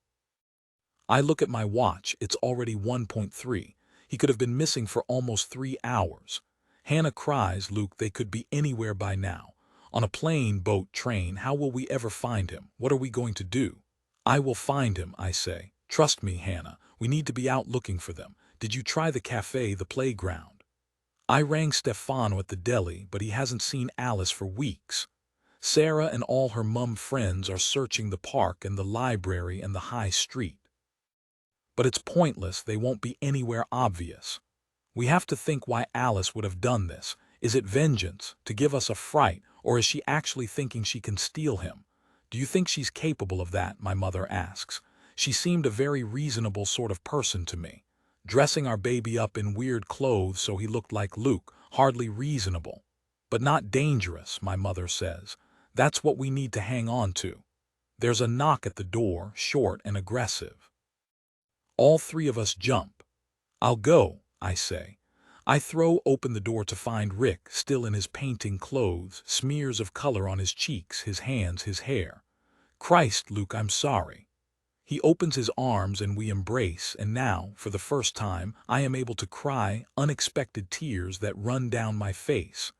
I look at my watch, it's already 1:3. He could have been missing for almost 3 hours. Hannah cries, Luke, they could be anywhere by now. On a plane, boat, train, how will we ever find him? What are we going to do? I will find him, I say. Trust me, Hannah, we need to be out looking for them. Did you try the cafe, the playground? I rang Stefano at the deli, but he hasn't seen Alice for weeks. Sarah and all her mum friends are searching the park and the library and the high street. But it's pointless, they won't be anywhere obvious. We have to think why Alice would have done this. Is it vengeance, to give us a fright, or is she actually thinking she can steal him? Do you think she's capable of that? My mother asks. She seemed a very reasonable sort of person to me. Dressing our baby up in weird clothes so he looked like Luke, hardly reasonable. But not dangerous, my mother says. That's what we need to hang on to. There's a knock at the door, short and aggressive. All three of us jump. I'll go, I say. I throw open the door to find Rick, still in his painting clothes, smears of color on his cheeks, his hands, his hair. Christ, Luke, I'm sorry. He opens his arms and we embrace, and now, for the first time, I am able to cry unexpected tears that run down my face.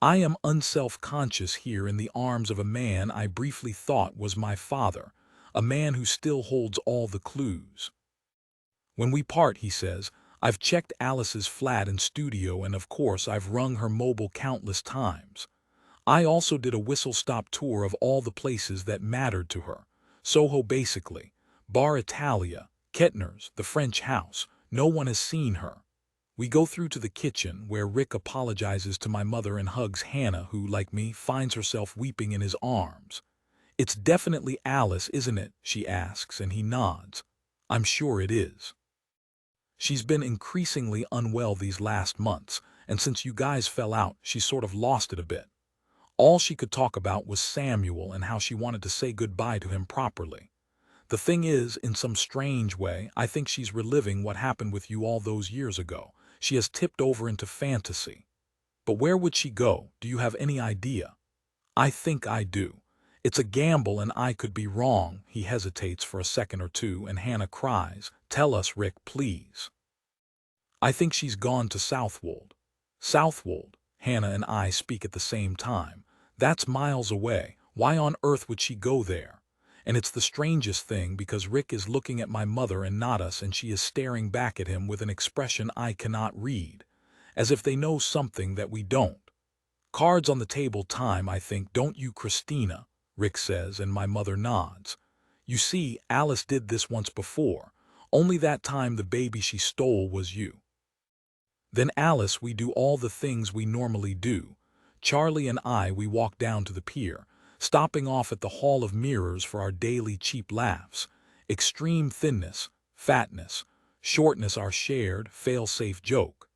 I am unself-conscious here in the arms of a man I briefly thought was my father, a man who still holds all the clues. When we part, he says, I've checked Alice's flat and studio and of course I've rung her mobile countless times. I also did a whistle-stop tour of all the places that mattered to her. Soho basically, Bar Italia, Kettner's, the French house. No one has seen her. We go through to the kitchen, where Rick apologizes to my mother and hugs Hannah, who, like me, finds herself weeping in his arms. "It's definitely Alice, isn't it?" she asks, and he nods. "I'm sure it is. She's been increasingly unwell these last months, and since you guys fell out, she's sort of lost it a bit. All she could talk about was Samuel and how she wanted to say goodbye to him properly. The thing is, in some strange way, I think she's reliving what happened with you all those years ago. She has tipped over into fantasy. But where would she go? Do you have any idea?" "I think I do. It's a gamble and I could be wrong." He hesitates for a second or two, and Hannah cries, "Tell us, Rick, please." "I think she's gone to Southwold." "Southwold?" Hannah and I speak at the same time. "That's miles away. Why on earth would she go there?" And it's the strangest thing, because Rick is looking at my mother and not us, and she is staring back at him with an expression I cannot read, as if they know something that we don't. "Cards on the table time, I think, don't you, Christina?" Rick says, and my mother nods. "You see, Alice did this once before, only that time the baby she stole was you." "Then, Alice, we do all the things we normally do. Charlie and I, we walk down to the pier, stopping off at the Hall of Mirrors for our daily cheap laughs. Extreme thinness, fatness, shortness, our shared, fail-safe joke.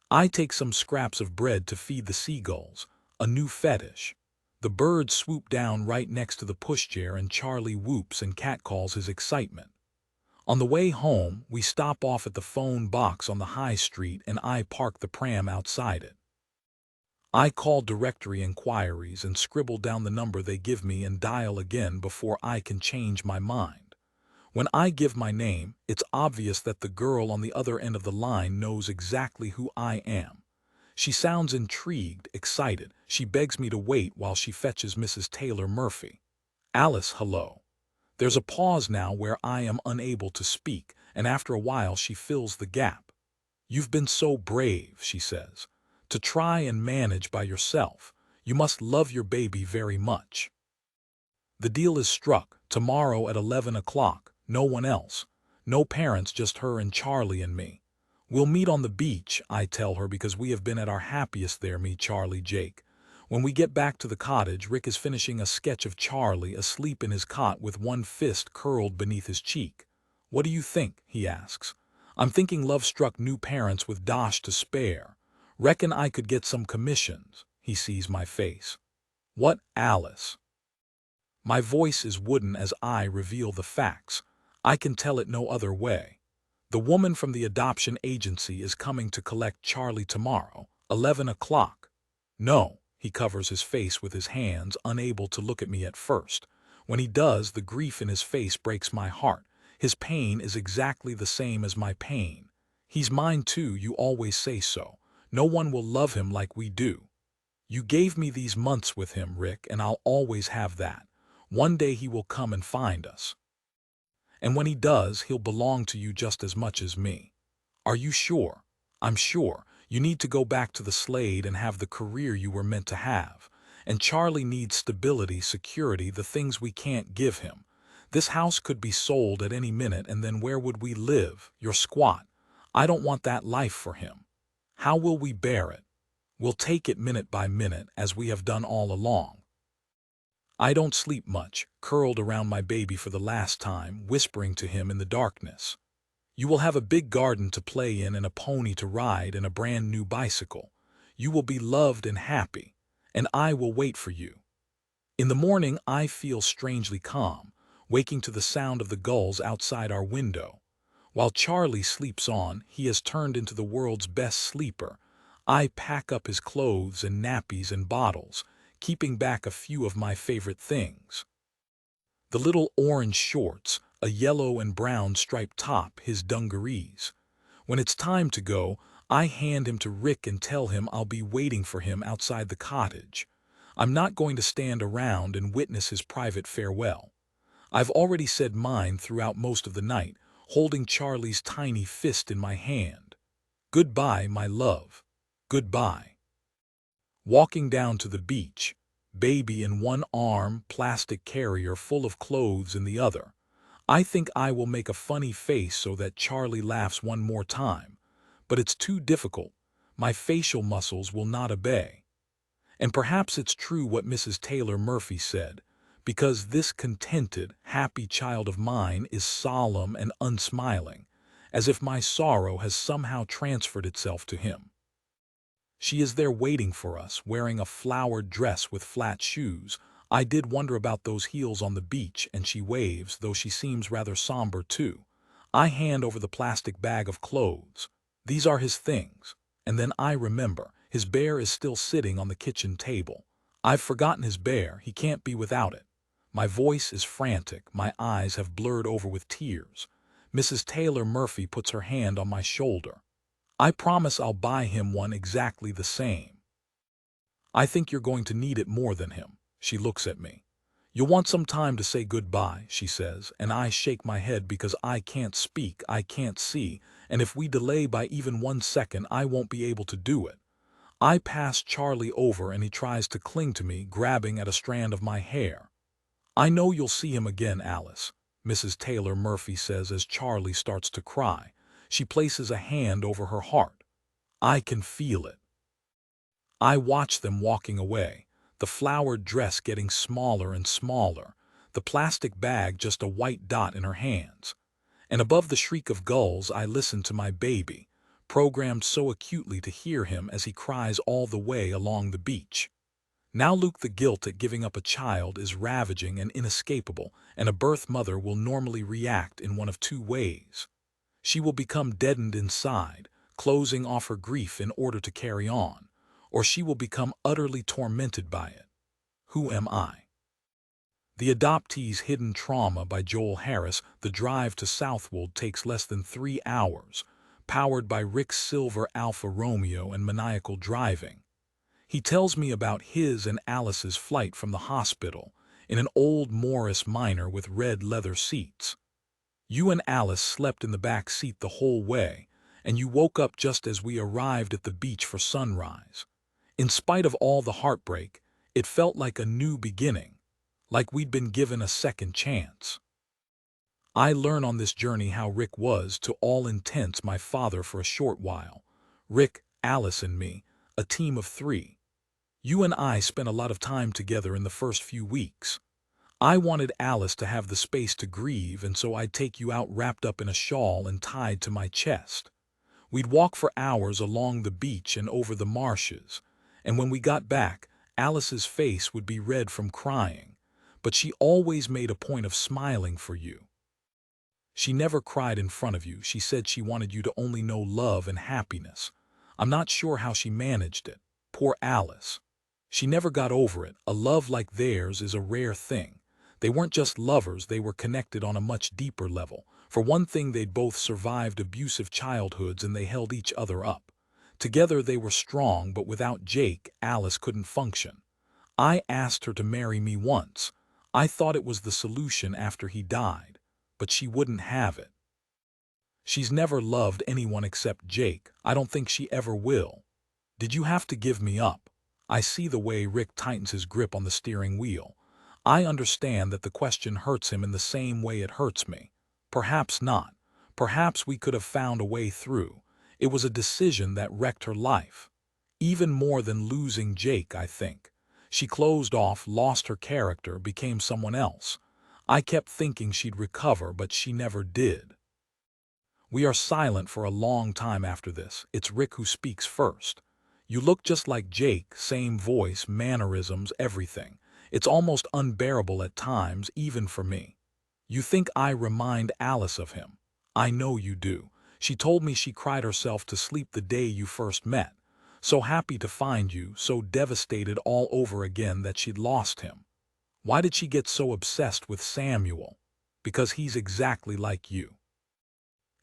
I take some scraps of bread to feed the seagulls, a new fetish. The birds swoop down right next to the pushchair, and Charlie whoops and catcalls his excitement. On the way home, we stop off at the phone box on the high street, and I park the pram outside it. I call directory inquiries and scribble down the number they give me and dial again before I can change my mind. When I give my name, it's obvious that the girl on the other end of the line knows exactly who I am. She sounds intrigued, excited. She begs me to wait while she fetches Mrs. Taylor Murphy. "Alice, hello." There's a pause now where I am unable to speak, and after a while she fills the gap. "You've been so brave," she says, "to try and manage by yourself. You must love your baby very much. The deal is struck. Tomorrow at 11 o'clock. No one else. No parents, just her and Charlie and me. We'll meet on the beach," I tell her, because we have been at our happiest there, me, Charlie, Jake. When we get back to the cottage, Rick is finishing a sketch of Charlie asleep in his cot with one fist curled beneath his cheek. "What do you think?" he asks. "I'm thinking love-struck new parents with dosh to spare. Reckon I could get some commissions." He sees my face. "What, Alice?" My voice is wooden as I reveal the facts. I can tell it no other way. "The woman from the adoption agency is coming to collect Charlie tomorrow, 11 o'clock. "No." He covers his face with his hands, unable to look at me at first. When he does, the grief in his face breaks my heart. His pain is exactly the same as my pain. "He's mine too, you always say so. No one will love him like we do. You gave me these months with him, Rick, and I'll always have that. One day he will come and find us. And when he does, he'll belong to you just as much as me." "Are you sure?" "I'm sure. You need to go back to the Slade and have the career you were meant to have. And Charlie needs stability, security, the things we can't give him. This house could be sold at any minute, and then where would we live? You're squat. I don't want that life for him. How will we bear it? We'll take it minute by minute, as we have done all along." I don't sleep much, curled around my baby for the last time, whispering to him in the darkness. "You will have a big garden to play in and a pony to ride and a brand new bicycle. You will be loved and happy, and I will wait for you." In the morning, I feel strangely calm, waking to the sound of the gulls outside our window. While Charlie sleeps on, he has turned into the world's best sleeper. I pack up his clothes and nappies and bottles, keeping back a few of my favorite things. The little orange shorts, a yellow and brown striped top, his dungarees. When it's time to go, I hand him to Rick and tell him I'll be waiting for him outside the cottage. I'm not going to stand around and witness his private farewell. I've already said mine throughout most of the night, holding Charlie's tiny fist in my hand. "Goodbye, my love. Goodbye." Walking down to the beach, baby in one arm, plastic carrier full of clothes in the other. I think I will make a funny face so that Charlie laughs one more time, but it's too difficult. My facial muscles will not obey. And perhaps it's true what Mrs. Taylor Murphy said, because this contented, happy child of mine is solemn and unsmiling, as if my sorrow has somehow transferred itself to him. She is there waiting for us, wearing a flowered dress with flat shoes. I did wonder about those heels on the beach, and she waves, though she seems rather somber too. I hand over the plastic bag of clothes. These are his things. And then I remember, his bear is still sitting on the kitchen table. I've forgotten his bear, he can't be without it. My voice is frantic, my eyes have blurred over with tears. Mrs. Taylor Murphy puts her hand on my shoulder. I promise I'll buy him one exactly the same. I think you're going to need it more than him. She looks at me. You'll want some time to say goodbye, she says, and I shake my head because I can't speak, I can't see, and if we delay by even 1 second, I won't be able to do it. I pass Charlie over and he tries to cling to me, grabbing at a strand of my hair. I know you'll see him again, Alice, Mrs. Taylor Murphy says as Charlie starts to cry. She places a hand over her heart. I can feel it. I watch them walking away, the flowered dress getting smaller and smaller, the plastic bag just a white dot in her hands. And above the shriek of gulls, I listen to my baby, programmed so acutely to hear him as he cries all the way along the beach. Now Luke, the guilt at giving up a child is ravaging and inescapable, and a birth mother will normally react in one of two ways. She will become deadened inside, closing off her grief in order to carry on, or she will become utterly tormented by it. Who am I? The Adoptee's Hidden Trauma by Joel Harris. The drive to Southwold takes less than 3 hours, powered by Rick's silver Alfa Romeo and maniacal driving. He tells me about his and Alice's flight from the hospital in an old Morris Minor with red leather seats. You and Alice slept in the back seat the whole way, and you woke up just as we arrived at the beach for sunrise. In spite of all the heartbreak, it felt like a new beginning, like we'd been given a second chance. I learn on this journey how Rick was, to all intents, my father for a short while. Rick, Alice, and me, a team of 3. You and I spent a lot of time together in the first few weeks. I wanted Alice to have the space to grieve, and so I'd take you out wrapped up in a shawl and tied to my chest. We'd walk for hours along the beach and over the marshes, and when we got back, Alice's face would be red from crying, but she always made a point of smiling for you. She never cried in front of you. She said she wanted you to only know love and happiness. I'm not sure how she managed it. Poor Alice. She never got over it. A love like theirs is a rare thing. They weren't just lovers, they were connected on a much deeper level. For one thing, they'd both survived abusive childhoods and they held each other up. Together they were strong, but without Jake, Alice couldn't function. I asked her to marry me once. I thought it was the solution after he died, but she wouldn't have it. She's never loved anyone except Jake. I don't think she ever will. Did you have to give me up? I see the way Rick tightens his grip on the steering wheel. I understand that the question hurts him in the same way it hurts me. Perhaps not. Perhaps we could have found a way through. It was a decision that wrecked her life. Even more than losing Jake, I think. She closed off, lost her character, became someone else. I kept thinking she'd recover, but she never did. We are silent for a long time after this. It's Rick who speaks first. You look just like Jake, same voice, mannerisms, everything. It's almost unbearable at times, even for me. You think I remind Alice of him. I know you do. She told me she cried herself to sleep the day you first met. So happy to find you, so devastated all over again that she'd lost him. Why did she get so obsessed with Samuel? Because he's exactly like you.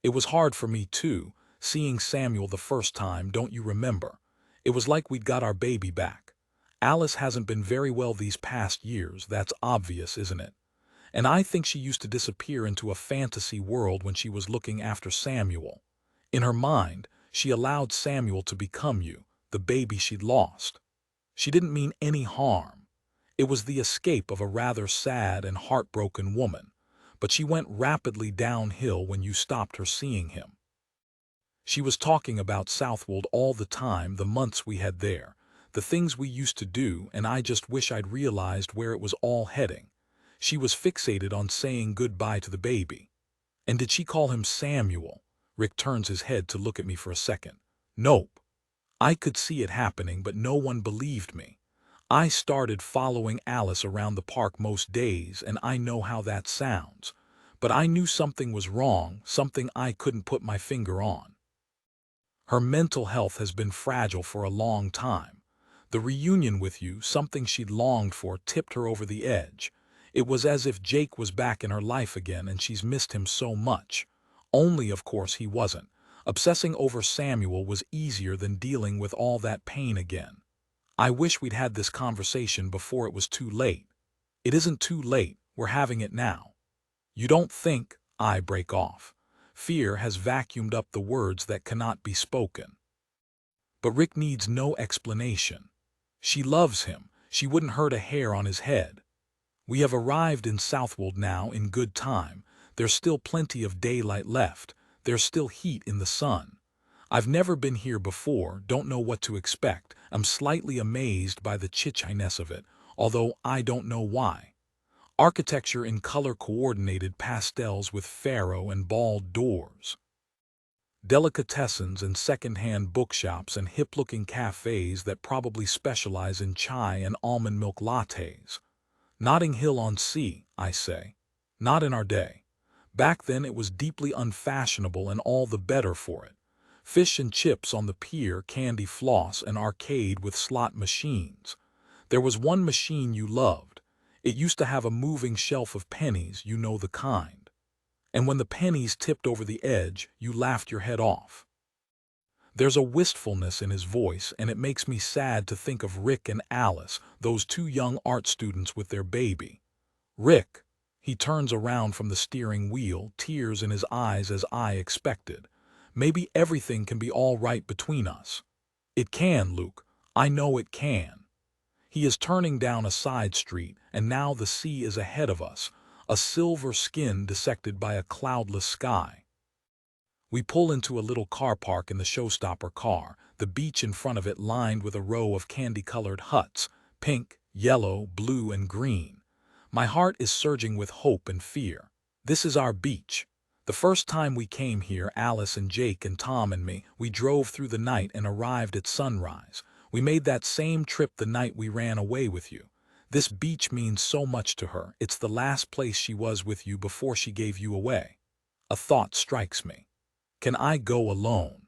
It was hard for me too, seeing Samuel the first time, don't you remember? It was like we'd got our baby back. Alice hasn't been very well these past years, that's obvious, isn't it? And I think she used to disappear into a fantasy world when she was looking after Samuel. In her mind, she allowed Samuel to become you, the baby she'd lost. She didn't mean any harm. It was the escape of a rather sad and heartbroken woman, but she went rapidly downhill when you stopped her seeing him. She was talking about Southwold all the time, the months we had there, the things we used to do, and I just wish I'd realized where it was all heading. She was fixated on saying goodbye to the baby. And did she call him Samuel? Rick turns his head to look at me for a second. Nope. I could see it happening, but no one believed me. I started following Alice around the park most days, and I know how that sounds. But I knew something was wrong, something I couldn't put my finger on. Her mental health has been fragile for a long time. The reunion with you, something she'd longed for, tipped her over the edge. It was as if Jake was back in her life again and she's missed him so much. Only, of course, he wasn't. Obsessing over Samuel was easier than dealing with all that pain again. I wish we'd had this conversation before it was too late. It isn't too late, we're having it now. You don't think, I break off. Fear has vacuumed up the words that cannot be spoken. But Rick needs no explanation. She loves him. She wouldn't hurt a hair on his head. We have arrived in Southwold now in good time. There's still plenty of daylight left. There's still heat in the sun. I've never been here before, don't know what to expect. I'm slightly amazed by the chitchiness of it, although I don't know why. Architecture in color-coordinated pastels with pharaoh and bald doors. Delicatessens and second-hand bookshops and hip-looking cafes that probably specialize in chai and almond milk lattes. Notting Hill-on-Sea, I say. Not in our day. Back then it was deeply unfashionable and all the better for it. Fish and chips on the pier, candy floss, an arcade with slot machines. There was one machine you loved. It used to have a moving shelf of pennies, you know the kind. And when the pennies tipped over the edge, you laughed your head off. There's a wistfulness in his voice, and it makes me sad to think of Rick and Alice, those two young art students with their baby. Rick. He turns around from the steering wheel, tears in his eyes as I expected. Maybe everything can be all right between us. It can, Luke. I know it can. He is turning down a side street, and now the sea is ahead of us, a silver skin dissected by a cloudless sky. We pull into a little car park in the showstopper car, the beach in front of it lined with a row of candy-colored huts, pink, yellow, blue, and green. My heart is surging with hope and fear. This is our beach. The first time we came here, Alice and Jake and Tom and me, we drove through the night and arrived at sunrise. We made that same trip the night we ran away with you. This beach means so much to her. It's the last place she was with you before she gave you away. A thought strikes me. Can I go alone?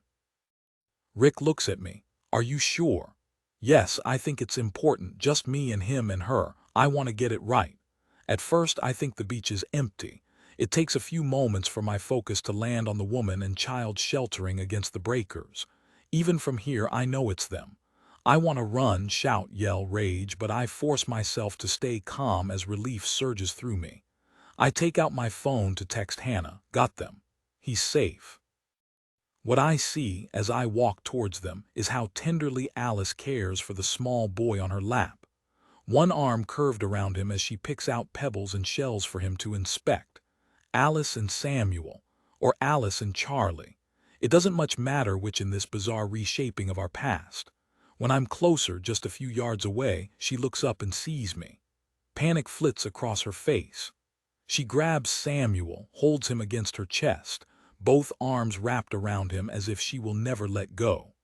Rick looks at me. Are you sure? Yes, I think it's important, just me and him and her. I want to get it right. At first, I think the beach is empty. It takes a few moments for my focus to land on the woman and child sheltering against the breakers. Even from here, I know it's them. I want to run, shout, yell, rage, but I force myself to stay calm as relief surges through me. I take out my phone to text Hannah. Got them. He's safe. What I see as I walk towards them is how tenderly Alice cares for the small boy on her lap. One arm curved around him as she picks out pebbles and shells for him to inspect. Alice and Samuel, or Alice and Charlie. It doesn't much matter which in this bizarre reshaping of our past. When I'm closer, just a few yards away, she looks up and sees me. Panic flits across her face. She grabs Samuel, holds him against her chest, both arms wrapped around him as if she will never let go.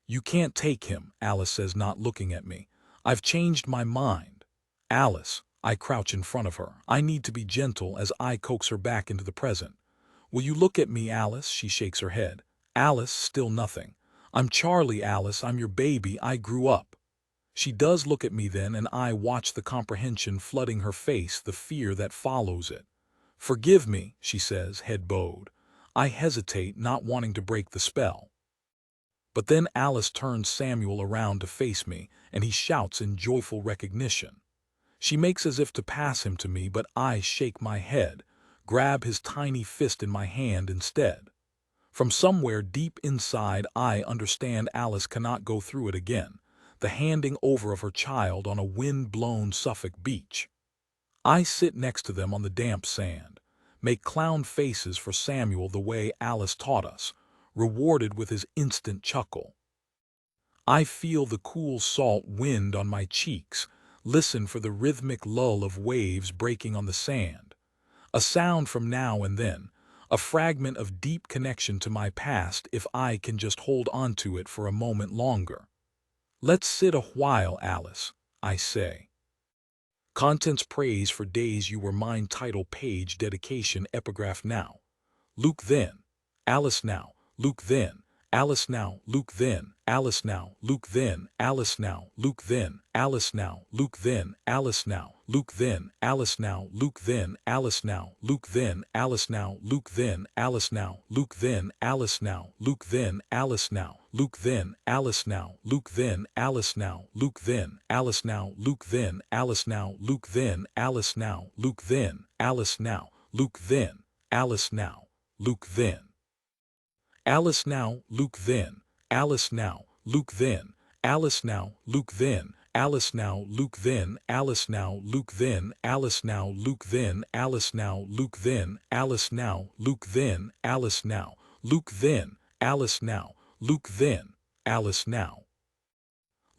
You can't take him, Alice says, not looking at me. I've changed my mind. Alice, I crouch in front of her. I need to be gentle as I coax her back into the present. Will you look at me, Alice? She shakes her head. Alice, still nothing. I'm Charlie, Alice. I'm your baby. I grew up. She does look at me then, and I watch the comprehension flooding her face, the fear that follows it. Forgive me, she says, head bowed. I hesitate, not wanting to break the spell. But then Alice turns Samuel around to face me, and he shouts in joyful recognition. She makes as if to pass him to me, but I shake my head, grab his tiny fist in my hand instead. From somewhere deep inside, I understand Alice cannot go through it again, the handing over of her child on a wind-blown Suffolk beach. I sit next to them on the damp sand, make clown faces for Samuel the way Alice taught us, rewarded with his instant chuckle. I feel the cool salt wind on my cheeks, listen for the rhythmic lull of waves breaking on the sand. A sound from now and then, a fragment of deep connection to my past if I can just hold onto it for a moment longer. Let's sit a while, Alice, I say. Contents praise for days you were mine, title page dedication epigraph now. Luke then, Alice now, Luke then, Alice now, Luke then, Alice now, Luke then, Alice now, Luke then, Alice now, Luke then, Alice now, Luke then, Alice now, Luke then, Alice now, Luke then, Alice now, Luke then, Alice now, Luke then, Alice now, Luke then, Alice now, Luke then, Alice now, Luke then, Alice now, Luke then, Alice now, Luke then, Alice now, Luke then, Alice now, Luke then, Alice now, Luke then, Alice now, Luke then. Alice now, Luke then, Alice now, Luke then, Alice now, Luke then, Alice now, Luke then, Alice now, Luke then, Alice now, Luke then, Alice now, Luke then, Alice now, Luke then, Alice now, Luke then, Alice now, Luke then, Alice now.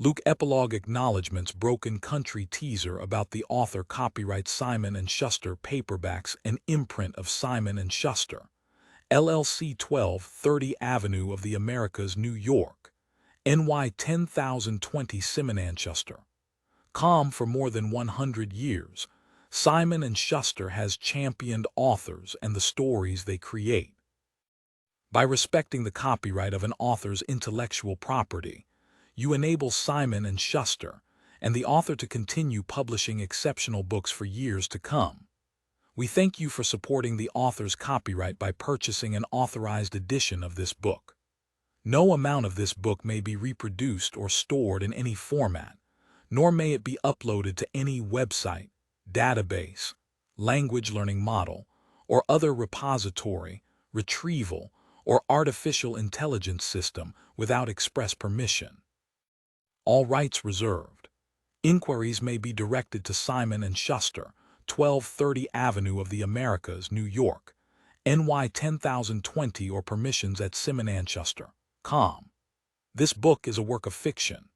Luke Epilogue Acknowledgements Broken Country Teaser about the author Copyright Simon & Schuster Paperbacks An imprint of Simon & Schuster LLC 1230 Avenue of the Americas, New York, NY 10020 Simon & Schuster. Com. For more than 100 years, Simon & Schuster has championed authors and the stories they create. By respecting the copyright of an author's intellectual property, you enable Simon & Schuster and the author to continue publishing exceptional books for years to come. We thank you for supporting the author's copyright by purchasing an authorized edition of this book. No amount of this book may be reproduced or stored in any format, nor may it be uploaded to any website, database, language learning model, or other repository, retrieval, or artificial intelligence system without express permission. All rights reserved. Inquiries may be directed to Simon & Schuster, 1230 Avenue of the Americas, New York, NY 10020, or permissions at simonandschuster.com. This book is a work of fiction.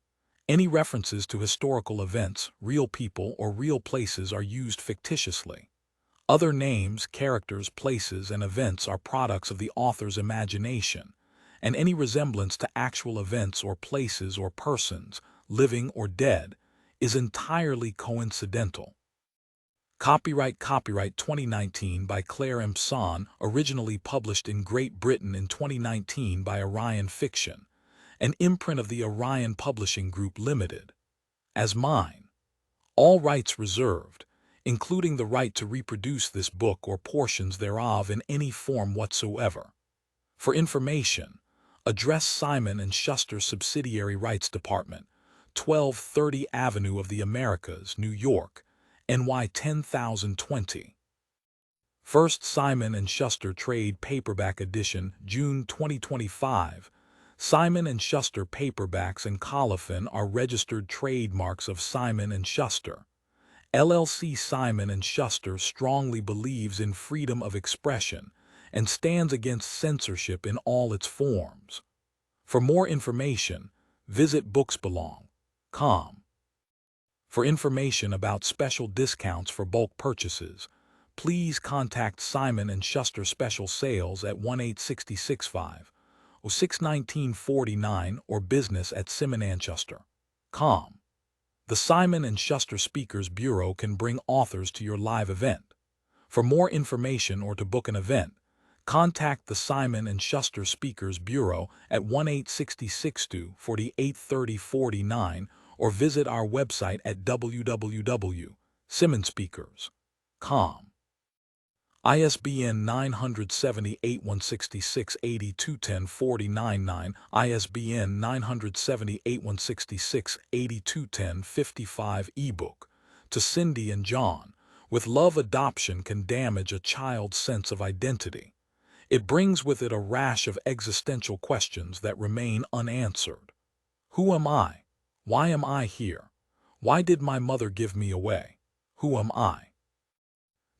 Any references to historical events, real people, or real places are used fictitiously. Other names, characters, places, and events are products of the author's imagination, and any resemblance to actual events or places or persons, living or dead, is entirely coincidental. Copyright 2019 by Clare M. Son, originally published in Great Britain in 2019 by Orion Fiction, an imprint of the Orion Publishing Group Limited. As mine. All rights reserved, including the right to reproduce this book or portions thereof in any form whatsoever. For information, address Simon & Schuster Subsidiary Rights Department, 1230 Avenue of the Americas, New York, NY 10020. First Simon & Schuster Trade Paperback Edition, June 2025. Simon & Schuster paperbacks and colophon are registered trademarks of Simon & Schuster. LLC. Simon & Schuster strongly believes in freedom of expression and stands against censorship in all its forms. For more information, visit booksbelong.com. For information about special discounts for bulk purchases, please contact Simon & Schuster Special Sales at 1-866-506-1949 or business at simonandschuster.com. The Simon & Schuster Speakers Bureau can bring authors to your live event. For more information or to book an event, contact the Simon & Schuster Speakers Bureau at 1-866-248-3049 or visit our website at www.simonspeakers.com. ISBN 978-166-8210-499, ISBN 978-166-8210-55 ebook. To Cindy and John, with love, adoption can damage a child's sense of identity. It brings with it a rash of existential questions that remain unanswered. Who am I? Why am I here? Why did my mother give me away? Who am I?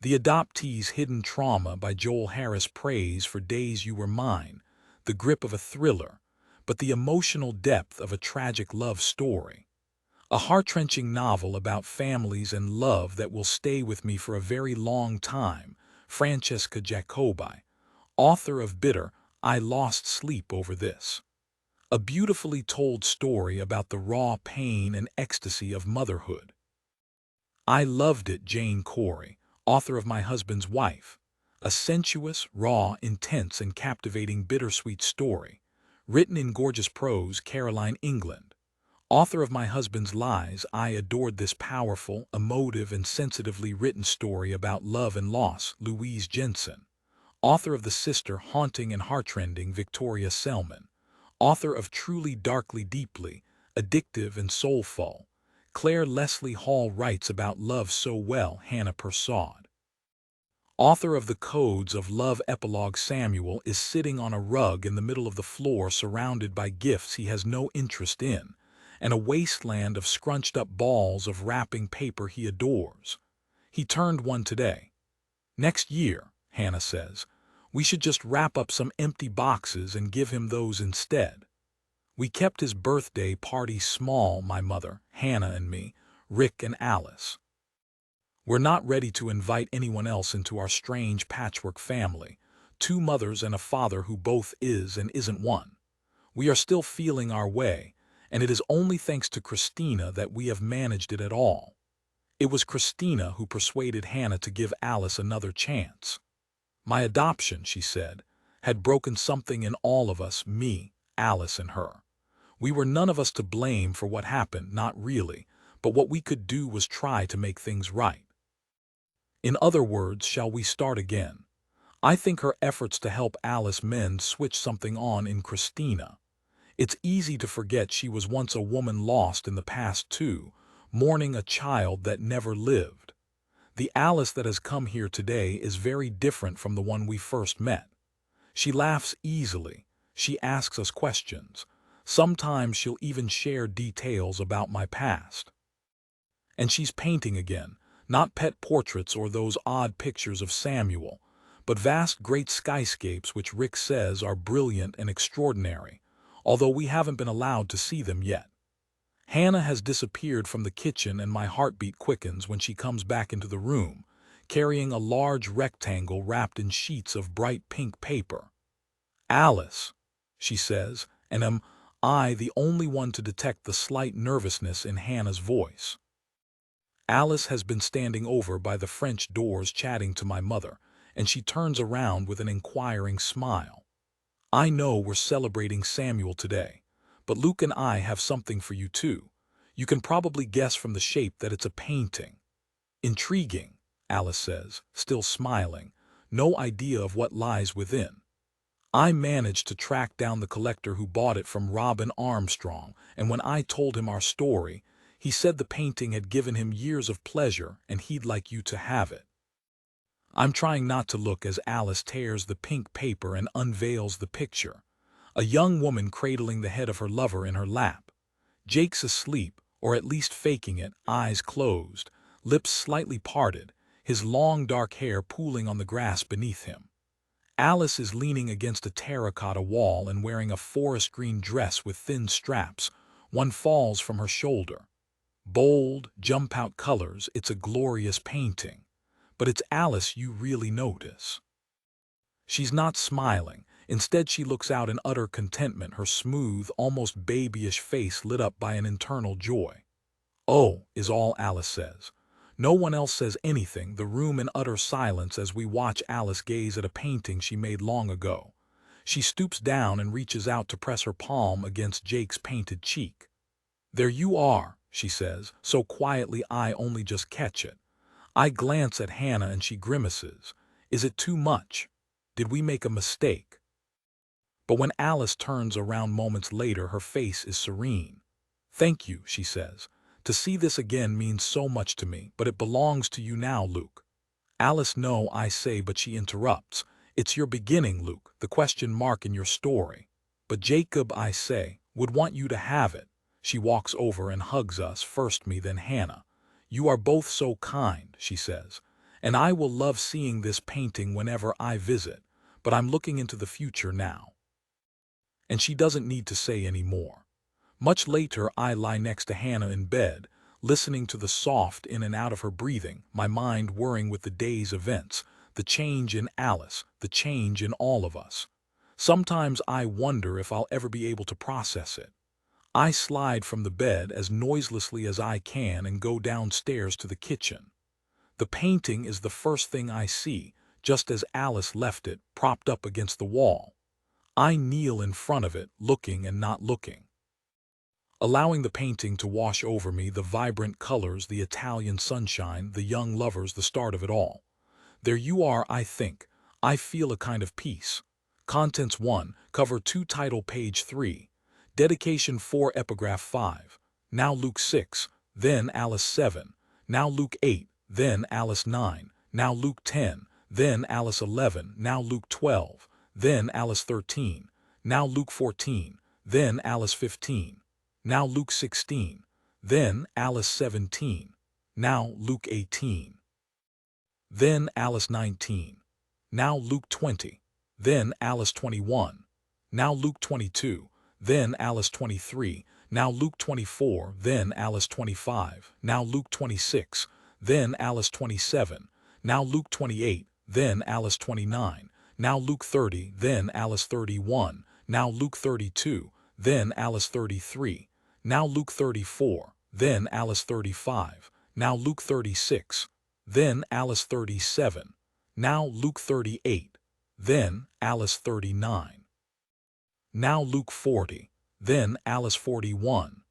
The Adoptee's Hidden Trauma by Joel Harris. Praise for Days You Were Mine, the grip of a thriller, but the emotional depth of a tragic love story. A heart-wrenching novel about families and love that will stay with me for a very long time. Francesca Jacobi, author of Bitter, I Lost Sleep Over This. A beautifully told story about the raw pain and ecstasy of motherhood. I Loved It. Jane Corey, author of My Husband's Wife. A sensuous, raw, intense, and captivating bittersweet story. Written in gorgeous prose. Caroline England, author of My Husband's Lies. I adored this powerful, emotive, and sensitively written story about love and loss. Louise Jensen, author of The Sister, haunting and heartrending. Victoria Selman, author of Truly Darkly Deeply, addictive and soulful. Clare. Leslie Hall writes about love so well. Hannah Persaud, author of The Codes of Love. Epilogue. Samuel is sitting on a rug in the middle of the floor, surrounded by gifts he has no interest in, and a wasteland of scrunched-up balls of wrapping paper he adores. He turned one today. Next year, Hannah says, we should just wrap up some empty boxes and give him those instead. We kept his birthday party small, my mother, Hannah and me, Rick and Alice. We're not ready to invite anyone else into our strange patchwork family, 2 mothers and a father who both is and isn't one. We are still feeling our way, and it is only thanks to Christina that we have managed it at all. It was Christina who persuaded Hannah to give Alice another chance. My adoption, she said, had broken something in all of us, me, Alice, and her. We were none of us to blame for what happened, not really, but what we could do was try to make things right. In other words, shall we start again? I think her efforts to help Alice mend switched something on in Christina. It's easy to forget she was once a woman lost in the past too, mourning a child that never lived. The Alice that has come here today is very different from the one we first met. She laughs easily. She asks us questions. Sometimes she'll even share details about my past. And she's painting again, not pet portraits or those odd pictures of Samuel, but vast great skyscapes which Rick says are brilliant and extraordinary, although we haven't been allowed to see them yet. Hannah has disappeared from the kitchen, and my heartbeat quickens when she comes back into the room, carrying a large rectangle wrapped in sheets of bright pink paper. Alice, she says, and am I the only one to detect the slight nervousness in Hannah's voice? Alice has been standing over by the French doors chatting to my mother, and she turns around with an inquiring smile. I know we're celebrating Samuel today, but Luke and I have something for you too. You can probably guess from the shape that it's a painting. Intriguing, Alice says, still smiling, no idea of what lies within. I managed to track down the collector who bought it from Robin Armstrong, and when I told him our story, he said the painting had given him years of pleasure and he'd like you to have it. I'm trying not to look as Alice tears the pink paper and unveils the picture. A young woman cradling the head of her lover in her lap. Jake's asleep, or at least faking it, eyes closed, lips slightly parted, his long dark hair pooling on the grass beneath him. Alice is leaning against a terracotta wall and wearing a forest green dress with thin straps. One falls from her shoulder. Bold, jump-out colors, it's a glorious painting. But it's Alice you really notice. She's not smiling. Instead, she looks out in utter contentment, her smooth, almost babyish face lit up by an internal joy. "Oh," is all Alice says. No one else says anything, the room in utter silence as we watch Alice gaze at a painting she made long ago. She stoops down and reaches out to press her palm against Jake's painted cheek. "There you are," she says, so quietly I only just catch it. I glance at Hannah and she grimaces. Is it too much? Did we make a mistake? But when Alice turns around moments later, her face is serene. "Thank you," she says. "To see this again means so much to me, but it belongs to you now, Luke." "Alice, no," I say, but she interrupts. "It's your beginning, Luke, the question mark in your story." "But Jacob," I say, "would want you to have it. She walks over and hugs us, first me, then Hannah. "You are both so kind," she says, "and I will love seeing this painting whenever I visit, but I'm looking into the future now." And she doesn't need to say any more. Much later, I lie next to Hannah in bed, listening to the soft in and out of her breathing, my mind whirring with the day's events, the change in Alice, the change in all of us. Sometimes I wonder if I'll ever be able to process it. I slide from the bed as noiselessly as I can and go downstairs to the kitchen. The painting is the first thing I see, just as Alice left it, propped up against the wall. I kneel in front of it, looking and not looking, allowing the painting to wash over me, the vibrant colors, the Italian sunshine, the young lovers, the start of it all. There you are, I think. I feel a kind of peace. Contents 1, cover 2, title page 3. Dedication 4, epigraph 5. Now Luke 6, then Alice 7. Now Luke 8, then Alice 9. Now Luke 10, then Alice 11. Now Luke 12, then Alice 13. Now Luke 14, then Alice 15. Now Luke 16, then Alice 17. Now Luke 18. Then Alice 19. Now Luke 20. Then Alice 21. Now Luke 22. Then Alice 23. Now Luke 24. Then Alice 25. Now Luke 26. Then Alice 27. Now Luke 28. Then Alice 29. Now Luke 30. Then Alice 31. Now Luke 32. Then Alice 33. Now Luke 34. Then Alice 35. Now Luke 36. Then Alice 37. Now Luke 38. Then Alice 39. Now Luke 40. Then Alice 41.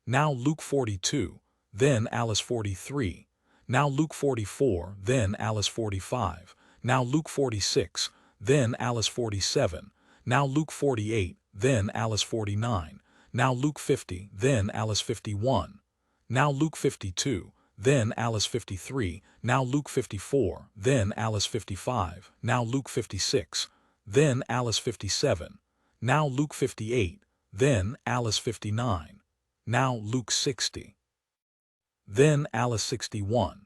Now Luke 42. Then Alice 43. Now Luke 44. Then Alice 45. Now Luke 46. Then Alice 47. Now Luke 48. Then Alice 49. Now Luke 50. Then Alice 51. Now Luke 52. Then Alice 53. Now Luke 54. Then Alice 55. Now Luke 56. Then Alice 57. Now Luke 58. Then Alice 59. Now Luke 60. Then Alice 61.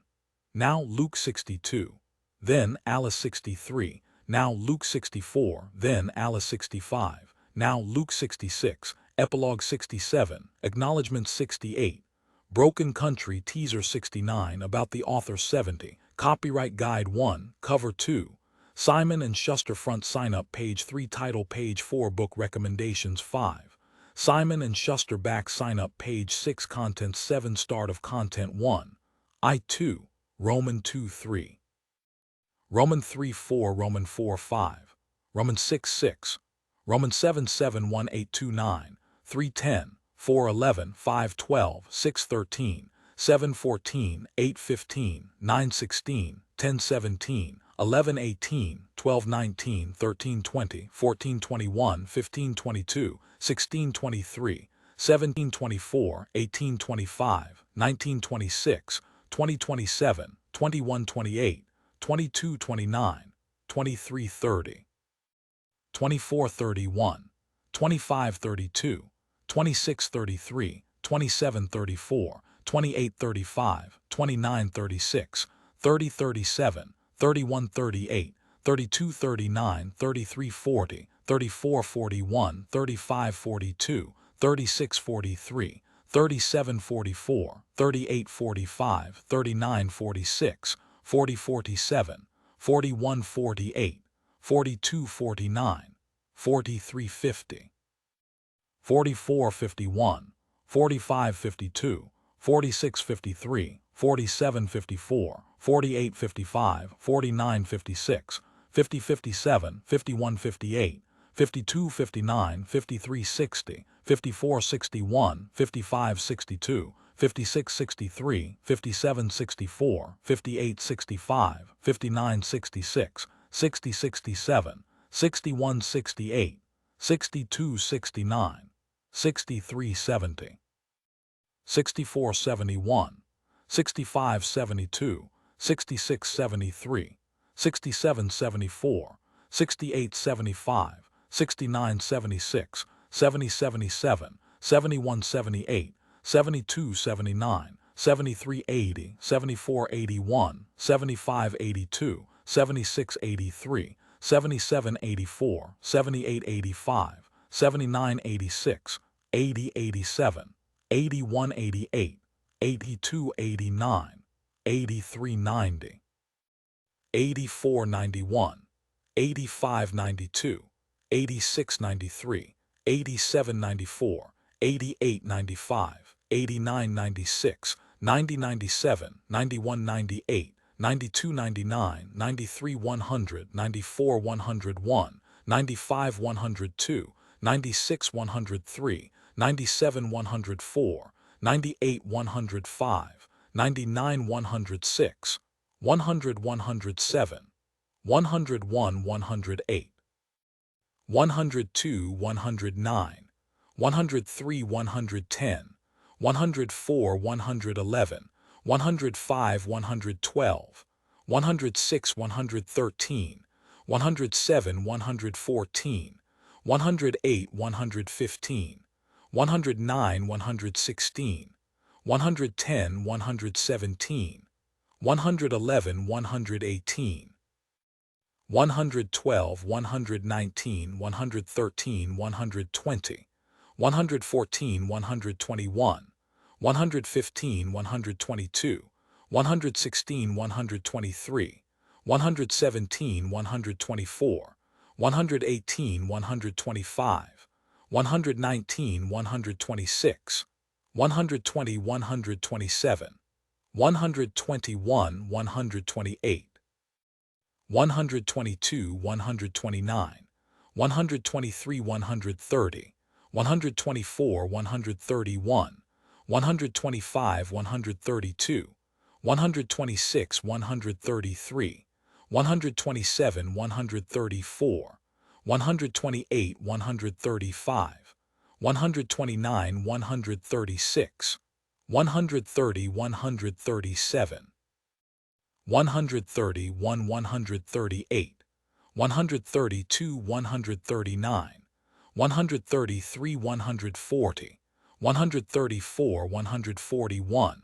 Now Luke 62. Then Alice 63. Now Luke 64. Then Alice 65. Now Luke 66. Epilogue 67. Acknowledgement 68. Broken Country Teaser 69. About the author 70. Copyright Guide 1. Cover 2. Simon & Schuster Front Sign-Up page 3. Title page 4. Book Recommendations 5. Simon & Schuster Back Sign-Up page 6. Content 7. Start of Content 1. I 2. Roman 2 3. Roman 3 4. Roman 4 5. Roman 6 6. Roman 7 7 1 8 2 9. 3 10. 4 11. 5 12. 6 13. 7 14. 8 15. 9 16. 10 17. 11 18. 12 19. 13 20. 14 21. 15 22. 16 23. 17 24. 18 25. 19 26. 20 27. 21 28. 22 29. 23 30. 24 31. 25 32. 26 33. 27 34. 28 35. 29 36. 30 37. 31 38. 32 39. 33 40. 34 41. 35 42. 36 43. 37 44. 38 45. 39 46. 40 47. 41 48. 42 49. 43 50. 44 51. 45 52. 46 53. 47 54. 48 55. 49 56. 50 57. 51 58. 52 59. 53 60. 54 61. 55 62. 56 63. 57 64. 58 65. 59 66. 60 67. 61 68. 62 69. 63 70. 64 71. 65 72. 66 73. 67 74. 68 75. 69 76. 70 77. 7178, 7279, 7380, 7481, 7582, 7683, 7784, 7885, 7986, 8087, 8188, 8289, 8390, 8491, 8592, 8693, 8794, 8895, 8996, 9097, 9198, 9299, 93 100, 94 101, 95 102, 96 103, 97 104, 98 105, 99 106, 100 107, 101 108, 102 109, 103 110, 104 111, 105 112, 106 113, 107 114, 108 115, 109 116, 110 117, 111 118, 112 119, 113 120, 114 121, 115 122, 116 123, 117 124, 118 125, 119 126, 120 127, 121 128, 122 129, 123 130, 124 131, 125 132, 126 133, 127 134, 128 135, 129 136, 130 137, 131 138, 132 139, 133 140, 134 141,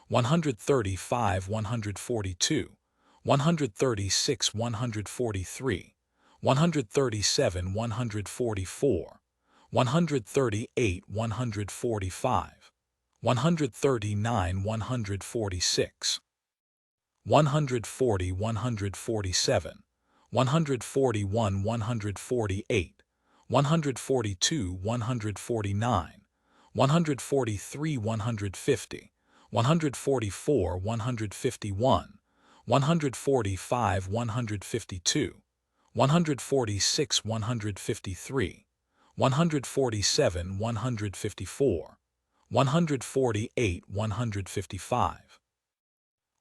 135 142, 136 143, 137 144, 138 145, 139 146, 140 147, 141 148, 142 149, 143 150, 144 151, 145 152, 146 153, 147 154, 148 155,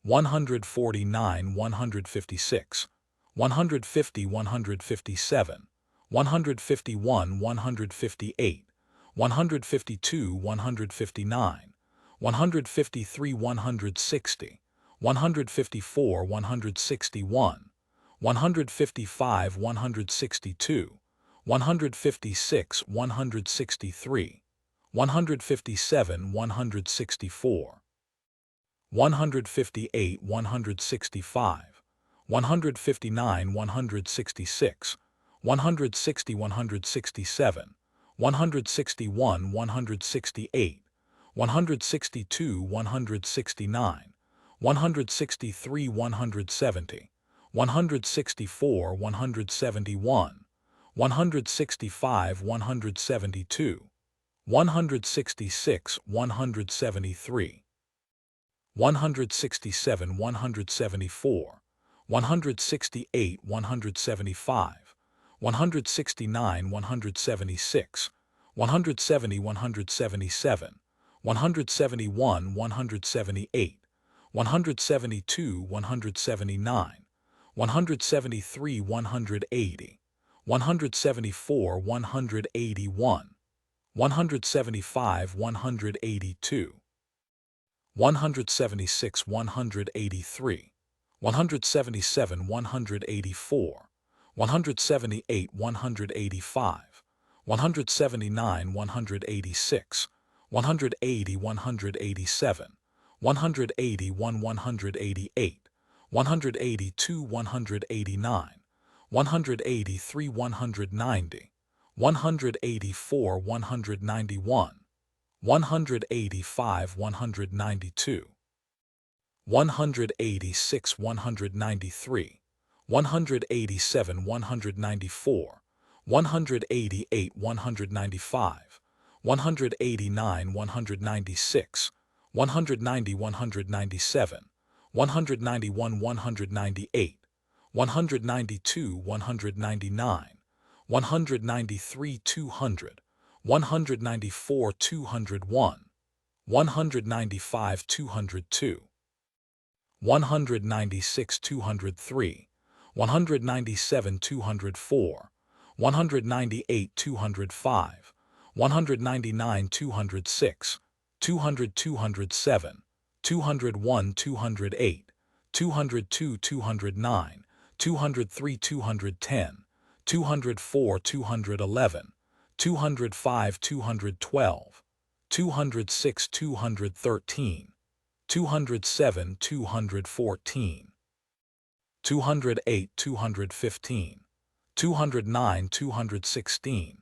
149 156, 150 157, 151 158, 152 159, 153 160, 154 161, 155 162, 156 163, 157 164, 158 165, 159 166, 160 167, 161 168, 162 169, 163 170, 164 171, 165 172, 166 173, 167 174, 168 175, 169 176, 170 177, 171 178, 172 179, 173 180, 174 181, 175 182, 176 183, 177 184, 178 185, 179, 186, 180, 187, 181, 188, 182, 189, 183, 190, 184, 191, 185, 192, 186, 193, 187, 194, 188, 195, 189, 196, 190, 197, 191, 198, 192, 199, 193, 200, 194, 201, 195, 202, 196, 203, 197, 204, 198, 205, 199, 206, 200, 207, 201, 208, 202, 209, 203, 210, 204, 211, 205, 212, 206, 213, 207, 214, 208, 215, 209, 216,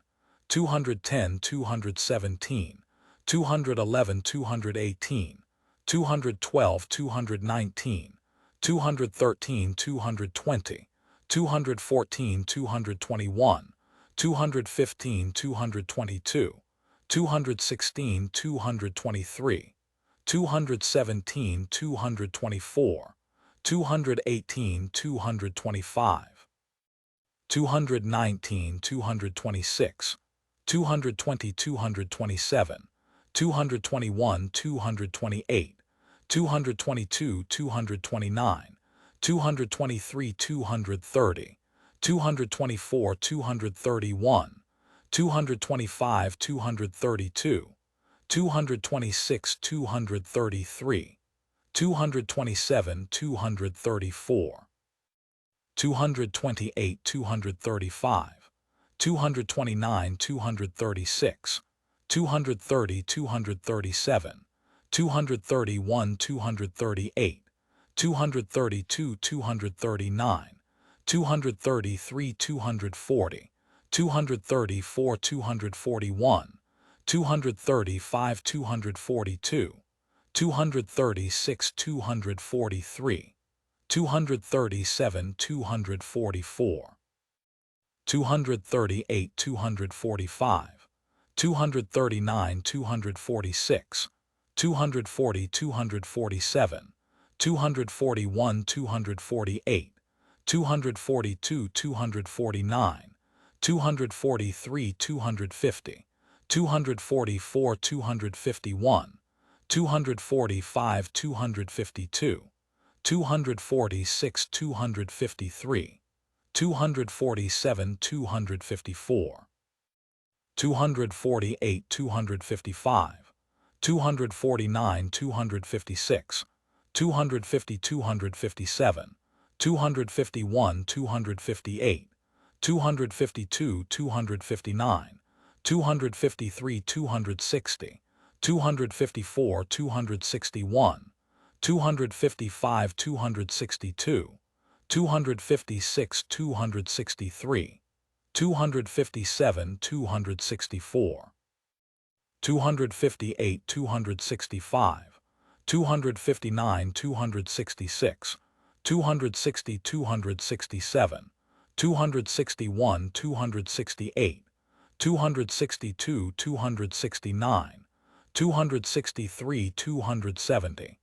210, 217, 211, 218, 212, 219, 213, 220, 214, 221, 215, 222, 216, 223, 217, 224, 218, 225, 219, 226, 220, 227, 221, 228, 222, 229, 223, 230, 224, 231, 225, 232, 226, 233, 227, 234, 228, 235, 229, 236, 230, 237, 231, 238, 232, 239, 233, 240, 234, 241, 235, 242, 236, 243, 237, 244, 238, 245, 239, 246, 240, 247, 241, 248, 242, 249, 243, 250, 244, 251, 245, 252, 246, 253, 247, 254, 248, 255, 249, 256, 250, 257, 251, 258, 252, 259, 253, 260, 254, 261, 255, 262, 256, 263, 257, 264, 258, 265, 259, 266, 260, 267, 261, 268, 262, 269, 263, 270,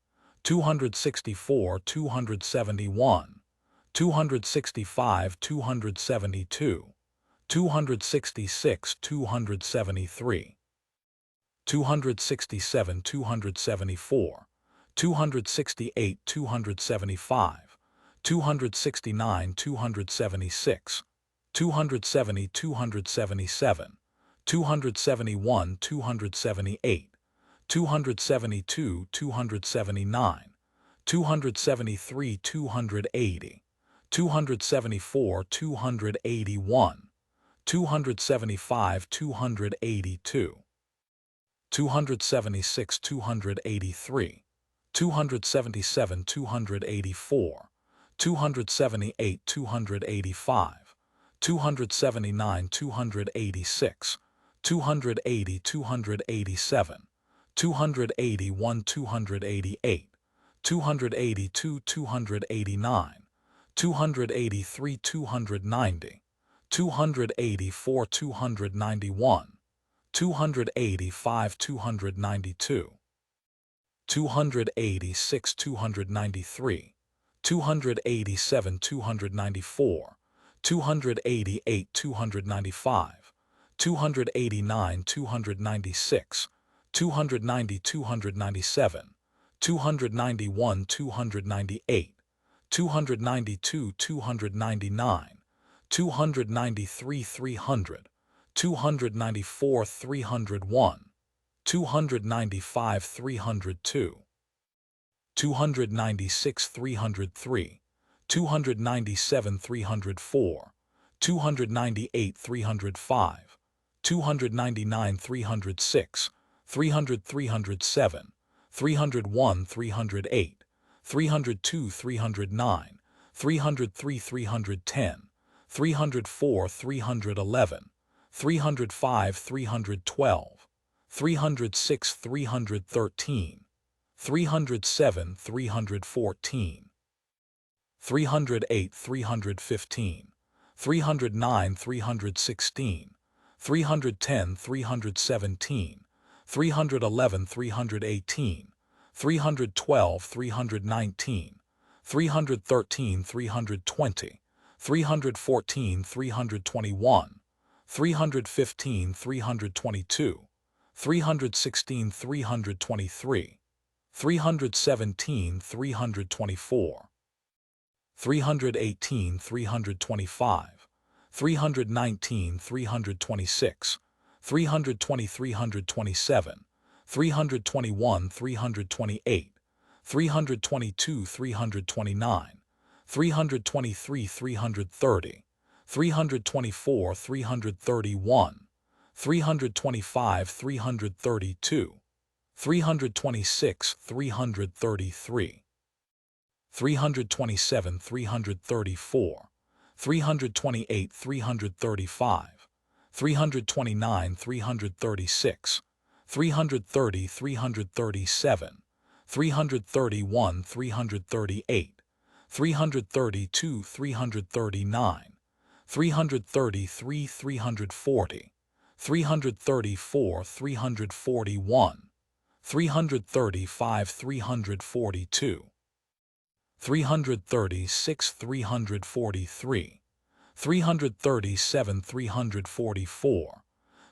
264, 271, 265, 272, 266, 273, 267, 274, 268, 275, 269, 276, 270, 277, 271, 278, 272, 279, 273, 280, 274, 281, 275, 282. 276, 283. 277, 284. 278, 285. 279, 286. 280, 287. 281, 288. 282, 289. 283, 290. 284, 291. 285, 292. 286, 293. 287, 294. 288, 295. 289, 296. 290, 297. 291, 298. 292, 299. 293, 300. 294, 301. 295, 302. 296, 303. 297, 304. 298, 305. 299, 306. 300, 307. 301, 308. 302, 309. 303, 310. 304, 311. 305, 312. 306, 313. 307, 314. 308, 315. 309, 316. 310, 317. 311, 318. 312, 319. 313, 320. 314, 321. 315, 322. 316, 323. 317, 324. 318, 325. 319, 326. 320, 327. 321, 328. 322, 329. 323, 330. 324, 331. 325, 332. 326, 333. 327, 334. 328, 335. 329, 336. 330, 337. 331, 338. 332, 339. 333, 340. 334, 341. 335, 342. 336, 343. 337, 344.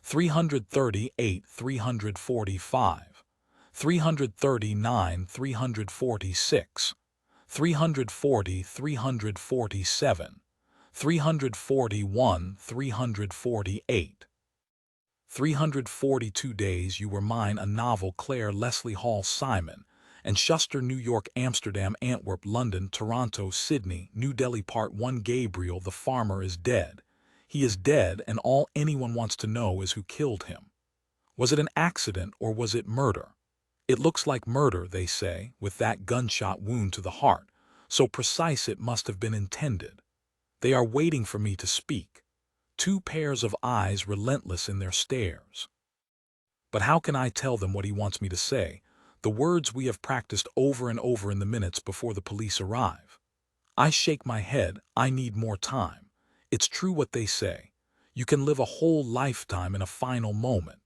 338, 345. 339, 346. 340, 347. 341, 348. 342 Days You Were Mine, a novel. Clare, Leslie Hall Simon, and Schuster, New York, Amsterdam, Antwerp, London, Toronto, Sydney, New Delhi. Part 1. Gabriel the farmer is dead. He is dead, and all anyone wants to know is who killed him. Was it an accident or was it murder? It looks like murder, they say, with that gunshot wound to the heart. So precise it must have been intended. They are waiting for me to speak. Two pairs of eyes relentless in their stares. But how can I tell them what he wants me to say? The words we have practiced over and over in the minutes before the police arrive. I shake my head. I need more time. It's true what they say. You can live a whole lifetime in a final moment.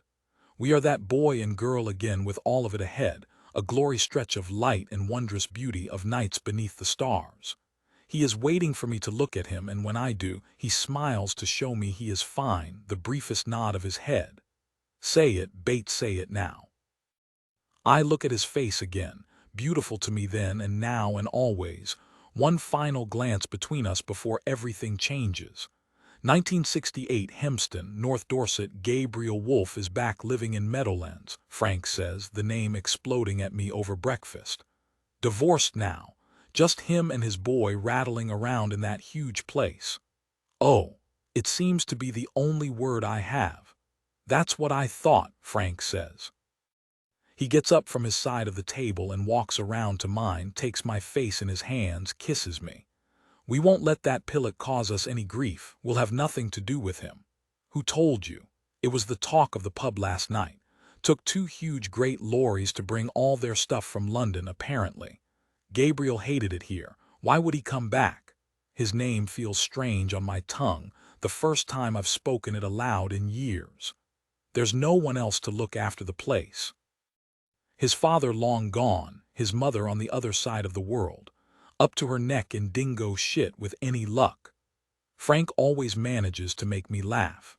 We are that boy and girl again, with all of it ahead, a glory stretch of light and wondrous beauty of nights beneath the stars. He is waiting for me to look at him, and when I do, he smiles to show me he is fine, the briefest nod of his head. Say it, Bates, say it now. I look at his face again, beautiful to me then and now and always. One final glance between us before everything changes. 1968, Hempston, North Dorset. Gabriel Wolfe is back living in Meadowlands, Frank says, the name exploding at me over breakfast. Divorced now. Just him and his boy rattling around in that huge place. Oh, It seems to be the only word I have. That's what I thought, Frank says. He gets up from his side of the table and walks around to mine, takes my face in his hands, kisses me. We won't let that pillock cause us any grief. We'll have nothing to do with him. Who told you? It was the talk of the pub last night. Took 2 huge great lorries to bring all their stuff from London, apparently. Gabriel hated it here. Why would he come back? His name feels strange on my tongue, the first time I've spoken it aloud in years. There's no one else to look after the place. His father long gone, his mother on the other side of the world, up to her neck in dingo shit with any luck. Frank always manages to make me laugh.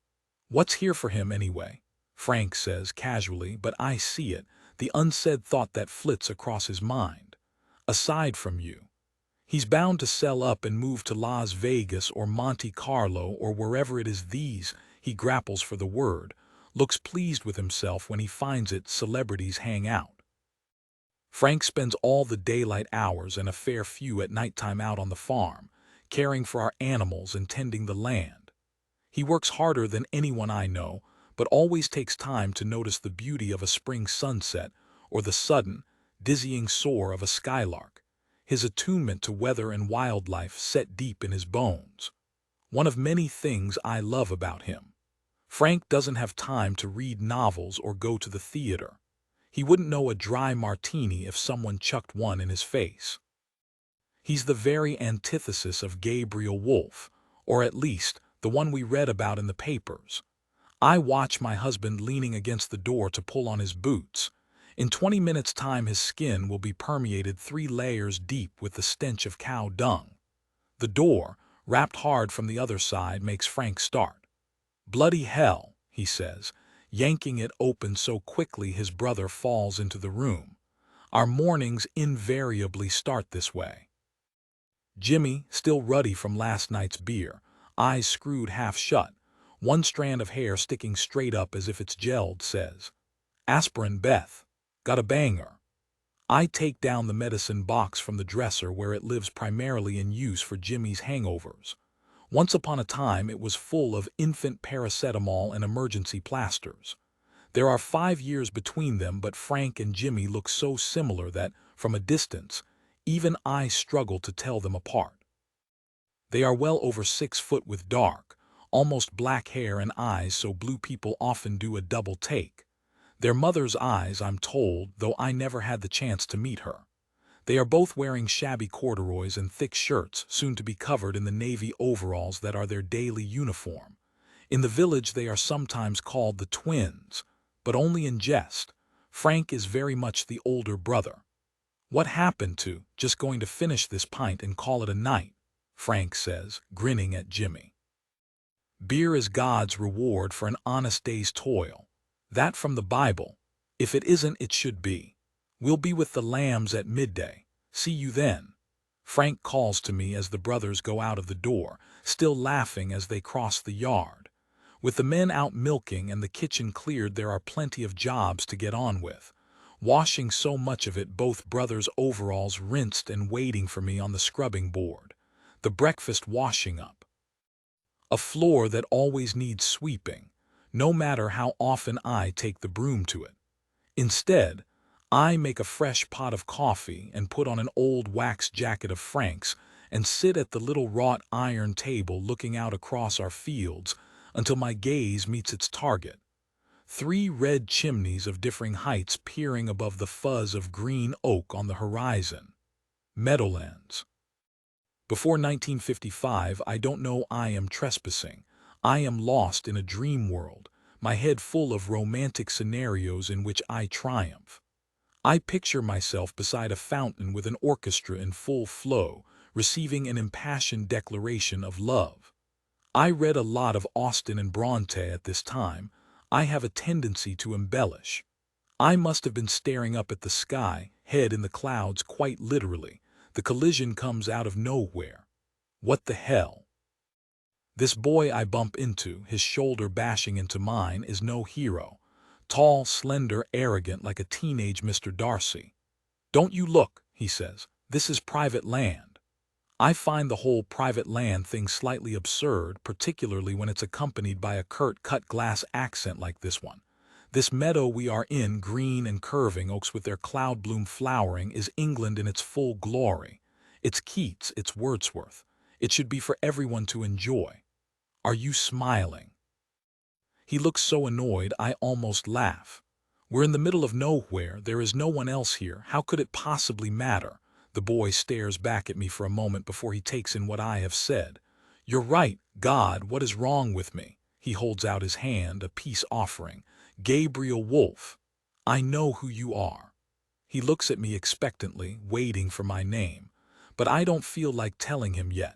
What's here for him anyway? Frank says casually, but I see it, the unsaid thought that flits across his mind. Aside from you. He's bound to sell up and move to Las Vegas or Monte Carlo or wherever it is he grapples for the word, looks pleased with himself when he finds it celebrities hang out. Frank spends all the daylight hours and a fair few at nighttime out on the farm, caring for our animals and tending the land. He works harder than anyone I know, but always takes time to notice the beauty of a spring sunset or the sudden, dizzying soar of a skylark, his attunement to weather and wildlife set deep in his bones. One of many things I love about him. Frank doesn't have time to read novels or go to the theater. He wouldn't know a dry martini if someone chucked one in his face. He's the very antithesis of Gabriel Wolfe, or at least the one we read about in the papers. I watch my husband leaning against the door to pull on his boots. In 20 minutes' time his skin will be permeated 3 layers deep with the stench of cow dung. The door, wrapped hard from the other side, makes Frank start. "Bloody hell," he says, yanking it open so quickly his brother falls into the room. Our mornings invariably start this way. Jimmy, still ruddy from last night's beer, eyes screwed half shut, one strand of hair sticking straight up as if it's gelled, says, "Aspirin, Beth. Got a banger." I take down the medicine box from the dresser where it lives, primarily in use for Jimmy's hangovers. Once upon a time it was full of infant paracetamol and emergency plasters. There are 5 years between them, but Frank and Jimmy look so similar that, from a distance, even I struggle to tell them apart. They are well over 6 foot with dark, almost black hair and eyes so blue people often do a double take. Their mother's eyes, I'm told, though I never had the chance to meet her. They are both wearing shabby corduroys and thick shirts, soon to be covered in the navy overalls that are their daily uniform. In the village they are sometimes called the twins, but only in jest. Frank is very much the older brother. "What happened to just going to finish this pint and call it a night?" Frank says, grinning at Jimmy. "Beer is God's reward for an honest day's toil. That from the Bible. If it isn't, it should be. We'll be with the lambs at midday. See you then." Frank calls to me as the brothers go out of the door, still laughing as they cross the yard. With the men out milking and the kitchen cleared, there are plenty of jobs to get on with. Washing so much of it, both brothers' overalls rinsed and waiting for me on the scrubbing board. The breakfast washing up. A floor that always needs sweeping, no matter how often I take the broom to it. Instead, I make a fresh pot of coffee and put on an old wax jacket of Frank's and sit at the little wrought iron table looking out across our fields until my gaze meets its target. 3 red chimneys of differing heights peering above the fuzz of green oak on the horizon. Meadowlands. Before 1955, I don't know I am trespassing. I am lost in a dream world, my head full of romantic scenarios in which I triumph. I picture myself beside a fountain with an orchestra in full flow, receiving an impassioned declaration of love. I read a lot of Austen and Bronte at this time. I have a tendency to embellish. I must have been staring up at the sky, head in the clouds quite literally. The collision comes out of nowhere. What the hell? This boy I bump into, his shoulder bashing into mine, is no hero. Tall, slender, arrogant like a teenage Mr. Darcy. "Don't you look," he says. "This is private land." I find the whole private land thing slightly absurd, particularly when it's accompanied by a curt cut-glass accent like this one. This meadow we are in, green and curving, oaks with their cloud bloom flowering, is England in its full glory. It's Keats, it's Wordsworth. It should be for everyone to enjoy. Are you smiling? He looks so annoyed I almost laugh. We're in the middle of nowhere, there is no one else here, how could it possibly matter? The boy stares back at me for a moment before he takes in what I have said. You're right, God, what is wrong with me? He holds out his hand, a peace offering. Gabriel Wolfe. I know who you are. He looks at me expectantly, waiting for my name, but I don't feel like telling him yet.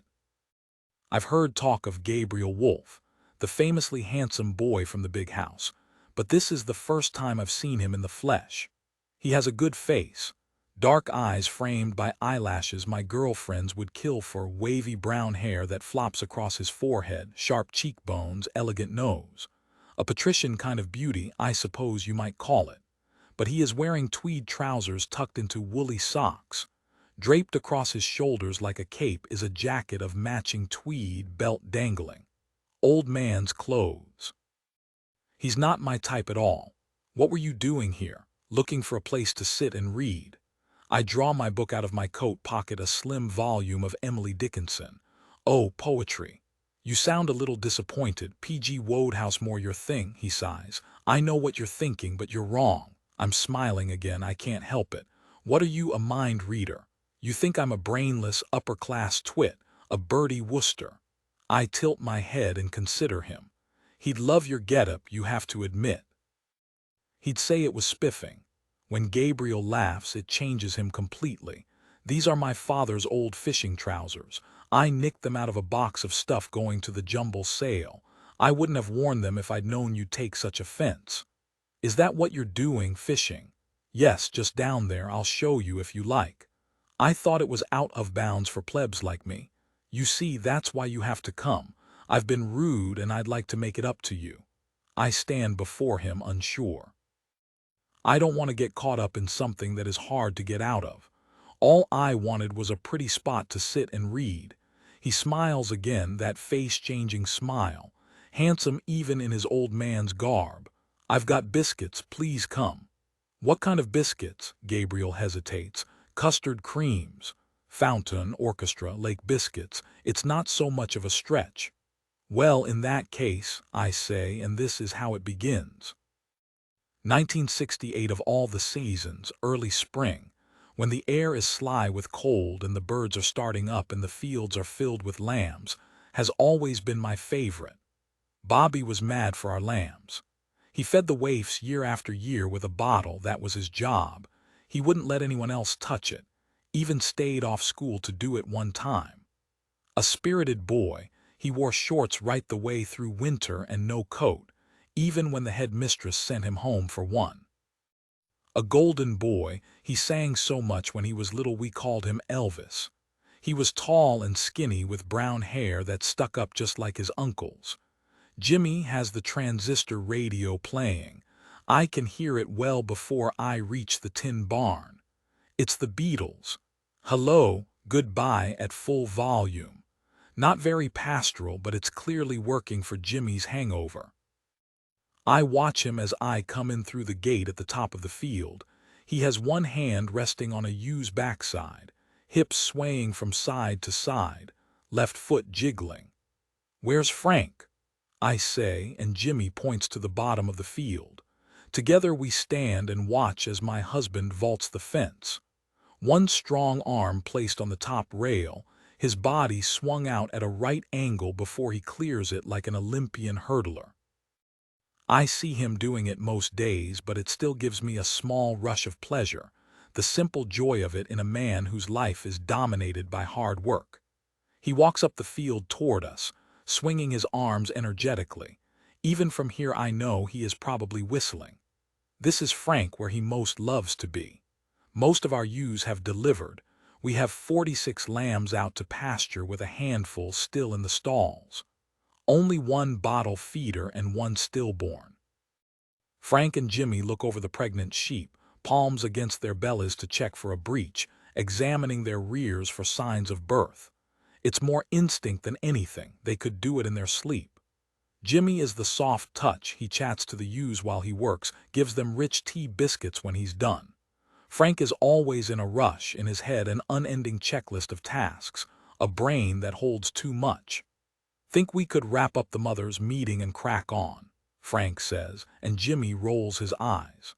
I've heard talk of Gabriel Wolfe, the famously handsome boy from the big house, but this is the first time I've seen him in the flesh. He has a good face, dark eyes framed by eyelashes my girlfriends would kill for, wavy brown hair that flops across his forehead, sharp cheekbones, elegant nose. A patrician kind of beauty, I suppose you might call it. But he is wearing tweed trousers tucked into woolly socks. Draped across his shoulders like a cape is a jacket of matching tweed, belt dangling. Old man's clothes. He's not my type at all. What were you doing here? Looking for a place to sit and read? I draw my book out of my coat pocket, a slim volume of Emily Dickinson. Oh, poetry. You sound a little disappointed. P.G. Wodehouse more your thing, he sighs. I know what you're thinking, but you're wrong. I'm smiling again, I can't help it. What are you, a mind reader? You think I'm a brainless, upper-class twit, a Bertie Wooster. I tilt my head and consider him. He'd love your getup, you have to admit. He'd say it was spiffing. When Gabriel laughs, it changes him completely. These are my father's old fishing trousers. I nicked them out of a box of stuff going to the jumble sale. I wouldn't have worn them if I'd known you'd take such offense. Is that what you're doing, fishing? Yes, just down there, I'll show you if you like. I thought it was out of bounds for plebs like me. You see, that's why you have to come. I've been rude and I'd like to make it up to you. I stand before him unsure. I don't want to get caught up in something that is hard to get out of. All I wanted was a pretty spot to sit and read. He smiles again, that face-changing smile, handsome even in his old man's garb. I've got biscuits, please come. What kind of biscuits? Gabriel hesitates. Custard creams. Fountain, orchestra, lake biscuits. It's not so much of a stretch. Well, in that case, I say, and this is how it begins. 1968, of all the seasons, early spring, when the air is sly with cold and the birds are starting up and the fields are filled with lambs, has always been my favorite. Bobby was mad for our lambs. He fed the waifs year after year with a bottle, that was his job. He wouldn't let anyone else touch it, even stayed off school to do it one time. A spirited boy, he wore shorts right the way through winter and no coat, even when the head mistress sent him home for one. A golden boy, he sang so much when he was little we called him Elvis. He was tall and skinny with brown hair that stuck up just like his uncle's. Jimmy has the transistor radio playing. I can hear it well before I reach the tin barn. It's the Beatles. Hello, goodbye at full volume. Not very pastoral, but it's clearly working for Jimmy's hangover. I watch him as I come in through the gate at the top of the field. He has one hand resting on a ewe's backside, hips swaying from side to side, left foot jiggling. Where's Frank? I say, and Jimmy points to the bottom of the field. Together we stand and watch as my husband vaults the fence. One strong arm placed on the top rail, his body swung out at a right angle before he clears it like an Olympian hurdler. I see him doing it most days, but it still gives me a small rush of pleasure, the simple joy of it in a man whose life is dominated by hard work. He walks up the field toward us, swinging his arms energetically. Even from here I know he is probably whistling. This is Frank, where he most loves to be. Most of our ewes have delivered. We have 46 lambs out to pasture with a handful still in the stalls. Only one bottle feeder and one stillborn. Frank and Jimmy look over the pregnant sheep, palms against their bellies to check for a breech, examining their rears for signs of birth. It's more instinct than anything. They could do it in their sleep. Jimmy is the soft touch. He chats to the ewes while he works, gives them rich tea biscuits when he's done. Frank is always in a rush, in his head an unending checklist of tasks, a brain that holds too much. "Think we could wrap up the mothers' meeting and crack on," Frank says, and Jimmy rolls his eyes.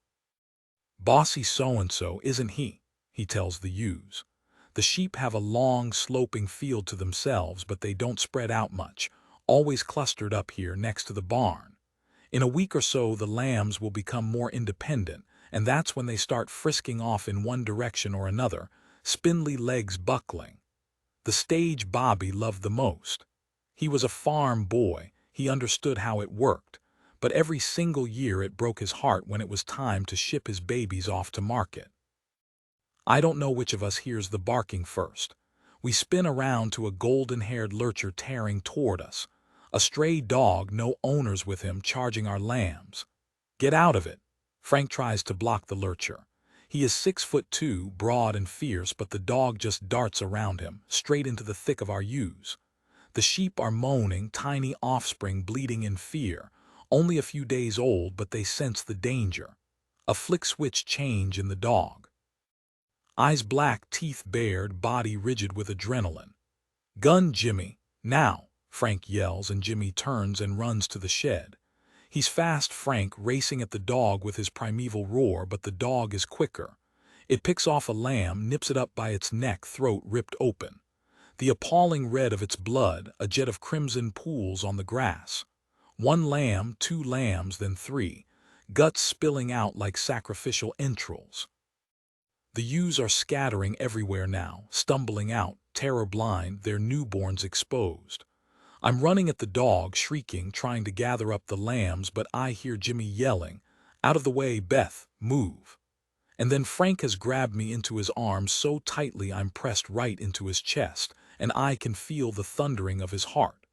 "Bossy so-and-so, isn't he?" he tells the ewes. The sheep have a long, sloping field to themselves, but they don't spread out much, always clustered up here next to the barn. In a week or so the lambs will become more independent, and that's when they start frisking off in one direction or another, spindly legs buckling. The stage Bobby loved the most. He was a farm boy, he understood how it worked, but every single year it broke his heart when it was time to ship his babies off to market. I don't know which of us hears the barking first. We spin around to a golden-haired lurcher tearing toward us. A stray dog, no owners with him, charging our lambs. "Get out of it!" Frank tries to block the lurcher. He is 6'2", broad and fierce, but the dog just darts around him, straight into the thick of our ewes. The sheep are moaning, tiny offspring bleating in fear. Only a few days old, but they sense the danger. A flick-switch change in the dog. Eyes black, teeth bared, body rigid with adrenaline. "Gun, Jimmy, now!" Frank yells, and Jimmy turns and runs to the shed. He's fast, Frank, racing at the dog with his primeval roar, but the dog is quicker. It picks off a lamb, nips it up by its neck, throat ripped open. The appalling red of its blood, a jet of crimson, pools on the grass. One lamb, two lambs, then three, guts spilling out like sacrificial entrails. The ewes are scattering everywhere now, stumbling out, terror-blind, their newborns exposed. I'm running at the dog, shrieking, trying to gather up the lambs, but I hear Jimmy yelling, "Out of the way, Beth, move." And then Frank has grabbed me into his arms so tightly I'm pressed right into his chest, and I can feel the thundering of his heart.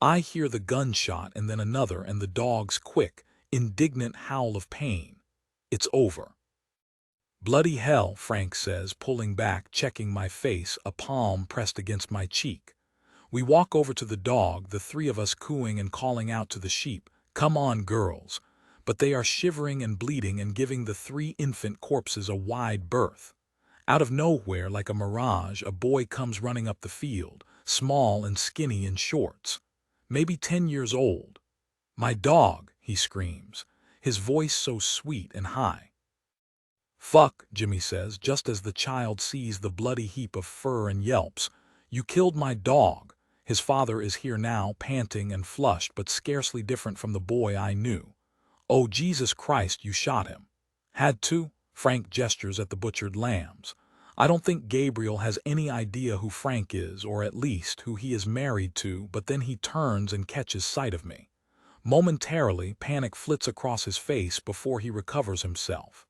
I hear the gunshot and then another, and the dog's quick, indignant howl of pain. It's over. "Bloody hell," Frank says, pulling back, checking my face, a palm pressed against my cheek. We walk over to the dog, the three of us cooing and calling out to the sheep, "Come on, girls." But they are shivering and bleeding and giving the three infant corpses a wide berth. Out of nowhere, like a mirage, a boy comes running up the field, small and skinny in shorts. Maybe 10 years old. "My dog," he screams, his voice so sweet and high. "Fuck," Jimmy says, just as the child sees the bloody heap of fur and yelps. "You killed my dog." His father is here now, panting and flushed, but scarcely different from the boy I knew. "Oh, Jesus Christ, you shot him." "Had to?" Frank gestures at the butchered lambs. I don't think Gabriel has any idea who Frank is, or at least who he is married to, but then he turns and catches sight of me. Momentarily, panic flits across his face before he recovers himself.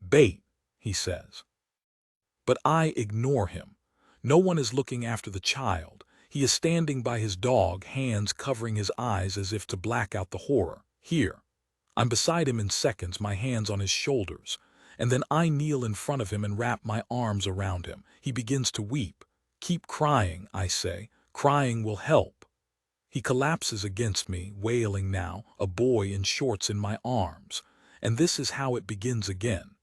"Bait," he says. But I ignore him. No one is looking after the child. He is standing by his dog, hands covering his eyes as if to black out the horror. "Here." I'm beside him in seconds, my hands on his shoulders. And then I kneel in front of him and wrap my arms around him. He begins to weep. "Keep crying," I say. "Crying will help." He collapses against me, wailing now, a boy in shorts in my arms. And this is how it begins again.